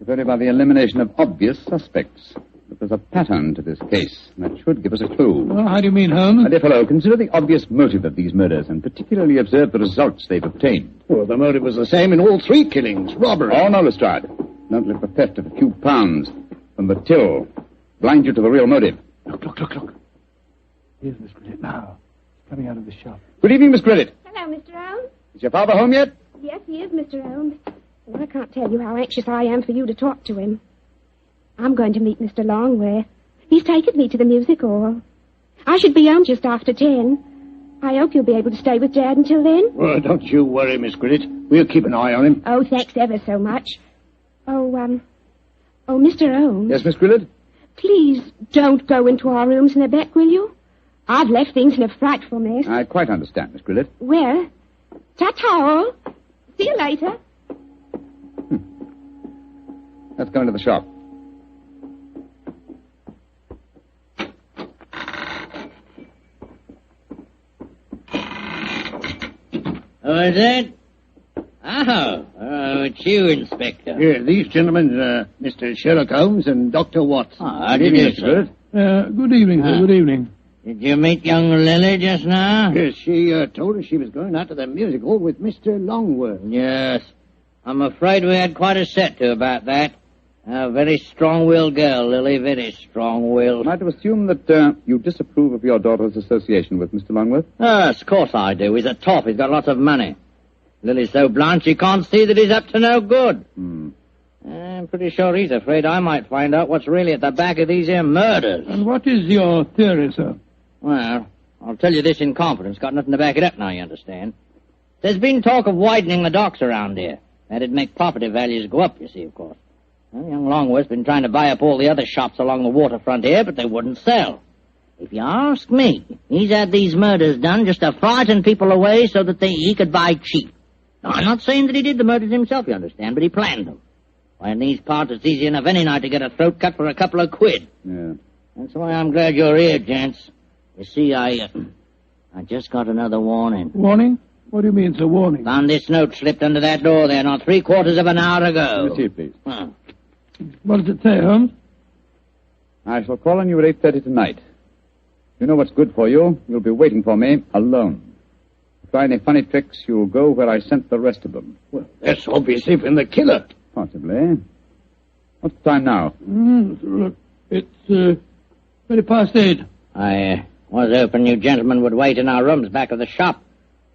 Speaker 8: If only by the elimination of obvious suspects. But there's a pattern to this case, and that should give us a clue.
Speaker 12: Well, how do you mean, Holmes?
Speaker 8: My dear fellow, consider the obvious motive of these murders, and particularly observe the results they've obtained.
Speaker 5: Well, the motive was the same in all 3 killings, robbery.
Speaker 8: Oh, no, Lestrade. Don't let the theft of a few pounds from the till blind you to the real motive.
Speaker 12: Look. Here's Miss Grillet now, coming out of the shop.
Speaker 8: Good evening, Miss Grillet.
Speaker 18: Hello, Mr. Holmes.
Speaker 8: Is your father home yet?
Speaker 18: Yes, he is, Mr. Holmes. Well, I can't tell you how anxious I am for you to talk to him. I'm going to meet Mr. Longware. He's taken me to the music hall. I should be home just after 10. I hope you'll be able to stay with Dad until then.
Speaker 5: Well, don't you worry, Miss Grillet. We'll keep an eye on him.
Speaker 18: Oh, thanks ever so much. Oh, Mr. Holmes.
Speaker 8: Yes, Miss Grillet?
Speaker 18: Please don't go into our rooms in the back, will you? I've left things in a frightful mess.
Speaker 8: I quite understand, Miss Grillet.
Speaker 18: Well, ta-ta all. See you later.
Speaker 8: Let's go into the shop.
Speaker 20: Oh, is it? Oh, it's you, Inspector.
Speaker 5: Here, these gentlemen, Mr. Sherlock Holmes and Dr. Watson.
Speaker 20: Oh, how do you do, sir?
Speaker 12: Good evening, sir. Good evening.
Speaker 20: Did you meet young Lily just now?
Speaker 5: Yes, she told us she was going out to the music hall with Mr. Longworth.
Speaker 20: Yes. I'm afraid we had quite a set to about that. A very strong-willed girl, Lily, very strong-willed.
Speaker 8: Am I to assume that you disapprove of your daughter's association with Mr. Longworth?
Speaker 20: Yes, of course I do. He's a top. He's got lots of money. Lily's so blind she can't see that he's up to no good. I'm pretty sure he's afraid I might find out what's really at the back of these here murders.
Speaker 12: And what is your theory, sir?
Speaker 20: Well, I'll tell you this in confidence. Got nothing to back it up now, you understand. There's been talk of widening the docks around here. That'd make property values go up, you see, of course. Well, young Longworth's been trying to buy up all the other shops along the waterfront here, but they wouldn't sell. If you ask me, he's had these murders done just to frighten people away so that he could buy cheap. Now, I'm not saying that he did the murders himself, you understand, but he planned them. Why, in these parts, it's easy enough any night to get a throat cut for a couple of quid.
Speaker 8: Yeah.
Speaker 20: That's why I'm glad you're here, gents. You see, I just got another warning.
Speaker 12: Warning? What do you mean, sir, warning?
Speaker 20: Found this note slipped under that door there not 3/4 of an hour ago.
Speaker 8: Let me see it, please.
Speaker 12: What does it say, Holmes?
Speaker 8: I shall call on you at 8:30 tonight. If you know what's good for you, you'll be waiting for me alone. If you try any funny tricks, you'll go where I sent the rest of them.
Speaker 5: Well, that's obviously from the killer.
Speaker 8: Possibly. What's the time now?
Speaker 12: Look, it's 8:20.
Speaker 20: I was hoping you gentlemen would wait in our rooms back of the shop.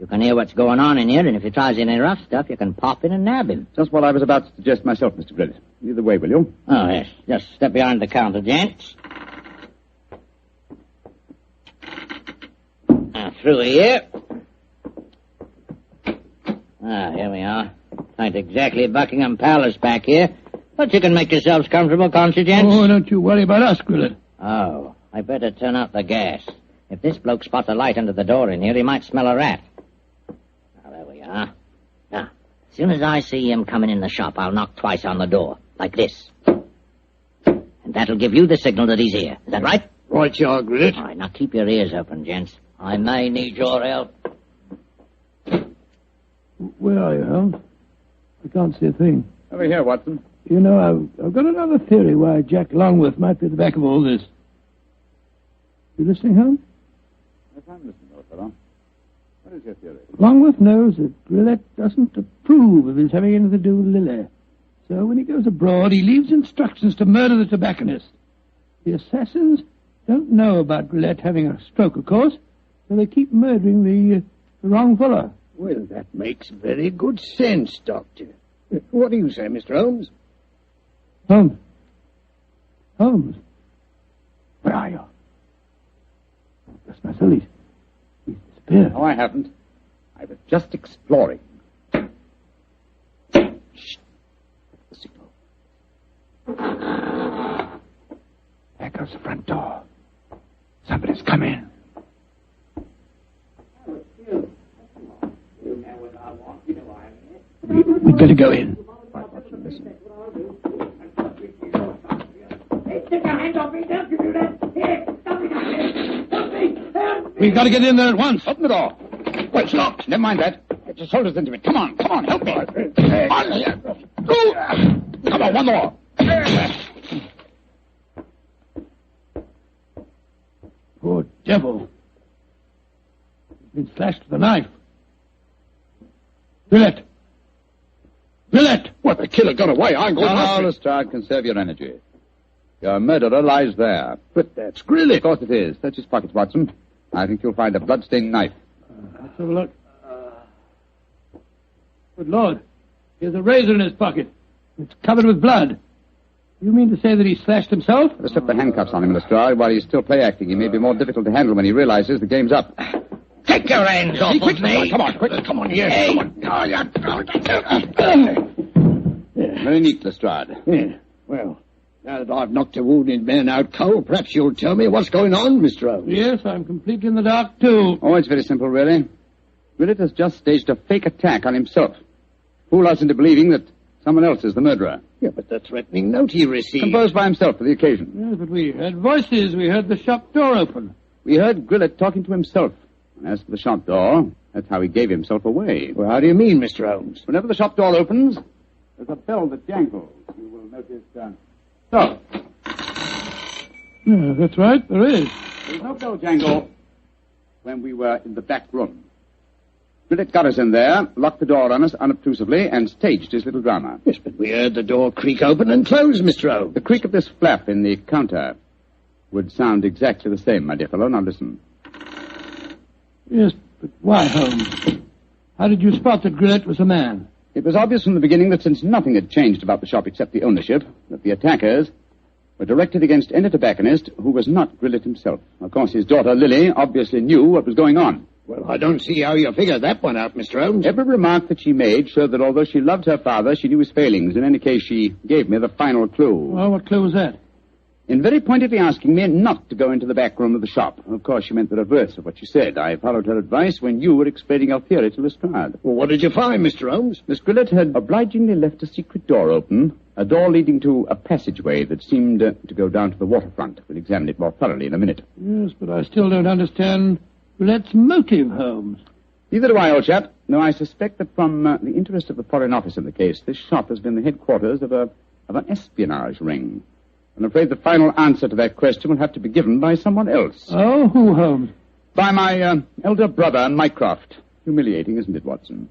Speaker 20: You can hear what's going on in here, and if he tries any rough stuff, you can pop in and nab him.
Speaker 8: Just what I was about to suggest myself, Mr. Grillet. Either way, will you?
Speaker 20: Oh, yes. Just step behind the counter, gents. Now, through here. Here we are. Ain't exactly Buckingham Palace back here, but you can make yourselves comfortable, can't you, gents?
Speaker 12: Oh, don't you worry about us, Grillet.
Speaker 20: Oh, I better turn out the gas. If this bloke spots a light under the door in here, he might smell a rat. Now, there we are. Now, as soon as I see him coming in the shop, I'll knock twice on the door, like this. And that'll give you the signal that he's here. Is that right?
Speaker 5: Right, you are, Grillet.
Speaker 20: All right, now keep your ears open, gents. I may need your help.
Speaker 12: Where are you, Holmes? I can't see a thing.
Speaker 8: Over here, Watson.
Speaker 12: You know, I've got another theory why Jack Longworth might be at the back of all this. You listening, Holmes?
Speaker 10: Yes, I'm listening, old fellow. What is your theory?
Speaker 12: Longworth knows that Gillette doesn't approve of his having anything to do with Lily. So when he goes abroad, he leaves instructions to murder the tobacconist. The assassins don't know about Gillette having a stroke, of course, so they keep murdering the wrong fellow.
Speaker 5: Well, that makes very good sense, Doctor. What do you say, Mr. Holmes?
Speaker 12: Holmes. Holmes. Where are you? Bless my soul, he's disappeared.
Speaker 10: No, I haven't. I was just exploring.
Speaker 12: Shh. The signal. There goes the front door. Somebody's come in. We'd better go in. We've got to get in there at once.
Speaker 10: Open the door. Well, it's locked. Never mind that. Get your shoulders into it. Come on, help me. Come on, one more.
Speaker 12: Poor devil. He's been slashed with a knife. Gillette! Gillette!
Speaker 10: What, the killer got away? I'm going to... No, Lestrade, conserve your energy. Your murderer lies there.
Speaker 12: But that's Grillet.
Speaker 10: Of course it is. Search his pockets, Watson. I think you'll find a blood-stained knife.
Speaker 12: Let's have a look. Good Lord. Here's a razor in his pocket. It's covered with blood. You mean to say that he slashed himself?
Speaker 10: Let's slip the handcuffs on him, Lestrade. While he's still play-acting, he may be more difficult to handle when he realizes the game's up.
Speaker 20: Take your hands off of me.
Speaker 10: Come on, quick. Come on, yes.
Speaker 20: Hey.
Speaker 10: Come on. Very neat, Lestrade.
Speaker 5: Yeah. Well, now that I've knocked a wounded man out cold, perhaps you'll tell me what's going on, Mr. Holmes.
Speaker 12: Yes, I'm completely in the dark, too.
Speaker 10: Oh, it's very simple, really. Willett has just staged a fake attack on himself. Fool us into believing that someone else is the murderer.
Speaker 5: Yeah, but the threatening note he received...
Speaker 10: Composed by himself for the occasion.
Speaker 12: Yes, but we heard voices. We heard the shop door open.
Speaker 10: We heard Grillet talking to himself. And as for the shop door, that's how he gave himself away.
Speaker 5: Well, how do you mean, Mr. Holmes?
Speaker 10: Whenever the shop door opens, there's a bell that jangles. You will notice... So.
Speaker 12: Yeah, that's right, there is.
Speaker 10: There was no bell jangle when we were in the back room. Grillet got us in there, locked the door on us unobtrusively, and staged his little drama.
Speaker 5: Yes, but we heard the door creak open and close, Mr. Holmes.
Speaker 10: The creak of this flap in the counter would sound exactly the same, my dear fellow. Now listen.
Speaker 12: Yes, but why, Holmes? How did you spot that Grillet was a man?
Speaker 10: It was obvious from the beginning that since nothing had changed about the shop except the ownership, that the attackers were directed against any tobacconist who was not Grillet himself. Of course, his daughter, Lily, obviously knew what was going on.
Speaker 5: Well, I don't see how you figure that one out, Mr. Holmes.
Speaker 10: Every remark that she made showed that although she loved her father, she knew his failings. In any case, she gave me the final clue.
Speaker 12: Well, what clue was that?
Speaker 10: In very pointedly asking me not to go into the back room of the shop. Of course, she meant the reverse of what she said. I followed her advice when you were explaining your theory to Lestrade.
Speaker 5: Well, what did you find, Mr. Holmes?
Speaker 10: Miss Grillet had obligingly left a secret door open, a door leading to a passageway that seemed to go down to the waterfront. We'll examine it more thoroughly in a minute.
Speaker 12: Yes, but I still don't understand Grillet's motive, Holmes.
Speaker 10: Neither do I, old chap. No, I suspect that from the interest of the Foreign Office in the case, this shop has been the headquarters of an espionage ring. I'm afraid the final answer to that question will have to be given by someone else.
Speaker 12: Oh, who, Holmes?
Speaker 10: By my elder brother, Mycroft. Humiliating, isn't it, Watson?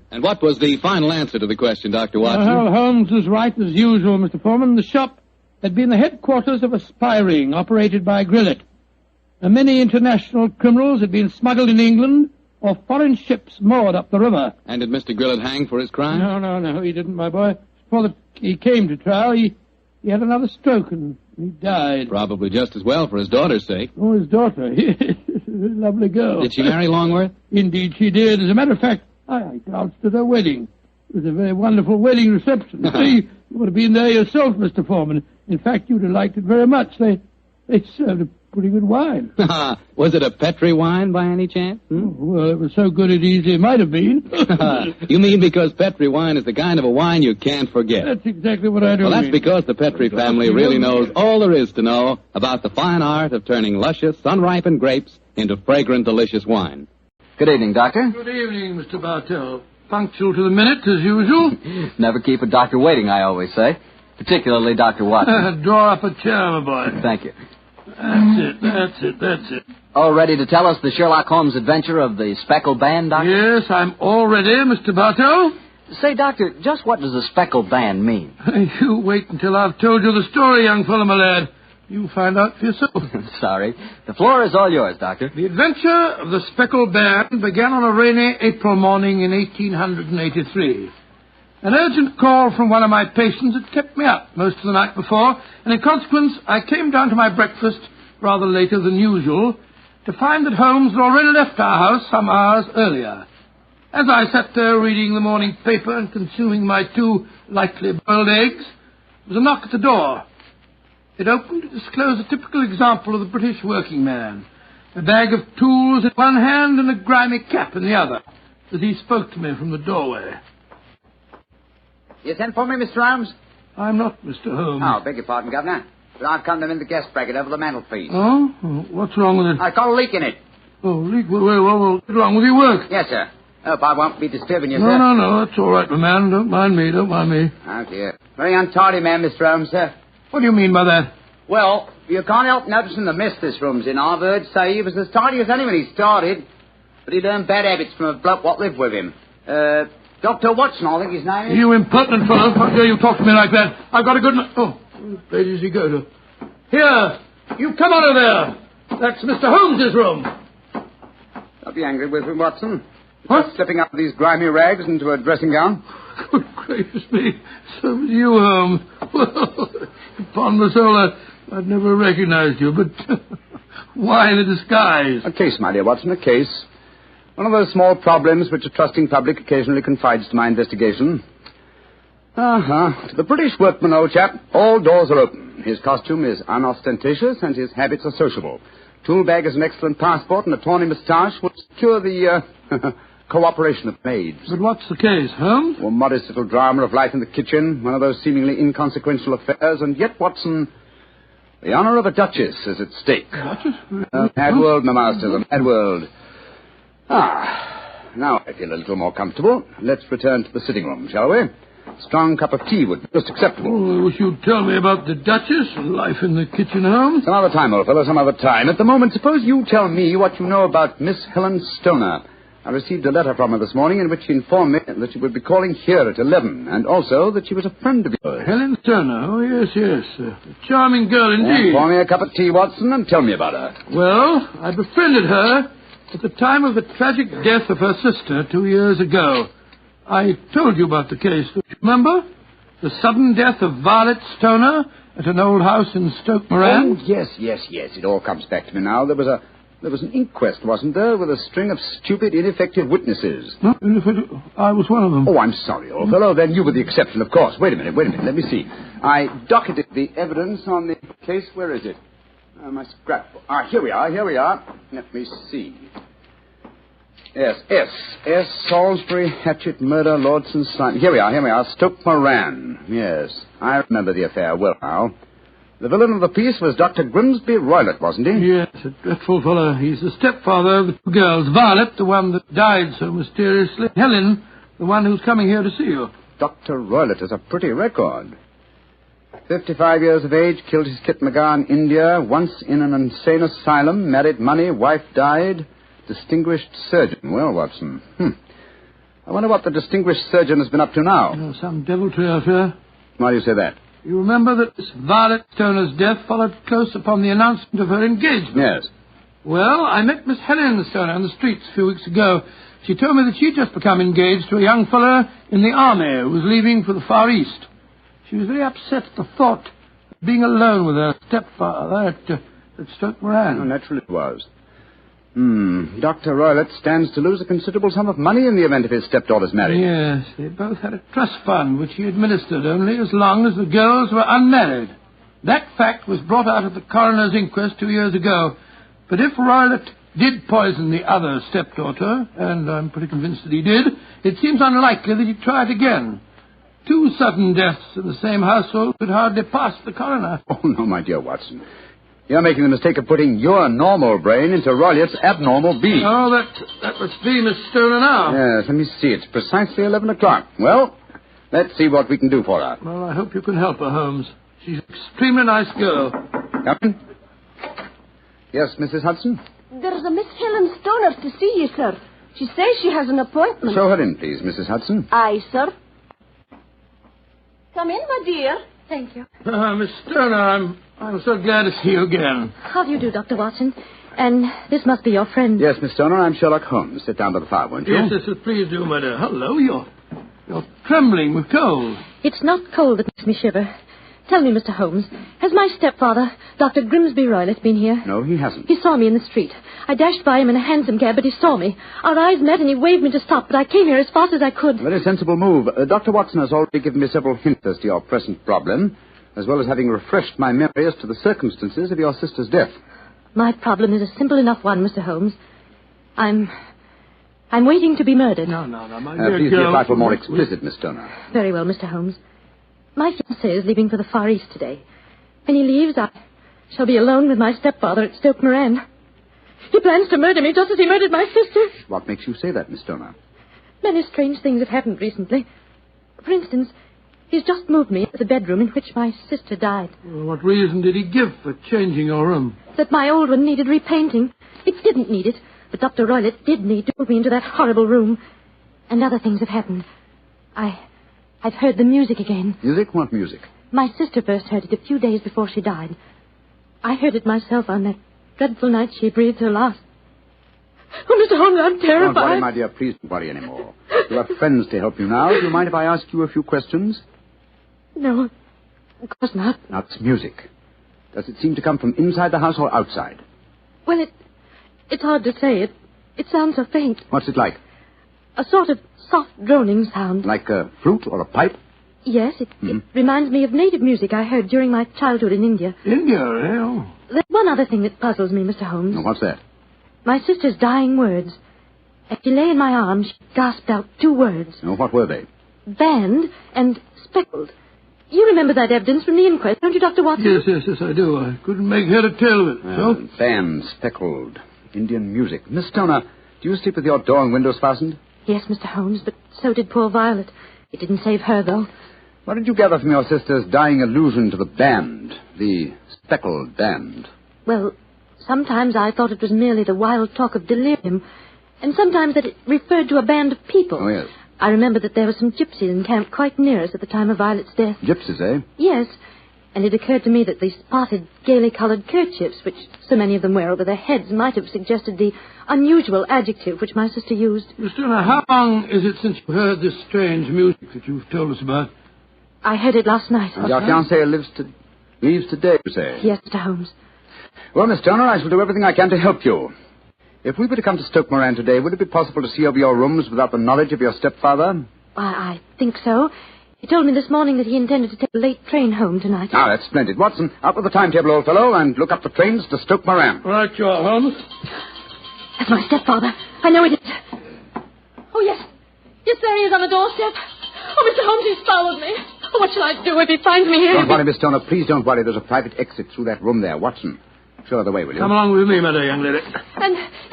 Speaker 7: And what was the final answer to the question, Dr. Watson?
Speaker 12: Well, Holmes was right as usual, Mr. Foreman. The shop had been the headquarters of a spy ring operated by Grillet. Many international criminals had been smuggled in England or foreign ships moored up the river.
Speaker 7: And did Mr. Grillet hang for his crime?
Speaker 12: No, he didn't, my boy. Before he came to trial, he had another stroke and he died.
Speaker 7: Probably just as well for his daughter's sake.
Speaker 12: Oh, his daughter. Lovely girl.
Speaker 7: Did she marry Longworth?
Speaker 12: Indeed she did. As a matter of fact, I danced at her wedding. It was a very wonderful wedding reception. See, you would have been there yourself, Mr. Foreman. In fact, you'd have liked it very much. They served a pretty good wine.
Speaker 7: Was it a Petri wine by any chance?
Speaker 12: Well, it was so good it easily might have been.
Speaker 7: You mean because Petri wine is the kind of a wine you can't forget?
Speaker 12: That's exactly what I do.
Speaker 7: Well, that's because the Petri family really knows all there is to know about the fine art of turning luscious, unripened grapes into fragrant, delicious wine.
Speaker 2: Good evening, Doctor.
Speaker 1: Good evening, Mr. Bartell. Punctual to the minute, as usual.
Speaker 2: Never keep a doctor waiting, I always say. Particularly Dr. Watson.
Speaker 1: Draw up a chair, my boy.
Speaker 2: Thank you.
Speaker 1: That's it.
Speaker 2: All ready to tell us the Sherlock Holmes adventure of the Speckled Band, Doctor?
Speaker 1: Yes, I'm all ready, Mr. Bartell.
Speaker 2: Say, Doctor, just what does a Speckled Band mean?
Speaker 1: You wait until I've told you the story, young fellow, my lad. You'll find out for yourself.
Speaker 2: Sorry. The floor is all yours, Doctor.
Speaker 1: The adventure of the Speckled Band began on a rainy April morning in 1883. An urgent call from one of my patients had kept me up most of the night before, and in consequence I came down to my breakfast rather later than usual to find that Holmes had already left our house some hours earlier. As I sat there reading the morning paper and consuming my 2 lightly boiled eggs, there was a knock at the door. It opened to disclose a typical example of the British working man, a bag of tools in one hand and a grimy cap in the other, as he spoke to me from the doorway.
Speaker 10: You sent for me, Mr. Holmes?
Speaker 1: I'm not Mr. Holmes.
Speaker 10: Oh, beg your pardon, Governor. But I've come to mend the gas bracket over the mantelpiece.
Speaker 1: Oh? What's wrong with it?
Speaker 10: I've got a leak in it.
Speaker 1: Oh, leak? Well, what's wrong with your work?
Speaker 10: Yes, sir. Hope I won't be disturbing you, sir.
Speaker 1: No, that's all right, my man. Don't mind me.
Speaker 10: Oh, dear. Very untidy man, Mr. Holmes, sir.
Speaker 1: What do you mean by that?
Speaker 10: Well, you can't help noticing the mess this room's in. I've heard say he was as tidy as any when he started, but he learned bad habits from a bloke what lived with him. Dr. Watson, I think his name is.
Speaker 1: You impertinent fellow. How dare you talk to me like that? I've got a good... Oh, where does he go to? Here, you come out of there. That's Mr. Holmes's room.
Speaker 10: Don't be angry with me, Watson.
Speaker 1: What?
Speaker 10: Just slipping out of these grimy rags into a dressing gown.
Speaker 1: Good gracious me. So was you, Holmes. Well, upon my soul, I'd never recognized you, but why in a disguise?
Speaker 10: A case, my dear Watson, a case. One of those small problems which a trusting public occasionally confides to my investigation. To the British workman, old chap, all doors are open. His costume is unostentatious and his habits are sociable. Tool bag is an excellent passport, and a tawny moustache will secure the cooperation of maids.
Speaker 1: But what's the case, Holmes?
Speaker 10: Well, modest little drama of life in the kitchen, one of those seemingly inconsequential affairs, and yet, Watson, the honour of a duchess is at stake.
Speaker 1: Duchess?
Speaker 10: Mad world, my master, the mad world. Now I feel a little more comfortable. Let's return to the sitting room, shall we? A strong cup of tea would be most acceptable.
Speaker 1: Oh, I wish you'd tell me about the Duchess and life in the kitchen, Holmes.
Speaker 10: Some other time, old fellow, some other time. At the moment, suppose you tell me what you know about Miss Helen Stoner. I received a letter from her this morning in which she informed me that she would be calling here at 11, and also that she was a friend of yours.
Speaker 1: Helen Stoner? Oh, yes. A charming girl indeed.
Speaker 10: Pour me a cup of tea, Watson, and tell me about her.
Speaker 1: Well, I befriended her at the time of the tragic death of her sister 2 years ago. I told you about the case, don't you remember? The sudden death of Violet Stoner at an old house in Stoke Moran.
Speaker 10: Oh, yes. It all comes back to me now. There was an inquest, wasn't there, with a string of stupid, ineffective witnesses.
Speaker 1: No, I was one of them.
Speaker 10: Oh, I'm sorry, old fellow. Then you were the exception, of course. Wait a minute. Let me see. I docketed the evidence on the case. Where is it? My scrapbook. Here we are. Let me see. Yes, S. Salisbury, Hatchet, Murder, Lordson, Simon. Here we are. Stoke Moran. Yes, I remember the affair well now. The villain of the piece was Dr. Grimsby Roylott, wasn't he?
Speaker 1: Yes, a dreadful fellow. He's the stepfather of the two girls. Violet, the one that died so mysteriously. Helen, the one who's coming here to see you.
Speaker 10: Dr. Roylott has a pretty record. 55 years of age, killed his Kit McGar in India, once in an insane asylum, married money, wife died, distinguished surgeon. Well, Watson, I wonder what the distinguished surgeon has been up to now.
Speaker 1: Some deviltry affair.
Speaker 10: Why do you say that?
Speaker 1: You remember that Miss Violet Stoner's death followed close upon the announcement of her engagement?
Speaker 10: Yes.
Speaker 1: Well, I met Miss Helen Stoner on the streets a few weeks ago. She told me that she'd just become engaged to a young fellow in the army who was leaving for the Far East. She was very upset at the thought of being alone with her stepfather at Stoke Moran.
Speaker 10: Oh, naturally it was. Dr. Roylott stands to lose a considerable sum of money in the event of his stepdaughter's marriage.
Speaker 1: Yes, they both had a trust fund which he administered only as long as the girls were unmarried. That fact was brought out at the coroner's inquest 2 years ago. But if Roylott did poison the other stepdaughter, and I'm pretty convinced that he did, it seems unlikely that he'd try it again. 2 sudden deaths in the same household could hardly pass the coroner.
Speaker 10: Oh, no, my dear Watson. You're making the mistake of putting your normal brain into Roylott's abnormal being.
Speaker 1: Oh, that must be Miss Stoner now.
Speaker 10: Yes, let me see. It's precisely 11 o'clock. Well, let's see what we can do for her.
Speaker 1: Well, I hope you can help her, Holmes. She's an extremely nice girl.
Speaker 10: Come in. Yes, Mrs. Hudson?
Speaker 6: There's a Miss Helen Stoner to see you, sir. She says she has an appointment.
Speaker 10: Show her in, please, Mrs. Hudson.
Speaker 6: Aye, sir. Come in, my dear.
Speaker 14: Thank you.
Speaker 1: Miss Stoner, I'm so glad to see you again.
Speaker 19: How do you do, Dr. Watson? And this must be your friend.
Speaker 10: Yes, Miss Stoner, I'm Sherlock Holmes. Sit down by the fire, won't you?
Speaker 1: Yes, please do, my dear. Hello, you're trembling with cold.
Speaker 19: It's not cold that makes me shiver. Tell me, Mr. Holmes, has my stepfather, Dr. Grimsby Roylott, been here?
Speaker 10: No, he hasn't.
Speaker 19: He saw me in the street. I dashed by him in a hansom cab, but he saw me. Our eyes met and he waved me to stop, but I came here as fast as I could.
Speaker 10: A very sensible move. Dr. Watson has already given me several hints as to your present problem, as well as having refreshed my memory as to the circumstances of your sister's death.
Speaker 19: My problem is a simple enough one, Mr. Holmes. I'm waiting to be murdered.
Speaker 1: No, my dear
Speaker 10: please
Speaker 1: girl.
Speaker 10: be a trifle more explicit, Miss Stoner.
Speaker 19: Very well, Mr. Holmes. My fiancé is leaving for the Far East today. When he leaves, I shall be alone with my stepfather at Stoke Moran. He plans to murder me just as he murdered my sister.
Speaker 10: What makes you say that, Miss Stoner?
Speaker 19: Many strange things have happened recently. For instance, he's just moved me into the bedroom in which my sister died.
Speaker 1: Well, what reason did he give for changing your room?
Speaker 19: That my old one needed repainting. It didn't need it, but Dr. Roylott did need to move me into that horrible room. And other things have happened. I've heard the music again.
Speaker 10: Music? What music?
Speaker 19: My sister first heard it a few days before she died. I heard it myself on that dreadful night she breathed her last. Oh, Mr. Holmes, I'm terrified.
Speaker 10: Don't worry, my dear. Please don't worry anymore. You have friends to help you now. Do you mind if I ask you a few questions?
Speaker 19: No, of course not.
Speaker 10: Now, it's music. Does it seem to come from inside the house or outside?
Speaker 19: Well, it's hard to say. It sounds so faint.
Speaker 10: What's it like?
Speaker 19: A sort of soft droning sound.
Speaker 10: Like a flute or a pipe?
Speaker 19: Yes, it reminds me of native music I heard during my childhood in India.
Speaker 1: India, eh? Oh.
Speaker 19: There's one other thing that puzzles me, Mr. Holmes.
Speaker 10: What's that?
Speaker 19: My sister's dying words. As she lay in my arms, she gasped out 2 words.
Speaker 10: Oh, what were they?
Speaker 19: Banned and speckled. You remember that evidence from the inquest, don't you, Dr. Watson?
Speaker 1: Yes, I do. I couldn't make head or tail of it. So?
Speaker 10: Band, speckled, Indian music. Miss Stoner, do you sleep with your door and windows fastened?
Speaker 19: Yes, Mr. Holmes, but so did poor Violet. It didn't save her, though.
Speaker 10: What did you gather from your sister's dying allusion to the band, the speckled band?
Speaker 19: Well, sometimes I thought it was merely the wild talk of delirium, and sometimes that it referred to a band of people.
Speaker 10: Oh, yes.
Speaker 19: I remember that there were some gypsies encamped quite near us at the time of Violet's death.
Speaker 10: Gypsies, eh?
Speaker 19: Yes, and it occurred to me that the spotted, gaily coloured kerchiefs, which so many of them wear over their heads, might have suggested the unusual adjective which my sister used.
Speaker 1: Miss Stoner, how long is it since you heard this strange music that you've told us about?
Speaker 19: I heard it last night.
Speaker 10: And your fiancé leaves today, you say?
Speaker 19: Yes, Mr. Holmes.
Speaker 10: Well, Miss Stoner, I shall do everything I can to help you. If we were to come to Stoke Moran today, would it be possible to see over your rooms without the knowledge of your stepfather?
Speaker 19: I think so. He told me this morning that he intended to take a late train home tonight.
Speaker 10: Ah, that's splendid. Watson, out with the timetable, old fellow, and look up the trains to Stoke Moran.
Speaker 1: Right, you are, Holmes.
Speaker 19: That's my stepfather. I know it is. Oh, yes. Yes, there he is on the doorstep. Oh, Mr. Holmes, he's followed me. Oh, what shall I do if he finds me here?
Speaker 10: Don't worry, Miss Stoner. Please don't worry. There's a private exit through that room there. Watson, show her the way, will you?
Speaker 1: Come along with me, my dear young lady.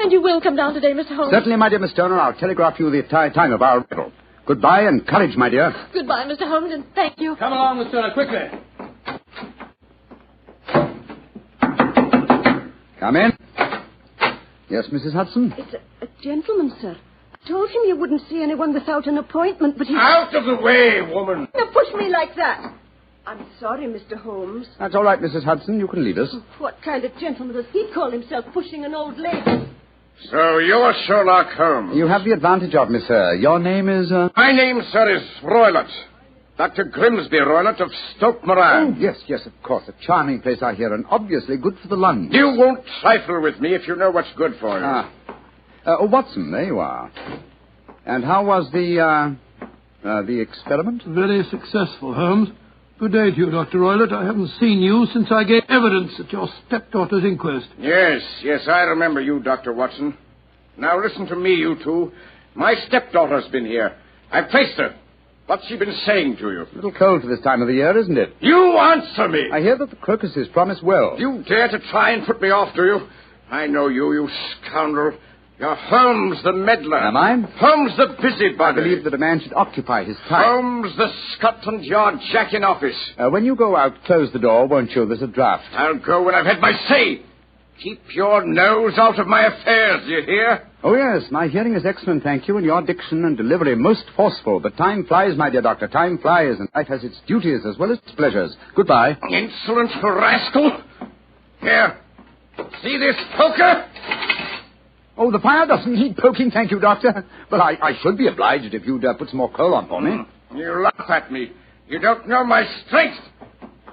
Speaker 19: And you will come down today, Mr. Holmes?
Speaker 10: Certainly, my dear Miss Stoner. I'll telegraph you the time of our arrival. Goodbye and courage, my dear.
Speaker 19: Goodbye, Mr. Holmes, and thank you.
Speaker 1: Come along, Miss Stoner, quickly.
Speaker 10: Come in. Yes, Mrs. Hudson?
Speaker 6: It's a gentleman, sir. I told him you wouldn't see anyone without an appointment, but he...
Speaker 21: Out of the way, woman!
Speaker 6: Now push me like that. I'm sorry, Mr. Holmes.
Speaker 10: That's all right, Mrs. Hudson. You can leave us.
Speaker 6: What kind of gentleman does he call himself, pushing an old lady?
Speaker 21: So you're Sherlock Holmes.
Speaker 10: You have the advantage of me, sir. Your name is,
Speaker 21: My name, sir, is Roylott. Dr. Grimsby Roylott of Stoke Moran.
Speaker 10: Oh, yes, of course. A charming place, I hear, and obviously good for the lunch.
Speaker 21: You won't trifle with me if you know what's good for you.
Speaker 10: Watson, there you are. And how was the experiment?
Speaker 1: Very successful, Holmes. Good day to you, Dr. Roylott. I haven't seen you since I gave evidence at your stepdaughter's inquest.
Speaker 21: Yes, I remember you, Dr. Watson. Now listen to me, you two. My stepdaughter's been here. I've traced her. What's she been saying to you?
Speaker 10: A little cold for this time of the year, isn't it?
Speaker 21: You answer me!
Speaker 10: I hear that the crocuses promise well.
Speaker 21: You dare to try and put me off, do you? I know you, you scoundrel. You're Holmes the meddler.
Speaker 10: Am I?
Speaker 21: Holmes the busybody.
Speaker 10: I believe that a man should occupy his time.
Speaker 21: Holmes the Scotland Yard Jack in office.
Speaker 10: When you go out, close the door, won't you? There's a draft.
Speaker 21: I'll go when I've had my say. Keep your nose out of my affairs, do you hear?
Speaker 10: Oh, yes, my hearing is excellent, thank you, and your diction and delivery most forceful. But time flies, my dear doctor, time flies, and life has its duties as well as its pleasures. Goodbye.
Speaker 21: Insolent rascal. Here, see this poker?
Speaker 10: Oh, the fire doesn't need poking, thank you, doctor. But I should be obliged if you'd put some more coal on for me.
Speaker 21: You laugh at me. You don't know my strength.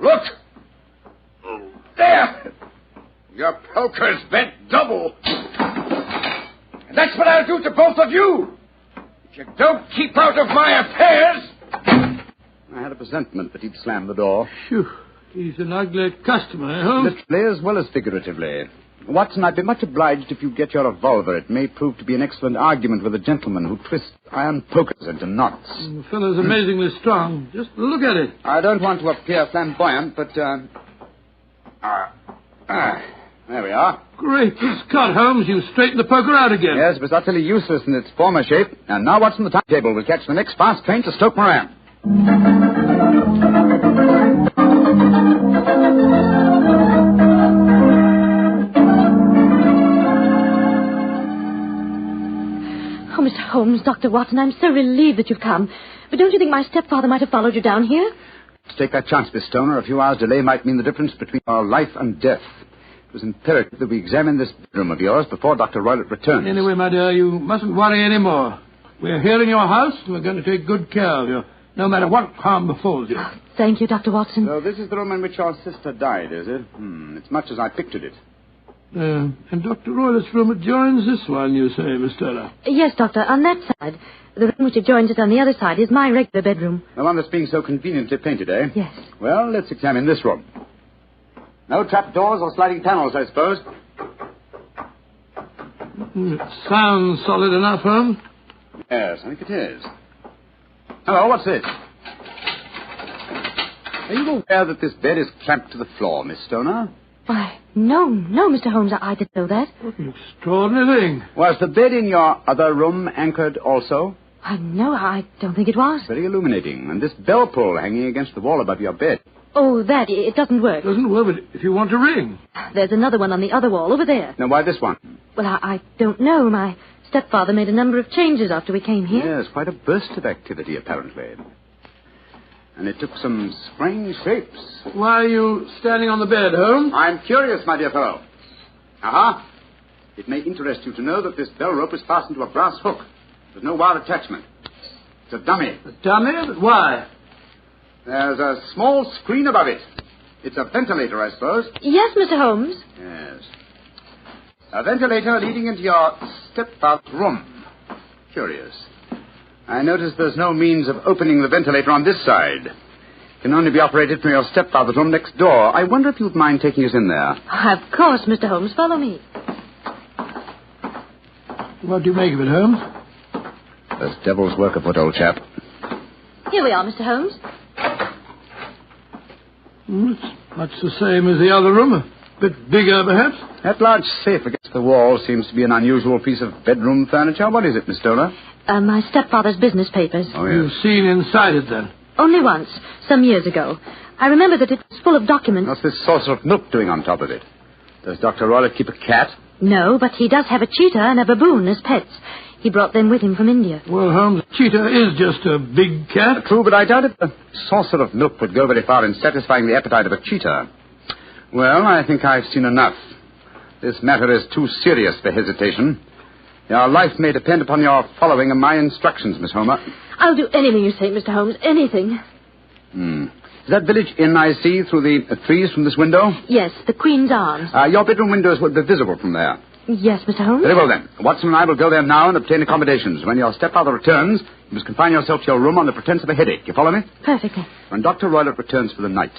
Speaker 21: Look. There. Your poker's bent double. And that's what I'll do to both of you. If you don't keep out of my affairs.
Speaker 10: I had a presentiment that he'd slam the door.
Speaker 1: Phew. He's an ugly customer, eh, Holmes?
Speaker 10: Literally as well as figuratively. Watson, I'd be much obliged if you'd get your revolver. It may prove to be an excellent argument with a gentleman who twists iron pokers into knots.
Speaker 1: The fellow's amazingly strong. Just look at it.
Speaker 10: I don't want to appear flamboyant, but, there we are.
Speaker 1: Great Scott, Holmes. You straightened the poker out again.
Speaker 10: Yes, it was utterly useless in its former shape. And now Watson, the timetable will catch the next fast train to Stoke Moran.
Speaker 19: Oh, Mr. Holmes, Dr. Watson, I'm so relieved that you've come. But don't you think my stepfather might have followed you down here?
Speaker 10: To take that chance, Miss Stoner, a few hours' delay might mean the difference between our life and death. It was imperative that we examine this bedroom of yours before Dr. Roylott returns.
Speaker 1: Anyway, my dear, you mustn't worry any more. We're here in your house, and we're going to take good care of you, no matter what harm befalls you.
Speaker 19: Thank you, Dr. Watson.
Speaker 10: So this is the room in which your sister died, is it? It's much as I pictured it.
Speaker 1: And Dr. Roylott's room adjoins this one, you say, Miss Stoner?
Speaker 19: Yes, Doctor, on that side. The room which adjoins it on the other side is my regular bedroom.
Speaker 10: The one that's being so conveniently painted, eh?
Speaker 19: Yes.
Speaker 10: Well, let's examine this room. No trapdoors or sliding panels, I suppose.
Speaker 1: It sounds solid enough, Holmes.
Speaker 10: Yes, I think it is. Hello, what's this? Are you aware that this bed is clamped to the floor, Miss Stoner?
Speaker 19: Why, no, Mr. Holmes, I didn't know that.
Speaker 1: What an extraordinary thing.
Speaker 10: Was the bed in your other room anchored also?
Speaker 19: No, I don't think it was.
Speaker 10: Very illuminating. And this bell pull hanging against the wall above your bed.
Speaker 19: Oh, that, it doesn't work.
Speaker 1: Doesn't work, but if you want to ring.
Speaker 19: There's another one on the other wall over there.
Speaker 10: Now, why this one?
Speaker 19: Well, I don't know. My stepfather made a number of changes after we came here.
Speaker 10: Yes, quite a burst of activity, apparently. And it took some strange shapes.
Speaker 1: Why are you standing on the bed, Holmes?
Speaker 10: I'm curious, my dear fellow. Aha. It may interest you to know that this bell rope is fastened to a brass hook. There's no wire attachment. It's a dummy.
Speaker 1: A dummy? But why?
Speaker 10: There's a small screen above it. It's a ventilator, I suppose.
Speaker 19: Yes, Mr. Holmes.
Speaker 10: Yes. A ventilator leading into your stepfather's room. Curious. I notice there's no means of opening the ventilator on this side. It can only be operated from your stepfather's room next door. I wonder if you'd mind taking us in there.
Speaker 19: Of course, Mr. Holmes. Follow me.
Speaker 1: What do you make of it, Holmes?
Speaker 10: There's devil's work afoot, old chap.
Speaker 19: Here we are, Mr. Holmes.
Speaker 1: It's much the same as the other room. A bit bigger, perhaps.
Speaker 10: That large safe against the wall seems to be an unusual piece of bedroom furniture. What is it, Miss Stoner?
Speaker 19: My stepfather's business papers.
Speaker 10: Oh, yes.
Speaker 1: You've seen inside it, then?
Speaker 19: Only once, some years ago. I remember that it was full of documents.
Speaker 10: What's this saucer of milk doing on top of it? Does Dr. Roylott keep a cat?
Speaker 19: No, but he does have a cheetah and a baboon as pets. He brought them with him from India.
Speaker 1: Well, Holmes, a cheetah is just a big cat.
Speaker 10: True, but I doubt if a saucer of milk would go very far in satisfying the appetite of a cheetah. Well, I think I've seen enough. This matter is too serious for hesitation. Your life may depend upon your following of my instructions, Miss Homer.
Speaker 19: I'll do anything you say, Mr. Holmes, anything.
Speaker 10: Is that village inn I see through the trees from this window?
Speaker 19: Yes, the Queen's Arms.
Speaker 10: Your bedroom windows will be visible from there.
Speaker 19: Yes, Mr. Holmes.
Speaker 10: Very well, then. Watson and I will go there now and obtain accommodations. When your stepfather returns, You must confine yourself to your room on the pretense of a headache. You follow me?
Speaker 19: Perfectly.
Speaker 10: When Dr. Roylott returns for the night,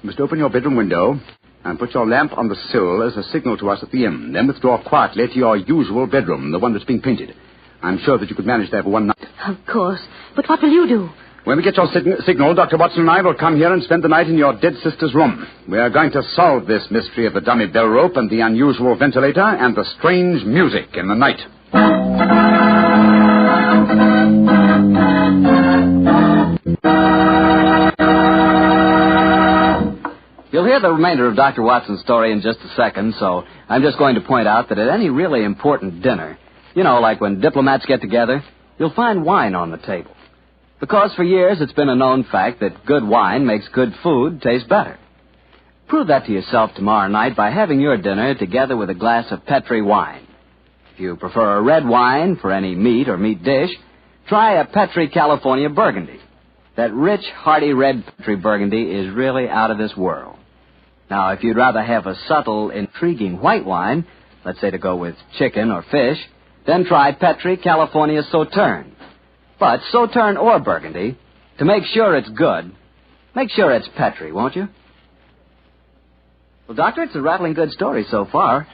Speaker 10: you must open your bedroom window and put your lamp on the sill as a signal to us at the inn. Then withdraw quietly to your usual bedroom, the one that's being painted. I'm sure that you could manage there for one night.
Speaker 19: Of course. But what will you do?
Speaker 10: When we get your signal, Dr. Watson and I will come here and spend the night in your dead sister's room. We are going to solve this mystery of the dummy bell rope and the unusual ventilator and the strange music in the night.
Speaker 2: You'll hear the remainder of Dr. Watson's story in just a second, so I'm just going to point out that at any really important dinner, you know, like when diplomats get together, you'll find wine on the table. Because for years it's been a known fact that good wine makes good food taste better. Prove that to yourself tomorrow night by having your dinner together with a glass of Petri wine. If you prefer a red wine for any meat or meat dish, try a Petri California Burgundy. That rich, hearty red Petri Burgundy is really out of this world. Now, if you'd rather have a subtle, intriguing white wine, let's say to go with chicken or fish, then try Petri California Sauterne. But Sauterne or Burgundy, to make sure it's good, make sure it's Petri, won't you? Well, Doctor, it's a rattling good story so far.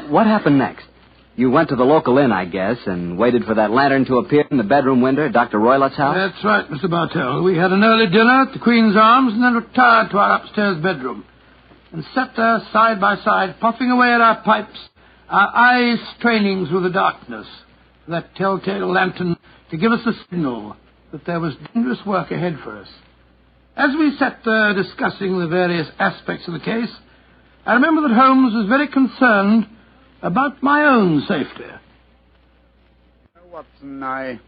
Speaker 2: What happened next? You went to the local inn, I guess, and waited for that lantern to appear in the bedroom window at Dr. Roylott's house?
Speaker 1: That's right, Mr. Bartell. We had an early dinner at the Queen's Arms and then retired to our upstairs bedroom and sat there side by side, puffing away at our pipes, our eyes straining through the darkness for that telltale lantern to give us a signal that there was dangerous work ahead for us. As we sat there discussing the various aspects of the case, I remember that Holmes was very concerned about my own safety.
Speaker 10: Watson, I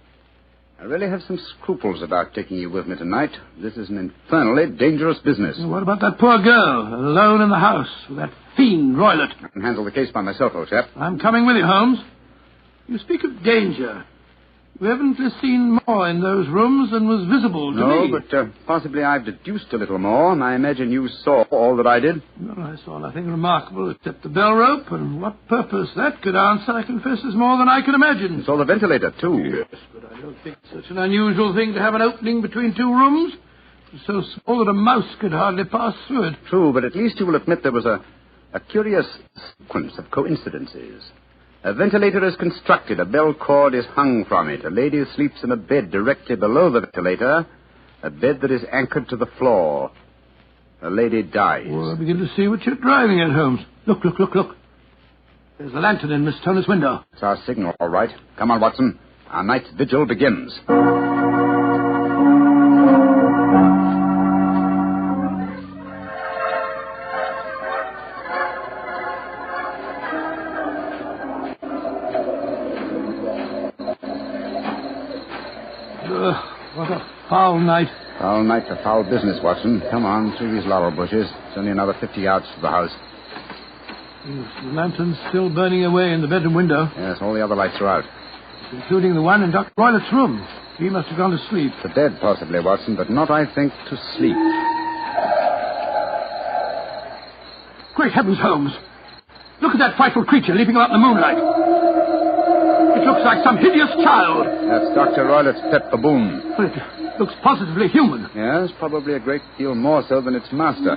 Speaker 10: really have some scruples about taking you with me tonight. This is an infernally dangerous business.
Speaker 1: What about that poor girl, alone in the house with that fiend Roylott?
Speaker 10: I can handle the case by myself, old chap.
Speaker 1: I'm coming with you, Holmes. You speak of danger. You evidently seen more in those rooms than was visible to me.
Speaker 10: No, but possibly I've deduced a little more, and I imagine you saw all that I did.
Speaker 1: Well, I saw nothing remarkable except the bell rope, and what purpose that could answer, I confess, is more than I can imagine.
Speaker 10: You saw the ventilator, too.
Speaker 1: Yes, but I don't think it's such an unusual thing to have an opening between two rooms. It's so small that a mouse could hardly pass through it.
Speaker 10: True, but at least you will admit there was a curious sequence of coincidences. A ventilator is constructed. A bell cord is hung from it. A lady sleeps in a bed directly below the ventilator, a bed that is anchored to the floor. A lady dies.
Speaker 1: Well, I begin to see what you're driving at, Holmes. Look. There's the lantern in Miss Toner's window.
Speaker 10: It's our signal, all right. Come on, Watson. Our night's vigil begins.
Speaker 1: What a foul night.
Speaker 10: Foul night for foul business, Watson. Come on, through these laurel bushes. It's only another 50 yards to the house.
Speaker 1: The lantern's still burning away in the bedroom window.
Speaker 10: Yes, all the other lights are out.
Speaker 1: Including the one in Dr. Roylott's room. He must have gone to sleep.
Speaker 10: To bed, possibly, Watson, but not, I think, to sleep.
Speaker 1: Great heavens, Holmes. Look at that frightful creature leaping about in the moonlight. It looks like some hideous child.
Speaker 10: That's Dr. Roylott's pet baboon.
Speaker 1: Well, it looks positively human.
Speaker 10: Yes, probably a great deal more so than its master.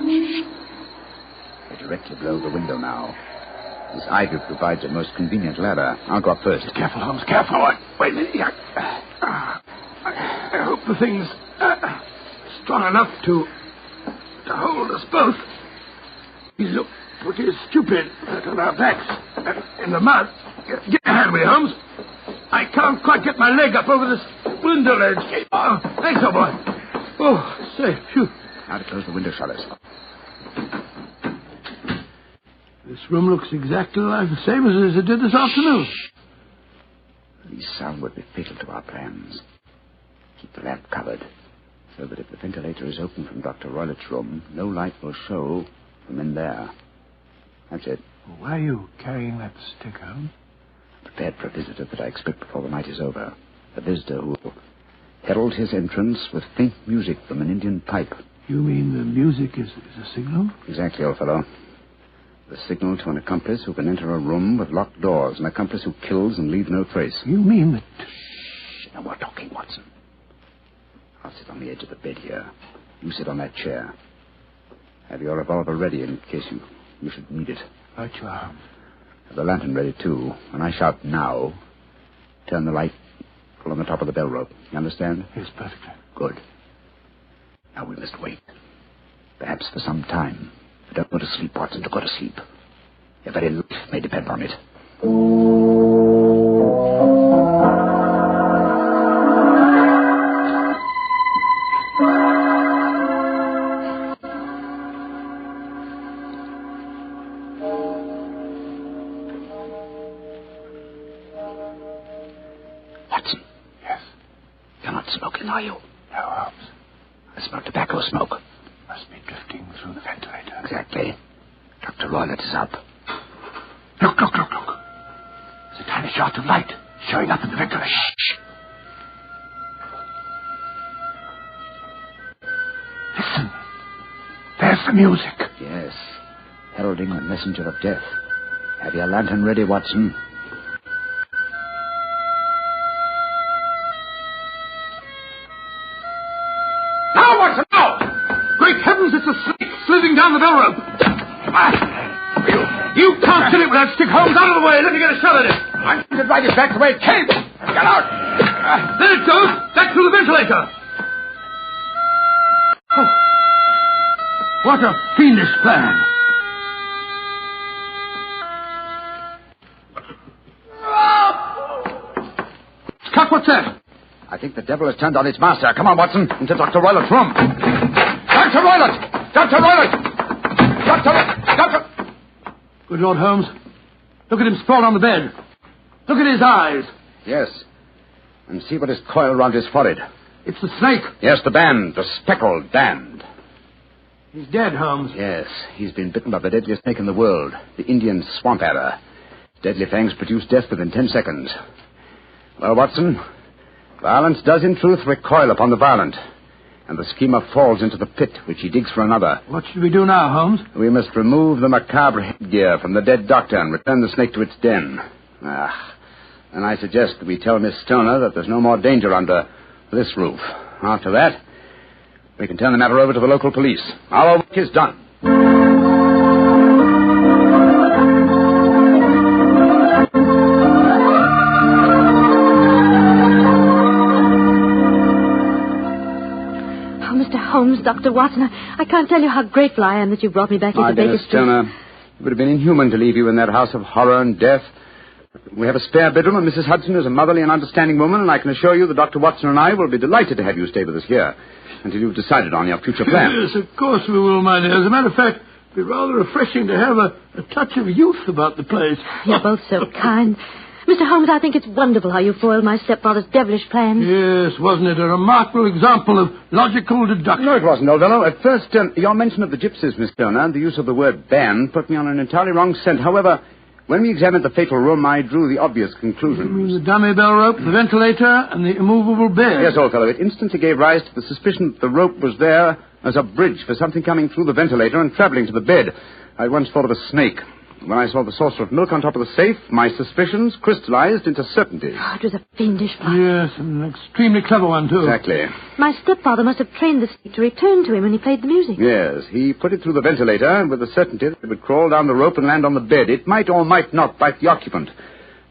Speaker 10: They're directly below the window now. This ivy provides a most convenient ladder. I'll go up first.
Speaker 1: Careful, Holmes, careful. Wait a minute. I hope the thing's strong enough to hold us both. We look pretty stupid on our backs in the mud. Get a hand with me, Holmes. I can't quite get my leg up over this window ledge. Oh, thanks, old boy. Oh, safe. Phew.
Speaker 10: Now to close the window shutters.
Speaker 1: This room looks exactly like the same as it did this afternoon.
Speaker 10: These sound would be fatal to our plans. Keep the lamp covered, so that if the ventilator is open from Dr. Roylott's room, no light will show from in there. That's it.
Speaker 1: Why are you carrying that stick, Holmes?
Speaker 10: Prepared for a visitor that I expect before the night is over. A visitor who will herald his entrance with faint music from an Indian pipe.
Speaker 1: You mean the music is a signal?
Speaker 10: Exactly, old fellow. The signal to an accomplice who can enter a room with locked doors, an accomplice who kills and leaves no trace.
Speaker 1: You mean that...
Speaker 10: Shh, no more talking, Watson. Watson. I'll sit on the edge of the bed here. You sit on that chair. Have your revolver ready in case you should need it.
Speaker 1: Right you are.
Speaker 10: Have the lantern ready, too. When I shout now, turn the light full on the top of the bell rope. You understand?
Speaker 1: Yes, perfectly.
Speaker 10: Good. Now we must wait. Perhaps for some time. But don't go to sleep, Watson. Don't go to sleep. Your very life may depend on it. Watson.
Speaker 1: Yes?
Speaker 10: You're not smoking, are you?
Speaker 1: No, Holmes.
Speaker 10: I smell tobacco smoke.
Speaker 1: Must be drifting through the ventilator.
Speaker 10: Exactly. Dr. Roylott is up.
Speaker 1: Look. There's a tiny shaft of light showing up in the ventilator.
Speaker 10: Shh.
Speaker 1: Listen. There's the music.
Speaker 10: Yes. Heralding the messenger of death. Have your lantern ready, Watson.
Speaker 1: Now, Watson, now! Great heavens, it's a snake slithering down the bell rope. You can't sit it without stick Holmes out of the way. Let me get a shot at it. I'm going to drag it back the way it came. Get out. There it goes. Back through the ventilator. Oh. What a fiendish plan. Cut, what's that?
Speaker 10: I think the devil has turned on its master. Come on, Watson, into Dr. Roylott's room. Dr. Roylott! Dr. Roylott! Dr.
Speaker 1: Good Lord, Holmes. Look at him sprawled on the bed. Look at his eyes.
Speaker 10: Yes. And see what is coiled around his forehead.
Speaker 1: It's the snake.
Speaker 10: Yes, the band. The speckled band.
Speaker 1: He's dead, Holmes.
Speaker 10: Yes. He's been bitten by the deadliest snake in the world. The Indian swamp adder. Deadly fangs produce death within 10 seconds. Well, Watson, violence does in truth recoil upon the violent. And the schemer falls into the pit which he digs for another.
Speaker 1: What should we do now, Holmes?
Speaker 10: We must remove the macabre headgear from the dead doctor and return the snake to its den. And I suggest that we tell Miss Stoner that there's no more danger under this roof. After that, we can turn the matter over to the local police. Our work is done.
Speaker 19: Holmes, Dr. Watson, I can't tell you how grateful I am that you brought me back into Baker Street.
Speaker 10: Stoner, it would have been inhuman to leave you in that house of horror and death. We have a spare bedroom, and Mrs. Hudson is a motherly and understanding woman, and I can assure you that Dr. Watson and I will be delighted to have you stay with us here until you've decided on your future plans.
Speaker 1: Yes, of course we will, my dear. As a matter of fact, it'd be rather refreshing to have a touch of youth about the place.
Speaker 19: You're both so kind. Mr. Holmes, I think it's wonderful how you foiled my stepfather's devilish plan.
Speaker 1: Yes, wasn't it a remarkable example of logical deduction?
Speaker 10: No, it wasn't, old fellow. At first, your mention of the gypsies, Miss Stoner, and the use of the word band put me on an entirely wrong scent. However, when we examined the fatal room, I drew the obvious conclusion.
Speaker 1: You mean the dummy bell rope, the ventilator, and the immovable bed?
Speaker 10: Yes, old fellow. It instantly gave rise to the suspicion that the rope was there as a bridge for something coming through the ventilator and traveling to the bed. I once thought of a snake. When I saw the saucer of milk on top of the safe, my suspicions crystallized into certainty.
Speaker 19: Oh, it was a fiendish plot.
Speaker 1: Yes, an extremely clever one, too.
Speaker 10: Exactly.
Speaker 19: My stepfather must have trained the snake to return to him when he played the music.
Speaker 10: Yes, he put it through the ventilator with the certainty that it would crawl down the rope and land on the bed. It might or might not bite the occupant.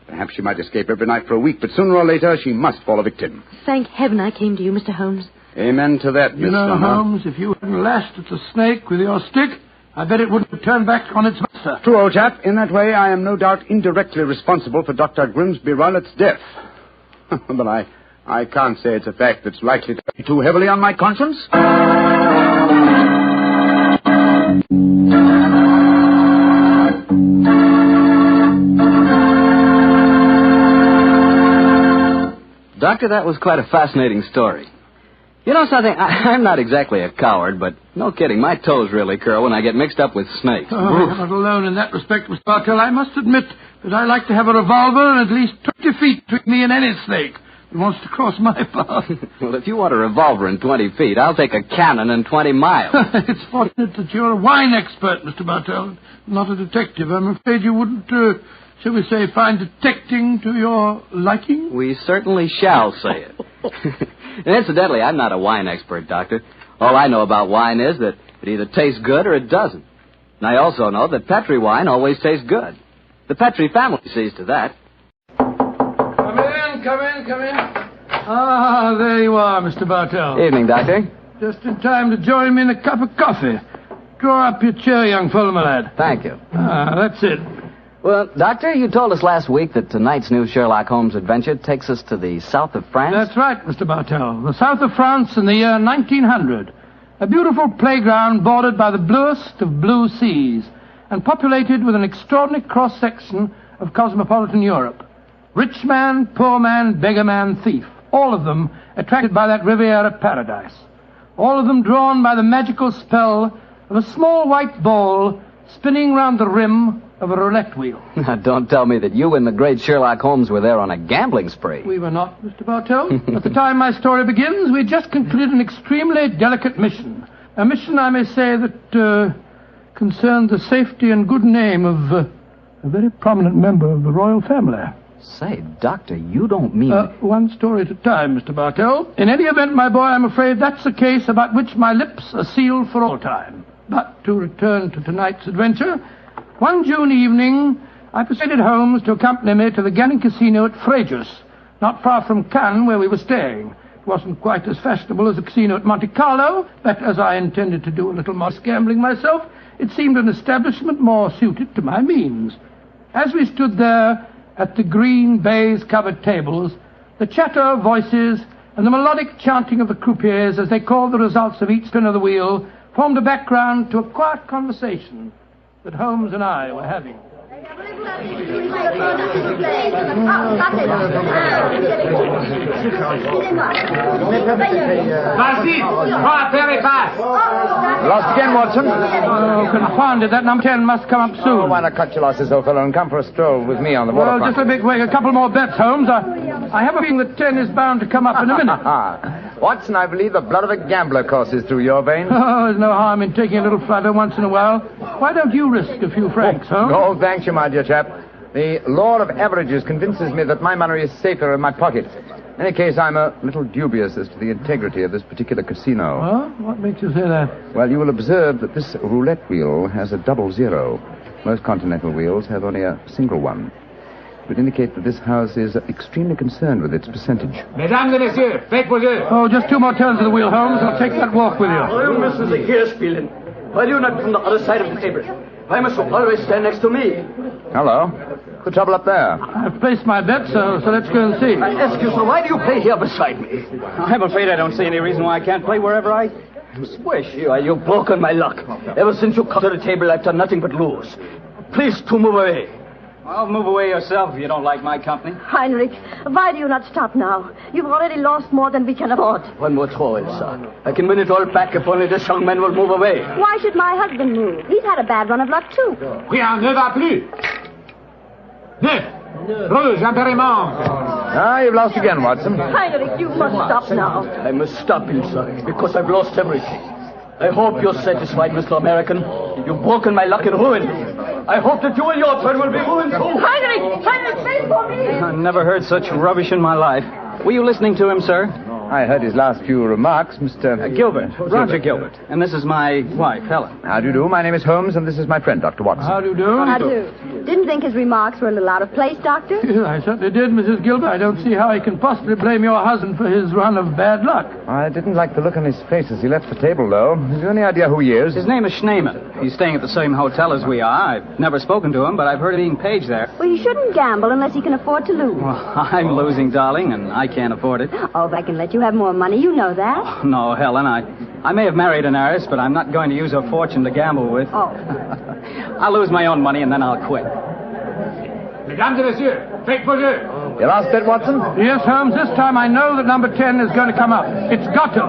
Speaker 10: Perhaps she might escape every night for a week, but sooner or later she must fall a victim.
Speaker 19: Thank heaven I came to you, Mr. Holmes.
Speaker 10: Amen to that, Miss
Speaker 1: Stoner.
Speaker 10: Stoner.
Speaker 1: Holmes, if you hadn't lashed at the snake with your stick, I bet it wouldn't have turned back on its master.
Speaker 10: True, old chap. In that way, I am no doubt indirectly responsible for Dr. Grimsby Roylott's death. But I can't say it's a fact that's likely to weigh too heavily on my conscience.
Speaker 2: Doctor, that was quite a fascinating story. You know something? I'm not exactly a coward, but no kidding, my toes really curl when I get mixed up with snakes.
Speaker 1: Oh, I'm not alone in that respect, Mr. Bartell. I must admit that I like to have a revolver and at least 20 feet between me and any snake that wants to cross my path.
Speaker 2: Well, if you want a revolver in 20 feet, I'll take a cannon in 20 miles.
Speaker 1: It's fortunate that you're a wine expert, Mr. Bartell, not a detective. I'm afraid you wouldn't, shall we say, find detecting to your liking?
Speaker 2: We certainly shall say it. Incidentally, I'm not a wine expert, Doctor. All I know about wine is that it either tastes good or it doesn't. And I also know that Petri wine always tastes good. The Petri family sees to that.
Speaker 1: Come in. Ah, there you are, Mr. Bartell.
Speaker 2: Evening, Doctor.
Speaker 1: Just in time to join me in a cup of coffee. Draw up your chair, young fellow, my lad.
Speaker 2: Thank you.
Speaker 1: Ah, that's it.
Speaker 2: Well, Doctor, you told us last week that tonight's new Sherlock Holmes adventure takes us to the south of France.
Speaker 1: That's right, Mr. Bartell. The south of France in the year 1900. A beautiful playground bordered by the bluest of blue seas and populated with an extraordinary cross-section of cosmopolitan Europe. Rich man, poor man, beggar man, thief. All of them attracted by that Riviera paradise. All of them drawn by the magical spell of a small white ball spinning round the rim of a roulette wheel.
Speaker 2: Now, don't tell me that you and the great Sherlock Holmes were there on a gambling spree.
Speaker 1: We were not, Mr. Bartell. At the time my story begins, we had just concluded an extremely delicate mission. A mission, I may say, that concerned the safety and good name of a very prominent member of the royal family.
Speaker 2: Say, Doctor, you don't mean...
Speaker 1: One story at a time, Mr. Bartell. In any event, my boy, I'm afraid that's a case about which my lips are sealed for all time. But to return to tonight's adventure, one June evening, I persuaded Holmes to accompany me to the gambling casino at Fréjus, not far from Cannes, where we were staying. It wasn't quite as fashionable as the casino at Monte Carlo, but as I intended to do a little more gambling myself, it seemed an establishment more suited to my means. As we stood there at the green baize-covered tables, the chatter of voices and the melodic chanting of the croupiers as they called the results of each spin of the wheel formed a background to a quiet conversation that Holmes and I were having.
Speaker 10: Lost again, Watson?
Speaker 1: Oh, confound it. That number 10 must come up soon.
Speaker 10: Oh, why not cut your losses, old fellow, and come for a stroll with me on the waterfront?
Speaker 1: Well, just a big wait. A couple more bets, Holmes. I have a feeling that 10 is bound to come up in a minute.
Speaker 10: Watson, I believe the blood of a gambler courses through your veins.
Speaker 1: Oh, there's no harm in taking a little flutter once in a while. Why don't you risk a few francs, Holmes?
Speaker 10: Oh, thanks you, my dear chap. The law of averages convinces me that my money is safer in my pocket. In any case, I'm a little dubious as to the integrity of this particular casino.
Speaker 1: Well, what makes you say that?
Speaker 10: Well, you will observe that this roulette wheel has a double zero. Most continental wheels have only a single one. It would indicate that this house is extremely concerned with its percentage.
Speaker 1: Mesdames et messieurs, faites vos jeux. Oh, just two more turns of the wheel, Holmes. I'll take that walk with you.
Speaker 15: You Mrs. here spielen. Why do you not from the other side of the table? Why must you always stand next to me?
Speaker 10: Hello. What's the trouble up there?
Speaker 1: I've placed my bet, so let's go and see.
Speaker 15: I ask you, sir, why do you play here beside me?
Speaker 23: I'm afraid I don't see any reason why I can't play wherever I wish.
Speaker 15: You've broken my luck. Ever since you come to the table, I've done nothing but lose. Please to move away.
Speaker 23: Well, move away yourself if you don't like my company.
Speaker 6: Heinrich, why do you not stop now? You've already lost more than we can afford.
Speaker 15: One more throw in, sir. I can win it all back if only this young man will move away.
Speaker 6: Why should my husband move? He's had a bad run of luck, too.
Speaker 1: Rien ne va plus. Rouge, impériment.
Speaker 10: Ah, you've lost again, Watson.
Speaker 6: Heinrich, you must stop now.
Speaker 15: I must stop him, sir, because I've lost everything. I hope you're satisfied, Mr. American. You've broken my luck and ruined me. I hope that you and your friend will be ruined too.
Speaker 6: Heinrich, wait for me.
Speaker 23: I never heard such rubbish in my life. Were you listening to him, sir?
Speaker 10: I heard his last few remarks, Mr.
Speaker 23: Gilbert. Roger Gilbert. And this is my wife, Helen.
Speaker 10: How do you do? My name is Holmes, and this is my friend, Dr. Watson.
Speaker 1: How do you do?
Speaker 6: How do you do? Didn't think his remarks were a little out of place, Doctor?
Speaker 1: I certainly did, Mrs. Gilbert. I don't see how he can possibly blame your husband for his run of bad luck.
Speaker 10: I didn't like the look on his face as he left the table, though. Have you any idea who he is?
Speaker 23: His name is Schneemann. He's staying at the same hotel as we are. I've never spoken to him, but I've heard of being paged there.
Speaker 6: Well, you shouldn't gamble unless you can afford to lose.
Speaker 23: Well, I'm losing, darling, and I can't afford it.
Speaker 6: Oh, if I can let you have more money, you know that.
Speaker 23: No, Helen, I may have married an heiress, but I'm not going to use her fortune to gamble with.
Speaker 6: Oh.
Speaker 23: I'll lose my own money, and then I'll quit.
Speaker 1: Mesdames et messieurs, faites vos jeux.
Speaker 10: Your last bet, Watson?
Speaker 1: Yes, Holmes. This time I know that number 10 is going to come up. It's got to.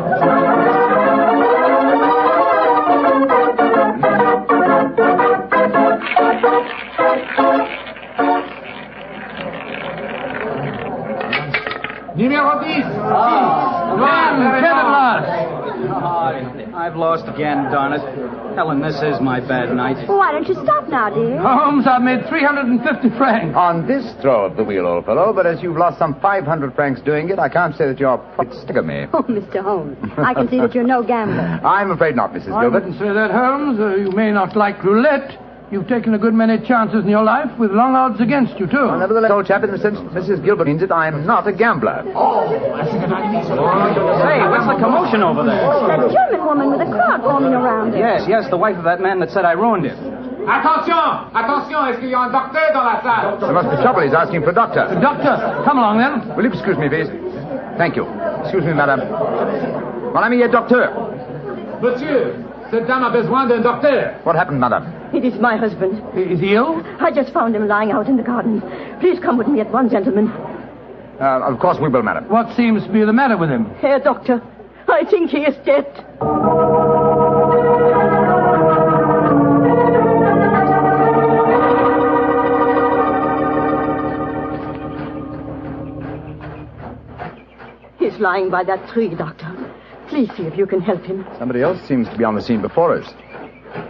Speaker 1: Numéro 10.
Speaker 23: Ah,
Speaker 1: One, 10 at last.
Speaker 23: I've lost again, darn it. Helen, this is my bad night.
Speaker 6: Why don't you stop now, dear?
Speaker 1: Holmes, I've made 350 francs.
Speaker 10: On this throw of the wheel, old fellow, but as you've lost some 500 francs doing it, I can't say that your profits stagger me.
Speaker 6: Oh, Mr. Holmes, I can see that you're no gambler.
Speaker 10: I'm afraid not, Mrs.
Speaker 1: I
Speaker 10: Gilbert.
Speaker 1: wouldn't say that, Holmes. You may not like roulette. You've taken a good many chances in your life with long odds against you, too.
Speaker 10: Well, nevertheless, old chap, in the sense Mrs. Gilbert means it, I'm not a gambler.
Speaker 23: Say, what's the commotion over there?
Speaker 6: Oh, that German woman with a crowd forming around her.
Speaker 23: Yes, the wife of that man that said I ruined him.
Speaker 16: Attention! Attention! Est-ce qu'il y a un docteur dans la salle?
Speaker 10: There must be trouble. He's asking for a doctor.
Speaker 1: The doctor. Come along, then.
Speaker 10: Will you excuse me, please? Thank you. Excuse me, madame. Mon ami est docteur.
Speaker 16: Monsieur, cette dame a besoin d'un docteur.
Speaker 10: What happened, madame?
Speaker 6: It is my husband.
Speaker 1: Is he ill?
Speaker 6: I just found him lying out in the garden. Please come with me at once, gentlemen.
Speaker 10: Of course we will, madam.
Speaker 1: What seems to be the matter with him?
Speaker 6: Herr Doctor, I think he is dead. He's lying by that tree, Doctor. Please see if you can help him.
Speaker 10: Somebody else seems to be on the scene before us.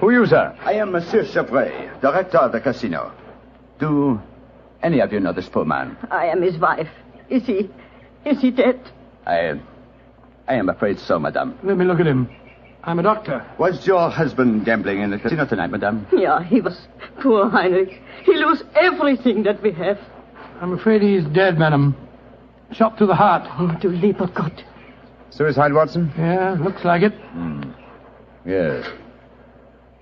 Speaker 10: Who are you, sir?
Speaker 17: I am Monsieur Chevray, director of the casino. Do any of you know this poor man?
Speaker 6: I am his wife. Is he dead?
Speaker 17: I am afraid so, madame.
Speaker 1: Let me look at him. I'm a doctor.
Speaker 17: Was your husband gambling in the casino tonight, madame?
Speaker 6: Yeah, he was. Poor Heinrich. He lost everything that we have.
Speaker 1: I'm afraid he's dead, madam. Shot through the heart.
Speaker 6: Oh, du lieber Gott.
Speaker 10: Suicide, Watson?
Speaker 1: Yeah, looks like it.
Speaker 10: Yes.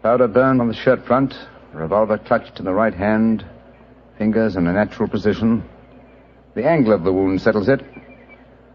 Speaker 10: Powder burned on the shirt front, revolver clutched in the right hand, fingers in a natural position. The angle of the wound settles it.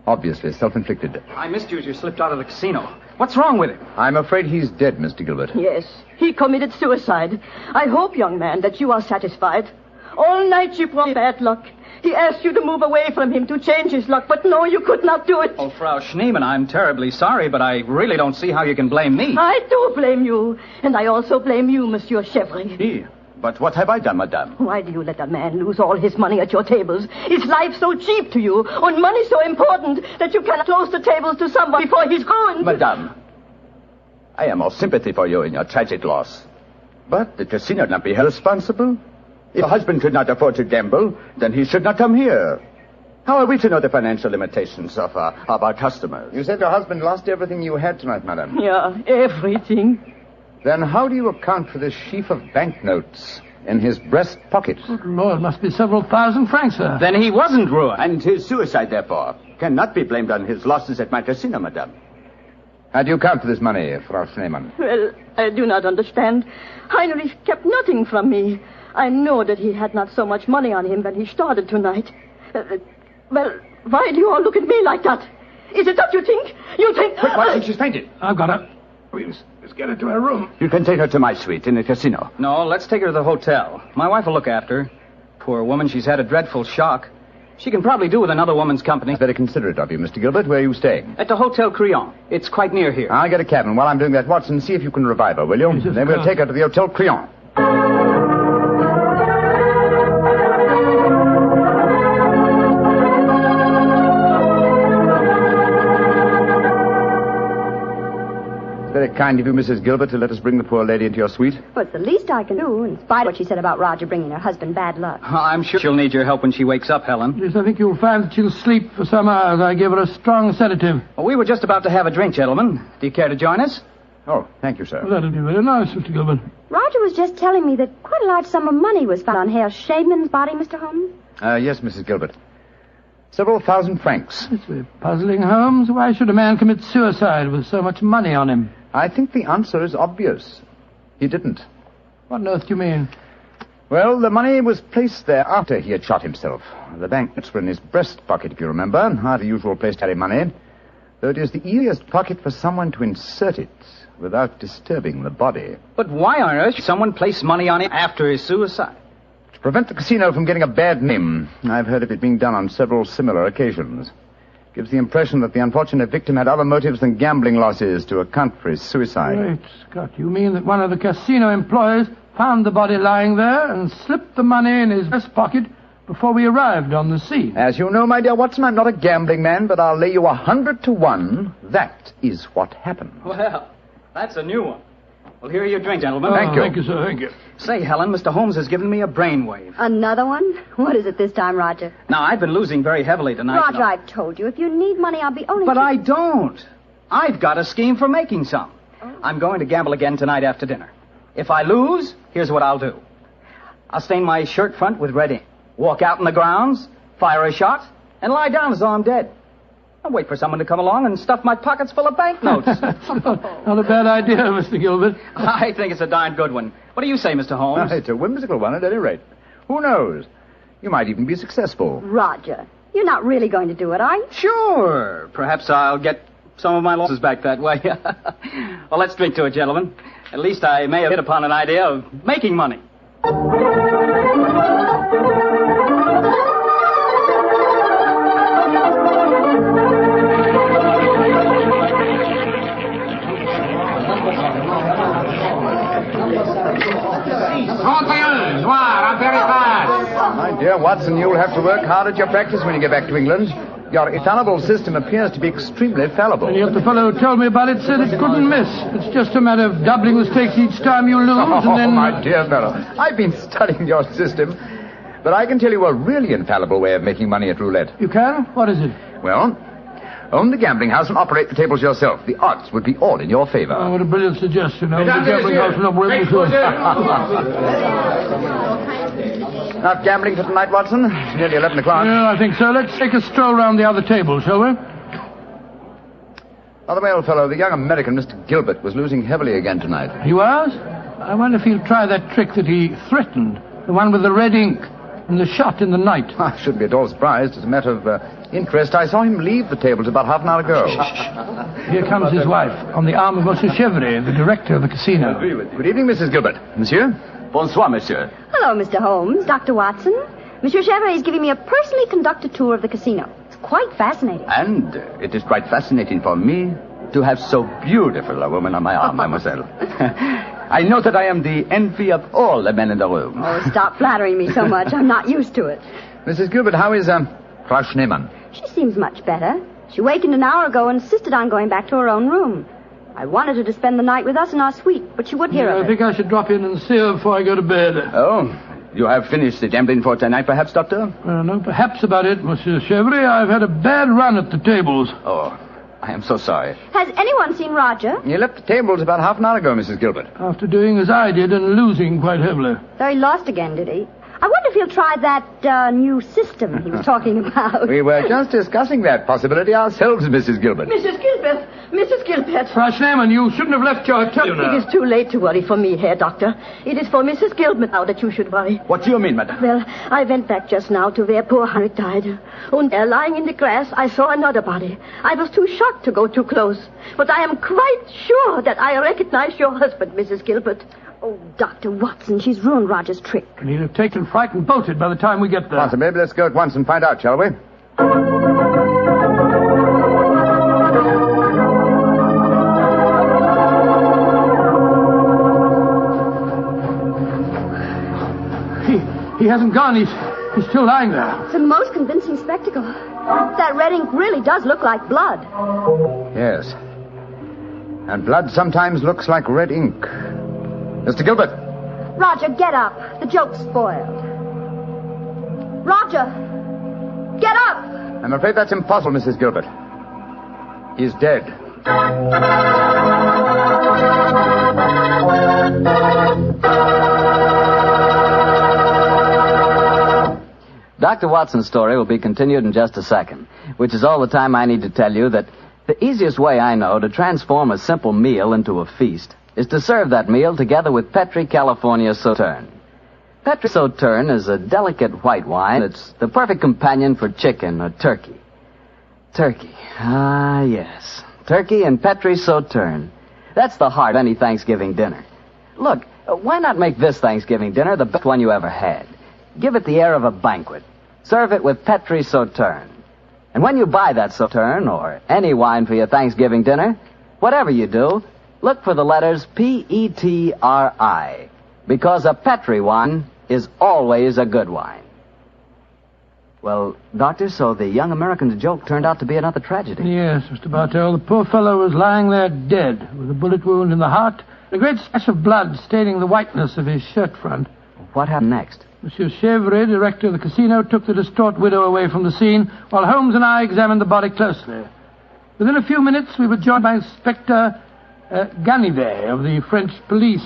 Speaker 10: Obviously self-inflicted.
Speaker 23: I missed you as you slipped out of the casino. What's wrong with him?
Speaker 10: I'm afraid he's dead, Mr. Gilbert.
Speaker 6: Yes, he committed suicide. I hope, young man, that you are satisfied. All night you brought bad luck. He asked you to move away from him to change his luck, but no, you could not do it.
Speaker 23: Oh, Frau Schneemann, I'm terribly sorry, but I really don't see how you can blame me.
Speaker 6: I do blame you, and I also blame you, Monsieur Chevry.
Speaker 17: But what have I done, madame?
Speaker 6: Why do you let a man lose all his money at your tables? Is life so cheap to you, and money so important, that you cannot close the tables to someone before he's ruined?
Speaker 17: Madame, I am all sympathy for you in your tragic loss. But the casino not be held responsible. If a husband could not afford to gamble, then he should not come here. How are we to know the financial limitations of our customers?
Speaker 10: You said your husband lost everything you had tonight, madam.
Speaker 6: Yeah, everything.
Speaker 10: Then how do you account for this sheaf of banknotes in his breast pocket?
Speaker 1: Good Lord, must be several thousand francs, sir.
Speaker 17: Then he wasn't ruined. And his suicide, therefore, cannot be blamed on his losses at my casino, madame.
Speaker 10: How do you account for this money, Frau Schneemann?
Speaker 6: Well, I do not understand. Heinrich kept nothing from me. I know that he had not so much money on him when he started tonight. Well, why do you all look at me like that? Is it that you think? You think...
Speaker 17: Quick, Watson, she's fainted.
Speaker 1: I've got her. Let's get her to her room.
Speaker 17: You can take her to my suite in the casino.
Speaker 23: No, let's take her to the hotel. My wife will look after her. Poor woman, she's had a dreadful shock. She can probably do with another woman's company.
Speaker 10: Very considerate of you, Mr. Gilbert. Where are you staying?
Speaker 23: At the Hotel Crillon. It's quite near here.
Speaker 10: I'll get a cab, and while I'm doing that, Watson, see if you can revive her, will you?
Speaker 1: Yes,
Speaker 10: then we'll take her to the Hotel Crillon. Very kind of you, Mrs. Gilbert, to let us bring the poor lady into your suite.
Speaker 22: Well, it's the least I can do, in spite of what she said about Roger bringing her husband bad luck.
Speaker 23: I'm sure she'll need your help when she wakes up, Helen.
Speaker 1: Yes, I think you'll find that she'll sleep for some hours. I gave her a strong sedative.
Speaker 23: Well, we were just about to have a drink, gentlemen. Do you care to join us?
Speaker 10: Oh, thank you, sir.
Speaker 1: Well, that'll be very nice, Mr. Gilbert.
Speaker 22: Roger was just telling me that quite a large sum of money was found on Herr Shaman's body, Mr. Holmes.
Speaker 10: Yes, Mrs. Gilbert. Several thousand francs.
Speaker 1: It's very puzzling, Holmes. Why should a man commit suicide with so much money on him?
Speaker 10: I think the answer is obvious. He didn't.
Speaker 1: What on earth do you mean?
Speaker 10: Well, the money was placed there after he had shot himself. The banknotes were in his breast pocket, if you remember. Not a usual place to carry money. Though it is the easiest pocket for someone to insert it without disturbing the body.
Speaker 23: But why on earth should someone place money on him after his suicide?
Speaker 10: To prevent the casino from getting a bad name. I've heard of it being done on several similar occasions. Gives the impression that the unfortunate victim had other motives than gambling losses to account for his suicide.
Speaker 1: Great Scott, you mean that one of the casino employees found the body lying there and slipped the money in his breast pocket before we arrived on the scene?
Speaker 10: As you know, my dear Watson, I'm not a gambling man, but I'll lay you 100 to 1. That is what happened.
Speaker 23: Well, that's a new one. Well, here are your drinks, gentlemen.
Speaker 1: Thank you, sir. Thank you.
Speaker 23: Say, Helen, Mr. Holmes has given me a brainwave.
Speaker 22: Another one? What is it this time, Roger?
Speaker 23: Now, I've been losing very heavily tonight.
Speaker 22: Roger, I've told you, if you need money, I'll be only...
Speaker 23: But I don't. I've got a scheme for making some. I'm going to gamble again tonight after dinner. If I lose, here's what I'll do. I'll stain my shirt front with red ink, walk out in the grounds, fire a shot, and lie down as though I'm dead. I'll wait for someone to come along and stuff my pockets full of banknotes.
Speaker 1: Not a bad idea, Mr. Gilbert.
Speaker 23: I think it's a darn good one. What do you say, Mr. Holmes?
Speaker 10: It's a whimsical one at any rate. Who knows? You might even be successful.
Speaker 22: Roger, you're not really going to do it, are you?
Speaker 23: Sure. Perhaps I'll get some of my losses back that way. Well, let's drink to it, gentlemen. At least I may have hit upon an idea of making money.
Speaker 10: My dear Watson, you'll have to work hard at your practice when you get back to England. Your infallible system appears to be extremely fallible.
Speaker 1: And yet the fellow who told me about it said it couldn't miss. It's just a matter of doubling the stakes each time you lose, and then...
Speaker 10: Oh, my dear fellow, I've been studying your system, but I can tell you a really infallible way of making money at roulette.
Speaker 1: You can? What is it?
Speaker 10: Well, own the gambling house and operate the tables yourself. The odds would be all in your favor.
Speaker 1: Oh, what a brilliant suggestion. Own the gambling house and operate
Speaker 10: Not gambling for tonight, Watson? It's nearly 11 o'clock.
Speaker 1: Yeah, I think so. Let's take a stroll round the other table, shall we?
Speaker 10: By the way, old fellow, the young American, Mr. Gilbert, was losing heavily again tonight.
Speaker 1: He was? I wonder if he'll try that trick that he threatened. The one with the red ink and the shot in the night.
Speaker 10: I shouldn't be at all surprised. As a matter of interest, I saw him leave the tables about half an hour ago.
Speaker 1: Here comes his wife, on the arm of Monsieur Chevrolet, the director of the casino.
Speaker 10: Good evening, Mrs. Gilbert. Monsieur?
Speaker 17: Bonsoir, monsieur.
Speaker 22: Hello, Mr. Holmes, Dr. Watson. Monsieur Chevrolet is giving me a personally conducted tour of the casino. It's quite fascinating.
Speaker 17: And it is quite fascinating for me to have so beautiful a woman on my arm, mademoiselle. I know that I am the envy of all the men in the room.
Speaker 22: Oh, stop flattering me so much. I'm not used to it.
Speaker 10: Mrs. Gilbert, how is, Frau Schneemann?
Speaker 22: She seems much better. She wakened an hour ago and insisted on going back to her own room. I wanted her to spend the night with us in our suite, but she wouldn't hear of it.
Speaker 1: I think I should drop in and see her before I go to bed.
Speaker 17: Oh, you have finished the gambling for tonight, perhaps, Doctor?
Speaker 1: No, perhaps about it, Monsieur Chevrolet. I've had a bad run at the tables.
Speaker 17: Oh, I am so sorry.
Speaker 22: Has anyone seen Roger?
Speaker 10: He left the tables about half an hour ago, Mrs. Gilbert.
Speaker 1: After doing as I did and losing quite heavily.
Speaker 22: So he lost again, did he? I wonder if he'll try that new system he was talking about.
Speaker 10: We were just discussing that possibility ourselves, Mrs. Gilbert.
Speaker 6: Mrs. Gilbert! Mrs. Gilbert!
Speaker 1: Frau Schneemann, you shouldn't have left your hotel.
Speaker 6: It is too late to worry for me, Herr Doctor. It is for Mrs. Gilbert now that you should worry.
Speaker 17: What do you mean, madame?
Speaker 6: Well, I went back just now to where poor Harry died. And there, lying in the grass, I saw another body. I was too shocked to go too close. But I am quite sure that I recognize your husband, Mrs. Gilbert.
Speaker 22: Oh, Dr. Watson, she's ruined Roger's trick.
Speaker 1: And he'll have taken fright and bolted by the time we get there.
Speaker 10: Watson, maybe let's go at once and find out, shall we?
Speaker 1: He hasn't gone. He's still lying there.
Speaker 22: It's a most convincing spectacle. That red ink really does look like blood.
Speaker 10: Yes. And blood sometimes looks like red ink. Mr. Gilbert.
Speaker 22: Roger, get up. The joke's spoiled. Roger! Get up!
Speaker 10: I'm afraid that's impossible, Mrs. Gilbert. He's dead.
Speaker 2: Dr. Watson's story will be continued in just a second, which is all the time I need to tell you that the easiest way I know to transform a simple meal into a feast is to serve that meal together with Petri California Sauterne. Petri Sauterne is a delicate white wine. It's the perfect companion for chicken or turkey. Turkey. Ah, yes. Turkey and Petri Sauterne. That's the heart of any Thanksgiving dinner. Look, why not make this Thanksgiving dinner the best one you ever had? Give it the air of a banquet. Serve it with Petri Sauterne. And when you buy that Sauterne or any wine for your Thanksgiving dinner, whatever you do, look for the letters P-E-T-R-I, because a Petri wine is always a good wine. Well, Doctor, so the young American's joke turned out to be another tragedy.
Speaker 1: Yes, Mr. Bartell. The poor fellow was lying there dead with a bullet wound in the heart A great splash of blood staining the whiteness of his shirt front.
Speaker 2: What happened next?
Speaker 1: Monsieur Chevre, director of the casino, took the distraught widow away from the scene, while Holmes and I examined the body closely. Within a few minutes, we were joined by Inspector Ganivet of the French police.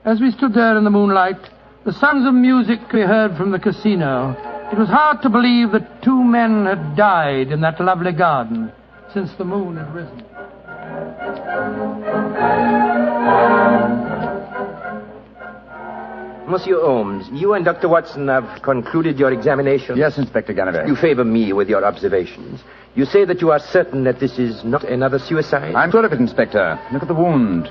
Speaker 1: As we stood there in the moonlight, the sounds of music could be heard from the casino. It was hard to believe that 2 men had died in that lovely garden since the moon had risen.
Speaker 3: Monsieur Holmes, you and Dr. Watson have concluded your examination.
Speaker 10: Yes, Inspector Ganivet.
Speaker 3: You favor me with your observations. You say that you are certain that this is not another suicide?
Speaker 10: I'm sure of it, Inspector. Look at the wound.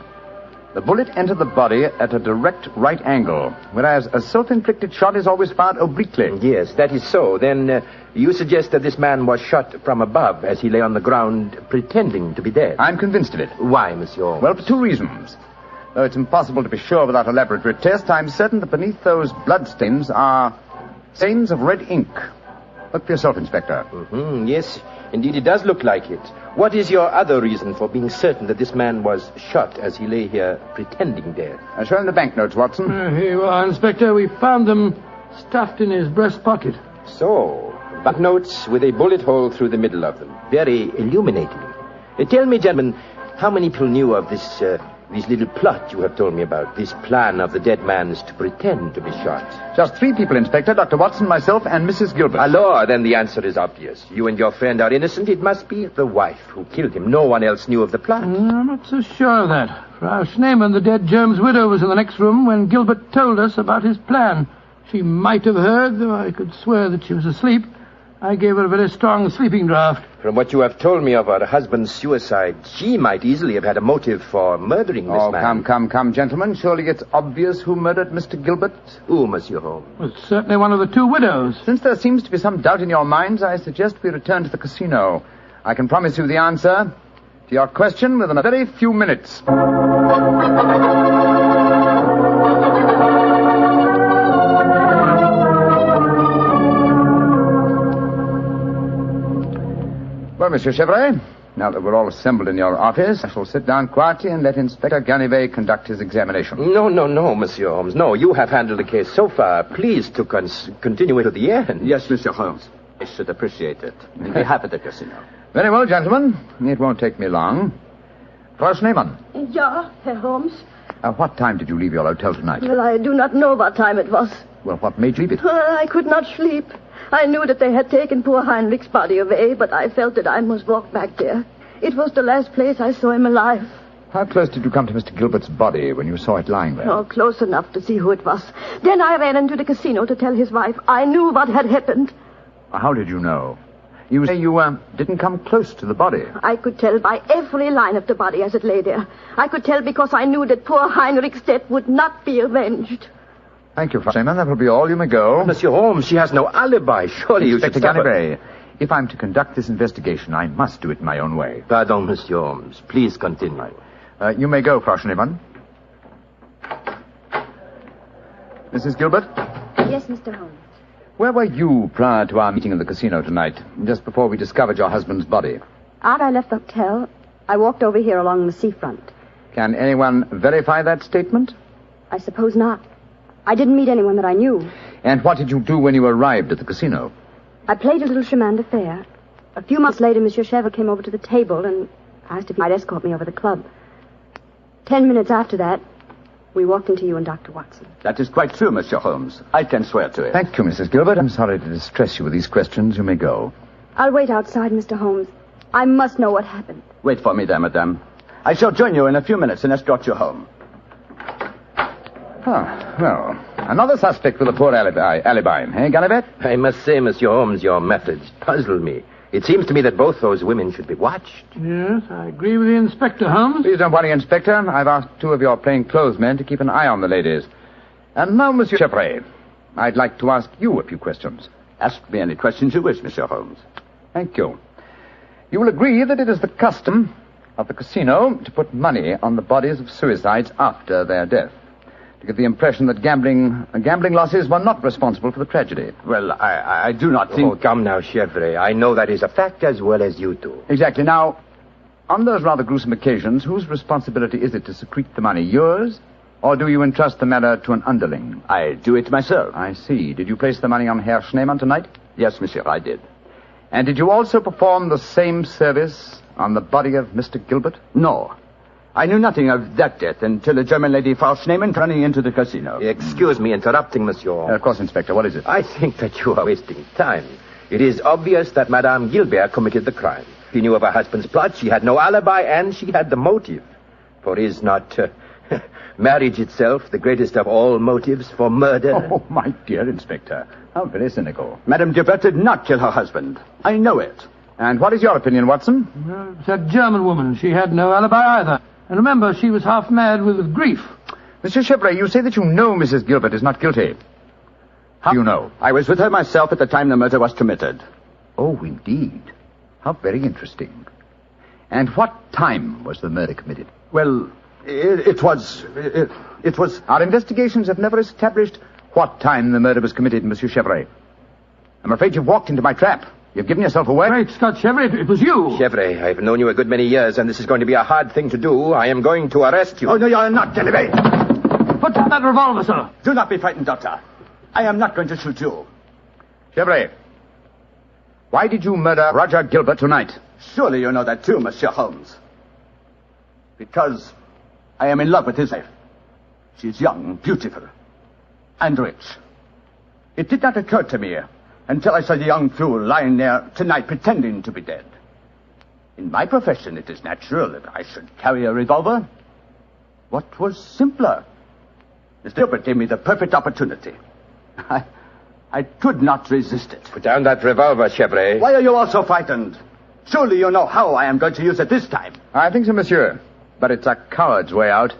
Speaker 10: The bullet entered the body at a direct right angle, whereas a self-inflicted shot is always fired obliquely.
Speaker 3: Yes, that is so. Then you suggest that this man was shot from above as he lay on the ground pretending to be dead?
Speaker 10: I'm convinced of it.
Speaker 3: Why, Monsieur Holmes?
Speaker 10: Well, for 2 reasons. Though it's impossible to be sure without a laboratory test, I'm certain that beneath those bloodstains are stains of red ink. Look for yourself, Inspector.
Speaker 3: Mm-hmm. Yes, indeed it does look like it. What is your other reason for being certain that this man was shot as he lay here pretending dead?
Speaker 10: Show him the banknotes, Watson.
Speaker 1: Here you are, Inspector. We found them stuffed in his breast pocket.
Speaker 3: So, banknotes with a bullet hole through the middle of them. Very illuminating. Tell me, gentlemen, how many people knew of this little plot you have told me about, this plan of the dead man's to pretend to be shot?
Speaker 10: Just 3 people, Inspector. Dr. Watson, myself, and Mrs. Gilbert.
Speaker 3: Alors, then the answer is obvious. You and your friend are innocent. It must be the wife who killed him. No one else knew of the plot.
Speaker 1: I'm not so sure of that. Frau Schneemann, the dead Germ's widow, was in the next room when Gilbert told us about his plan. She might have heard, though I could swear that she was asleep. I gave her a very strong sleeping draught.
Speaker 3: From what you have told me of her husband's suicide, she might easily have had a motive for murdering this man.
Speaker 10: Come, gentlemen. Surely it's obvious who murdered Mr. Gilbert?
Speaker 3: Who, Monsieur Holmes?
Speaker 1: Well, it's certainly one of the 2 widows.
Speaker 10: Since there seems to be some doubt in your minds, I suggest we return to the casino. I can promise you the answer to your question within a very few minutes. Well, Monsieur Chevre, now that we're all assembled in your office, I shall sit down quietly and let Inspector Ganivet conduct his examination.
Speaker 3: No, Monsieur Holmes. No, you have handled the case so far. Please to continue it to the end.
Speaker 17: Yes, Monsieur Holmes. I should appreciate it. On behalf of the casino.
Speaker 10: Very well, gentlemen. It won't take me long. Frau Schneemann.
Speaker 6: Ja, Herr Holmes.
Speaker 10: What time did you leave your hotel tonight?
Speaker 6: Well, I do not know what time it was.
Speaker 10: Well, what made you leave it?
Speaker 6: I could not sleep. I knew that they had taken poor Heinrich's body away, but I felt that I must walk back there. It was the last place I saw him alive.
Speaker 10: How close did you come to Mr. Gilbert's body when you saw it lying there?
Speaker 6: Oh, close enough to see who it was. Then I ran into the casino to tell his wife. I knew what had happened.
Speaker 10: How did you know? You say you didn't come close to the body.
Speaker 6: I could tell by every line of the body as it lay there. I could tell because I knew that poor Heinrich's death would not be avenged.
Speaker 10: Thank you, Frau Schneemann. That will be all. You may go.
Speaker 3: Monsieur Holmes, she has no alibi. Surely you should stop her.
Speaker 10: Ganivet, if I'm to conduct this investigation, I must do it in my own way.
Speaker 3: Pardon, Monsieur Holmes. Please continue.
Speaker 10: You may go, Frau Schneemann. Mrs. Gilbert?
Speaker 22: Yes, Mr. Holmes.
Speaker 10: Where were you prior to our meeting in the casino tonight, just before we discovered your husband's body?
Speaker 22: After I left the hotel, I walked over here along the seafront.
Speaker 10: Can anyone verify that statement?
Speaker 22: I suppose not. I didn't meet anyone that I knew.
Speaker 10: And what did you do when you arrived at the casino?
Speaker 22: I played a little chemin de fer. A few months later, Monsieur Chevre came over to the table and asked if he might escort me over the club. 10 minutes after that, we walked into you and Dr. Watson.
Speaker 17: That is quite true, Monsieur Holmes. I can swear to it.
Speaker 10: Thank you, Mrs. Gilbert. I'm sorry to distress you with these questions. You may go.
Speaker 22: I'll wait outside, Mr. Holmes. I must know what happened.
Speaker 17: Wait for me there, madame. I shall join you in a few minutes and escort you home.
Speaker 10: Well, another suspect with a poor alibi, eh, Ganivet?
Speaker 3: I must say, Monsieur Holmes, your methods puzzle me. It seems to me that both those women should be watched.
Speaker 1: Yes, I agree with the Inspector, Holmes.
Speaker 10: Please don't worry, Inspector. I've asked 2 of your plainclothes men to keep an eye on the ladies. And now, Monsieur Chevre, I'd like to ask you a few questions.
Speaker 17: Ask me any questions you wish, Monsieur Holmes.
Speaker 10: Thank you. You will agree that it is the custom of the casino to put money on the bodies of suicides after their death, to give the impression that gambling losses were not responsible for the tragedy.
Speaker 17: Well, I do not think...
Speaker 3: Oh, come now, Chevre. I know that is a fact as well as you do.
Speaker 10: Exactly. Now, On those rather gruesome occasions, whose responsibility is it to secrete the money? Yours? Or do you entrust the matter to an underling?
Speaker 17: I do it myself.
Speaker 10: I see. Did you place the money on Herr Schneemann tonight?
Speaker 17: Yes, monsieur, I did.
Speaker 10: And did you also perform the same service on the body of Mr. Gilbert?
Speaker 17: No. I knew nothing of that death until the German lady Frau Schneemann running into the casino.
Speaker 3: Excuse me interrupting, monsieur.
Speaker 10: Of course, Inspector. What is it?
Speaker 3: I think that you are wasting time. It is obvious that Madame Gilbert committed the crime. She knew of her husband's plot, she had no alibi, and she had the motive. For is not marriage itself the greatest of all motives for murder?
Speaker 10: Oh, my dear Inspector. How very cynical.
Speaker 17: Madame Gilbert did not kill her husband. I know it.
Speaker 10: And what is your opinion, Watson?
Speaker 1: It's that German woman. She had no alibi either. And remember, she was half mad with grief.
Speaker 10: Monsieur Chevrolet, you say that you know Mrs. Gilbert is not guilty. How do you know?
Speaker 17: I was with her myself at the time the murder was committed.
Speaker 10: Oh, indeed. How very interesting. And what time was the murder committed?
Speaker 17: Well, it was...
Speaker 10: Our investigations have never established what time the murder was committed, Monsieur Chevrolet. I'm afraid you've walked into my trap. You've given yourself away.
Speaker 1: Great Scott, Chevrolet, it was you.
Speaker 3: Chevrolet, I've known you a good many years, and this is going to be a hard thing to do. I am going to arrest you.
Speaker 17: Oh, no, you're not, Genevieve.
Speaker 1: Put down that revolver, sir.
Speaker 17: Do not be frightened, Doctor. I am not going to shoot you.
Speaker 10: Chevrolet, why did you murder Roger Gilbert tonight?
Speaker 17: Surely you know that too, Monsieur Holmes. Because I am in love with his wife. She's young, beautiful, and rich. It did not occur to me until I saw the young fool lying there tonight pretending to be dead. In my profession, it is natural that I should carry a revolver. What was simpler? Mr. Gilbert gave me the perfect opportunity. I could not resist it.
Speaker 3: Put down that revolver, Chevrolet.
Speaker 17: Why are you all so frightened? Surely you know how I am going to use it this time.
Speaker 10: I think so, monsieur. But it's a coward's way out.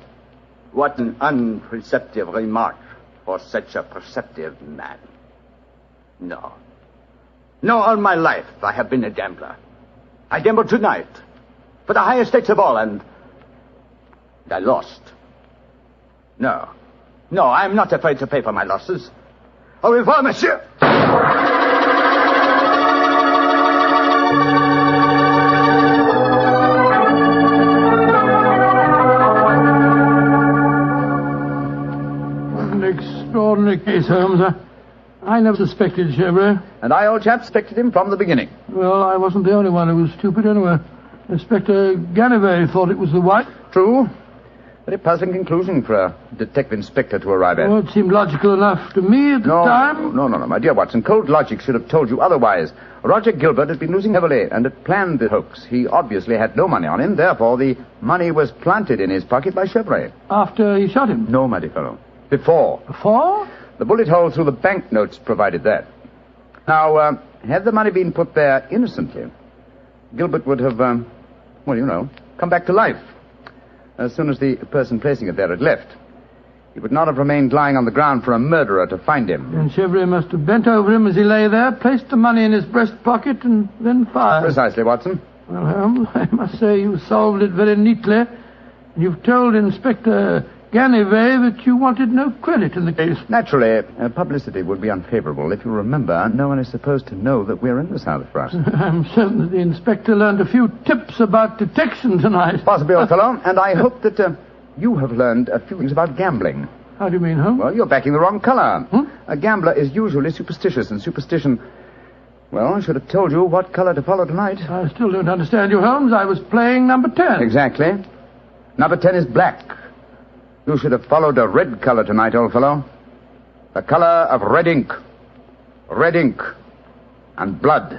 Speaker 17: What an unperceptive remark for such a perceptive man. No. No, all my life I have been a gambler. I gambled tonight for the highest stakes of all, and I lost. No, I'm not afraid to pay for my losses. Au revoir, monsieur.
Speaker 1: What an extraordinary case, Holmes. I never suspected Chevrolet.
Speaker 10: And I, old chap, suspected him from the beginning.
Speaker 1: Well, I wasn't the only one who was stupid anyway. Inspector Ganivet thought it was the wife.
Speaker 10: True. Very puzzling conclusion for a detective inspector to arrive at.
Speaker 1: Well, it seemed logical enough to me at the time.
Speaker 10: No, my dear Watson. Cold logic should have told you otherwise. Roger Gilbert had been losing heavily and had planned the hoax. He obviously had no money on him. Therefore, the money was planted in his pocket by Chevrolet.
Speaker 1: After he shot him?
Speaker 10: No, my dear fellow. Before.
Speaker 1: Before?
Speaker 10: The bullet hole through the banknotes provided that. Now, had the money been put there innocently, Gilbert would have, come back to life as soon as the person placing it there had left. He would not have remained lying on the ground for a murderer to find him.
Speaker 1: And Chevrolet must have bent over him as he lay there, placed the money in his breast pocket, and then fired.
Speaker 10: Precisely, Watson.
Speaker 1: Well, Holmes, I must say you solved it very neatly. You've told Inspector Ganivet that you wanted no credit in the case.
Speaker 10: Naturally, publicity would be unfavorable. If you remember, no one is supposed to know that we're in the South of France.
Speaker 1: I'm certain that the inspector learned a few tips about detection tonight.
Speaker 10: Possibly, old fellow. And I hope that you have learned a few things about gambling.
Speaker 1: How do you mean, Holmes?
Speaker 10: Well, you're backing the wrong color. A gambler is usually superstitious, and superstition... Well, I should have told you what color to follow tonight.
Speaker 1: I still don't understand you, Holmes. I was playing number 10.
Speaker 10: Exactly. Number 10 is black. You should have followed a red color tonight, old fellow. The color of red ink. Red ink. And blood.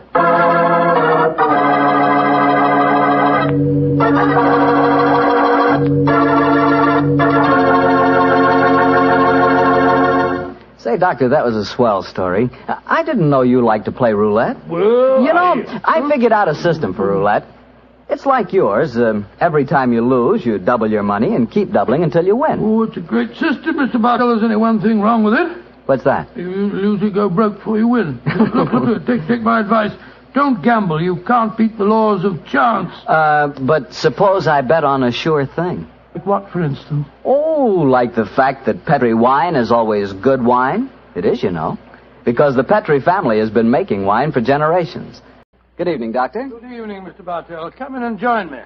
Speaker 2: Say, Doctor, that was a swell story. I didn't know you liked to play roulette.
Speaker 1: Well,
Speaker 2: I figured out a system for roulette. It's like yours. Every time you lose, you double your money and keep doubling until you win.
Speaker 1: Oh, it's a great system, Mr. Bartel. There's only one thing wrong with it.
Speaker 2: What's that?
Speaker 1: If you lose, you go broke before you win. Look, take my advice. Don't gamble. You can't beat the laws of chance.
Speaker 2: But suppose I bet on a sure thing.
Speaker 1: Like what, for instance?
Speaker 2: Oh, like the fact that Petri wine is always good wine. It is, you know. Because the Petri family has been making wine for generations. Good evening, Doctor.
Speaker 1: Good evening, Mr. Bartell. Come in and join me.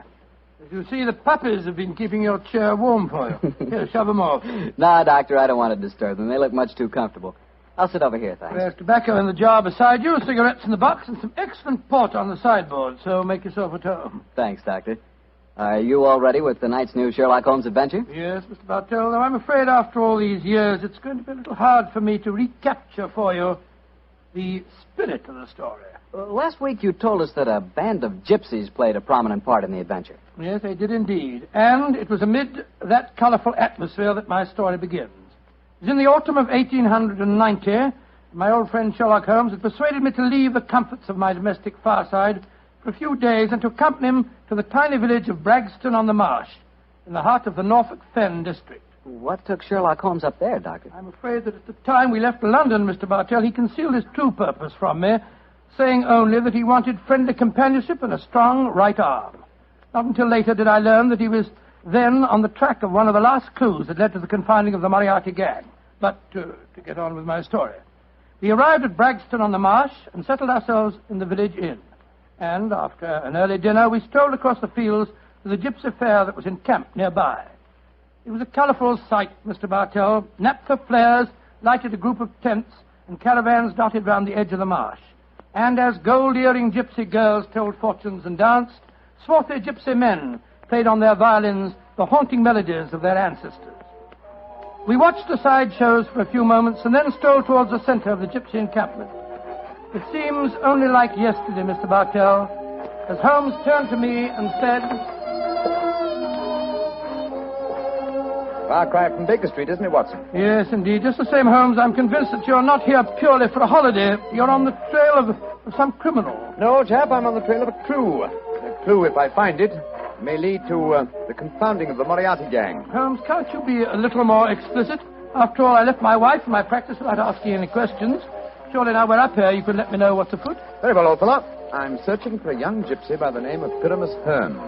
Speaker 1: As you see, the puppies have been keeping your chair warm for you. Here, shove them off.
Speaker 2: Nah, Doctor, I don't want to disturb them. They look much too comfortable. I'll sit over here, thanks.
Speaker 1: There's tobacco in the jar beside you, cigarettes in the box, and some excellent port on the sideboard, so make yourself at home.
Speaker 2: Thanks, Doctor. Are you all ready with tonight's new Sherlock Holmes adventure?
Speaker 1: Yes, Mr. Bartell, though I'm afraid after all these years it's going to be a little hard for me to recapture for you the spirit of the story.
Speaker 2: Last week you told us that a band of gypsies played a prominent part in the adventure.
Speaker 1: Yes, they did indeed. And it was amid that colourful atmosphere that my story begins. It was in the autumn of 1890. My old friend Sherlock Holmes had persuaded me to leave the comforts of my domestic fireside for a few days and to accompany him to the tiny village of Bragston-on-the-Marsh, in the heart of the Norfolk Fen district.
Speaker 2: What took Sherlock Holmes up there, Doctor?
Speaker 1: I'm afraid that at the time we left London, Mr. Bartell, he concealed his true purpose from me, saying only that he wanted friendly companionship and a strong right arm. Not until later did I learn that he was then on the track of one of the last clues that led to the confining of the Moriarty gang. But to get on with my story. We arrived at Bragston-on-the-Marsh and settled ourselves in the village inn. And after an early dinner, we strolled across the fields to the gypsy fair that was encamped nearby. It was a colourful sight, Mr. Bartell. Naphtha flares lighted a group of tents and caravans dotted round the edge of the marsh. And as gold-earring gypsy girls told fortunes and danced, swarthy gypsy men played on their violins the haunting melodies of their ancestors. We watched the side shows for a few moments and then strolled towards the centre of the gypsy encampment. It seems only like yesterday, Mr. Bartell, as Holmes turned to me and said...
Speaker 10: Far cry from Baker Street, isn't it, Watson?
Speaker 1: Yes, indeed. Just the same, Holmes, I'm convinced that you're not here purely for a holiday. You're on the trail of some criminal.
Speaker 10: No, chap, I'm on the trail of a clue. A clue, if I find it, may lead to the confounding of the Moriarty gang.
Speaker 1: Holmes, can't you be a little more explicit? After all, I left my wife and my practice without asking any questions. Surely now we're up here, you can let me know what's afoot.
Speaker 10: Very well, old fellow. I'm searching for a young gypsy by the name of Pyramus Hearn.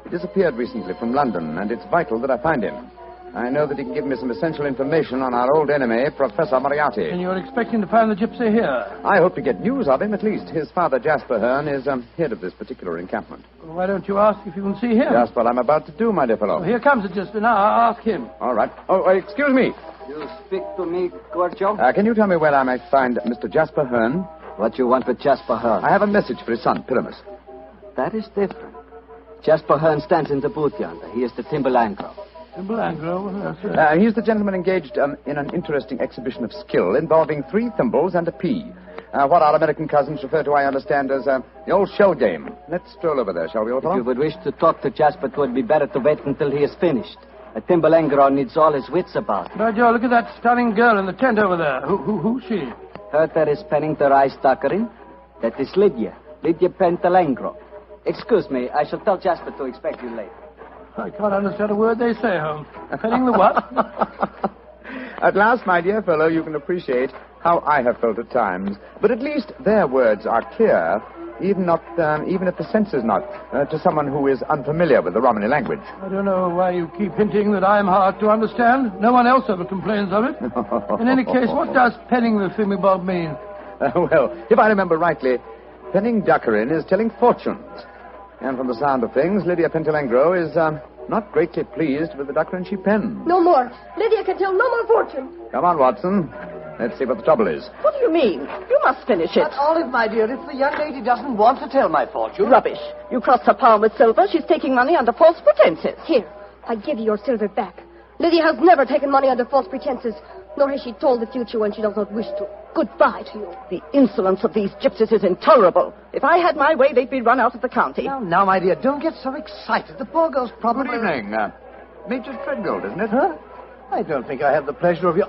Speaker 10: He disappeared recently from London, and it's vital that I find him. I know that he can give me some essential information on our old enemy, Professor Moriarty.
Speaker 1: And you're expecting to find the gypsy here?
Speaker 10: I hope to get news of him, at least. His father, Jasper Hearn, is head of this particular encampment.
Speaker 1: Well, why don't you ask if you can see him?
Speaker 10: Just what I'm about to do, my dear fellow.
Speaker 1: Well, here comes the gypsy. Now, I'll ask him.
Speaker 10: All right. Oh, excuse me.
Speaker 2: You speak to me, Gorgio?
Speaker 10: Can you tell me where I might find Mr. Jasper Hearn?
Speaker 2: What you want with Jasper Hearn?
Speaker 10: I have a message for his son, Pyramus.
Speaker 2: That is different. Jasper Hearn stands in the booth yonder. He is the Timberlandro.
Speaker 1: Timberlandro?
Speaker 10: He's the gentleman engaged in an interesting exhibition of skill involving 3 thimbles and a pea. What our American cousins refer to, I understand, as the old shell game. Let's stroll over there, shall we, old fellow?
Speaker 2: If you would wish to talk to Jasper, it would be better to wait until he is finished. A Timberlandro needs all his wits about him.
Speaker 1: Nigel, look at that stunning girl in the tent over there. Who's she?
Speaker 2: Her that is penning the rice tuckering. That is Lydia Pentalangro. Excuse me, I shall tell Jasper to expect you later.
Speaker 1: I can't understand a word they say, Holmes. Penning the what?
Speaker 10: At last, my dear fellow, you can appreciate how I have felt at times. But at least their words are clear, even if the sense is not, to someone who is unfamiliar with the Romany language.
Speaker 1: I don't know why you keep hinting that I'm hard to understand. No one else ever complains of it. In any case, what does penning the thingamabob mean?
Speaker 10: Well, if I remember rightly, penning duckerin is telling fortunes. And from the sound of things, Lydia Pentalangro is not greatly pleased with the duckerin she pens.
Speaker 6: No more. Lydia can tell no more fortune.
Speaker 10: Come on, Watson. Let's see what the trouble is.
Speaker 4: What do you mean? You must finish it.
Speaker 9: But Olive, my dear, if the young lady doesn't want to tell my fortune...
Speaker 4: Rubbish. You crossed her palm with silver. She's taking money under false pretenses.
Speaker 22: Here, I give you your silver back. Lydia has never taken money under false pretenses, nor has she told the future when she does not wish to. Goodbye to you.
Speaker 4: The insolence of these gypsies is intolerable. If I had my way, they'd be run out of the county.
Speaker 9: Now, my dear, don't get so excited. The poor girl's probably...
Speaker 10: Good evening. Major Treadgold, isn't it?
Speaker 9: Huh? I don't think I have the pleasure of your...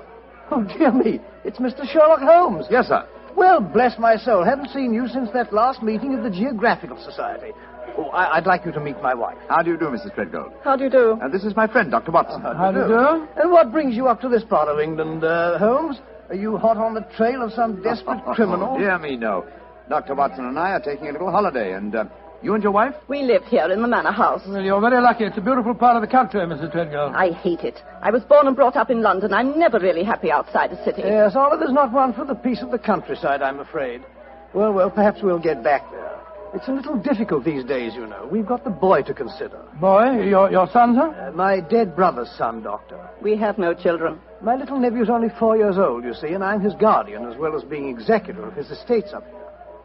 Speaker 9: Oh, dear me. It's Mr. Sherlock Holmes.
Speaker 10: Yes, sir.
Speaker 9: Well, bless my soul. Haven't seen you since that last meeting of the Geographical Society. Oh, I'd like you to meet my wife.
Speaker 10: How do you do, Mrs. Treadgold?
Speaker 4: How do you do?
Speaker 10: This is my friend, Dr. Watson.
Speaker 9: How do you do? And what brings you up to this part of England, Holmes? Are you hot on the trail of some desperate criminal?
Speaker 10: Dear me, no. Dr. Watson and I are taking a little holiday, and you and your wife?
Speaker 4: We live here in the manor house.
Speaker 1: Well, you're very lucky. It's a beautiful part of the country, Mrs. Treadgold.
Speaker 4: I hate it. I was born and brought up in London. I'm never really happy outside the city.
Speaker 9: Yes, Olive is not one for the peace of the countryside, I'm afraid. Well, perhaps we'll get back there. It's a little difficult these days, you know. We've got the boy to consider.
Speaker 1: Boy? Your son, sir?
Speaker 9: My dead brother's son, Doctor.
Speaker 4: We have no children.
Speaker 9: My little nephew's only 4 years old, you see, and I'm his guardian as well as being executor of his estates up here.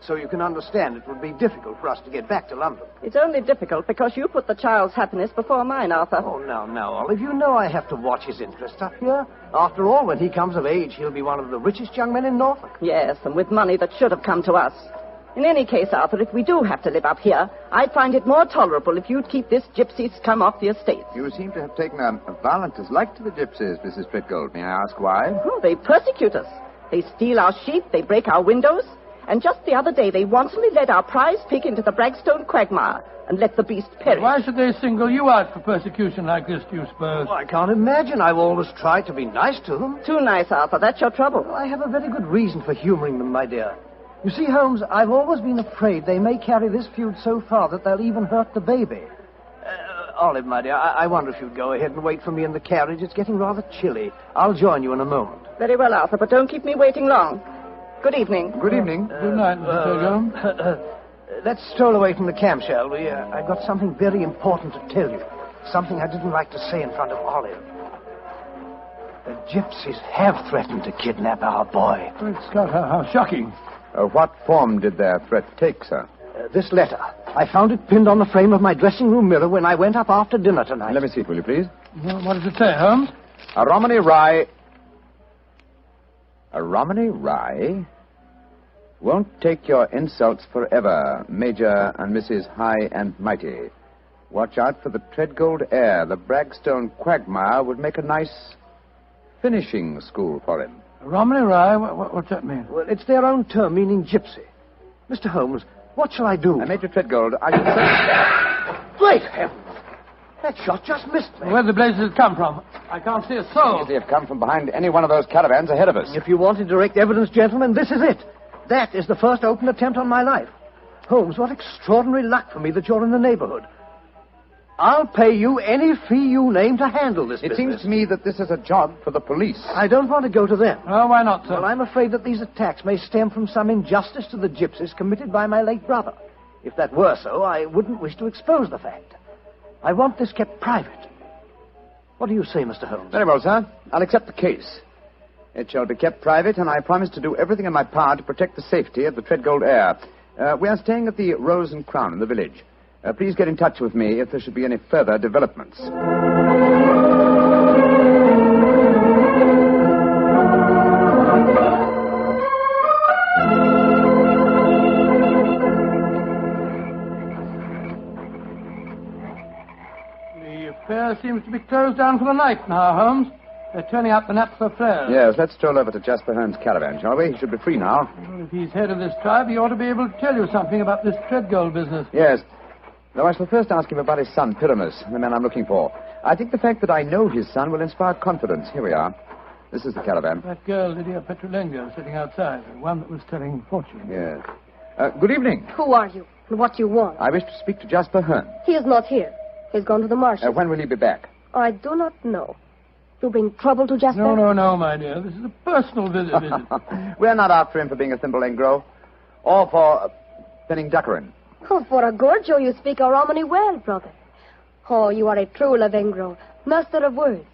Speaker 9: So you can understand it would be difficult for us to get back to London.
Speaker 4: It's only difficult because you put the child's happiness before mine, Arthur.
Speaker 9: Oh, now, Olive, you know I have to watch his interests up here. After all, when he comes of age, he'll be one of the richest young men in Norfolk.
Speaker 4: Yes, and with money that should have come to us. In any case, Arthur, if we do have to live up here, I'd find it more tolerable if you'd keep this gypsy scum off the estate.
Speaker 10: You seem to have taken a violent dislike to the gypsies, Mrs. Speckled. May I ask why?
Speaker 4: Oh, they persecute us. They steal our sheep, they break our windows, and just the other day they wantonly led our prize pig into the Bragstone quagmire and let the beast perish.
Speaker 1: Why should they single you out for persecution like this, do you suppose?
Speaker 9: Well, I can't imagine. I've always tried to be nice to them.
Speaker 4: Too nice, Arthur. That's your trouble.
Speaker 9: Well, I have a very good reason for humoring them, my dear. You see, Holmes, I've always been afraid they may carry this feud so far that they'll even hurt the baby. Olive, my dear, I wonder if you'd go ahead and wait for me in the carriage. It's getting rather chilly. I'll join you in a moment.
Speaker 4: Very well, Arthur, but don't keep me waiting long. Good evening.
Speaker 10: Good evening.
Speaker 1: Good night, Mr. Pilgrim.
Speaker 9: Let's stroll away from the camp, shall we? I've got something very important to tell you. Something I didn't like to say in front of Olive. The gypsies have threatened to kidnap our boy.
Speaker 1: Great Scott, how shocking.
Speaker 10: What form did their threat take, sir?
Speaker 9: This letter. I found it pinned on the frame of my dressing room mirror when I went up after dinner tonight.
Speaker 10: Let me see it, will you, please?
Speaker 1: Well, what does it say, Holmes?
Speaker 10: A Romany Rye... A Romany Rye? Won't take your insults forever, Major and Mrs. High and Mighty. Watch out for the Treadgold heir. The Bragstone quagmire would make a nice finishing school for him.
Speaker 1: Romany Rye? What's that mean?
Speaker 9: Well, it's their own term meaning gypsy. Mr. Holmes, what shall I do?
Speaker 10: Major Treadgold, I should say...
Speaker 9: Great heavens! That shot just missed me.
Speaker 1: Where the blazes come from? I can't see a soul.
Speaker 10: They have come from behind any one of those caravans ahead of us.
Speaker 9: If you wanted direct evidence, gentlemen, this is it. That is the first open attempt on my life. Holmes, what extraordinary luck for me that you're in the neighborhood. I'll pay you any fee you name to handle this business.
Speaker 10: It seems to me that this is a job for the police.
Speaker 9: I don't want to go to them.
Speaker 1: Oh, why not, sir?
Speaker 9: Well, I'm afraid that these attacks may stem from some injustice to the gypsies committed by my late brother. If that were so, I wouldn't wish to expose the fact. I want this kept private. What do you say, Mr. Holmes?
Speaker 10: Very well, sir. I'll accept the case. It shall be kept private, and I promise to do everything in my power to protect the safety of the Treadgold heir. We are staying at the Rose and Crown in the village. Please get in touch with me if there should be any further developments.
Speaker 1: The affair seems to be closed down for the night now, Holmes. They're turning out the Naphtha flares.
Speaker 10: Yes, let's stroll over to Jasper Hearn's caravan, shall we? He should be free now.
Speaker 1: Well, if he's head of this tribe, he ought to be able to tell you something about this Treadgold business.
Speaker 10: Yes. Though I shall first ask him about his son, Pyramus, the man I'm looking for. I think the fact that I know his son will inspire confidence. Here we are. This is the caravan.
Speaker 1: That girl, Lydia Petrolengo, sitting outside. The one that was telling fortunes.
Speaker 10: Yes. Good evening.
Speaker 11: Who are you? And what do you want?
Speaker 10: I wish to speak to Jasper Hearn.
Speaker 11: He is not here. He's gone to the marshes.
Speaker 10: When will he be back?
Speaker 11: I do not know. You bring trouble to Jasper?
Speaker 1: No, my dear. This is a personal visit.
Speaker 10: We're not after him for being a thimble engro. Or for penning duckerin.
Speaker 11: Oh, for a Gorgio, you speak a Romany well, brother. Oh, you are a true Lavengro, master of words.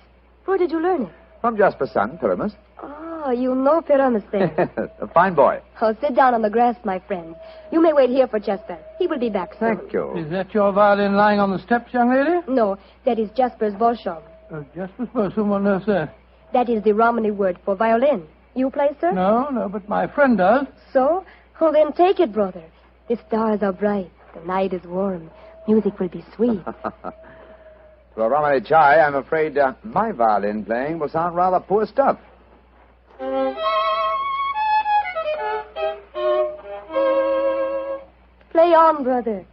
Speaker 11: Where did you learn it?
Speaker 10: From Jasper's son, Pyramus.
Speaker 11: Oh, you know Pyramus then.
Speaker 10: A fine boy.
Speaker 11: Oh, sit down on the grass, my friend. You may wait here for Jasper. He will be back soon.
Speaker 10: Thank you.
Speaker 1: Is that your violin lying on the steps, young lady?
Speaker 11: No, that is Jasper's Bolshov.
Speaker 1: Jasper's Bolshov, what on earth, sir?
Speaker 11: That is the Romany word for violin. You play, sir?
Speaker 1: No, but my friend does.
Speaker 11: So? Oh, then take it, brother. The stars are bright. The night is warm. Music will be sweet.
Speaker 10: To a Romany chai, I'm afraid my violin playing will sound rather poor stuff.
Speaker 11: Play on, brother.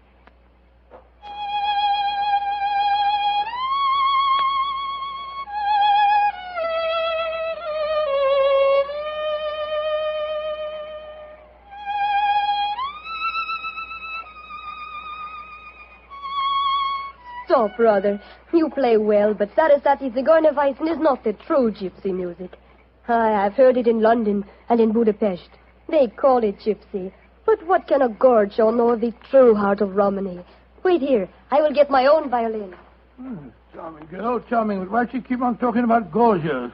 Speaker 11: Stop, brother. You play well, but Sarasate Zigeunerweisen is not the true gypsy music. I've heard it in London and in Budapest. They call it gypsy, But what can a gorgio know of the true heart of Romany? Wait here. I will get my own violin.
Speaker 1: Charming girl, charming. But why does she keep on talking about gorgios?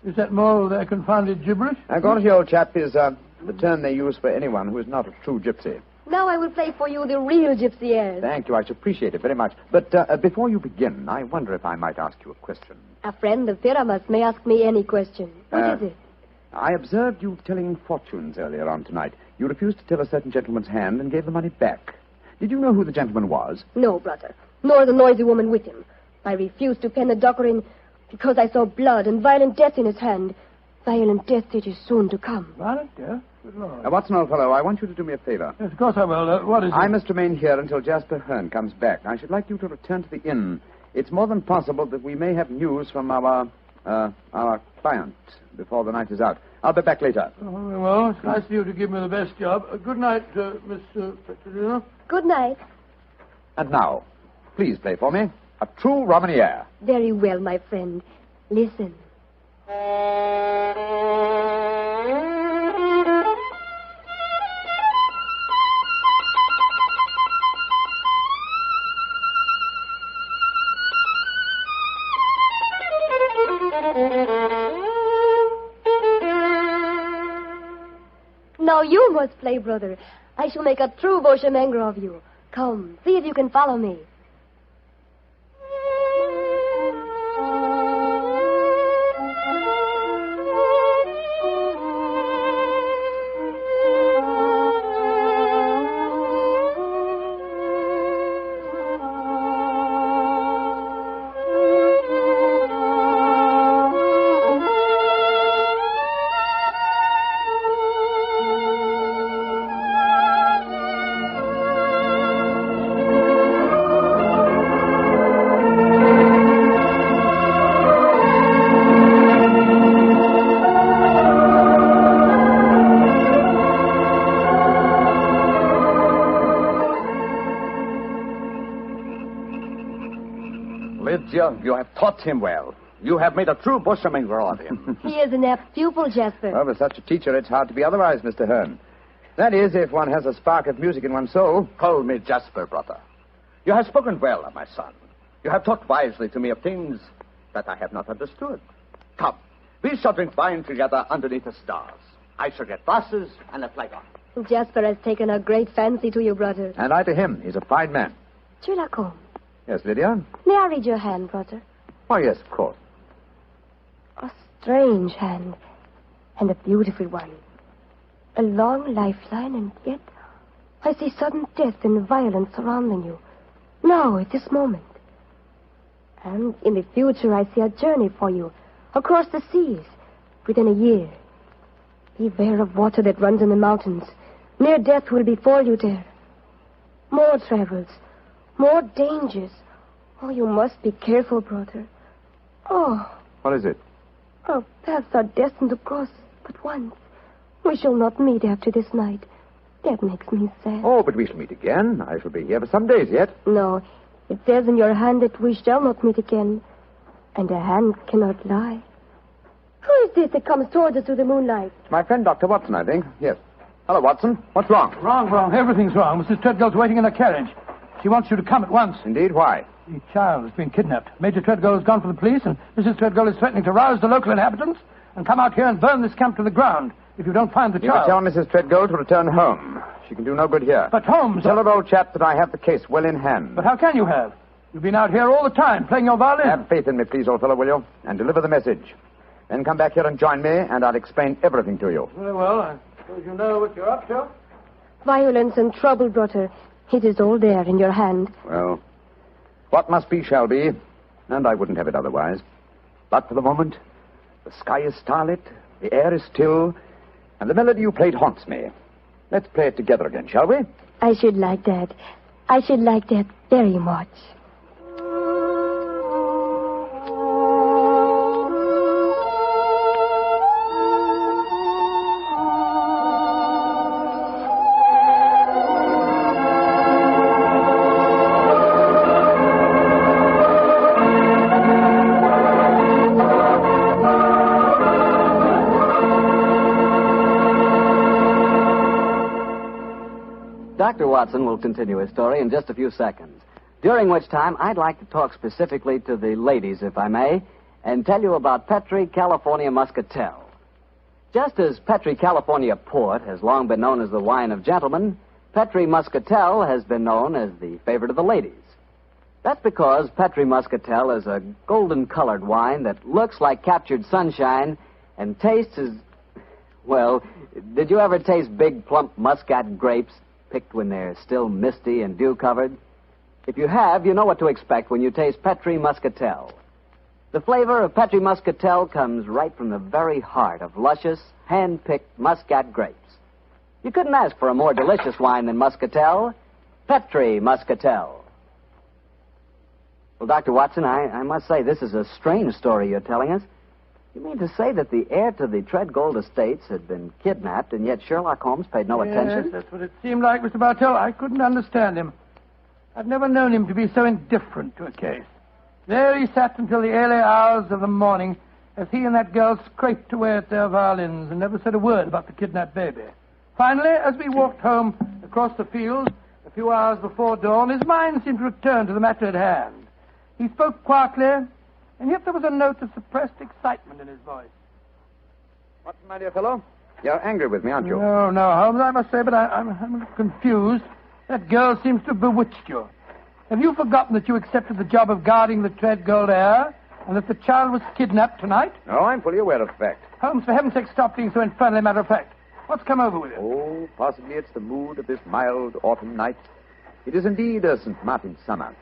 Speaker 1: Is that more of their confounded gibberish?
Speaker 10: Gorgio, old chap, is the term they use for anyone who is not a true gypsy.
Speaker 11: Now I will play for you the real gypsy airs.
Speaker 10: Thank you. I should appreciate it very much. But before you begin, I wonder if I might ask you a question.
Speaker 11: A friend of Pyramus may ask me any question. What is it?
Speaker 10: I observed you telling fortunes earlier on tonight. You refused to tell a certain gentleman's hand and gave the money back. Did you know who the gentleman was?
Speaker 11: No, brother. Nor the noisy woman with him. I refused to pen the dockerin because I saw blood and violent death in his hand. Violent death it is soon to come.
Speaker 1: Violent death? Good Lord.
Speaker 10: Watson, old fellow, I want you to do me a favor.
Speaker 1: Yes, of course I will. What is it?
Speaker 10: I must remain here until Jasper Hearn comes back. I should like you to return to the inn. It's more than possible that we may have news from our client before the night is out. I'll be back later.
Speaker 1: Oh, well, it's nice of you to give me the best job. Good night, Miss Petrolina.
Speaker 11: Good night.
Speaker 10: And now, please play for me a true Romany air.
Speaker 11: Very well, my friend. Listen. Now you must play, brother. I shall make a true Bochemengre of you. Come, see if you can follow me.
Speaker 17: You have taught him well. You have made a true Bochemengre of him.
Speaker 11: He is an apt pupil, Jasper.
Speaker 10: Well, with such a teacher, it's hard to be otherwise, Mr. Hearn. That is, if one has a spark of music in one's soul.
Speaker 17: Call me Jasper, brother. You have spoken well of my son. You have talked wisely to me of things that I have not understood. Come, we shall drink wine together underneath the stars. I shall get glasses and a flagon.
Speaker 11: Jasper has taken a great fancy to you, brother.
Speaker 10: And I to him. He's a fine man.
Speaker 11: Sherlock Holmes.
Speaker 10: Yes, Lydia?
Speaker 11: May I read your hand, brother?
Speaker 10: Why, yes, of course.
Speaker 11: A strange hand, and a beautiful one. A long lifeline, and yet I see sudden death and violence surrounding you. Now, at this moment. And in the future, I see a journey for you across the seas within a year. Beware of water that runs in the mountains. Near death will befall you there. More travels, more dangers. Oh, you must be careful, brother. Oh.
Speaker 10: What is it?
Speaker 11: Our paths are destined to cross but once. We shall not meet after this night. That makes me sad.
Speaker 10: Oh, but we shall meet again. I shall be here for some days yet.
Speaker 11: No, it says in your hand that we shall not meet again. And a hand cannot lie. Who is this that comes towards us through the moonlight?
Speaker 10: It's my friend, Dr. Watson, I think. Yes. Hello, Watson. What's wrong?
Speaker 1: Wrong. Everything's wrong. Mrs. Treadgold's waiting in a carriage. She wants you to come at once.
Speaker 10: Indeed, why?
Speaker 1: The child has been kidnapped. Major Treadgold has gone for the police, and Mrs. Treadgold is threatening to rouse the local inhabitants and come out here and burn this camp to the ground if you don't find the
Speaker 10: You
Speaker 1: child.
Speaker 10: tell Mrs. Treadgold to return home. She can do no good here.
Speaker 1: But Holmes...
Speaker 10: Tell her, old chap, that I have the case well in hand.
Speaker 1: But how can you have? You've been out here all the time, playing your violin.
Speaker 10: Have faith in me, please, old fellow, will you? And deliver the message. Then come back here and join me, and I'll explain everything to you.
Speaker 1: Very well, I suppose you know what you're up to.
Speaker 11: Violence and trouble, brother. It is all there in your hand.
Speaker 10: Well, what must be shall be, and I wouldn't have it otherwise. But for the moment, the sky is starlit, the air is still, and the melody you played haunts me. Let's play it together again, shall we?
Speaker 11: I should like that. I should like that very much.
Speaker 2: Dr. Watson will continue his story in just a few seconds, during which time I'd like to talk specifically to the ladies, if I may, and tell you about Petri California Muscatel. Just as Petri California Port has long been known as the wine of gentlemen, Petri Muscatel has been known as the favorite of the ladies. That's because Petri Muscatel is a golden-colored wine that looks like captured sunshine and tastes as... Well, did you ever taste big, plump muscat grapes picked when they're still misty and dew-covered? If you have, you know what to expect when you taste Petri Muscatel. The flavor of Petri Muscatel comes right from the very heart of luscious, hand-picked muscat grapes. You couldn't ask for a more delicious wine than Muscatel. Petri Muscatel. Well, Dr. Watson, I must say this is a strange story you're telling us. You mean to say that the heir to the Treadgold estates had been kidnapped, and yet Sherlock Holmes paid no attention?
Speaker 1: Yes, that's what it seemed like, Mr. Bartell. I couldn't understand him. I've never known him to be so indifferent to a case. There he sat until the early hours of the morning as he and that girl scraped away at their violins and never said a word about the kidnapped baby. Finally, as we walked home across the fields a few hours before dawn, his mind seemed to return to the matter at hand. He spoke quietly, and yet there was a note of suppressed excitement in his voice.
Speaker 10: Watson, my dear fellow, you're angry with me, aren't you?
Speaker 1: No, Holmes, I must say, but I'm a little confused. That girl seems to have bewitched you. Have you forgotten that you accepted the job of guarding the Treadgold heir, and that the child was kidnapped tonight?
Speaker 10: No, I'm fully aware of the fact.
Speaker 1: Holmes, for heaven's sake, stop being so infernally matter-of-fact. What's come over with you?
Speaker 10: Oh, possibly it's the mood of this mild autumn night. It is indeed a St. Martin's summer.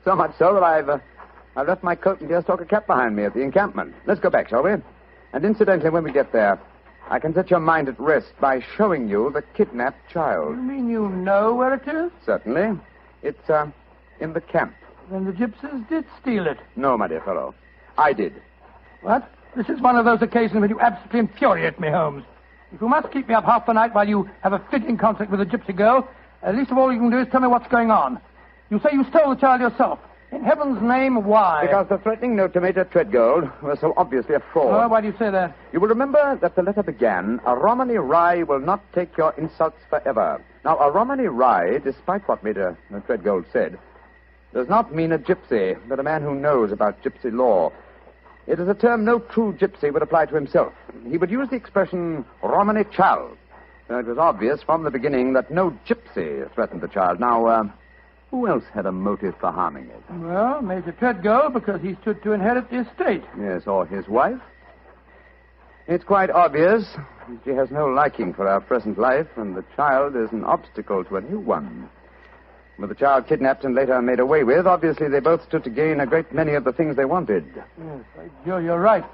Speaker 10: So much so that I've left my coat and deerstalker cap behind me at the encampment. Let's go back, shall we? And incidentally, when we get there, I can set your mind at rest by showing you the kidnapped child.
Speaker 1: You mean you know where it is?
Speaker 10: Certainly. It's, in the camp.
Speaker 1: Then the gypsies did steal it.
Speaker 10: No, my dear fellow. I did.
Speaker 1: What? This is one of those occasions when you absolutely infuriate me, Holmes. If you must keep me up half the night while you have a fitting concert with a gypsy girl, least of all you can do is tell me what's going on. You say you stole the child yourself. In heaven's name, why?
Speaker 10: Because the threatening note to Major Treadgold was so obviously a fraud.
Speaker 1: Oh, why do you say that?
Speaker 10: You will remember that the letter began, "A Romany Rye will not take your insults forever." Now, a Romany Rye, despite what Major Treadgold said, does not mean a gypsy, but a man who knows about gypsy law. It is a term no true gypsy would apply to himself. He would use the expression Romany child. It was obvious from the beginning that no gypsy threatened the child. Now, who else had a motive for harming it?
Speaker 1: Well, Major Treadgold, because he stood to inherit the estate.
Speaker 10: Yes, or his wife. It's quite obvious. She has no liking for our present life, and the child is an obstacle to a new one. With the child kidnapped and later made away with, obviously they both stood to gain a great many of the things they wanted.
Speaker 1: Yes, you're right.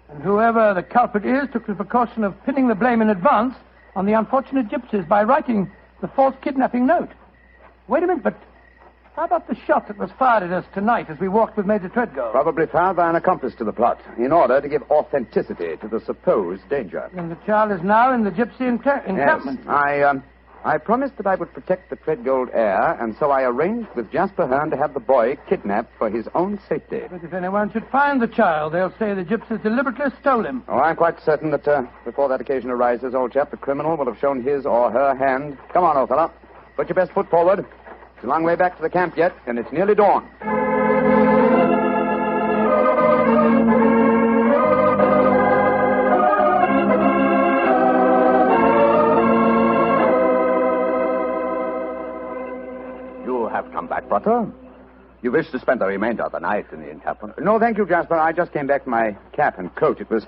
Speaker 1: And whoever the culprit is took the precaution of pinning the blame in advance on the unfortunate gypsies by writing the false kidnapping note. Wait a minute, but how about the shot that was fired at us tonight as we walked with Major Treadgold?
Speaker 10: Probably fired by an accomplice to the plot, in order to give authenticity to the supposed danger.
Speaker 1: And the child is now in the gypsy encampment.
Speaker 10: Yes, I promised that I would protect the Treadgold heir, and so I arranged with Jasper Hearn to have the boy kidnapped for his own safety.
Speaker 1: But if anyone should find the child, they'll say the gypsies deliberately stole him.
Speaker 10: Oh, I'm quite certain that before that occasion arises, old chap, the criminal will have shown his or her hand. Come on, old fellow. Put your best foot forward. It's a long way back to the camp yet, and it's nearly dawn.
Speaker 17: You have come back, brother. You wish to spend the remainder of the night in the encampment?
Speaker 10: No, thank you, Jasper. I just came back to my cap and coat. It was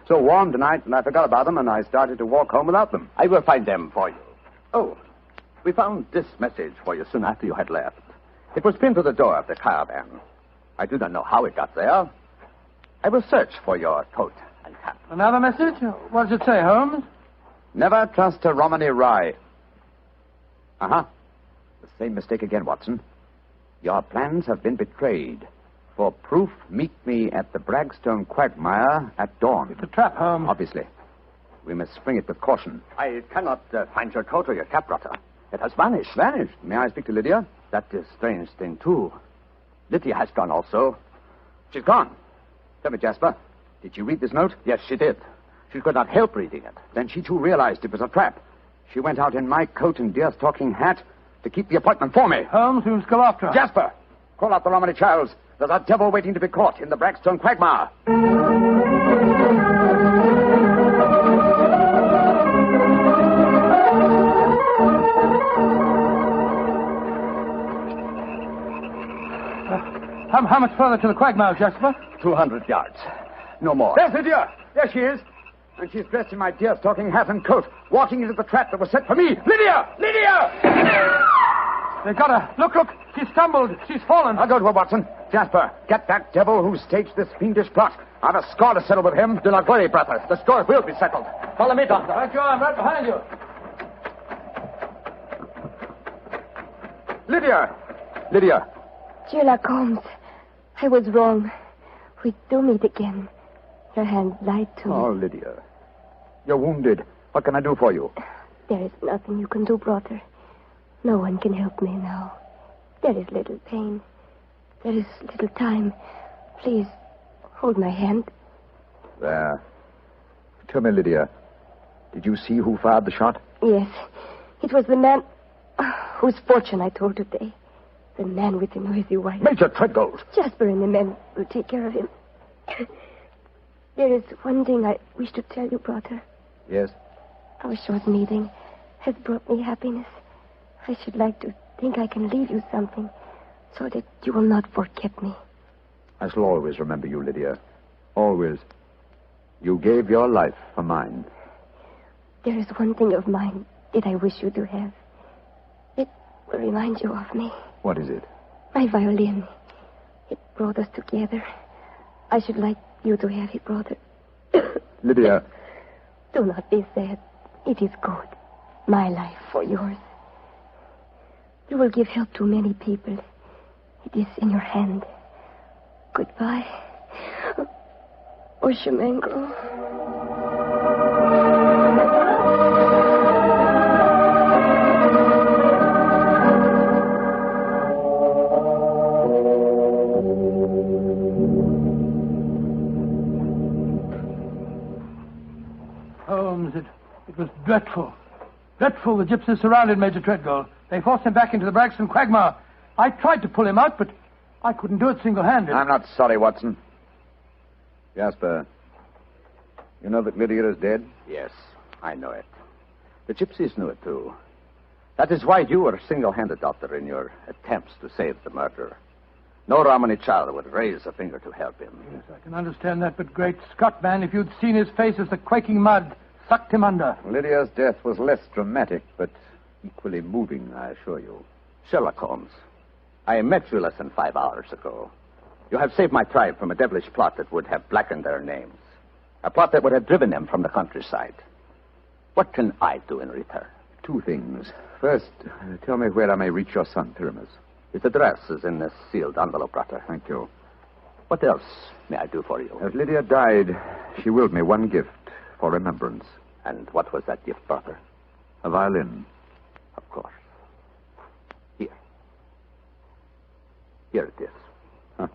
Speaker 10: so warm tonight, and I forgot about them, and I started to walk home without them.
Speaker 17: I will find them for you. Oh, we found this message for you soon after you had left. It was pinned to the door of the caravan. I do not know how it got there. I will search for your coat and cap.
Speaker 1: Another message? What does it say, Holmes?
Speaker 10: Never trust a Romany Rye. Uh-huh. The same mistake again, Watson. Your plans have been betrayed. For proof, meet me at the Bragstone quagmire at dawn.
Speaker 1: It's a trap, Holmes.
Speaker 10: Obviously. We must spring it with caution.
Speaker 17: I cannot find your coat or your cap, brother. It has vanished.
Speaker 10: Vanished? May I speak to Lydia?
Speaker 17: That is a strange thing, too. Lydia has gone also.
Speaker 10: She's gone. Tell me, Jasper, did she read this note?
Speaker 17: Yes, she did. She could not help reading it.
Speaker 10: Then she, too, realized it was a trap. She went out in my coat and deer-stalking hat to keep the appointment for me.
Speaker 1: Holmes, we must go after her.
Speaker 10: Jasper, call out the Romany Childs. There's a devil waiting to be caught in the Braxton quagmire.
Speaker 1: How much further to the quagmire, Jasper?
Speaker 10: 200 yards. No more. There's Lydia. There she is. And she's dressed in my deer-stalking hat and coat, walking into the trap that was set for me. Lydia! Lydia!
Speaker 1: They got her. Look. She stumbled. She's fallen.
Speaker 10: I'll go to her, Watson. Jasper, get that devil who staged this fiendish plot. I've a score to settle with him. Do not worry, brother. The score will be settled. Follow me, Doctor.
Speaker 1: Right you are. I'm right behind you.
Speaker 10: Lydia.
Speaker 11: Sherlock Holmes, I was wrong. We do meet again. Your hand lied to me.
Speaker 10: Oh, Lydia. You're wounded. What can I do for you?
Speaker 11: There is nothing you can do, brother. No one can help me now. There is little pain. There is little time. Please, hold my hand.
Speaker 10: There. Tell me, Lydia, did you see who fired the shot?
Speaker 11: Yes. It was the man whose fortune I told today. The man with the noisy wife.
Speaker 10: Major Treadgold.
Speaker 11: Jasper and the men will take care of him. There is one thing I wish to tell you, brother.
Speaker 10: Yes?
Speaker 11: Our short meeting has brought me happiness. I should like to think I can leave you something so that you will not forget me.
Speaker 10: I shall always remember you, Lydia. Always. You gave your life for mine.
Speaker 11: There is one thing of mine that I wish you to have. It will remind you of me.
Speaker 10: What is it?
Speaker 11: My violin. It brought us together. I should like you to have it, brother.
Speaker 10: Lydia.
Speaker 11: Do not be sad. It is good. My life for yours. You will give help to many people. It is in your hand. Goodbye. Oshemengo.
Speaker 1: Holmes, it was dreadful. Dreadful. The gypsies surrounded Major Treadgold. They forced him back into the Braxton quagmire. I tried to pull him out, but I couldn't do it single-handed.
Speaker 10: I'm not sorry, Watson. Jasper, you know that Lydia is dead?
Speaker 3: Yes, I know it. The gypsies knew it, too. That is why you were single-handed, Doctor, in your attempts to save the murderer. No Romany child would raise a finger to help him.
Speaker 1: Yes, I can understand that, but great Scott, man, if you'd seen his face as the quaking mud sucked him under.
Speaker 10: Lydia's death was less dramatic, but equally moving, I assure you.
Speaker 3: Sherlock Holmes, I met you less than 5 hours ago. You have saved my tribe from a devilish plot that would have blackened their names. A plot that would have driven them from the countryside. What can I do in return?
Speaker 10: 2 things. First, tell me where I may reach your son, Pyramus.
Speaker 3: His address is in this sealed envelope, Doctor.
Speaker 10: Thank you.
Speaker 3: What else may I do for you?
Speaker 10: As Lydia died, she willed me one gift for remembrance.
Speaker 3: And what was that gift, Doctor?
Speaker 10: A violin.
Speaker 3: Of course. Here. Here it is.
Speaker 10: Huh.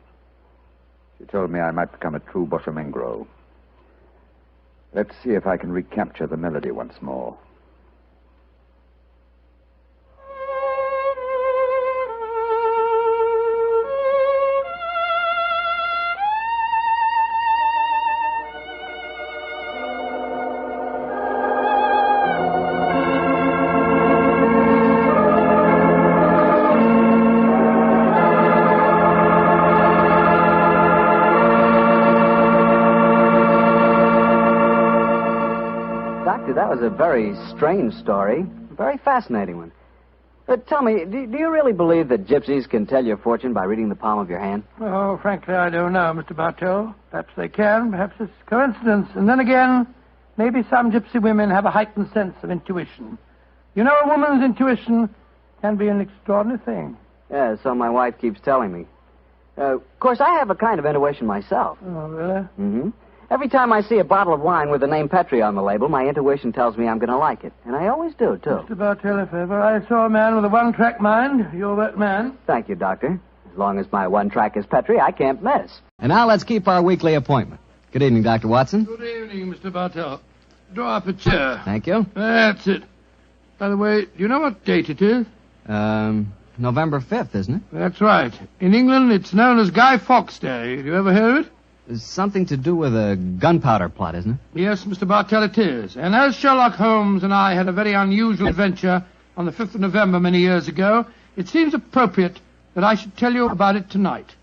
Speaker 10: She told me I might become a true Boshemengro. Let's see if I can recapture the melody once more.
Speaker 2: That was a very strange story. A very fascinating one. Tell me, do you really believe that gypsies can tell your fortune by reading the palm of your hand?
Speaker 1: Oh, frankly, I don't know, Mr. Bartell. Perhaps they can. Perhaps it's coincidence. And then again, maybe some gypsy women have a heightened sense of intuition. You know, a woman's intuition can be an extraordinary thing.
Speaker 2: Yeah, so my wife keeps telling me. Of course, I have a kind of intuition myself.
Speaker 1: Oh, really?
Speaker 2: Mm-hmm. Every time I see a bottle of wine with the name Petri on the label, my intuition tells me I'm going to like it. And I always do, too.
Speaker 1: Mr. Bartell, if ever I saw a man with a one-track mind, you're that man.
Speaker 2: Thank you, Doctor. As long as my one track is Petri, I can't miss. And now let's keep our weekly appointment. Good evening, Dr. Watson.
Speaker 1: Good evening, Mr. Bartell. Draw up a chair.
Speaker 2: Thank you.
Speaker 1: That's it. By the way, do you know what date it is?
Speaker 2: November 5th, isn't it?
Speaker 1: That's right. In England, it's known as Guy Fawkes Day. Have you ever heard of it?
Speaker 2: It's something to do with a gunpowder plot, isn't it?
Speaker 1: Yes, Mr. Bartell, it is. And as Sherlock Holmes and I had a very unusual adventure on the 5th of November many years ago, it seems appropriate that I should tell you about it tonight.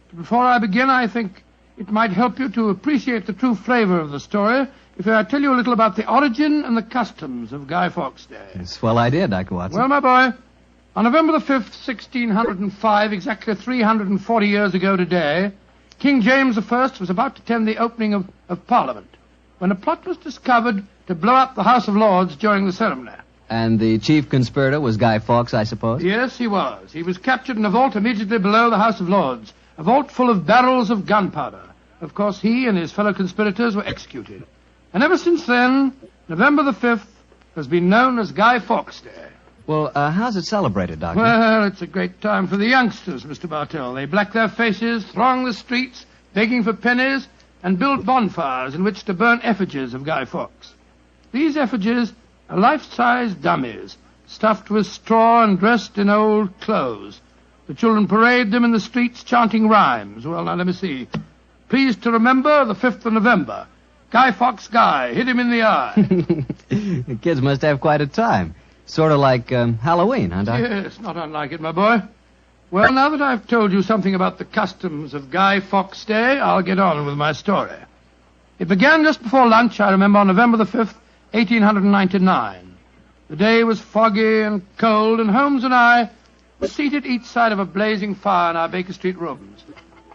Speaker 1: But before I begin, I think it might help you to appreciate the true flavor of the story if I tell you a little about the origin and the customs of Guy Fawkes Day.
Speaker 2: Swell idea, Dr. Watson.
Speaker 1: Well, my boy, on November the 5th, 1605, exactly 340 years ago today, King James I was about to attend the opening of Parliament when a plot was discovered to blow up the House of Lords during the ceremony.
Speaker 2: And the chief conspirator was Guy Fawkes, I suppose?
Speaker 1: Yes, he was. He was captured in a vault immediately below the House of Lords, a vault full of barrels of gunpowder. Of course, he and his fellow conspirators were executed. And ever since then, November the 5th has been known as Guy Fawkes Day.
Speaker 2: Well, how's it celebrated, Doctor?
Speaker 1: Well, it's a great time for the youngsters, Mr. Bartell. They black their faces, throng the streets, begging for pennies, and build bonfires in which to burn effigies of Guy Fawkes. These effigies are life-size dummies, stuffed with straw and dressed in old clothes. The children parade them in the streets chanting rhymes. Well, now, let me see. Pleased to remember the 5th of November. Guy Fawkes Guy, hit him in the eye.
Speaker 2: The kids must have quite a time. Sort of like Halloween, huh, Doctor?
Speaker 1: Yes, not unlike it, my boy. Well, now that I've told you something about the customs of Guy Fawkes Day, I'll get on with my story. It began just before lunch, I remember, on November the 5th, 1899. The day was foggy and cold, and Holmes and I were seated each side of a blazing fire in our Baker Street rooms.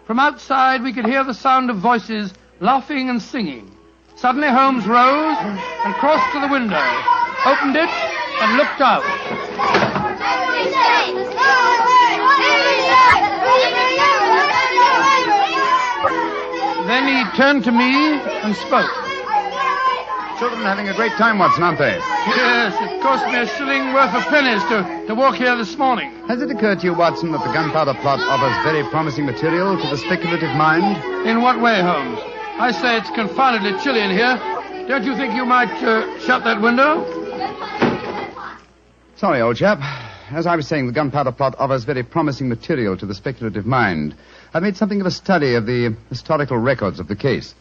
Speaker 1: From outside, we could hear the sound of voices laughing and singing. Suddenly, Holmes rose and crossed to the window, opened it, and looked out. Then he turned to me and spoke.
Speaker 10: Children having a great time, Watson, aren't they?
Speaker 1: Yes, it cost me a shilling worth of pennies to walk here this morning.
Speaker 10: Has it occurred to you, Watson, that the gunpowder plot offers very promising material to the speculative mind?
Speaker 1: In what way, Holmes? I say it's confoundedly chilly in here. Don't you think you might shut that window?
Speaker 10: Sorry, old chap. As I was saying, the gunpowder plot offers very promising material to the speculative mind. I've made something of a study of the historical records of the case.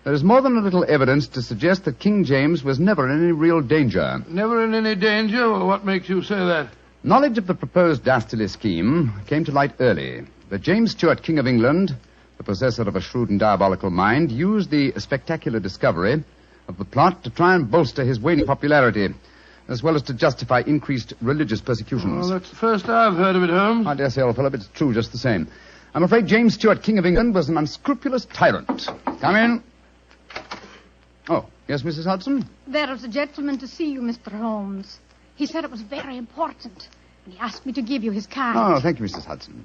Speaker 10: There is more than a little evidence to suggest that King James was never in any real danger.
Speaker 1: Never in any danger? Well, what makes you say that?
Speaker 10: Knowledge of the proposed dastardly scheme came to light early. But James Stuart, King of England, the possessor of a shrewd and diabolical mind, used the spectacular discovery of the plot to try and bolster his waning popularity, as well as to justify increased religious persecutions.
Speaker 1: Well, that's the first I've heard of it, Holmes.
Speaker 10: I dare say, old fellow, but it's true just the same. I'm afraid James Stuart, King of England, was an unscrupulous tyrant. Come in. Oh, yes, Mrs. Hudson?
Speaker 8: There is a gentleman to see you, Mr. Holmes. He said it was very important, and he asked me to give you his card.
Speaker 10: Oh, thank you, Mrs. Hudson.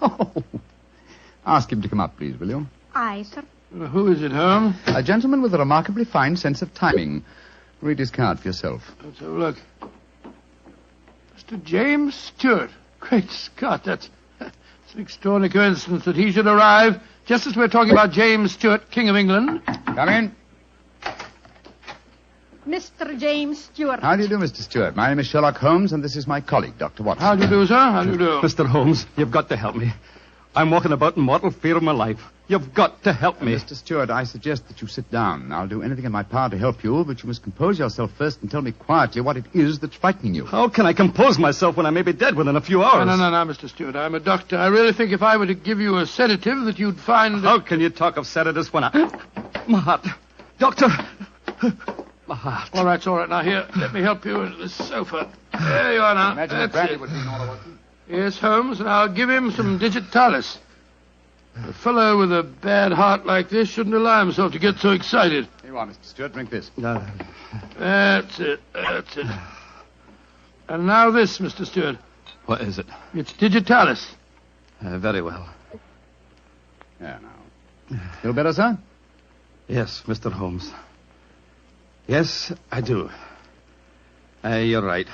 Speaker 10: Oh, ask him to come up, please, will you?
Speaker 8: Aye, sir.
Speaker 1: Who is it, Holmes?
Speaker 10: A gentleman with a remarkably fine sense of timing. Read his card for yourself.
Speaker 1: Let's have a look. Mr. James Stuart. Great Scott, that's an extraordinary coincidence that he should arrive just as we're talking about James Stuart, King of England.
Speaker 10: Come in.
Speaker 8: Mr. James Stuart.
Speaker 10: How do you do, Mr. Stuart? My name is Sherlock Holmes, and this is my colleague, Dr. Watson.
Speaker 1: How do you do, sir? How do you do?
Speaker 13: Mr. Holmes, you've got to help me. I'm walking about in mortal fear of my life. You've got to help me.
Speaker 10: Mr. Stuart, I suggest that you sit down. I'll do anything in my power to help you, but you must compose yourself first and tell me quietly what it is that's frightening you.
Speaker 13: How can I compose myself when I may be dead within a few hours?
Speaker 1: No, Mr. Stuart. I'm a doctor. I really think if I were to give you a sedative that you'd find...
Speaker 13: How can you talk of sedatives when I... My heart. Doctor... My heart.
Speaker 1: All right. Now, here, let me help you into this sofa. There you are now.
Speaker 10: Imagine
Speaker 1: That's
Speaker 10: brandy
Speaker 1: it.
Speaker 10: would be in order, Watson.
Speaker 1: Yes, Holmes, and I'll give him some digitalis. A fellow with a bad heart like this shouldn't allow himself to get so excited.
Speaker 10: Here you are, Mr. Stuart. Drink this.
Speaker 1: That's it. And now this, Mr. Stuart.
Speaker 13: What is it?
Speaker 1: It's digitalis.
Speaker 13: Very well.
Speaker 10: Yeah, now. Feel better, sir?
Speaker 13: Yes, Mr. Holmes. Yes, I do. You're right.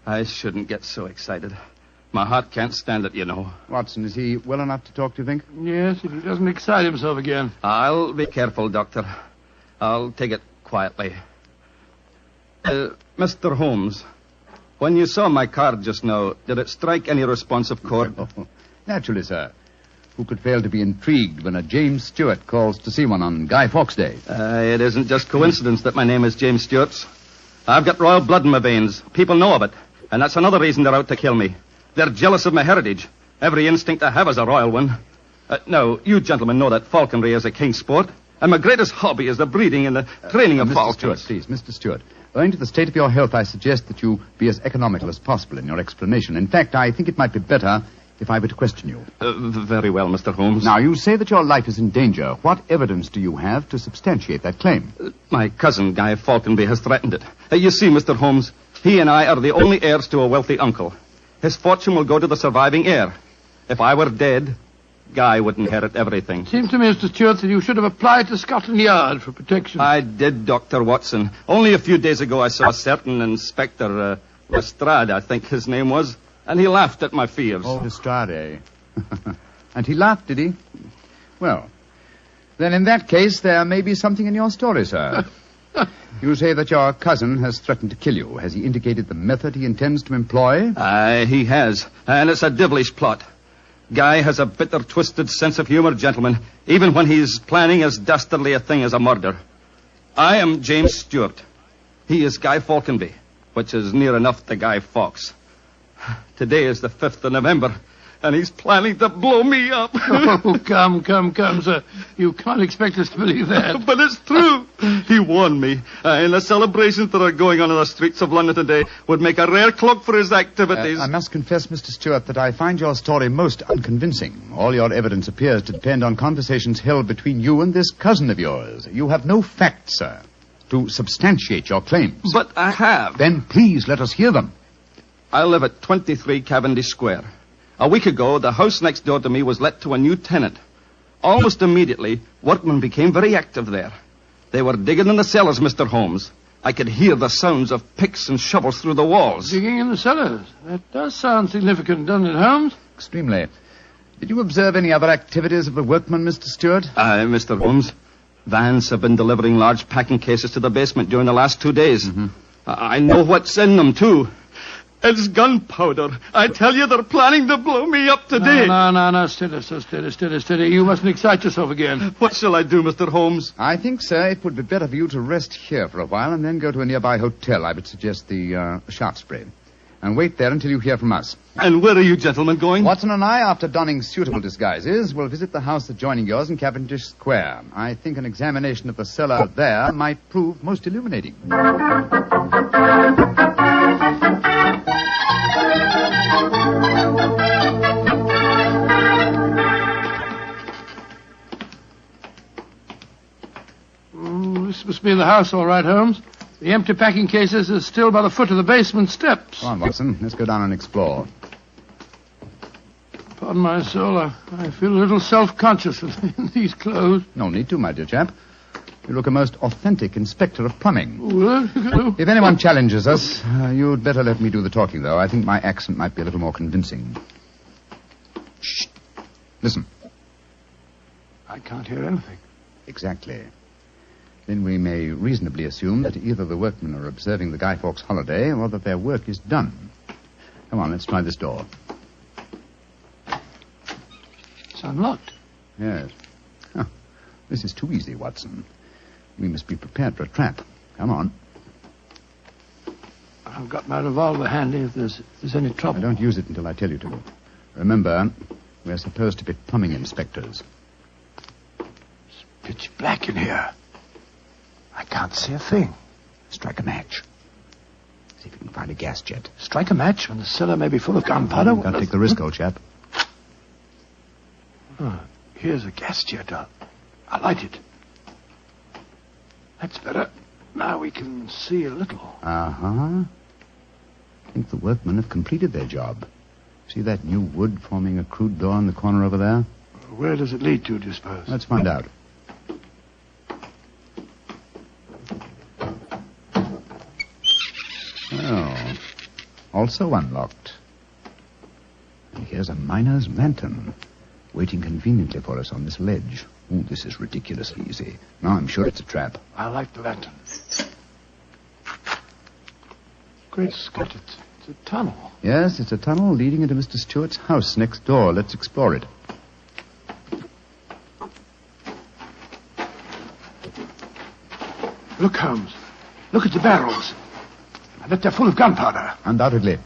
Speaker 13: I shouldn't get so excited. My heart can't stand it, you know.
Speaker 10: Watson, is he well enough to talk, do you think?
Speaker 1: Yes, if he doesn't excite himself again.
Speaker 13: I'll be careful, Doctor. I'll take it quietly. Mr. Holmes, when you saw my card just now, did it strike any responsive chord?
Speaker 10: Naturally, sir. Who could fail to be intrigued when a James Stewart calls to see one on Guy Fawkes Day?
Speaker 13: It isn't just coincidence that my name is James Stewart. I've got royal blood in my veins. People know of it. And that's another reason they're out to kill me. They're jealous of my heritage. Every instinct I have is a royal one. Now, you gentlemen know that falconry is a king's sport. And my greatest hobby is the breeding and the training of falcons.
Speaker 10: Stewart, please, Mr. Stewart. Owing to the state of your health, I suggest that you be as economical as possible in your explanation. In fact, I think it might be better if I were to question you.
Speaker 13: Very well, Mr. Holmes.
Speaker 10: Now, you say that your life is in danger. What evidence do you have to substantiate that claim?
Speaker 13: My cousin, Guy Falconby, has threatened it. You see, Mr. Holmes, he and I are the only heirs to a wealthy uncle. His fortune will go to the surviving heir. If I were dead, Guy would inherit everything.
Speaker 1: Seems to me, Mr. Stewart, that you should have applied to Scotland Yard for protection.
Speaker 13: I did, Dr. Watson. Only a few days ago I saw a certain Inspector Lestrade, I think his name was, and he laughed at my fears.
Speaker 10: Oh, Lestrade. And he laughed, did he? Well, then in that case, there may be something in your story, sir. You say that your cousin has threatened to kill you. Has he indicated the method he intends to employ?
Speaker 13: He has, and it's a devilish plot. Guy has a bitter, twisted sense of humor, gentlemen, even when he's planning as dastardly a thing as a murder. I am James Stewart. He is Guy Falconby, which is near enough to Guy Fawkes. Today is the 5th of November, and he's planning to blow me up.
Speaker 1: Oh, come, sir. You can't expect us to believe that.
Speaker 13: But it's true. He warned me. And the celebrations that are going on in the streets of London today would make a rare cloak for his activities.
Speaker 10: I must confess, Mr. Stewart, that I find your story most unconvincing. All your evidence appears to depend on conversations held between you and this cousin of yours. You have no facts, sir, to substantiate your claims.
Speaker 13: But I have.
Speaker 10: Then please let us hear them.
Speaker 13: I live at 23 Cavendish Square. A week ago, the house next door to me was let to a new tenant. Almost immediately, workmen became very active there. They were digging in the cellars, Mr. Holmes. I could hear the sounds of picks and shovels through the walls.
Speaker 1: Digging in the cellars? That does sound significant, doesn't it, Holmes?
Speaker 10: Extremely. Did you observe any other activities of the workmen, Mr. Stewart?
Speaker 13: Mr. Holmes, vans have been delivering large packing cases to the basement during the last 2 days.
Speaker 10: Mm-hmm.
Speaker 13: I know what's in them, too. It's gunpowder. I tell you, they're planning to blow me up today.
Speaker 1: No. Steady. You mustn't excite yourself again.
Speaker 13: What shall I do, Mr. Holmes?
Speaker 10: I think, sir, it would be better for you to rest here for a while and then go to a nearby hotel. I would suggest the Shaftesbury. And wait there until you hear from us.
Speaker 13: And where are you gentlemen going?
Speaker 10: Watson and I, after donning suitable disguises, will visit the house adjoining yours in Cavendish Square. I think an examination of the cellar there might prove most illuminating.
Speaker 1: This must be the house, all right, Holmes. The empty packing cases are still by the foot of the basement steps.
Speaker 10: Come on, Watson. Let's go down and explore.
Speaker 1: Upon my soul, I feel a little self-conscious in these clothes.
Speaker 10: No need to, my dear chap. You look a most authentic inspector of plumbing.
Speaker 1: Well,
Speaker 10: if anyone challenges us, you'd better let me do the talking, though. I think my accent might be a little more convincing. Shh. Listen.
Speaker 1: I can't hear anything.
Speaker 10: Exactly. Then we may reasonably assume that either the workmen are observing the Guy Fawkes holiday or that their work is done. Come on, let's try this door.
Speaker 1: It's unlocked.
Speaker 10: Yes. Huh. This is too easy, Watson. We must be prepared for a trap. Come on.
Speaker 1: I've got my revolver handy if there's any trouble.
Speaker 10: I don't use it until I tell you to. Remember, we're supposed to be plumbing inspectors.
Speaker 1: It's pitch black in here. I can't see a thing.
Speaker 10: Strike a match. See if you can find a gas jet.
Speaker 1: Strike a match when the cellar may be full of gunpowder?
Speaker 10: Can't take the risk, old chap.
Speaker 1: Oh, here's a gas jet. I'll light it. That's better. Now we can see a little.
Speaker 10: Uh-huh. I think the workmen have completed their job. See that new wood forming a crude door in the corner over there?
Speaker 1: Where does it lead to, do you suppose?
Speaker 10: Let's find out. Oh, also unlocked. And here's a miner's lantern, waiting conveniently for us on this ledge. Oh, this is ridiculously easy. Now I'm sure it's a trap.
Speaker 1: I like the lantern. Great Scott, it's a tunnel.
Speaker 10: Yes, it's a tunnel leading into Mr. Stewart's house next door. Let's explore it.
Speaker 1: Look, Holmes. Look at the barrels. I bet they're full of gunpowder.
Speaker 10: Undoubtedly.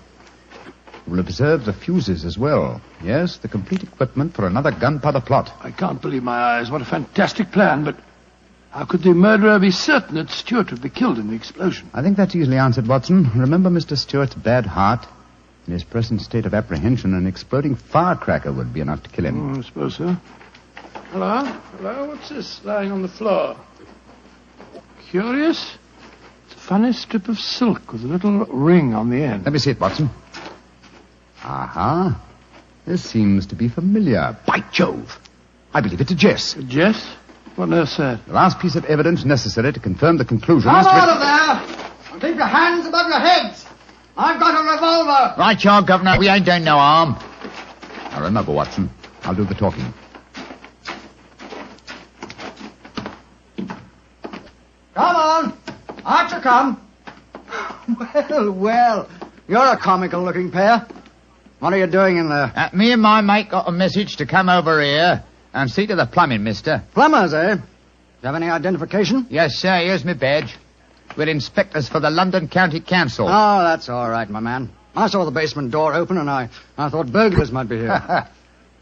Speaker 10: We'll observe the fuses as well. Yes, the complete equipment for another gunpowder plot.
Speaker 1: I can't believe my eyes. What a fantastic plan, but how could the murderer be certain that Stewart would be killed in the explosion?
Speaker 10: I think that's easily answered, Watson. Remember Mr. Stewart's bad heart? In his present state of apprehension, an exploding firecracker would be enough to kill him.
Speaker 1: I suppose so. Hello? Hello? What's this lying on the floor? Curious. It's a funny strip of silk with a little ring on the end.
Speaker 10: Let me see it, Watson. Aha. This seems to be familiar. By Jove. I believe it's a Jess.
Speaker 1: A Jess? What nurse said?
Speaker 10: The last piece of evidence necessary to confirm the conclusion
Speaker 5: Come
Speaker 10: is...
Speaker 5: out of there! And keep your hands above your heads! I've got a revolver!
Speaker 10: Right, you are, Governor. We ain't doing no harm. Now, remember, Watson, I'll do the talking.
Speaker 5: Come on! Out you come! Well, you're a comical-looking pair. What are you doing in there?
Speaker 18: Me and my mate got a message to come over here and see to the plumbing, mister.
Speaker 5: Plumbers, eh? Do you have any identification?
Speaker 18: Yes, sir. Here's my badge. We're inspectors for the London County Council.
Speaker 5: Oh, that's all right, my man. I saw the basement door open and I thought burglars might be here.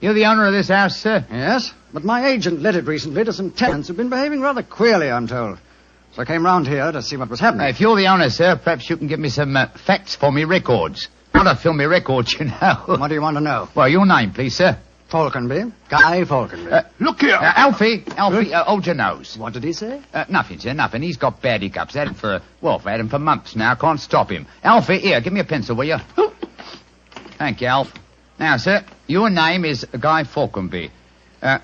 Speaker 18: You're the owner of this house, sir?
Speaker 5: Yes, but my agent let it recently to some tenants who've been behaving rather queerly, I'm told. So I came round here to see what was happening.
Speaker 18: If you're the owner, sir, perhaps you can give me some facts for me records. Not a film me records, you know.
Speaker 5: What do you want to know?
Speaker 18: Well, your name, please, sir.
Speaker 5: Falconby. Guy Falconby.
Speaker 1: Look here.
Speaker 18: Alfie, hold your nose.
Speaker 5: What did he say?
Speaker 18: Nothing, sir, nothing. He's got bad hiccups. Had him for months now. Can't stop him. Alfie, here, give me a pencil, will you? Thank you, Alf. Now, sir, your name is Guy Falconby.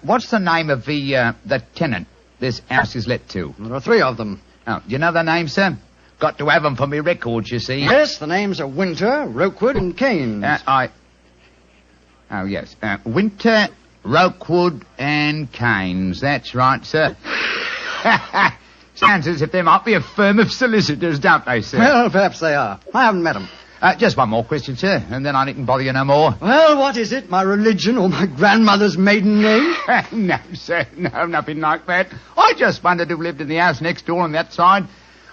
Speaker 18: What's the name of the tenant this house is let to?
Speaker 5: There are 3 of them.
Speaker 18: Oh, do you know their names, sir? Got to have them for me records, you see.
Speaker 5: Yes, the names are Winter, Rokewood, and Keynes.
Speaker 18: Oh, yes. Winter, Rokewood, and Keynes. That's right, sir. Sounds as if they might be a firm of solicitors, don't they, sir?
Speaker 5: Well, perhaps they are. I haven't met them.
Speaker 18: Just one more question, sir, and then I needn't bother you no more.
Speaker 5: Well, what is it? My religion or my grandmother's maiden name?
Speaker 18: No, sir. No, nothing like that. I just wondered who lived in the house next door on that side.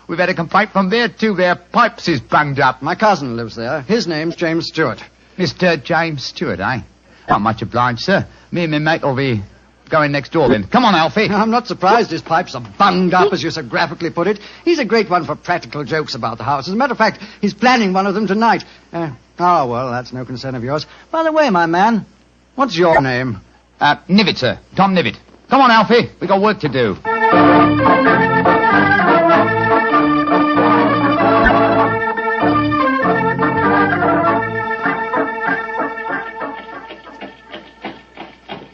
Speaker 18: We've had a complaint from there, too. Their pipes is bunged up.
Speaker 5: My cousin lives there. His name's James Stewart.
Speaker 18: Mr. James Stewart, eh? Not much obliged, sir. Me and my mate will be going next door then. Come on, Alfie.
Speaker 5: I'm not surprised his pipes are bunged up, as you so graphically put it. He's a great one for practical jokes about the house. As a matter of fact, he's planning one of them tonight. Well, that's no concern of yours. By the way, my man, what's your name?
Speaker 18: Nivitt, sir. Tom Nivitt. Come on, Alfie. We got work to do.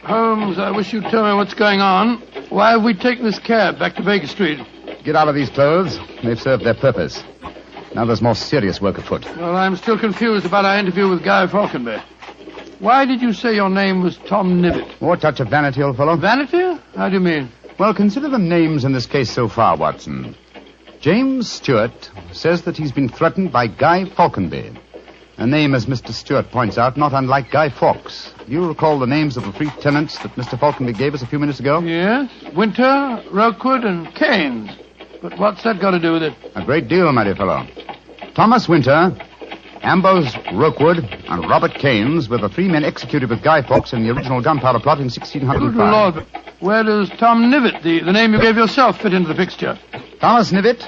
Speaker 1: Holmes, I wish you'd tell me what's going on. Why have we taken this cab back to Baker Street?
Speaker 10: Get out of these clothes. They've served their purpose. Now there's more serious work afoot.
Speaker 1: Well, I'm still confused about our interview with Guy Falconby. Why did you say your name was Tom Nivitt?
Speaker 10: More touch of vanity, old fellow.
Speaker 1: Vanity? How do you mean?
Speaker 10: Well, consider the names in this case so far, Watson. James Stewart says that he's been threatened by Guy Falconby. A name, as Mr. Stewart points out, not unlike Guy Fawkes. Do you recall the names of the 3 tenants that Mr. Falconby gave us a few minutes ago?
Speaker 1: Yes. Winter, Rokewood, and Keynes. But what's that got to do with it?
Speaker 10: A great deal, my dear fellow. Thomas Winter, Ambrose Rokewood, and Robert Keynes were the 3 men executed with Guy Fawkes in the original gunpowder plot in 1605.
Speaker 1: Good Lord. Where does Tom Nivitt, the name you gave yourself, fit into the picture?
Speaker 10: Thomas Nivitt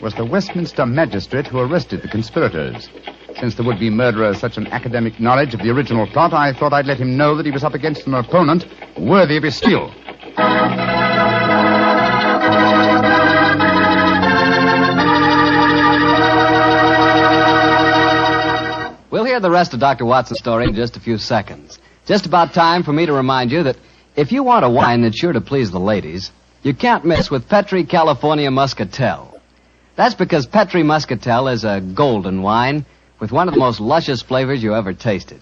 Speaker 10: was the Westminster magistrate who arrested the conspirators. Since the would-be murderer has such an academic knowledge of the original plot, I thought I'd let him know that he was up against an opponent worthy of his skill.
Speaker 2: We'll hear the rest of Dr. Watson's story in just a few seconds. Just about time for me to remind you that if you want a wine that's sure to please the ladies, you can't miss with Petri California Muscatel. That's because Petri Muscatel is a golden wine with one of the most luscious flavors you ever tasted.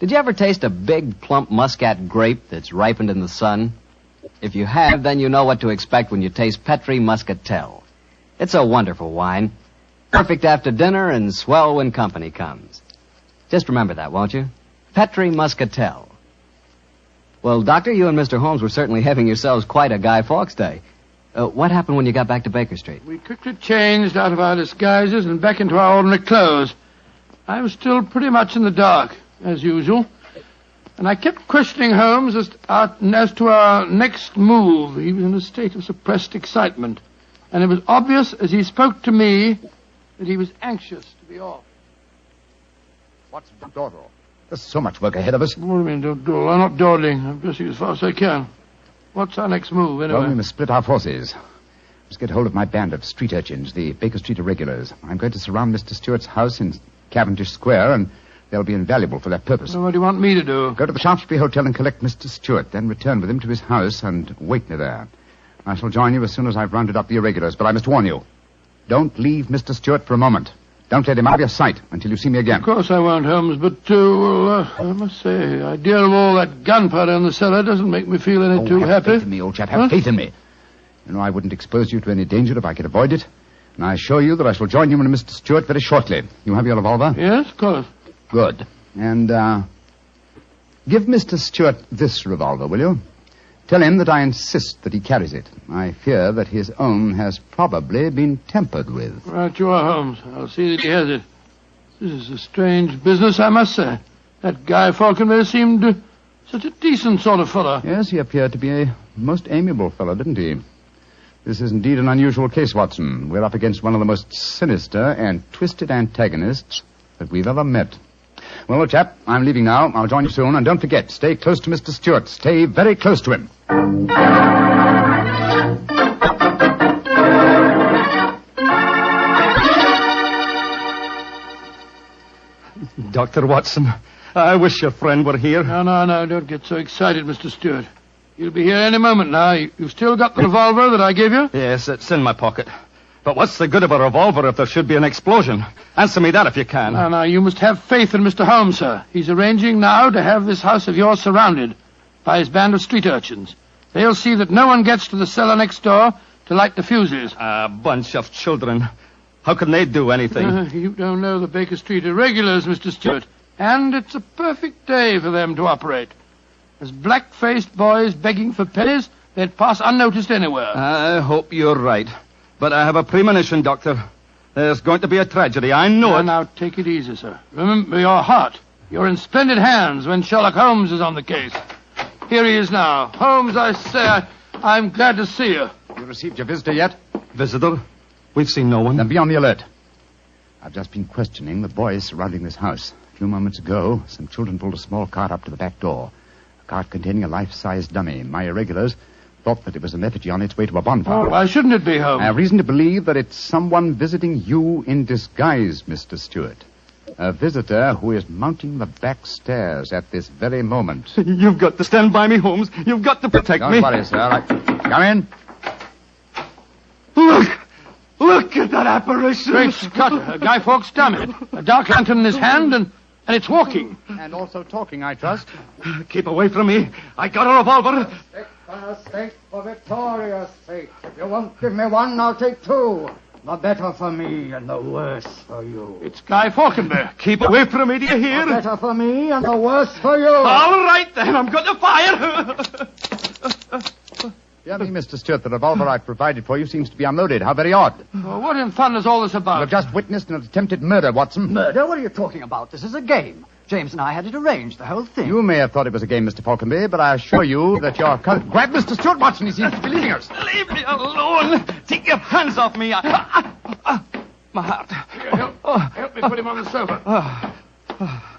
Speaker 2: Did you ever taste a big, plump muscat grape that's ripened in the sun? If you have, then you know what to expect when you taste Petri Muscatel. It's a wonderful wine. Perfect after dinner and swell when company comes. Just remember that, won't you? Petri Muscatel. Well, Doctor, you and Mr. Holmes were certainly having yourselves quite a Guy Fawkes day. What happened when you got back to Baker Street?
Speaker 1: We quickly changed out of our disguises and back into our ordinary clothes. I was still pretty much in the dark, as usual. And I kept questioning Holmes as to our next move. He was in a state of suppressed excitement. And it was obvious as he spoke to me that he was anxious to be off.
Speaker 10: What's the dawdle? There's so much work ahead of us.
Speaker 1: What do you mean, don't dawdle? I'm not dawdling. I'm dressing as fast as I can. What's our next move, anyway?
Speaker 10: Well, we must split our forces. Let's get hold of my band of street urchins, the Baker Street Irregulars. I'm going to surround Mr. Stewart's house in Cavendish Square, and they'll be invaluable for that purpose.
Speaker 1: So what do you want me to do?
Speaker 10: Go to the Shaftesbury Hotel and collect Mr. Stewart, then return with him to his house and wait me there. I shall join you as soon as I've rounded up the irregulars, but I must warn you. Don't leave Mr. Stewart for a moment. Don't let him out of your sight until you see me again.
Speaker 1: Of course I won't, Holmes, but, I must say, the idea of all that gunpowder in the cellar doesn't make me feel any too
Speaker 10: have
Speaker 1: happy.
Speaker 10: Faith in me, old chap. Have faith in me. You know, I wouldn't expose you to any danger if I could avoid it. And I assure you that I shall join you and Mr. Stewart very shortly. You have your revolver?
Speaker 1: Yes, of course.
Speaker 10: Good. And, give Mr. Stewart this revolver, will you? Tell him that I insist that he carries it. I fear that his own has probably been tampered with.
Speaker 1: Right you are, Holmes. I'll see that he has it. This is a strange business, I must say. That Guy Falconberry seemed such a decent sort of fellow.
Speaker 10: Yes, he appeared to be a most amiable fellow, didn't he? This is indeed an unusual case, Watson. We're up against one of the most sinister and twisted antagonists that we've ever met. Well, old chap, I'm leaving now. I'll join you soon. And don't forget, stay close to Mr. Stewart. Stay very close to him.
Speaker 13: Dr. Watson, I wish your friend were here.
Speaker 1: No, don't get so excited, Mr. Stewart. He'll be here any moment now. You've still got the revolver that I gave you?
Speaker 13: Yes, it's in my pocket. But what's the good of a revolver if there should be an explosion? Answer me that if you can.
Speaker 1: No, you must have faith in Mr. Holmes, sir. He's arranging now to have this house of yours surrounded by his band of street urchins. They'll see that no one gets to the cellar next door to light the fuses.
Speaker 13: A bunch of children. How can they do anything?
Speaker 1: You don't know the Baker Street Irregulars, Mr. Stewart. And it's a perfect day for them to operate. As black-faced boys begging for pennies, they'd pass unnoticed anywhere.
Speaker 13: I hope you're right. But I have a premonition, Doctor. There's going to be a tragedy. I know it.
Speaker 1: Now, take it easy, sir. Remember your heart. You're in splendid hands when Sherlock Holmes is on the case. Here he is now. Holmes, I say, I'm glad to see you.
Speaker 10: You received your visitor yet?
Speaker 13: Visitor? We've seen no one.
Speaker 10: Then be on the alert. I've just been questioning the boys surrounding this house. A few moments ago, some children pulled a small cart up to the back door. A cart containing a life-size dummy. My irregulars thought that it was an effigy on its way to a bonfire.
Speaker 1: Oh, why shouldn't it be, Holmes?
Speaker 10: I have reason to believe that it's someone visiting you in disguise, Mr. Stewart. A visitor who is mounting the back stairs at this very moment.
Speaker 13: You've got to stand by me, Holmes. You've got to protect me.
Speaker 10: Don't worry, sir. Come in.
Speaker 13: Look at that apparition.
Speaker 1: Great Scott, Guy Fawkes' dummy. A dark lantern in his hand, and it's walking.
Speaker 10: And also talking, I trust.
Speaker 13: Keep away from me. I got a revolver.
Speaker 5: For Victoria's sake. If you won't give me one, I'll take two. The better for me and the worse for you.
Speaker 1: It's Guy Falconberry.
Speaker 13: Keep away from me, do you hear?
Speaker 5: The better for me and the worse for you.
Speaker 13: All right, then. I'm going to fire.
Speaker 10: Dear me, Mr. Stewart, the revolver I've provided for you seems to be unloaded. How very odd.
Speaker 1: Well, what in fun is all this about?
Speaker 10: You've just witnessed an attempted murder, Watson.
Speaker 5: Murder? What are you talking about? This is a game. James and I had it arranged, the whole thing.
Speaker 10: You may have thought it was a game, Mr. Falconberry, but I assure you that your... Grab Mr. Stewart, Watson. He seems to be leaving us.
Speaker 13: Leave me alone. Take your hands off me. My heart.
Speaker 1: Help me put him on the sofa.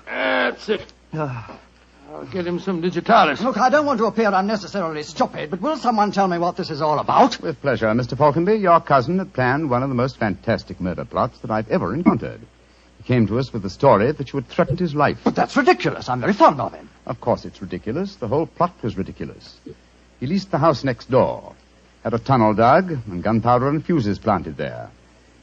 Speaker 1: That's it. I'll get him some digitalis.
Speaker 5: Look, I don't want to appear unnecessarily stupid, but will someone tell me what this is all about?
Speaker 10: With pleasure, Mr. Falconberry. Your cousin had planned one of the most fantastic murder plots that I've ever encountered. He came to us with the story that you had threatened his life.
Speaker 5: But that's ridiculous. I'm very fond of him.
Speaker 10: Of course it's ridiculous. The whole plot was ridiculous. He leased the house next door, had a tunnel dug, and gunpowder and fuses planted there.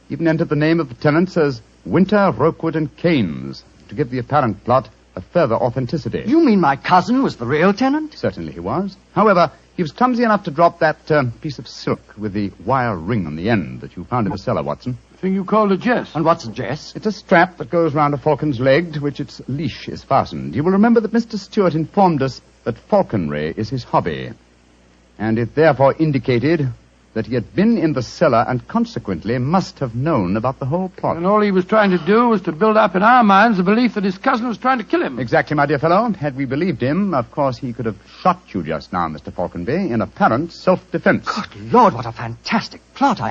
Speaker 10: Even entered the name of the tenants as Winter, Rokewood, and Keynes, to give the apparent plot a further authenticity.
Speaker 5: You mean my cousin was the real tenant?
Speaker 10: Certainly he was. However, he was clumsy enough to drop that piece of silk with the wire ring on the end that you found in the cellar, Watson.
Speaker 1: thing you called a jess.
Speaker 5: And what's a jess?
Speaker 10: It's a strap that goes round a falcon's leg to which its leash is fastened. You will remember that Mr. Stewart informed us that falconry is his hobby, and it therefore indicated that he had been in the cellar and consequently must have known about the whole plot.
Speaker 1: And all he was trying to do was to build up in our minds the belief that his cousin was trying to kill him.
Speaker 10: Exactly, my dear fellow. Had we believed him, of course he could have shot you just now, Mr. Falconby, in apparent self-defense.
Speaker 5: Good Lord, what a fantastic plot.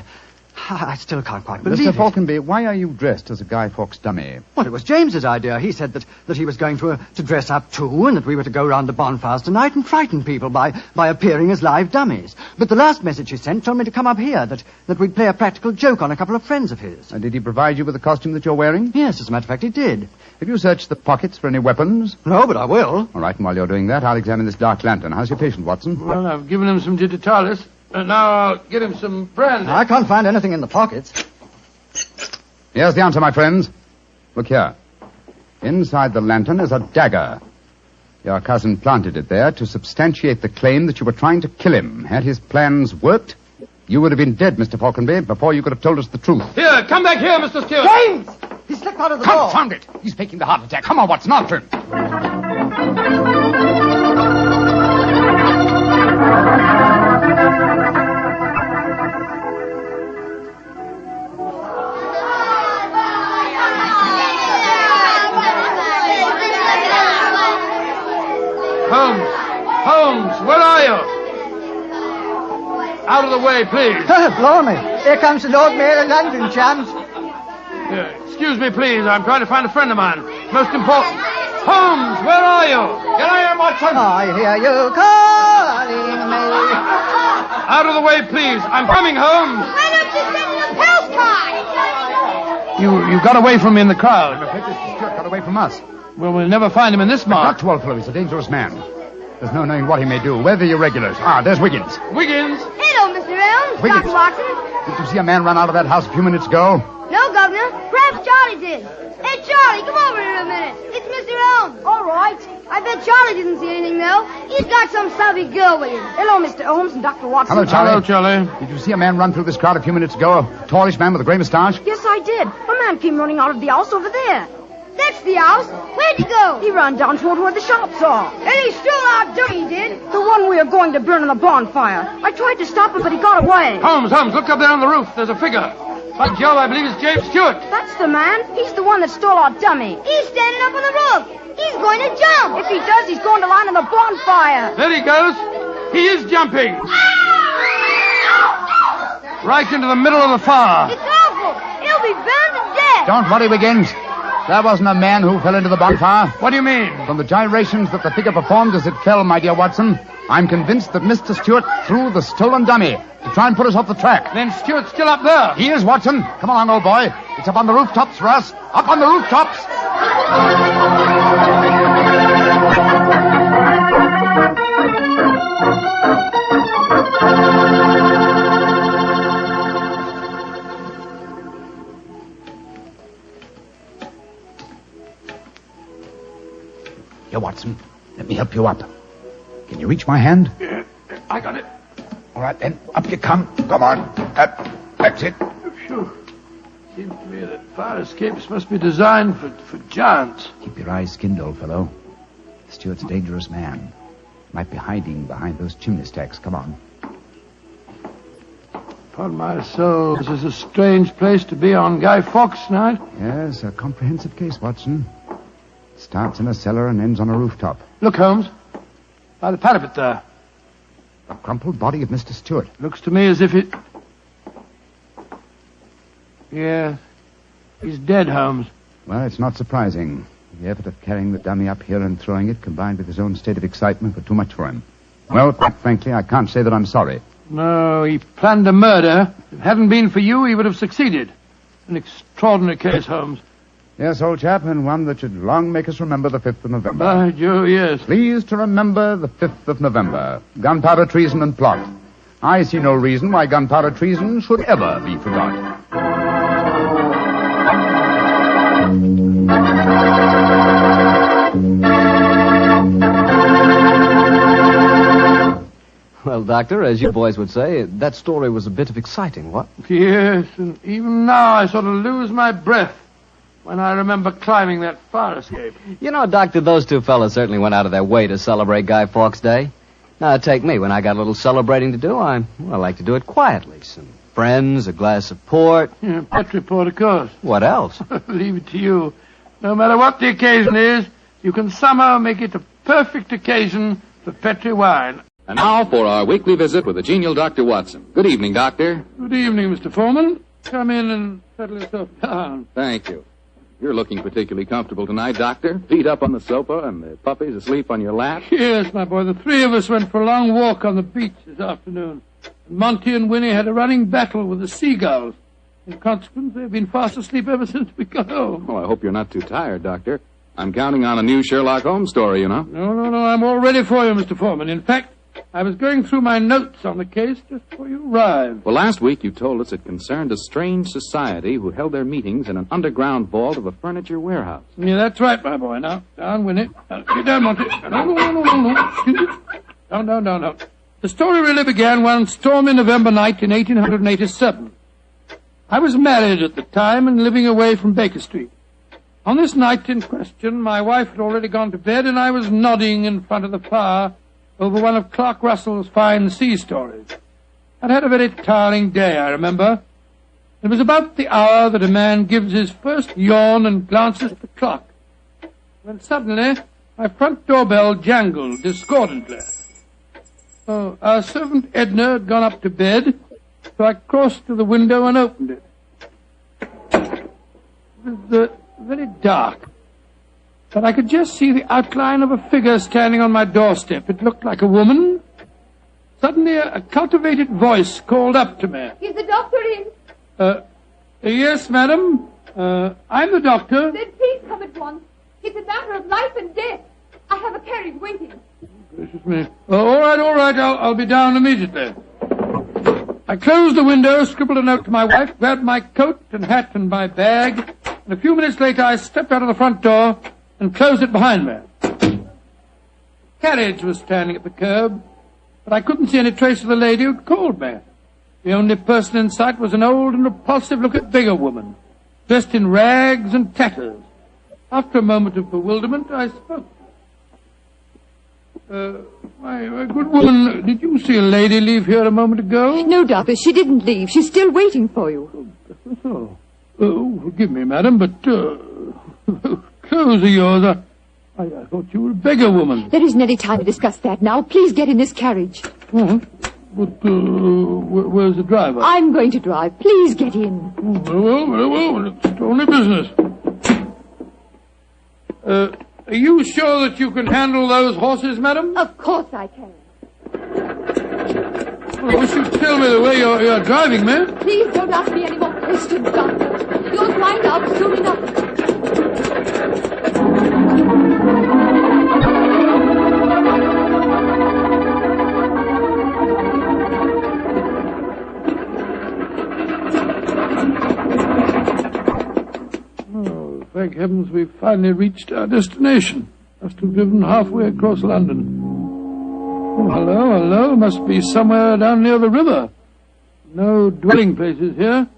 Speaker 5: I still can't quite believe it.
Speaker 10: Mr. Falconby, why are you dressed as a Guy Fawkes dummy?
Speaker 5: Well, it was James's idea. He said that he was going to dress up too, and that we were to go round the bonfires tonight and frighten people by appearing as live dummies. But the last message he sent told me to come up here, that we'd play a practical joke on a couple of friends of his.
Speaker 10: And did he provide you with the costume that you're wearing?
Speaker 5: Yes, as a matter of fact, he did.
Speaker 10: Have you searched the pockets for any weapons?
Speaker 5: No, but I will.
Speaker 10: All right, and while you're doing that, I'll examine this dark lantern. How's your patient, Watson?
Speaker 1: Well, I've given him some digitalis, and now I'll get him some brandy.
Speaker 5: I can't find anything in the pockets.
Speaker 10: Here's the answer, my friends. Look here. Inside the lantern is a dagger. Your cousin planted it there to substantiate the claim that you were trying to kill him. Had his plans worked, you would have been dead, Mr. Falconby, before you could have told us the truth.
Speaker 1: Here, come back here, Mr. Stewart.
Speaker 5: James! He slipped out of the door.
Speaker 10: Confound it! He's faking the heart attack. Come on, Watson, after him.
Speaker 1: Holmes, where are you? Out of the way, please.
Speaker 5: Blarney, here comes the Lord Mayor of London, chums.
Speaker 1: Excuse me, please. I'm trying to find a friend of mine. Most important. Holmes, where are you?
Speaker 10: Here I am, Watson.
Speaker 5: I hear you calling me.
Speaker 1: Out of the way, please. I'm coming, Holmes.
Speaker 8: Why don't you send the postcard?
Speaker 1: You got away from me in the crowd.
Speaker 10: I'm afraid Mr. Stewart got away from us.
Speaker 1: Well, we'll never find him in this mark.
Speaker 10: Not too old, fellow. He's a dangerous man. There's no knowing what he may do. Where are the irregulars? There's Wiggins.
Speaker 1: Wiggins?
Speaker 8: Hello, Mr. Elms.
Speaker 10: Wiggins.
Speaker 8: Dr. Watson.
Speaker 10: Did you see a man run out of that house a few minutes ago?
Speaker 8: No, Governor. Perhaps Charlie did. Hey, Charlie, come over here a minute. It's Mr. Elms. All right. I bet Charlie didn't see anything, though. He's got some savvy girl with him. Hello, Mr. Holmes and Dr. Watson.
Speaker 10: Hello, Charlie.
Speaker 1: Hello, Charlie.
Speaker 10: Did you see a man run through this crowd a few minutes ago? A tallish man with a grey moustache?
Speaker 8: Yes, I did. A man came running out of the house over there. That's the house. Where'd he go? He ran down toward where the shops are. And he stole our dummy, he did? The one we are going to burn on the bonfire. I tried to stop him, but he got away.
Speaker 1: Holmes, look up there on the roof. There's a figure. By Jove, I believe it's James Stewart.
Speaker 8: That's the man. He's the one that stole our dummy. He's standing up on the roof. He's going to jump. If he does, he's going to land on the bonfire.
Speaker 1: There he goes. He is jumping. Right into the middle of the fire.
Speaker 8: It's awful. He'll be burned to death.
Speaker 10: Don't worry, Wiggins. There wasn't a man who fell into the bonfire.
Speaker 1: What do you mean?
Speaker 10: From the gyrations that the figure performed as it fell, my dear Watson, I'm convinced that Mr. Stewart threw the stolen dummy to try and put us off the track.
Speaker 1: Then Stewart's still up there.
Speaker 10: He is, Watson. Come along, old boy. It's up on the rooftops for us. Up on the rooftops. Here, Watson. Let me help you up. Can you reach my hand?
Speaker 1: Yeah, I got it.
Speaker 10: All right, then. Up you come. Come on. That's it.
Speaker 1: Phew. Seems to me that fire escapes must be designed for giants.
Speaker 10: Keep your eyes skinned, old fellow. Stewart's a dangerous man. Might be hiding behind those chimney stacks. Come on.
Speaker 1: Upon my soul, this is a strange place to be on Guy Fawkes night.
Speaker 10: Yes, a comprehensive case, Watson. Starts in a cellar and ends on a rooftop.
Speaker 1: Look, Holmes. By the parapet there.
Speaker 10: The crumpled body of Mr. Stewart.
Speaker 1: Looks to me as if it... Yeah. He's dead, Holmes.
Speaker 10: Well, it's not surprising. The effort of carrying the dummy up here and throwing it, combined with his own state of excitement, were too much for him. Well, quite frankly, I can't say that I'm sorry.
Speaker 1: No, he planned a murder. If it hadn't been for you, he would have succeeded. An extraordinary case, Holmes.
Speaker 10: Yes, old chap, and one that should long make us remember the 5th of November.
Speaker 1: By Jove, yes.
Speaker 10: Please to remember the 5th of November. Gunpowder treason and plot. I see no reason why gunpowder treason should ever be forgot.
Speaker 7: Well, Doctor, as you boys would say, that story was a bit of exciting, what?
Speaker 1: Yes, and even now I sort of lose my breath when I remember climbing that fire escape.
Speaker 7: You know, Doctor, those two fellas certainly went out of their way to celebrate Guy Fawkes Day. Now, take me. When I got a little celebrating to do, I like to do it quietly. Some friends, a glass of port.
Speaker 1: Yeah, Petri port, of course.
Speaker 7: What else?
Speaker 1: Leave it to you. No matter what the occasion is, you can somehow make it a perfect occasion for Petri wine.
Speaker 12: And now for our weekly visit with the genial Dr. Watson. Good evening, Doctor.
Speaker 1: Good evening, Mr. Foreman. Come in and settle yourself down.
Speaker 12: Thank you. You're looking particularly comfortable tonight, Doctor. Feet up on the sofa and the puppies asleep on your lap.
Speaker 1: Yes, my boy. The three of us went for a long walk on the beach this afternoon. Monty and Winnie had a running battle with the seagulls. In consequence, they've been fast asleep ever since we got home.
Speaker 12: Oh, I hope you're not too tired, Doctor. I'm counting on a new Sherlock Holmes story, you know.
Speaker 1: No. I'm all ready for you, Mr. Foreman. In fact, I was going through my notes on the case just before you arrived.
Speaker 12: Well, last week you told us it concerned a strange society who held their meetings in an underground vault of a furniture warehouse.
Speaker 1: Yeah, that's right, my boy. Now, down, Winnie. Get down, Monty. No. Down. The story really began one stormy November night in 1887. I was married at the time and living away from Baker Street. On this night in question, my wife had already gone to bed, and I was nodding in front of the fire over one of Clark Russell's fine sea stories. I'd had a very tiring day, I remember. It was about the hour that a man gives his first yawn and glances at the clock, when suddenly my front doorbell jangled discordantly. Oh, our servant Edna had gone up to bed, so I crossed to the window and opened it. It was very dark, but I could just see the outline of a figure standing on my doorstep. It looked like a woman. Suddenly, a cultivated voice called up to me.
Speaker 20: Is the doctor in?
Speaker 1: Yes, madam. I'm the doctor.
Speaker 20: Then please come at once. It's a matter of life and death. I have a carriage waiting.
Speaker 1: Gracious me. All right. I'll be down immediately. I closed the window, scribbled a note to my wife, grabbed my coat and hat and my bag, and a few minutes later I stepped out of the front door and closed it behind me. The carriage was standing at the curb, but I couldn't see any trace of the lady who'd called me. The only person in sight was an old and repulsive-looking beggar woman, dressed in rags and tatters. After a moment of bewilderment, I spoke. My good woman, did you see a lady leave here a moment ago?
Speaker 20: No, doctor, she didn't leave. She's still waiting for you.
Speaker 1: Forgive me, madam, but clothes of yours, I thought you were a beggar woman.
Speaker 20: There isn't any time to discuss that now. Please get in this carriage.
Speaker 1: But where's the driver?
Speaker 20: I'm going to drive. Please get in.
Speaker 1: Very well. It's only business. Are you sure that you can handle those horses, madam?
Speaker 20: Of course I can.
Speaker 1: Well, I wish you'd tell me the way you're driving, ma'am.
Speaker 20: Please don't ask me any more questions, doctor. You'll find out soon enough.
Speaker 1: Thank heavens we've finally reached our destination. Must have driven halfway across London. Oh, hello. Must be somewhere down near the river. No dwelling places here.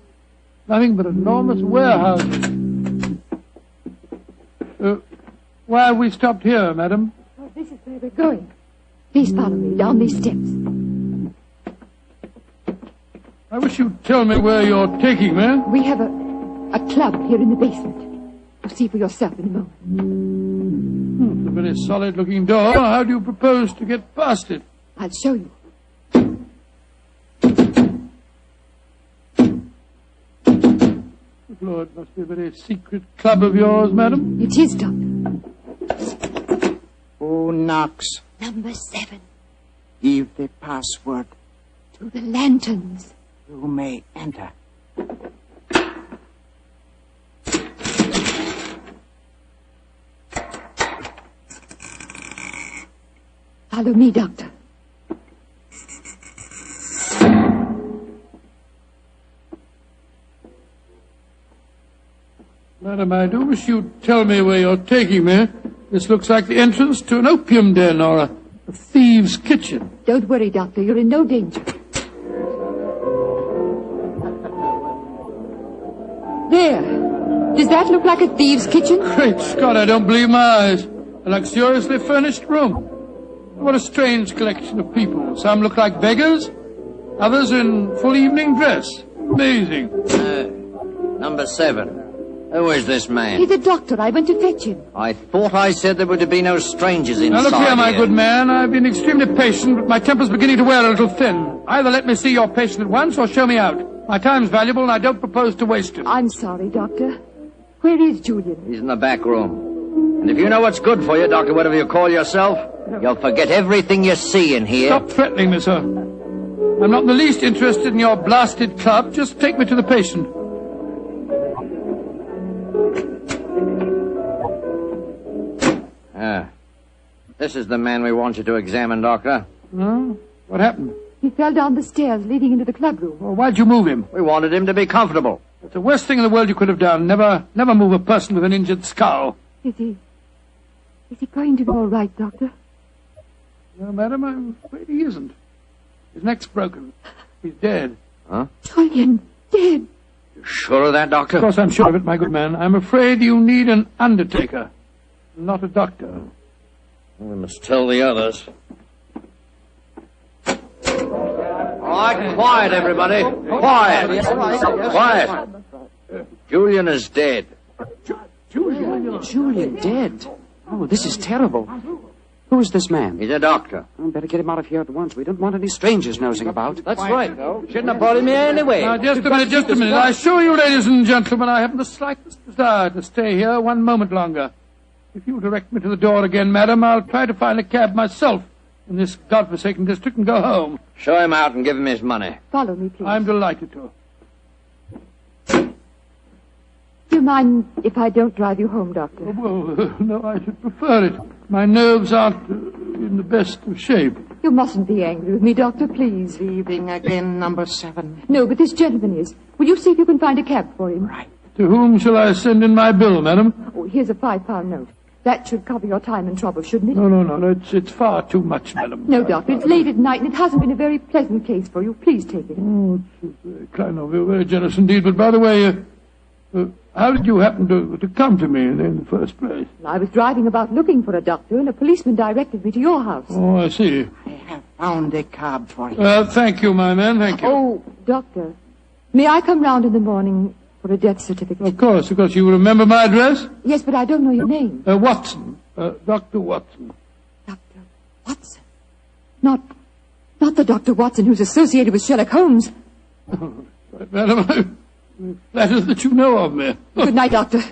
Speaker 1: Nothing but enormous warehouses. Why have we stopped here, madam?
Speaker 20: Oh, this is where we're going. Please follow me down these steps.
Speaker 1: I wish you'd tell me where you're taking me.
Speaker 20: We have a club here in the basement. You'll see for yourself in a moment.
Speaker 1: It's a very solid-looking door. How do you propose to get past it?
Speaker 20: I'll show you.
Speaker 1: Lord, it must be a very secret club of yours, madam.
Speaker 20: It is, doctor.
Speaker 24: Who knocks?
Speaker 20: Number 7.
Speaker 24: Give the password.
Speaker 20: To the lanterns.
Speaker 24: You may enter.
Speaker 20: Follow me, doctor.
Speaker 1: Madam, I do wish you'd tell me where you're taking me. This looks like the entrance to an opium den or a thieves' kitchen.
Speaker 20: Don't worry, Doctor. You're in no danger. There. Does that look like a thieves' kitchen?
Speaker 1: Great Scott, I don't believe my eyes. A luxuriously furnished room. What a strange collection of people. Some look like beggars, others in full evening dress. Amazing.
Speaker 14: Number 7. Who is this man?
Speaker 20: He's a doctor. I went to fetch him.
Speaker 14: I thought I said there were to be no strangers inside.
Speaker 1: Now look here, my good man. I've been extremely patient, but my temper's beginning to wear a little thin. Either let me see your patient at once or show me out. My time's valuable and I don't propose to waste it.
Speaker 20: I'm sorry, Doctor. Where is Julian?
Speaker 14: He's in the back room. And if you know what's good for you, Doctor, whatever you call yourself, you'll forget everything you see in here.
Speaker 1: Stop threatening me, sir. I'm not in the least interested in your blasted club. Just take me to the patient.
Speaker 14: This is the man we want you to examine, Doctor.
Speaker 1: Huh? What happened?
Speaker 20: He fell down the stairs leading into the clubroom.
Speaker 1: Well, why'd you move him?
Speaker 14: We wanted him to be comfortable.
Speaker 1: It's the worst thing in the world you could have done. Never move a person with an injured skull.
Speaker 20: Is he going to be all right, Doctor?
Speaker 1: No, madam, I'm afraid he isn't. His neck's broken. He's dead.
Speaker 14: Huh?
Speaker 20: Julian, dead.
Speaker 14: You sure of that, Doctor?
Speaker 1: Of course I'm sure of it, my good man. I'm afraid you need an undertaker, not a doctor.
Speaker 14: We must tell the others. All right, quiet, everybody. Quiet. Quiet. Julian is dead.
Speaker 16: Julian dead? Oh, this is terrible. Who is this man?
Speaker 14: He's a doctor.
Speaker 16: I better get him out of here at once. We don't want any strangers nosing about.
Speaker 14: That's right. Shouldn't have brought him here anyway.
Speaker 1: Now, just a minute. I assure you, ladies and gentlemen, I haven't the slightest desire to stay here one moment longer. If you'll direct me to the door again, madam, I'll try to find a cab myself in this godforsaken district and go home.
Speaker 14: Show him out and give him his money.
Speaker 20: Follow me, please.
Speaker 1: I'm delighted to.
Speaker 20: Do you mind if I don't drive you home, Doctor?
Speaker 1: Well, no, I should prefer it. My nerves aren't in the best of shape.
Speaker 20: You mustn't be angry with me, Doctor, please.
Speaker 24: Leaving again, number 7.
Speaker 20: No, but this gentleman is. Will you see if you can find a cab for him?
Speaker 24: Right.
Speaker 1: To whom shall I send in my bill, madam?
Speaker 20: Oh, here's a £5 note. That should cover your time and trouble, shouldn't it?
Speaker 1: No. It's far too much, madam.
Speaker 20: No, Doctor, it's late at night and it hasn't been a very pleasant case for you. Please take it.
Speaker 1: Oh, it's very kind of you, very generous indeed. But by the way, how did you happen to come to me in the first place?
Speaker 20: I was driving about looking for a doctor and a policeman directed me to your house.
Speaker 1: Oh, I see.
Speaker 24: I have found a cab for you.
Speaker 1: Thank you, my man, thank you.
Speaker 20: Oh, Doctor, may I come round in the morning for a death certificate?
Speaker 1: Of course. You remember my address?
Speaker 20: Yes, but I don't know your name.
Speaker 1: Watson. Dr. Watson.
Speaker 20: Dr. Watson? Not the Dr. Watson who's associated with Sherlock Holmes.
Speaker 1: Right, madam, I'm flattered that you know of me.
Speaker 20: Good night, Doctor.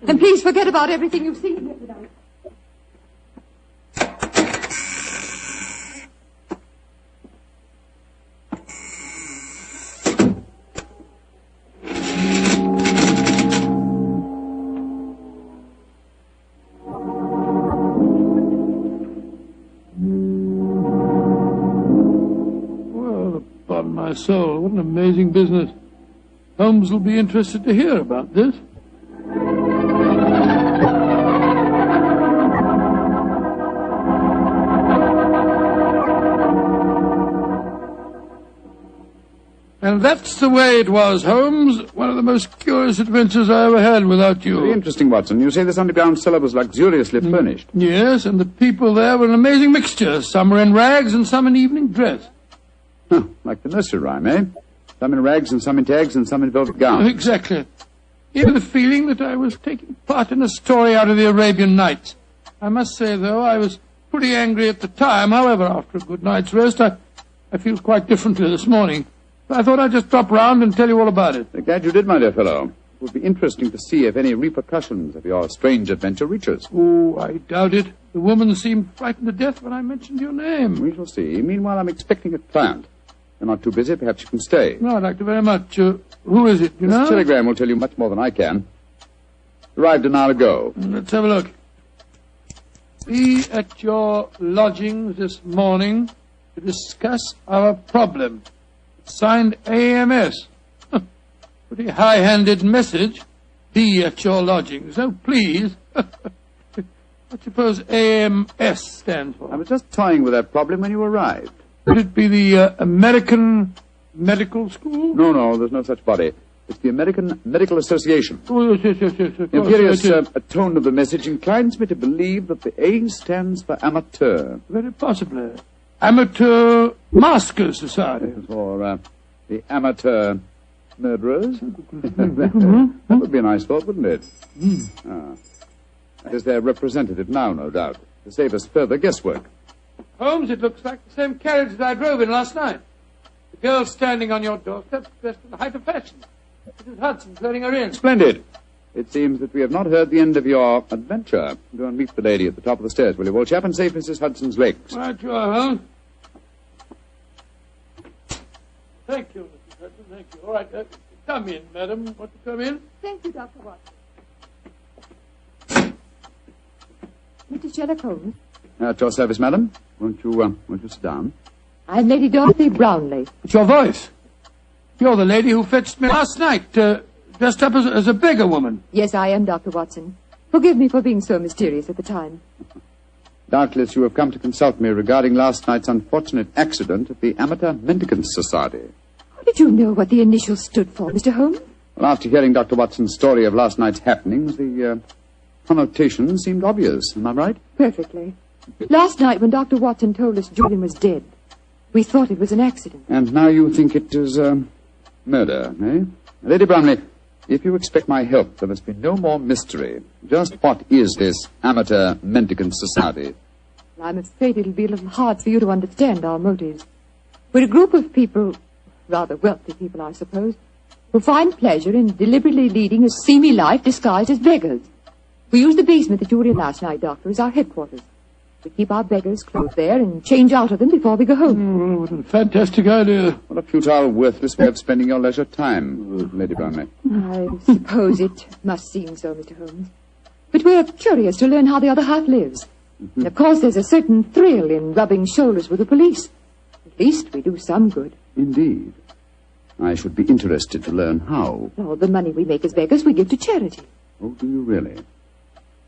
Speaker 20: And please forget about everything you've seen here tonight.
Speaker 1: My soul, what an amazing business. Holmes will be interested to hear about this. And that's the way it was, Holmes. One of the most curious adventures I ever had without you.
Speaker 10: Very interesting, Watson. You say this underground cellar was luxuriously furnished.
Speaker 1: Yes, and the people there were an amazing mixture. Some were in rags and some in evening dress.
Speaker 10: Huh, like the nursery rhyme, eh? Some in rags and some in tags and some in velvet gowns.
Speaker 1: Exactly. Even the feeling that I was taking part in a story out of the Arabian Nights. I must say, though, I was pretty angry at the time. However, after a good night's rest, I feel quite differently this morning. I thought I'd just drop round and tell you all about it.
Speaker 10: Glad you did, my dear fellow. It would be interesting to see if any repercussions of your strange adventure reach us.
Speaker 1: Oh, I doubt it. The woman seemed frightened to death when I mentioned your name.
Speaker 10: We shall see. Meanwhile, I'm expecting a client. You're not too busy. Perhaps you can stay.
Speaker 1: No, I'd like to very much. Who is it, you know?
Speaker 10: This telegram will tell you much more than I can. Arrived an hour ago.
Speaker 1: Let's have a look. Be at your lodgings this morning to discuss our problem. Signed AMS. Pretty high-handed message. Be at your lodgings. Oh, please. What do you suppose AMS stands for?
Speaker 10: I was just toying with that problem when you arrived.
Speaker 1: Would it be the American Medical School?
Speaker 12: No, there's no such body. It's the American Medical Association.
Speaker 1: Oh, yes.
Speaker 12: The imperious tone of the message inclines me to believe that the A stands for amateur.
Speaker 1: Very possibly. Amateur Masker Society.
Speaker 12: Or the Amateur Murderers. That would be a nice thought, wouldn't it? That is their representative now, no doubt, to save us further guesswork.
Speaker 1: Holmes, it looks like the same carriage that I drove in last night. The girl standing on your doorstep, dressed in the height of fashion. Mrs. Hudson's letting her in.
Speaker 12: Splendid. It seems that we have not heard the end of your adventure. Go and meet the lady at the top of the stairs, will you, old chap, and save Mrs. Hudson's legs.
Speaker 1: Right, you are, Holmes. Thank you, Mrs. Hudson, thank you. All right, come in, madam. Want to come in?
Speaker 20: Thank you, Dr. Watson. Mr. Sherlock Holmes.
Speaker 12: At your service, madam. Won't you sit down?
Speaker 20: I'm Lady Dorothy Brownlee.
Speaker 1: It's your voice. You're the lady who fetched me last night, dressed up as a beggar woman.
Speaker 20: Yes, I am, Dr. Watson. Forgive me for being so mysterious at the time.
Speaker 12: Doubtless you have come to consult me regarding last night's unfortunate accident at the Amateur Mendicant Society.
Speaker 20: How did you know what the initials stood for, Mr. Holmes?
Speaker 12: Well, after hearing Dr. Watson's story of last night's happenings, the connotation seemed obvious. Am I right?
Speaker 20: Perfectly. Last night when Dr. Watson told us Julian was dead, we thought it was an accident.
Speaker 12: And now you think it is murder, eh? Lady Brownlee, if you expect my help, there must be no more mystery. Just what is this Amateur Mendicant Society?
Speaker 20: I'm afraid it'll be a little hard for you to understand our motives. We're a group of people, rather wealthy people, I suppose, who find pleasure in deliberately leading a seamy life disguised as beggars. We use the basement that you were in last night, Doctor, as our headquarters. We keep our beggars clothed there and change out of them before we go home.
Speaker 1: What a fantastic idea.
Speaker 12: What a futile, worthless way of spending your leisure time, Lady Brownlee.
Speaker 20: I suppose it must seem so, Mr. Holmes. But we're curious to learn how the other half lives. And of course, there's a certain thrill in rubbing shoulders with the police. At least we do some good.
Speaker 12: Indeed. I should be interested to learn how.
Speaker 20: All the money we make as beggars we give to charity.
Speaker 12: Oh, do you really?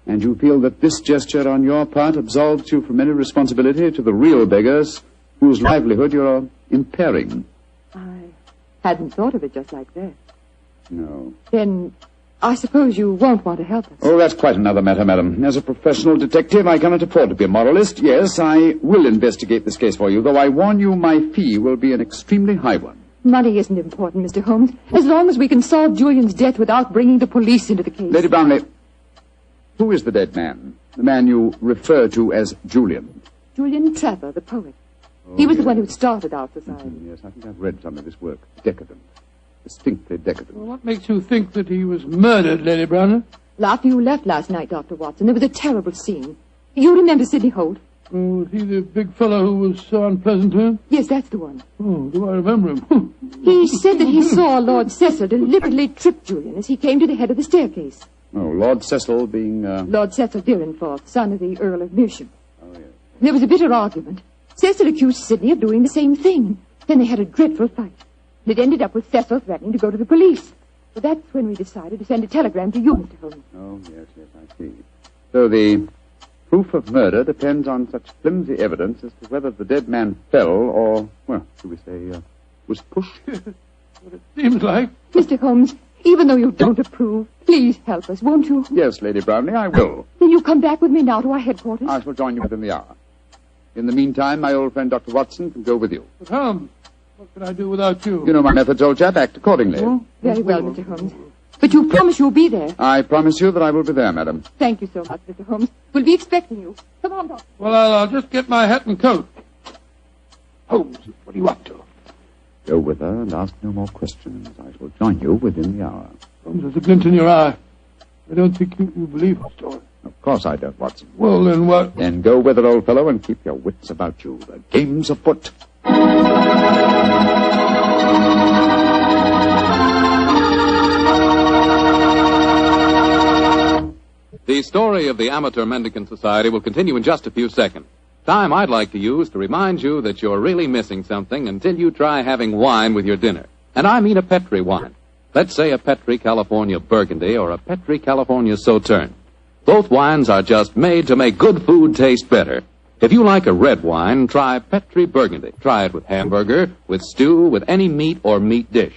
Speaker 12: And you feel that this gesture on your part absolves you from any responsibility to the real beggars whose livelihood you're impairing?
Speaker 20: I hadn't thought of it just like that.
Speaker 12: No.
Speaker 20: Then I suppose you won't want to help us.
Speaker 12: Oh, that's quite another matter, madam. As a professional detective, I cannot afford to be a moralist. Yes, I will investigate this case for you, though I warn you my fee will be an extremely high one.
Speaker 20: Money isn't important, Mr. Holmes, as long as we can solve Julian's death without bringing the police into the case.
Speaker 12: Lady Brownlee, who is the dead man? The man you refer to as Julian?
Speaker 20: Julian Trevor, the poet. He was the one who started our society.
Speaker 12: Yes, I think I've read some of his work. Decadent. Distinctly decadent.
Speaker 1: Well, what makes you think that he was murdered, Lady Brownlee?
Speaker 20: After you left last night, Dr. Watson, there was a terrible scene. You remember Sidney Holt?
Speaker 1: Oh, was he the big fellow who was so unpleasant to him?
Speaker 20: Yes, that's the one.
Speaker 1: Oh, do I remember him?
Speaker 20: He said that he saw Lord Cecil deliberately trip Julian as he came to the head of the staircase.
Speaker 12: Oh, Lord Cecil being,
Speaker 20: Lord Cecil Dyrenforth, son of the Earl of Mersham. Oh, yes. There was a bitter argument. Cecil accused Sidney of doing the same thing. Then they had a dreadful fight. It ended up with Cecil threatening to go to the police. So that's when we decided to send a telegram to you, Mr. Holmes.
Speaker 12: Oh, yes, I see. So the proof of murder depends on such flimsy evidence as to whether the dead man fell or, well, should we say, was pushed?
Speaker 1: What it seems like.
Speaker 20: Mr. Holmes, even though you don't approve, please help us, won't you?
Speaker 12: Yes, Lady Brownlee, I will.
Speaker 20: Then you come back with me now to our headquarters?
Speaker 12: I shall join you within the hour. In the meantime, my old friend Dr. Watson can go with you.
Speaker 1: But Holmes, what can I do without you?
Speaker 12: You know my methods, old chap. Act accordingly.
Speaker 20: Oh, very well, Mr. Holmes. But you promise you'll be there.
Speaker 12: I promise you that I will be there, madam.
Speaker 20: Thank you so much, Mr. Holmes. We'll be expecting you. Come on, Doctor.
Speaker 1: Well, I'll just get my hat and coat. Holmes, what are you up to?
Speaker 12: Go with her and ask no more questions. I shall join you within the hour.
Speaker 1: Holmes, there's a glint in your eye. I don't think you believe the story.
Speaker 12: Of course I don't, Watson.
Speaker 1: Well, then what?
Speaker 12: Then go with her, old fellow, and keep your wits about you. The game's afoot. The story of the Amateur Mendicant Society will continue in just a few seconds. Time I'd like to use to remind you that you're really missing something until you try having wine with your dinner. And I mean a Petri wine. Let's say a Petri California Burgundy or a Petri California Sauterne. Both wines are just made to make good food taste better. If you like a red wine, try Petri Burgundy. Try it with hamburger, with stew, with any meat or meat dish.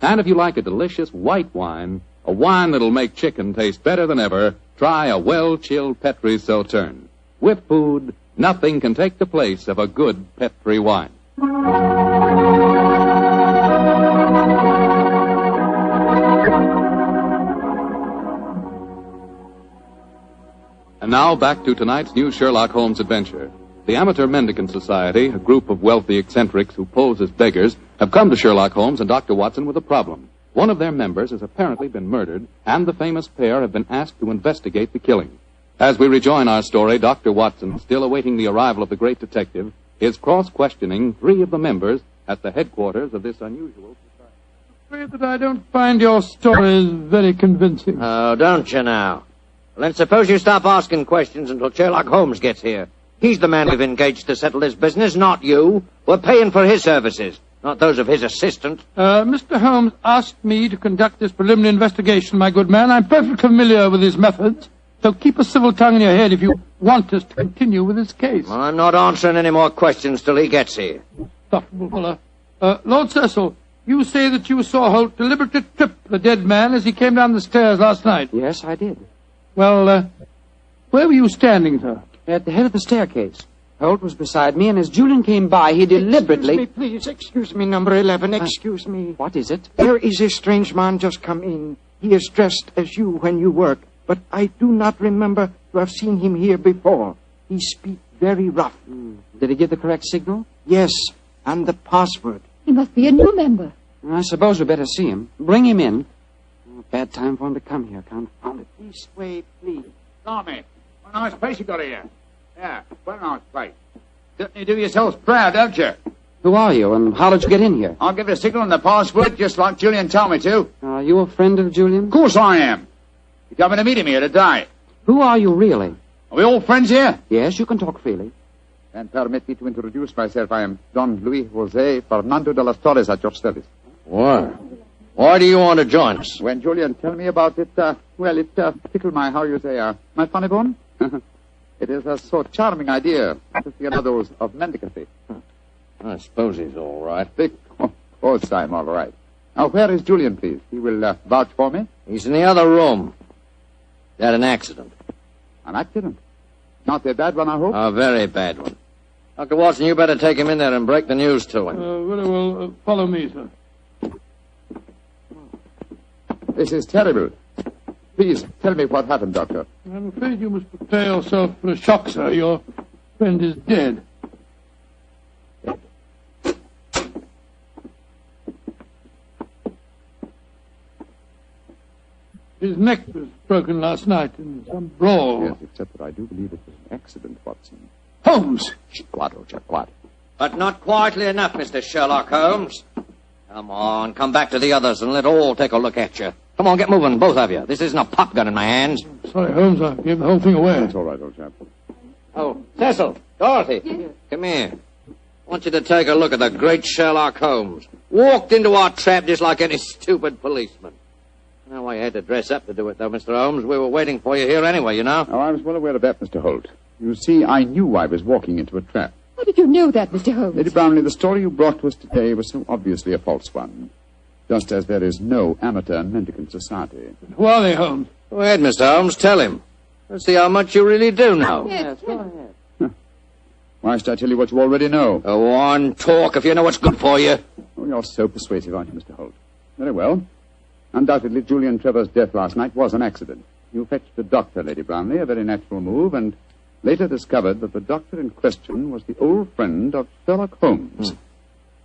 Speaker 12: And if you like a delicious white wine, a wine that'll make chicken taste better than ever, try a well-chilled Petri Sauterne. With food, nothing can take the place of a good Petri wine. And now back to tonight's new Sherlock Holmes adventure. The Amateur Mendicant Society, a group of wealthy eccentrics who pose as beggars, have come to Sherlock Holmes and Dr. Watson with a problem. One of their members has apparently been murdered, and the famous pair have been asked to investigate the killing. As we rejoin our story, Dr. Watson, still awaiting the arrival of the great detective, is cross-questioning 3 of the members at the headquarters of this unusual society.
Speaker 1: I'm afraid that I don't find your stories very convincing.
Speaker 14: Oh, don't you now? Well, then suppose you stop asking questions until Sherlock Holmes gets here. He's the man we've engaged to settle this business, not you. We're paying for his services, not those of his assistant.
Speaker 1: Mr. Holmes asked me to conduct this preliminary investigation, my good man. I'm perfectly familiar with his methods, so keep a civil tongue in your head if you want us to continue with this case.
Speaker 14: I'm not answering any more questions till he gets here.
Speaker 1: Insufferable fellow. Lord Cecil, you say that you saw Holt deliberately trip the dead man as he came down the stairs last night.
Speaker 24: Yes, I did.
Speaker 1: Well, where were you standing, sir?
Speaker 24: At the head of the staircase. Holt was beside me, and as Julian came by, he deliberately... Excuse me, number 11, excuse me. What is it? There is a strange man just come in. He is dressed as you when you work, but I do not remember to have seen him here before. He speaks very rough. Did he give the correct signal? Yes, and the password.
Speaker 20: He must be a new member.
Speaker 24: I suppose we better see him. Bring him in. Bad time for him to come here, confound it. This way, please.
Speaker 10: Tommy, what a nice place you got here. Yeah, what a nice place. Certainly do yourselves proud, don't you?
Speaker 24: Who are you, and how did you get in here?
Speaker 10: I'll give you a signal and the password, just like Julian told me to.
Speaker 24: Are you a friend of Julian?
Speaker 10: Of course I am. You're coming to meet him here today.
Speaker 24: Who are you, really?
Speaker 10: Are we all friends here?
Speaker 24: Yes, you can talk freely.
Speaker 10: And permit me to introduce myself. I am Don Luis Jose Fernando de las Torres at your service.
Speaker 14: Why? Why do you want to join us?
Speaker 10: When Julian told me about it, it tickled my, my funny bone. It is a so charming idea to see another of mendicancy.
Speaker 14: I suppose he's all right.
Speaker 10: Of course I'm all right. Now, where is Julian, please? He will vouch for me?
Speaker 14: He's in the other room. He had an accident.
Speaker 10: An accident? Not a bad one, I hope?
Speaker 14: A very bad one. Dr. Watson, you better take him in there and break the news to him.
Speaker 1: Very well. Follow me, sir.
Speaker 10: This is terrible. Please, tell me what happened, Doctor.
Speaker 1: I'm afraid you must prepare yourself for a shock, sir. Your friend is dead. His neck was broken last night in some brawl.
Speaker 10: Yes, except that I do believe it was an accident, Watson.
Speaker 1: Holmes!
Speaker 10: Quiet.
Speaker 14: But not quietly enough, Mr. Sherlock Holmes. Come on, come back to the others and let all take a look at you. Come on, get moving, both of you. This isn't a pop gun in my hands.
Speaker 1: Sorry, Holmes, I gave the whole thing away.
Speaker 10: That's all right, old chap.
Speaker 14: Oh, Cecil, Dorothy, come here. I want you to take a look at the great Sherlock Holmes. Walked into our trap just like any stupid policeman. Now, I had to dress up to do it, though, Mr. Holmes. We were waiting for you here anyway, you know.
Speaker 10: Oh, I was well aware of that, Mr. Holt. You see, I knew I was walking into a trap.
Speaker 20: How did you know that, Mr. Holmes?
Speaker 10: Lady Brownlee, the story you brought to us today was so obviously a false one. Just as there is no amateur mendicant society.
Speaker 1: Who are they, Holmes?
Speaker 14: Go ahead, Mr. Holmes, tell him. Let's see how much you really do know.
Speaker 20: Yes, go ahead.
Speaker 10: Why should I tell you what you already know?
Speaker 14: Go on, talk if you know what's good for you.
Speaker 10: Oh, you're so persuasive, aren't you, Mr. Holt? Very well. Undoubtedly, Julian Trevor's death last night was an accident. You fetched a doctor, Lady Brownlee, a very natural move, and later discovered that the doctor in question was the old friend of Sherlock Holmes.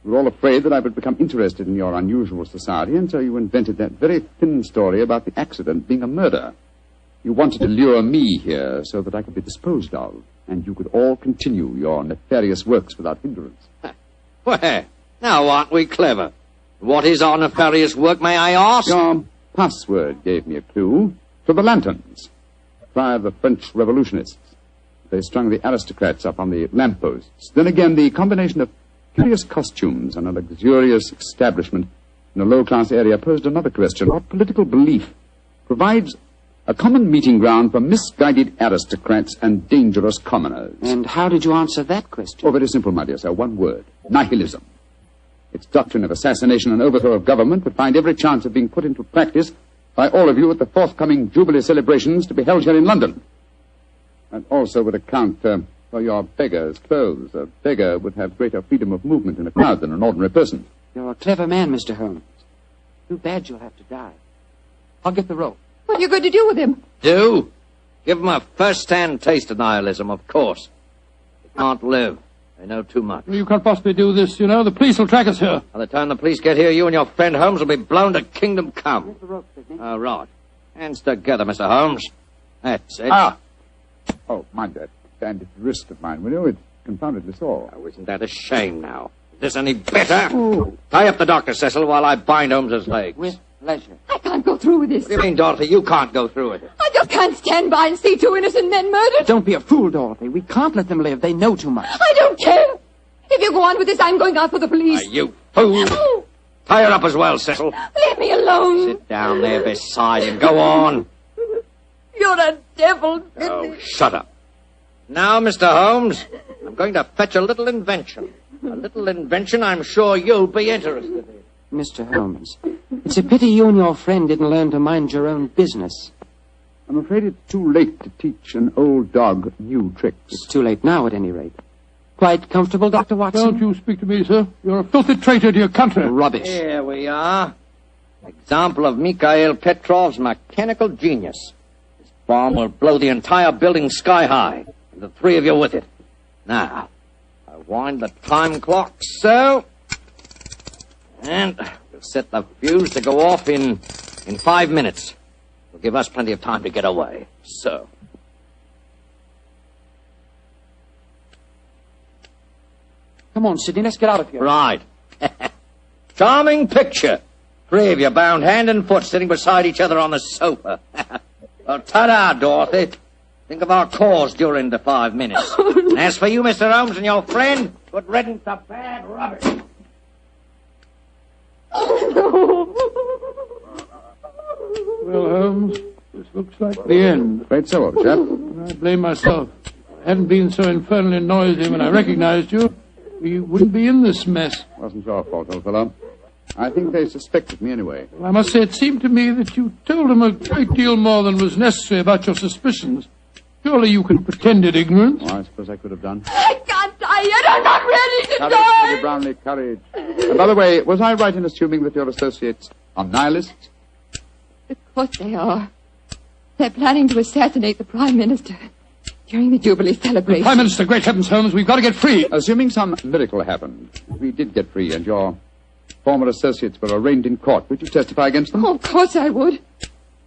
Speaker 10: You were all afraid that I would become interested in your unusual society, and so you invented that very thin story about the accident being a murder. You wanted to lure me here so that I could be disposed of, and you could all continue your nefarious works without hindrance.
Speaker 14: Well, now aren't we clever? What is our nefarious work, may I ask?
Speaker 10: Your password gave me a clue to the lanterns. Prior to the French revolutionists. They strung the aristocrats up on the lampposts. Then again, the combination of curious costumes and a luxurious establishment in a low-class area posed another question. What political belief provides A common meeting ground for misguided aristocrats and dangerous commoners.
Speaker 24: And how did you answer that question?
Speaker 10: Oh, very simple, my dear sir. One word. Nihilism. Its doctrine of assassination and overthrow of government would find every chance of being put into practice by all of you at the forthcoming Jubilee celebrations to be held here in London. And also would account for your beggar's clothes. A beggar would have greater freedom of movement in a crowd than an ordinary person.
Speaker 24: You're a clever man, Mr. Holmes. Too bad you'll have to die. I'll get the rope.
Speaker 20: What are you going to do with him?
Speaker 14: Do? Give him a first-hand taste of nihilism, of course. He can't live. They know too much.
Speaker 1: You can't possibly do this, you know. The police will track us here.
Speaker 14: By the time the police get here, you and your friend Holmes will be blown to kingdom come. Oh, right. Hands together, Mr. Holmes. That's it.
Speaker 10: Ah! Oh, mind that bandaged wrist of mine, will you? It's confoundedly sore.
Speaker 14: Oh, isn't that a shame now? Is this any better? Ooh. Tie up the doctor, Cecil, while I bind Holmes's legs.
Speaker 24: With pleasure.
Speaker 20: I can't go through with this.
Speaker 14: What do you mean, Dorothy? You can't go through with it.
Speaker 20: I just can't stand by and see two innocent men murdered.
Speaker 24: Don't be a fool, Dorothy. We can't let them live. They know too much.
Speaker 20: I don't care. If you go on with this, I'm going out for the police.
Speaker 14: You fool. Tie her up as well, Cecil.
Speaker 20: Leave me alone.
Speaker 14: Sit down there beside him. Go on.
Speaker 20: You're a devil.
Speaker 14: Oh, shut up. Now, Mr. Holmes, I'm going to fetch a little invention. A little invention I'm sure you'll be interested in.
Speaker 24: Mr. Holmes, it's a pity you and your friend didn't learn to mind your own business.
Speaker 10: I'm afraid it's too late to teach an old dog new tricks.
Speaker 24: It's too late now, at any rate. Quite comfortable, Dr. Watson?
Speaker 1: Don't you speak to me, sir. You're a filthy traitor to your country.
Speaker 24: Rubbish.
Speaker 14: Here we are. Example of Mikhail Petrov's mechanical genius. This bomb will blow the entire building sky high, and the three of you with it. Now, I wind the time clock so, and we'll set the fuse to go off in 5 minutes. It'll give us plenty of time to get away. So.
Speaker 24: Come on, Sidney, let's get out of here.
Speaker 14: Right. Charming picture. Three of you bound hand and foot sitting beside each other on the sofa. Well, ta-da, Dorothy. Think of our cause during the 5 minutes. And as for you, Mr. Holmes, and your friend, good riddance to bad rubbish.
Speaker 1: Well, Holmes, this looks like the end.
Speaker 10: Afraid so, old chap.
Speaker 1: I blame myself. If I hadn't been so infernally noisy when I recognized you, we wouldn't be in this mess.
Speaker 10: Wasn't your fault, old fellow. I think they suspected me anyway.
Speaker 1: Well, I must say it seemed to me that you told them a great deal more than was necessary about your suspicions. Surely you could pretend it ignorance.
Speaker 10: Oh, I suppose I could have done.
Speaker 20: I can't die yet. I'm not ready to
Speaker 10: Courage,
Speaker 20: die.
Speaker 10: Lady Brownlee, courage. And by the way, was I right in assuming that your associates are nihilists?
Speaker 20: Of course they are. They're planning to assassinate the Prime Minister during the Jubilee celebration.
Speaker 1: Prime Minister, great heavens, Holmes, we've got to get free.
Speaker 10: Assuming some miracle happened, we did get free and your former associates were arraigned in court, would you testify against them?
Speaker 20: Oh, of course I would.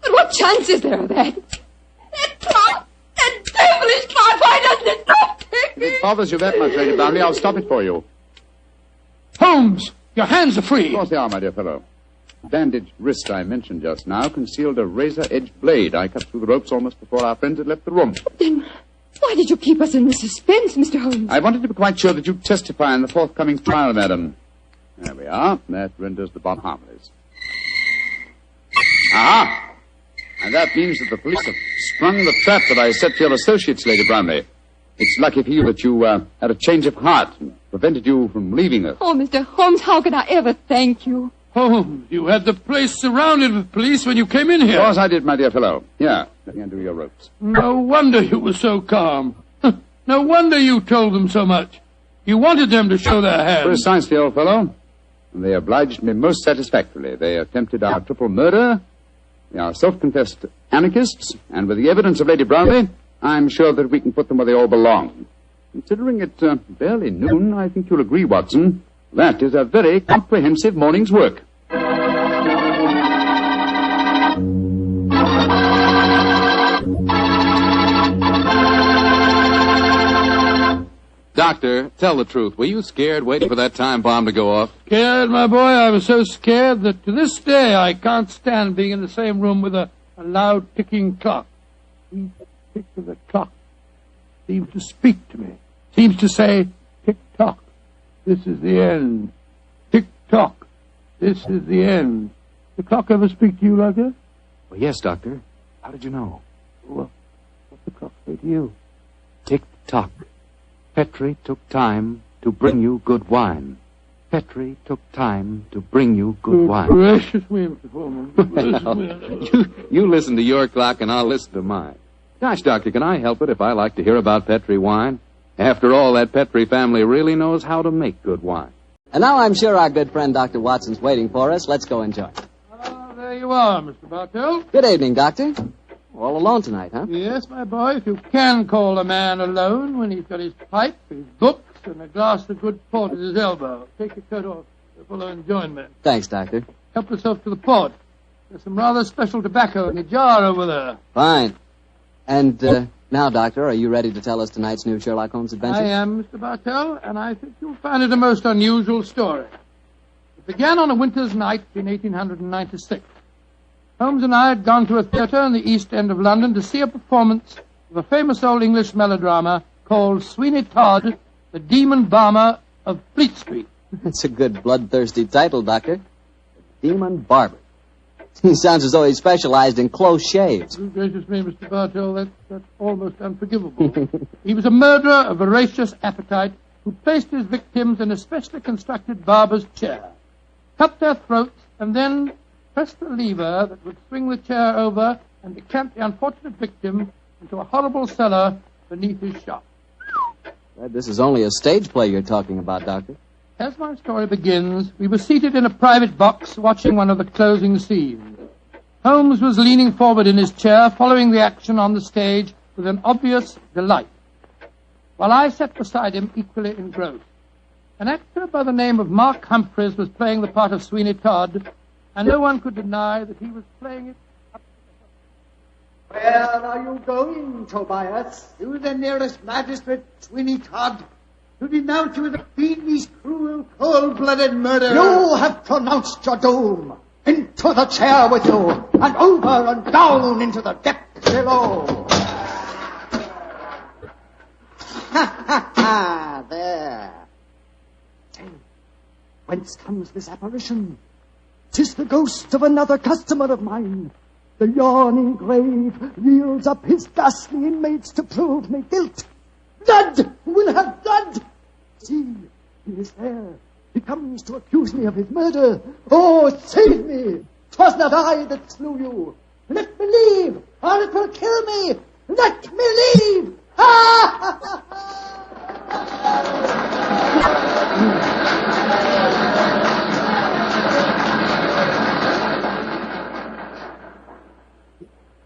Speaker 20: But what chance is there of that? That clock! That devilish clock! Why doesn't it stop ticking?
Speaker 10: If it bothers you that much, Lady Brownlee, I'll stop it for you.
Speaker 1: Holmes, your hands are free.
Speaker 10: Of course they are, my dear fellow. The bandaged wrist I mentioned just now concealed a razor-edged blade. I cut through the ropes almost before our friends had left the room.
Speaker 20: Then why did you keep us in the suspense, Mr. Holmes?
Speaker 10: I wanted to be quite sure that you'd testify in the forthcoming trial, madam. There we are. That renders the bomb harmless. Aha! And that means that the police have sprung the trap that I set for your associates, Lady Brownlee. It's lucky for you that you had a change of heart and prevented you from leaving us.
Speaker 20: Oh, Mr. Holmes, how can I ever thank you?
Speaker 1: Holmes, you had the place surrounded with police when you came in here.
Speaker 10: Of course I did, my dear fellow. Here, let me undo your ropes.
Speaker 1: No wonder you were so calm. No wonder you told them so much. You wanted them to show their hands.
Speaker 10: Precisely, old fellow. And they obliged me most satisfactorily. They attempted our triple murder. They are self-confessed anarchists. And with the evidence of Lady Brownlee, I'm sure that we can put them where they all belong. Considering it barely noon, I think you'll agree, Watson. That is a very comprehensive morning's work.
Speaker 12: Doctor, tell the truth. Were you scared waiting for that time bomb to go off?
Speaker 1: Scared, my boy? I was so scared that to this day I can't stand being in the same room with a loud ticking clock. Each tick of the clock seems to speak to me. Seems to say, tick-tock. This is the end. Tick-tock. This is the end. The clock ever speak to you like that?
Speaker 24: Well, yes, Doctor.
Speaker 12: How did you know? Well, what's the clock say to you? Tick-tock. Petrie took time to bring you good wine. Petrie took time to bring you good wine.
Speaker 1: Gracious me, Mr. Foreman.
Speaker 12: You listen to your clock and I'll listen to mine. Gosh, Doctor, can I help it if I like to hear about Petrie wine? After all, that Petrie family really knows how to make good wine.
Speaker 2: And now I'm sure our good friend Dr. Watson's waiting for us. Let's go enjoy.
Speaker 1: There you are, Mr. Bartell.
Speaker 2: Good evening, Doctor. All alone tonight, huh?
Speaker 1: Yes, my boy, if you can call a man alone when he's got his pipe, his books, and a glass of good port at his elbow. Take your coat off. You'll follow and join me.
Speaker 2: Thanks, Doctor.
Speaker 1: Help yourself to the port. There's some rather special tobacco in the jar over there.
Speaker 2: Fine. And now, Doctor, are you ready to tell us tonight's new Sherlock Holmes adventure?
Speaker 1: I am, Mr. Bartell, and I think you'll find it a most unusual story. It began on a winter's night in 1896. Holmes and I had gone to a theatre in the East End of London to see a performance of a famous old English melodrama called Sweeney Todd, the Demon Barber of Fleet Street.
Speaker 2: That's a good bloodthirsty title, Doctor. The Demon Barber. He sounds as though he specialized in close shaves.
Speaker 1: Good gracious me, Mr. Bartell, that's almost unforgivable. He was a murderer of voracious appetite who placed his victims in a specially constructed barber's chair, cut their throats, and then pressed the lever that would swing the chair over and decamp the unfortunate victim into a horrible cellar beneath his shop.
Speaker 2: This is only a stage play you're talking about, Doctor.
Speaker 1: As my story begins, we were seated in a private box watching one of the closing scenes. Holmes was leaning forward in his chair, following the action on the stage with an obvious delight, while I sat beside him equally engrossed. An actor by the name of Mark Humphreys was playing the part of Sweeney Todd, and no one could deny that he was playing it up to the...
Speaker 5: Where are you going, Tobias? To the nearest magistrate, Sweeney Todd, to denounce you as a fiendish, cruel, cold-blooded murderer. You have pronounced your doom. Into the chair with you, and over and down into the depths below. Ha, ha, ha, there. Say, whence comes this apparition? 'Tis the ghost of another customer of mine. The yawning grave yields up his ghastly inmates to prove me guilt. Blood will have blood. See, he is there. He comes to accuse me of his murder. Oh, save me. 'Twas not I that slew you. Let me leave, or it will kill me. Let me leave. Ha, ha, ha,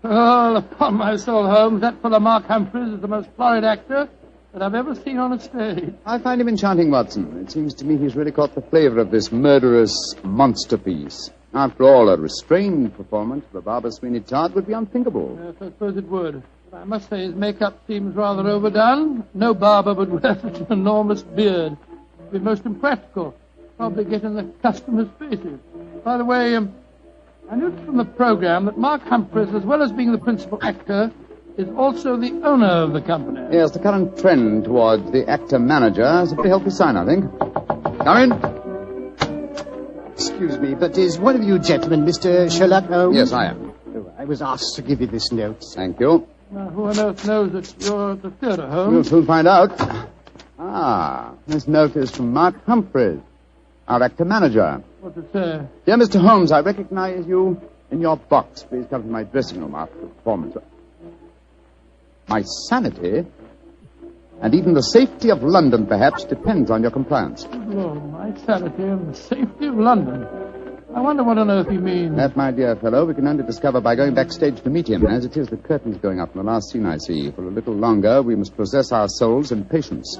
Speaker 1: Oh, upon my soul, Holmes, that fellow Mark Humphreys is the most florid actor that I've ever seen on a stage.
Speaker 10: I find him enchanting, Watson. It seems to me he's really caught the flavor of this murderous monster piece. After all, a restrained performance of a Barber Sweeney Todd would be unthinkable.
Speaker 1: Yes, I suppose it would. But I must say his makeup seems rather overdone. No barber would wear such an enormous beard. It would be most impractical. Probably get in the customers' faces. By the way, I noticed from the program that Mark Humphreys, as well as being the principal actor, is also the owner of the company.
Speaker 10: Yes, the current trend toward the actor-manager is a very healthy sign, I think. Come in.
Speaker 5: Excuse me, but is one of you gentlemen Mr. Sherlock Holmes?
Speaker 10: Yes, I am.
Speaker 5: Oh, I was asked to give you this note.
Speaker 10: Thank you.
Speaker 1: Now, who on earth knows that you're at the theatre,
Speaker 10: We'll
Speaker 1: Holmes?
Speaker 10: soon find out. This note is from Mark Humphreys, our actor-manager.
Speaker 1: What's it say?
Speaker 10: Dear Mr. Holmes, I recognize you in your box. Please come to my dressing room after the performance. My sanity, and even the safety of London, perhaps, depends on your compliance.
Speaker 1: Good Lord, my sanity and the safety of London. I wonder what on earth he means.
Speaker 10: That, my dear fellow, we can only discover by going backstage to meet him. As it is, the curtain's going up in the last scene I see. For a little longer, we must possess our souls in patience.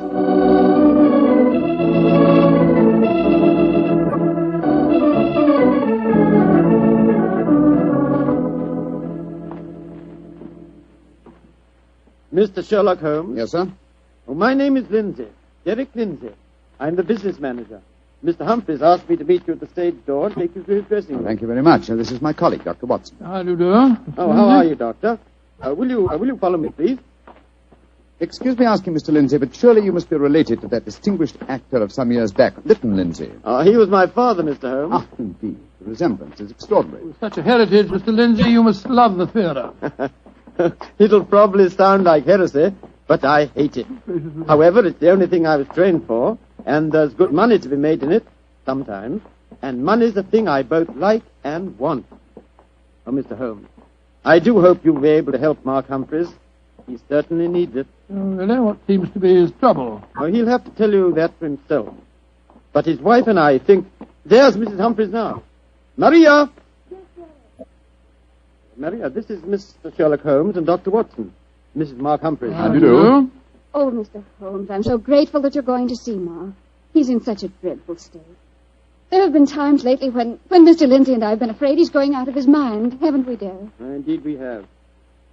Speaker 15: Mr. Sherlock Holmes?
Speaker 10: Yes, sir?
Speaker 15: Oh, my name is Lindsay. Derek Lindsay. I'm the business manager. Mr. Humphreys asked me to meet you at the stage door and take you to his dressing room.
Speaker 10: Thank you very much. This is my colleague, Dr. Watson.
Speaker 1: How do you do?
Speaker 15: Oh, how are you, Doctor? Will you follow me, please?
Speaker 10: Excuse me asking, Mr. Lindsay, but surely you must be related to that distinguished actor of some years back, Leyton Lindsay.
Speaker 15: He was my father, Mr. Holmes.
Speaker 10: Indeed. The resemblance is extraordinary.
Speaker 1: With such a heritage, Mr. Lindsay, you must love the theatre.
Speaker 15: It'll probably sound like heresy, but I hate it. However, it's the only thing I was trained for, and there's good money to be made in it, sometimes. And money's the thing I both like and want. Oh, Mr. Holmes, I do hope you'll be able to help Mark Humphreys. He certainly needs it.
Speaker 1: Oh, really? What seems to be his trouble?
Speaker 15: Oh, he'll have to tell you that for himself. But his wife and I think... There's Mrs. Humphreys now. Maria! Maria, this is Mr. Sherlock Holmes and Dr. Watson. Mrs. Mark Humphreys.
Speaker 10: How do you do?
Speaker 6: Oh, Mr. Holmes, I'm so grateful that you're going to see Mark. He's in such a dreadful state. There have been times lately when Mr. Lindsay and I have been afraid he's going out of his mind, haven't we, dear?
Speaker 15: Indeed we have.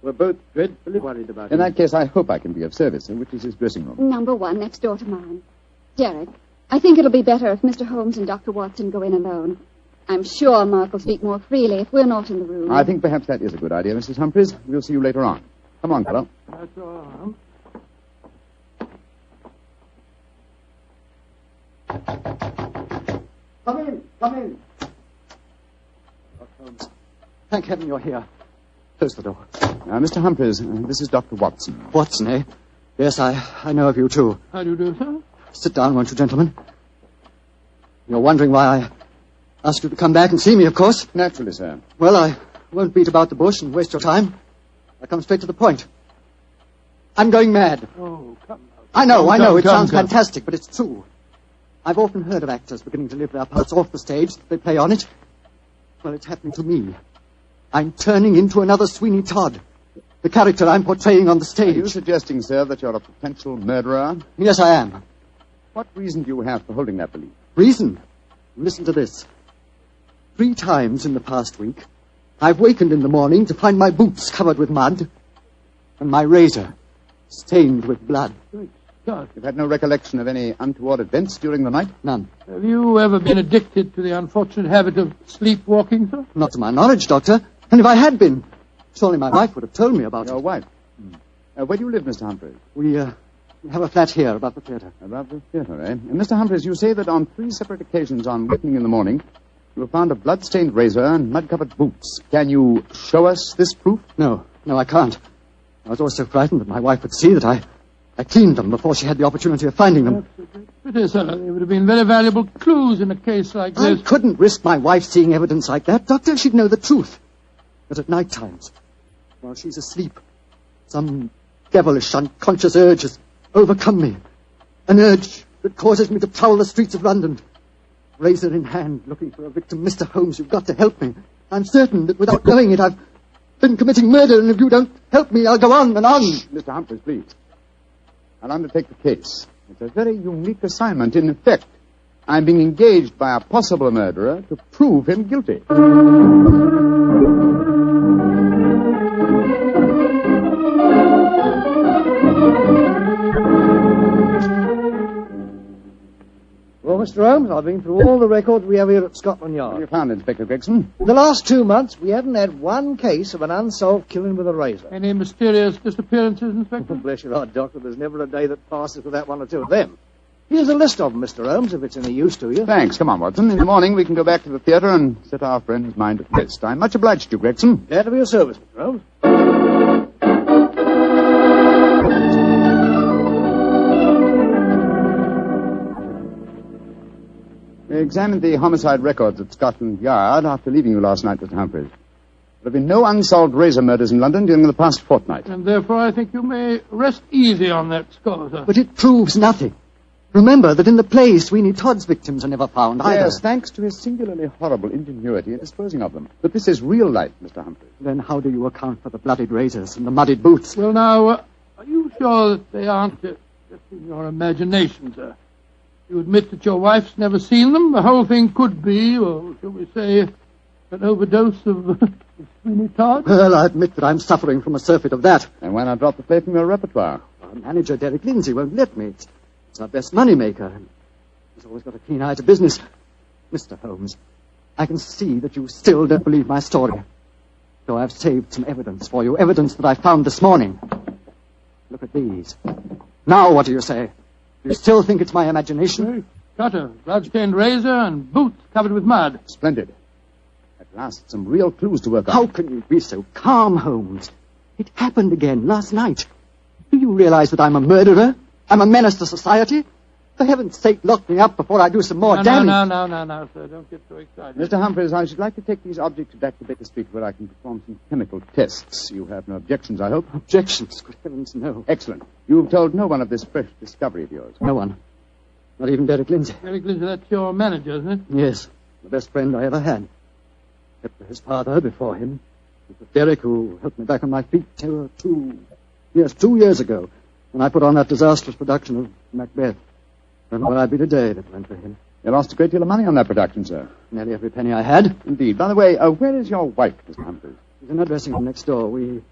Speaker 15: We're both dreadfully worried about him.
Speaker 10: In that case, I hope I can be of service. Which is his dressing room?
Speaker 6: Number 1, next door to mine. Derek, I think it'll be better if Mr. Holmes and Dr. Watson go in alone. I'm sure Mark will speak more freely if we're not in the room.
Speaker 10: I think perhaps that is a good idea, Mrs. Humphreys. We'll see you later on. Come on, fellow.
Speaker 1: That's all.
Speaker 5: Come in, come in. Holmes, thank heaven you're here. Close the door.
Speaker 10: Mr. Humphreys, this is Dr. Watson.
Speaker 5: Watson, eh? Yes, I know of you, too.
Speaker 1: How do you do, sir?
Speaker 5: Sit down, won't you, gentlemen? You're wondering why I asked you to come back and see me, of course.
Speaker 10: Naturally, sir.
Speaker 5: Well, I won't beat about the bush and waste your time. I'll come straight to the point. I'm going mad.
Speaker 1: Oh, come now.
Speaker 5: I know. It sounds fantastic, but it's true. I've often heard of actors beginning to live their parts off the stage. They play on it. Well, it's happening to me. I'm turning into another Sweeney Todd. The character I'm portraying on the stage.
Speaker 10: Are you suggesting, sir, that you're a potential murderer?
Speaker 5: Yes, I am.
Speaker 10: What reason do you have for holding that belief?
Speaker 5: Reason? Listen to this. 3 times in the past week, I've wakened in the morning to find my boots covered with mud and my razor stained with blood.
Speaker 1: God.
Speaker 10: You've had no recollection of any untoward events during the night?
Speaker 5: None.
Speaker 1: Have you ever been addicted to the unfortunate habit of sleepwalking, sir?
Speaker 5: Not to my knowledge, Doctor. And if I had been, surely my wife would have told me about it.
Speaker 10: Your wife? Where do you live, Mr. Humphreys?
Speaker 5: We have a flat here above the theatre.
Speaker 10: Above the theatre, eh? And Mr. Humphreys, you say that on 3 separate occasions on wakening in the morning, you found a blood-stained razor and mud-covered boots. Can you show us this proof?
Speaker 5: No, I can't. I was always so frightened that my wife would see that I cleaned them before she had the opportunity of finding them.
Speaker 1: It is, sir. They would have been very valuable clues in a case like this.
Speaker 5: I couldn't risk my wife seeing evidence like that, Doctor. She'd know the truth. But at night times, while she's asleep, some devilish, unconscious urge has overcome me. An urge that causes me to prowl the streets of London, razor in hand, looking for a victim. Mr. Holmes, you've got to help me. I'm certain that without knowing it, I've been committing murder, and if you don't help me, I'll go on and on.
Speaker 10: Mr. Humphreys, please. I'll undertake the case. It's a very unique assignment. In effect, I'm being engaged by a possible murderer to prove him guilty.
Speaker 9: Well, Mr. Holmes, I've been through all the records we have here at Scotland Yard.
Speaker 10: What have you found, Inspector Gregson?
Speaker 9: In the last 2 months, we haven't had one case of an unsolved killing with a razor.
Speaker 1: Any mysterious disappearances, Inspector?
Speaker 9: Bless your heart, Doctor. There's never a day that passes without 1 or 2 of them. Here's a list of them, Mr. Holmes, if it's any use to you.
Speaker 10: Thanks. Come on, Watson. In the morning, we can go back to the theatre and set our friend's mind at rest. I'm much obliged to you, Gregson.
Speaker 9: Glad to be of service, Mr. Holmes.
Speaker 10: We examined the homicide records at Scotland Yard after leaving you last night, Mr. Humphreys. There have been no unsolved razor murders in London during the past fortnight.
Speaker 1: And therefore I think you may rest easy on that score, sir.
Speaker 5: But it proves nothing. Remember that in the play, Sweeney Todd's victims are never found either.
Speaker 10: Yes, thanks to his singularly horrible ingenuity in disposing of them. But this is real life, Mr. Humphreys.
Speaker 5: Then how do you account for the bloodied razors and the muddied boots?
Speaker 1: Well, now, are you sure that they aren't just in your imagination, sir? You admit that your wife's never seen them? The whole thing could be, or shall we say, an overdose of Sweeney Todd?
Speaker 5: Well, I admit that I'm suffering from a surfeit of that.
Speaker 10: And why not drop the play from your repertoire?
Speaker 5: Our manager, Derek Lindsay, won't let me. It's our best money maker. He's always got a keen eye to business. Mr. Holmes, I can see that you still don't believe my story. So I've saved some evidence for you, evidence that I found this morning. Look at these. Now what do you say? You still think it's my imagination?
Speaker 1: Got a blood-stained razor and boots covered with mud.
Speaker 10: Splendid.
Speaker 19: At last, some real clues to work on.
Speaker 5: How can you be so calm, Holmes? It happened again last night. Do you realize that I'm a murderer? I'm a menace to society? For heaven's sake, lock me up before I do some more damage.
Speaker 1: No, sir. Don't get so excited.
Speaker 10: Mr. Humphreys, I should like to take these objects back to Baker Street where I can perform some chemical tests. You have no objections, I hope?
Speaker 5: Objections? Good heavens, no.
Speaker 10: Excellent. You've told no one of this fresh discovery of yours?
Speaker 5: No one. Not even Derek Lindsay.
Speaker 1: Derek Lindsay, that's your manager, isn't it?
Speaker 5: Yes. The best friend I ever had. Except for his father before him. It was Derek who helped me back on my feet 2 years ago, when I put on that disastrous production of Macbeth. Don't know where I'd be today if it weren't for him.
Speaker 10: You lost a great deal of money on that production, sir.
Speaker 5: Nearly every penny I had.
Speaker 10: Indeed. By the way, where is your wife, Mr. Humphreys?
Speaker 5: She's in her dressing room next door. We have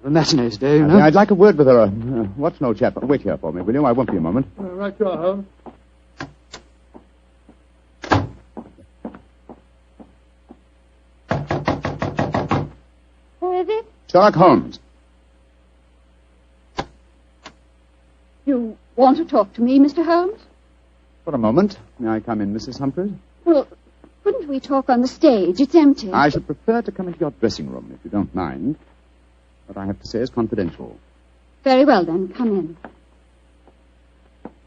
Speaker 5: a matinee today, you know.
Speaker 10: I'd like a word with her. Watch, no chap. Wait here for me, will you? I won't be a moment.
Speaker 1: Right you are, Holmes.
Speaker 6: Who is it?
Speaker 10: Sherlock Holmes.
Speaker 6: You want to talk to me, Mr. Holmes?
Speaker 10: For a moment. May I come in, Mrs. Humphreys?
Speaker 6: Well, couldn't we talk on the stage? It's empty.
Speaker 10: I should prefer to come into your dressing room, if you don't mind. What I have to say is confidential.
Speaker 6: Very well, then. Come in.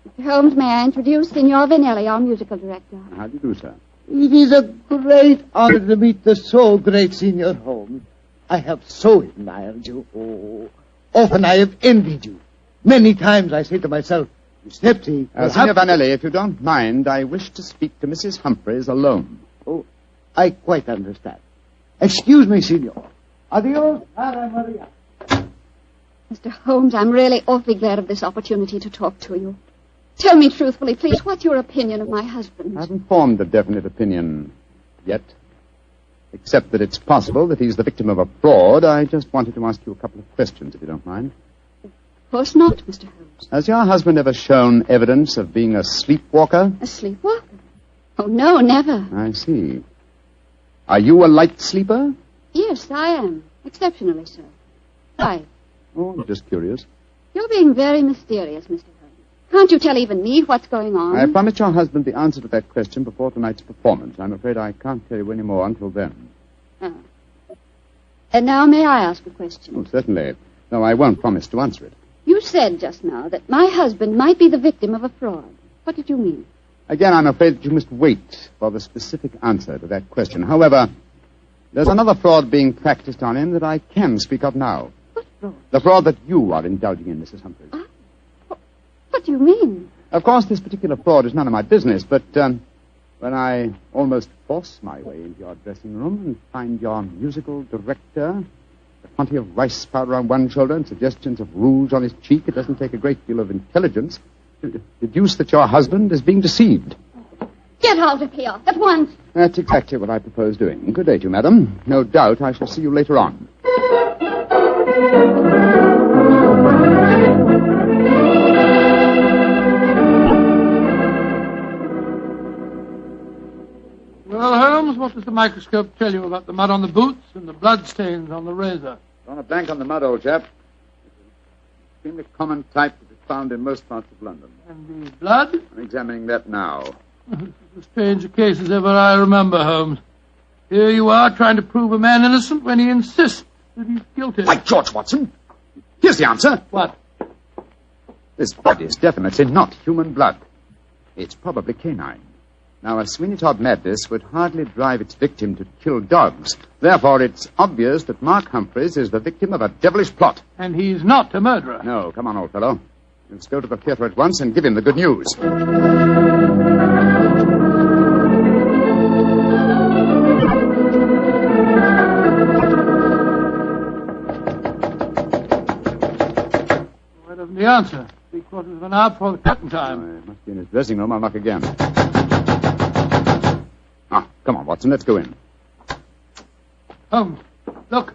Speaker 6: Mr. Holmes, may I introduce Signor Vanelli, our musical director?
Speaker 10: How do you do, sir?
Speaker 21: It is a great honor to meet the so great Signor Holmes. I have so admired you. Oh, often I have envied you. Many times I say to myself, Snipsy...
Speaker 10: Signor Vanelli, if you don't mind, I wish to speak to Mrs. Humphreys alone.
Speaker 21: Oh, I quite understand. Excuse me, Signor. Adios, Cara Maria.
Speaker 6: Mr. Holmes, I'm really awfully glad of this opportunity to talk to you. Tell me truthfully, please, what's your opinion of my husband?
Speaker 10: I haven't formed a definite opinion yet. Except that it's possible that he's the victim of a fraud. I just wanted to ask you a couple of questions, if you don't mind.
Speaker 6: Of course not, Mr. Holmes.
Speaker 10: Has your husband ever shown evidence of being a sleepwalker?
Speaker 6: A sleepwalker? Oh, no, never.
Speaker 10: I see. Are you a light sleeper?
Speaker 6: Yes, I am. Exceptionally so. Why?
Speaker 10: Oh, I'm just curious.
Speaker 6: You're being very mysterious, Mr. Holmes. Can't you tell even me what's going on?
Speaker 10: I promised your husband the answer to that question before tonight's performance. I'm afraid I can't tell you any more until then.
Speaker 6: Oh. And now may I ask a question?
Speaker 10: Oh, certainly. No, I won't promise to answer it.
Speaker 6: You said just now that my husband might be the victim of a fraud. What did you mean?
Speaker 10: Again, I'm afraid that you must wait for the specific answer to that question. However, there's another fraud being practiced on him that I can speak of now.
Speaker 6: What fraud?
Speaker 10: The fraud that you are indulging in, Mrs. Humphreys.
Speaker 6: What do you mean?
Speaker 10: Of course, this particular fraud is none of my business, but when I almost force my way into your dressing room and find your musical director, plenty of rice powder on one shoulder and suggestions of rouge on his cheek, it doesn't take a great deal of intelligence to deduce that your husband is being deceived.
Speaker 6: Get out of here, at once.
Speaker 10: That's exactly what I propose doing. Good day to you, madam. No doubt I shall see you later on.
Speaker 1: Well, Holmes, what does the microscope tell you about the mud on the boots and the blood stains on the razor?
Speaker 10: On a blank on the mud, old chap. It's an extremely common type that is found in most parts of London.
Speaker 1: And the blood?
Speaker 10: I'm examining that now.
Speaker 1: As strange a case as ever I remember, Holmes. Here you are trying to prove a man innocent when he insists that he's guilty.
Speaker 10: By George, Watson! Here's the answer.
Speaker 1: What?
Speaker 10: This blood is definitely not human blood. It's probably canine. Now, a Sweeney Todd madness would hardly drive its victim to kill dogs. Therefore, it's obvious that Mark Humphreys is the victim of a devilish plot.
Speaker 1: And he's not a murderer.
Speaker 10: No, come on, old fellow. Let's go to the theater at once and give him the good news.
Speaker 1: Where doesn't the answer? 3/4 of an hour before the curtain time.
Speaker 10: He must be in his dressing room. I'll knock again. Come on, Watson, let's go in.
Speaker 1: Holmes, look.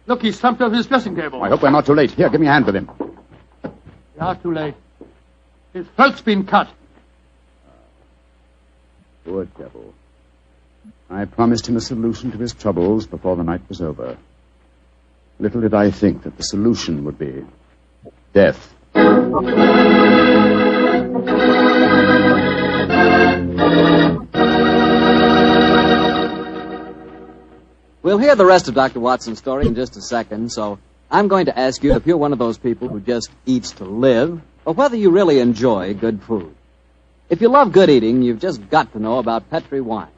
Speaker 1: Look, he's slumped over his dressing table.
Speaker 10: I hope we're not too late. Here, give me a hand with him.
Speaker 1: We are too late. His throat's been cut.
Speaker 10: Poor devil. I promised him a solution to his troubles before the night was over. Little did I think that the solution would be death.
Speaker 2: We'll hear the rest of Dr. Watson's story in just a second, so I'm going to ask you if you're one of those people who just eats to live, or whether you really enjoy good food. If you love good eating, you've just got to know about Petri wine.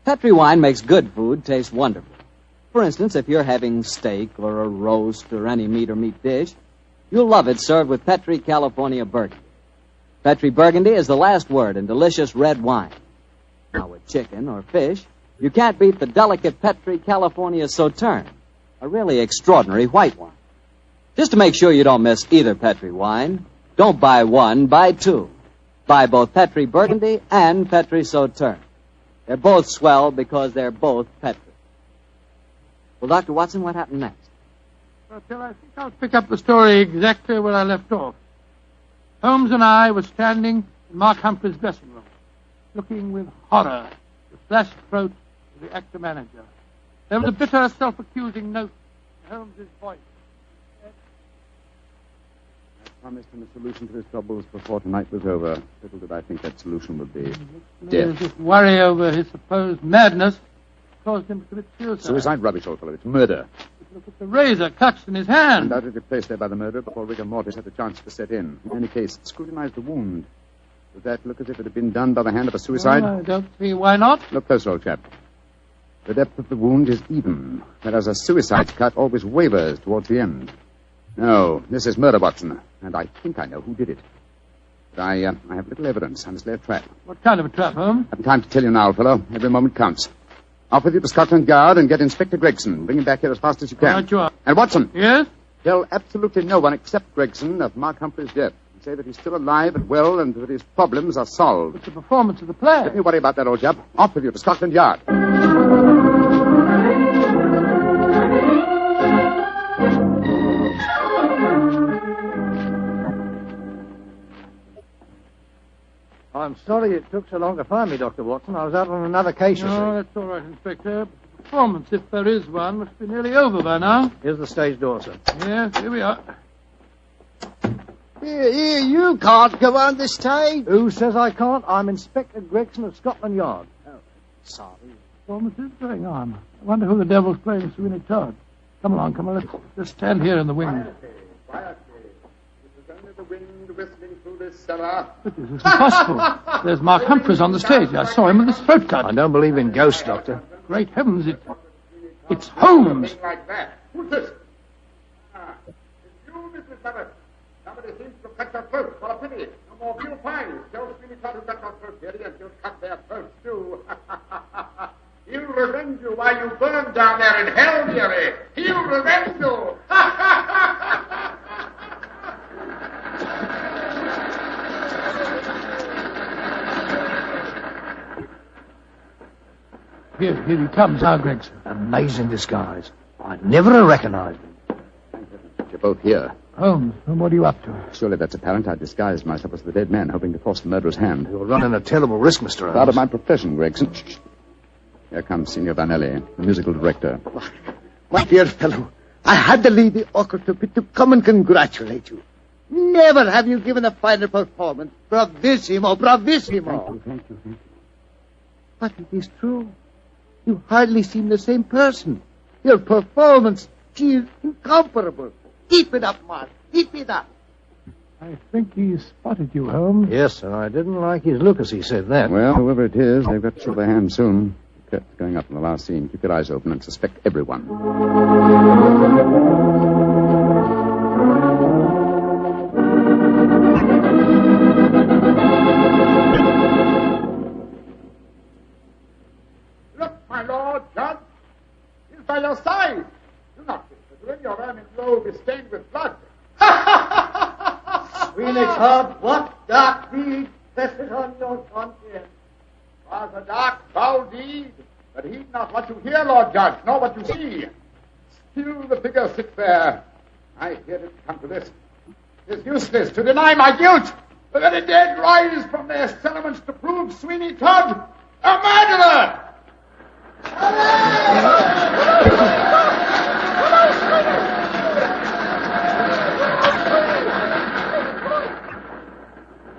Speaker 2: Petri wine makes good food taste wonderful. For instance, if you're having steak or a roast or any meat or meat dish, you'll love it served with Petri California Burgundy. Petri Burgundy is the last word in delicious red wine. Now, with chicken or fish, you can't beat the delicate Petri California Sauterne, a really extraordinary white wine. Just to make sure you don't miss either Petri wine, don't buy one, buy two. Buy both Petri Burgundy and Petri Sauterne. They're both swell because they're both Petri. Well, Dr. Watson, what happened next?
Speaker 1: Well, Phil, I think I'll pick up the story exactly where I left off. Holmes and I were standing in Mark Humphrey's dressing room, looking with horror at the flashed throat of the actor manager. There was a bitter, self-accusing note in Holmes's voice.
Speaker 10: I promised him a solution to his troubles before tonight was over. Little did I think that solution would be death.
Speaker 1: This worry over his supposed madness caused him to commit suicide.
Speaker 10: Suicide? Rubbish, old fellow. It's murder.
Speaker 1: Look at the razor cuts in his hand.
Speaker 10: Undoubtedly placed there by the murderer before rigor mortis had a chance to set in. In any case, scrutinize the wound. Does that look as if it had been done by the hand of a suicide?
Speaker 1: Well, I don't see why not.
Speaker 10: Look closer, old chap. The depth of the wound is even, whereas a suicide cut always wavers towards the end. No, this is murder, Watson, and I think I know who did it. But I have little evidence. I must lay a trap.
Speaker 1: What kind of a trap, Holmes?
Speaker 10: I haven't time to tell you now, fellow. Every moment counts. Off with you to Scotland Yard and get Inspector Gregson. Bring him back here as fast as you can.
Speaker 1: Right you are.
Speaker 10: And Watson.
Speaker 1: Yes?
Speaker 10: Tell absolutely no one except Gregson of Mark Humphrey's death. And say that he's still alive and well and that his problems are solved.
Speaker 1: It's the performance of the play.
Speaker 10: Let me worry about that, old chap. Off with you to Scotland Yard.
Speaker 9: I'm sorry it took so long to find me, Dr. Watson. I was out on another case, you see.
Speaker 1: No, that's all right, Inspector. But the performance, if there is one, must be nearly over by now.
Speaker 9: Here's the stage door, sir.
Speaker 1: Yes, here we are.
Speaker 21: Here, you can't go on the stage.
Speaker 9: Who says I can't? I'm Inspector Gregson of Scotland Yard.
Speaker 21: Oh, sorry.
Speaker 1: Performance is going on. I wonder who the devil's playing Sweeney Todd. Come along. Let's just stand here in the wind.
Speaker 10: Quietly. This is only the wind whistling through this cellar.
Speaker 1: But this is impossible. There's Mark Humphreys on the stage. I saw him with his throat cut.
Speaker 9: I don't believe in ghosts, Doctor.
Speaker 1: Great heavens, it's Holmes.
Speaker 10: Like that. Who's this? It's you, Mrs. Barber. Somebody seems to cut your throat. What a pity. No more veal pies. Tell Sweeney Todd who cut your throat, dearie, and he'll cut their throats, too. He'll revenge you while you burn down there in hell, dearie. He'll revenge you.
Speaker 1: Here he comes now, Gregson.
Speaker 9: Amazing disguise. I'd never have recognized him.
Speaker 10: You're both here.
Speaker 1: Holmes, what are you up to?
Speaker 10: Surely that's apparent. I disguised myself as the dead man, hoping to force the murderer's hand.
Speaker 9: You're running a terrible risk, Mr. Holmes.
Speaker 10: Part of my profession, Gregson. Here comes Signor Vanelli, the musical director.
Speaker 21: My dear fellow, I had to leave the orchestra pit to come and congratulate you. Never have you given a finer performance. Bravissimo, bravissimo.
Speaker 10: Thank you.
Speaker 21: But it is true. You hardly seem the same person. Your performance is incomparable. Keep it up, Mark. Keep it up.
Speaker 1: I think he spotted you, Holmes.
Speaker 9: Yes, and I didn't like his look as he said that.
Speaker 10: Well, whoever it is, they've got to show their hand soon. The curtain's going up in the last scene. Keep your eyes open and suspect everyone.
Speaker 4: Look, my lord, judge. He's by your side. Do not whisper. Your ermine robe is stained with blood.
Speaker 21: Sweeney Todd, what dark deed presses on your conscience?
Speaker 4: Was a dark, foul deed, but heed not what you hear, Lord Judge, nor what you see. Still the figure sits there. I hear it come to this. It is useless to deny my guilt. The very dead rise from their settlements to prove Sweeney Todd a murderer.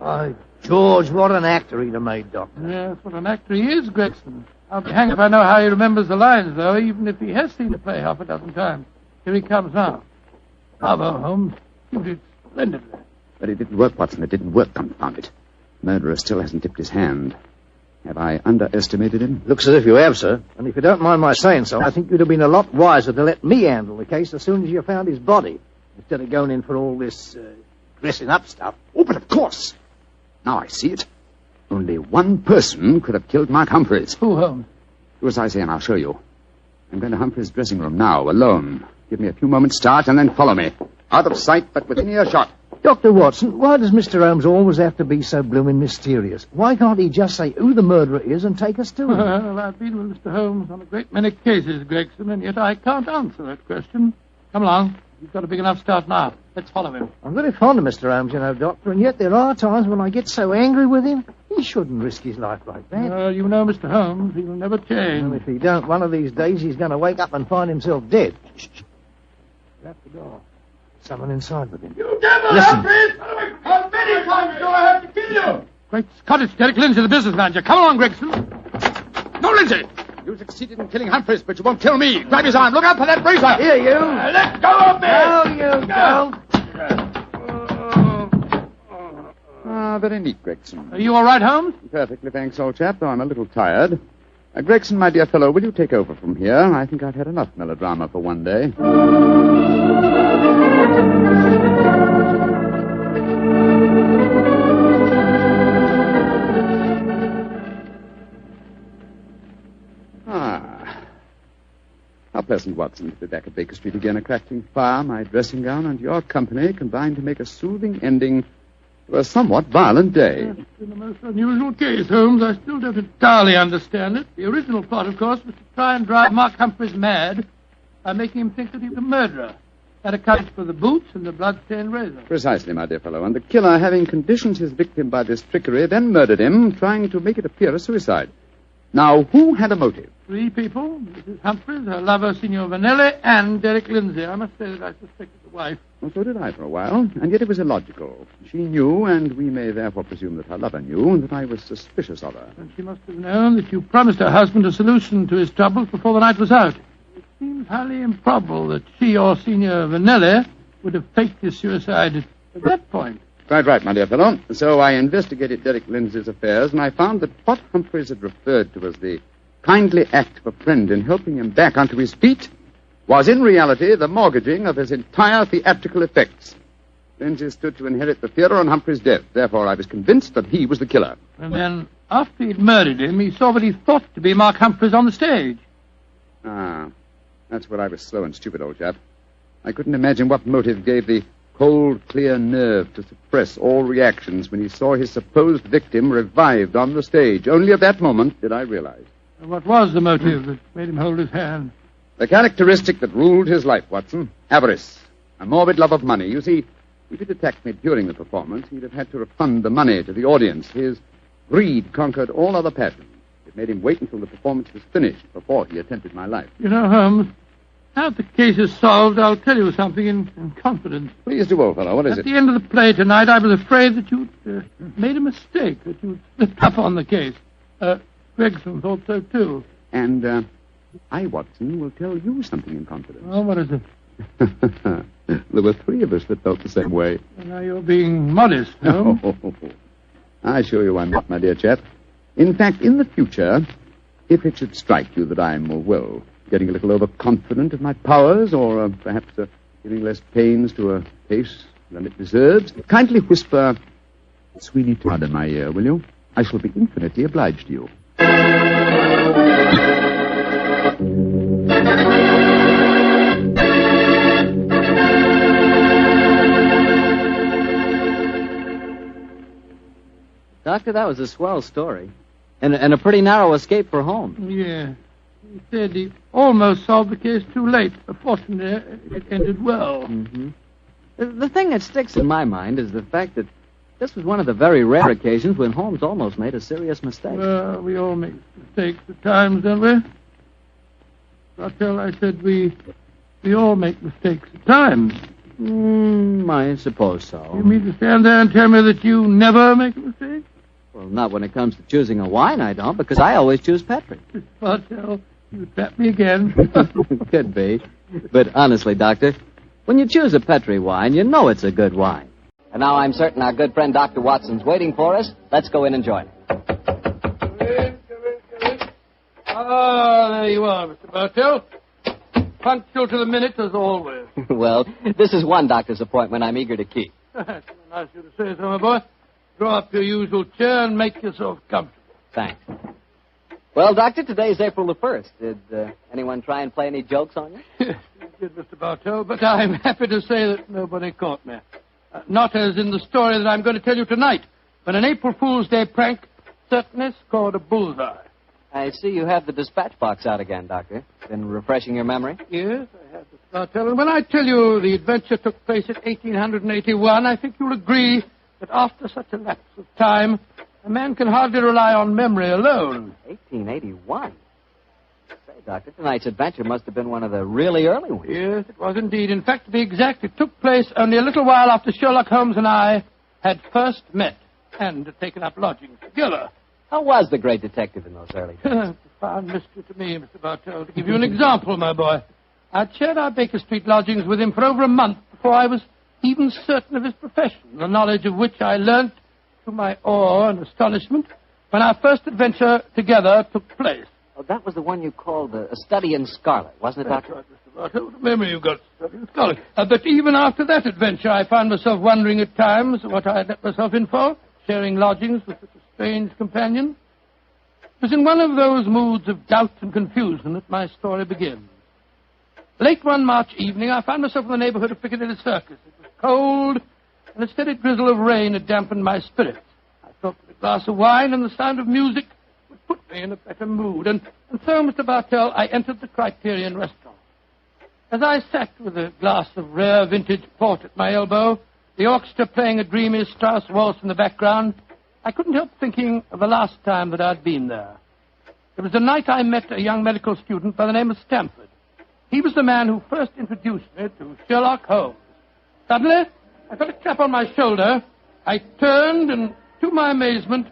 Speaker 9: By George, what an actor he'd have made, Doctor.
Speaker 1: Yes, what an actor he is, Gregson. I'll be hanged if I know how he remembers the lines, though, even if he has seen the play half a dozen times. Here he comes now. Bravo, Holmes. You did splendidly.
Speaker 10: But it didn't work, Watson. It didn't work, confound it. The murderer still hasn't tipped his hand. Have I underestimated him?
Speaker 9: Looks as if you have, sir. And if you don't mind my saying so, I think you'd have been a lot wiser to let me handle the case as soon as you found his body, instead of going in for all this dressing up stuff.
Speaker 10: Oh, but of course. Now I see it. Only one person could have killed Mark Humphreys.
Speaker 1: Who, Holmes?
Speaker 10: Do as I say, and I'll show you. I'm going to Humphreys' dressing room now, alone. Give me a few moments' start, and then follow me. Out of sight, but within earshot.
Speaker 9: Dr. Watson, why does Mr. Holmes always have to be so blooming mysterious? Why can't he just say who the murderer is and take us to him?
Speaker 1: Well, I've been with Mr. Holmes on a great many cases, Gregson, and yet I can't answer that question. Come along. You've got a big enough start now. Let's follow him.
Speaker 9: I'm very fond of Mr. Holmes, you know, Doctor, and yet there are times when I get so angry with him, he shouldn't risk his life like that.
Speaker 1: Well, you know Mr. Holmes, he will never change.
Speaker 9: And if he don't, one of these days he's going to wake up and find himself dead. Shh. Shut the door. Someone inside with him.
Speaker 4: You devil,
Speaker 9: Listen.
Speaker 4: Humphreys! How many times do I have to kill you?
Speaker 1: Great Scott, it's Derek Lindsay, the business manager. Come along, Gregson.
Speaker 10: No, Lindsay! You succeeded in killing Humphreys, but you won't kill me. Grab his arm. Look out for that razor.
Speaker 9: Here, you.
Speaker 4: Let go of me!
Speaker 9: No, you don't.
Speaker 10: Very neat, Gregson.
Speaker 1: Are you all right, Holmes?
Speaker 10: Perfectly, thanks, old chap, though I'm a little tired. Gregson, my dear fellow, will you take over from here? I think I've had enough melodrama for one day. How pleasant, Watson, to be back at Baker Street again. A crackling fire, my dressing gown, and your company combined to make a soothing ending to a somewhat violent day.
Speaker 1: It's been a most unusual case, Holmes. I still don't entirely understand it. The original plot, of course, was to try and drive Mark Humphreys mad by making him think that he was a murderer. That accounts for the boots and the blood-stained razor.
Speaker 10: Precisely, my dear fellow. And the killer, having conditioned his victim by this trickery, then murdered him, trying to make it appear a suicide. Now, who had a motive?
Speaker 1: 3 people. Mrs. Humphreys, her lover, Signor Vanelli, and Derek Lindsay. I must say that I suspected the wife.
Speaker 10: Well, so did I for a while, and yet it was illogical. She knew, and we may therefore presume that her lover knew, that I was suspicious of her.
Speaker 1: And she must have known that you promised her husband a solution to his troubles before the night was out. It seems highly improbable that she or Signor Vanelli would have faked his suicide at that point.
Speaker 10: Quite right, my dear fellow. So I investigated Derek Lindsay's affairs, and I found that what Humphreys had referred to as the kindly act of a friend in helping him back onto his feet was in reality the mortgaging of his entire theatrical effects. Lindsay stood to inherit the theatre on Humphreys' death. Therefore, I was convinced that he was the killer.
Speaker 1: And then, after he'd murdered him, he saw what he thought to be Mark Humphreys on the stage.
Speaker 10: Ah, that's where I was slow and stupid, old chap. I couldn't imagine what motive gave the cold, clear nerve to suppress all reactions when he saw his supposed victim revived on the stage. Only at that moment did I realize.
Speaker 1: And what was the motive that made him hold his hand?
Speaker 10: The characteristic that ruled his life, Watson. Avarice. A morbid love of money. You see, if he'd attacked me during the performance, he'd have had to refund the money to the audience. His greed conquered all other passions. It made him wait until the performance was finished before he attempted my life.
Speaker 1: You know, Holmes, now that the case is solved, I'll tell you something in confidence.
Speaker 10: Please do, old fellow. What is it?
Speaker 1: At the end of the play tonight, I was afraid that you'd made a mistake, that you'd slipped up on the case. Gregson thought so, too.
Speaker 10: And I, Watson, will tell you something in confidence.
Speaker 1: Oh, what is it?
Speaker 10: There were 3 of us that felt the same way.
Speaker 1: Well, now you're being modest, no?
Speaker 10: I assure you I'm not, my dear chap. In fact, in the future, if it should strike you that I'm, well, getting a little overconfident of my powers, or perhaps giving less pains to a case than it deserves, kindly whisper Sweeney Todd in my ear, will you? I shall be infinitely obliged to you.
Speaker 2: Doctor, that was a swell story. And a pretty narrow escape for Holmes.
Speaker 1: Yeah. He said he almost solved the case too late. Fortunately, it ended well.
Speaker 2: Mm-hmm. The thing that sticks in my mind is the fact that this was one of the very rare occasions when Holmes almost made a serious mistake.
Speaker 1: Well, we all make mistakes at times, don't we? Raquel, I said we all make mistakes at times.
Speaker 2: I suppose so.
Speaker 1: You mean to stand there and tell me that you never make a mistake?
Speaker 7: Well, not when it comes to choosing a wine, I don't, because I always choose Petri.
Speaker 1: Bartell, you trapped me again.
Speaker 7: Could be. But honestly, Doctor, when you choose a Petri wine, you know it's a good wine. And now I'm certain our good friend Dr. Watson's waiting for us. Let's go in and join him.
Speaker 1: Ah, there you are, Mr. Bartell. Punctual to the minute, as always.
Speaker 7: Well, this is one doctor's appointment I'm eager to keep.
Speaker 1: That's nice of you to say so, my boy. Draw up your usual chair and make yourself comfortable.
Speaker 7: Thanks. Well, Doctor, today's April the 1st. Did anyone try and play any jokes on you?
Speaker 1: Yes, I did, Mr. Bartell, but I'm happy to say that nobody caught me. Not as in the story that I'm going to tell you tonight, but an April Fool's Day prank certainly scored a bullseye.
Speaker 7: I see you have the dispatch box out again, Doctor. Been refreshing your memory?
Speaker 1: Yes, I have, Mr. Bartell. And when I tell you the adventure took place in 1881, I think you'll agree that after such a lapse of time, a man can hardly rely on memory alone.
Speaker 7: 1881? Say, Doctor, tonight's adventure must have been one of the really early ones.
Speaker 1: Yes, it was indeed. In fact, to be exact, it took place only a little while after Sherlock Holmes and I had first met and had taken up lodgings together.
Speaker 7: How was the great detective in those early days?
Speaker 1: Profound mystery to me, Mr. Bartell. To give you an example, my boy, I'd shared our Baker Street lodgings with him for over a month before I was even certain of his profession, the knowledge of which I learnt to my awe and astonishment when our first adventure together took place.
Speaker 7: Oh, that was the one you called A Study in Scarlet, wasn't it, Doctor?
Speaker 1: That's right, Mr. Bartell. What a memory you've got, Study in Scarlet. But even after that adventure, I found myself wondering at times what I had let myself in for, sharing lodgings with such a strange companion. It was in one of those moods of doubt and confusion that my story begins. Late one March evening, I found myself in the neighborhood of Piccadilly Circus. It was cold, and a steady drizzle of rain had dampened my spirits. I thought that a glass of wine and the sound of music would put me in a better mood. And so, Mr. Bartell, I entered the Criterion restaurant. As I sat with a glass of rare vintage port at my elbow, the orchestra playing a dreamy Strauss waltz in the background, I couldn't help thinking of the last time that I'd been there. It was the night I met a young medical student by the name of Stamford. He was the man who first introduced me to Sherlock Holmes. Suddenly, I felt a tap on my shoulder. I turned, and to my amazement,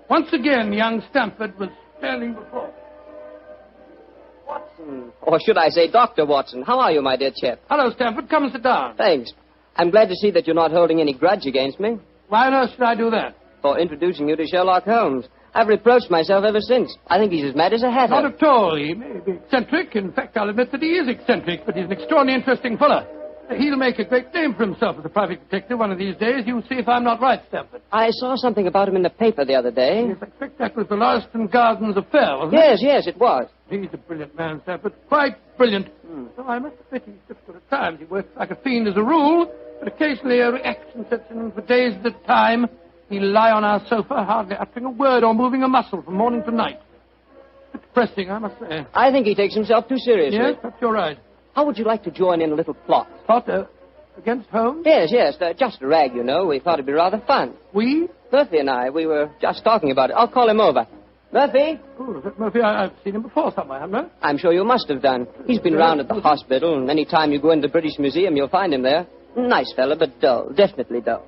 Speaker 1: once again young Stamford was standing before me.
Speaker 11: Watson, or should I say Dr. Watson, how are you, my dear chap?
Speaker 1: Hello, Stamford. Come and sit down.
Speaker 11: Thanks. I'm glad to see that you're not holding any grudge against me.
Speaker 1: Why on earth should I do that?
Speaker 11: For introducing you to Sherlock Holmes. I've reproached myself ever since. I think he's as mad as a hatter.
Speaker 1: Not at all. He may be eccentric. In fact, I'll admit that he is eccentric, but he's an extraordinarily interesting fellow. He'll make a great name for himself as a private detective one of these days. You'll see if I'm not right, Stamford.
Speaker 11: I saw something about him in the paper the other day.
Speaker 1: Yes, I expect that was the Lauriston Gardens affair, wasn't
Speaker 11: it? Yes, it was.
Speaker 1: He's a brilliant man, Stamford. Quite brilliant. So I must admit he's difficult at times. He works like a fiend as a rule, but occasionally a reaction sets in, and for days at a time he'll lie on our sofa, hardly uttering a word or moving a muscle from morning to night. It's depressing, I must say.
Speaker 11: I think he takes himself too seriously.
Speaker 1: Yes, perhaps you're right.
Speaker 11: How would you like to join in a little plot?
Speaker 1: Plot against Holmes?
Speaker 11: Yes, just a rag, you know. We thought it'd be rather fun.
Speaker 1: We?
Speaker 11: Murphy and I, we were just talking about it. I'll call him over. Murphy?
Speaker 1: Oh, is that Murphy? I've seen him before somewhere, haven't I?
Speaker 11: I'm sure you must have done. He's been round at the hospital, and any time you go into the British Museum, you'll find him there. Nice fella, but dull. Definitely dull.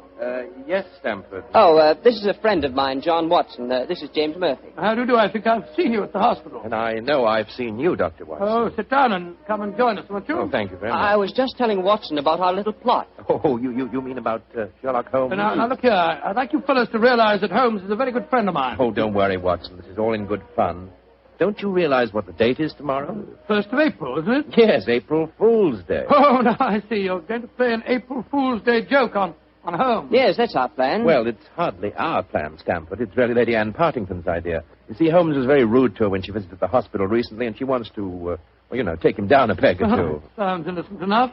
Speaker 17: Yes, Stamford.
Speaker 11: Oh, this is a friend of mine, John Watson. This is James Murphy.
Speaker 1: How do you do? I think I've seen you at the hospital.
Speaker 17: And I know I've seen you, Dr. Watson.
Speaker 1: Oh, sit down and come and join us, won't you?
Speaker 17: Oh, thank you very much.
Speaker 11: I was just telling Watson about our little plot.
Speaker 17: Oh, you mean about Sherlock Holmes?
Speaker 1: Now, look here. I'd like you fellows to realize that Holmes is a very good friend of mine.
Speaker 17: Oh, don't worry, Watson. This is all in good fun. Don't you realize what the date is tomorrow?
Speaker 1: 1st of April, isn't it?
Speaker 17: Yes, April Fool's Day.
Speaker 1: Oh, now I see. You're going to play an April Fool's Day joke on Holmes.
Speaker 11: Yes, that's our plan.
Speaker 17: Well, it's hardly our plan, Stamford. It's really Lady Anne Partington's idea. You see, Holmes was very rude to her when she visited the hospital recently, and she wants to, take him down a peg or two.
Speaker 1: Sounds innocent enough.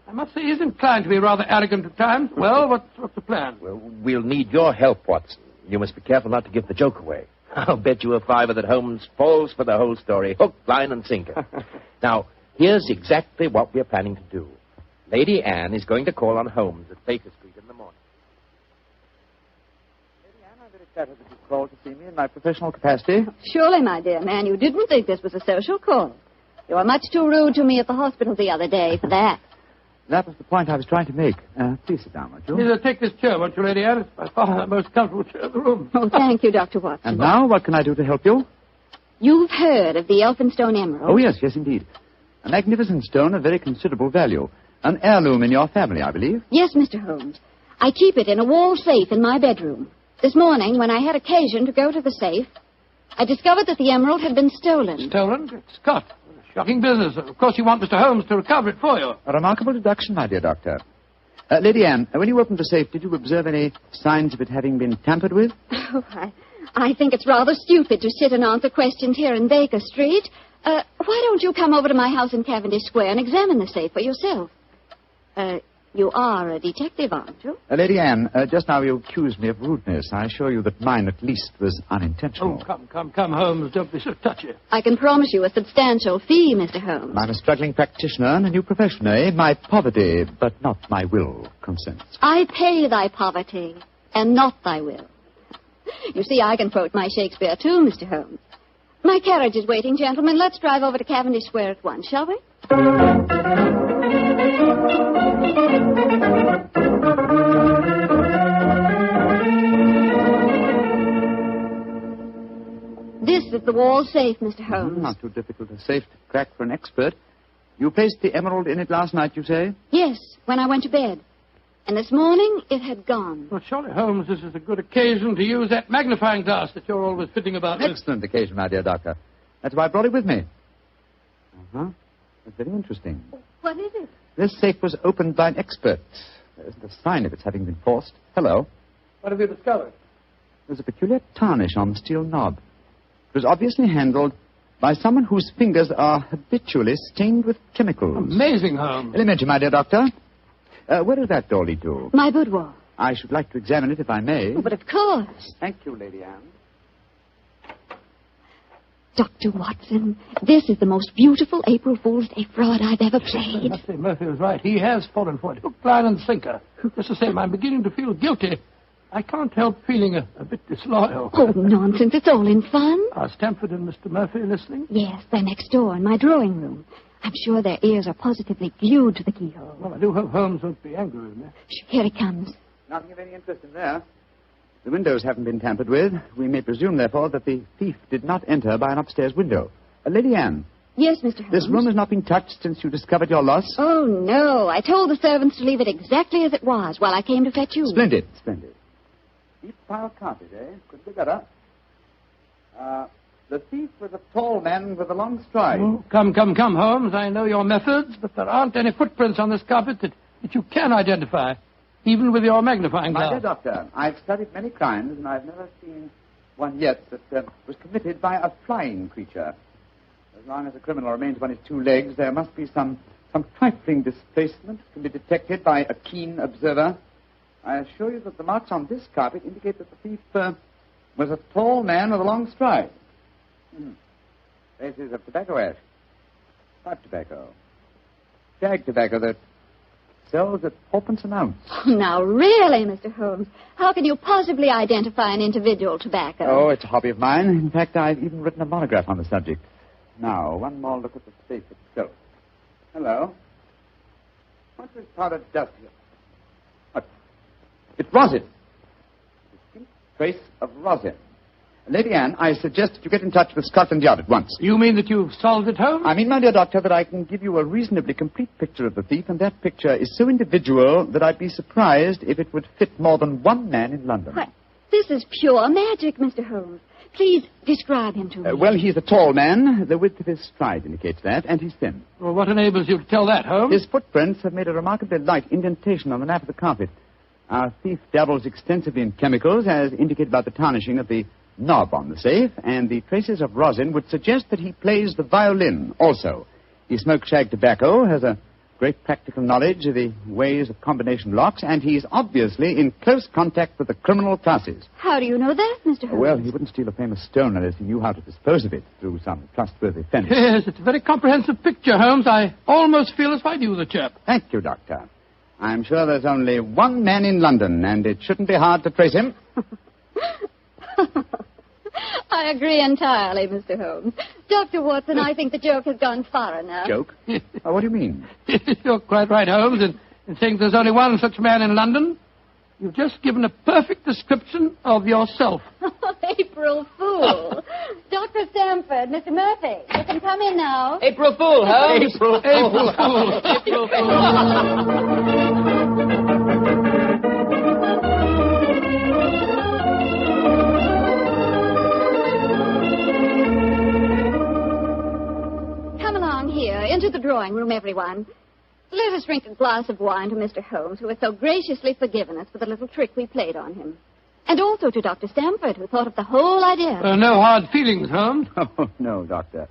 Speaker 1: I must say he's inclined to be rather arrogant at times. Well, what's the plan?
Speaker 17: Well, we'll need your help, Watson. You must be careful not to give the joke away. I'll bet you a $5 that Holmes falls for the whole story, hook, line, and sinker. Now, here's exactly what we're planning to do. Lady Anne is going to call on Holmes at Baker Street in the morning.
Speaker 22: Lady Anne, I'm very flattered that you've called to see me in my professional capacity.
Speaker 6: Surely, my dear man, you didn't think this was a social call. You were much too rude to me at the hospital the other day for that.
Speaker 10: That was the point I was trying to make. Please sit down, won't you?
Speaker 1: Take this chair, won't you, Lady Anne? It's by far the most comfortable chair in the room.
Speaker 6: Oh, thank you, Dr. Watson.
Speaker 10: And now, what can I do to help you?
Speaker 6: You've heard of the Elphinstone Emerald?
Speaker 10: Oh, yes, indeed. A magnificent stone of very considerable value. An heirloom in your family, I believe.
Speaker 6: Yes, Mr. Holmes. I keep it in a wall safe in my bedroom. This morning, when I had occasion to go to the safe, I discovered that the emerald had been stolen.
Speaker 1: Stolen? Good Scott. Shocking business. Of course, you want Mr. Holmes to recover it for you.
Speaker 10: A remarkable deduction, my dear doctor. Lady Anne, when you opened the safe, did you observe any signs of it having been tampered with?
Speaker 6: Oh, I think it's rather stupid to sit and answer questions here in Baker Street. Why don't you come over to my house in Cavendish Square and examine the safe for yourself? You are a detective, aren't you?
Speaker 10: Lady Anne, just now you accused me of rudeness. I assure you that mine, at least, was unintentional.
Speaker 1: Oh, come, Holmes. Don't be so touchy.
Speaker 6: I can promise you a substantial fee, Mr. Holmes.
Speaker 10: I'm a struggling practitioner in a new profession, eh? My poverty, but not my will, consents.
Speaker 6: I pay thy poverty, and not thy will. You see, I can quote my Shakespeare, too, Mr. Holmes. My carriage is waiting, gentlemen. Let's drive over to Cavendish Square at once, shall we? This is the wall safe, Mr. Holmes.
Speaker 10: Not too difficult a safe to crack for an expert. You placed the emerald in it last night, you say?
Speaker 6: Yes, when I went to bed. And this morning, it had gone.
Speaker 1: Well, surely, Holmes, this is a good occasion to use that magnifying glass that you're always fitting about with.
Speaker 10: Excellent occasion, my dear doctor. That's why I brought it with me. Uh-huh. That's very interesting.
Speaker 6: What is it?
Speaker 10: This safe was opened by an expert. There isn't a sign of its having been forced. Hello.
Speaker 1: What have you discovered?
Speaker 10: There's a peculiar tarnish on the steel knob. It was obviously handled by someone whose fingers are habitually stained with chemicals.
Speaker 1: Amazing, Holmes.
Speaker 10: Elementary, my dear doctor. Where does that door lead to?
Speaker 6: My boudoir.
Speaker 10: I should like to examine it if I may.
Speaker 6: Oh, but of course.
Speaker 10: Thank you, Lady Anne.
Speaker 6: Dr. Watson, this is the most beautiful April Fool's Day fraud I've ever played.
Speaker 1: I must say, Murphy was right. He has fallen for it. Hook, line, and sinker. Just the same, I'm beginning to feel guilty. I can't help feeling a bit disloyal.
Speaker 6: Oh, nonsense. It's all in fun.
Speaker 1: Are Stamford and Mr. Murphy listening?
Speaker 6: Yes, they're next door in my drawing room. I'm sure their ears are positively glued to the keyhole.
Speaker 1: Well, I do hope Holmes won't be angry with me.
Speaker 6: Here he comes.
Speaker 10: Nothing of any interest in there. The windows haven't been tampered with. We may presume, therefore, that the thief did not enter by an upstairs window. Lady Anne.
Speaker 6: Yes, Mr. Holmes.
Speaker 10: This room has not been touched since you discovered your loss?
Speaker 6: Oh, no. I told the servants to leave it exactly as it was while I came to fetch you.
Speaker 10: Splendid, splendid. Deep pile carpet, eh? Could be better. The thief was a tall man with a long stride.
Speaker 1: Oh, come, Holmes. I know your methods, but there aren't any footprints on this carpet that you can identify, even with your magnifying glass.
Speaker 10: My dear doctor, I've studied many crimes, and I've never seen one yet that was committed by a flying creature. As long as a criminal remains on his two legs, there must be some trifling displacement can be detected by a keen observer. I assure you that the marks on this carpet indicate that the thief was a tall man with a long stride. Traces of tobacco ash. Pipe tobacco. Shag tobacco that sells at 4p an ounce.
Speaker 6: Now, really, Mr. Holmes, how can you possibly identify an individual tobacco?
Speaker 10: Oh, it's a hobby of mine. In fact, I've even written a monograph on the subject. Now, one more look at the safe itself. Hello. What's this powdered dust here? What? It's rosin. Distinct trace of rosin. Lady Anne, I suggest that you get in touch with Scotland Yard at once.
Speaker 1: You mean that you've solved it, Holmes?
Speaker 10: I mean, my dear doctor, that I can give you a reasonably complete picture of the thief, and that picture is so individual that I'd be surprised if it would fit more than one man in London.
Speaker 6: What? This is pure magic, Mr. Holmes. Please describe him to me.
Speaker 10: Well, he's a tall man. The width of his stride indicates that, and he's thin.
Speaker 1: Well, what enables you to tell that, Holmes?
Speaker 10: His footprints have made a remarkably light indentation on the nap of the carpet. Our thief dabbles extensively in chemicals, as indicated by the tarnishing of the knob on the safe, and the traces of rosin would suggest that he plays the violin also. He smokes shag tobacco, has a great practical knowledge of the ways of combination locks, and he's obviously in close contact with the criminal classes.
Speaker 6: How do you know that, Mr. Holmes?
Speaker 10: Well, he wouldn't steal a famous stone unless he knew how to dispose of it through some trustworthy fence.
Speaker 1: Yes, it's a very comprehensive picture, Holmes. I almost feel as if I knew the chap.
Speaker 10: Thank you, Doctor. I'm sure there's only one man in London, and it shouldn't be hard to trace him.
Speaker 6: I agree entirely, Mr. Holmes. Dr. Watson, I think the joke has gone far enough.
Speaker 10: Joke? What do you mean?
Speaker 1: You're quite right, Holmes, in saying there's only one such man in London. You've just given a perfect description of yourself.
Speaker 6: April Fool. Dr. Stamford, Mr. Murphy, you can come in now.
Speaker 11: April Fool, Holmes.
Speaker 1: April Fool.
Speaker 11: April Fool.
Speaker 6: Come along here, into the drawing room, everyone. Let us drink a glass of wine to Mr. Holmes, who has so graciously forgiven us for the little trick we played on him. And also to Dr. Stamford, who thought of the whole idea.
Speaker 1: No hard feelings, Holmes.
Speaker 10: Oh, no, Doctor.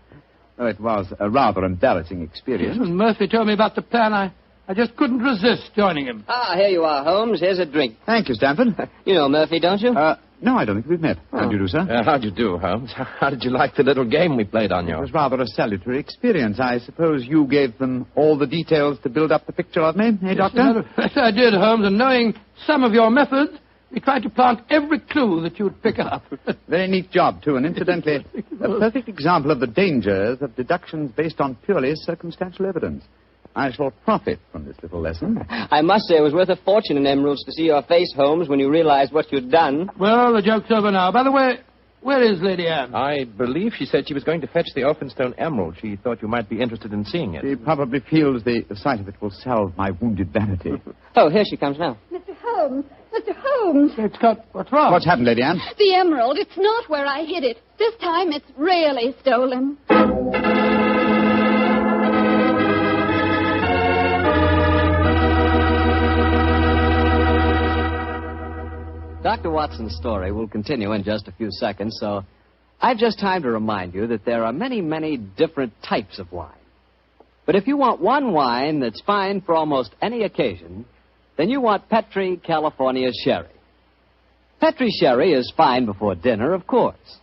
Speaker 10: Oh, it was a rather embarrassing experience.
Speaker 1: When Murphy told me about the plan, I just couldn't resist joining him.
Speaker 11: Ah, here you are, Holmes. Here's a drink.
Speaker 10: Thank you, Stamford.
Speaker 11: You know Murphy, don't you?
Speaker 10: No, I don't think we've met. How do you do, sir?
Speaker 17: How do you do, Holmes? How did you like the little game we played on you?
Speaker 10: It was rather a salutary experience. I suppose you gave them all the details to build up the picture of me, eh, Doctor?
Speaker 1: Yes, I did, Holmes, and knowing some of your methods, we tried to plant every clue that you'd pick up.
Speaker 10: Very neat job, too, and incidentally, a perfect example of the dangers of deductions based on purely circumstantial evidence. I shall profit from this little lesson.
Speaker 11: I must say it was worth a fortune in emeralds to see your face, Holmes, when you realized what you'd done.
Speaker 1: Well, the joke's over now. By the way, where is Lady Anne?
Speaker 17: I believe she said she was going to fetch the Elphinstone emerald. She thought you might be interested in seeing it.
Speaker 10: She probably feels the sight of it will salve my wounded vanity.
Speaker 11: Oh, here she comes now.
Speaker 6: Mr. Holmes! Mr. Holmes!
Speaker 1: What's wrong?
Speaker 10: What's happened, Lady Anne?
Speaker 6: The emerald. It's not where I hid it. This time it's really stolen.
Speaker 2: Dr. Watson's story will continue in just a few seconds, so I've just time to remind you that there are many, many different types of wine. But if you want one wine that's fine for almost any occasion, then you want Petri California Sherry. Petri Sherry is fine before dinner, of course.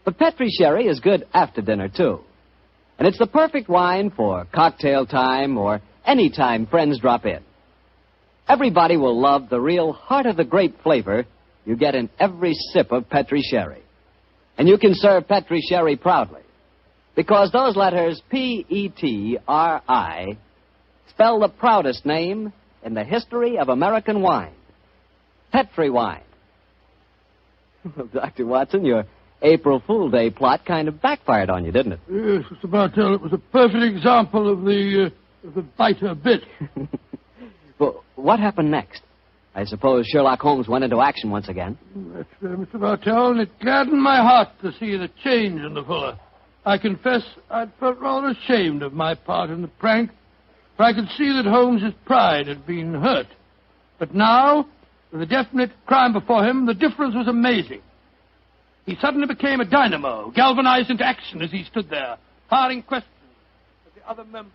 Speaker 2: But Petri Sherry is good after dinner, too. And it's the perfect wine for cocktail time or any time friends drop in. Everybody will love the real heart-of-the-grape flavor you get in every sip of Petri Sherry. And you can serve Petri Sherry proudly, because those letters P-E-T-R-I spell the proudest name in the history of American wine. Petri wine. Well, Dr. Watson, your April Fool Day plot kind of backfired on you, didn't it?
Speaker 1: Yes, Mr. Bartell, it was a perfect example of the biter bit.
Speaker 2: Well, what happened next? I suppose Sherlock Holmes went into action once again.
Speaker 1: That's Mr. Bartell, and it gladdened my heart to see the change in the fella. I confess I'd felt rather ashamed of my part in the prank, for I could see that Holmes's pride had been hurt. But now, with a definite crime before him, the difference was amazing. He suddenly became a dynamo, galvanized into action as he stood there, firing questions at the other members.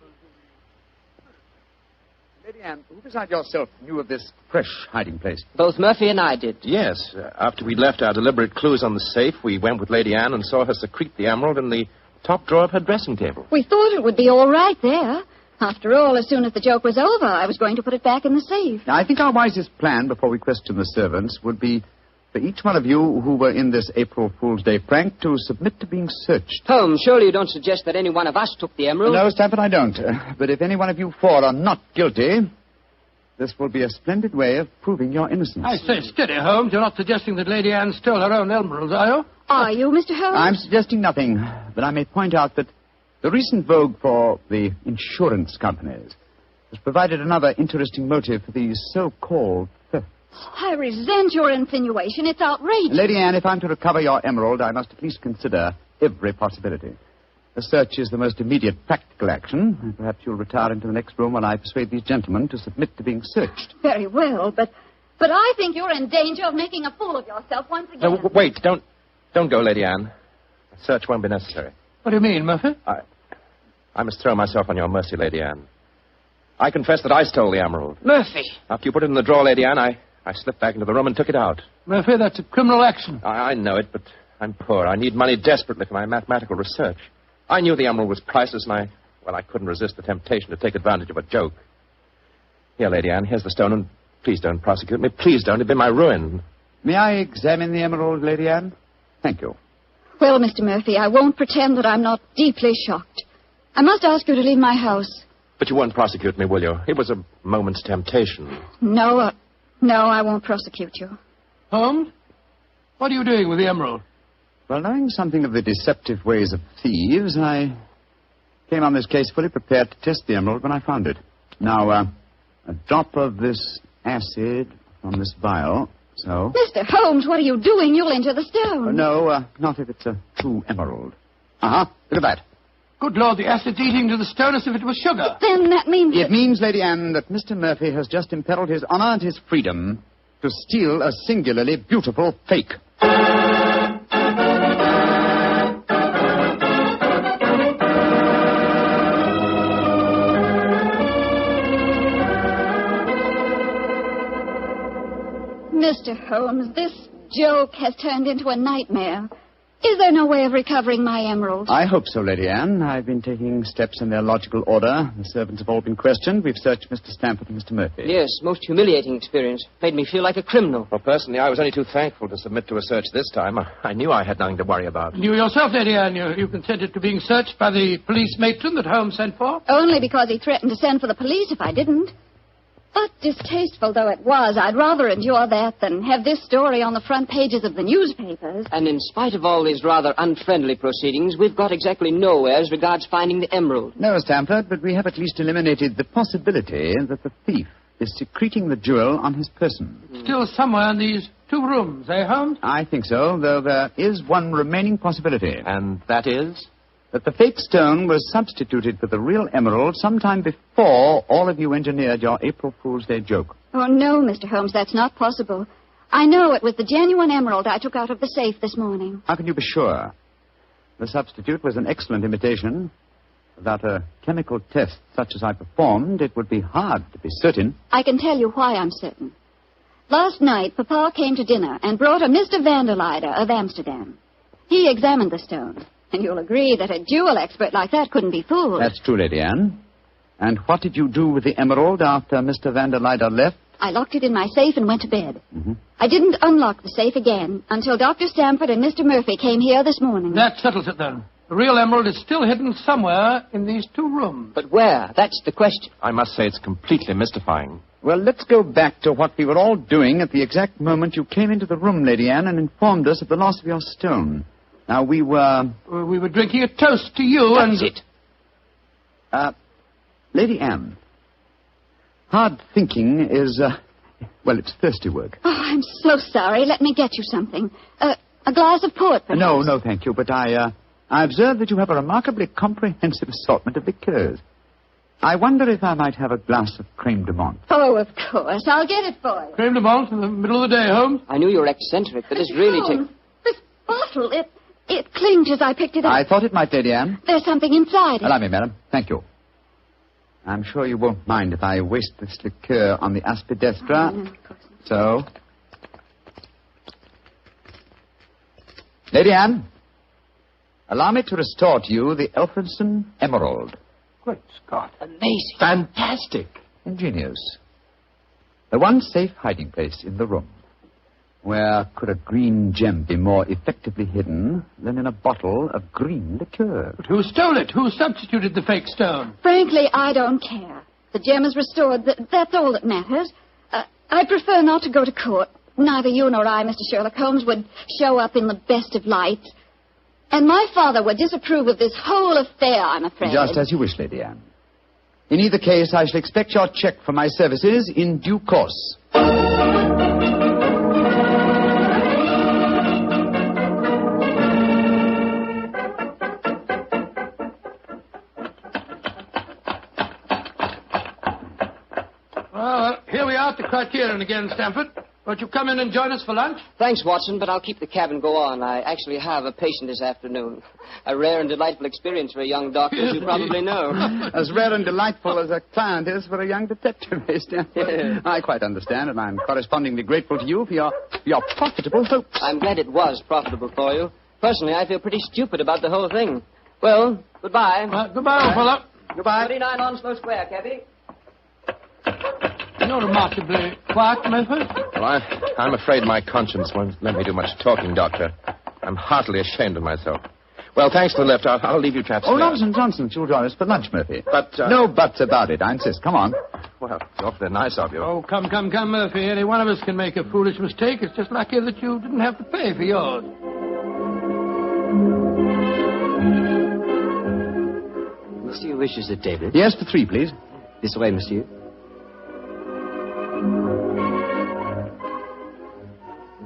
Speaker 10: Lady Anne, who beside yourself knew of this fresh hiding place?
Speaker 11: Both Murphy and I did.
Speaker 17: Yes. After we left our deliberate clues on the safe, we went with Lady Anne and saw her secrete the emerald in the top drawer of her dressing table.
Speaker 6: We thought it would be all right there. After all, as soon as the joke was over, I was going to put it back in the safe.
Speaker 10: Now, I think our wisest plan before we question the servants would be for each one of you who were in this April Fool's Day prank to submit to being searched.
Speaker 11: Holmes, surely you don't suggest that any one of us took the emerald?
Speaker 10: No, Stamford, I don't. But if any one of you four are not guilty, this will be a splendid way of proving your innocence.
Speaker 1: I say, steady, Holmes. You're not suggesting that Lady Anne stole her own emeralds, are you?
Speaker 6: Are you, Mr. Holmes?
Speaker 10: I'm suggesting nothing, but I may point out that the recent vogue for the insurance companies has provided another interesting motive for these so-called thefts.
Speaker 6: I resent your insinuation. It's outrageous.
Speaker 10: Lady Anne, if I'm to recover your emerald, I must at least consider every possibility. A search is the most immediate practical action. And perhaps you'll retire into the next room while I persuade these gentlemen to submit to being searched.
Speaker 6: Very well, but I think you're in danger of making a fool of yourself once again.
Speaker 17: No, wait, don't go, Lady Anne. A search won't be necessary.
Speaker 1: What do you mean, Murphy?
Speaker 17: I must throw myself on your mercy, Lady Anne. I confess that I stole the emerald.
Speaker 11: Murphy!
Speaker 17: After you put it in the drawer, Lady Anne, I slipped back into the room and took it out.
Speaker 1: Murphy, that's a criminal action.
Speaker 17: I know it, but I'm poor. I need money desperately for my mathematical research. I knew the emerald was priceless, and I couldn't resist the temptation to take advantage of a joke. Here, Lady Anne, here's the stone, and please don't prosecute me. Please don't. It'd be my ruin.
Speaker 10: May I examine the emerald, Lady Anne? Thank you.
Speaker 6: Well, Mr. Murphy, I won't pretend that I'm not deeply shocked. I must ask you to leave my house.
Speaker 17: But you won't prosecute me, will you? It was a moment's temptation.
Speaker 6: No, I won't prosecute you.
Speaker 1: Holmes, what are you doing with the emerald?
Speaker 10: Well, knowing something of the deceptive ways of thieves, I came on this case fully prepared to test the emerald when I found it. Now, a drop of this acid from this vial, so...
Speaker 6: Mr. Holmes, what are you doing? You'll injure the stone.
Speaker 10: No, not if it's a true emerald. Uh-huh, look at that.
Speaker 1: Good Lord, the acid's eating to the stone as if it was sugar.
Speaker 6: Then that means...
Speaker 10: It means, Lady Anne, that Mr. Murphy has just imperiled his honor and his freedom to steal a singularly beautiful fake.
Speaker 6: Mr. Holmes, this joke has turned into a nightmare. Is there no way of recovering my emerald?
Speaker 10: I hope so, Lady Anne. I've been taking steps in their logical order. The servants have all been questioned. We've searched Mr. Stamford and Mr. Murphy.
Speaker 11: Yes, most humiliating experience. Made me feel like a criminal.
Speaker 17: Well, personally, I was only too thankful to submit to a search this time. I knew I had nothing to worry about.
Speaker 1: And you yourself, Lady Anne, you consented to being searched by the police matron that Holmes sent for?
Speaker 6: Only because he threatened to send for the police if I didn't. But distasteful though it was, I'd rather endure that than have this story on the front pages of the newspapers.
Speaker 11: And in spite of all these rather unfriendly proceedings, we've got exactly nowhere as regards finding the emerald.
Speaker 10: No, Stamford, but we have at least eliminated the possibility that the thief is secreting the jewel on his person.
Speaker 1: Still somewhere in these 2 rooms, eh, Holmes?
Speaker 10: I think so, though there is one remaining possibility.
Speaker 17: And that is?
Speaker 10: That the fake stone was substituted for the real emerald sometime before all of you engineered your April Fool's Day joke.
Speaker 6: Oh, no, Mr. Holmes, that's not possible. I know it was the genuine emerald I took out of the safe this morning.
Speaker 10: How can you be sure? The substitute was an excellent imitation. Without a chemical test such as I performed, it would be hard to be certain.
Speaker 6: I can tell you why I'm certain. Last night, Papa came to dinner and brought a Mr. Vanderleider of Amsterdam. He examined the stone. And you'll agree that a jewel expert like that couldn't be fooled.
Speaker 10: That's true, Lady Anne. And what did you do with the emerald after Mr. Vanderleider left?
Speaker 6: I locked it in my safe and went to bed.
Speaker 10: Mm-hmm.
Speaker 6: I didn't unlock the safe again until Dr. Stamford and Mr. Murphy came here this morning.
Speaker 1: That settles it, then. The real emerald is still hidden somewhere in these 2 rooms.
Speaker 11: But where? That's the question.
Speaker 17: I must say it's completely mystifying.
Speaker 10: Well, let's go back to what we were all doing at the exact moment you came into the room, Lady Anne, and informed us of the loss of your stone. Now, we were
Speaker 1: drinking a toast to you.
Speaker 11: That's
Speaker 10: it. Lady Anne, hard thinking is, it's thirsty work.
Speaker 6: Oh, I'm so sorry. Let me get you something. A glass of port, perhaps?
Speaker 10: No, thank you. But I observe that you have a remarkably comprehensive assortment of liqueurs. I wonder if I might have a glass of creme de menthe.
Speaker 6: Oh, of course. I'll get it for you.
Speaker 1: Creme de menthe in the middle of the day, Holmes?
Speaker 11: I knew you were eccentric, but this really
Speaker 6: takes... This bottle, it clinged as I picked it up.
Speaker 10: I thought it might, Lady Anne.
Speaker 6: There's something inside it.
Speaker 10: Allow me, madam. Thank you. I'm sure you won't mind if I waste this liqueur on the aspidestra.
Speaker 6: No, of course not.
Speaker 10: So... Lady Anne, allow me to restore to you the Elphinstone Emerald.
Speaker 1: Great Scott.
Speaker 11: Amazing.
Speaker 17: Fantastic.
Speaker 10: Ingenious. The one safe hiding place in the room. Where could a green gem be more effectively hidden than in a bottle of green liqueur?
Speaker 1: But who stole it? Who substituted the fake stone?
Speaker 6: Frankly, I don't care. The gem is restored. That's all that matters. I prefer not to go to court. Neither you nor I, Mr. Sherlock Holmes, would show up in the best of lights. And my father would disapprove of this whole affair, I'm afraid.
Speaker 10: Just as you wish, Lady Anne. In either case, I shall expect your check for my services in due course.
Speaker 1: Well, here we are at the Criterion again, Stamford. Won't you come in and join us for lunch?
Speaker 11: Thanks, Watson, but I'll keep the cab and go on. I actually have a patient this afternoon. A rare and delightful experience for a young doctor, as you probably know.
Speaker 10: As rare and delightful as a client is for a young detective, Stamford. I quite understand, and I'm correspondingly grateful to you for your profitable hopes.
Speaker 11: I'm glad it was profitable for you. Personally, I feel pretty stupid about the whole thing. Well, goodbye.
Speaker 1: Goodbye, old fellow.
Speaker 10: Goodbye.
Speaker 11: 39 Onslow Square, cabby.
Speaker 1: You're remarkably quiet, Murphy.
Speaker 17: Well, I'm afraid my conscience won't let me do much talking, Doctor. I'm heartily ashamed of myself. Well, thanks for the lift. I'll leave you chaps
Speaker 10: Oh,
Speaker 17: there.
Speaker 10: nonsense. You'll join us for lunch, Murphy.
Speaker 17: But,
Speaker 10: No buts about it, I insist. Come on.
Speaker 17: Well, it's awfully nice of you.
Speaker 1: Oh, come, Murphy. Any one of us can make a foolish mistake. It's just lucky that you didn't have to pay for yours.
Speaker 2: Monsieur wishes a table.
Speaker 10: Yes, for 3, please.
Speaker 2: This way, monsieur.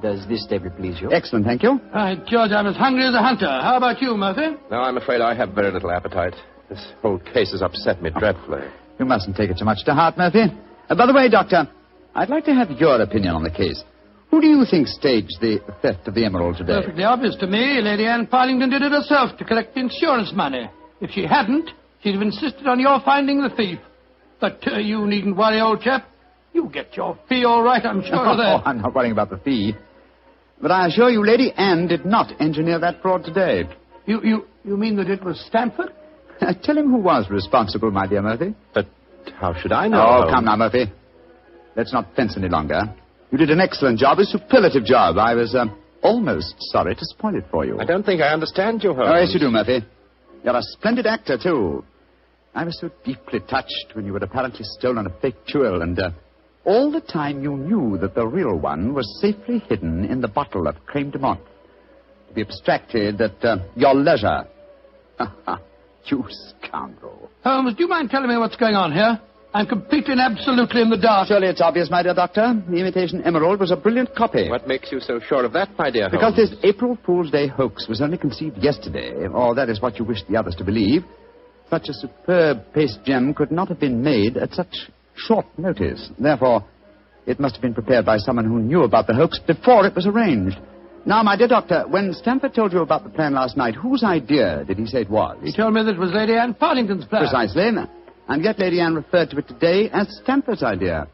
Speaker 2: Does this table please you?
Speaker 10: Excellent, thank you.
Speaker 1: Right, George, I'm as hungry as a hunter. How about you, Murphy?
Speaker 17: No, I'm afraid I have very little appetite. This whole case has upset me dreadfully.
Speaker 10: You mustn't take it too much to heart, Murphy. By the way, Doctor, I'd like to have your opinion on the case. Who do you think staged the theft of the emerald today?
Speaker 1: Perfectly obvious to me. Lady Anne Partington did it herself to collect the insurance money. If she hadn't, she'd have insisted on your finding the thief. But you needn't worry, old chap. You get your fee all right, I'm sure of that.
Speaker 10: Oh, I'm not worrying about the fee. But I assure you, Lady Anne did not engineer that fraud today.
Speaker 1: You mean that it was Stamford?
Speaker 10: Tell him who was responsible, my dear Murphy.
Speaker 17: But how should I know?
Speaker 10: Oh, come now, Murphy. Let's not fence any longer. You did an excellent job, a superlative job. I was almost sorry to spoil it for you.
Speaker 17: I don't think I understand you, Holmes.
Speaker 10: Oh, yes, you do, Murphy. You're a splendid actor, too. I was so deeply touched when you had apparently stolen a fake jewel, and all the time you knew that the real one was safely hidden in the bottle of creme de menthe, to be abstracted at your leisure. You scoundrel.
Speaker 1: Holmes, do you mind telling me what's going on here? I'm completely and absolutely in the dark.
Speaker 10: Surely it's obvious, my dear Doctor. The imitation emerald was a brilliant copy.
Speaker 17: What makes you so sure of that, my dear Holmes?
Speaker 10: Because this April Fool's Day hoax was only conceived yesterday, or that is what you wish the others to believe. Such a superb paste gem could not have been made at such short notice. Therefore, it must have been prepared by someone who knew about the hoax before it was arranged. Now, my dear Doctor, when Stamford told you about the plan last night, whose idea did he say it was?
Speaker 1: He told me that it was Lady Anne Partington's plan.
Speaker 10: Precisely. And yet Lady Anne referred to it today as Stamford's idea.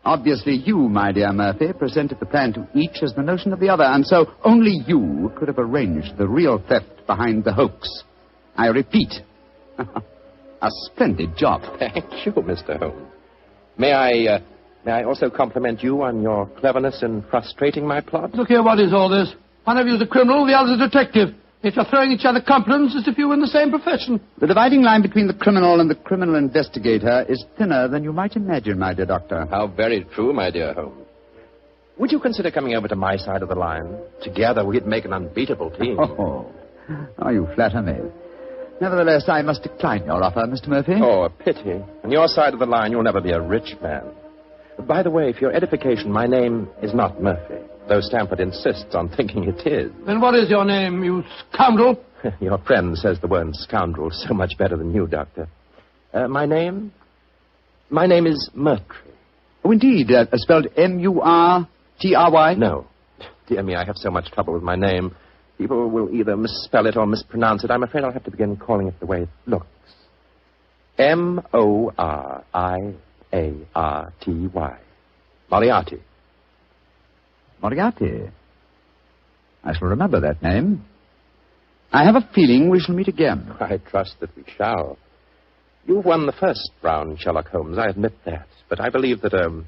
Speaker 10: Obviously, you, my dear Murphy, presented the plan to each as the notion of the other, and so only you could have arranged the real theft behind the hoax. I repeat, a splendid job.
Speaker 17: Thank you, Mr. Holmes. May I also compliment you on your cleverness in frustrating my plot?
Speaker 1: Look here, what is all this? One of you is a criminal, the other is a detective. If you're throwing each other compliments as if you were in the same profession.
Speaker 10: The dividing line between the criminal and the criminal investigator is thinner than you might imagine, my dear Doctor.
Speaker 17: How very true, my dear Holmes. Would you consider coming over to my side of the line? Together we'd make an unbeatable team.
Speaker 10: Oh, you flatter me. Nevertheless, I must decline your offer, Mr. Murphy.
Speaker 17: Oh, a pity. On your side of the line, you'll never be a rich man. By the way, for your edification, my name is not Murphy, though Stamford insists on thinking it is.
Speaker 1: Then what is your name, you scoundrel?
Speaker 17: Your friend says the word scoundrel so much better than you, Doctor. My name is Murtry.
Speaker 10: Oh, indeed. Spelled M-U-R-T-R-Y?
Speaker 17: No. Dear me, I have so much trouble with my name. People will either misspell it or mispronounce it. I'm afraid I'll have to begin calling it the way it looks. M-O-R-I-A-R-T-Y. Moriarty.
Speaker 10: Moriarty. I shall remember that name. I have a feeling we shall meet again.
Speaker 17: I trust that we shall. You've won the first round, Sherlock Holmes, I admit that. But I believe that a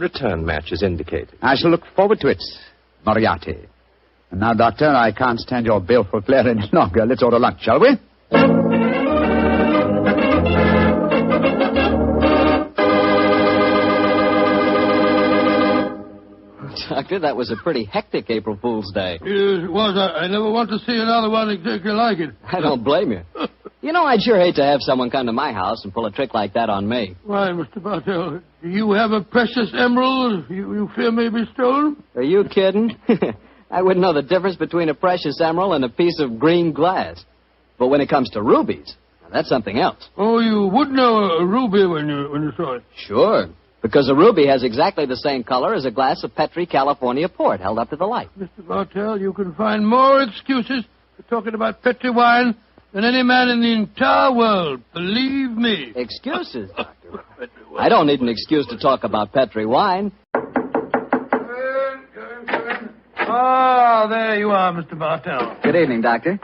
Speaker 17: return match is indicated.
Speaker 10: I shall look forward to it, Moriarty. And now, Doctor, I can't stand your baleful flair any longer. Let's order lunch, shall we?
Speaker 2: Doctor, that was a pretty hectic April Fool's Day.
Speaker 1: Yes, it was. I never want to see another one exactly like it.
Speaker 2: I don't blame you. You know, I'd sure hate to have someone come to my house and pull a trick like that on me.
Speaker 1: Why, Mr. Bartell, do you have a precious emerald you fear may be stolen?
Speaker 2: Are you kidding? I wouldn't know the difference between a precious emerald and a piece of green glass. But when it comes to rubies, now that's something else.
Speaker 1: Oh, you would know a ruby when you saw it?
Speaker 2: Sure, because a ruby has exactly the same color as a glass of Petri California port held up to the light.
Speaker 1: Mr. Bartell, you can find more excuses for talking about Petri wine than any man in the entire world. Believe me.
Speaker 2: Excuses, Doctor? I don't need an excuse to talk about Petri wine.
Speaker 1: Ah, there you are, Mr. Bartell.
Speaker 7: Good evening, Doctor.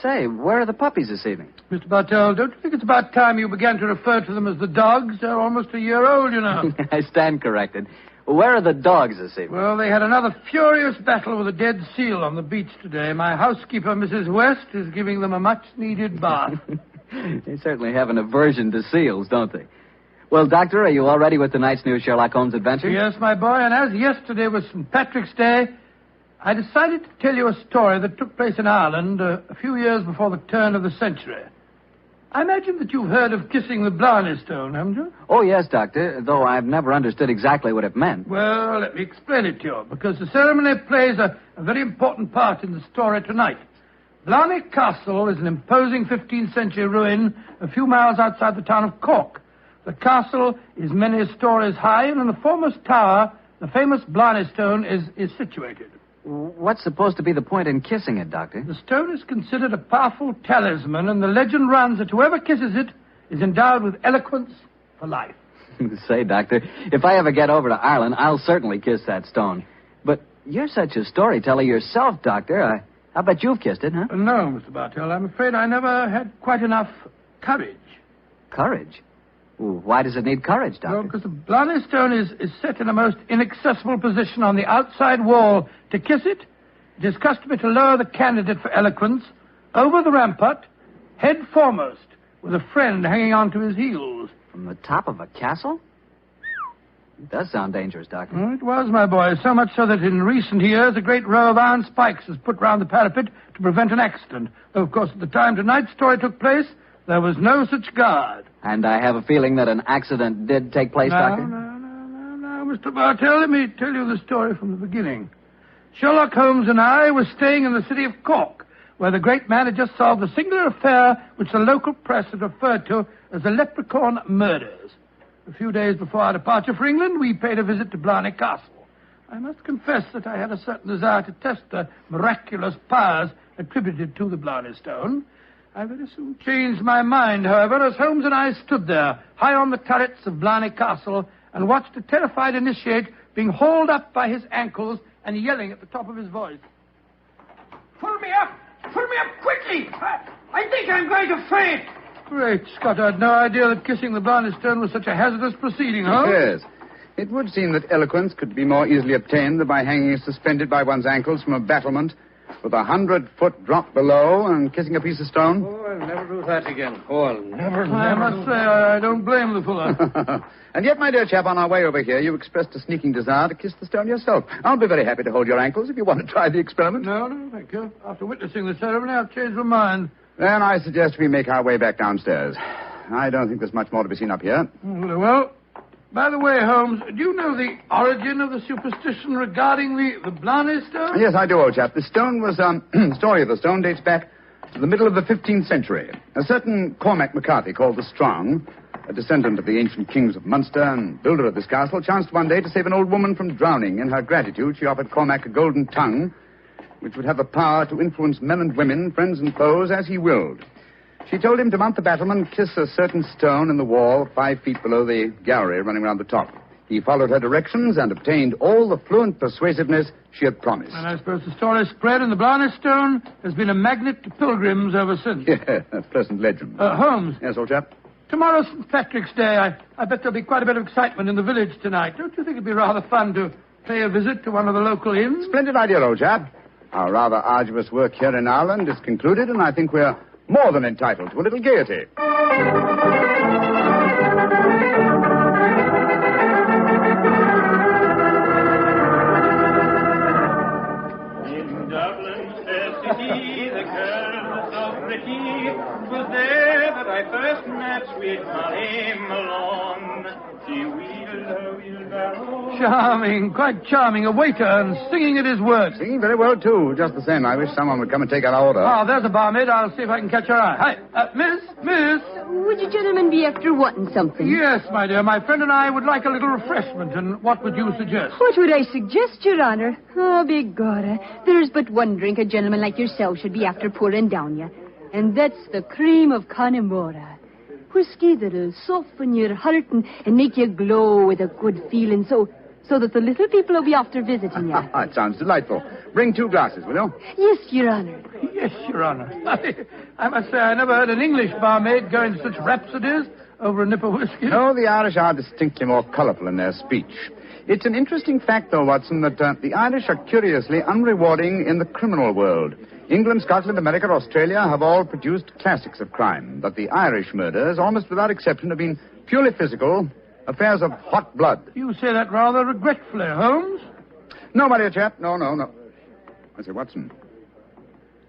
Speaker 7: Say, where are the puppies this evening?
Speaker 1: Mr. Bartell, don't you think it's about time you began to refer to them as the dogs? They're almost a year old, you know.
Speaker 7: I stand corrected.
Speaker 2: Where are the dogs this evening?
Speaker 1: Well, they had another furious battle with a dead seal on the beach today. My housekeeper, Mrs. West, is giving them a much-needed bath.
Speaker 2: They certainly have an aversion to seals, don't they? Well, Doctor, are you all ready with tonight's new Sherlock Holmes adventure?
Speaker 1: Yes, my boy, and as yesterday was St. Patrick's Day, I decided to tell you a story that took place in Ireland a few years before the turn of the century. I imagine that you've heard of kissing the Blarney stone, haven't you?
Speaker 2: Oh, yes, Doctor, though I've never understood exactly what it meant.
Speaker 1: Well, let me explain it to you, because the ceremony plays a very important part in the story tonight. Blarney Castle is an imposing 15th century ruin a few miles outside the town of Cork. The castle is many stories high, and in the foremost tower, the famous Blarney stone is situated.
Speaker 2: What's supposed to be the point in kissing it, Doctor?
Speaker 1: The stone is considered a powerful talisman, and the legend runs that whoever kisses it is endowed with eloquence for life.
Speaker 2: Say, Doctor, if I ever get over to Ireland, I'll certainly kiss that stone. But you're such a storyteller yourself, Doctor. I bet you've kissed it, huh?
Speaker 1: No, Mr. Bartell. I'm afraid I never had quite enough courage.
Speaker 2: Courage? Why does it need courage, Doctor?
Speaker 1: Well, because the Blarney stone is set in a most inaccessible position on the outside wall. To kiss it, it is customary to lower the candidate for eloquence over the rampart, head foremost, with a friend hanging on to his heels.
Speaker 2: From the top of a castle? It does sound dangerous, Doctor.
Speaker 1: It was, my boy, so much so that in recent years a great row of iron spikes was put round the parapet to prevent an accident. Though, of course, at the time tonight's story took place, there was no such guard.
Speaker 2: And I have a feeling that an accident did take place, Doctor?
Speaker 1: No, Mr. Bartell, let me tell you the story from the beginning. Sherlock Holmes and I were staying in the city of Cork, where the great man had just solved the singular affair which the local press had referred to as the Leprechaun murders. A few days before our departure for England, we paid a visit to Blarney Castle. I must confess that I had a certain desire to test the miraculous powers attributed to the Blarney stone. I very soon changed my mind, however, as Holmes and I stood there, high on the turrets of Blarney Castle, and watched a terrified initiate being hauled up by his ankles and yelling at the top of his voice. Pull me up! Pull me up quickly! I think I'm going to faint! Great Scott, I had no idea that kissing the Blarney stone was such a hazardous proceeding, huh?
Speaker 10: Yes. It would seem that eloquence could be more easily obtained than by hanging suspended by one's ankles from a battlement with 100-foot drop below and kissing a piece of stone.
Speaker 14: Oh, I'll never do that again. Oh, I'll never
Speaker 1: I must say, I don't blame the fuller.
Speaker 10: And yet, my dear chap, on our way over here, you expressed a sneaking desire to kiss the stone yourself. I'll be very happy to hold your ankles if you want to try the experiment.
Speaker 1: No, thank you. After witnessing the ceremony, I've changed my mind.
Speaker 10: Then I suggest we make our way back downstairs. I don't think there's much more to be seen up here.
Speaker 1: Very well. By the way, Holmes, do you know the origin of the superstition regarding the Blarney stone?
Speaker 10: Yes, I do, old chap. The stone was, story of the stone dates back to the middle of the 15th century. A certain Cormac MacCarthy, called the Strong, a descendant of the ancient kings of Munster and builder of this castle, chanced one day to save an old woman from drowning. In her gratitude, she offered Cormac a golden tongue, which would have the power to influence men and women, friends and foes, as he willed. She told him to mount the battlement, kiss a certain stone in the wall 5 feet below the gallery running round the top. He followed her directions and obtained all the fluent persuasiveness she had promised.
Speaker 1: And I suppose the story spread, and the Blarney stone has been a magnet to pilgrims ever since.
Speaker 10: Yeah, a pleasant legend.
Speaker 1: Holmes.
Speaker 10: Yes, old chap?
Speaker 1: Tomorrow's St. Patrick's Day. I bet there'll be quite a bit of excitement in the village tonight. Don't you think it'd be rather fun to pay a visit to one of the local inns?
Speaker 10: Splendid idea, old chap. Our rather arduous work here in Ireland is concluded, and I think we're more than entitled to a little gaiety.
Speaker 3: In Dublin's fair city, the girl was so pretty. 'Twas there that I first met sweet Molly Malone. She wheeled her wheelbarrow.
Speaker 1: Charming, quite charming. A waiter and singing at his work.
Speaker 10: Singing very well, too. Just the same, I wish someone would come and take our order.
Speaker 1: Oh, there's a barmaid. I'll see if I can catch her eye. Hi, Miss.
Speaker 13: Would you gentlemen be after wanting something?
Speaker 1: Yes, my dear. My friend and I would like a little refreshment, and what would you suggest?
Speaker 13: What would I suggest, Your Honor? Oh, begorra. There's but one drink a gentleman like yourself should be after pouring down you, and that's the cream of Connemara. Whiskey that'll soften your heart and make you glow with a good feeling, so that the little people will be after visiting you.
Speaker 10: It sounds delightful. Bring 2 glasses, will you?
Speaker 13: Yes, Your Honor.
Speaker 1: Yes, Your Honor. I must say I never heard an English barmaid go into such rhapsodies over a nip of whiskey?
Speaker 10: No, the Irish are distinctly more colourful in their speech. It's an interesting fact, though, Watson, that the Irish are curiously unrewarding in the criminal world. England, Scotland, America, Australia have all produced classics of crime, but the Irish murders, almost without exception, have been purely physical, affairs of hot blood.
Speaker 1: You say that rather regretfully, Holmes.
Speaker 10: No, my dear chap, no. I say, Watson,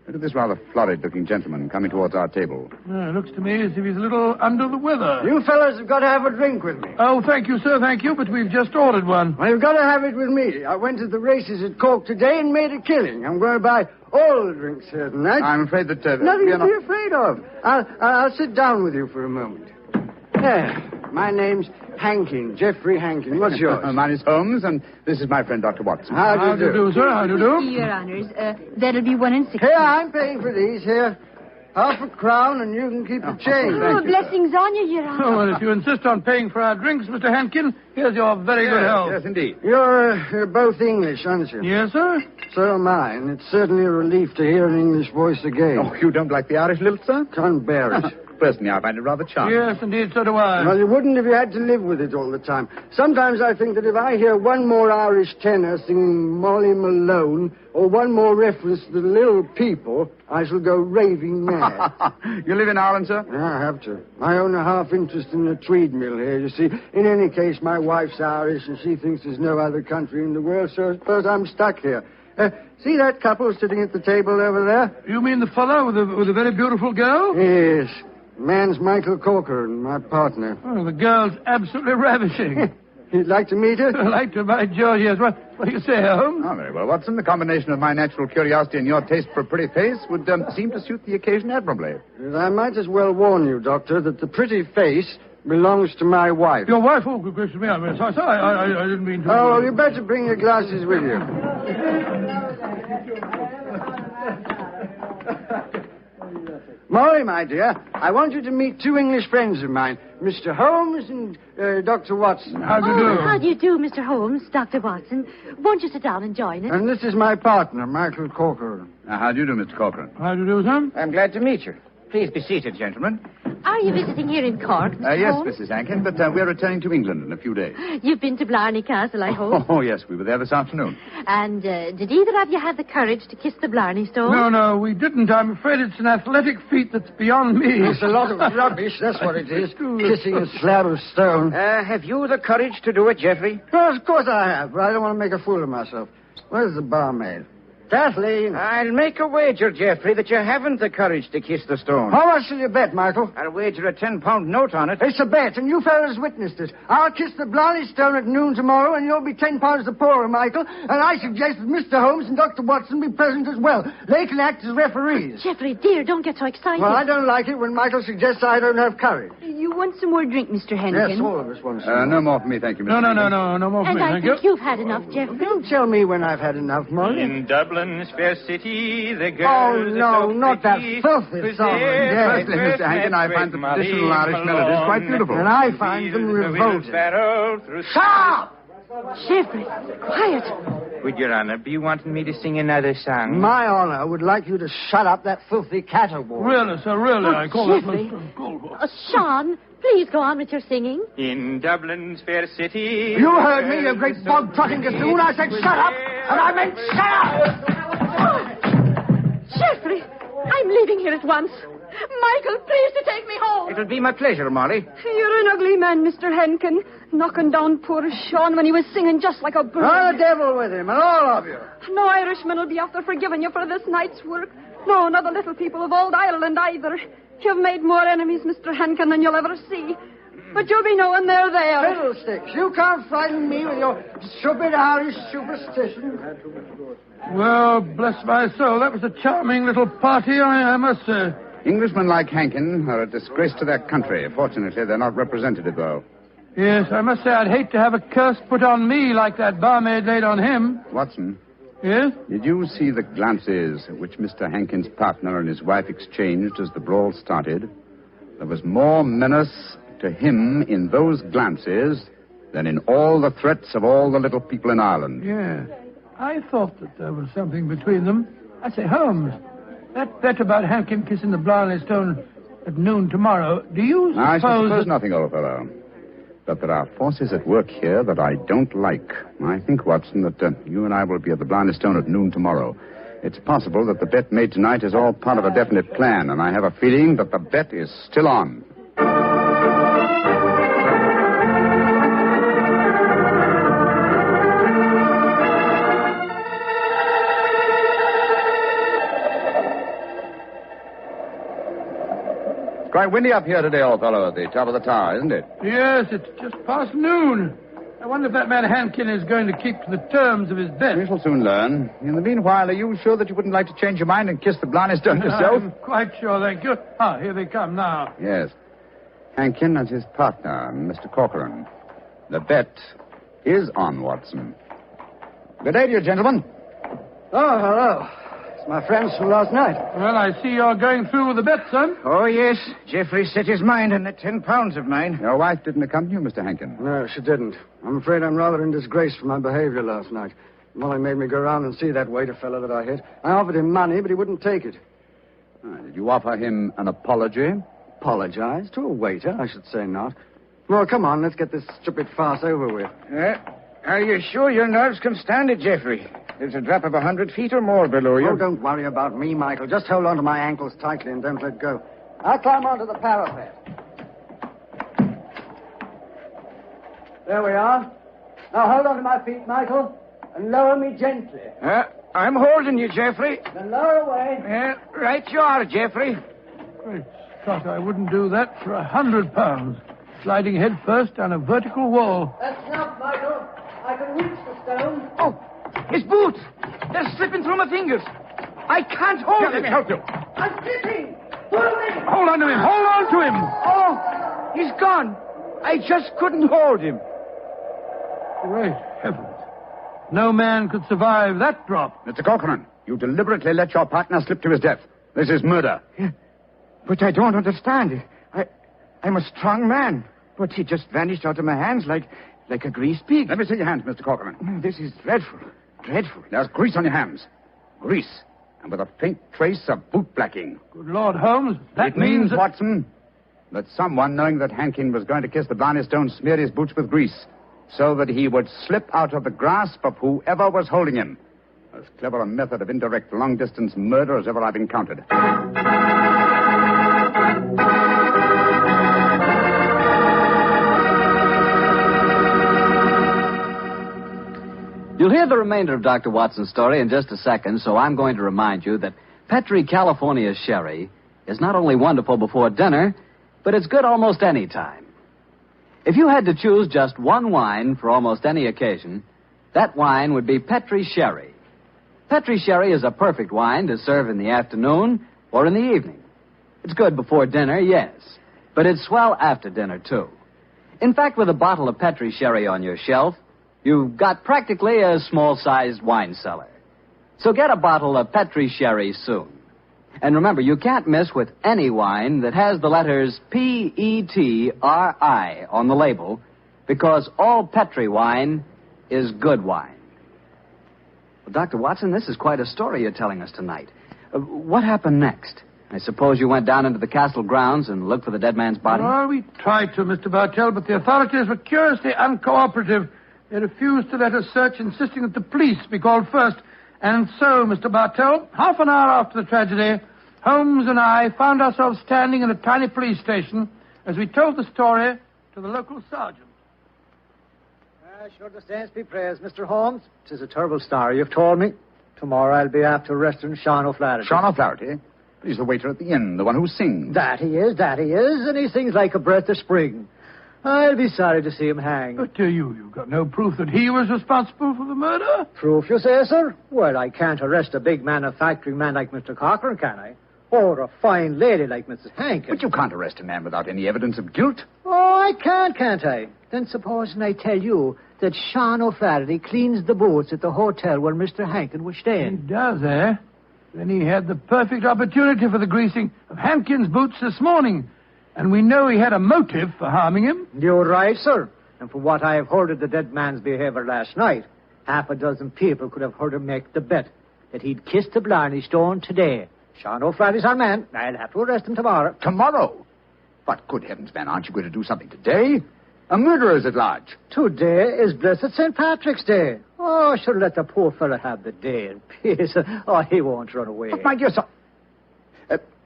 Speaker 10: look at this rather florid-looking gentleman coming towards our table.
Speaker 1: It looks to me as if he's a little under the weather.
Speaker 5: You fellas have got to have a drink with me.
Speaker 1: Oh, thank you, sir, thank you, but we've just ordered one.
Speaker 5: Well, you've got to have it with me. I went to the races at Cork today and made a killing. I'm going to buy all the drinks here tonight.
Speaker 10: I'm afraid that...
Speaker 5: Nothing to be afraid of. I'll sit down with you for a moment. My name's Hankin, Geoffrey Hankin. What's yours?
Speaker 10: Mine is Holmes, and this is my friend, Dr. Watson.
Speaker 5: How do you do,
Speaker 1: sir? How do you do?
Speaker 13: Your Honours, that'll be 1 and 6.
Speaker 5: Here, I'm paying for these. Here, £1 and you can keep the change.
Speaker 13: Oh, blessings on you, Your Honour.
Speaker 1: Oh, well, if you insist on paying for our drinks, Mr. Hankin, here's your very good health.
Speaker 10: Yes, indeed.
Speaker 5: You're both English, aren't you?
Speaker 1: Yes, sir.
Speaker 5: So am I, and it's certainly a relief to hear an English voice again.
Speaker 10: Oh, you don't like the Irish lilt, sir?
Speaker 5: Can't bear it.
Speaker 10: Personally, I find it rather charming.
Speaker 1: Yes, indeed, so do I.
Speaker 5: Well, you wouldn't if you had to live with it all the time. Sometimes I think that if I hear one more Irish tenor singing Molly Malone, or one more reference to the little people, I shall go raving mad.
Speaker 10: You live in Ireland, sir?
Speaker 5: Yeah, I have to. I own a half interest in the Tweed mill here, you see. In any case, my wife's Irish, and she thinks there's no other country in the world, so I suppose I'm stuck here. See that couple sitting at the table over there?
Speaker 1: You mean the fellow with a very beautiful girl?
Speaker 5: Yes. Man's Michael Corcoran, my partner.
Speaker 1: Oh, the girl's absolutely ravishing.
Speaker 5: You'd like to meet her?
Speaker 1: I'd like to, by George, yes. What do you say, Holmes?
Speaker 10: Oh, very well, Watson. The combination of my natural curiosity and your taste for a pretty face would seem to suit the occasion admirably.
Speaker 5: I might as well warn you, Doctor, that the pretty face belongs to my wife.
Speaker 1: Your wife? Oh, good gracious me. I didn't mean to...
Speaker 5: Oh, well, you better bring your glasses with you. Molly, my dear, I want you to meet 2 English friends of mine, Mr. Holmes and Dr. Watson.
Speaker 1: How do you do?
Speaker 8: How do you do, Mr. Holmes, Dr. Watson? Won't you sit down and join us?
Speaker 5: And this is my partner, Michael Corcoran.
Speaker 10: How do you do, Mr. Corcoran?
Speaker 1: How do you do, sir?
Speaker 22: I'm glad to meet you. Please be seated, gentlemen.
Speaker 8: Are you visiting here in Cork, Mr.
Speaker 10: Yes,
Speaker 8: Holmes?
Speaker 10: Mrs. Hankin, but we're returning to England in a few days.
Speaker 8: You've been to Blarney Castle, I hope.
Speaker 10: Oh, yes, we were there this afternoon.
Speaker 8: And did either of you have the courage to kiss the Blarney stone?
Speaker 1: No, we didn't. I'm afraid it's an athletic feat that's beyond me.
Speaker 5: It's a lot of rubbish, that's what it is. Kissing a slab of stone.
Speaker 22: Have you the courage to do it, Geoffrey?
Speaker 5: Well, of course I have, but I don't want to make a fool of myself. Where's the barmaid? Kathleen.
Speaker 22: I'll make a wager, Geoffrey, that you haven't the courage to kiss the stone.
Speaker 5: How much will you bet, Michael?
Speaker 22: I'll wager a £10 note on it.
Speaker 5: It's a bet, and you fellas witnessed it. I'll kiss the Blarney stone at noon tomorrow, and you'll be £10 the poorer, Michael. And I suggest that Mr. Holmes and Dr. Watson be present as well. They can act as referees.
Speaker 8: Geoffrey, dear, don't get so excited.
Speaker 5: Well, I don't like it when Michael suggests I don't have courage.
Speaker 13: You want some more drink, Mr. Henkin?
Speaker 5: Yes, all of us want some.
Speaker 10: No more for me, thank you, Mr.
Speaker 1: No more for
Speaker 8: and
Speaker 1: me,
Speaker 8: I
Speaker 1: thank you.
Speaker 8: think you've had enough, Geoffrey.
Speaker 5: Don't tell me when I've had enough, Molly.
Speaker 3: In Dublin's fair city, the girls
Speaker 5: Oh, no,
Speaker 3: are so
Speaker 5: not that
Speaker 3: pretty.
Speaker 5: filthy song.
Speaker 10: Firstly, Mr. Hankin, I find the traditional Irish melodies quite beautiful.
Speaker 5: And I find them revolting.
Speaker 3: Stop!
Speaker 8: Geoffrey, quiet.
Speaker 22: Would Your Honor be wanting me to sing another song?
Speaker 5: My honor would like you to shut up that filthy caterwaul.
Speaker 1: Really, sir, really. I call
Speaker 8: Geoffrey.
Speaker 1: that...
Speaker 8: Sean, please go on with your singing.
Speaker 3: In Dublin's fair city.
Speaker 5: You heard me, you great bog-trotting gazoo. I said shut up, and I meant shut up!
Speaker 8: Geoffrey, I'm leaving here at once. Michael, please to take me home.
Speaker 22: It'll be my pleasure, Molly.
Speaker 13: You're an ugly man, Mr. Henkin. Knocking down poor Sean when he was singing just like a bird.
Speaker 5: Oh, the devil with him, and all of you.
Speaker 13: No Irishman will be after forgiving you for this night's work. No, not the little people of old Ireland either. You've made more enemies, Mr. Henkin, than you'll ever see. But you'll be knowing they're there.
Speaker 5: Fiddlesticks, you can't frighten me with your stupid Irish superstition.
Speaker 1: Well, bless my soul, that was a charming little party, I must say.
Speaker 10: Englishmen like Hankin are a disgrace to their country. Fortunately, they're not representative, though.
Speaker 1: Yes, I must say I'd hate to have a curse put on me like that barmaid laid on him.
Speaker 10: Watson.
Speaker 1: Yes?
Speaker 10: Did you see the glances which Mr. Hankin's partner and his wife exchanged as the brawl started? There was more menace to him in those glances than in all the threats of all the little people in Ireland.
Speaker 1: Yeah. I thought that there was something between them. I say, Holmes, that bet about Hankin kissing the Blarney stone, at noon tomorrow, do you suppose...
Speaker 10: I suppose nothing, old fellow. But there are forces at work here that I don't like. I think, Watson, that you and I will be at the Blarney Stone at noon tomorrow. It's possible that the bet made tonight is all part of a definite plan, and I have a feeling that the bet is still on. It's quite windy up here today, old fellow, at the top of the tower, isn't it?
Speaker 1: Yes, it's just past noon. I wonder if that man Hankin is going to keep to the terms of his bet.
Speaker 10: We shall soon learn. In the meanwhile, are you sure that you wouldn't like to change your mind and kiss the Blarney Stone yourself?
Speaker 1: I'm quite sure, thank you. Ah, here they come now.
Speaker 10: Yes. Hankin and his partner, Mr. Corcoran. The bet is on, Watson. Good day to you, gentlemen.
Speaker 5: Oh, hello. It's my friends from last night.
Speaker 1: Well, I see you're going through with the bet, son.
Speaker 16: Oh, yes. Geoffrey set his mind on the 10 pounds of mine.
Speaker 10: Your wife didn't accompany you, Mr. Hankin?
Speaker 5: No, she didn't. I'm afraid I'm rather in disgrace for my behavior last night. Molly made me go round and see that waiter fellow that I hit. I offered him money, but he wouldn't take it.
Speaker 10: Did you offer him an apology?
Speaker 5: Apologize? To a waiter? I should say not. Well, come on, let's get this stupid farce over with.
Speaker 16: Are you sure your nerves can stand it, Geoffrey? There's a drop of 100 feet or more below you.
Speaker 5: Oh, don't worry about me, Michael. Just hold on to my ankles tightly and don't let go. I'll climb onto the parapet. There we are. Now hold on to my feet, Michael, and lower me gently.
Speaker 16: I'm holding you, Geoffrey.
Speaker 5: Then lower away.
Speaker 16: Right you are, Geoffrey.
Speaker 1: Great Scott, I wouldn't do that for £100. Sliding head first down a vertical wall.
Speaker 5: That's enough, Michael. I can reach the stone.
Speaker 16: Oh, his boots. They're slipping through my fingers. I can't hold him.
Speaker 10: Let me help you.
Speaker 5: I'm slipping. Pull me.
Speaker 1: Hold on to him. Hold on to him.
Speaker 16: Oh, he's gone. I just couldn't hold him.
Speaker 1: Great heavens. No man could survive that drop.
Speaker 10: Mr. Corcoran, you deliberately let your partner slip to his death. This is murder.
Speaker 16: Yeah, but I don't understand. I'm a strong man, but he just vanished out of my hands like a greased pig.
Speaker 10: Let me see your hands, Mr. Corcoran.
Speaker 16: This is dreadful. Dreadful.
Speaker 10: There's grease on your hands. Grease. And with a faint trace of boot blacking.
Speaker 1: Good Lord, Holmes, that
Speaker 10: it means,
Speaker 1: that...
Speaker 10: Watson, that someone, knowing that Hankin was going to kiss the Blarney Stone, smeared his boots with grease so that he would slip out of the grasp of whoever was holding him. As clever a method of indirect long-distance murder as ever I've encountered.
Speaker 2: You'll hear the remainder of Dr. Watson's story in just a second, so I'm going to remind you that Petri California Sherry is not only wonderful before dinner, but it's good almost any time. If you had to choose just one wine for almost any occasion, that wine would be Petri Sherry. Petri Sherry is a perfect wine to serve in the afternoon or in the evening. It's good before dinner, yes, but it's swell after dinner, too. In fact, with a bottle of Petri Sherry on your shelf, you've got practically a small-sized wine cellar. So get a bottle of Petri Sherry soon. And remember, you can't miss with any wine that has the letters Petri on the label, because all Petri wine is good wine. Well, Dr. Watson, this is quite a story you're telling us tonight. What happened next? I suppose you went down into the castle grounds and looked for the dead man's body?
Speaker 1: Well, we tried to, Mr. Bartell, but the authorities were curiously uncooperative. They refused to let us search, insisting that the police be called first. And so, Mr. Bartell, half an hour after the tragedy, Holmes and I found ourselves standing in a tiny police station as we told the story to the local sergeant.
Speaker 5: Sure the saints be praised, Mr. Holmes. 'Tis a terrible story you've told me. Tomorrow I'll be after arresting Sean O'Flaherty.
Speaker 10: Sean O'Flaherty? He's the waiter at the inn, the one who sings.
Speaker 5: That he is, and he sings like a breath of spring. I'll be sorry to see him hang.
Speaker 1: But you've got no proof that he was responsible for the murder?
Speaker 5: Proof, you say, sir? Well, I can't arrest a big manufacturing man like Mr. Corcoran, can I? Or a fine lady like Mrs. Hankin.
Speaker 10: But you can't arrest a man without any evidence of guilt.
Speaker 5: Oh, I can't I? Then supposing I tell you that Sean O'Flaherty cleans the boots at the hotel where Mr. Hankin was staying.
Speaker 1: He does, eh? Then he had the perfect opportunity for the greasing of Hankin's boots this morning. And we know he had a motive for harming him.
Speaker 5: You're right, sir. And from what I have heard of the dead man's behavior last night, half a dozen people could have heard him make the bet that he'd kiss the Blarney Stone today,
Speaker 9: Sean O'Flaherty's our man. I'll have to arrest him tomorrow.
Speaker 10: Tomorrow? But good heavens, man, aren't you going to do something today? A murderer's at large.
Speaker 9: Today is blessed St. Patrick's Day. Oh, should let the poor fellow have the day in peace. Oh, he won't run away.
Speaker 10: But my dear son...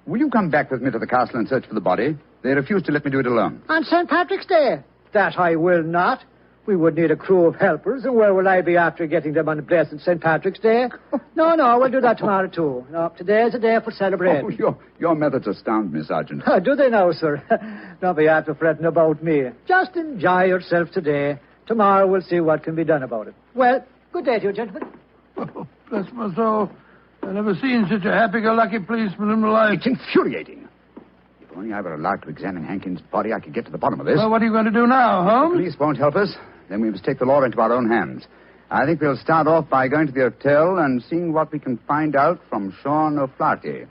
Speaker 10: will you come back with me to the castle and search for the body? They refuse to let me do it alone.
Speaker 9: On St. Patrick's Day? That I will not. We would need a crew of helpers, and where will I be after getting them on blessed St. Patrick's Day? No, we'll do that tomorrow, too. No, today is a day for celebrating.
Speaker 10: Oh, your methods astound me, Sergeant.
Speaker 9: Do they now, sir? Don't be after fretting about me. Just enjoy yourself today. Tomorrow we'll see what can be done about it. Well, good day to you, gentlemen.
Speaker 1: Oh, bless my soul. I've never seen such a happy-go-lucky policeman in my life.
Speaker 10: It's infuriating. If only I were allowed to examine Hankins' body, I could get to the bottom of this.
Speaker 1: Well, what are you going to do now, Holmes?
Speaker 10: The police won't help us. Then we must take the law into our own hands. I think we'll start off by going to the hotel and seeing what we can find out from Sean O'Flaherty.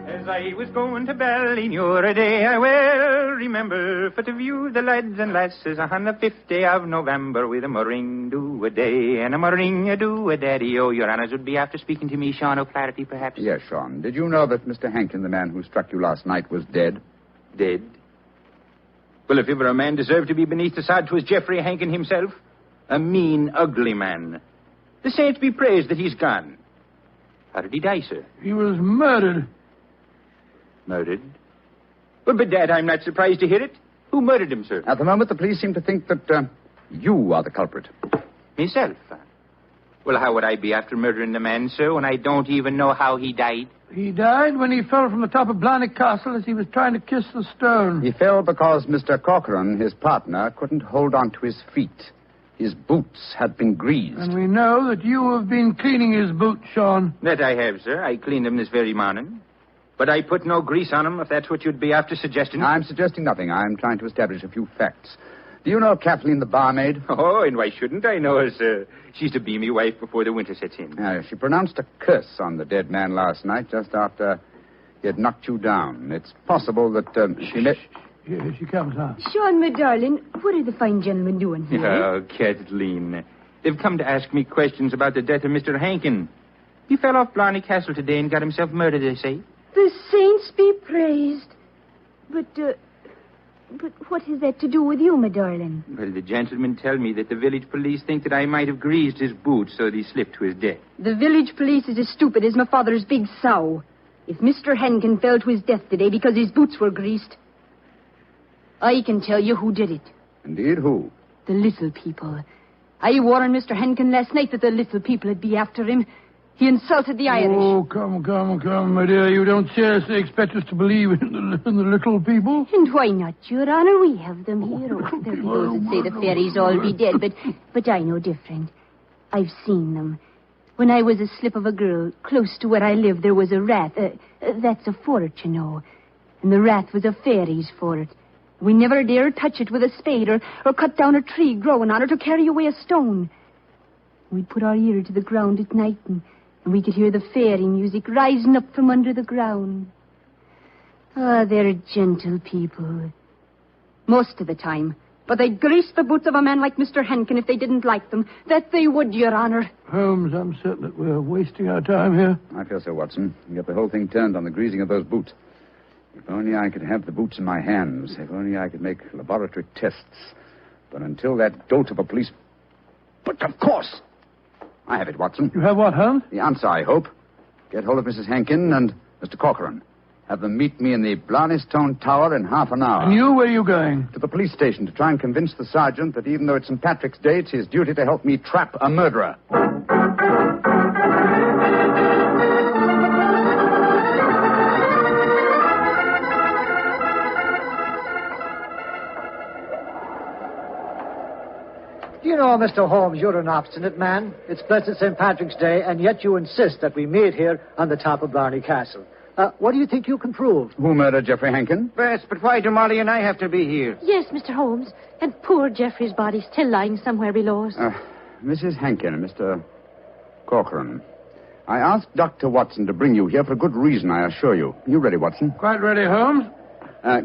Speaker 3: As I was going to Ballymure a day, I well remember for to view the lads and lasses on the 5th day of November with a murring do a day and a murring a do a daddy. Oh, your honors would be after speaking to me, Sean O'Flaherty, perhaps?
Speaker 10: Yes, Sean. Did you know that Mr. Hankin, the man who struck you last night, was dead?
Speaker 3: Dead? Well, if ever a man deserved to be beneath the sod, 'twas Geoffrey Hankin himself. A mean, ugly man. The saints be praised that he's gone. How did he die, sir?
Speaker 1: He was murdered.
Speaker 3: Murdered? Well, bedad, I'm not surprised to hear it. Who murdered him, sir?
Speaker 10: At the moment, the police seem to think that you are the culprit.
Speaker 3: Myself? Well, how would I be after murdering the man, sir, when I don't even know how he died?
Speaker 1: He died when he fell from the top of Blarney Castle as he was trying to kiss the stone.
Speaker 10: He fell because Mr. Corcoran, his partner, couldn't hold on to his feet. His boots had been greased.
Speaker 1: And we know that you have been cleaning his boots, Sean.
Speaker 3: That I have, sir. I cleaned them this very morning. But I put no grease on them, if that's what you'd be after suggesting.
Speaker 10: I'm suggesting nothing. I'm trying to establish a few facts. Do you know Kathleen, the barmaid?
Speaker 3: Oh, and why shouldn't I know her, sir? She's to be me wife before the winter sets in.
Speaker 10: She pronounced a curse on the dead man last night, just after he had knocked you down. It's possible that she met...
Speaker 1: Here she comes, huh?
Speaker 13: Sean, my darling, what are the fine gentlemen doing here?
Speaker 3: Oh, Kathleen. They've come to ask me questions about the death of Mr. Hankin. He fell off Blarney Castle today and got himself murdered, they say.
Speaker 13: The saints be praised. But what has that to do with you, my darling?
Speaker 3: Well, the gentlemen tell me that the village police think that I might have greased his boots so that he slipped to his death.
Speaker 13: The village police is as stupid as my father's big sow. If Mr. Hankin fell to his death today because his boots were greased, I can tell you who did it.
Speaker 10: Indeed, who?
Speaker 13: The little people. I warned Mr. Hankin last night that the little people would be after him. He insulted the Irish.
Speaker 1: Oh, come, my dear. You don't seriously expect us to believe in the little people?
Speaker 13: And why not, Your Honor? We have them here. Oh, there are those that say the fairies all be dead, but I know different. I've seen them. When I was a slip of a girl, close to where I lived, there was a rat. That's a fort, you know. And the rat was a fairy's fort. We never dared touch it with a spade or cut down a tree growing on it or carry away a stone. We'd put our ear to the ground at night and we could hear the fairy music rising up from under the ground. Ah, they're gentle people. Most of the time. But they'd grease the boots of a man like Mr. Hankin if they didn't like them. That they would, Your Honor.
Speaker 1: Holmes, I'm certain that we're wasting our time here.
Speaker 10: I feel so, Watson. You get the whole thing turned on the greasing of those boots. If only I could have the boots in my hands. If only I could make laboratory tests. But until that dolt of a police... But of course! I have it, Watson.
Speaker 1: You have what, Holmes?
Speaker 10: The answer, I hope. Get hold of Mrs. Hankin and Mr. Corcoran. Have them meet me in the Blarney Stone Tower in half an hour.
Speaker 1: And you, where are you going?
Speaker 10: To the police station to try and convince the sergeant that even though it's St. Patrick's Day, it's his duty to help me trap a murderer.
Speaker 9: You know, Mr. Holmes, you're an obstinate man. It's blessed St. Patrick's Day, and yet you insist that we meet here on the top of Blarney Castle. What do you think you can prove?
Speaker 10: Who murdered Geoffrey Hankin?
Speaker 3: But why do Molly and I have to be here?
Speaker 8: Yes, Mr. Holmes. And poor Geoffrey's body still lying somewhere below us.
Speaker 10: Mrs. Hankin and Mr. Corcoran. I asked Dr. Watson to bring you here for a good reason, I assure you. You ready, Watson?
Speaker 1: Quite ready, Holmes.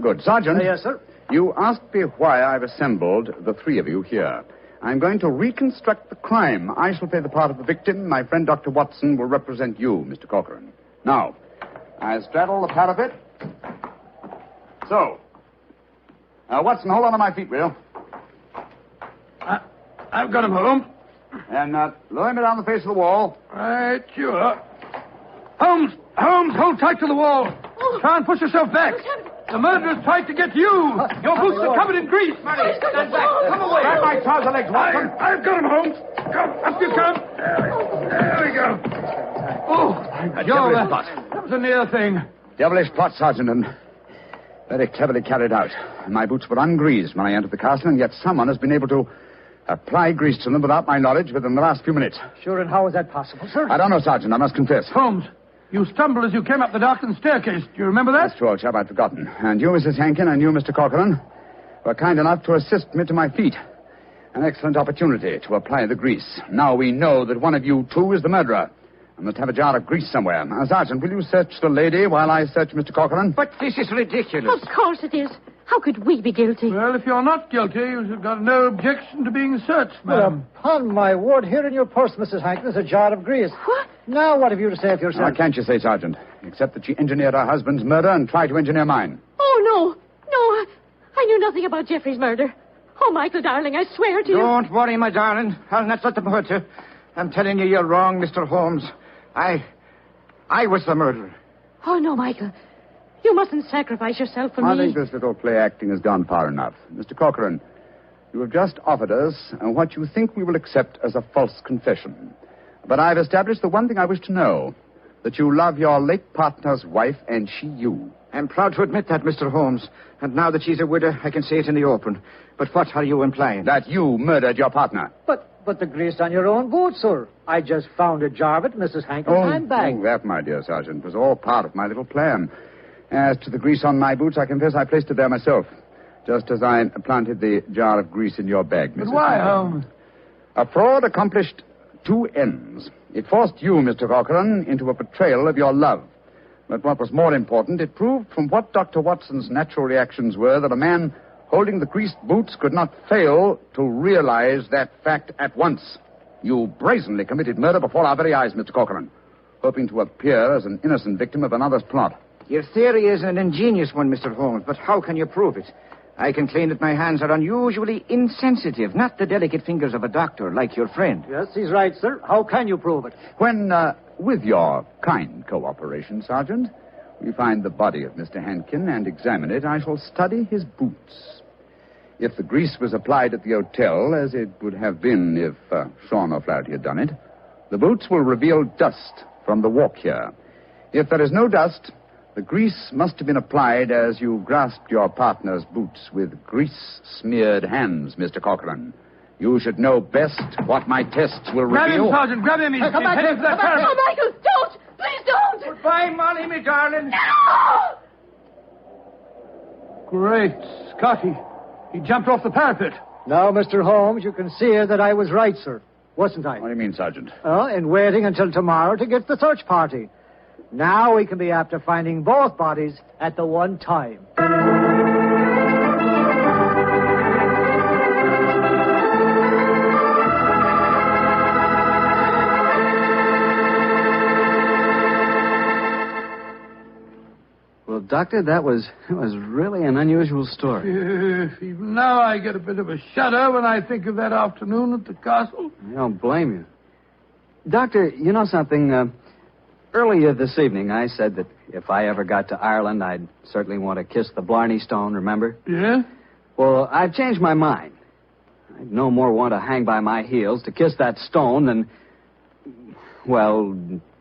Speaker 10: Good. Sergeant.
Speaker 9: Yes, sir.
Speaker 10: You asked me why I've assembled the three of you here. I'm going to reconstruct the crime. I shall play the part of the victim. My friend Dr. Watson will represent you, Mr. Corcoran. Now, I straddle the parapet. So. Watson, hold on to my feet, will you?
Speaker 1: I've got him, Holmes.
Speaker 10: And lower me down the face of the wall.
Speaker 1: Right, sure. Holmes, hold tight to the wall. Try and push yourself back. The murderer's tried to get you. Your boots are covered in grease.
Speaker 10: Stand back. Come away. Grab my trouser legs, Watson.
Speaker 1: I've got him, Holmes. Come, up you come. There we go. Oh, Joe, that was a near thing.
Speaker 10: Devilish plot, Sergeant, and very cleverly carried out. My boots were ungreased when I entered the castle, and yet someone has been able to apply grease to them without my knowledge within the last few minutes.
Speaker 9: Sure, and how is that possible, sir?
Speaker 10: I don't know, Sergeant, I must confess.
Speaker 1: Holmes, you stumbled as you came up the darkened staircase. Do you remember that?
Speaker 10: That's true, old chap, I'd forgotten. And you, Mrs. Hankin, and you, Mr. Corcoran, were kind enough to assist me to my feet. An excellent opportunity to apply the grease. Now we know that one of you two is the murderer. I must have a jar of grease somewhere. Now, Sergeant, will you search the lady while I search Mr. Corcoran?
Speaker 8: But this is ridiculous. Of course it is. How could we be guilty?
Speaker 1: Well, if you're not guilty, you've got no objection to being searched, madam.
Speaker 9: Well, upon my word, here in your purse, Mrs. Hankin, is a jar of grease.
Speaker 8: What?
Speaker 9: Now, what have you to say of yourself?
Speaker 10: Now, can't you say, Sergeant? Except that she engineered her husband's murder and tried to engineer mine.
Speaker 8: Oh, no, I knew nothing about Geoffrey's murder. Oh, Michael, darling, I swear to you.
Speaker 16: Don't worry, my darling. I'll not let them hurt you. I'm telling you, you're wrong, Mr. Holmes. I was the murderer.
Speaker 8: Oh, no, Michael. You mustn't sacrifice yourself for me.
Speaker 10: I think this little play acting has gone far enough. Mr. Corcoran, you have just offered us what you think we will accept as a false confession. But I've established the one thing I wish to know, that you love your late partner's wife and she you.
Speaker 16: I'm proud to admit that, Mr. Holmes. And now that she's a widow, I can say it in the open. But what are you implying?
Speaker 10: That you murdered your partner.
Speaker 9: But the grease on your own boots, sir. I just found a jar of it, Mrs. Hankin's handbag.
Speaker 10: Oh, that, my dear Sergeant, was all part of my little plan. As to the grease on my boots, I confess I placed it there myself. Just as I planted the jar of grease in your bag, Mrs.
Speaker 1: But why, Holmes?
Speaker 10: A fraud accomplished two ends. It forced you, Mr. Corcoran, into a betrayal of your love. But what was more important, it proved from what Dr. Watson's natural reactions were that a man holding the greased boots could not fail to realize that fact at once. You brazenly committed murder before our very eyes, Mr. Corcoran, hoping to appear as an innocent victim of another's plot.
Speaker 16: Your theory is an ingenious one, Mr. Holmes, but how can you prove it? I can claim that my hands are unusually insensitive, not the delicate fingers of a doctor like your friend.
Speaker 9: Yes, he's right, sir. How can you prove it?
Speaker 10: When, with your kind cooperation, Sergeant, we find the body of Mr. Hankin and examine it, I shall study his boots. If the grease was applied at the hotel, as it would have been if Sean O'Flaherty had done it, the boots will reveal dust from the walk here. If there is no dust, the grease must have been applied as you grasped your partner's boots with grease-smeared hands, Mr. Corcoran. You should know best what my tests will
Speaker 1: Grab
Speaker 10: reveal.
Speaker 1: him, Sergeant. Grab him. He's
Speaker 8: Come back here. No, Michael, don't. Please don't.
Speaker 16: Goodbye, Molly, me darling.
Speaker 8: No!
Speaker 1: Great Scotty. He jumped off the parapet.
Speaker 9: Now, Mr. Holmes, you can see that I was right, sir. Wasn't I?
Speaker 10: What do you mean, Sergeant?
Speaker 9: In waiting until tomorrow to get the search party. Now we can be after finding both bodies at the one time.
Speaker 7: Well, Doctor, that was really an unusual story.
Speaker 1: Even now I get a bit of a shudder when I think of that afternoon at the castle.
Speaker 7: I don't blame you. Doctor, you know something? Earlier this evening, I said that if I ever got to Ireland, I'd certainly want to kiss the Blarney stone, remember?
Speaker 1: Yeah?
Speaker 7: Well, I've changed my mind. I'd no more want to hang by my heels to kiss that stone than, well,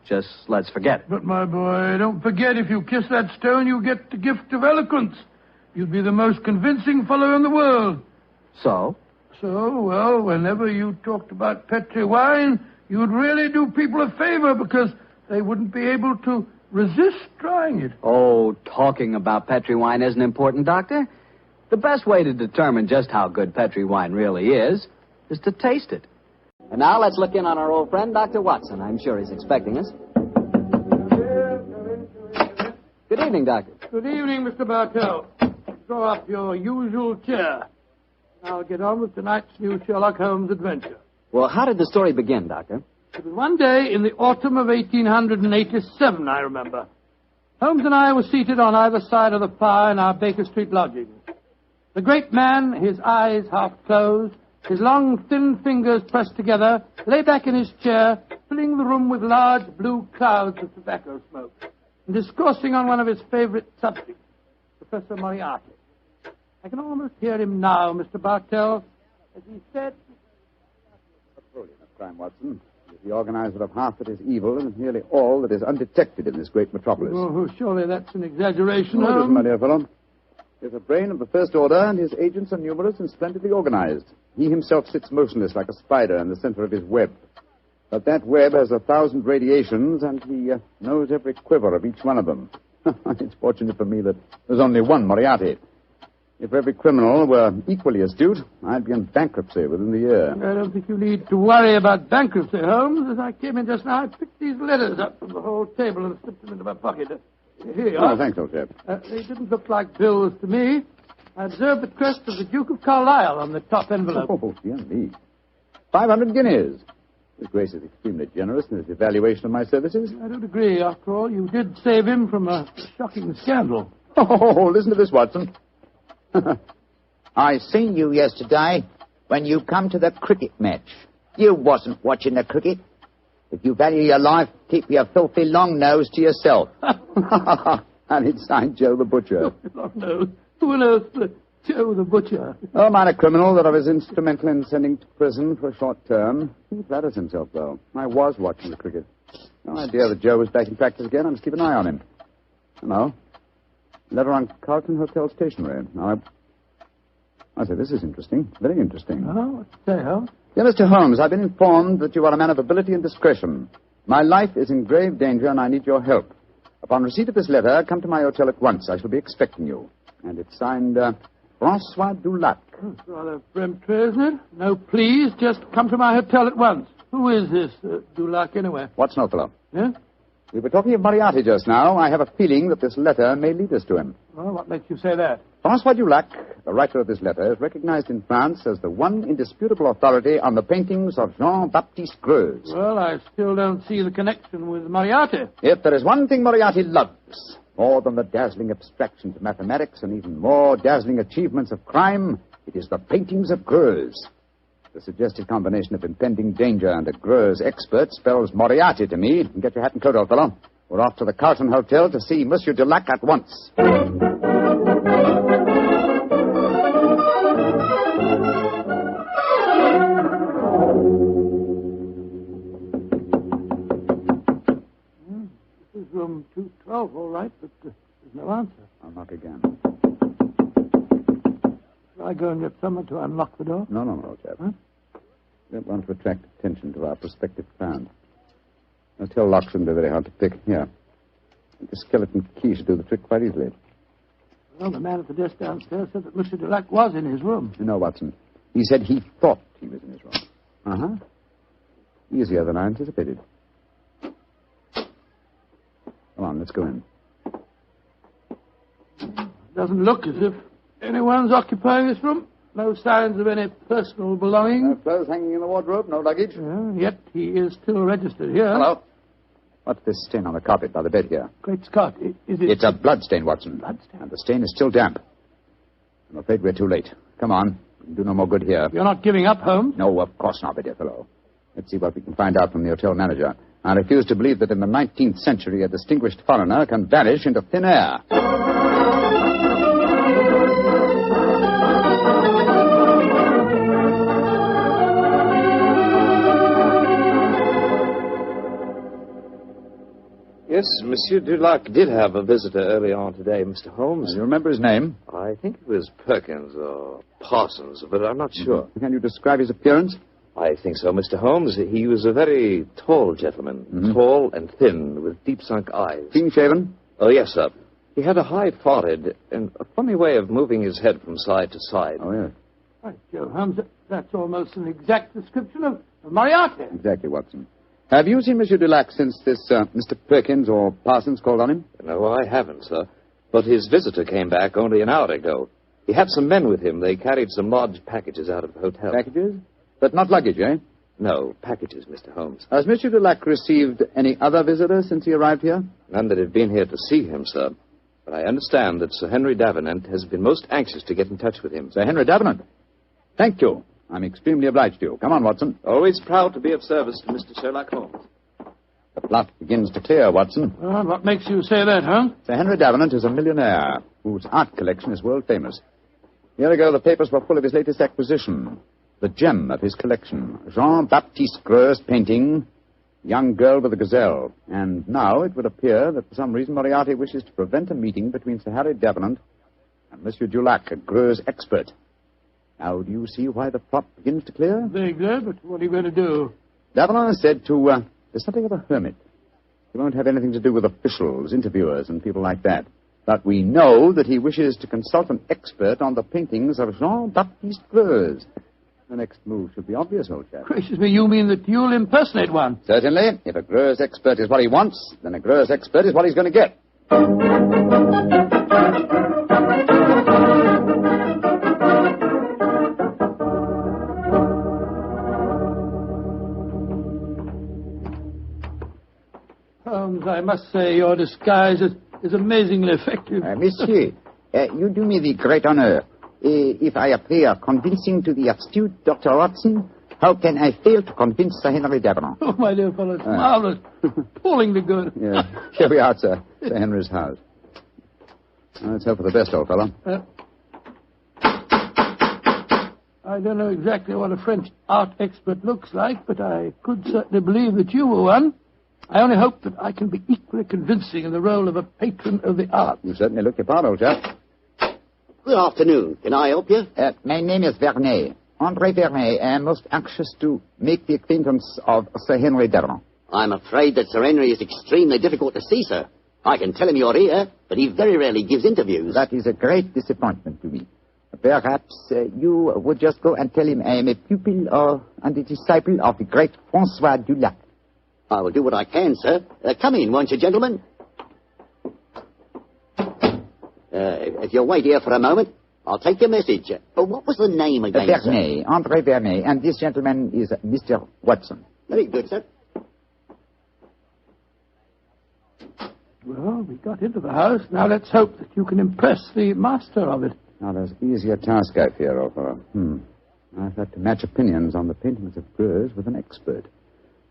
Speaker 7: just let's forget it.
Speaker 1: But, my boy, don't forget, if you kiss that stone, you get the gift of eloquence. You'd be the most convincing fellow in the world.
Speaker 7: So?
Speaker 1: So, well, whenever you talked about Petri wine, you'd really do people a favor because they wouldn't be able to resist trying it.
Speaker 7: Oh, talking about Petri wine isn't important, Doctor. The best way to determine just how good Petri wine really is to taste it. And now let's look in on our old friend, Dr. Watson. I'm sure he's expecting us. Good evening, Doctor.
Speaker 1: Good evening, Mr. Bartell. draw up your usual chair. Now get on with tonight's new Sherlock Holmes adventure.
Speaker 7: Well, how did the story begin, Doctor?
Speaker 1: It was one day in the autumn of 1887, I remember. Holmes and I were seated on either side of the fire in our Baker Street lodgings. The great man, his eyes half closed, his long, thin fingers pressed together, lay back in his chair, filling the room with large blue clouds of tobacco smoke, and discoursing on one of his favorite subjects, Professor Moriarty. I can almost hear him now, Mr. Bartell, as he said...
Speaker 10: Napoleon of crime, Watson. He is the organizer of half that is evil and nearly all that is undetected in this great metropolis.
Speaker 1: Oh, surely that's an exaggeration,
Speaker 10: No, it isn't,
Speaker 1: Holmes.
Speaker 10: my dear fellow. He is a brain of the first order, and his agents are numerous and splendidly organized. He himself sits motionless like a spider in the center of his web. But that web has 1,000 radiations, and he knows every quiver of each one of them. It's fortunate for me that there's only one Moriarty. If every criminal were equally astute, I'd be in bankruptcy within the year.
Speaker 1: I don't think you need to worry about bankruptcy, Holmes. As I came in just now, I picked these letters up from the whole table and slipped them into my pocket. Here you are.
Speaker 10: Oh, thanks, old chap.
Speaker 1: They didn't look like bills to me. I observed the crest of the Duke of Carlisle on the top envelope.
Speaker 10: Oh, dear me. 500 guineas. His Grace is extremely generous in his evaluation of my services.
Speaker 1: I don't agree. After all, you did save him from a shocking scandal.
Speaker 10: Oh, listen to this, Watson.
Speaker 18: I seen you yesterday when you come to the cricket match. You wasn't watching the cricket. If you value your life, keep your filthy long nose to yourself.
Speaker 10: And it's signed Joe the Butcher.
Speaker 1: Long nose. Who on earth, Joe the Butcher?
Speaker 10: A minor criminal that I was instrumental in sending to prison for a short term. He flatters himself, though. I was watching the cricket. No idea that Joe was back in practice again. I must keep an eye on him. Hello. Letter on Carlton Hotel stationery. Now, I say, this is interesting. Very interesting.
Speaker 1: Oh, what's it say, Holmes?
Speaker 10: Dear Mr. Holmes, I've been informed that you are a man of ability and discretion. My life is in grave danger, and I need your help. Upon receipt of this letter, come to my hotel at once. I shall be expecting you. And it's signed, Francois Dulac.
Speaker 1: It's rather peremptory, isn't it? No, please, just come to my hotel at once. Who is this Dulac, anyway?
Speaker 10: What's no, fellow?
Speaker 1: Yeah?
Speaker 10: We were talking of Moriarty just now. I have a feeling that this letter may lead us to him.
Speaker 1: Well, what makes you say that?
Speaker 10: Francois Dulac, the writer of this letter, is recognized in France as the one indisputable authority on the paintings of Jean-Baptiste Greuze.
Speaker 1: Well, I still don't see the connection with Moriarty.
Speaker 10: If there is one thing Moriarty loves, more than the dazzling abstractions of mathematics and even more dazzling achievements of crime, it is the paintings of Greuze. The suggested combination of impending danger and a Greuze expert spells Moriarty to me. Get your hat and coat, old fellow. We're off to the Carlton Hotel to see Monsieur Dulac at once.
Speaker 1: This is room 212, all right, but there's no answer.
Speaker 10: I'll knock again.
Speaker 1: Shall I go and get someone to unlock the door?
Speaker 10: No, old chap.
Speaker 1: Huh?
Speaker 10: We don't want to attract attention to our prospective client. Hotel locks shouldn't be very hard to pick. Here. The skeleton key should do the trick quite easily.
Speaker 1: Well, the man at the desk downstairs said that Monsieur Dulac was in his room.
Speaker 10: You know, Watson, he said he thought he was in his room. Uh-huh. Easier than I anticipated. Come on, let's go in.
Speaker 1: Doesn't look as if anyone's occupying this room. No signs of any personal belongings.
Speaker 10: No clothes hanging in the wardrobe, no luggage.
Speaker 1: Yet he is still registered here.
Speaker 10: Hello. What's this stain on the carpet by the bed here?
Speaker 1: Great Scott, is it...
Speaker 10: It's a blood stain, Watson.
Speaker 1: Blood stain?
Speaker 10: And the stain is still damp. I'm afraid we're too late. Come on. We can do no more good here.
Speaker 1: You're not giving up, Holmes?
Speaker 10: No, of course not, my dear fellow. Let's see what we can find out from the hotel manager. I refuse to believe that in the 19th century a distinguished foreigner can vanish into thin air.
Speaker 17: Yes, Monsieur Dulac did have a visitor early on today, Mr. Holmes.
Speaker 10: Do you remember his name?
Speaker 17: I think it was Perkins or Parsons, but I'm not sure.
Speaker 10: Can you describe his appearance?
Speaker 17: I think so, Mr. Holmes. He was a very tall gentleman. Tall and thin, with deep-sunk eyes.
Speaker 10: Clean-shaven?
Speaker 17: Oh, yes, sir. He had a high forehead and a funny way of moving his head from side to side.
Speaker 10: Oh, yes.
Speaker 1: Right, Joe Holmes, that's almost an exact description of Moriarty.
Speaker 10: Exactly, Watson. Have you seen Monsieur Dulac since this Mr. Perkins or Parsons called on him?
Speaker 17: No, I haven't, sir. But his visitor came back only an hour ago.
Speaker 12: He had some men with him. They carried some large packages out of the hotel.
Speaker 10: Packages? But not luggage, eh?
Speaker 12: No, packages, Mr. Holmes.
Speaker 10: Has Monsieur Dulac received any other visitors since he arrived here?
Speaker 12: None that have been here to see him, sir. But I understand that Sir Henry Davenant has been most anxious to get in touch with him.
Speaker 10: Sir Henry Davenant? Thank you. I'm extremely obliged to you. Come on, Watson.
Speaker 12: Always proud to be of service to Mr. Sherlock Holmes.
Speaker 10: The plot begins to clear, Watson.
Speaker 1: Well, what makes you say that, huh?
Speaker 10: Sir Henry Davenant is a millionaire whose art collection is world famous. A year ago, the papers were full of his latest acquisition, the gem of his collection, Jean-Baptiste Greu's painting, Young Girl with a Gazelle. And now it would appear that for some reason Moriarty wishes to prevent a meeting between Sir Harry Davenant and Monsieur Dulac, a Greu's expert. Now, do you see why the plot begins to clear?
Speaker 1: Vaguely, but what are you going to do?
Speaker 10: Davenant is said to be something of a hermit. He won't have anything to do with officials, interviewers, and people like that. But we know that he wishes to consult an expert on the paintings of Jean-Baptiste Greu's. The next move should be obvious, old chap.
Speaker 1: Gracious me, you mean that you'll impersonate one?
Speaker 10: Certainly. If a Greu's expert is what he wants, then a Greu's expert is what he's going to get.
Speaker 1: Holmes, I must say your disguise is amazingly effective.
Speaker 18: Monsieur, you do me the great honor. If I appear convincing to the astute Dr. Watson, how can I fail to convince Sir Henry Davenant?
Speaker 1: Oh, my dear fellow, it's marvelous. Appallingly good.
Speaker 10: Yeah. Here we are, sir. Sir Henry's house. Well, let's hope for the best, old fellow.
Speaker 1: I don't know exactly what a French art expert looks like, but I could certainly believe that you were one. I only hope that I can be equally convincing in the role of a patron of the arts.
Speaker 10: You certainly look your part, old chap.
Speaker 20: Good afternoon. Can I help you?
Speaker 18: My name is Vernet. André Vernet. I am most anxious to make the acquaintance of Sir Henry Davenant.
Speaker 20: I'm afraid that Sir Henry is extremely difficult to see, sir. I can tell him you're here, but he very rarely gives interviews.
Speaker 18: That is a great disappointment to me. Perhaps you would just go and tell him I am a pupil and a disciple of the great François Dulac.
Speaker 20: I will do what I can, sir. Come in, won't you, gentlemen? If you'll wait here for a moment, I'll take your message. What was the name again,
Speaker 18: Vernet, André Vernet, and this gentleman is Mr. Watson.
Speaker 20: Very good, sir.
Speaker 1: Well, we got into the house. Now let's hope that you can impress the master of it.
Speaker 10: Now, there's easier task, I fear, old fellow. I've had to match opinions on the paintings of Greu's with an expert.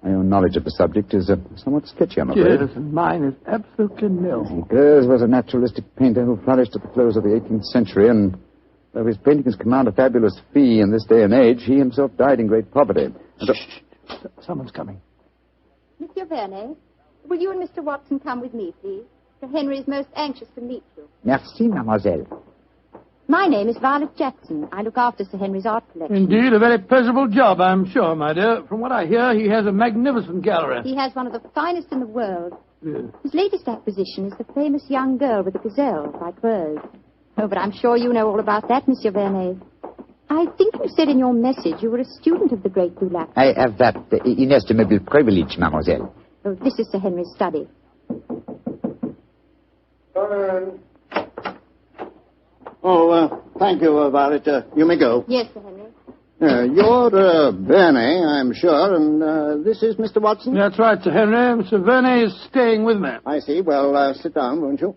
Speaker 10: My own knowledge of the subject is somewhat sketchy, I'm afraid.
Speaker 1: Yes, and mine is absolutely nil.
Speaker 10: Greu's was a naturalistic painter who flourished at the close of the 18th century, and though his paintings command a fabulous fee in this day and age, he himself died in great poverty.
Speaker 1: Someone's coming.
Speaker 6: Monsieur Vernet, will you and Mr. Watson come with me, please? Sir Henry is most anxious to meet you.
Speaker 18: Merci, mademoiselle.
Speaker 6: My name is Violet Jackson. I look after Sir Henry's art collection.
Speaker 1: Indeed, a very pleasurable job, I'm sure, my dear. From what I hear, he has a magnificent gallery.
Speaker 6: He has one of the finest in the world.
Speaker 1: Yes.
Speaker 6: His latest acquisition is the famous Young Girl with a Gazelle by Greuze. Oh, but I'm sure you know all about that, Monsieur Vernet. I think you said in your message you were a student of the great Dulac.
Speaker 18: I have that inestimable privilege, mademoiselle.
Speaker 6: Oh, this is Sir Henry's study.
Speaker 21: Come in. Oh, thank you, Violet. You may go.
Speaker 6: Yes, Sir Henry.
Speaker 21: You're Vernet, I'm sure, and this is Mr. Watson?
Speaker 1: That's right, Sir Henry. Mr. Vernet is staying with me.
Speaker 21: I see. Well, sit down, won't you?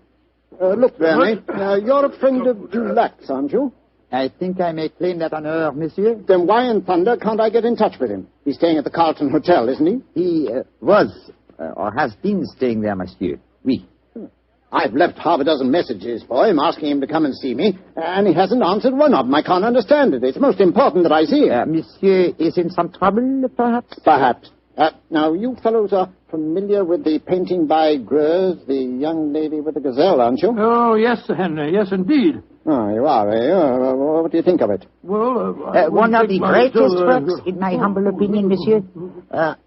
Speaker 21: Look, Vernet, you're a friend of Dulac's, aren't you?
Speaker 18: I think I may claim that honor, monsieur.
Speaker 21: Then why in thunder can't I get in touch with him? He's staying at the Carlton Hotel, isn't he?
Speaker 18: He was, or has been staying there, monsieur. Oui.
Speaker 21: I've left half a dozen messages for him, asking him to come and see me, and he hasn't answered one of them. I can't understand it. It's most important that I see him.
Speaker 18: Monsieur is in some trouble, perhaps?
Speaker 21: Perhaps. Now, you fellows are familiar with the painting by Greuze, the young lady with the gazelle, aren't you?
Speaker 1: Oh, yes, Sir Henry. Yes, indeed.
Speaker 21: Oh, you are, eh? What do you think of it?
Speaker 1: Well,
Speaker 18: one of the greatest works, in my humble opinion, monsieur.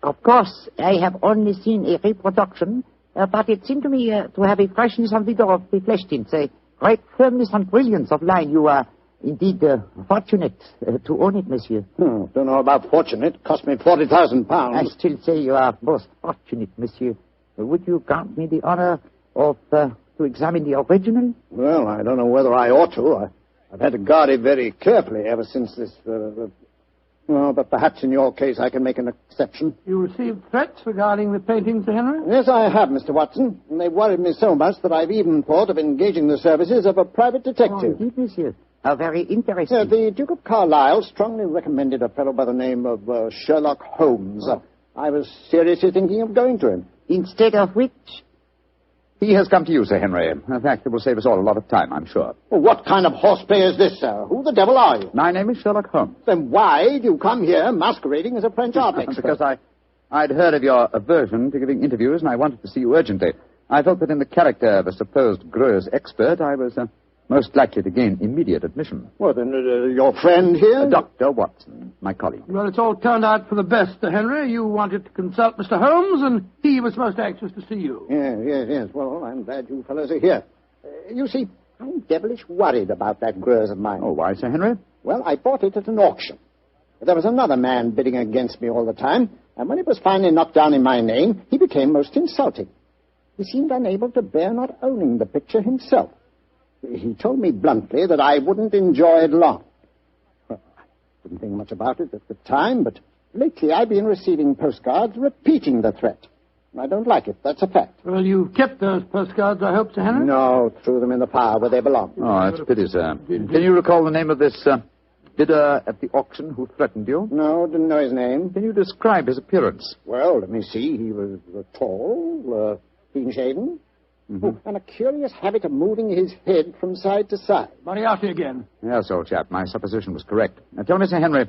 Speaker 18: Of course, I have only seen a reproduction, but it seemed to me to have a freshness and vigor of the flesh tints, a great firmness and brilliance of line. You are indeed fortunate to own it, monsieur.
Speaker 21: Don't know about fortunate. It cost me £40,000.
Speaker 18: I still say you are most fortunate, monsieur. Would you grant me the honor of to examine the original?
Speaker 21: Well, I don't know whether I ought to.
Speaker 15: I've had to guard it very carefully ever since this... but perhaps in your case I can make an exception.
Speaker 1: You received threats regarding the painting, Sir Henry?
Speaker 15: Yes, I have, Mr. Watson. And they've worried me so much that I've even thought of engaging the services of a private detective.
Speaker 18: Indeed, monsieur. How very interesting.
Speaker 15: The Duke of Carlisle strongly recommended a fellow by the name of Sherlock Holmes. I was seriously thinking of going to him.
Speaker 18: Instead of which?
Speaker 10: He has come to you, Sir Henry. In fact, it will save us all a lot of time, I'm sure.
Speaker 15: Well, what kind of horseplay is this, sir? Who the devil are you?
Speaker 10: My name is Sherlock Holmes.
Speaker 15: Then why do you come here masquerading as a French art expert?
Speaker 10: Because I'd heard of your aversion to giving interviews, and I wanted to see you urgently. I felt that in the character of a supposed Greuze expert, I was most likely to gain immediate admission.
Speaker 15: Well, then, your friend here?
Speaker 10: Dr. Watson, my colleague.
Speaker 1: Well, it's all turned out for the best, Sir Henry. You wanted to consult Mr. Holmes, and he was most anxious to see you.
Speaker 15: Yes. Well, I'm glad you fellows are here. You see, I'm devilish worried about that Greuze of mine.
Speaker 10: Oh, why, Sir Henry?
Speaker 15: Well, I bought it at an auction. There was another man bidding against me all the time, and when it was finally knocked down in my name, he became most insulting. He seemed unable to bear not owning the picture himself. He told me bluntly that I wouldn't enjoy it long. Well, I didn't think much about it at the time, but lately I've been receiving postcards repeating the threat. I don't like it, that's a fact.
Speaker 1: Well, you kept those postcards, I hope, Sir Henry?
Speaker 15: No, threw them in the fire where they belong.
Speaker 10: Oh, that's a pity, sir. Can you recall the name of this bidder at the auction who threatened you?
Speaker 15: No, didn't know his name.
Speaker 10: Can you describe his appearance?
Speaker 15: Well, let me see. He was tall, clean-shaven, and a curious habit of moving his head from side to side.
Speaker 1: Moriarty again.
Speaker 10: Yes, old chap, my supposition was correct. Now, tell me, Sir Henry,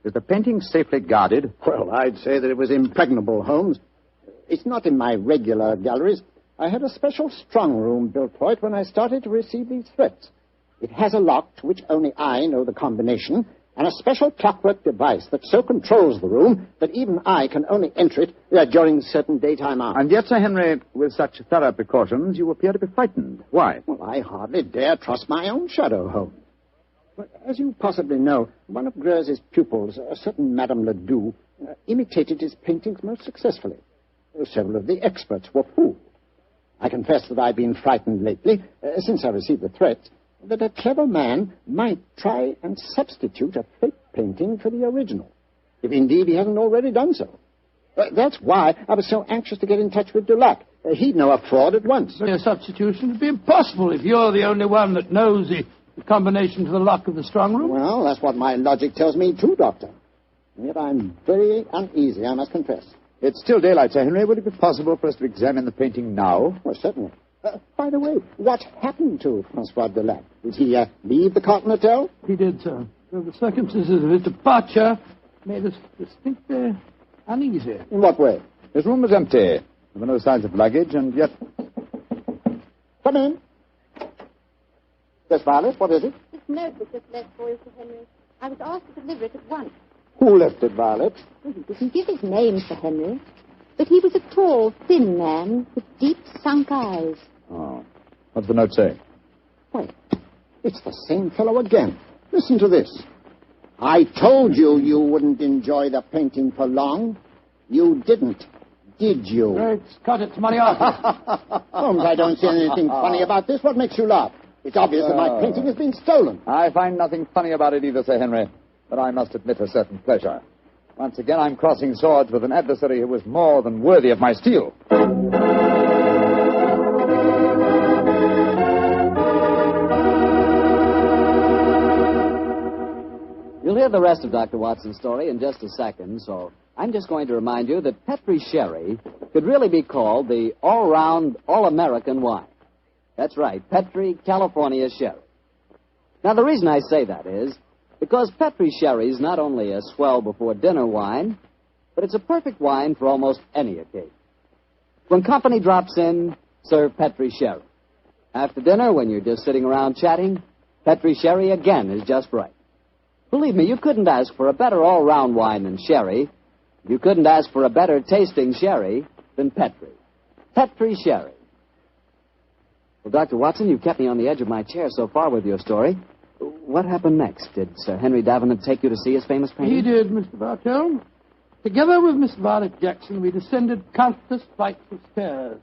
Speaker 10: is the painting safely guarded?
Speaker 15: Well, I'd say that it was impregnable, Holmes. It's not in my regular galleries. I had a special strong room built for it when I started to receive these threats. It has a lock to which only I know the combination, and a special clockwork device that so controls the room that even I can only enter it during certain daytime hours.
Speaker 10: And yet, Sir Henry, with such thorough precautions, you appear to be frightened. Why?
Speaker 15: Well, I hardly dare trust my own shadow, Holmes. But as you possibly know, one of Greuze's pupils, a certain Madame Ledoux, imitated his paintings most successfully. Several of the experts were fooled. I confess that I've been frightened lately, since I received the threat, that a clever man might try and substitute a fake painting for the original, if indeed he hasn't already done so. That's why I was so anxious to get in touch with Dulac. He'd know a fraud at once.
Speaker 1: But a substitution would be impossible if you're the only one that knows the combination to the lock of the strong room.
Speaker 15: Well, that's what my logic tells me too, Doctor. And yet I'm very uneasy, I must confess.
Speaker 10: It's still daylight, Sir Henry. Would it be possible for us to examine the painting now?
Speaker 15: Well, certainly. By the way, what happened to Francois Dulac? Did he leave the Cotton Hotel?
Speaker 1: He did, sir. So the circumstances of his departure made us distinctly uneasy.
Speaker 15: In what way?
Speaker 10: His room was empty. There were no signs of luggage, and yet...
Speaker 15: Come in. Yes, Violet, what is it?
Speaker 6: This note was just left for you, Sir Henry. I was asked to deliver it at once.
Speaker 15: Who left it, Violet?
Speaker 6: Well, he didn't give his name, Sir Henry. But he was a tall, thin man with deep, sunk eyes.
Speaker 10: Oh. What's the note say?
Speaker 15: Why, it's the same fellow again. Listen to this. I told you you wouldn't enjoy the painting for long. You didn't, did you?
Speaker 1: Great Scott, it's Moriarty.
Speaker 15: Holmes, I don't see anything funny about this. What makes you laugh? It's obvious that my painting has been stolen.
Speaker 10: I find nothing funny about it either, Sir Henry. But I must admit a certain pleasure. Once again, I'm crossing swords with an adversary who was more than worthy of my steel.
Speaker 2: You'll hear the rest of Dr. Watson's story in just a second, so I'm just going to remind you that Petri Sherry could really be called the all-round, all-American wine. That's right, Petri California Sherry. Now, the reason I say that is because Petri Sherry is not only a swell before dinner wine, but it's a perfect wine for almost any occasion. When company drops in, serve Petri Sherry. After dinner, when you're just sitting around chatting, Petri Sherry again is just right. Believe me, you couldn't ask for a better all-round wine than Sherry. You couldn't ask for a better tasting Sherry than Petri. Petri Sherry. Well, Dr. Watson, you've kept me on the edge of my chair so far with your story. What happened next? Did Sir Henry Davenant take you to see his famous painting?
Speaker 1: He did, Mr. Bartell. Together with Miss Violet Jackson, we descended countless flights of stairs.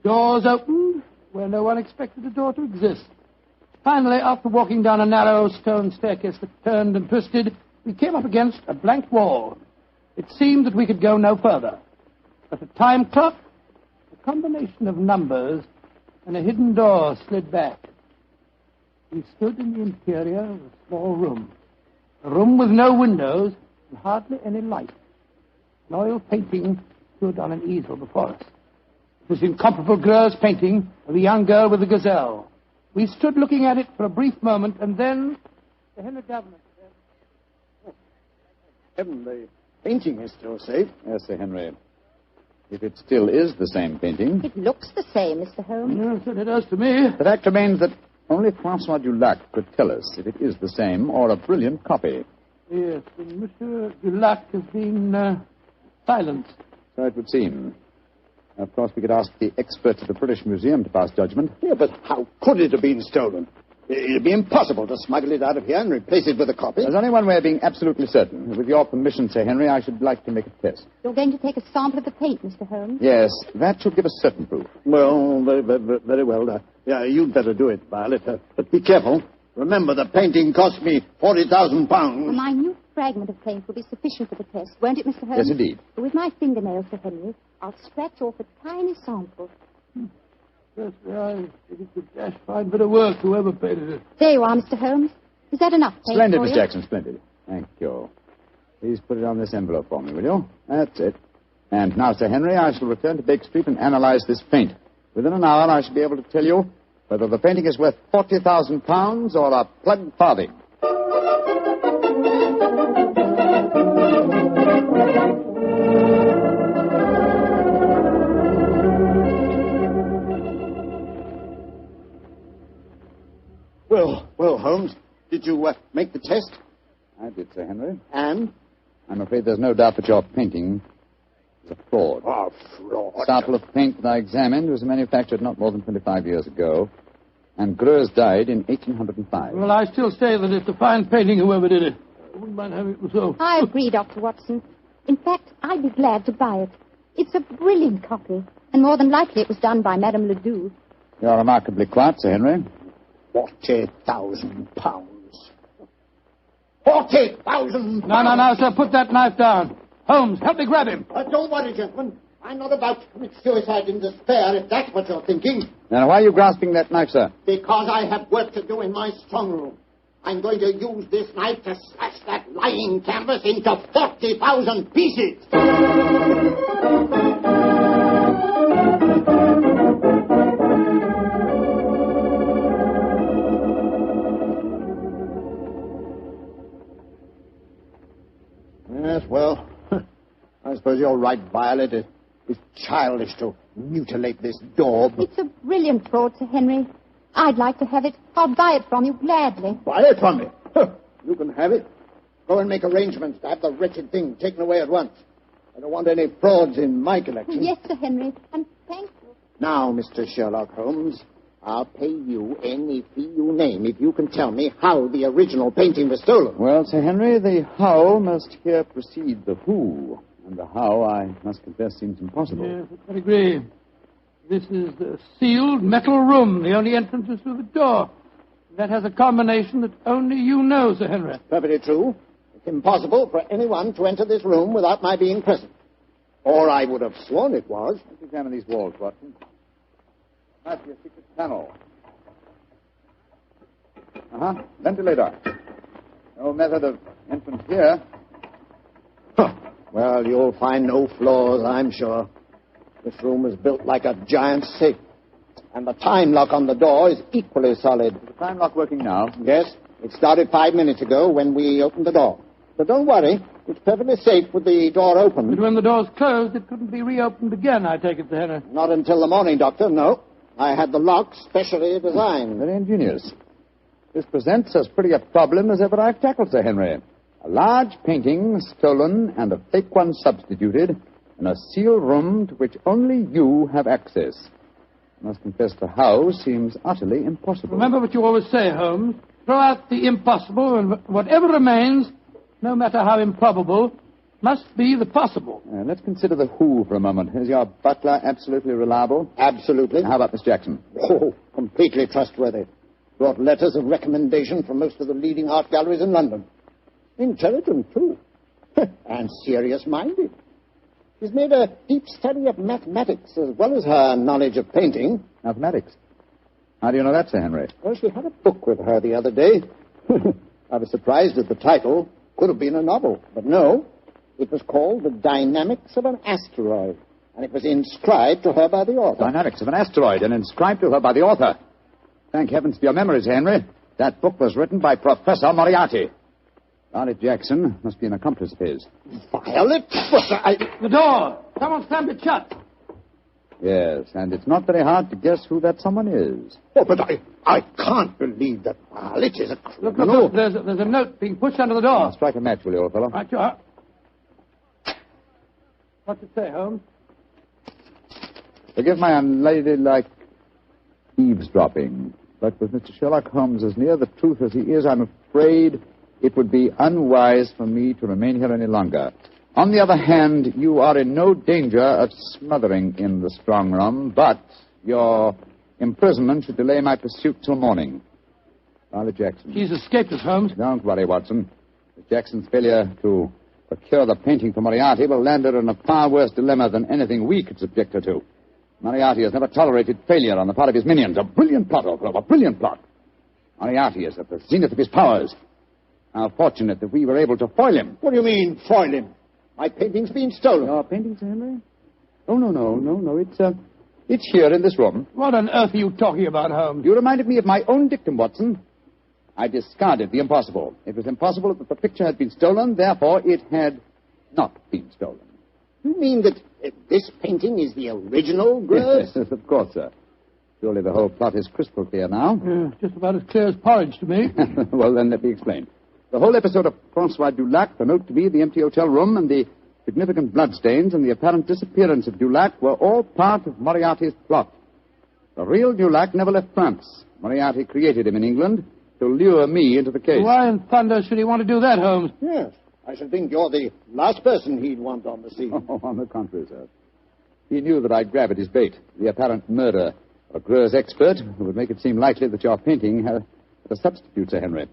Speaker 1: Doors opened where no one expected a door to exist. Finally, after walking down a narrow stone staircase that turned and twisted, we came up against a blank wall. It seemed that we could go no further. But a time clock, a combination of numbers, and a hidden door slid back. We stood in the interior of a small room. A room with no windows and hardly any light. An oil painting stood on an easel before us. It was the incomparable Greuze painting of a young girl with a gazelle. We stood looking at it for a brief moment, and then the Henry Davenant said,
Speaker 10: Heaven, the painting is still safe. Yes, Sir Henry. If it still is the same painting.
Speaker 6: It looks the same, Mr. Holmes.
Speaker 1: Yes, it does to me.
Speaker 10: The fact remains that only Francois Dulac could tell us if it is the same or a brilliant copy.
Speaker 1: Yes, and Monsieur Dulac has been silenced.
Speaker 10: So it would seem. Of course, we could ask the experts at the British Museum to pass judgment.
Speaker 15: Yeah, but how could it have been stolen? It'd be impossible to smuggle it out of here and replace it with a copy.
Speaker 10: There's only one way of being absolutely certain. With your permission, Sir Henry, I should like to make a test.
Speaker 6: You're going to take a sample of the paint, Mr. Holmes?
Speaker 10: Yes, that should give us certain proof.
Speaker 15: Well, very well. Yeah, you'd better do it, Violet. But be careful. Remember, the painting cost me £40,000.
Speaker 6: A minute fragment of paint will be sufficient for the test, won't it, Mr. Holmes?
Speaker 10: Yes, indeed.
Speaker 6: With my fingernails, Sir Henry, I'll scratch off a tiny sample.
Speaker 1: Yes, I think it's a dash fine bit of work, whoever painted it.
Speaker 6: There you are, Mr. Holmes. Is that enough paint
Speaker 10: Splendid,
Speaker 6: for
Speaker 10: Miss
Speaker 6: you?
Speaker 10: Jackson, splendid. Thank you. Please put it on this envelope for me, will you? That's it. And now, Sir Henry, I shall return to Baker Street and analyze this paint. Within an hour, I shall be able to tell you whether the painting is worth £40,000 or a plug farthing.
Speaker 15: Well, Holmes, did you make the test?
Speaker 10: I did, Sir Henry.
Speaker 15: And?
Speaker 10: I'm afraid there's no doubt that your painting is a fraud.
Speaker 15: Oh, fraud.
Speaker 10: The sample of paint that I examined was manufactured not more than 25 years ago, and Greuze died in 1805.
Speaker 1: Well, I still say that it's a fine painting, whoever did it. I wouldn't mind having it myself.
Speaker 6: I agree, Dr. Watson. In fact, I'd be glad to buy it. It's a brilliant copy, and more than likely it was done by Madame Ledoux.
Speaker 10: You're remarkably quiet, Sir Henry.
Speaker 15: £40,000. £40,000!
Speaker 1: No, sir, put that knife down. Holmes, help me grab him.
Speaker 15: Don't worry, gentlemen. I'm not about to commit suicide in despair, if that's what you're thinking.
Speaker 10: Now, why are you grasping that knife, sir?
Speaker 15: Because I have work to do in my strong room. I'm going to use this knife to slash that lying canvas into 40,000 pieces. Yes, well, I suppose you're right, Violet. It's childish to mutilate this daub.
Speaker 6: It's a brilliant fraud, Sir Henry. I'd like to have it. I'll buy it from you gladly.
Speaker 15: Buy it from me? You can have it. Go and make arrangements to have the wretched thing taken away at once. I don't want any frauds in my collection.
Speaker 6: Yes, Sir Henry, and thank you.
Speaker 15: Now, Mr. Sherlock Holmes, I'll pay you any fee you name if you can tell me how the original painting was stolen.
Speaker 10: Well, Sir Henry, the how must here precede the who. And the how, I must confess, seems impossible.
Speaker 1: Yes, I agree. This is the sealed metal room. The only entrance is through the door. That has a combination that only you know, Sir Henry.
Speaker 15: Perfectly true. It's impossible for anyone to enter this room without my being present. Or I would have sworn it was.
Speaker 10: Let's examine these walls, Watson. Might be a secret panel. Ventilator. No method of entrance here.
Speaker 15: Well, you'll find no flaws, I'm sure. This room is built like a giant safe. And the time lock on the door is equally solid.
Speaker 10: Is the time lock working now?
Speaker 15: Yes. It started 5 minutes ago when we opened the door. But don't worry. It's perfectly safe with the door open.
Speaker 1: But when the door's closed, it couldn't be reopened again, I take it, Sir Henry.
Speaker 15: Not until the morning, Doctor, no. I had the lock specially designed.
Speaker 10: Very ingenious. This presents as pretty a problem as ever I've tackled, Sir Henry. A large painting stolen and a fake one substituted in a sealed room to which only you have access. I must confess the how seems utterly impossible.
Speaker 1: Remember what you always say, Holmes. Throw out the impossible, and whatever remains, no matter how improbable, must be the possible.
Speaker 10: Let's consider the who for a moment. Is your butler absolutely reliable?
Speaker 15: Absolutely.
Speaker 10: How about Miss Jackson?
Speaker 15: Oh, completely trustworthy. Brought letters of recommendation from most of the leading art galleries in London. Intelligent, too. And serious-minded. She's made a deep study of mathematics as well as her knowledge of painting.
Speaker 10: Mathematics? How do you know that, Sir Henry?
Speaker 15: Well, she had a book with her the other day. I was surprised at the title. Could have been a novel, but no. It was called The Dynamics of an Asteroid, and it was inscribed to her by the author.
Speaker 10: Dynamics of an Asteroid, and inscribed to her by the author. Thank heavens for your memories, Henry. That book was written by Professor Moriarty. Violet Jackson must be an accomplice of his.
Speaker 15: Violet?
Speaker 1: The door! Someone slammed it shut.
Speaker 10: Yes, and it's not very hard to guess who that someone is.
Speaker 15: Oh, but I can't believe that Violet is a criminal.
Speaker 1: Look, there's a note being pushed under the door.
Speaker 10: Now, strike a match, will you, old fellow?
Speaker 1: Right, you are. What's it say, Holmes?
Speaker 10: Forgive my unladylike eavesdropping, but with Mr. Sherlock Holmes as near the truth as he is, I'm afraid it would be unwise for me to remain here any longer. On the other hand, you are in no danger of smothering in the strong room, but your imprisonment should delay my pursuit till morning. Violet Jackson.
Speaker 1: She's escaped us, Holmes.
Speaker 10: Don't worry, Watson. Jackson's failure to procure the painting for Moriarty will land her in a far worse dilemma than anything we could subject her to. Moriarty has never tolerated failure on the part of his minions. A brilliant plot, old fellow, a brilliant plot. Moriarty is at the zenith of his powers. How fortunate that we were able to foil him.
Speaker 15: What do you mean, foil him? My painting's been stolen.
Speaker 10: Your painting, Sir Henry? Oh, no. It's here in this room.
Speaker 1: What on earth are you talking about, Holmes?
Speaker 10: You reminded me of my own dictum, Watson. I discarded the impossible. It was impossible that the picture had been stolen, therefore it had not been stolen.
Speaker 15: You mean that this painting is the original, Grose?
Speaker 10: Yes, of course, sir. Surely the whole plot is crystal clear now.
Speaker 1: Just about as clear as porridge to me.
Speaker 10: Well, then let me explain. The whole episode of Francois Dulac, the note to me, the empty hotel room, and the significant bloodstains and the apparent disappearance of Dulac were all part of Moriarty's plot. The real Dulac never left France. Moriarty created him in England to lure me into the case.
Speaker 1: Why in thunder should he want to do that, Holmes?
Speaker 15: Yes. I should think you're the last person he'd want on the scene.
Speaker 10: Oh, on the contrary, sir. He knew that I'd grab at his bait, the apparent murder of a Greuze expert who would make it seem likely that your painting had a substitute, Sir Henry.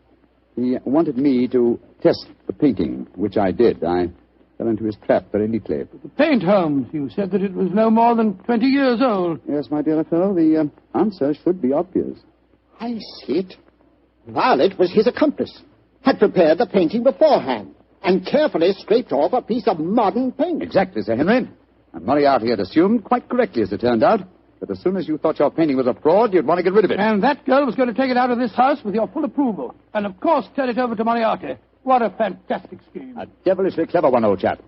Speaker 10: He wanted me to test the painting, which I did. I fell into his trap very neatly.
Speaker 1: The paint, Holmes. You said that it was no more than 20 years old.
Speaker 10: Yes, my dear fellow, the answer should be obvious.
Speaker 15: I see it. Violet was his accomplice, had prepared the painting beforehand, and carefully scraped off a piece of modern paint.
Speaker 10: Exactly, Sir Henry. And Moriarty had assumed, quite correctly as it turned out, that as soon as you thought your painting was a fraud, you'd want to get rid of it.
Speaker 1: And that girl was going to take it out of this house with your full approval. And, of course, turn it over to Moriarty. What a fantastic scheme.
Speaker 10: A devilishly clever one, old chap.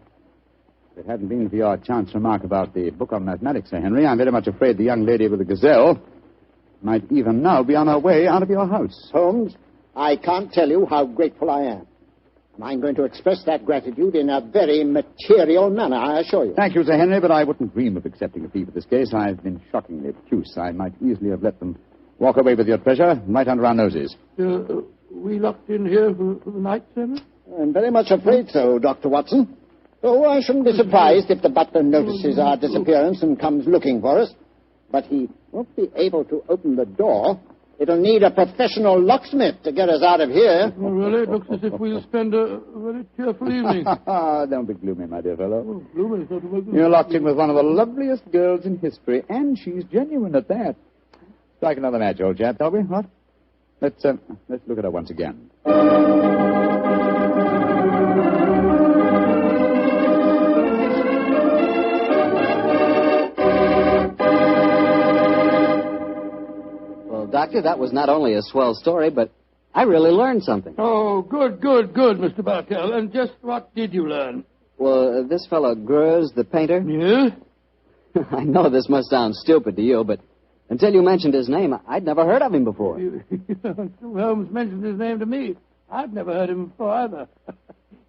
Speaker 10: If it hadn't been for your chance remark about the book on mathematics, Sir Henry, I'm very much afraid the young lady with the Gazelle might even now be on her way out of your house.
Speaker 15: Holmes, I can't tell you how grateful I am. And I'm going to express that gratitude in a very material manner, I assure you.
Speaker 10: Thank you, Sir Henry, but I wouldn't dream of accepting a fee for this case. I've been shockingly obtuse. I might easily have let them walk away with your treasure right under our noses.
Speaker 1: We locked in here for the night, Sir Henry?
Speaker 15: I'm very much afraid so, Dr. Watson. Oh, I shouldn't be surprised if the butler notices our disappearance and comes looking for us. But he won't be able to open the door. It'll need a professional locksmith to get us out of here.
Speaker 1: Well, really, it looks as if we'll spend a very cheerful evening.
Speaker 10: Don't be gloomy, my dear fellow.
Speaker 1: Oh, gloomy.
Speaker 10: You're locked in with one of the loveliest girls in history, and she's genuine at that. Strike another match, old chap, shall we? What? Let's look at her once again.
Speaker 2: Doctor, that was not only a swell story, but I really learned something.
Speaker 1: Oh, good, Mr. Bartell. And just what did you learn?
Speaker 2: Well, this fellow Greuze, the painter...
Speaker 1: Yeah?
Speaker 2: I know this must sound stupid to you, but until you mentioned his name, I'd never heard of him before.
Speaker 1: Holmes mentioned his name to me. I've never heard him before either.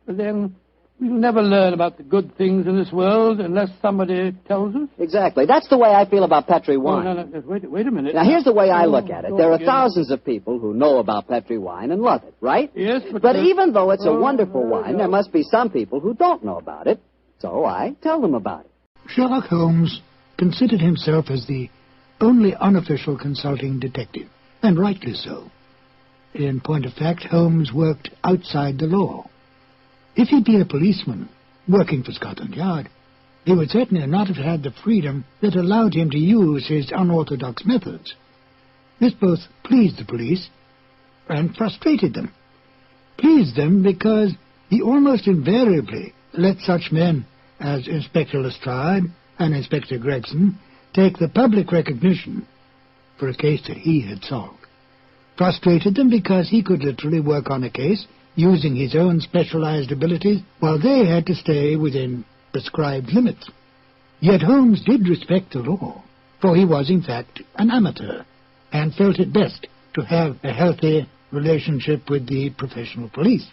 Speaker 1: But then... we'll never learn about the good things in this world unless somebody tells us.
Speaker 2: Exactly. That's the way I feel about Petri wine.
Speaker 1: Oh, no. Wait a minute.
Speaker 2: Now, here's the way I look at it. There are thousands of people who know about Petri wine and love it, right?
Speaker 1: Yes,
Speaker 2: but even though it's a wonderful wine, there must be some people who don't know about it. So I tell them about it.
Speaker 4: Sherlock Holmes considered himself as the only unofficial consulting detective, and rightly so. In point of fact, Holmes worked outside the law. If he'd been a policeman working for Scotland Yard, he would certainly not have had the freedom that allowed him to use his unorthodox methods. This both pleased the police and frustrated them. Pleased them because he almost invariably let such men as Inspector Lestrade and Inspector Gregson take the public recognition for a case that he had solved. Frustrated them because he could literally work on a case using his own specialized abilities while they had to stay within prescribed limits. Yet Holmes did respect the law, for he was in fact an amateur, and felt it best to have a healthy relationship with the professional police.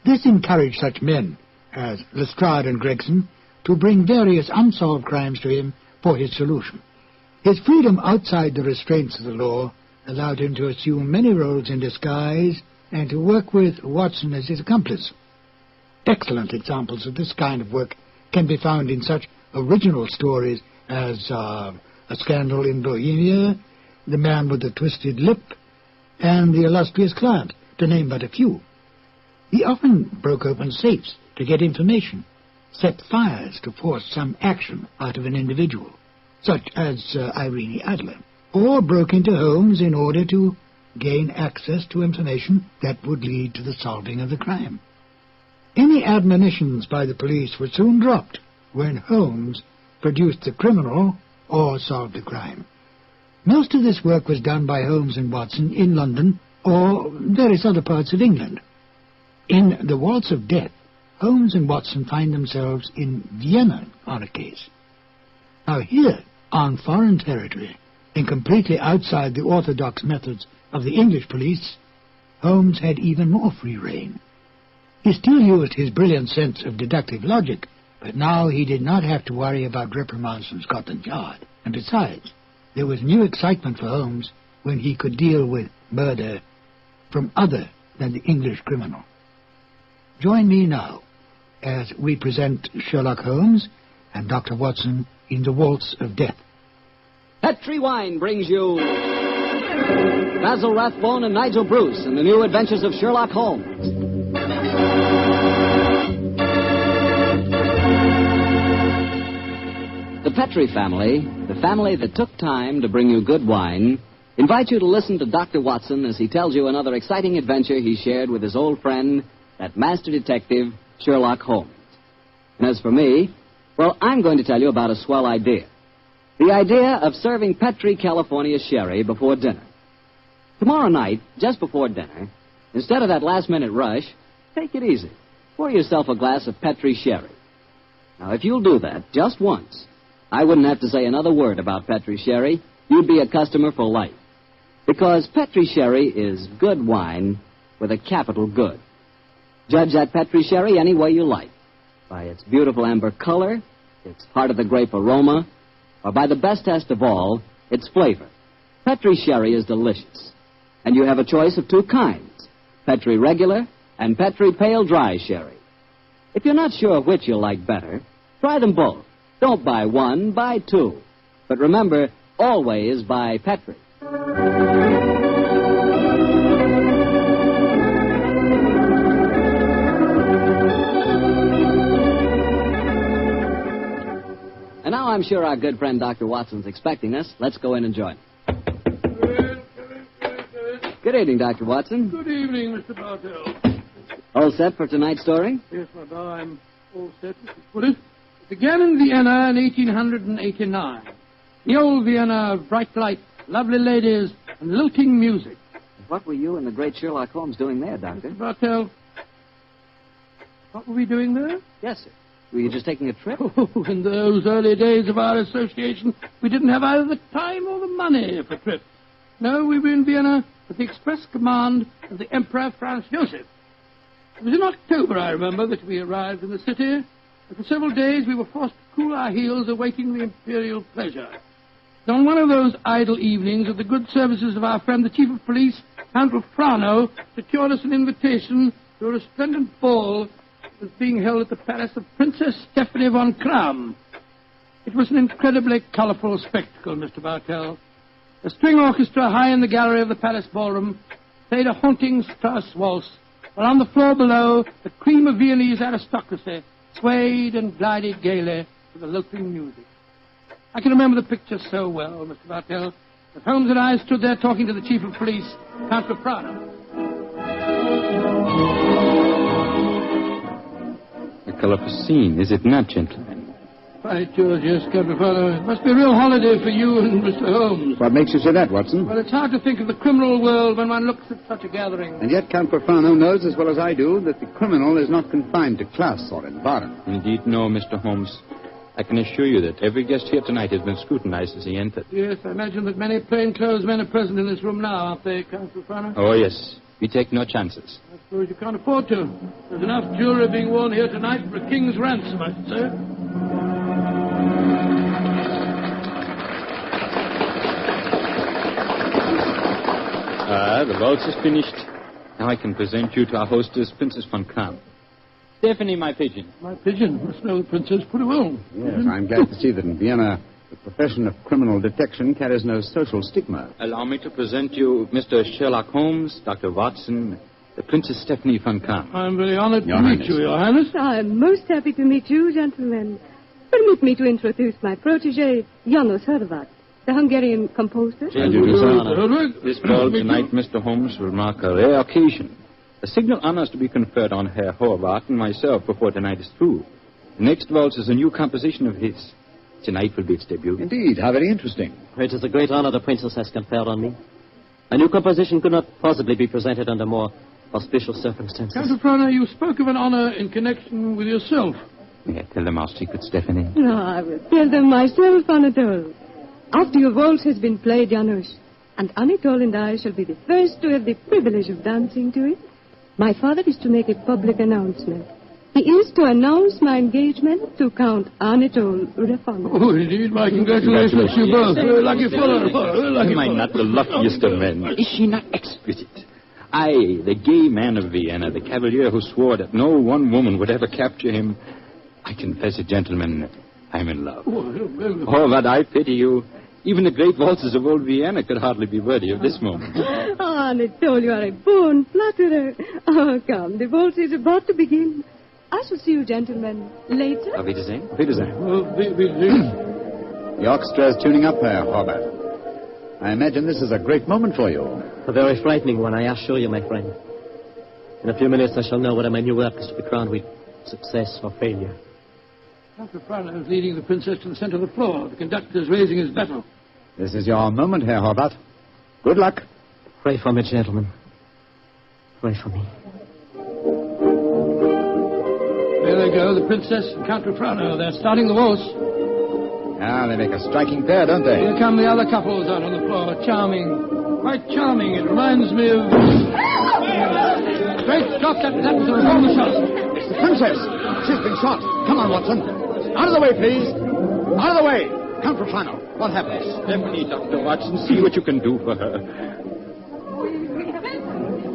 Speaker 4: This encouraged such men as Lestrade and Gregson to bring various unsolved crimes to him for his solution. His freedom outside the restraints of the law allowed him to assume many roles in disguise and to work with Watson as his accomplice. Excellent examples of this kind of work can be found in such original stories as A Scandal in Bohemia, The Man with the Twisted Lip, and The Illustrious Client, to name but a few. He often broke open safes to get information, set fires to force some action out of an individual, such as Irene Adler, or broke into homes in order to gain access to information that would lead to the solving of the crime. Any admonitions by the police were soon dropped when Holmes produced the criminal or solved the crime. Most of this work was done by Holmes and Watson in London or various other parts of England. In The Waltz of Death, Holmes and Watson find themselves in Vienna on a case. Now here, on foreign territory, and completely outside the orthodox methods of the English police, Holmes had even more free rein. He still used his brilliant sense of deductive logic, but now he did not have to worry about reprimands from Scotland Yard. And besides, there was new excitement for Holmes when he could deal with murder from other than the English criminal. Join me now as we present Sherlock Holmes and Dr. Watson in The Waltz of Death.
Speaker 2: Petri Wine brings you Basil Rathbone and Nigel Bruce in the new Adventures of Sherlock Holmes. The Petri family, the family that took time to bring you good wine, invite you to listen to Dr. Watson as he tells you another exciting adventure he shared with his old friend, that master detective, Sherlock Holmes. And as for me, well, I'm going to tell you about a swell idea. The idea of serving Petri California sherry before dinner. Tomorrow night, just before dinner, instead of that last-minute rush, take it easy. Pour yourself a glass of Petri sherry. Now, if you'll do that just once, I wouldn't have to say another word about Petri sherry. You'd be a customer for life. Because Petri sherry is good wine with a capital good. Judge that Petri sherry any way you like. By its beautiful amber color, its heart of the grape aroma, or by the best test of all, its flavor. Petri sherry is delicious. And you have a choice of two kinds, Petri regular and Petri pale dry sherry. If you're not sure which you'll like better, try them both. Don't buy one, buy two. But remember, always buy Petri. And now I'm sure our good friend Dr. Watson's expecting us. Let's go in and join him. Good evening, Dr. Watson.
Speaker 1: Good evening, Mr. Bartell.
Speaker 2: All set for tonight's story?
Speaker 1: Yes, madam, I'm all set, Mr. Fuller. It began in Vienna in 1889. The old Vienna of bright lights, lovely ladies, and lilting music.
Speaker 2: What were you and the great Sherlock Holmes doing there, Doctor?
Speaker 1: Mr. Bartell, what were we doing there?
Speaker 2: Yes, sir. Were you just taking a trip?
Speaker 1: Oh, in those early days of our association, we didn't have either the time or the money for trips. No, we were in Vienna at the express command of the Emperor Franz Joseph. It was in October, I remember, that we arrived in the city, and for several days we were forced to cool our heels awaiting the imperial pleasure. And on one of those idle evenings, of the good services of our friend the Chief of Police, Count Frano, secured us an invitation to a resplendent ball that was being held at the palace of Princess Stephanie von Kram. It was an incredibly colorful spectacle, Mr. Bartell. A string orchestra high in the gallery of the palace ballroom, played a haunting Strauss waltz, while on the floor below, the cream of Viennese aristocracy swayed and glided gaily to the lilting music. I can remember the picture so well, Mr. Bartell, that Holmes and I stood there talking to the chief of police, Count Caprano.
Speaker 11: A colourful scene, is it not, gentlemen?
Speaker 1: Right, George, yes, Count Caprano. It must be a real holiday for you and Mr. Holmes.
Speaker 10: What makes you say that, Watson?
Speaker 1: Well, it's hard to think of the criminal world when one looks at such a gathering.
Speaker 10: And yet Count Profano knows as well as I do that the criminal is not confined to class or environment.
Speaker 11: Indeed, no, Mr. Holmes. I can assure you that every guest here tonight has been scrutinized as he entered.
Speaker 1: Yes, I imagine that many plainclothes men are present in this room now, aren't they, Count Profano?
Speaker 11: Oh, yes. We take no chances.
Speaker 1: I suppose you can't afford to. There's enough jewelry being worn here tonight for a king's ransom, I should say.
Speaker 11: The waltz is finished. Now I can present you to our hostess, Princess von Kram. Stephanie, my pigeon.
Speaker 1: My pigeon must know the princess pretty well.
Speaker 10: Yes, I'm glad to see that in Vienna the profession of criminal detection carries no social stigma.
Speaker 11: Allow me to present you Mr. Sherlock Holmes, Dr. Watson, the Princess Stephanie von Kram.
Speaker 1: I'm very honored to meet you, Your Highness.
Speaker 13: I'm most happy to meet you, gentlemen. Permit me to introduce my protege, Janos Horvat, the Hungarian composer.
Speaker 11: This ball tonight, Mr. Holmes, will mark a rare occasion. A signal honor is to be conferred on Herr Horvath and myself before tonight is through. The next waltz is a new composition of his. Tonight will be its debut.
Speaker 10: Indeed, how very interesting.
Speaker 19: It is a great honor the princess has conferred on me. A new composition could not possibly be presented under more auspicious circumstances.
Speaker 1: Count Caprano, you spoke of an honor in connection with yourself.
Speaker 11: May I tell them our secret, Stephanie?
Speaker 13: No, I will tell them myself, Anatole. After your waltz has been played, Janos, and Anatole and I shall be the first to have the privilege of dancing to it, my father is to make a public announcement. He is to announce my engagement to Count Anatole Rathbone.
Speaker 1: Oh, indeed, my congratulations to you both. Lucky fellow.
Speaker 11: Am I not the luckiest of men? Is she not exquisite? I, the gay man of Vienna, the cavalier who swore that no one woman would ever capture him. I confess it, gentlemen, I'm in love. Oh, but I pity you. Even the great waltzes of old Vienna could hardly be worthy of this moment.
Speaker 13: Ah, Anatole, you are a born flatterer. Oh, come, the waltz is about to begin. I shall see you gentlemen later.
Speaker 11: Auf Wiedersehen.
Speaker 10: Auf Wiedersehen. The orchestra is tuning up, Herr Horvath. I imagine this is a great moment for you.
Speaker 19: A very frightening one, I assure you, my friend. In a few minutes I shall know whether my new work is to be crowned with success or failure.
Speaker 1: Count Caprano is leading the princess to the center of the floor. The conductor is raising his bottle.
Speaker 10: This is your moment, Herr Horvath. Good luck.
Speaker 19: Pray for me, gentlemen. Pray for me.
Speaker 1: There they go, the princess and Count Caprano. They're starting the waltz.
Speaker 10: Ah, they make a striking pair, don't they?
Speaker 1: Here come the other couples out on the floor. Charming. Quite charming. It reminds me of... Great Scott, that was a revolver shot.
Speaker 10: It's the princess. She's been shot. Come on, Watson. Out of the way, please. Out of the way. Count Profano. What happens?
Speaker 11: Stephanie, Dr. Watson, see what you can do for her.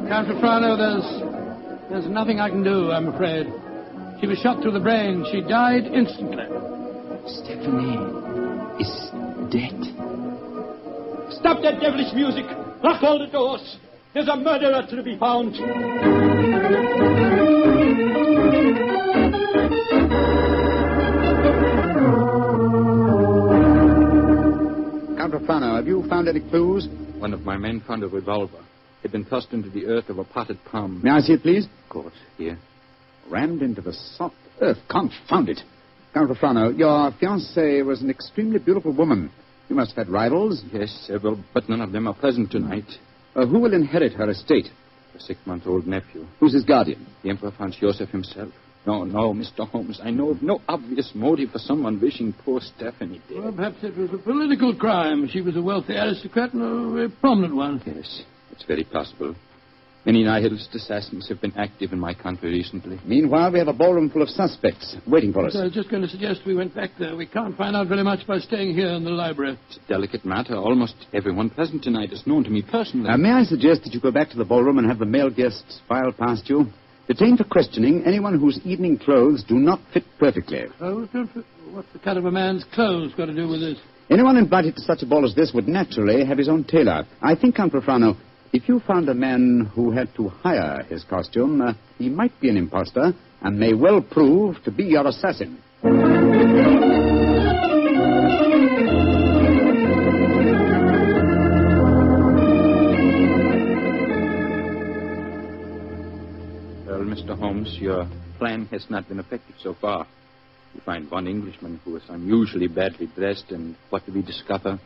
Speaker 1: Count Profano, there's nothing I can do, I'm afraid. She was shot through the brain. She died instantly.
Speaker 11: Stephanie is dead.
Speaker 3: Stop that devilish music. Lock all the doors. There's a murderer to be found.
Speaker 10: Count Profano, have you found any clues?
Speaker 11: One of my men found a revolver. It had been thrust into the earth of a potted palm.
Speaker 10: May I see it, please?
Speaker 11: Of course, here.
Speaker 10: Rammed into the soft earth. Confound it. Count Profano, your fiancée was an extremely beautiful woman. You must have had rivals?
Speaker 11: Yes, several, but none of them are present tonight.
Speaker 10: Who will inherit her estate?
Speaker 11: A 6-month-old nephew.
Speaker 10: Who's his guardian?
Speaker 11: The Emperor Franz Joseph himself. No, Mr. Holmes. I know of no obvious motive for someone wishing poor Stephanie dead.
Speaker 1: Well, perhaps it was a political crime. She was a wealthy aristocrat and a very prominent one.
Speaker 11: Yes, it's very possible. Many nihilist assassins have been active in my country recently.
Speaker 10: Meanwhile, we have a ballroom full of suspects waiting for us.
Speaker 1: I was just going to suggest we went back there. We can't find out very much by staying here in the library.
Speaker 11: It's a delicate matter. Almost everyone present tonight is known to me personally.
Speaker 10: May I suggest that you go back to the ballroom and have the male guests filed past you? Detain for questioning anyone whose evening clothes do not fit perfectly.
Speaker 1: Clothes don't fit? What's the cut of a man's clothes got to do with this?
Speaker 10: Anyone invited to such a ball as this would naturally have his own tailor. I think, Count Profano, If you found a man who had to hire his costume, he might be an impostor and may well prove to be your assassin.
Speaker 11: Well, Mr. Holmes, your plan has not been effective so far. You find one Englishman who is unusually badly dressed, and what do we discover?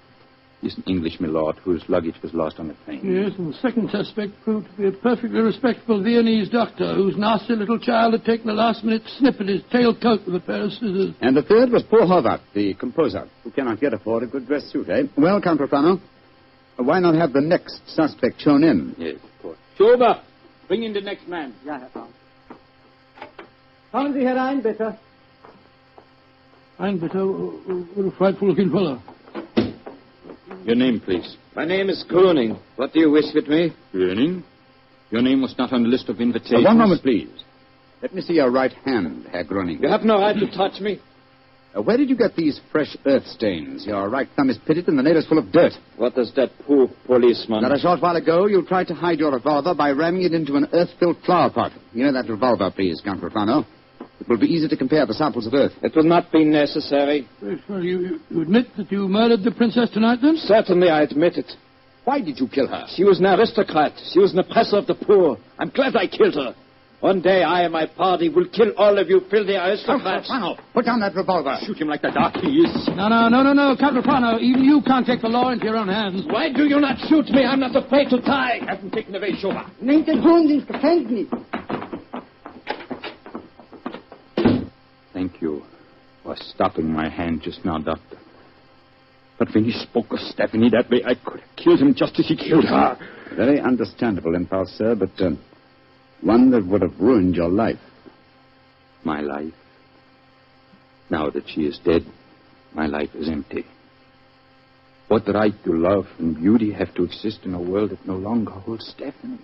Speaker 11: He's an English milord whose luggage was lost on the train.
Speaker 1: Yes, and the second suspect proved to be a perfectly respectable Viennese doctor whose nasty little child had taken a last-minute snip at his tailcoat with a pair of scissors.
Speaker 10: And the third was poor Horvath, the composer, who cannot yet afford a good dress suit, eh? Well, Count Profano, why not have the next suspect shown in?
Speaker 11: Yes, of course. Schober, bring in the next man.
Speaker 9: Ja, Herr Baum. Kommen Sie herein, bitte.
Speaker 1: Ein bitte, what a frightful-looking fellow.
Speaker 11: Your name, please.
Speaker 14: My name is Groening. What do you wish with me?
Speaker 11: Groening? Your name was not on the list of invitations.
Speaker 10: One moment, please. Let me see your right hand, Herr Groening.
Speaker 14: You have no right to touch me.
Speaker 10: Where did you get these fresh earth stains? Your right thumb is pitted and the nail is full of dirt.
Speaker 14: What does that poor policeman...
Speaker 10: Not a short while ago, you tried to hide your revolver by ramming it into an earth-filled flower pot. You know that revolver, please, Count Profano. It will be easy to compare the samples of earth.
Speaker 14: It will not be necessary.
Speaker 1: Well, you admit that you murdered the princess tonight, then?
Speaker 14: Certainly, I admit it.
Speaker 10: Why did you kill her?
Speaker 14: She was an aristocrat. She was an oppressor of the poor. I'm glad I killed her. One day, I and my party will kill all of you filthy aristocrats.
Speaker 10: Profano, put down that revolver.
Speaker 11: Shoot him like the dark he is.
Speaker 1: No, Count Profano. Even you can't take the law into your own hands.
Speaker 14: Why do you not shoot me? I'm not afraid to die.
Speaker 11: Have him taken away, Schober.
Speaker 21: Nehmt den Hund ins Gefängnis.
Speaker 11: Thank you for stopping my hand just now, Doctor. But when he spoke of Stephanie that way, I could have killed him just as he killed her.
Speaker 10: Very understandable impulse, sir, but one that would have ruined your life.
Speaker 11: My life? Now that she is dead, my life is empty. What right do love and beauty have to exist in a world that no longer holds Stephanie?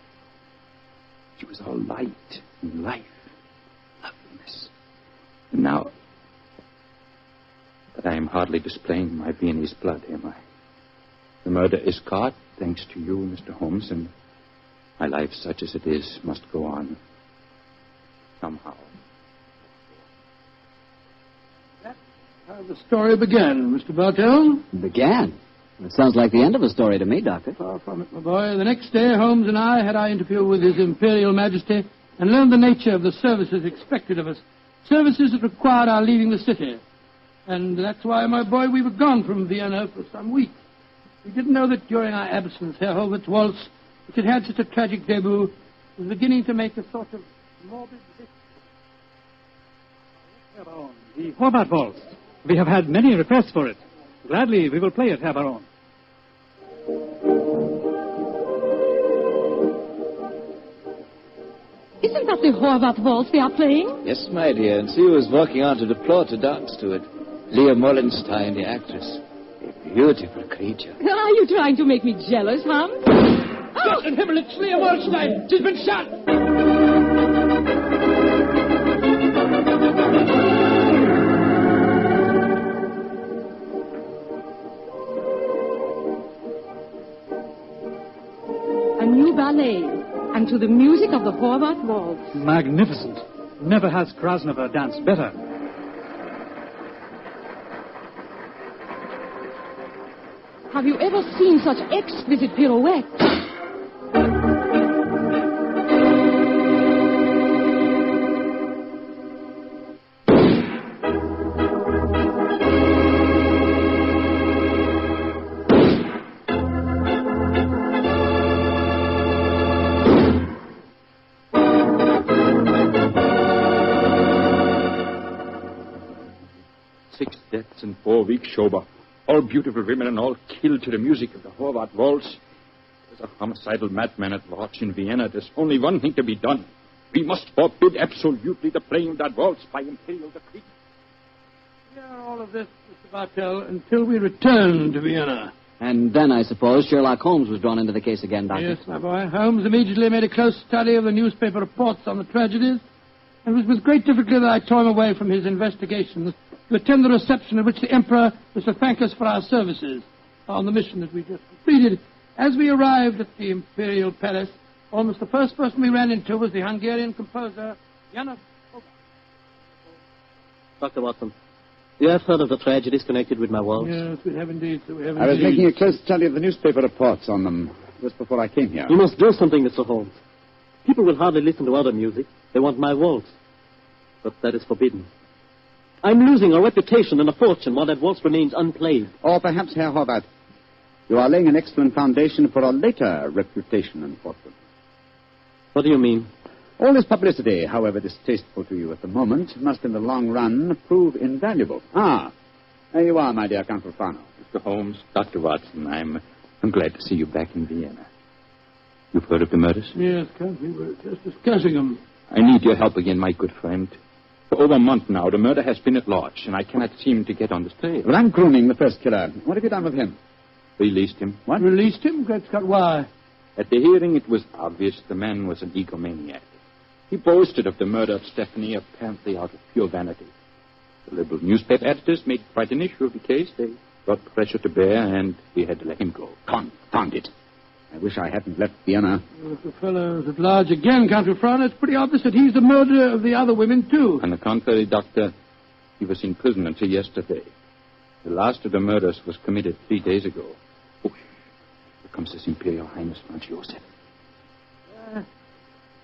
Speaker 11: She was all light and life, loveliness. And now... But I am hardly displaying my Viennese blood, am I? The murder is caught, thanks to you, Mr. Holmes, and my life, such as it is, must go on. Somehow.
Speaker 1: That's how the story began, Mr. Bartell.
Speaker 2: Began? It sounds like the end of a story to me, Doctor.
Speaker 1: Far from it, my boy. The next day, Holmes and I had our interview with His Imperial Majesty and learned the nature of the services expected of us. Services that required our leaving the city. And that's why, my boy, we were gone from Vienna for some weeks. We didn't know that during our absence, Herr Holbert's waltz, which had had such a tragic debut, was beginning to make a sort of morbid...
Speaker 22: Herr Baron, the Horvath waltz. We have had many requests for it. Gladly, we will play it, Herr Baron.
Speaker 8: Isn't that the Horvath waltz they are playing?
Speaker 14: Yes, my dear, and see who is walking onto the floor to dance to it. Leah Mollenstein, the actress. A beautiful creature.
Speaker 8: Are you trying to make me jealous, Hans?
Speaker 14: Gott in Himmel, it's Leah Mollenstein! She's been shot!
Speaker 8: A new ballet, and to the music of the Horvath waltz.
Speaker 22: Magnificent. Never has Krasnova danced better.
Speaker 8: Have you ever seen such exquisite pirouettes?
Speaker 11: Six deaths in 4 weeks, Schober. All beautiful women and all killed to the music of the Horvath waltz. There's a homicidal madman at large in Vienna. There's only one thing to be done. We must forbid absolutely the playing of that waltz by imperial decree.
Speaker 1: Yeah, all of this, Mr. Bartell, until we return to Vienna.
Speaker 2: And then, I suppose, Sherlock Holmes was drawn into the case again, Doctor.
Speaker 1: Yes, my boy. Holmes immediately made a close study of the newspaper reports on the tragedies. And it was with great difficulty that I tore him away from his investigations to attend the reception at which the Emperor was to thank us for our services on the mission that we just completed. As we arrived at the Imperial Palace, almost the first person we ran into was the Hungarian composer, Jan.
Speaker 19: Dr. Watson, you have heard of the tragedies connected with my waltz?
Speaker 1: Yes, we have indeed, sir. We have
Speaker 10: I was
Speaker 1: indeed.
Speaker 10: making a close study of the newspaper reports on them just before I came here.
Speaker 19: You must do something, Mr. Holmes. People will hardly listen to other music. They want my waltz. But that is forbidden. I'm losing a reputation and a fortune while that waltz remains unplayed.
Speaker 10: Or perhaps, Herr Horvath, you are laying an excellent foundation for a later reputation and fortune.
Speaker 19: What do you mean?
Speaker 10: All this publicity, however distasteful to you at the moment, must in the long run prove invaluable. Ah, there you are, my dear Count Rufano.
Speaker 11: Mr. Holmes, Dr. Watson, I'm glad to see you back in Vienna. You've heard of the murders?
Speaker 1: Yes, Count, we were just discussing them.
Speaker 11: I need your help again, my good friend. For over a month now, the murder has been at large, and I cannot seem to get on the trail.
Speaker 10: Well, I'm grooming the first killer. What have you done with him?
Speaker 11: Released him.
Speaker 10: What?
Speaker 1: Released him? Great Scott, why?
Speaker 11: At the hearing, it was obvious the man was an egomaniac. He boasted of the murder of Stephanie, apparently out of pure vanity. The liberal newspaper editors made quite an issue of the case. They brought pressure to bear, and we had to let him go.
Speaker 10: Confound it. I wish I hadn't left Vienna.
Speaker 1: Well, if the fellow's at large again, Count Rufano, it's pretty obvious that he's the murderer of the other women, too.
Speaker 11: On the contrary, Doctor, he was in prison until yesterday. The last of the murders was committed 3 days ago. Oh, here comes His Imperial Highness Franz Joseph.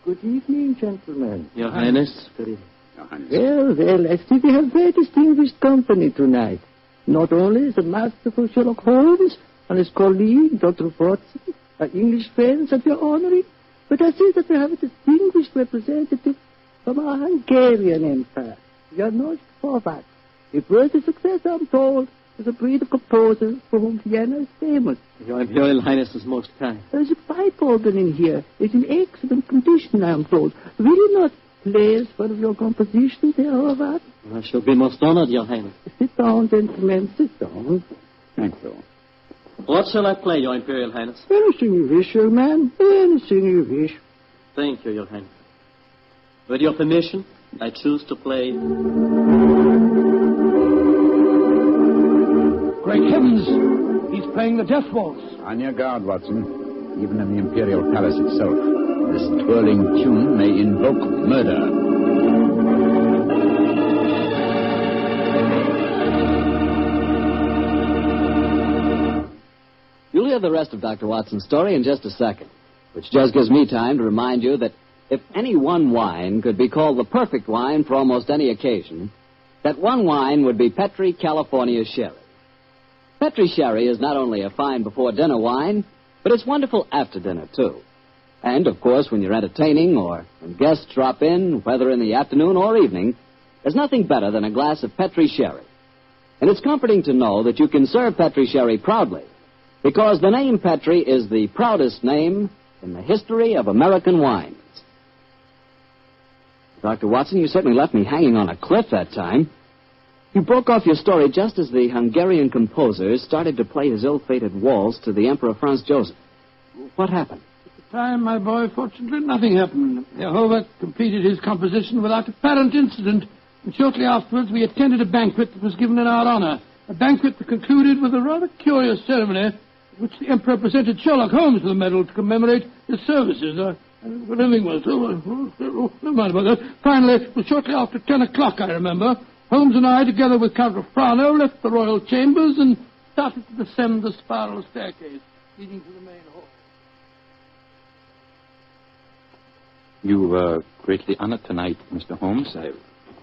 Speaker 5: Good evening, gentlemen.
Speaker 19: Your Highness.
Speaker 5: Good evening. Your Highness. Well, I see we have very distinguished company tonight. Not only the masterful Sherlock Holmes and his colleague, Dr. Watson, our English friends that we are honoring, but I see that we have a distinguished representative from our Hungarian Empire, Janos Horvath. A worthy successor, I'm told, is a breed of composers for whom Vienna is famous.
Speaker 19: Your Imperial Highness is most kind.
Speaker 5: There's a pipe organ in here. It's in excellent condition, I am told. Will you not play as one of your compositions, Herr Horvath?
Speaker 19: I shall be most honored, Your Highness.
Speaker 5: Sit down, gentlemen, sit down.
Speaker 10: Thank you.
Speaker 19: What shall I play, Your Imperial Highness?
Speaker 5: Anything you wish, young man. Anything you wish.
Speaker 19: Thank you, Your Highness. With your permission, I choose to play...
Speaker 1: Great heavens! He's playing the death waltz.
Speaker 10: On your guard, Watson. Even in the Imperial Palace itself, this twirling tune may invoke murder.
Speaker 2: You'll hear the rest of Dr. Watson's story in just a second, which just gives me time to remind you that if any one wine could be called the perfect wine for almost any occasion, that one wine would be Petri California Sherry. Petri Sherry is not only a fine before-dinner wine, but it's wonderful after dinner, too. And, of course, when you're entertaining or when guests drop in, whether in the afternoon or evening, there's nothing better than a glass of Petri Sherry. And it's comforting to know that you can serve Petri Sherry proudly, because the name Petri is the proudest name in the history of American wines. Dr. Watson, you certainly left me hanging on a cliff that time. You broke off your story just as the Hungarian composer started to play his ill-fated waltz to the Emperor Franz Joseph. What happened?
Speaker 1: At the time, my boy, fortunately, nothing happened. Horvath completed his composition without apparent incident, and shortly afterwards we attended a banquet that was given in our honor. A banquet that concluded with a rather curious ceremony in which the Emperor presented Sherlock Holmes with a medal to commemorate his services. What anything was. Never mind about that. Finally, it was shortly after 10 o'clock, I remember. Holmes and I, together with Count Rufano, left the royal chambers and started to descend the spiral staircase leading to the main hall.
Speaker 11: You were greatly honored tonight, Mr. Holmes. I've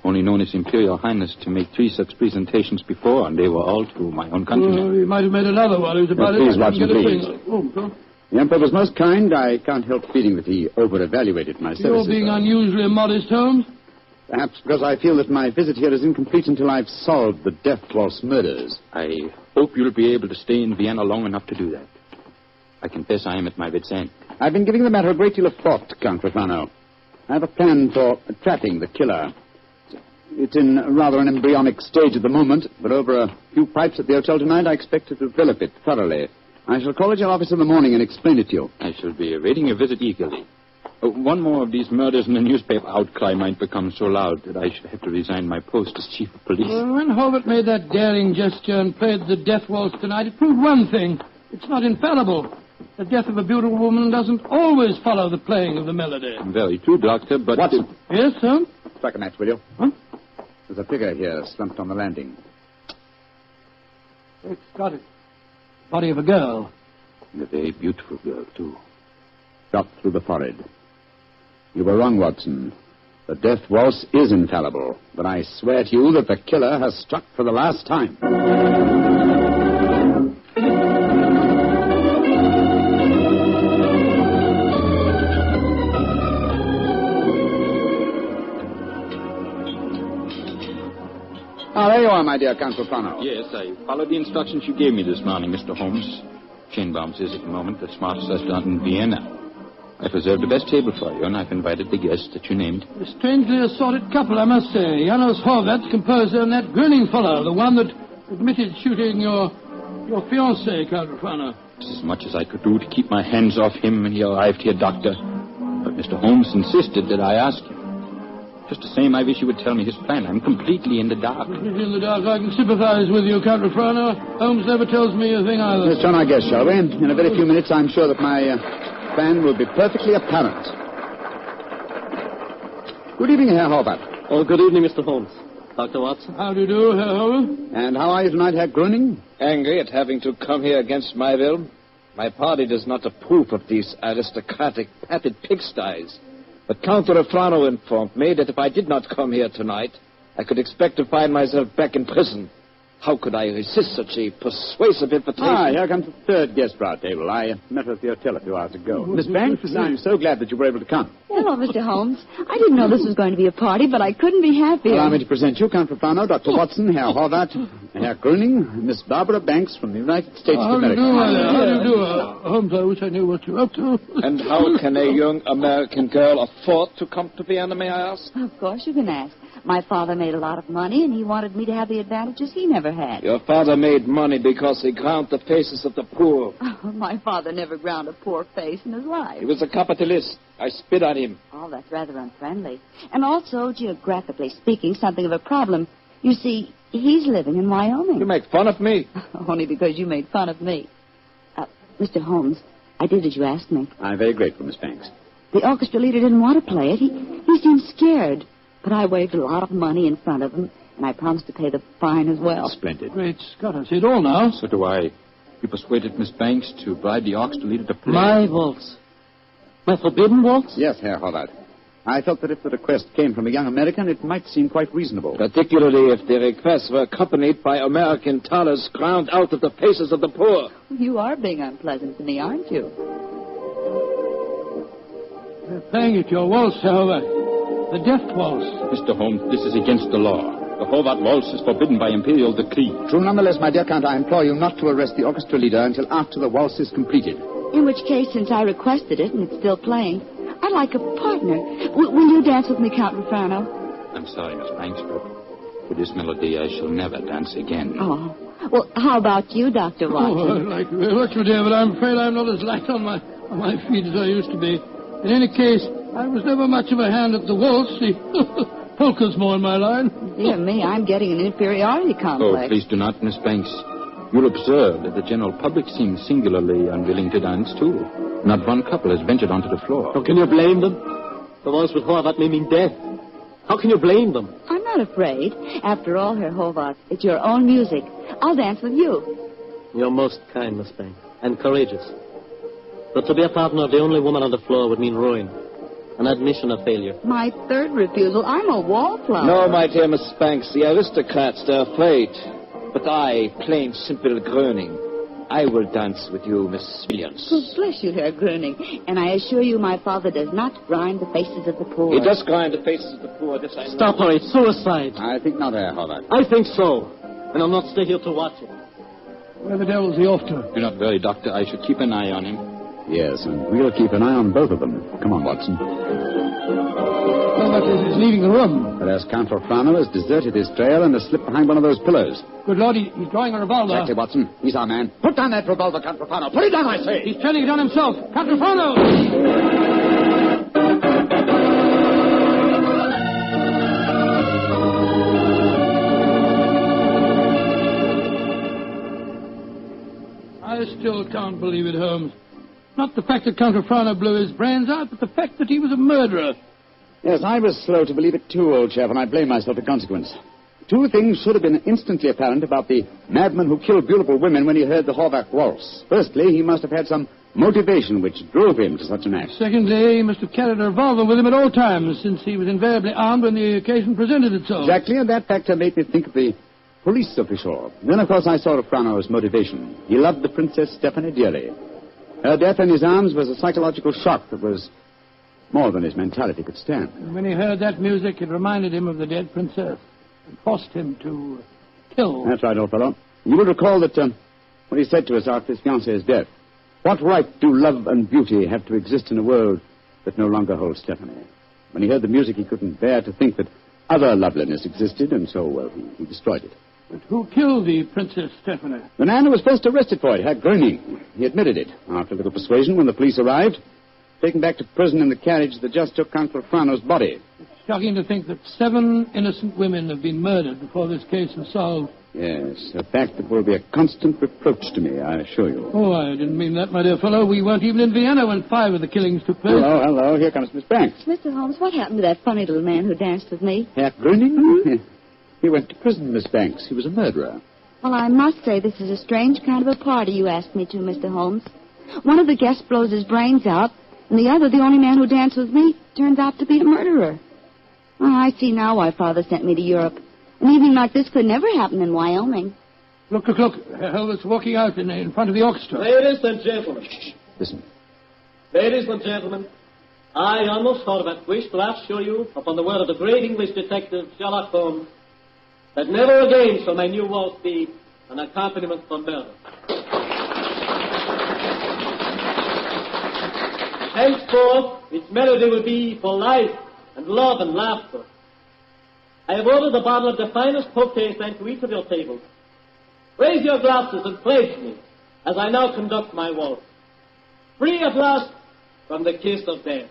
Speaker 11: only known His Imperial Highness to make 3 such presentations before, and they were all to my own countrymen.
Speaker 1: He might have made another one. He was about
Speaker 10: Please, Watson, please.
Speaker 1: Oh,
Speaker 10: the Emperor was most kind. I can't help feeling that he over-evaluated my services.
Speaker 1: You're being unusually modest, Holmes.
Speaker 10: Perhaps because I feel that my visit here is incomplete until I've solved the death waltz murders.
Speaker 11: I hope you'll be able to stay in Vienna long enough to do that. I confess I am at my wit's end.
Speaker 10: I've been giving the matter a great deal of thought, Count Rufano. I have a plan for trapping the killer. It's in rather an embryonic stage at the moment, but over a few pipes at the hotel tonight, I expect to develop it thoroughly. I shall call at your office in the morning and explain it to you.
Speaker 11: I shall be awaiting your visit eagerly. One more of these murders in the newspaper outcry might become so loud that I should have to resign my post as chief of police.
Speaker 1: Well, when Horvath made that daring gesture and played the death waltz tonight, it proved one thing. It's not infallible. The death of a beautiful woman doesn't always follow the playing of the melody.
Speaker 11: Very true, Doctor, but...
Speaker 10: Watson.
Speaker 1: Yes, sir?
Speaker 10: Strike a match, will you?
Speaker 1: Huh?
Speaker 10: There's a figure here slumped on the landing.
Speaker 1: It's got it. Body of a girl.
Speaker 11: A very beautiful girl, too.
Speaker 10: Shot through the forehead. You were wrong, Watson. The death waltz is infallible, but I swear to you that the killer has struck for the last time. Ah, there you are, my dear Count Profano.
Speaker 11: Yes, I followed the instructions you gave me this morning, Mr. Holmes. Chainbaum says at the moment the smartest restaurant in Vienna. I've reserved the best table for you, and I've invited the guests that you named.
Speaker 1: A strangely assorted couple, I must say. Janos Horvath, composer, and that grinning fellow, the one that admitted shooting your fiancée, Count Profano.
Speaker 11: It's as much as I could do to keep my hands off him when he arrived here, Doctor. But Mr. Holmes insisted that I ask him. Just the same, I wish you would tell me his plan. I'm completely in the dark.
Speaker 1: In the dark, I can sympathize with you, Count Profano. Holmes never tells me a thing either.
Speaker 10: Let's turn our guest, shall we? In a very few minutes, I'm sure that my plan will be perfectly apparent. Good evening, Herr Horvath.
Speaker 19: Oh, good evening, Mr. Holmes. Dr. Watson.
Speaker 1: How do you do, Herr Holmes?
Speaker 10: And how are you tonight, Herr Gröning?
Speaker 14: Angry at having to come here against my will. My party does not approve of these aristocratic, padded pigsties. But Count Refrano informed me that if I did not come here tonight, I could expect to find myself back in prison. How could I resist such a persuasive invitation?
Speaker 10: Ah, here comes the third guest for our table. I met her at the hotel a few hours ago. Miss Banks, I'm so glad that you were able to come.
Speaker 7: Hello, Mr. Holmes. I didn't know this was going to be a party, but I couldn't be happier.
Speaker 10: Allow me to present you, Count Profano, Dr. Watson, Herr Horvath, Herr Gröning, Miss Barbara Banks from the United States of America.
Speaker 1: How do you do, Holmes? I wish I knew what you're up to.
Speaker 14: And how can a young American girl afford to come to Vienna, may I ask?
Speaker 7: Of course you can ask. My father made a lot of money, and he wanted me to have the advantages he never had.
Speaker 14: Your father made money because he ground the faces of the poor.
Speaker 7: Oh, my father never ground a poor face in his life.
Speaker 14: He was a capitalist. I spit on him.
Speaker 7: Oh, that's rather unfriendly. And also, geographically speaking, something of a problem. You see, he's living in Wyoming.
Speaker 14: You make fun of me.
Speaker 7: Only because you made fun of me. Mr. Holmes, I did as you asked me.
Speaker 10: I'm very grateful, Miss Banks.
Speaker 7: The orchestra leader didn't want to play it. He seemed scared. But I waved a lot of money in front of him, and I promised to pay the fine as well.
Speaker 10: Splendid.
Speaker 1: Great Scott, I see it all now.
Speaker 11: So do I. You persuaded Miss Banks to bribe the orchestra leader to play.
Speaker 19: My waltz. My forbidden waltz?
Speaker 10: Yes, Herr Horvath. I felt that if the request came from a young American, it might seem quite reasonable.
Speaker 14: Particularly if the requests were accompanied by American thalers ground out of the faces of the poor.
Speaker 7: You are being unpleasant to me, aren't you?
Speaker 1: They're playing it, your waltz, Herr Horvath. The death waltz.
Speaker 11: Mr. Holmes, this is against the law. The Horvath waltz is forbidden by imperial decree.
Speaker 10: True, nonetheless, my dear Count, I implore you not to arrest the orchestra leader until after the waltz is completed.
Speaker 7: In which case, since I requested it and it's still playing, I'd like a partner. Will you dance with me, Count Refrano?
Speaker 11: I'm sorry, Miss Banks, but for this melody I shall never dance again.
Speaker 7: Oh. Well, how about you, Dr. Watson?
Speaker 1: Oh, I'd like you very much, my dear, but I'm afraid I'm not as light on my feet as I used to be. In any case, I was never much of a hand at the waltz. The polka's more in my line.
Speaker 7: Dear me, I'm getting an inferiority complex.
Speaker 11: Oh, please do not, Miss Banks. You'll observe that the general public seems singularly unwilling to dance, too. Not one couple has ventured onto the floor.
Speaker 19: How can you blame them? The waltz with Horvath may mean death. How can you blame them?
Speaker 7: I'm not afraid. After all, Herr Horvath, it's your own music. I'll dance with you.
Speaker 19: You're most kind, Miss Banks, and courageous. But to be a partner of the only woman on the floor would mean ruin. An admission of failure.
Speaker 7: My third refusal. I'm a wallflower.
Speaker 14: No, my dear Miss Banks, the aristocrats, they're afraid. But I, plain simple Gröning, I will dance with you, Miss Williams.
Speaker 7: Oh, bless you, Herr Gröning. And I assure you my father does not grind the faces of the poor.
Speaker 14: He does grind the faces of the poor, this I know.
Speaker 19: Stop her, it's suicide.
Speaker 10: I think not, Herr Horvath.
Speaker 19: I think so. And I'll not stay here to watch it.
Speaker 1: Where the devil's he off to?
Speaker 11: Do not worry, Doctor. I should keep an eye on him.
Speaker 10: Yes, and we'll keep an eye on both of them. Come on, Watson.
Speaker 1: Horvath is leaving the room.
Speaker 10: Whereas Count Refrano has deserted his trail and has slipped behind one of those pillars.
Speaker 1: Good Lord, he's drawing a revolver.
Speaker 10: Exactly, Watson. He's our man. Put down that revolver, Count Refrano. Put it down, I say.
Speaker 1: He's turning it on himself. Count Refrano! I still can't believe it, Holmes. Not the fact that Count Frano blew his brains out, but the fact that he was a murderer.
Speaker 10: Yes, I was slow to believe it too, old chap, and I blame myself in consequence. Two things should have been instantly apparent about the madman who killed beautiful women when he heard the Horvath waltz. Firstly, he must have had some motivation which drove him to such an act.
Speaker 1: Secondly, he must have carried a revolver with him at all times, since he was invariably armed when the occasion presented itself.
Speaker 10: Exactly, and that factor made me think of the police official. Then, of course, I saw Frano's motivation. He loved the Princess Stephanie dearly. Her death in his arms was a psychological shock that was more than his mentality could stand.
Speaker 1: And when he heard that music, it reminded him of the dead princess and forced him to kill.
Speaker 10: That's right, old fellow. You will recall that what he said to us after his fiancée's death. What right do love and beauty have to exist in a world that no longer holds Stephanie? When he heard the music, he couldn't bear to think that other loveliness existed, and so, well, he destroyed it.
Speaker 1: But who killed the Princess Stephanie?
Speaker 10: The man who was first arrested for it, Herr Gröning. He admitted it. After a little persuasion, when the police arrived, taken back to prison in the carriage that just took Count Frano's body.
Speaker 1: It's shocking to think that 7 innocent women have been murdered before this case was solved.
Speaker 10: Yes, a fact that will be a constant reproach to me, I assure you.
Speaker 1: Oh, I didn't mean that, my dear fellow. We weren't even in Vienna when 5 of the killings took place.
Speaker 10: Hello. Here comes Miss Banks.
Speaker 7: Mr. Holmes, what happened to that funny little man who danced with me?
Speaker 10: Herr Gröning? He went to prison, Miss Banks. He was a murderer.
Speaker 7: Well, I must say this is a strange kind of a party you asked me to, Mr. Holmes. One of the guests blows his brains out, and the other, the only man who danced with me, turns out to be a murderer. Oh, I see now why Father sent me to Europe. An evening like this could never happen in Wyoming.
Speaker 1: Look. Headless walking out in front of the orchestra.
Speaker 19: Ladies and gentlemen.
Speaker 10: Listen.
Speaker 19: Ladies and gentlemen, I, Arnold Horvath, wish to assure you, upon the word of the great English detective Sherlock Holmes, that never again shall my new waltz be an accompaniment for murder. Henceforth, its melody will be for life and love and laughter. I have ordered a bottle of the finest Poquet sent to each of your tables. Raise your glasses and pledge me as I now conduct my waltz. Free at last from the kiss of death.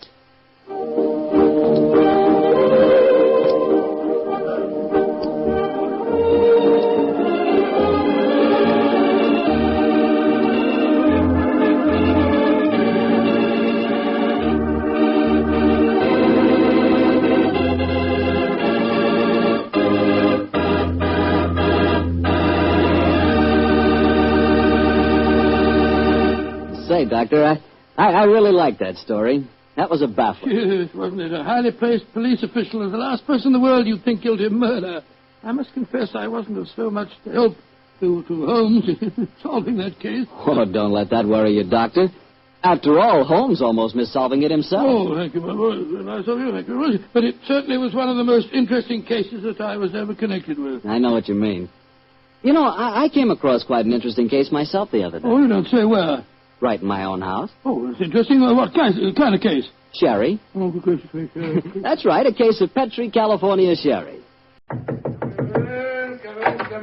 Speaker 2: Say, Doctor, I really like that story. That was a baffler.
Speaker 1: Yes, wasn't it? A highly placed police official is the last person in the world you'd think guilty of murder. I must confess I wasn't of so much help to Holmes in solving that case.
Speaker 2: Oh, don't let that worry you, Doctor. After all, Holmes almost missed solving it himself.
Speaker 1: Oh, thank you, my boy. Very nice of you. Thank you. But it certainly was one of the most interesting cases that I was ever connected with.
Speaker 2: I know what you mean. You know, I came across quite an interesting case myself the other day.
Speaker 1: Oh, you don't say where?
Speaker 2: Right in my own house.
Speaker 1: Oh, that's interesting. What kind of case?
Speaker 2: Sherry.
Speaker 1: Oh, for Christ's sake.
Speaker 2: That's right, a case of Petri, California sherry.
Speaker 1: Come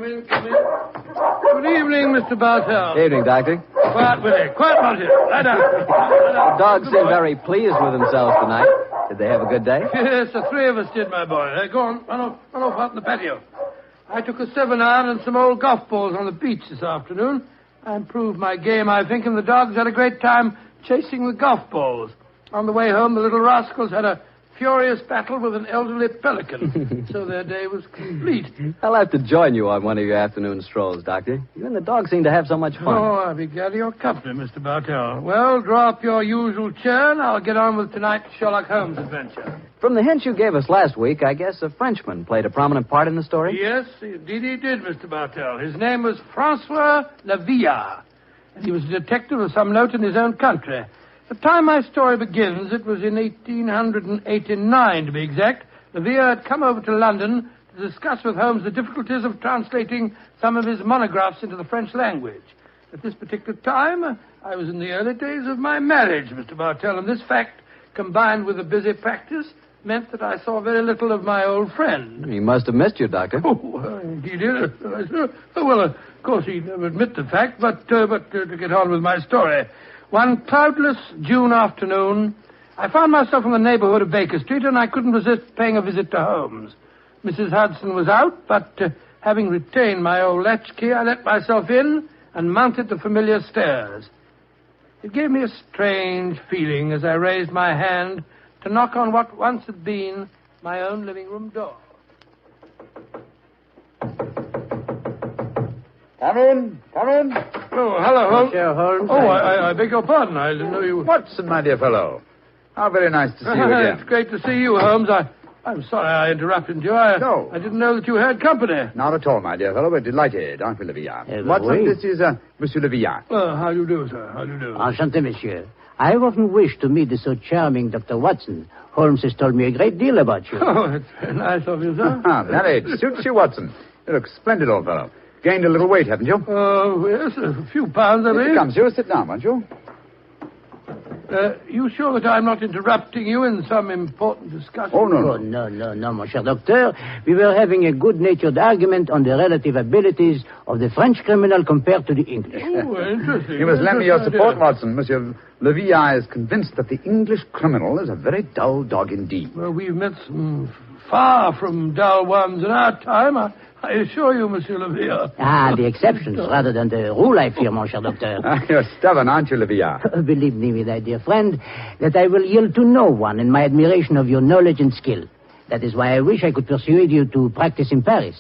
Speaker 1: in. Good evening, Mr. Bartell.
Speaker 2: Evening, Doctor.
Speaker 1: Quiet, Willie. Quiet, Monty. Lie down.
Speaker 2: The dogs seem very pleased with themselves tonight. Did they have a good day?
Speaker 1: Yes, the 3 of us did, my boy. Go on, run off out in the patio. I took a 7-iron and some old golf balls on the beach this afternoon. I improved my game, I think, and the dogs had a great time chasing the golf balls. On the way home, the little rascals had a furious battle with an elderly pelican, so their day was complete.
Speaker 2: I'll have to join you on one of your afternoon strolls, Doctor. You and the dogs seem to have so much fun.
Speaker 1: Oh, I'll be glad of your company, Mr. Bartell. Well, draw up your usual chair, and I'll get on with tonight's Sherlock Holmes adventure.
Speaker 2: From the hint you gave us last week, I guess a Frenchman played a prominent part in the story?
Speaker 1: Yes, indeed he did, Mr. Bartell. His name was Francois Lavilla, and he was a detective of some note in his own country. The time my story begins, it was in 1889, to be exact. Lavilla had come over to London to discuss with Holmes the difficulties of translating some of his monographs into the French language. At this particular time, I was in the early days of my marriage, Mr. Bartell, and this fact, combined with a busy practice, meant that I saw very little of my old friend.
Speaker 2: He must have missed you, Doctor.
Speaker 1: Oh, he did. Well, of course, he'd never admit the fact, but to get on with my story. One cloudless June afternoon, I found myself in the neighborhood of Baker Street, and I couldn't resist paying a visit to Holmes. Mrs. Hudson was out, but having retained my old latchkey, I let myself in and mounted the familiar stairs. It gave me a strange feeling as I raised my hand to knock on what once had been my own living room door.
Speaker 10: Come in.
Speaker 1: Oh, hello, Holmes.
Speaker 10: Monsieur Holmes.
Speaker 1: Oh, I beg your pardon. I didn't know you...
Speaker 10: Watson, my dear fellow. How very nice to see you again.
Speaker 1: It's great to see you, Holmes. I'm sorry I interrupted you.
Speaker 10: No.
Speaker 1: I didn't know that you had company.
Speaker 10: Not at all, my dear fellow. We're delighted, aren't we, Le Villard? Watson, this is Monsieur Le Villard.
Speaker 1: How do you do, sir? How do you do?
Speaker 16: Enchanté, monsieur. I have often wished to meet the so charming Dr. Watson. Holmes has told me a great deal about you.
Speaker 1: Oh, it's very nice of you, sir.
Speaker 10: That suits you, Watson. You look splendid, old fellow. Gained a little weight, haven't you?
Speaker 1: Oh, yes, a few pounds, I believe.
Speaker 10: Come, sir, sit down, won't you?
Speaker 1: You sure that I'm not interrupting you in some important discussion?
Speaker 16: Oh, no, mon cher docteur. We were having a good-natured argument on the relative abilities of the French criminal compared to the English.
Speaker 1: Oh, interesting.
Speaker 10: You must lend me your support, Watson. Monsieur Le Villard is convinced that the English criminal is a very dull dog indeed.
Speaker 1: Well, we've met some far from dull ones in our time. I assure you, Monsieur Le Villard.
Speaker 16: The exceptions rather than the rule, I fear, mon cher docteur.
Speaker 10: You're stubborn, aren't you, Le Villard?
Speaker 16: Believe me, my dear friend, that I will yield to no one in my admiration of your knowledge and skill. That is why I wish I could persuade you to practice in Paris.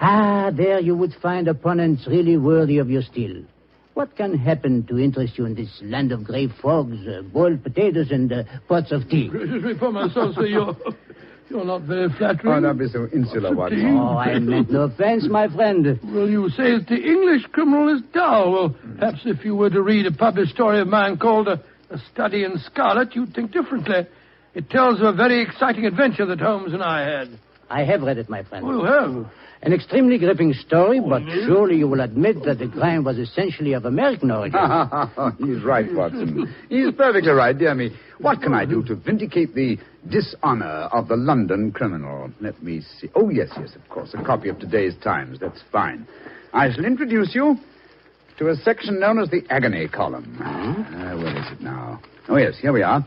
Speaker 16: There you would find opponents really worthy of your steel. What can happen to interest you in this land of grey fogs, boiled potatoes, and pots of tea?
Speaker 1: Gracious me for myself, sir, you're not very flattering.
Speaker 10: Oh, don't be so insular, Watson.
Speaker 16: Oh, I meant no offense, my friend.
Speaker 1: Well, you say that the English criminal is dull. Well, perhaps if you were to read a published story of mine called A Study in Scarlet, you'd think differently. It tells of a very exciting adventure that Holmes and I had.
Speaker 16: I have read it, my friend.
Speaker 1: Oh, you have?
Speaker 16: An extremely gripping story, but surely you will admit that the crime was essentially of American origin.
Speaker 10: He's right, Watson. He's perfectly right, dear me. What can I do to vindicate the dishonor of the London criminal? Let me see. Oh, yes, of course. A copy of today's Times. That's fine. I shall introduce you to a section known as the agony column. Where is it now? Oh, yes, here we are.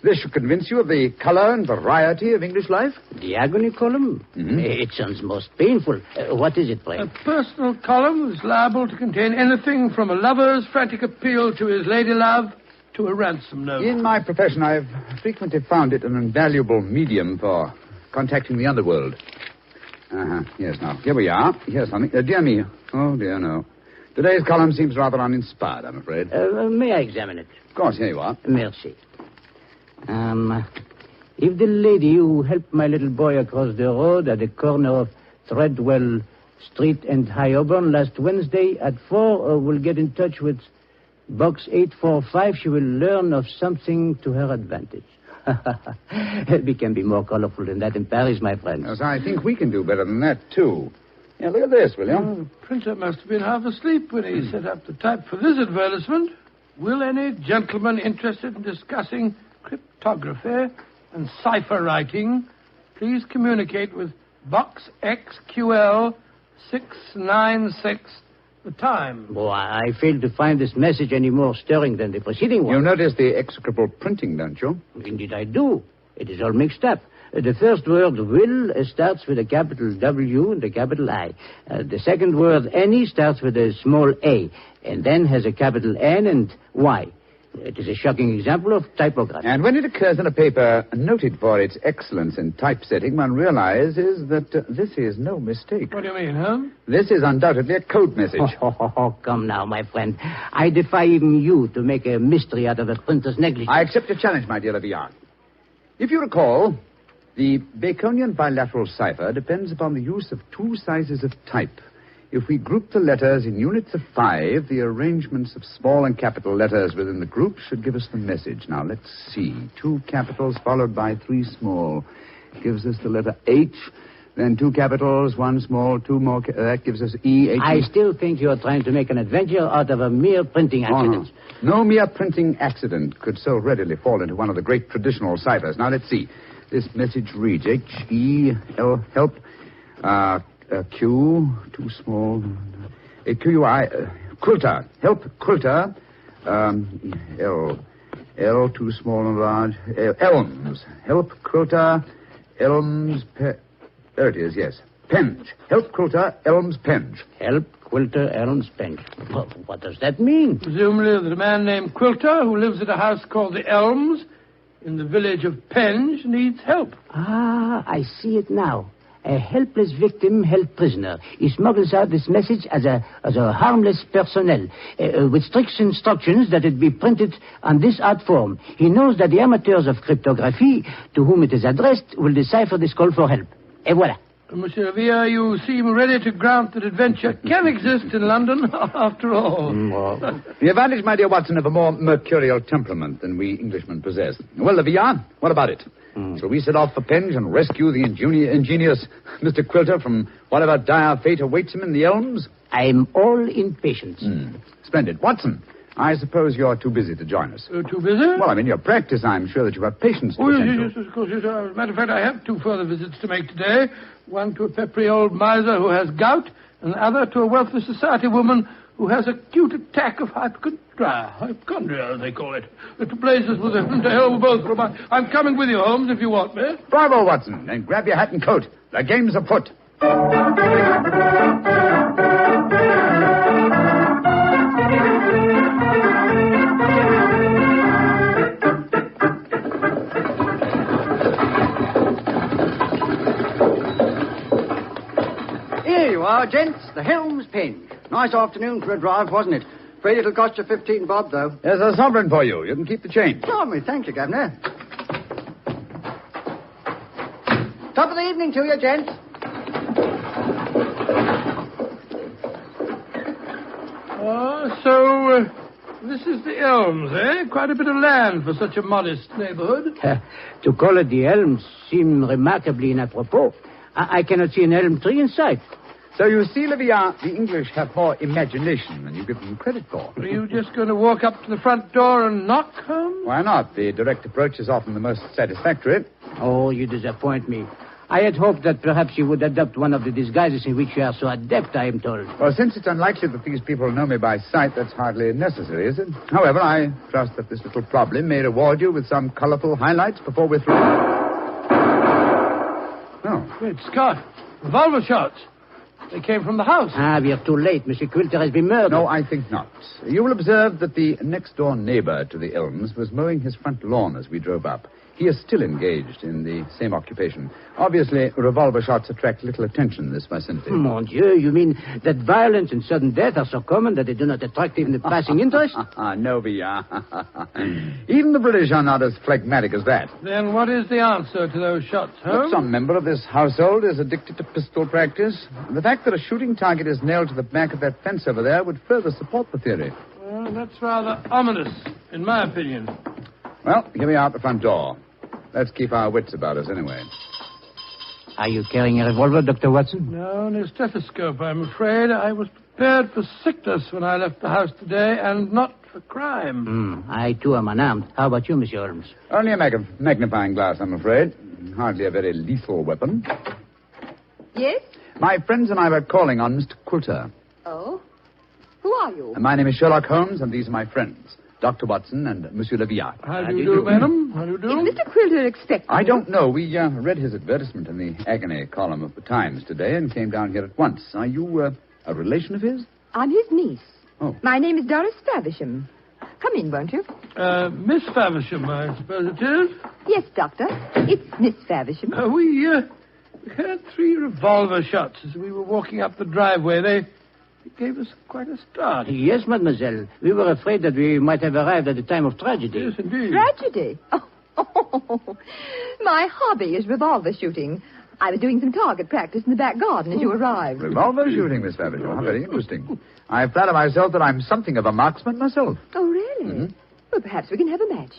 Speaker 10: This should convince you of the color and variety of English life.
Speaker 16: The agony column?
Speaker 10: Mm-hmm.
Speaker 16: It sounds most painful. What is it, pray?
Speaker 1: A personal column is liable to contain anything from a lover's frantic appeal to his lady-love to a ransom note.
Speaker 10: In my profession, I've frequently found it an invaluable medium for contacting the underworld. Yes, now, here we are. Here's something. Dear me. Oh, dear, no. Today's column seems rather uninspired, I'm afraid.
Speaker 16: May I examine it?
Speaker 10: Of course, here you are.
Speaker 16: Merci. If the lady who helped my little boy across the road at the corner of Threadwell Street and High Auburn last Wednesday at 4 will get in touch with Box 845, she will learn of something to her advantage. We can be more colorful than that in Paris, my friend.
Speaker 10: Yes, I think we can do better than that, too. Yeah, look at this, will you?
Speaker 1: The printer must have been half asleep when he set up the type for this advertisement. Will any gentleman interested in discussing cryptography and cipher writing please communicate with Box XQL 696, the time?
Speaker 16: Oh, I fail to find this message any more stirring than the preceding one.
Speaker 10: You notice the execrable printing, don't you?
Speaker 16: Indeed I do. It is all mixed up. The first word, will, starts with a capital W and a capital I. The second word, any, starts with a small a, and then has a capital N and Y. It is a shocking example of typography.
Speaker 10: And when it occurs in a paper noted for its excellence in typesetting, one realizes that this is no mistake.
Speaker 1: What do you mean, huh?
Speaker 10: This is undoubtedly a code message.
Speaker 16: Come now, my friend. I defy even you to make a mystery out of a printer's negligence.
Speaker 10: I accept your challenge, my dear Le Villard. If you recall, the Baconian bilateral cipher depends upon the use of two sizes of type. If we group the letters in units of 5, the arrangements of small and capital letters within the group should give us the message. Now, let's see. 2 capitals followed by 3 small gives us the letter H. Then 2 capitals, 1 small, 2 more. That gives us E. H.
Speaker 16: I still think you are trying to make an adventure out of a mere printing accident.
Speaker 10: No mere printing accident could so readily fall into one of the great traditional ciphers. Now, let's see. This message reads H-E-L, help, Q, too small, Q-U-I, quilter, help, quilter, L, too small and large, elms, help, quilter, elms, there it is, yes. Penge. Help Quilter, Elms, Penge.
Speaker 16: Help Quilter, Elms, Penge. What does that mean?
Speaker 1: Presumably that a man named Quilter, who lives at a house called the Elms, in the village of Penge, needs help.
Speaker 16: Ah, I see it now. A helpless victim held prisoner. He smuggles out this message as a harmless personnel, with strict instructions that it be printed on this art form. He knows that the amateurs of cryptography, to whom it is addressed, will decipher this call for help. Et voilà.
Speaker 1: Monsieur Villa, you seem ready to grant that adventure can exist in London, after all.
Speaker 10: The advantage, my dear Watson, of a more mercurial temperament than we Englishmen possess. Well, Villa, what about it? Shall we set off for Penge and rescue the ingenious Mr. Quilter from whatever dire fate awaits him in the Elms?
Speaker 16: I'm all impatience.
Speaker 10: Splendid. Watson, I suppose you're too busy to join us.
Speaker 1: Too busy?
Speaker 10: Well, in your practice, I'm sure that you have patience to attend to.
Speaker 1: Yes, of course. Yes. As a matter of fact, I have 2 further visits to make today. One to a peppery old miser who has gout, and the other to a wealthy society woman who has acute attack of hypochondria, as they call it. To blazes with them, to hell with both of them. I'm coming with you, Holmes, if you want me.
Speaker 10: Bravo, Watson. And grab your hat and coat. The game's afoot.
Speaker 12: Here you are, gents. The Helms Penge. Nice afternoon for a drive, wasn't it? Afraid it'll cost you 15 bob, though.
Speaker 10: There's a sovereign for you. You can keep the change.
Speaker 12: Charming. Thank you, Governor. Top of the evening to you, gents.
Speaker 1: So this is the Elms, eh? Quite a bit of land for such a modest neighborhood.
Speaker 16: To call it the Elms seems remarkably inappropriate. I cannot see an elm tree in sight.
Speaker 10: So you see, Livia, the English have more imagination than you give them credit for.
Speaker 1: Are you just going to walk up to the front door and knock, Holmes?
Speaker 10: Why not? The direct approach is often the most satisfactory.
Speaker 16: Oh, you disappoint me. I had hoped that perhaps you would adopt one of the disguises in which you are so adept, I am told.
Speaker 10: Well, since it's unlikely that these people know me by sight, that's hardly necessary, is it? However, I trust that this little problem may reward you with some colorful highlights before we're through. Oh.
Speaker 1: Great Scott. Revolver shots. They came from the house.
Speaker 16: We are too late. Monsieur Quilter has been murdered.
Speaker 10: No, I think not. You will observe that the next-door neighbor to the Elms was mowing his front lawn as we drove up. He is still engaged in the same occupation. Obviously, revolver shots attract little attention in this vicinity.
Speaker 16: Mon Dieu, you mean that violence and sudden death are so common that they do not attract even the passing interest?
Speaker 10: No, Villa. Even the British are not as phlegmatic as that.
Speaker 1: Then what is the answer to those shots, Holmes?
Speaker 10: Some member of this household is addicted to pistol practice. The fact that a shooting target is nailed to the back of that fence over there would further support the theory.
Speaker 1: Well, that's rather ominous, in my opinion.
Speaker 10: Well, here we are at the front door. Let's keep our wits about us anyway.
Speaker 16: Are you carrying a revolver, Dr. Watson?
Speaker 1: No, and a stethoscope, I'm afraid. I was prepared for sickness when I left the house today, and not for crime.
Speaker 16: I, too, am unarmed. How about you, Monsieur Holmes?
Speaker 10: Only a magnifying glass, I'm afraid. Hardly a very lethal weapon.
Speaker 8: Yes?
Speaker 10: My friends and I were calling on Mr. Quilter.
Speaker 8: Oh? Who are you?
Speaker 10: My name is Sherlock Holmes, and these are my friends, Dr. Watson and Monsieur Leviat.
Speaker 1: How do you do, madam? How do you do?
Speaker 8: Is Mr. Quilter expecting?
Speaker 10: I don't know. We read his advertisement in the agony column of the Times today and came down here at once. Are you a relation of his?
Speaker 8: I'm his niece.
Speaker 10: Oh.
Speaker 8: My name is Doris Faversham. Come in, won't you?
Speaker 1: Miss Faversham, I suppose it is?
Speaker 8: Yes, Doctor. It's Miss Faversham.
Speaker 1: We heard 3 revolver shots as we were walking up the driveway. They gave us quite a start.
Speaker 16: Yes, mademoiselle. We were afraid that we might have arrived at the time of tragedy.
Speaker 1: Yes, indeed.
Speaker 8: Tragedy? Oh, my hobby is revolver shooting. I was doing some target practice in the back garden as you arrived.
Speaker 10: Revolver shooting, Miss Faversham. How very interesting. I flatter myself that I'm something of a marksman myself.
Speaker 8: Oh, really?
Speaker 10: Mm-hmm.
Speaker 8: Well, perhaps we can have a match.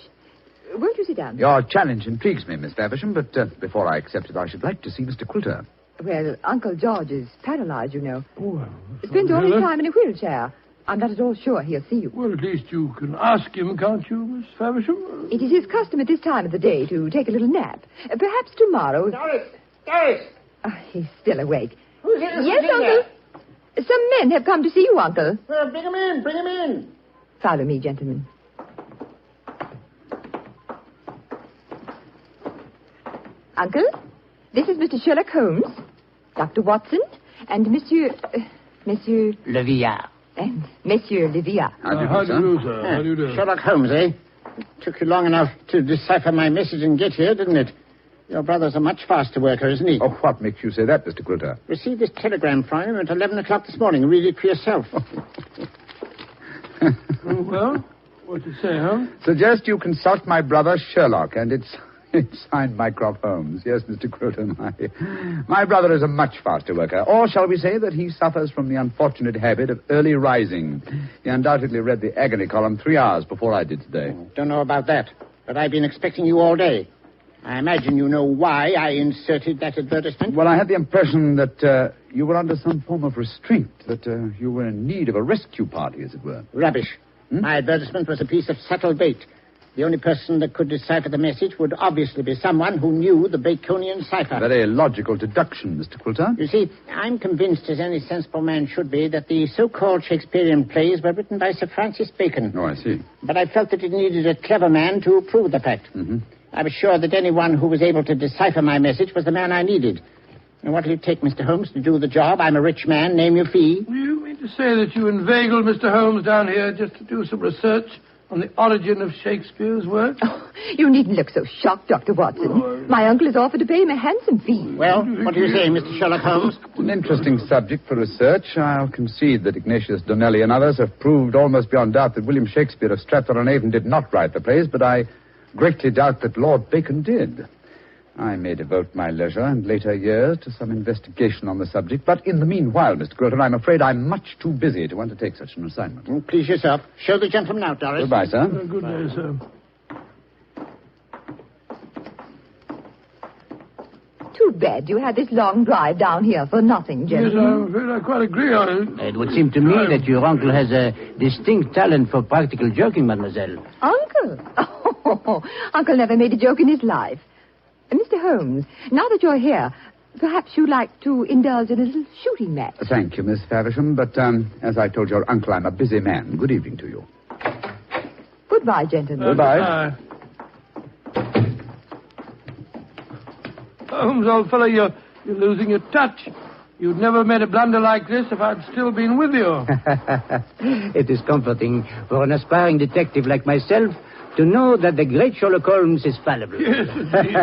Speaker 8: Won't you sit down?
Speaker 10: Your challenge intrigues me, Miss Faversham, but before I accept it, I should like to see Mr. Quilter.
Speaker 8: Well, Uncle George is paralyzed, you know.
Speaker 1: Oh,
Speaker 8: Spends all his time in a wheelchair. I'm not at all sure he'll see you.
Speaker 1: Well, at least you can ask him, can't you, Miss Faversham?
Speaker 8: It is his custom at this time of the day to take a little nap. Perhaps tomorrow...
Speaker 15: Doris!
Speaker 8: He's still awake.
Speaker 15: Who's here?
Speaker 8: Yes, Uncle. Some men have come to see you, Uncle.
Speaker 15: Well, bring him in.
Speaker 8: Follow me, gentlemen. Uncle, this is Mr. Sherlock Holmes. Dr. Watson, and Monsieur
Speaker 16: Le Villard.
Speaker 8: And Monsieur Le Villard.
Speaker 17: How do you do, sir? How do you do?
Speaker 15: Sherlock Holmes, eh? It took you long enough to decipher my message and get here, didn't it? Your brother's a much faster worker, isn't he?
Speaker 10: Oh, what makes you say that, Mr. Quilter?
Speaker 15: Received this telegram from him at 11 o'clock this morning. Read it for yourself.
Speaker 1: Well, what'd you say, huh?
Speaker 10: Suggest you consult my brother Sherlock, and it's signed Mycroft Holmes. Yes, Mr. Quilter, my brother is a much faster worker. Or shall we say that he suffers from the unfortunate habit of early rising. He undoubtedly read the agony column 3 hours before I did today.
Speaker 15: Don't know about that, but I've been expecting you all day. I imagine you know why I inserted that advertisement.
Speaker 10: Well, I had the impression that you were under some form of restraint, that you were in need of a rescue party, as it were.
Speaker 15: Rubbish. My advertisement was a piece of subtle bait. The only person that could decipher the message would obviously be someone who knew the Baconian cipher.
Speaker 10: Very logical deduction, Mr. Quilter.
Speaker 15: You see, I'm convinced, as any sensible man should be, that the so-called Shakespearean plays were written by Sir Francis Bacon.
Speaker 10: Oh, I see.
Speaker 15: But I felt that it needed a clever man to prove the fact.
Speaker 10: Mm-hmm.
Speaker 15: I was sure that anyone who was able to decipher my message was the man I needed. And what will it take, Mr. Holmes, to do the job? I'm a rich man. Name your fee.
Speaker 1: You mean to say that you inveigled Mr. Holmes down here just to do some research on the origin of Shakespeare's work?
Speaker 8: Oh, you needn't look so shocked, Dr. Watson. My uncle has offered to pay him a handsome fee.
Speaker 15: Well, what do you say, Mr. Sherlock Holmes?
Speaker 10: It's an interesting subject for research. I'll concede that Ignatius Donnelly and others have proved almost beyond doubt that William Shakespeare of Stratford-on-Avon did not write the plays, but I greatly doubt that Lord Bacon did. I may devote my leisure and later years to some investigation on the subject, but in the meanwhile, Mr. Quilter, I'm afraid I'm much too busy to undertake such an assignment.
Speaker 15: Please yourself. Show the gentleman out, Doris.
Speaker 10: Goodbye, sir.
Speaker 1: Good day, sir.
Speaker 8: Too bad you had this long drive down here for nothing,
Speaker 1: Yes,
Speaker 8: gentlemen.
Speaker 1: I'm afraid I quite agree on it.
Speaker 16: It would seem to me that your uncle has a distinct talent for practical joking, mademoiselle.
Speaker 8: Uncle? Oh, Uncle never made a joke in his life. Mr. Holmes, now that you're here, perhaps you'd like to indulge in a little shooting match.
Speaker 10: Thank you, Miss Faversham, but as I told your uncle, I'm a busy man. Good evening to you.
Speaker 8: Goodbye, gentlemen.
Speaker 10: Goodbye.
Speaker 1: Holmes, old fellow, you're losing your touch. You'd never have made a blunder like this if I'd still been with you.
Speaker 16: It is comforting for an aspiring detective like myself to know that the great Sherlock Holmes is fallible.
Speaker 1: Yes, indeed.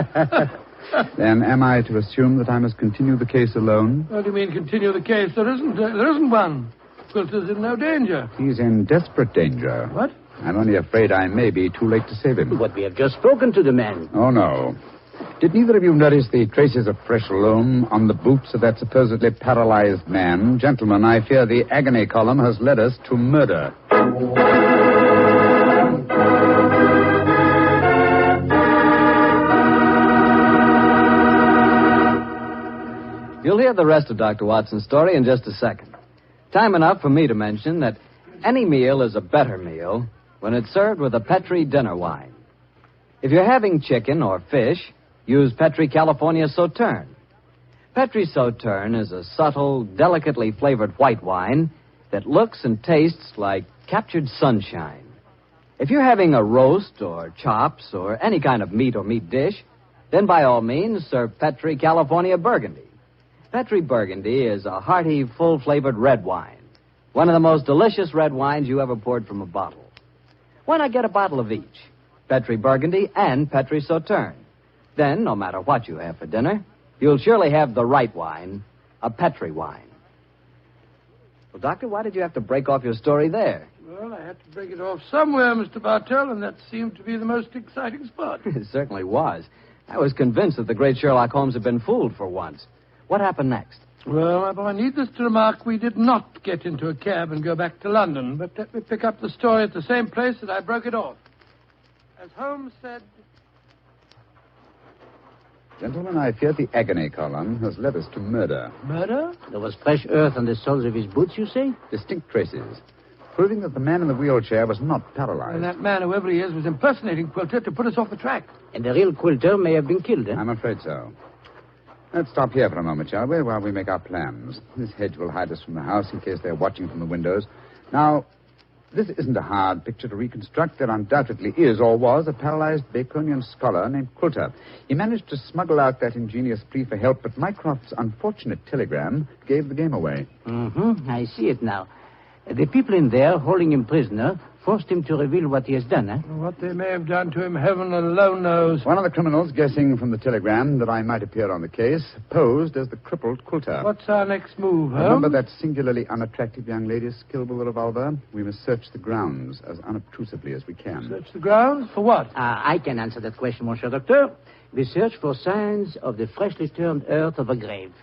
Speaker 10: Then am I to assume that I must continue the case alone?
Speaker 1: What do you mean, continue the case? There isn't one. Quilter's in no danger.
Speaker 10: He's in desperate danger.
Speaker 1: What?
Speaker 10: I'm only afraid I may be too late to save him.
Speaker 16: But we have just spoken to the man.
Speaker 10: Oh, no. Did neither of you notice the traces of fresh loam on the boots of that supposedly paralyzed man? Gentlemen, I fear the agony column has led us to murder.
Speaker 2: You'll hear the rest of Dr. Watson's story in just a second. Time enough for me to mention that any meal is a better meal when it's served with a Petri dinner wine. If you're having chicken or fish, use Petri California Sauterne. Petri Sauterne is a subtle, delicately flavored white wine that looks and tastes like captured sunshine. If you're having a roast or chops or any kind of meat or meat dish, then by all means serve Petri California Burgundy. Petri Burgundy is a hearty, full-flavored red wine. One of the most delicious red wines you ever poured from a bottle. Why not get a bottle of each? Petri Burgundy and Petri Sauterne. Then, no matter what you have for dinner, you'll surely have the right wine, a Petri wine. Well, Doctor, why did you have to break off your story there?
Speaker 1: Well, I had to break it off somewhere, Mr. Bartell, and that seemed to be the most exciting spot.
Speaker 2: It certainly was. I was convinced that the great Sherlock Holmes had been fooled for once. What happened next?
Speaker 1: Well, my boy, needless to remark, we did not get into a cab and go back to London, but let me pick up the story at the same place that I broke it off. As Holmes said...
Speaker 10: Gentlemen, I fear the agony column has led us to murder.
Speaker 1: Murder?
Speaker 16: There was fresh earth on the soles of his boots, you say?
Speaker 10: Distinct traces, proving that the man in the wheelchair was not paralyzed.
Speaker 1: And that man, whoever he is, was impersonating Quilter to put us off the track.
Speaker 16: And the real Quilter may have been killed, eh?
Speaker 10: I'm afraid so. Let's stop here for a moment, shall we, while we make our plans. This hedge will hide us from the house in case they're watching from the windows. Now, This isn't a hard picture to reconstruct. There undoubtedly is or was a paralyzed Baconian scholar named Coulter. He managed to smuggle out that ingenious plea for help, but Mycroft's unfortunate telegram gave the game away.
Speaker 16: I see it now. The people in there, holding him prisoner, forced him to reveal what he has done, eh?
Speaker 1: What they may have done to him, heaven alone knows.
Speaker 10: One of the criminals, guessing from the telegram that I might appear on the case, posed as the crippled Coulter.
Speaker 1: What's our next move, Holmes?
Speaker 10: Remember that singularly unattractive young lady skilled with a revolver? We must search the grounds as unobtrusively as we can.
Speaker 1: Search the grounds? For what?
Speaker 16: I can answer that question, Monsieur Docteur. We search for signs of the freshly turned earth of a grave.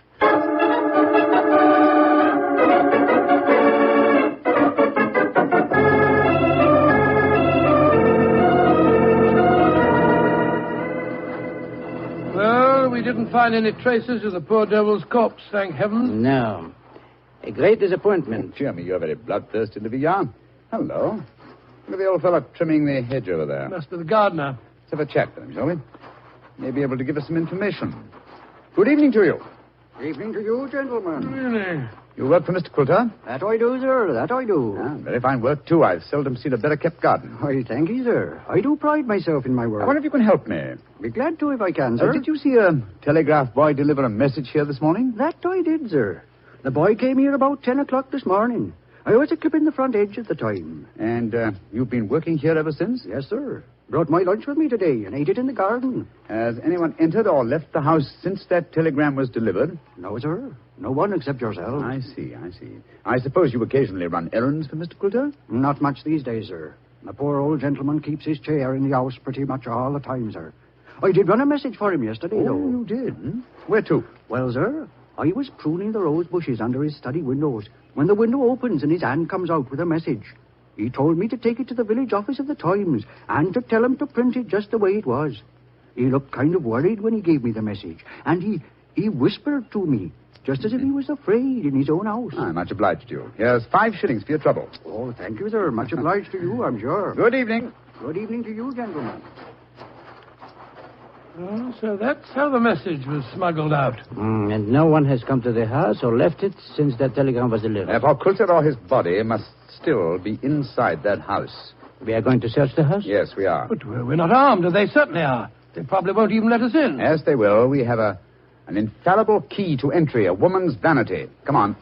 Speaker 1: We didn't find any traces of the poor devil's corpse, thank heaven.
Speaker 16: No. A great disappointment.
Speaker 10: Dear me, you're very bloodthirsty, Livia. Hello. Look at the old fellow trimming the hedge over there.
Speaker 1: Must be the gardener.
Speaker 10: Let's have a chat with him, shall we? May be able to give us some information. Good evening to you.
Speaker 12: Evening to you, gentlemen.
Speaker 1: Really?
Speaker 10: You work for Mr. Coulter?
Speaker 12: That I do, sir. That I do.
Speaker 10: Very fine work, too. I've seldom seen a better-kept garden.
Speaker 12: I thank you, sir. I do pride myself in my work.
Speaker 10: I wonder if you can help me.
Speaker 12: Be glad to if I can, sir.
Speaker 10: Did you see a telegraph boy deliver a message here this morning?
Speaker 12: That I did, sir. The boy came here about 10 o'clock this morning. I was a clipping the front edge at the time.
Speaker 10: And you've been working here ever since?
Speaker 12: Yes, sir. Brought my lunch with me today and ate it in the garden.
Speaker 10: Has anyone entered or left the house since that telegram was delivered?
Speaker 12: No, sir. No one except yourself.
Speaker 10: I see. I suppose you occasionally run errands for Mr. Coulter?
Speaker 12: Not much these days, sir. The poor old gentleman keeps his chair in the house pretty much all the time, sir. I did run a message for him yesterday, though.
Speaker 10: Oh, you did? Where to?
Speaker 12: Well, sir, I was pruning the rose bushes under his study windows when the window opens and his hand comes out with a message. He told me to take it to the village office of the Times and to tell him to print it just the way it was. He looked kind of worried when he gave me the message, and he whispered to me, just as if he was afraid in his own house.
Speaker 10: I'm much obliged to you. Here's 5 shillings for your trouble.
Speaker 12: Oh, thank you, sir. Much obliged to you, I'm sure.
Speaker 10: Good evening.
Speaker 12: Good evening to you, gentlemen.
Speaker 1: Oh, so that's how the message was smuggled out.
Speaker 16: And no one has come to the house or left it since that telegram was delivered.
Speaker 10: Therefore, Coulter or his body must still be inside that house.
Speaker 16: We are going to search the house?
Speaker 10: Yes, we are.
Speaker 1: But we're not armed, and they certainly are. They probably won't even let us in.
Speaker 10: Yes, they will. We have an infallible key to entry, a woman's vanity. Come on.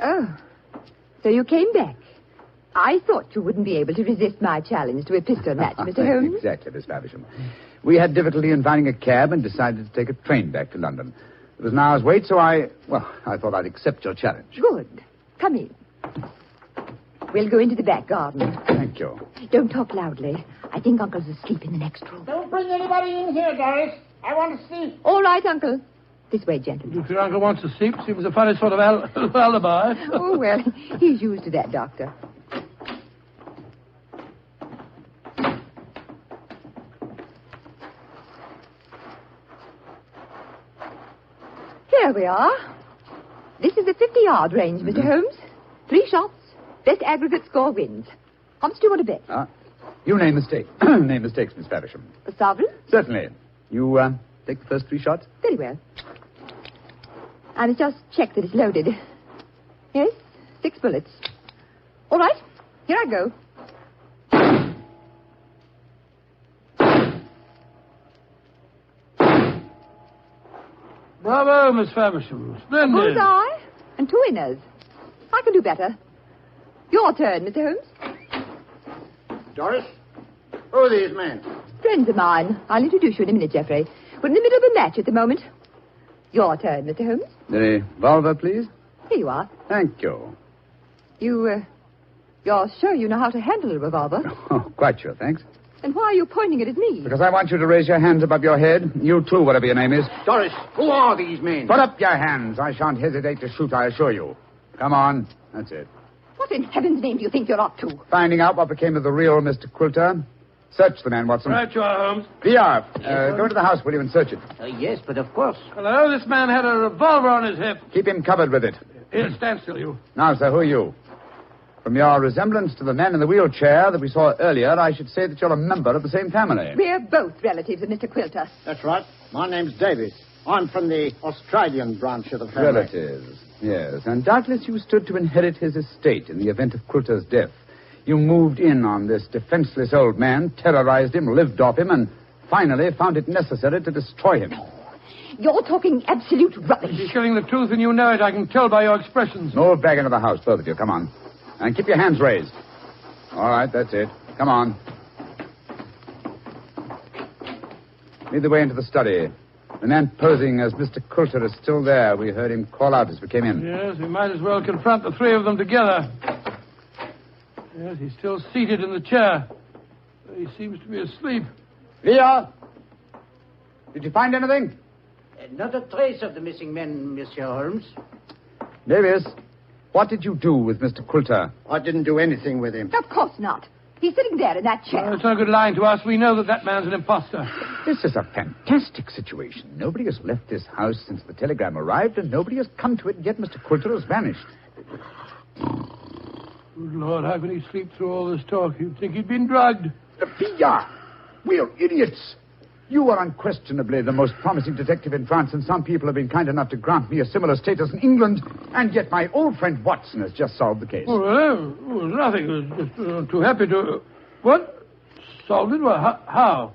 Speaker 8: Oh, so you came back. I thought you wouldn't be able to resist my challenge to a pistol match, Mr. Holmes.
Speaker 10: Exactly, Miss Faversham. We had difficulty in finding a cab and decided to take a train back to London. It was an hour's wait, so I thought I'd accept your challenge.
Speaker 8: Good. Come in. We'll go into the back garden.
Speaker 10: Thank you.
Speaker 8: Don't talk loudly. I think Uncle's asleep in the next room.
Speaker 21: Don't bring anybody in here, Doris. I want to see.
Speaker 8: All right, Uncle. This way, gentlemen.
Speaker 1: If your uncle wants to sleep, seems a funny sort of alibi.
Speaker 8: Oh, well, he's used to that, Doctor. Here we are. This is the 50-yard range, Mr. Holmes. 3 shots. Best aggregate score wins. How much do you want to bet?
Speaker 10: You name the stake. Name the stakes, Miss Faversham.
Speaker 8: A sovereign?
Speaker 10: Certainly. You take the first 3 shots?
Speaker 8: Very well. I must just check that it's loaded. Yes, 6 bullets. All right, here I go.
Speaker 1: Bravo, Miss Faversham. Splendid.
Speaker 8: Bullseye and 2 winners. I can do better. Your turn, Mr. Holmes.
Speaker 21: Doris, who are these men?
Speaker 8: Friends of mine. I'll introduce you in a minute, Geoffrey. We're in the middle of a match at the moment. Your turn, Mr. Holmes.
Speaker 10: The revolver, please.
Speaker 8: Here you are.
Speaker 10: Thank you.
Speaker 8: You're sure you know how to handle a revolver?
Speaker 10: Oh, quite sure, thanks.
Speaker 8: And why are you pointing it at me?
Speaker 10: Because I want you to raise your hands above your head. You too, whatever your name is.
Speaker 21: Doris, who are these men?
Speaker 10: Put up your hands. I shan't hesitate to shoot, I assure you. Come on. That's it.
Speaker 8: What in heaven's name do you think you're up to?
Speaker 10: Finding out what became of the real Mr. Coulter. Search the man, Watson.
Speaker 1: Right you are, Holmes.
Speaker 10: VR, go to the house, will you, and search it.
Speaker 16: Yes, but of course.
Speaker 1: Hello, this man had a revolver on his hip.
Speaker 10: Keep him covered with it.
Speaker 1: Here, stand still, you.
Speaker 10: Now, sir, who are you? From your resemblance to the man in the wheelchair that we saw earlier, I should say that you're a member of the same family.
Speaker 8: We're both relatives of Mr. Quilter.
Speaker 15: That's right. My name's Davis. I'm from the Australian branch of the family.
Speaker 10: Relatives, yes. And doubtless you stood to inherit his estate in the event of Quilter's death. You moved in on this defenseless old man, terrorized him, lived off him, and finally found it necessary to destroy him.
Speaker 8: You're talking absolute rubbish.
Speaker 1: You're telling the truth and you know it. I can tell by your expressions.
Speaker 10: Move back into the house, both of you. Come on. And keep your hands raised. All right, that's it. Come on. Lead the way into the study. The man posing as Mr. Quilter is still there. We heard him call out as we came in.
Speaker 1: Yes, we might as well confront the three of them together. Yes, he's still seated in the chair. He seems to be asleep.
Speaker 10: Leah! Did you find anything?
Speaker 16: Not a trace of the missing men, Monsieur Holmes.
Speaker 10: Davis, what did you do with Mr. Quilter?
Speaker 15: I didn't do anything with him.
Speaker 8: Of course not. He's sitting there in that chair.
Speaker 1: Well, it's no good lying to us. We know that man's an imposter.
Speaker 10: This is a fantastic situation. Nobody has left this house since the telegram arrived, and nobody has come to it, yet Mr. Quilter has vanished.
Speaker 1: Good Lord, how can he sleep through all this talk? You'd think he'd been drugged.
Speaker 10: Pia! We're idiots. You are unquestionably the most promising detective in France, and some people have been kind enough to grant me a similar status in England, and yet my old friend Watson has just solved the case.
Speaker 1: Oh, nothing. I was just too happy to... What? Solved it? Well, how?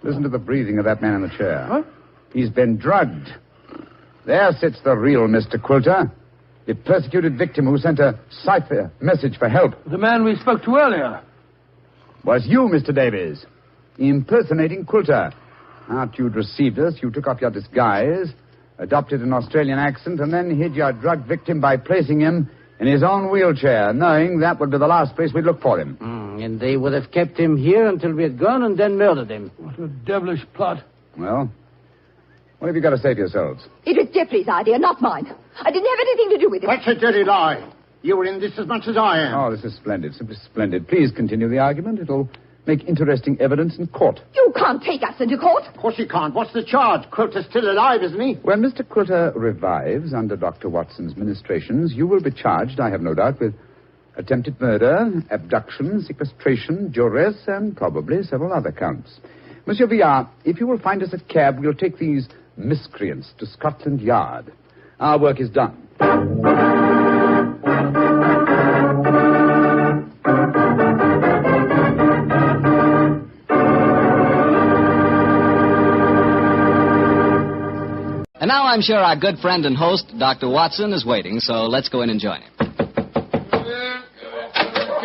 Speaker 10: Listen to the breathing of that man in the chair.
Speaker 1: What?
Speaker 10: He's been drugged. There sits the real Mr. Quilter, the persecuted victim who sent a Cipher message for help.
Speaker 1: The man we spoke to earlier.
Speaker 10: Was you, Mr. Davies, impersonating Quilter. After you'd received us, you took off your disguise, adopted an Australian accent, and then hid your drug victim by placing him in his own wheelchair, knowing that would be the last place we'd look for him.
Speaker 16: And they would have kept him here until we had gone and then murdered him.
Speaker 1: What a devilish plot.
Speaker 10: Well, what have you got to say to yourselves?
Speaker 8: It was Jeffrey's idea, not mine. I didn't have anything to do with it.
Speaker 15: That's a dirty lie. You were in this as much as I am.
Speaker 10: Oh, this is splendid, simply splendid. Please continue the argument. It'll make interesting evidence in court.
Speaker 8: You can't take us into court.
Speaker 15: Of course you can't. What's the charge? Quilter's still alive, isn't he?
Speaker 10: When Mr. Quilter revives under Dr. Watson's ministrations, you will be charged, I have no doubt, with attempted murder, abduction, sequestration, duress, and probably several other counts. Monsieur Villard, if you will find us a cab, we'll take these miscreants to Scotland Yard. Our work is done.
Speaker 2: And now I'm sure our good friend and host, Dr. Watson, is waiting, so let's go in and join him.
Speaker 1: Come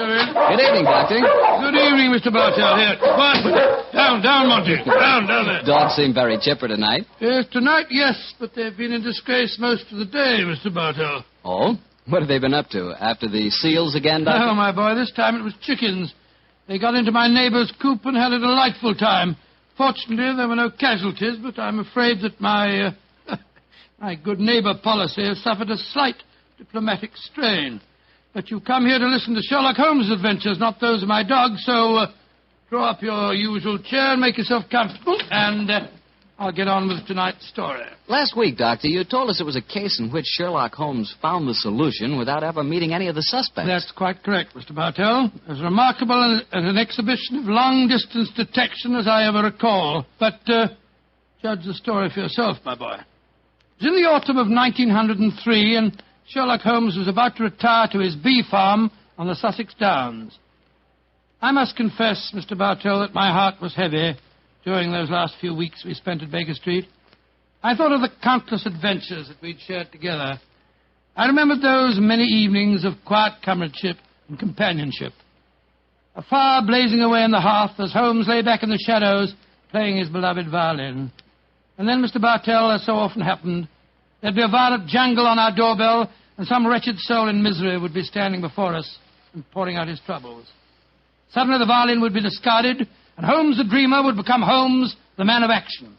Speaker 1: in.
Speaker 2: Good evening, Doctor.
Speaker 1: Good evening, Mr. Bartell. Here. Quiet. Down, Monty. Down there.
Speaker 2: Dogs seem very chipper tonight.
Speaker 1: Yes, tonight, yes, but they've been in disgrace most of the day, Mr. Bartell.
Speaker 2: Oh? What have they been up to? After the seals again, Doctor?
Speaker 1: No, my boy, this time it was chickens. They got into my neighbor's coop and had a delightful time. Fortunately, there were no casualties, but I'm afraid that my good neighbor policy has suffered a slight diplomatic strain. But you come here to listen to Sherlock Holmes' adventures, not those of my dog, so draw up your usual chair and make yourself comfortable, and I'll get on with tonight's story.
Speaker 2: Last week, Doctor, you told us it was a case in which Sherlock Holmes found the solution without ever meeting any of the suspects.
Speaker 1: That's quite correct, Mr. Bartell. As remarkable as an exhibition of long-distance detection as I ever recall. But judge the story for yourself, my boy. It was in the autumn of 1903, and Sherlock Holmes was about to retire to his bee farm on the Sussex Downs. I must confess, Mr. Bartell, that my heart was heavy during those last few weeks we spent at Baker Street. I thought of the countless adventures that we'd shared together. I remembered those many evenings of quiet comradeship and companionship. A fire blazing away in the hearth as Holmes lay back in the shadows playing his beloved violin. And then, Mr. Bartell, as so often happened, there'd be a violent jangle on our doorbell, and some wretched soul in misery would be standing before us and pouring out his troubles. Suddenly the violin would be discarded, and Holmes the dreamer would become Holmes the man of action.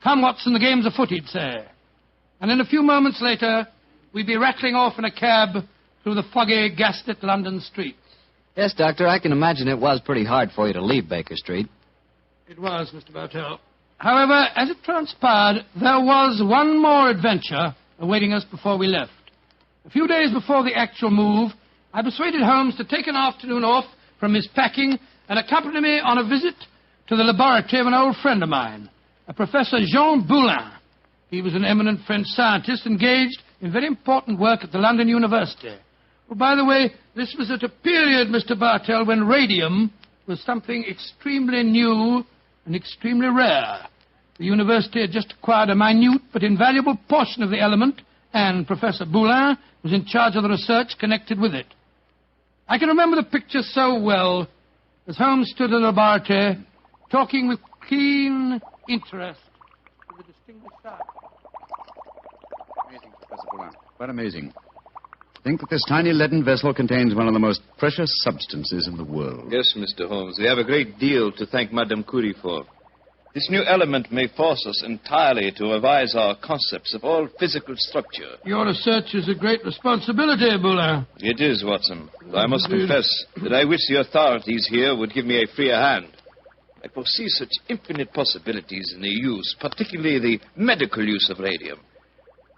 Speaker 1: Come, Watson, the game's afoot, he'd say. And in a few moments later, we'd be rattling off in a cab through the foggy, gaslit London streets.
Speaker 2: Yes, Doctor, I can imagine it was pretty hard for you to leave Baker Street.
Speaker 1: It was, Mr. Bartell. However, as it transpired, there was one more adventure awaiting us before we left. A few days before the actual move, I persuaded Holmes to take an afternoon off from his packing and accompany me on a visit to the laboratory of an old friend of mine, a Professor Jean Boulin. He was an eminent French scientist engaged in very important work at the London University. Oh, by the way, this was at a period, Mr. Bartell, when radium was something extremely new and extremely rare. The university had just acquired a minute but invaluable portion of the element, and Professor Boulin was in charge of the research connected with it. I can remember the picture so well as Holmes stood in the laboratory talking with keen interest to the distinguished scientist.
Speaker 10: Amazing, Professor Boulin. Quite amazing. Think that this tiny leaden vessel contains one of the most precious substances in the world.
Speaker 18: Yes, Mr. Holmes. We have a great deal to thank Madame Curie for. This new element may force us entirely to revise our concepts of all physical structure.
Speaker 1: Your research is a great responsibility, Boulin.
Speaker 18: It is, Watson. I must confess that I wish the authorities here would give me a freer hand. I foresee such infinite possibilities in the use, particularly the medical use of radium.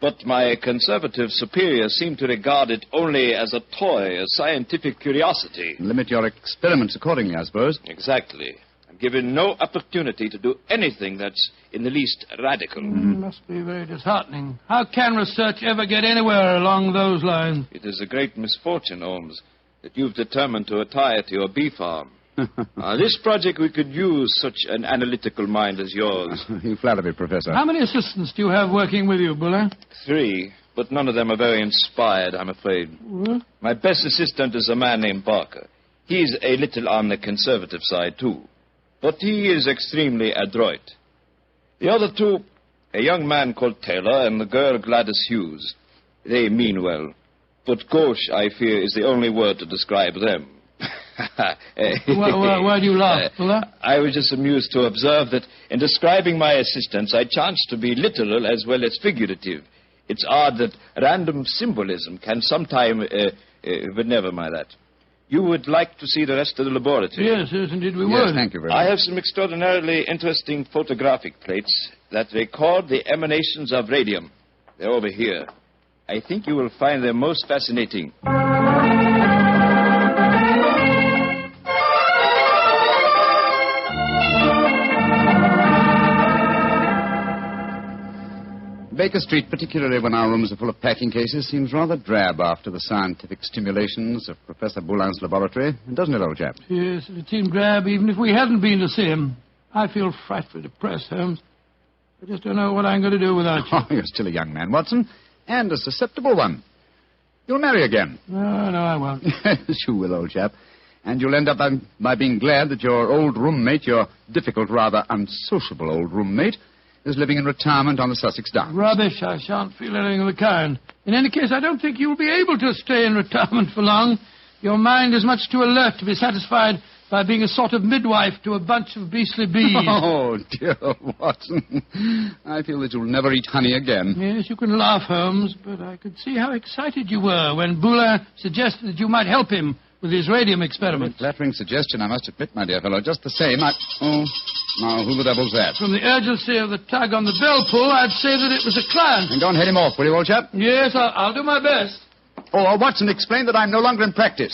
Speaker 18: But my conservative superiors seem to regard it only as a toy, a scientific curiosity.
Speaker 10: Limit your experiments accordingly, I suppose.
Speaker 18: Exactly. I'm given no opportunity to do anything that's in the least radical.
Speaker 1: Must be very disheartening. How can research ever get anywhere along those lines?
Speaker 18: It is a great misfortune, Holmes, that you've determined to retire to your bee farm. This project, we could use such an analytical mind as yours.
Speaker 10: You flatter me, Professor.
Speaker 1: How many assistants do you have working with you, Boulin?
Speaker 18: 3, but none of them are very inspired, I'm afraid.
Speaker 1: What?
Speaker 18: My best assistant is a man named Barker. He's a little on the conservative side, too. But he is extremely adroit. The other 2, a young man called Taylor and the girl Gladys Hughes. They mean well. But gauche, I fear, is the only word to describe them.
Speaker 1: Why do you laugh, Boulin?
Speaker 18: I was just amused to observe that in describing my assistants, I chanced to be literal as well as figurative. It's odd that random symbolism can sometime... but never mind that. You would like to see the rest of the laboratory?
Speaker 1: Yes, indeed we would.
Speaker 10: Thank you very much.
Speaker 18: I have some extraordinarily interesting photographic plates that record the emanations of radium. They're over here. I think you will find them most fascinating.
Speaker 10: Baker Street, particularly when our rooms are full of packing cases, seems rather drab after the scientific stimulations of Professor Boulin's laboratory, doesn't it, old chap?
Speaker 1: Yes, it seemed drab even if we hadn't been to see him. I feel frightfully depressed, Holmes. I just don't know what I'm going to do without you.
Speaker 10: Oh, you're still a young man, Watson, and a susceptible one. You'll marry again.
Speaker 1: No, I won't.
Speaker 10: Yes, you will, old chap. And you'll end up by being glad that your old roommate, your difficult, rather unsociable old roommate, is living in retirement on the Sussex Downs.
Speaker 1: Rubbish. I shan't feel anything of the kind. In any case, I don't think you'll be able to stay in retirement for long. Your mind is much too alert to be satisfied by being a sort of midwife to a bunch of beastly bees.
Speaker 10: Oh, dear Watson. I feel that you'll never eat honey again.
Speaker 1: Yes, you can laugh, Holmes, but I could see how excited you were when Boulin suggested that you might help him with his radium experiments.
Speaker 10: Flattering suggestion, I must admit, my dear fellow. Just the same, Oh, now, who the devil's that?
Speaker 1: From the urgency of the tug on the bell pull, I'd say that it was a client.
Speaker 10: And don't head him off, will you, old chap?
Speaker 1: Yes, I'll do my best.
Speaker 10: Oh, Watson, explain that I'm no longer in practice.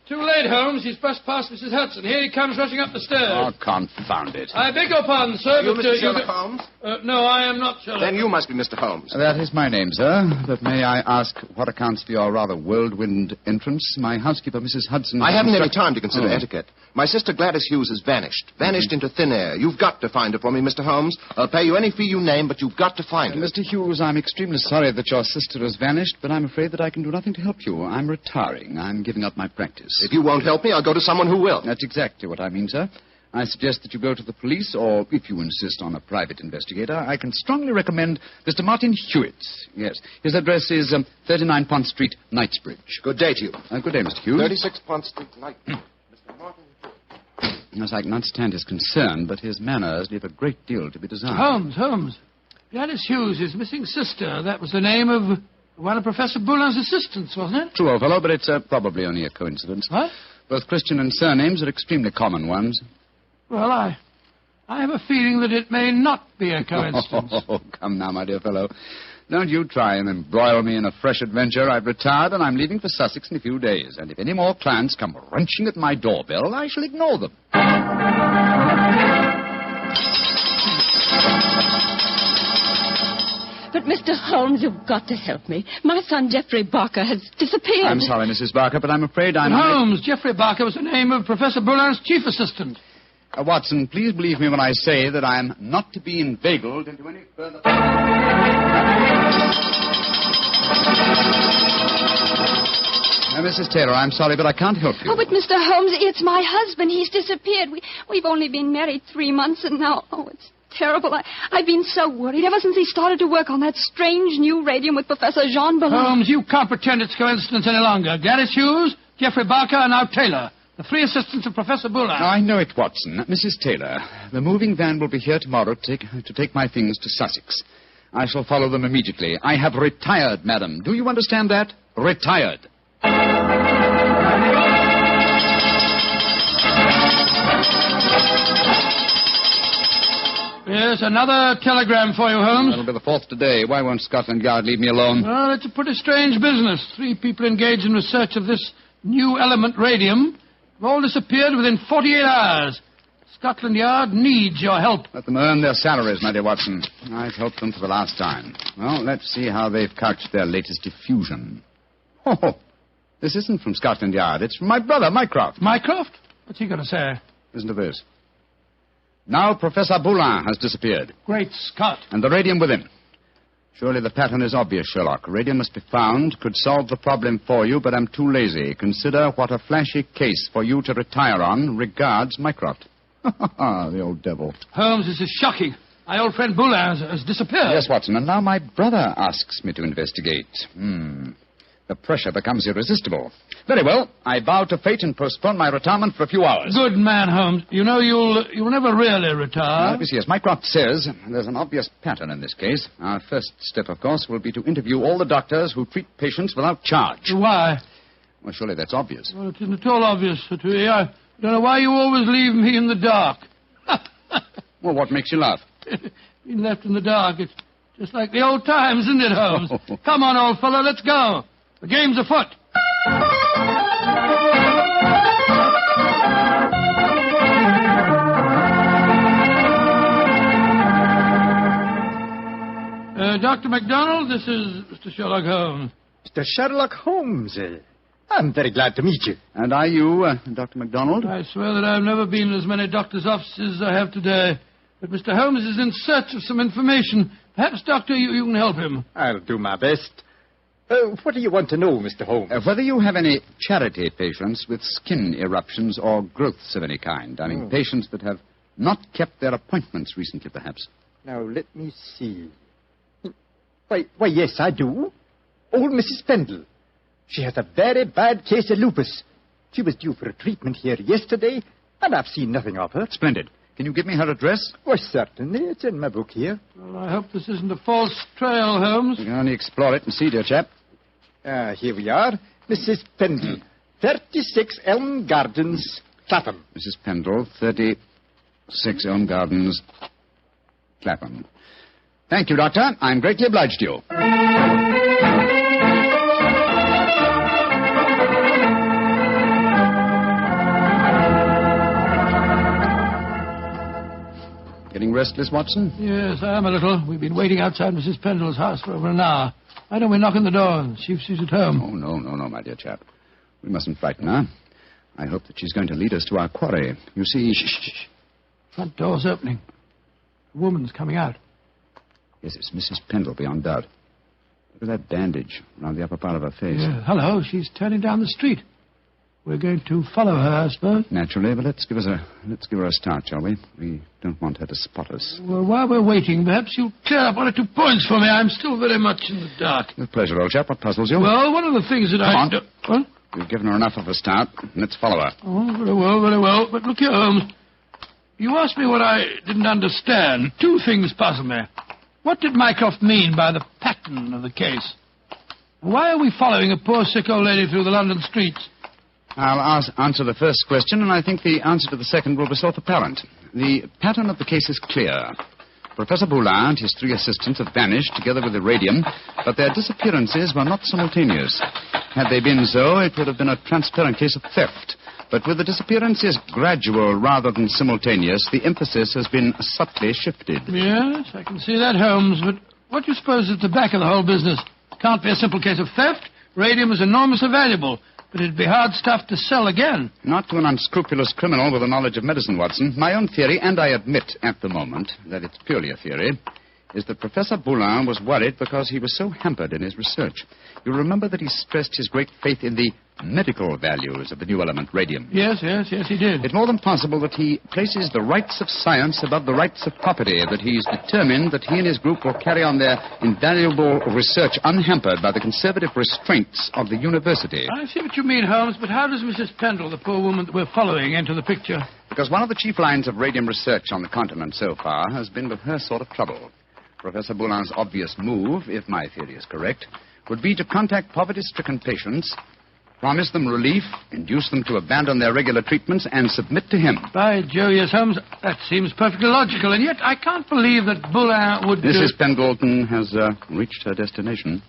Speaker 1: Too late, Holmes. He's brushed past Mrs. Hudson. Here he comes rushing up the stairs.
Speaker 10: Oh, confound it.
Speaker 1: I beg your pardon, sir,
Speaker 20: You
Speaker 1: but...
Speaker 20: Mr. Sherlock Holmes?
Speaker 1: No, I am not Sherlock.
Speaker 20: Then you must be Mr. Holmes.
Speaker 10: That is my name, sir. But may I ask what accounts for your rather whirlwind entrance? My housekeeper, Mrs. Hudson...
Speaker 20: I haven't any time to consider etiquette. My sister Gladys Hughes has vanished. Vanished into thin air. You've got to find her for me, Mr. Holmes. I'll pay you any fee you name, but you've got to find her.
Speaker 10: Mr. Hughes, I'm extremely sorry that your sister has vanished, but I'm afraid that I can do nothing to help you. I'm retiring. I'm giving up my practice.
Speaker 20: If you won't help me, I'll go to someone who will.
Speaker 10: That's exactly what I mean, sir. I suggest that you go to the police, or if you insist on a private investigator, I can strongly recommend Mr. Martin Hewitt. Yes. His address is 39 Pont Street, Knightsbridge.
Speaker 20: Good day to you.
Speaker 10: Good day, Mr. Hughes.
Speaker 20: 36 Pont Street, Knightsbridge. Mr. Martin Hewitt.
Speaker 10: Yes, I can understand his concern, but his manners leave a great deal to be desired.
Speaker 1: Holmes. Gladys Hughes, his missing sister. That was the name of one of Professor Boulin's assistants, wasn't it?
Speaker 10: True, old fellow, but it's probably only a coincidence.
Speaker 1: What?
Speaker 10: Both Christian and surnames are extremely common ones.
Speaker 1: Well, I have a feeling that it may not be a coincidence.
Speaker 10: Oh, come now, my dear fellow. Don't you try and embroil me in a fresh adventure. I've retired and I'm leaving for Sussex in a few days. And if any more clients come wrenching at my doorbell, I shall ignore them.
Speaker 4: But, Mr. Holmes, you've got to help me. My son, Geoffrey Barker, has disappeared.
Speaker 10: I'm sorry, Mrs. Barker, but I'm afraid I'm...
Speaker 1: Holmes, Geoffrey Barker was the name of Professor Boulin's chief assistant.
Speaker 10: Watson, please believe me when I say that I am not to be inveigled into any further... Mrs. Taylor, I'm sorry, but I can't help you.
Speaker 4: Oh, but Mr. Holmes, it's my husband. He's disappeared. We've only been married 3 months, and now... Oh, it's terrible. I've been so worried ever since he started to work on that strange new radium with Professor Jean Ballon.
Speaker 1: Holmes, you can't pretend it's coincidence any longer. Gladys Hughes, Geoffrey Barker, and now Taylor. The 3 assistants of Professor Boulin.
Speaker 10: I know it, Watson. Mrs. Taylor, the moving van will be here tomorrow to take my things to Sussex. I shall follow them immediately. I have retired, madam. Do you understand that? Retired.
Speaker 1: Yes, another telegram for you, Holmes.
Speaker 10: That'll be the 4th today. Why won't Scotland Yard leave me alone?
Speaker 1: Well, it's a pretty strange business. 3 people engaged in research of this new element radium have all disappeared within 48 hours. Scotland Yard needs your help.
Speaker 10: Let them earn their salaries, my dear Watson. I've helped them for the last time. Well, let's see how they've couched their latest effusion. Oh, this isn't from Scotland Yard. It's from my brother, Mycroft.
Speaker 1: Mycroft? What's he going to say?
Speaker 10: Listen to this. Now Professor Boulin has disappeared.
Speaker 1: Great Scott.
Speaker 10: And the radium with him. Surely the pattern is obvious, Sherlock. Radium must be found, could solve the problem for you, but I'm too lazy. Consider what a flashy case for you to retire on. Regards, Mycroft. The old devil.
Speaker 1: Holmes, this is shocking. My old friend Boulin has disappeared.
Speaker 10: Yes, Watson, and now my brother asks me to investigate. The pressure becomes irresistible. Very well. I bow to fate and postpone my retirement for a few hours.
Speaker 1: Good man, Holmes. You know you'll never really retire.
Speaker 10: Yes, Mycroft says there's an obvious pattern in this case. Our first step, of course, will be to interview all the doctors who treat patients without charge.
Speaker 1: Why?
Speaker 10: Well, surely that's obvious.
Speaker 1: Well, it isn't at all obvious to me. I don't know why you always leave me in the dark.
Speaker 10: Well, what makes you laugh?
Speaker 1: Being left in the dark. It's just like the old times, isn't it, Holmes? Come on, old fellow, let's go. The game's afoot. Dr. MacDonald, this is Mr. Sherlock Holmes.
Speaker 6: Mr. Sherlock Holmes. I'm very glad to meet you.
Speaker 10: And are you, Dr. MacDonald?
Speaker 1: I swear that I've never been in as many doctors' offices as I have today. But Mr. Holmes is in search of some information. Perhaps, Doctor, you can help him.
Speaker 6: I'll do my best. What do you want to know, Mr. Holmes?
Speaker 10: Whether you have any charity patients with skin eruptions or growths of any kind. I mean, patients that have not kept their appointments recently, perhaps.
Speaker 6: Now, let me see. Why, yes, I do. Old Mrs. Pendle. She has a very bad case of lupus. She was due for a treatment here yesterday, and I've seen nothing of her.
Speaker 10: Splendid. Can you give me her address?
Speaker 6: Why, certainly. It's in my book here.
Speaker 1: Well, I hope this isn't a false trail, Holmes.
Speaker 10: You can only explore it and see, dear chap.
Speaker 6: Here we are. Mrs. Pendle, 36 Elm Gardens, Clapham.
Speaker 10: Mrs. Pendle, 36 Elm Gardens, Clapham. Thank you, Doctor. I'm greatly obliged to you. Getting restless, Watson?
Speaker 1: Yes, I am a little. We've been waiting outside Mrs. Pendle's house for over an hour. Why don't we knock on the door and see if she's at home?
Speaker 10: Oh, no, my dear chap. We mustn't frighten her. I hope that she's going to lead us to our quarry. You see...
Speaker 1: Shh. Front door's opening. A woman's coming out.
Speaker 10: Yes, it's Mrs. Pendle, beyond doubt. Look at that bandage around the upper part of her face.
Speaker 1: Yeah. Hello, she's turning down the street. We're going to follow her, I suppose.
Speaker 10: Naturally, but let's give her a start, shall we? We don't want her to spot us.
Speaker 1: Well, while we're waiting, perhaps you'll clear up 1 or 2 points for me. I'm still very much in the dark.
Speaker 10: With pleasure, old chap. What puzzles you?
Speaker 1: Well, one of the things that
Speaker 10: Come on.
Speaker 1: do... What?
Speaker 10: We've given her enough of a start. Let's follow her.
Speaker 1: Oh, very well. But look here, Holmes. You asked me what I didn't understand. 2 things puzzle me. What did Mycroft mean by the pattern of the case? Why are we following a poor sick old lady through the London streets?
Speaker 10: I'll answer the first question, and I think the answer to the second will be self-apparent. The pattern of the case is clear. Professor Boulin and his 3 assistants have vanished together with the radium, but their disappearances were not simultaneous. Had they been so, it would have been a transparent case of theft. But with the disappearances gradual rather than simultaneous, the emphasis has been subtly shifted.
Speaker 1: Yes, I can see that, Holmes, but what do you suppose is at the back of the whole business? Can't be a simple case of theft. Radium is enormously valuable, but it'd be hard stuff to sell again.
Speaker 10: Not to an unscrupulous criminal with a knowledge of medicine, Watson. My own theory, and I admit at the moment that it's purely a theory, is that Professor Boulin was worried because he was so hampered in his research. You'll remember that he stressed his great faith in the medical values of the new element, radium.
Speaker 1: Yes, he did.
Speaker 10: It's more than possible that he places the rights of science above the rights of property, that he's determined that he and his group will carry on their invaluable research unhampered by the conservative restraints of the university.
Speaker 1: I see what you mean, Holmes, but how does Mrs. Pendle, the poor woman that we're following, enter the picture?
Speaker 10: Because one of the chief lines of radium research on the continent so far has been with her sort of trouble. Professor Boulin's obvious move, if my theory is correct, would be to contact poverty-stricken patients, promise them relief, induce them to abandon their regular treatments, and submit to him.
Speaker 1: By Jove, yes, Holmes, that seems perfectly logical, and yet I can't believe that Boulin would...
Speaker 10: Mrs. Pendleton has reached her destination.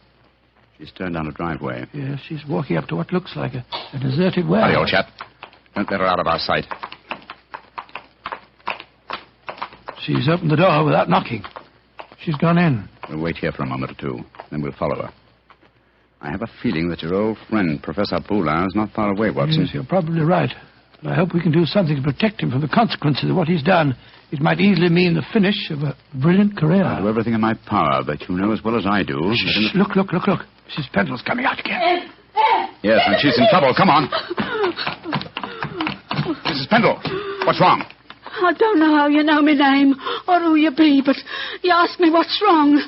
Speaker 10: She's turned down a driveway.
Speaker 1: Yes, she's walking up to what looks like a deserted warehouse.
Speaker 10: Hurry, old chap. Don't let her out of our sight.
Speaker 1: She's opened the door without knocking. She's gone in.
Speaker 10: We'll wait here for a moment or two, then we'll follow her. I have a feeling that your old friend, Professor Boulin, is not far away, Watson.
Speaker 1: Yes, you're probably right. But I hope we can do something to protect him from the consequences of what he's done. It might easily mean the finish of a brilliant career.
Speaker 10: I'll do everything in my power, but you know as well as I do...
Speaker 1: Shh, look. Mrs. Pendle's coming out again.
Speaker 10: Yes, and she's in trouble. Come on. Mrs. Pendle, what's wrong?
Speaker 3: I don't know how you know my name or who you be, but you ask me what's wrong.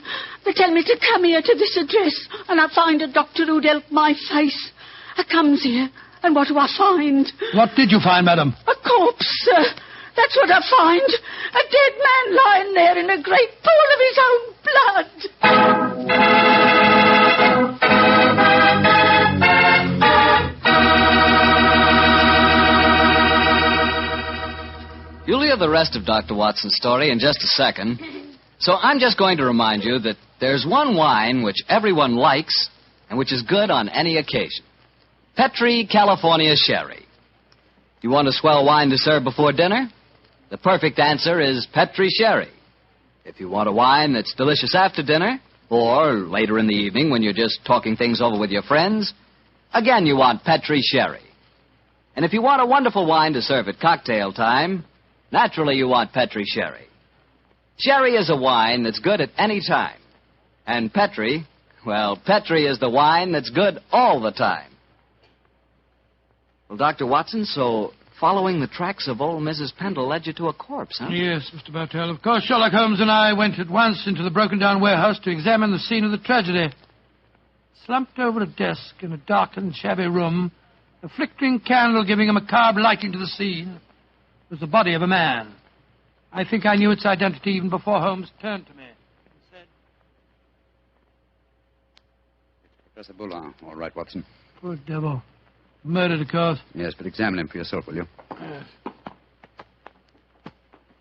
Speaker 3: They tell me to come here to this address, and I find a doctor who'd help my face. I comes here, and what do I find?
Speaker 1: What did you find, madam?
Speaker 3: A corpse, sir. That's what I find. A dead man lying there in a great pool of his own blood.
Speaker 2: You'll hear the rest of Dr. Watson's story in just a second. So I'm just going to remind you that there's one wine which everyone likes and which is good on any occasion. Petri California Sherry. You want a swell wine to serve before dinner? The perfect answer is Petri Sherry. If you want a wine that's delicious after dinner, or later in the evening when you're just talking things over with your friends, again you want Petri Sherry. And if you want a wonderful wine to serve at cocktail time, naturally you want Petri Sherry. Sherry is a wine that's good at any time. And Petri, well, Petri is the wine that's good all the time. Well, Dr. Watson, so following the tracks of old Mrs. Pendle led you to a corpse, huh?
Speaker 1: Yes, Mr. Bartell. Of course, Sherlock Holmes and I went at once into the broken-down warehouse to examine the scene of the tragedy. Slumped over a desk in a dark and shabby room, a flickering candle giving a macabre lighting to the scene, was the body of a man. I think I knew its identity even before Holmes turned to me and said...
Speaker 10: Professor Boulin. All right, Watson.
Speaker 1: Poor devil. Murdered, of course.
Speaker 10: Yes, but examine him for yourself, will you?
Speaker 1: Yes.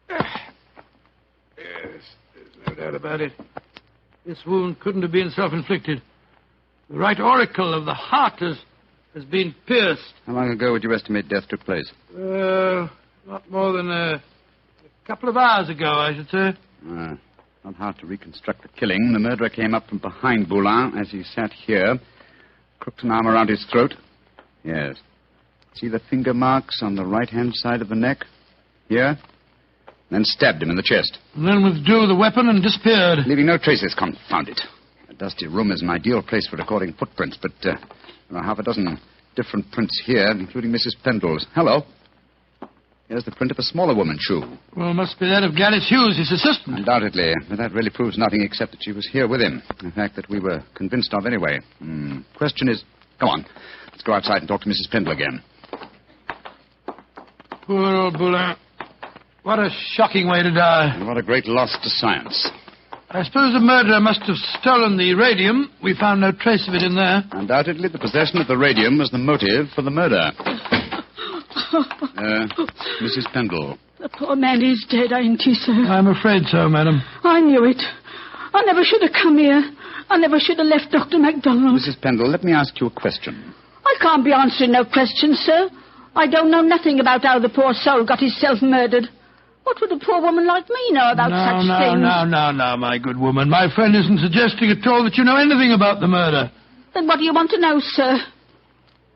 Speaker 1: Yes, there's no doubt about it. This wound couldn't have been self-inflicted. The right auricle of the heart has been pierced.
Speaker 10: How long ago would you estimate death took place?
Speaker 1: Not more than a couple of hours ago, I should say.
Speaker 10: Not hard to reconstruct the killing. The murderer came up from behind Boulin as he sat here, crooked an arm around his throat. Yes. See the finger marks on the right-hand side of the neck? Here? Then stabbed him in the chest.
Speaker 1: And then withdrew the weapon and disappeared.
Speaker 10: Leaving no traces, confound it. A dusty room is an ideal place for recording footprints, but there are half a dozen different prints here, including Mrs. Pendle's. Hello. Here's the print of a smaller woman's shoe.
Speaker 1: Well, must be that of Guileless Hughes, his assistant.
Speaker 10: Undoubtedly, but that really proves nothing except that she was here with him. In fact, that we were convinced of anyway. Question is... Come on. Let's go outside and talk to Mrs. Pendle again.
Speaker 1: Poor old Boulin. What a shocking way to die.
Speaker 10: And what a great loss to science.
Speaker 1: I suppose the murderer must have stolen the radium. We found no trace of it in there.
Speaker 10: Undoubtedly, the possession of the radium was the motive for the murder. Mrs. Pendle,
Speaker 3: The poor man is dead, ain't he, sir?
Speaker 1: I'm afraid so, madam.
Speaker 3: I knew it. I never should have come here. I never should have left Dr. MacDonald.
Speaker 10: Mrs. Pendle, let me ask you a question.
Speaker 3: I can't be answering no questions, sir. I don't know nothing about how the poor soul got himself murdered. What would a poor woman like me know about such things?
Speaker 1: No, my good woman. My friend isn't suggesting at all that you know anything about the murder.
Speaker 3: Then what do you want to know, sir?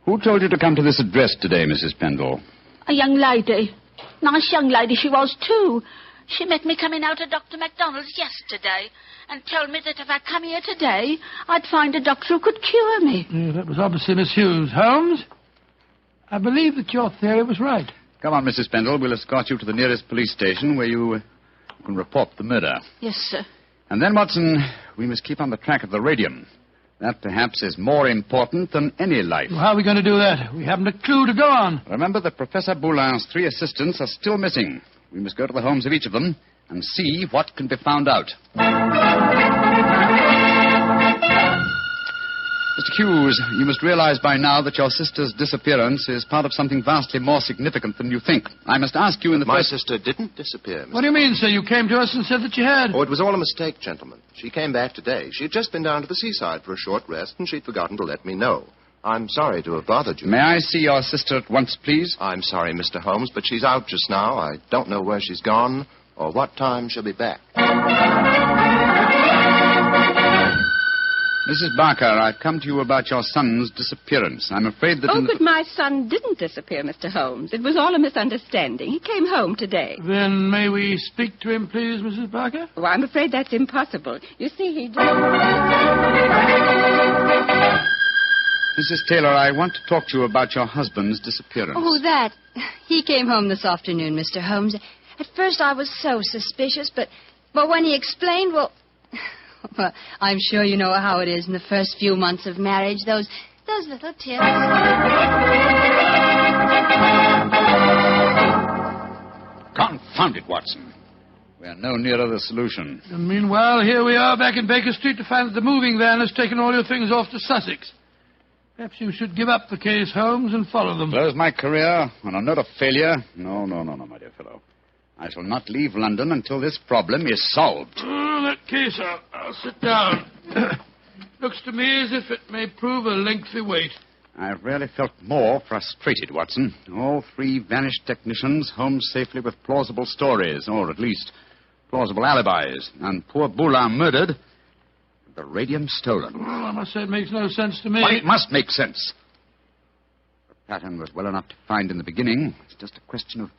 Speaker 10: Who told you to come to this address today, Mrs. Pendle?
Speaker 3: A young lady. Nice young lady she was, too. She met me coming out of Dr. MacDonald's yesterday and told me that if I come here today, I'd find a doctor who could cure me.
Speaker 1: Yeah, that was obviously Miss Hughes. Holmes, I believe that your theory was right.
Speaker 10: Come on, Mrs. Pendle. We'll escort you to the nearest police station where you can report the murder.
Speaker 3: Yes, sir.
Speaker 10: And then, Watson, we must keep on the track of the radium. That, perhaps, is more important than any life.
Speaker 1: Well, how are we going to do that? We haven't a clue to go on.
Speaker 10: Remember that Professor Boulin's 3 assistants are still missing. We must go to the homes of each of them and see what can be found out. Mr. Hughes, you must realize by now that your sister's disappearance is part of something vastly more significant than you think. I must ask you in the
Speaker 20: My
Speaker 10: first...
Speaker 20: sister didn't disappear, Mr.
Speaker 1: What do you mean, sir? You came to us and said that you had.
Speaker 20: Oh, it was all a mistake, gentlemen. She came back today. She had just been down to the seaside for a short rest, and she'd forgotten to let me know. I'm sorry to have bothered you.
Speaker 10: May I see your sister at once, please?
Speaker 20: I'm sorry, Mr. Holmes, but she's out just now. I don't know where she's gone or what time she'll be back.
Speaker 10: Mrs. Barker, I've come to you about your son's disappearance. I'm afraid that...
Speaker 9: but my son didn't disappear, Mr. Holmes. It was all a misunderstanding. He came home today.
Speaker 1: Then may we speak to him, please, Mrs. Barker?
Speaker 9: Oh, I'm afraid that's impossible. You see, he did...
Speaker 10: Mrs. Taylor, I want to talk to you about your husband's disappearance.
Speaker 4: Oh, that. He came home this afternoon, Mr. Holmes. At first I was so suspicious, but when he explained, well, I'm sure you know how it is in the first few months of marriage, those little tips.
Speaker 10: Confound it, Watson. We are no nearer the solution.
Speaker 1: And meanwhile, here we are back in Baker Street to find that the moving van has taken all your things off to Sussex. Perhaps you should give up the case, Holmes, and follow them.
Speaker 10: Close my career on a note of failure? No, my dear fellow. I shall not leave London until this problem is solved.
Speaker 1: Oh, in that case, I'll sit down. Looks to me as if it may prove a lengthy wait.
Speaker 10: I've rarely felt more frustrated, Watson. All 3 vanished technicians home safely with plausible stories, or at least plausible alibis. And poor Boulin murdered, the radium stolen.
Speaker 1: Well, I must say it makes no sense to me.
Speaker 10: But it must make sense. The pattern was well enough to find in the beginning. It's just a question of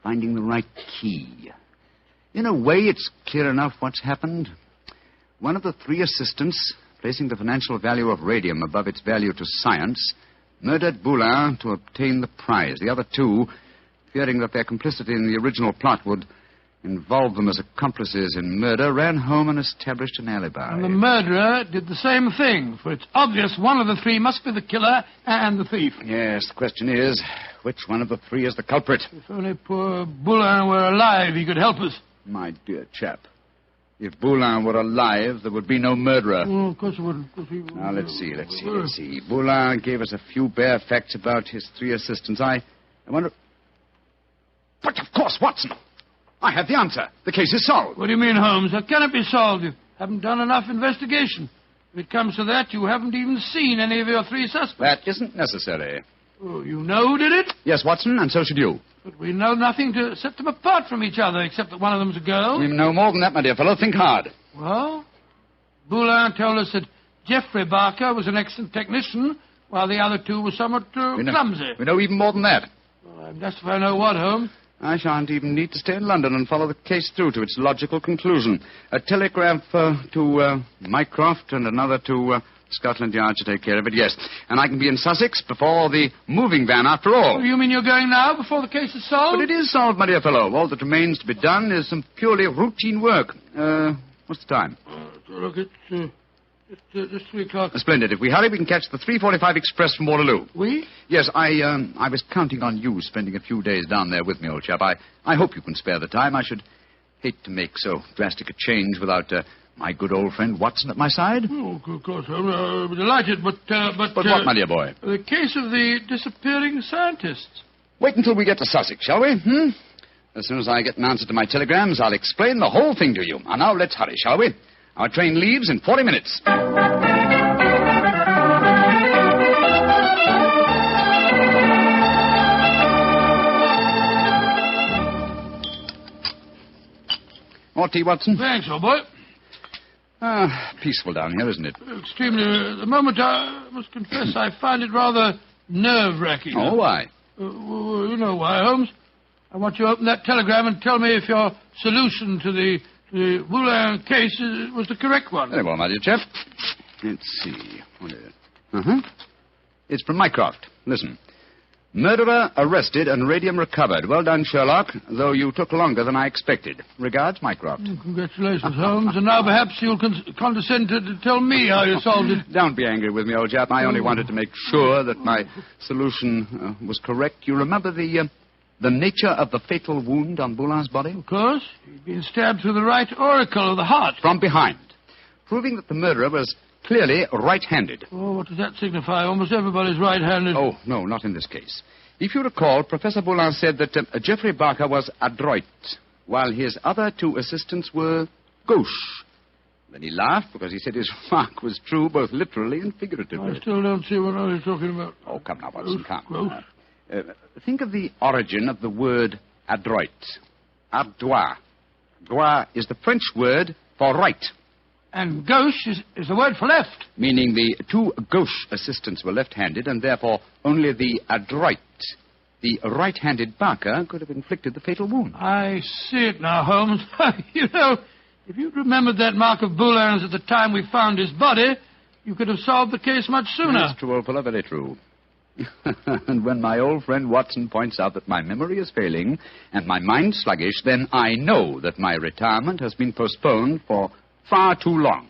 Speaker 10: finding the right key. In a way, it's clear enough what's happened. One of the 3 assistants, placing the financial value of radium above its value to science, murdered Boulin to obtain the prize. The other 2, fearing that their complicity in the original plot would involve them as accomplices in murder, ran home and established an alibi.
Speaker 1: And the murderer did the same thing, for it's obvious one of the 3 must be the killer and the thief.
Speaker 10: Yes, the question is, which one of the 3 is the culprit?
Speaker 1: If only poor Boulin were alive, he could help us.
Speaker 10: My dear chap, if Boulin were alive, there would be no murderer.
Speaker 1: Oh, of course it wouldn't.
Speaker 10: Now, let's see. Boulin gave us a few bare facts about his 3 assistants. I wonder... But, of course, Watson! I have the answer. The case is solved.
Speaker 1: What do you mean, Holmes? How can it be solved? You haven't done enough investigation. If it comes to that, you haven't even seen any of your 3 suspects.
Speaker 10: That isn't necessary.
Speaker 1: Oh, you know who did it?
Speaker 10: Yes, Watson, and so should you.
Speaker 1: But we know nothing to set them apart from each other, except that one of them's a girl.
Speaker 10: We know more than that, my dear fellow. Think hard.
Speaker 1: Well, Boulin told us that Geoffrey Barker was an excellent technician, while the other 2 were somewhat clumsy.
Speaker 10: We know even more than that.
Speaker 1: Well, I'm just if I know what, Holmes.
Speaker 10: I shan't even need to stay in London and follow the case through to its logical conclusion. A telegraph to Mycroft and another to Scotland Yard to take care of it, yes. And I can be in Sussex before the moving van, after all.
Speaker 1: Oh, you mean you're going now, before the case is solved?
Speaker 10: But it is solved, my dear fellow. All that remains to be done is some purely routine work. What's the time?
Speaker 1: Look, it's 3 o'clock.
Speaker 10: Splendid. If we hurry, we can catch the 3:45 express from Waterloo.
Speaker 1: We?
Speaker 10: Yes, I was counting on you spending a few days down there with me, old chap. I hope you can spare the time. I should hate to make so drastic a change without my good old friend Watson at my side.
Speaker 1: Oh, of course. I'll be delighted, but
Speaker 10: what, my dear boy?
Speaker 1: The case of the disappearing scientists.
Speaker 10: Wait until we get to Sussex, shall we? As soon as I get an answer to my telegrams, I'll explain the whole thing to you. And now let's hurry, shall we? Our train leaves in 40 minutes. More tea, Watson?
Speaker 1: Thanks, old boy.
Speaker 10: Peaceful down here, isn't it?
Speaker 1: Extremely. At the moment, I must confess, I find it rather nerve-wracking.
Speaker 10: Oh, why?
Speaker 1: Well, you know why, Holmes. I want you to open that telegram and tell me if your solution to the Moonlight case was the correct one.
Speaker 10: Very well, my dear chap. Let's see. What is it? Uh-huh. It's from Mycroft. Listen. Murderer arrested and radium recovered. Well done, Sherlock, though you took longer than I expected. Regards, Mycroft.
Speaker 1: Congratulations, Holmes. And now perhaps you'll condescend to tell me how you solved it.
Speaker 10: Don't be angry with me, old chap. I only wanted to make sure that my solution was correct. You remember the nature of the fatal wound on Boulin's body?
Speaker 1: Of course. He'd been stabbed through the right auricle of the heart.
Speaker 10: From behind. Proving that the murderer was clearly right-handed.
Speaker 1: Oh, what does that signify? Almost everybody's right-handed.
Speaker 10: Oh, no, not in this case. If you recall, Professor Boulin said that Geoffrey Barker was adroit, while his other two assistants were gauche. Then he laughed because he said his remark was true both literally and figuratively.
Speaker 1: I still don't see what I was talking about.
Speaker 10: Oh, come now, Watson, come. Think of the origin of the word adroit. Adroit. Droit is the French word for right.
Speaker 1: And gauche is the word for left.
Speaker 10: Meaning the two gauche assistants were left-handed, and therefore only the adroit, the right-handed Barker, could have inflicted the fatal wound.
Speaker 1: I see it now, Holmes. You know, if you'd remembered that mark of Boulin's at the time we found his body, you could have solved the case much sooner.
Speaker 10: That's true, old fellow, very true. And when my old friend Watson points out that my memory is failing and my mind sluggish, then I know that my retirement has been postponed for far too long.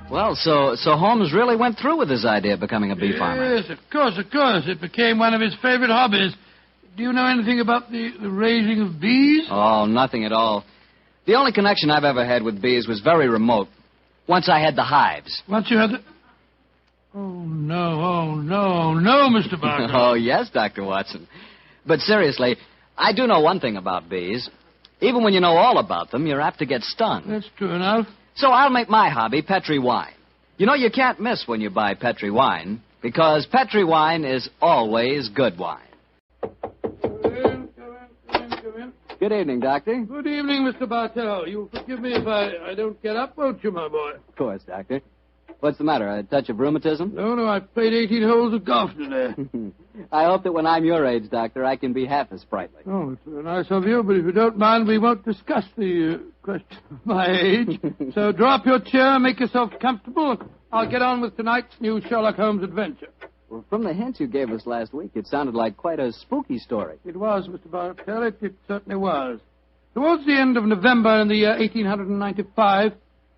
Speaker 2: Well, so Holmes really went through with his idea of becoming a bee farmer.
Speaker 1: Yes, of course. It became one of his favorite hobbies. Do you know anything about the raising of bees?
Speaker 2: Oh, nothing at all. The only connection I've ever had with bees was very remote. Once I had the hives.
Speaker 1: Once you had the... Oh, no, Mr. Barker.
Speaker 2: Oh, yes, Dr. Watson. But seriously, I do know one thing about bees. Even when you know all about them, you're apt to get stung.
Speaker 1: That's true enough.
Speaker 2: So I'll make my hobby Petri wine. You know, you can't miss when you buy Petri wine, because Petri wine is always good wine.
Speaker 1: Come in.
Speaker 2: Good evening, Doctor.
Speaker 1: Good evening, Mr. Bartell. You'll forgive me if I don't get up, won't you, my boy?
Speaker 2: Of course, Doctor. What's the matter, a touch of rheumatism?
Speaker 1: No, I played 18 holes of golf today.
Speaker 2: I hope that when I'm your age, Doctor, I can be half as sprightly.
Speaker 1: Oh, it's very nice of you, but if you don't mind, we won't discuss the question of my age. So draw up your chair, make yourself comfortable. I'll get on with tonight's new Sherlock Holmes adventure.
Speaker 2: Well, from the hints you gave us last week, it sounded like quite a spooky story.
Speaker 1: It was, Mr. Bartell. It certainly was. Towards the end of November in the year 1895,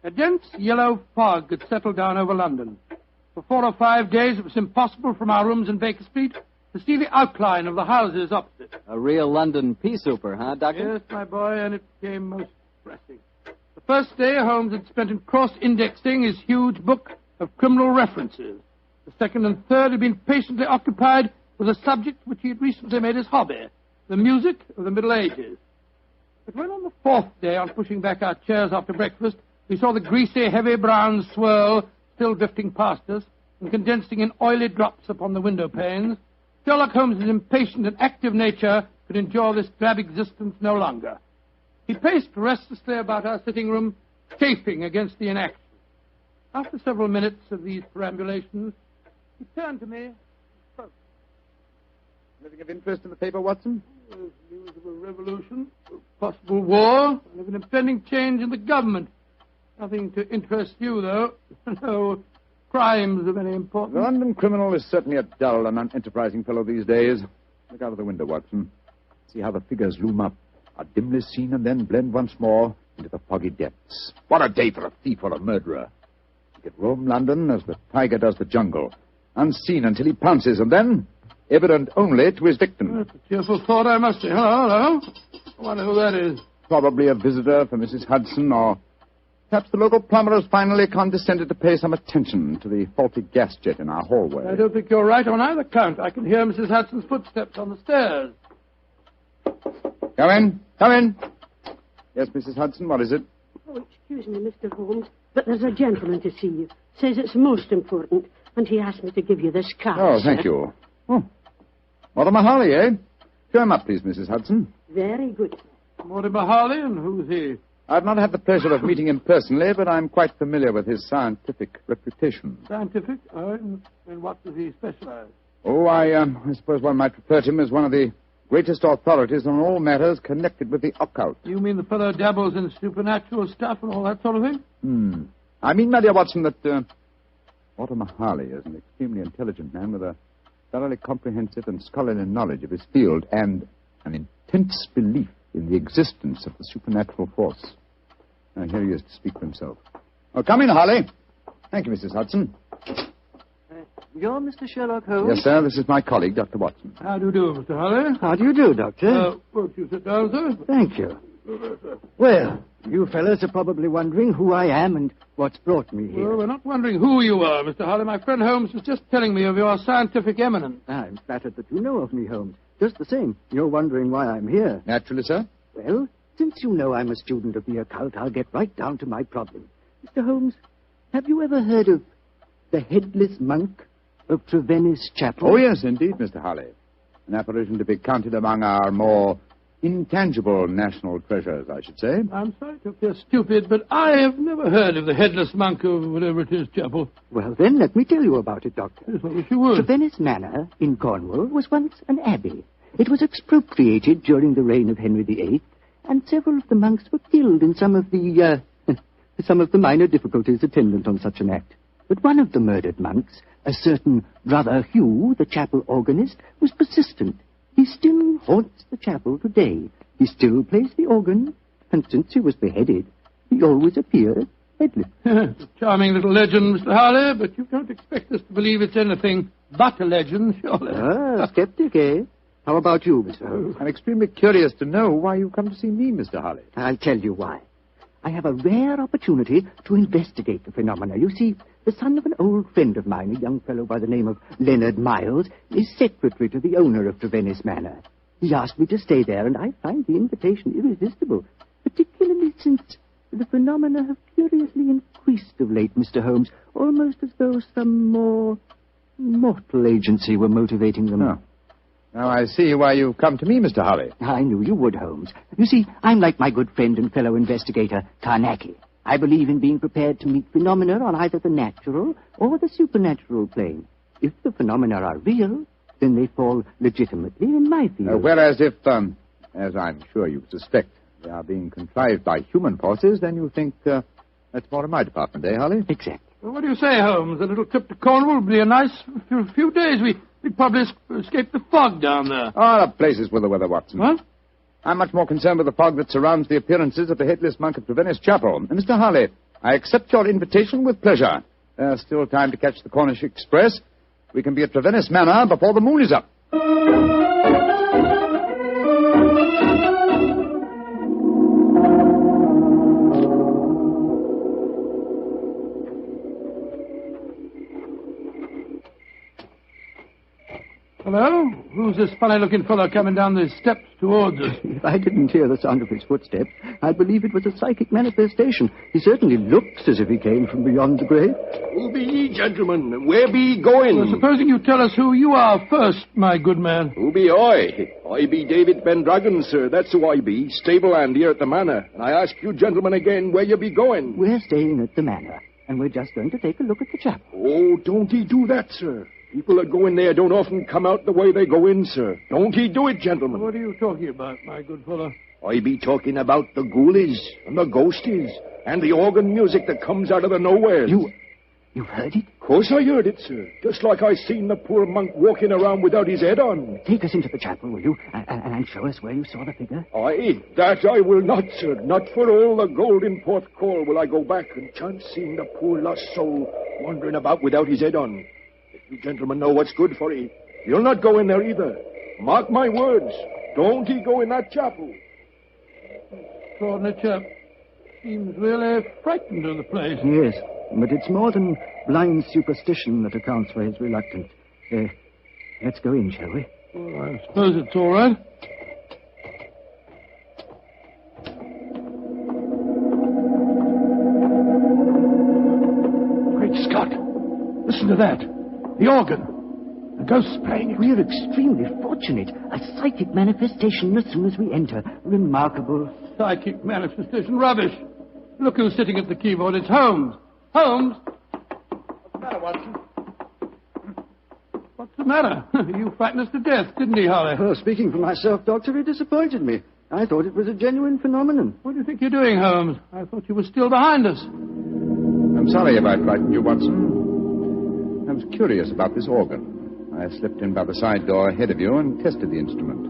Speaker 1: a dense yellow fog had settled down over London. For 4 or 5 days, it was impossible from our rooms in Baker Street to see the outline of the houses opposite.
Speaker 2: A real London pea souper, huh, Doctor?
Speaker 1: Yes, my boy, and it became most depressing. The first day, Holmes had spent in cross-indexing his huge book of criminal references. The second and third had been patiently occupied with a subject which he had recently made his hobby, the music of the Middle Ages. But when on the fourth day, on pushing back our chairs after breakfast, we saw the greasy, heavy brown swirl still drifting past us and condensing in oily drops upon the window panes, Sherlock Holmes' impatient and active nature could endure this drab existence no longer. He paced restlessly about our sitting room, chafing against the inaction. After several minutes of these perambulations, he turned to me and spoke.
Speaker 10: Anything of interest in the paper, Watson?
Speaker 1: There's news of a revolution, a possible war, and of an impending change in the government. Nothing to interest you, though. No crimes of any importance.
Speaker 10: The London criminal is certainly a dull and unenterprising fellow these days. Look out of the window, Watson. See how the figures loom up, are dimly seen and then blend once more into the foggy depths. What a day for a thief or a murderer. He could roam London as the tiger does the jungle, unseen until he pounces, and then evident only to his victim.
Speaker 1: That's a cheerful thought, I must say. Hello. I wonder who that is.
Speaker 10: Probably a visitor for Mrs. Hudson, or perhaps the local plumber has finally condescended to pay some attention to the faulty gas jet in our hallway.
Speaker 1: I don't think you're right on either count. I can hear Mrs. Hudson's footsteps on the stairs.
Speaker 10: Come in. Come in. Yes, Mrs. Hudson, what is it?
Speaker 13: Oh, excuse me, Mr. Holmes, but there's a gentleman to see you. Says it's most important, and he asked me to give you this card.
Speaker 10: Oh, thank you. Oh, Mortimer Harley, eh? Show him up, please, Mrs. Hudson.
Speaker 13: Very good.
Speaker 1: Mortimer Harley, and who's he?
Speaker 10: I've not had the pleasure of meeting him personally, but I'm quite familiar with his scientific reputation.
Speaker 1: Scientific? In what does he specialize?
Speaker 10: Oh, I suppose one might refer to him as one of the greatest authorities on all matters connected with the occult.
Speaker 1: You mean the fellow dabbles in supernatural stuff and all that sort of thing?
Speaker 10: I mean, my dear Watson, that Mortimer Harley is an extremely intelligent man with a thoroughly comprehensive and scholarly knowledge of his field and an intense belief in the existence of the supernatural force. Now, here he is to speak for himself. Oh, come in, Harley. Thank you, Mrs. Hudson.
Speaker 12: You're Mr. Sherlock Holmes?
Speaker 10: Yes, sir. This is my colleague, Dr. Watson.
Speaker 1: How do you do, Mr. Harley?
Speaker 12: How do you do, Doctor?
Speaker 1: Won't you sit down, sir?
Speaker 12: Thank you. Well, you fellows are probably wondering who I am and what's brought me here.
Speaker 1: Well, we're not wondering who you are, Mr. Harley. My friend Holmes was just telling me of your scientific eminence.
Speaker 12: I'm flattered that you know of me, Holmes. Just the same, you're wondering why I'm here.
Speaker 10: Naturally, sir.
Speaker 12: Well, since you know I'm a student of the occult, I'll get right down to my problem. Mr. Holmes, have you ever heard of the Headless Monk of Trevennis Chapel?
Speaker 10: Oh, yes, indeed, Mr. Harley. An apparition to be counted among our more intangible national treasures, I should say.
Speaker 1: I'm sorry to appear stupid, but I have never heard of the Headless Monk of whatever it is, Chapel.
Speaker 12: Well, then, let me tell you about it, Doctor.
Speaker 1: Yes, I wish you would.
Speaker 12: Trevennis Manor in Cornwall was once an abbey. It was expropriated during the reign of Henry VIII, and several of the monks were killed in some of the minor difficulties attendant on such an act. But one of the murdered monks, a certain Brother Hugh, the chapel organist, was persistent. He still haunts the chapel today. He still plays the organ, and since he was beheaded, he always appears headless.
Speaker 1: Charming little legend, Mr. Harley, but you don't expect us to believe it's anything but a legend, surely.
Speaker 12: Ah, skeptic, eh? How about you, Mr. Holmes?
Speaker 10: I'm extremely curious to know why you come to see me, Mr. Harley.
Speaker 12: I'll tell you why. I have a rare opportunity to investigate the phenomena. You see, the son of an old friend of mine, a young fellow by the name of Leonard Miles, is secretary to the owner of Trevennis Manor. He asked me to stay there, and I find the invitation irresistible, particularly since the phenomena have curiously increased of late, Mr. Holmes, almost as though some more mortal agency were motivating them.
Speaker 10: Oh. Now I see why you've come to me, Mr. Harley.
Speaker 12: I knew you would, Holmes. You see, I'm like my good friend and fellow investigator, Carnacki. I believe in being prepared to meet phenomena on either the natural or the supernatural plane. If the phenomena are real, then they fall legitimately in my field.
Speaker 10: Whereas if, as I'm sure you suspect, they are being contrived by human forces, then you think that's more in my department, eh, Harley?
Speaker 12: Exactly.
Speaker 1: Well, what do you say, Holmes? A little trip to Cornwall would be a nice few days. We'd probably escape the fog down there.
Speaker 10: Oh, the place is with the weather, Watson.
Speaker 1: What?
Speaker 10: I'm much more concerned with the fog that surrounds the appearances of the Headless Monk of Trevennis Chapel. And Mr. Harley, I accept your invitation with pleasure. There's still time to catch the Cornish Express. We can be at Trevennis Manor before the moon is up.
Speaker 1: Hello? Who's this funny-looking fellow coming down the steps towards us?
Speaker 12: If I didn't hear the sound of his footsteps, I'd believe it was a psychic manifestation. He certainly looks as if he came from beyond the grave.
Speaker 22: Who be ye, gentlemen? Where be ye going?
Speaker 1: Well, supposing you tell us who you are first, my good man.
Speaker 22: Who be I? I be David Pendragon, sir. That's who I be. Stable hand here at the manor. And I ask you gentlemen again where you be going.
Speaker 12: We're staying at the manor, and we're just going to take a look at the chapel.
Speaker 22: Oh, don't ye do that, sir. People that go in there don't often come out the way they go in, sir. Don't ye do it, gentlemen.
Speaker 1: What are you talking about, my good fellow?
Speaker 22: I be talking about the ghoulies and the ghosties and the organ music that comes out of the nowhere.
Speaker 12: You heard it?
Speaker 22: Of course I heard it, sir. Just like I seen the poor monk walking around without his head on.
Speaker 12: Take us into the chapel, will you? And show us where you saw the figure.
Speaker 22: Aye, that I will not, sir. Not for all the gold in Port Call will I go back and chance seeing the poor lost soul wandering about without his head on. You gentlemen know what's good for ye. You'll not go in there either. Mark my words. Don't he go in that chapel.
Speaker 1: Extraordinary chap. Seems really frightened of the place.
Speaker 12: Yes, but it's more than blind superstition that accounts for his reluctance. Let's go in, shall we?
Speaker 1: Well, I suppose it's all right.
Speaker 22: Great Scott! Listen to that. The organ. The ghost's playing it.
Speaker 12: We're extremely fortunate. A psychic manifestation as soon as we enter. Remarkable.
Speaker 1: Psychic manifestation. Rubbish. Look who's sitting at the keyboard. It's Holmes. Holmes? What's the matter, Watson? What's the matter? You frightened us to death, didn't he, Holly?
Speaker 12: Well, speaking for myself, Doctor, it disappointed me. I thought it was a genuine phenomenon.
Speaker 1: What do you think you're doing, Holmes? I thought you were still behind us.
Speaker 10: I'm sorry if I frightened you, Watson. I was curious about this organ. I slipped in by the side door ahead of you and tested the instrument.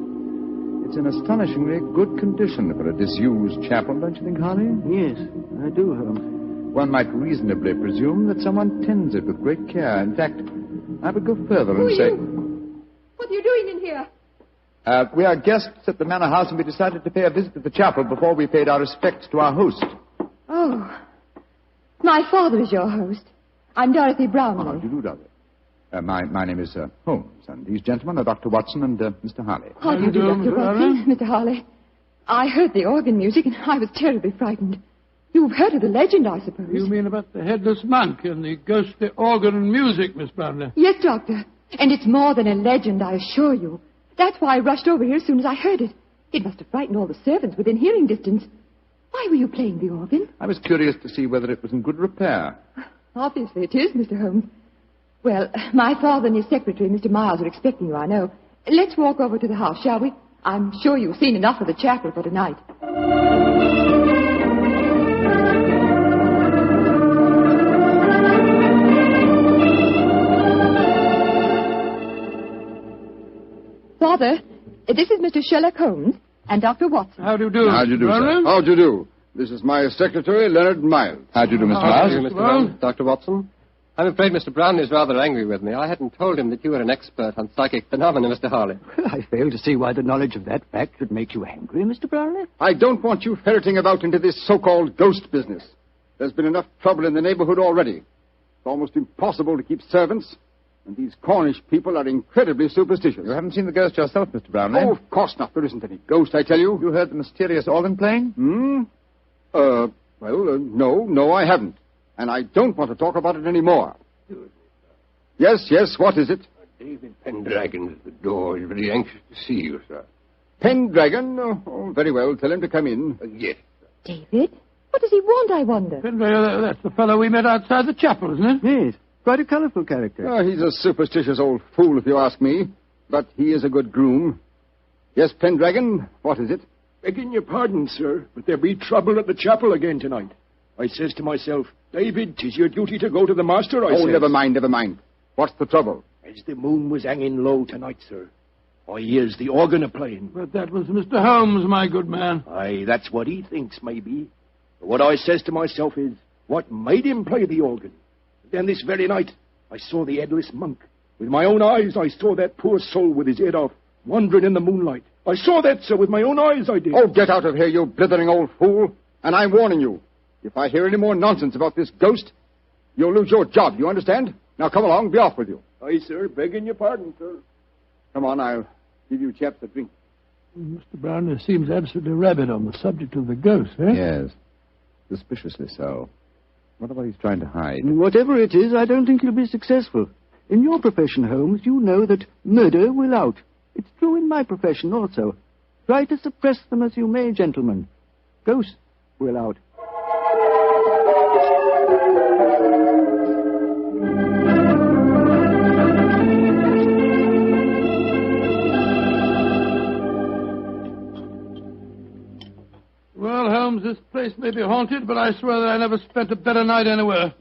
Speaker 10: It's in astonishingly good condition for a disused chapel, don't you think, Harley?
Speaker 12: Yes, I do, Holmes.
Speaker 10: One might reasonably presume that someone tends it with great care. In fact, I would go further and say...
Speaker 8: What are you doing in here?
Speaker 10: We are guests at the manor house, and we decided to pay a visit to the chapel before we paid our respects to our host.
Speaker 8: Oh. My father is your host. I'm Dorothy Brownlee.
Speaker 10: How do you do, Dorothy? My name is Holmes, and these gentlemen are Dr. Watson and Mr. Harley.
Speaker 8: How do you do, Dr. Watson? Mr. Harley. I heard the organ music, and I was terribly frightened. You've heard of the legend, I suppose.
Speaker 1: You mean about the headless monk and the ghostly organ and music, Miss Brownlee?
Speaker 8: Yes, Doctor. And it's more than a legend, I assure you. That's why I rushed over here as soon as I heard it. It must have frightened all the servants within hearing distance. Why were you playing the organ?
Speaker 10: I was curious to see whether it was in good repair.
Speaker 8: Obviously it is, Mr. Holmes. Well, my father and his secretary, Mr. Miles, are expecting you, I know. Let's walk over to the house, shall we? I'm sure you've seen enough of the chapel for tonight. Father, this is Mr. Sherlock Holmes and Dr. Watson.
Speaker 1: How do you do?
Speaker 22: How do you do, sir? How do you do? This is my secretary, Leonard Miles.
Speaker 10: How do you do, Mr.
Speaker 22: Miles?
Speaker 5: How do you do, Mr. Brown? Dr. Watson? I'm afraid Mr. Brown is rather angry with me. I hadn't told him that you were an expert on psychic phenomena, Mr. Harley.
Speaker 12: I fail to see why the knowledge of that fact should make you angry, Mr. Brownlee.
Speaker 22: I don't want you ferreting about into this so-called ghost business. There's been enough trouble in the neighborhood already. It's almost impossible to keep servants, and these Cornish people are incredibly superstitious.
Speaker 10: You haven't seen the ghost yourself, Mr. Brownlee?
Speaker 22: Oh, of course not. There isn't any ghost, I tell you.
Speaker 10: You heard the mysterious organ playing?
Speaker 22: No, I haven't. And I don't want to talk about it anymore. Yes, what is it?
Speaker 14: David Pendragon's at the door. He's very anxious to see you, sir.
Speaker 22: Pendragon? Oh, very well. Tell him to come in.
Speaker 14: Yes.
Speaker 8: David? What does he want, I wonder?
Speaker 1: That's the fellow we met outside the chapel, isn't it?
Speaker 12: Yes. Quite a colourful character.
Speaker 22: Oh, he's a superstitious old fool, if you ask me. But he is a good groom. Yes, Pendragon, what is it? Begging your pardon, sir, but there be trouble at the chapel again tonight. I says to myself, David, 'tis your duty to go to the master, I says. Never mind. What's the trouble?
Speaker 14: As the moon was hanging low tonight, sir, I hears the organ a-playing.
Speaker 1: But that was Mr. Holmes, my good man.
Speaker 14: Aye, that's what he thinks, maybe. But what I says to myself is, what made him play the organ? Then this very night, I saw the Headless monk.
Speaker 22: With my own eyes, I saw that poor soul with his head off, wandering in the moonlight. I saw that, sir, with my own eyes, I did. Oh, get out of here, you blithering old fool. And I'm warning you, if I hear any more nonsense about this ghost, you'll lose your job, you understand? Now, come along, be off with you. Aye, sir, begging your pardon, sir. Come on, I'll give you chaps a drink.
Speaker 1: Mr. Brownlee seems absolutely rabid on the subject of the ghost, eh?
Speaker 10: Yes, suspiciously so. What about he's trying to hide?
Speaker 12: Whatever it is, I don't think you'll be successful. In your profession, Holmes, you know that murder will out. It's true in my profession also. Try to suppress them as you may, gentlemen. Ghosts will out.
Speaker 1: Well, Holmes, this place may be haunted, but I swear that I never spent a better night anywhere.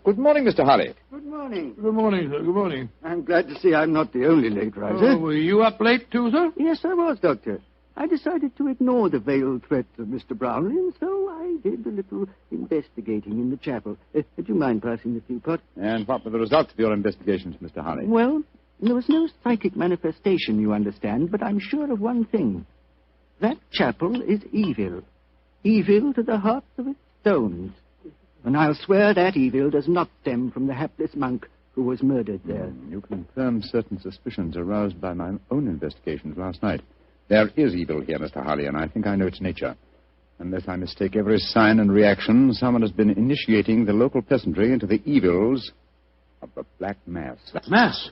Speaker 10: Good morning, Mr. Harley.
Speaker 12: Good morning.
Speaker 1: Good morning, sir. Good morning.
Speaker 12: I'm glad to see I'm not the only late riser.
Speaker 1: Oh, were you up late too, sir?
Speaker 12: Yes, I was, Doctor. I decided to ignore the veiled threats of Mr. Brownlee, and so I did a little investigating in the chapel. Would you mind passing the teapot?
Speaker 10: And what were the results of your investigations, Mr. Harley?
Speaker 12: Well, There was no psychic manifestation, you understand, but I'm sure of one thing. That chapel is evil. Evil to the hearts of its stones. And I'll swear that evil does not stem from the hapless monk who was murdered there.
Speaker 10: You confirm certain suspicions aroused by my own investigations last night. There is evil here, Mr. Harley, and I think I know its nature. Unless I mistake every sign and reaction, someone has been initiating the local peasantry into the evils of the Black Mass.
Speaker 1: Black Mass?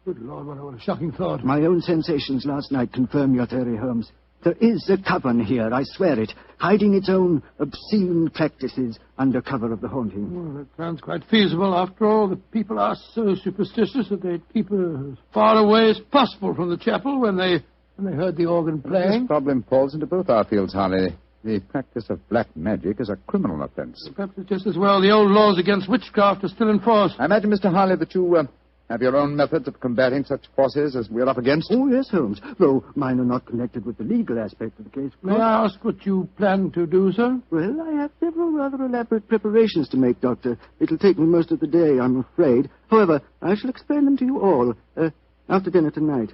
Speaker 1: Good Lord, what a shocking thought.
Speaker 12: My own sensations last night confirm your theory, Holmes. There is a coven here, I swear it, hiding its own obscene practices under cover of the haunting.
Speaker 1: Well, that sounds quite feasible. After all, the people are so superstitious that they'd keep as far away as possible from the chapel when they heard the organ playing.
Speaker 10: This problem falls into both our fields, Harley. The practice of black magic is a criminal offense.
Speaker 1: Perhaps it's just as well the old laws against witchcraft are still in force.
Speaker 10: I imagine, Mr. Harley, that you have your own methods of combating such forces as we're up against.
Speaker 12: Oh, yes, Holmes, though mine are not connected with the legal aspect of the case.
Speaker 1: May I ask what you plan to do, sir?
Speaker 12: Well, I have several rather elaborate preparations to make, Doctor. It'll take me most of the day, I'm afraid. However, I shall explain them to you all after dinner tonight.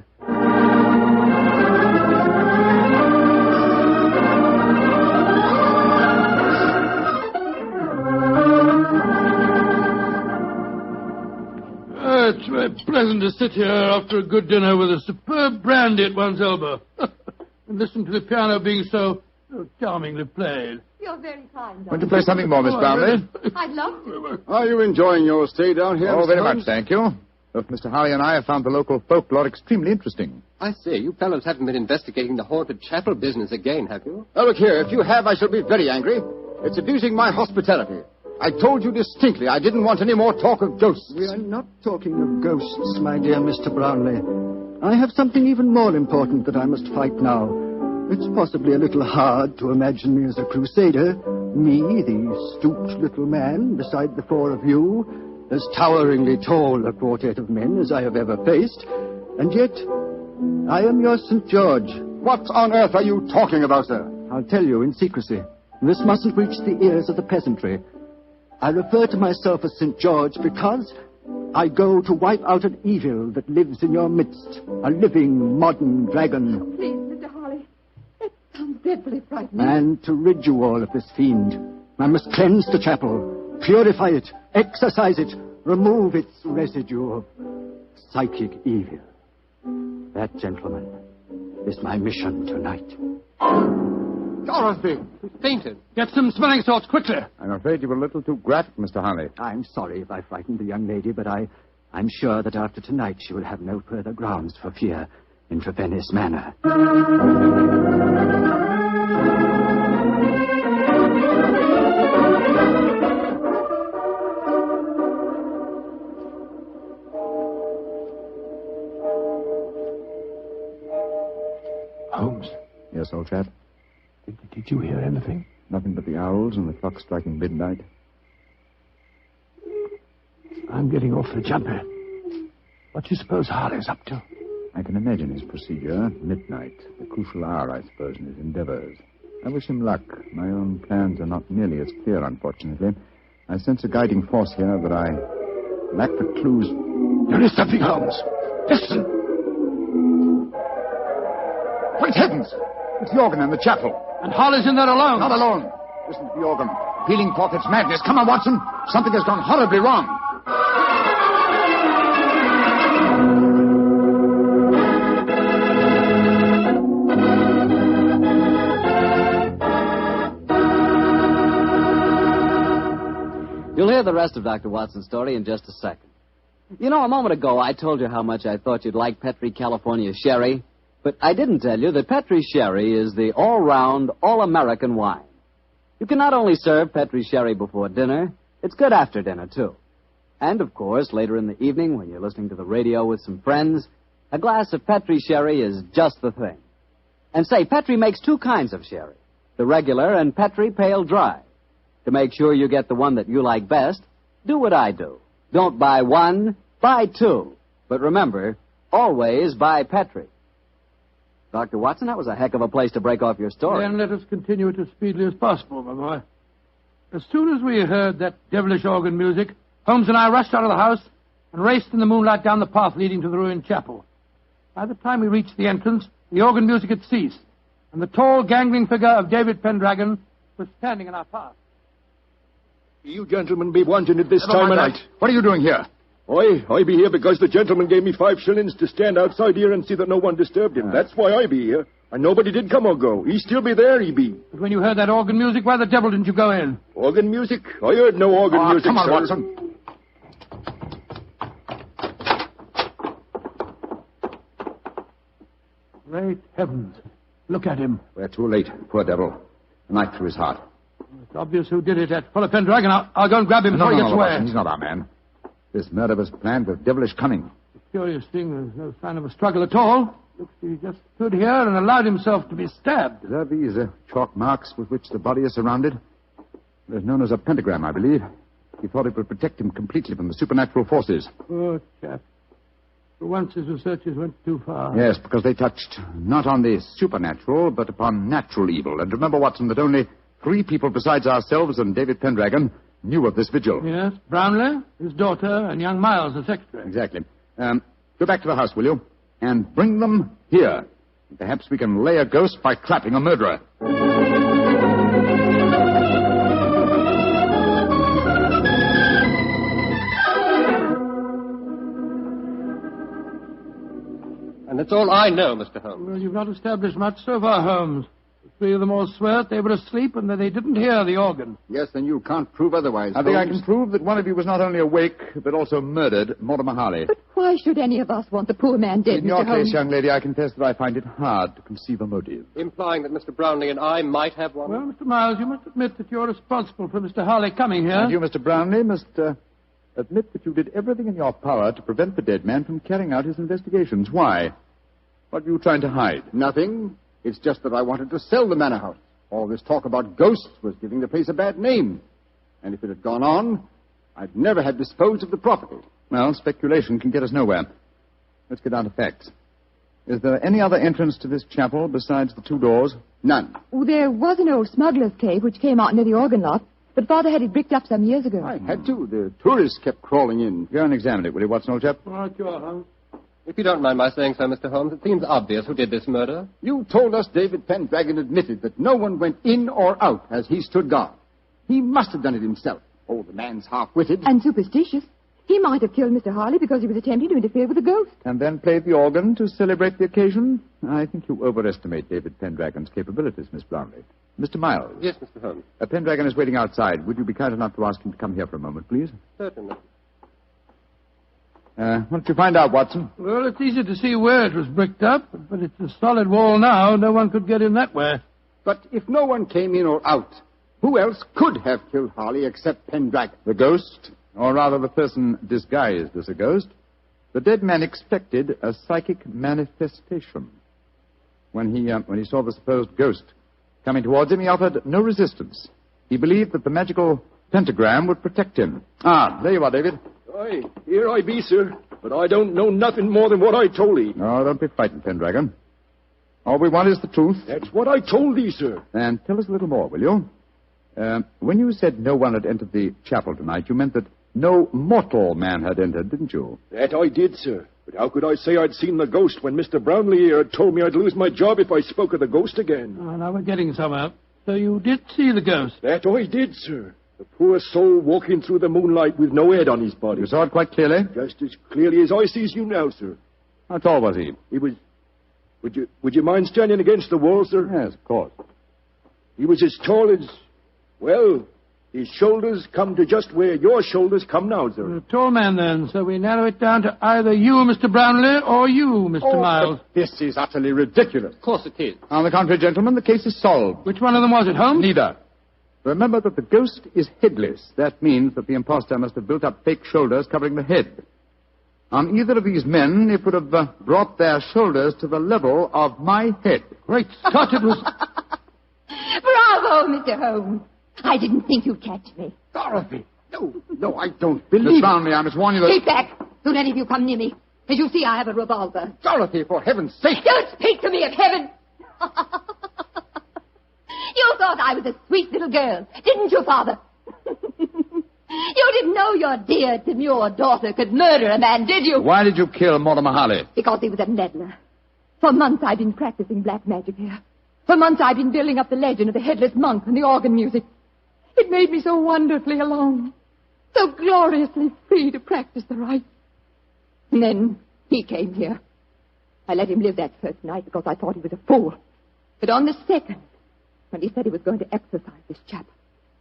Speaker 1: It's very pleasant to sit here after a good dinner with a superb brandy at one's elbow and listen to the piano being so charmingly played.
Speaker 8: You're very kind.
Speaker 10: Want to play something more, Miss Brownlee?
Speaker 8: I'd love to.
Speaker 22: Are you enjoying your stay down here?
Speaker 10: Oh,
Speaker 22: Mr.
Speaker 10: very
Speaker 22: Holmes?
Speaker 10: much, thank you. Both Mr. Harley and I have found the local folklore extremely interesting.
Speaker 5: I say, you fellows haven't been investigating the haunted chapel business again, have you?
Speaker 22: Now, look here. If you have, I shall be very angry. It's abusing my hospitality. I told you distinctly I didn't want any more talk of ghosts.
Speaker 12: We are not talking of ghosts, my dear Mr. Brownlee. I have something even more important that I must fight now. It's possibly a little hard to imagine me as a crusader. Me, the stooped little man, beside the four of you, as toweringly tall a quartet of men as I have ever faced. And yet, I am your St. George.
Speaker 22: What on earth are you talking about, sir?
Speaker 12: I'll tell you in secrecy. This mustn't reach the ears of the peasantry. I refer to myself as St. George because I go to wipe out an evil that lives in your midst. A living, modern dragon.
Speaker 8: Please, Mr. Harley. It sounds dreadfully frightening.
Speaker 12: And to rid you all of this fiend, I must cleanse the chapel, purify it, exorcise it, remove its residue of psychic evil. That, gentlemen, is my mission tonight.
Speaker 22: Dorothy!
Speaker 1: Fainted. Get some smelling salts, quickly.
Speaker 10: I'm afraid you were a little too graphic, Mr. Harley.
Speaker 12: I'm sorry if I frightened the young lady, but I'm sure that after tonight she will have no further grounds for fear in Trevennis Manor.
Speaker 1: Holmes.
Speaker 10: Yes, old chap?
Speaker 1: Did you hear anything?
Speaker 10: Nothing but the owls and the clock striking midnight.
Speaker 1: I'm getting awfully jumpy. What do you suppose Harley's up to?
Speaker 10: I can imagine his procedure. Midnight, the crucial hour, I suppose, in his endeavors. I wish him luck. My own plans are not nearly as clear, unfortunately. I sense a guiding force here, but I lack the clues.
Speaker 1: There is something, Holmes. Listen.
Speaker 10: Great heavens! It's the organ in the chapel.
Speaker 1: And Harley's in there alone.
Speaker 10: Not alone. Listen to the organ. Pealing forth its madness. Come on, Watson. Something has gone horribly wrong.
Speaker 2: You'll hear the rest of Dr. Watson's story in just a second. You know, a moment ago I told you how much I thought you'd like Petri California Sherry. But I didn't tell you that Petri Sherry is the all-round, all-American wine. You can not only serve Petri Sherry before dinner, it's good after dinner, too. And, of course, later in the evening, when you're listening to the radio with some friends, a glass of Petri Sherry is just the thing. And say, Petri makes two kinds of sherry, the regular and Petri Pale Dry. To make sure you get the one that you like best, do what I do. Don't buy one, buy two. But remember, always buy Petri. Dr. Watson, that was a heck of a place to break off your story.
Speaker 1: Then let us continue it as speedily as possible, my boy. As soon as we heard that devilish organ music, Holmes and I rushed out of the house and raced in the moonlight down the path leading to the ruined chapel. By the time we reached the entrance, the organ music had ceased, and the tall, gangling figure of David Pendragon was standing in our path.
Speaker 14: You gentlemen be wanting it this time of night.
Speaker 10: What are you doing here?
Speaker 14: I be here because the gentleman gave me 5 shillings to stand outside here and see that no one disturbed him. That's why I be here. And nobody did come or go. He still be there, he be.
Speaker 1: But when you heard that organ music, why the devil didn't you go in?
Speaker 14: Organ music? I heard no organ music,
Speaker 10: come on,
Speaker 14: sir.
Speaker 10: Watson.
Speaker 1: Great heavens. Look at him.
Speaker 10: We're too late. Poor devil. A knife through his heart.
Speaker 1: It's obvious who did it. That fellow Pendragon. I'll go and grab him before he gets away.
Speaker 10: Watson, he's not our man. This murder was planned with devilish cunning.
Speaker 1: The curious thing, there's no sign of a struggle at all. Looks he just stood here and allowed himself to be stabbed.
Speaker 10: Are these chalk marks with which the body is surrounded? They're known as a pentagram, I believe. He thought it would protect him completely from the supernatural forces.
Speaker 1: Poor chap. For once his researches went too far.
Speaker 10: Yes, because they touched not on the supernatural, but upon natural evil. And remember, Watson, that only 3 people besides ourselves and David Pendragon knew of this vigil.
Speaker 1: Yes, Brownlee, his daughter, and young Miles, the secretary.
Speaker 10: Exactly. Go back to the house, will you? And bring them here. Perhaps we can lay a ghost by trapping a murderer.
Speaker 5: And that's all I know, Mr. Holmes.
Speaker 1: Well, you've not established much so far, Holmes. The 3 of them all swear they were asleep and that they didn't hear the organ.
Speaker 22: Yes, and you can't prove otherwise.
Speaker 10: I think I can prove that one of you was not only awake, but also murdered, Mortimer Harley.
Speaker 8: But why should any of us want the poor man dead,
Speaker 10: In your
Speaker 8: Mr. Holmes?
Speaker 10: case, young lady, I confess that I find it hard to conceive a motive.
Speaker 5: Implying that Mr. Brownlee and I might have one?
Speaker 1: Well, Mr. Miles, you must admit that you're responsible for Mr. Harley coming here.
Speaker 10: And you, Mr. Brownlee, must admit that you did everything in your power to prevent the dead man from carrying out his investigations. Why? What were you trying to hide?
Speaker 22: Nothing. It's just that I wanted to sell the manor house. All this talk about ghosts was giving the place a bad name. And if it had gone on, I'd never have disposed of the property.
Speaker 10: Well, speculation can get us nowhere. Let's get down to facts. Is there any other entrance to this chapel besides the 2 doors?
Speaker 22: None.
Speaker 8: Oh, there was an old smuggler's cave which came out near the organ lot, but Father had it bricked up some years ago.
Speaker 22: I had to. The tourists kept crawling in.
Speaker 10: Go and examine it, will you, Watson, old chap?
Speaker 1: All right, you are, Holmes.
Speaker 5: If you don't mind my saying so, Mr. Holmes, it seems obvious who did this murder.
Speaker 22: You told us David Pendragon admitted that no one went in or out as he stood guard. He must have done it himself. Oh, the man's half-witted.
Speaker 8: And superstitious. He might have killed Mr. Harley because he was attempting to interfere with a ghost.
Speaker 10: And then played the organ to celebrate the occasion? I think you overestimate David Pendragon's capabilities, Miss Blarney. Mr. Miles.
Speaker 5: Yes, Mr. Holmes.
Speaker 10: Pendragon is waiting outside. Would you be kind enough to ask him to come here for a moment, please?
Speaker 5: Certainly.
Speaker 10: What did you find out, Watson?
Speaker 1: Well, it's easy to see where it was bricked up, but it's a solid wall now. No one could get in that way.
Speaker 22: But if no one came in or out, who else could have killed Harley except Pendragon?
Speaker 10: The ghost, or rather the person disguised as a ghost. The dead man expected a psychic manifestation. When he saw the supposed ghost coming towards him, he offered no resistance. He believed that the magical pentagram would protect him. Ah, there you are, David.
Speaker 14: Aye, here I be, sir. But I don't know nothing more than what I told thee.
Speaker 10: Oh, don't be frightened, Pendragon. All we want is the truth.
Speaker 14: That's what I told thee, sir.
Speaker 10: And tell us a little more, will you? When you said no one had entered the chapel tonight, you meant that no mortal man had entered, didn't you?
Speaker 14: That I did, sir. But how could I say I'd seen the ghost when Mr. Brownlee here had told me I'd lose my job if I spoke of the ghost again?
Speaker 1: Oh, now we're getting somewhere. So you did see the ghost?
Speaker 14: That I did, sir. The poor soul walking through the moonlight with no head on his body.
Speaker 10: You saw it quite clearly?
Speaker 14: Just as clearly as I sees you now, sir.
Speaker 10: How tall was he?
Speaker 14: He was... Would you mind standing against the wall, sir?
Speaker 10: Yes, of course.
Speaker 14: He was as tall as... Well, his shoulders come to just where your shoulders come now, sir.
Speaker 1: You're a tall man, then, so we narrow it down to either you, Mr. Brownlee, or you, Mr. Miles.
Speaker 22: This is utterly ridiculous.
Speaker 5: Of course it is.
Speaker 10: On the contrary, gentlemen, the case is solved.
Speaker 1: Which one of them was it, Holmes?
Speaker 10: Neither. Remember that the ghost is headless. That means that the impostor must have built up fake shoulders covering the head. On either of these men, it would have brought their shoulders to the level of my head.
Speaker 1: Great Scott, it was...
Speaker 8: Bravo, Mr. Holmes. I didn't think you'd catch me.
Speaker 22: Dorothy! No, I don't believe
Speaker 10: Miss Brownlee, I must warn you that...
Speaker 8: Keep back. Don't any of you come near me. As you see, I have a revolver.
Speaker 22: Dorothy, for heaven's sake!
Speaker 8: Don't speak to me of heaven! You thought I was a sweet little girl, didn't you, Father? You didn't know your dear, demure daughter could murder a man, did you?
Speaker 10: Why did you kill Mortimer Harley?
Speaker 8: Because he was a meddler. For months I've been practicing black magic here. For months I've been building up the legend of the headless monk and the organ music. It made me so wonderfully alone. So gloriously free to practice the rite. And then he came here. I let him live that first night because I thought he was a fool. But on the second, when he said he was going to exorcise this chap,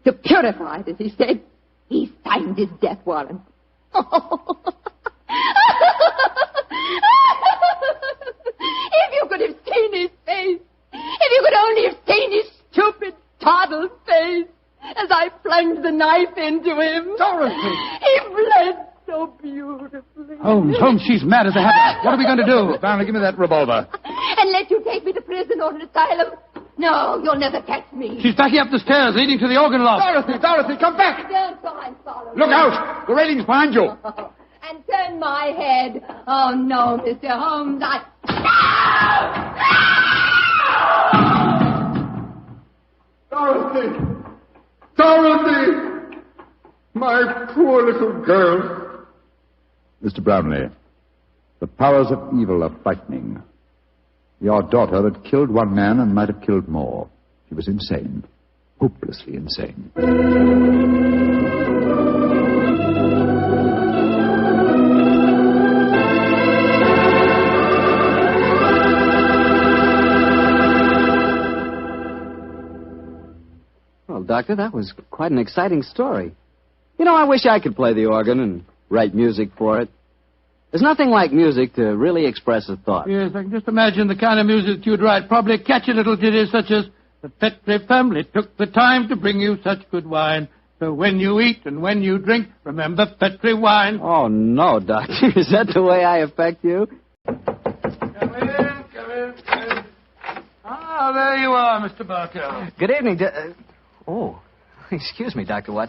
Speaker 8: to purify it, as he said, he signed his death warrant. If you could have seen his face, if you could only have seen his stupid, toddled face, as I plunged the knife into him.
Speaker 1: Dorothy!
Speaker 8: He bled so beautifully.
Speaker 1: Holmes, she's mad as a hatter. What are we going to do?
Speaker 10: Barney, give me that revolver.
Speaker 8: And let you take me to prison or an asylum? No, you'll never catch me.
Speaker 1: She's backing up the stairs leading to the organ loft.
Speaker 10: Dorothy, come back!
Speaker 8: Don't try and follow me.
Speaker 10: Look out! The railing's behind you.
Speaker 8: And turn my head. Oh, no, Mr. Holmes,
Speaker 22: Dorothy! My poor little girl.
Speaker 10: Mr. Brownlee, the powers of evil are frightening. Your daughter had killed one man and might have killed more. She was insane. Hopelessly insane.
Speaker 2: Well, Doctor, that was quite an exciting story. You know, I wish I could play the organ and write music for it. There's nothing like music to really express a thought.
Speaker 1: Yes, I can just imagine the kind of music that you'd write. Probably catchy little ditties such as, the Petrie family took the time to bring you such good wine. So when you eat and when you drink, remember Petrie wine.
Speaker 2: Oh, no, Doctor. Is that the way I affect you?
Speaker 1: Come in. Ah, there you are, Mr. Barker.
Speaker 2: Good evening. Oh, excuse me, Dr. Watson.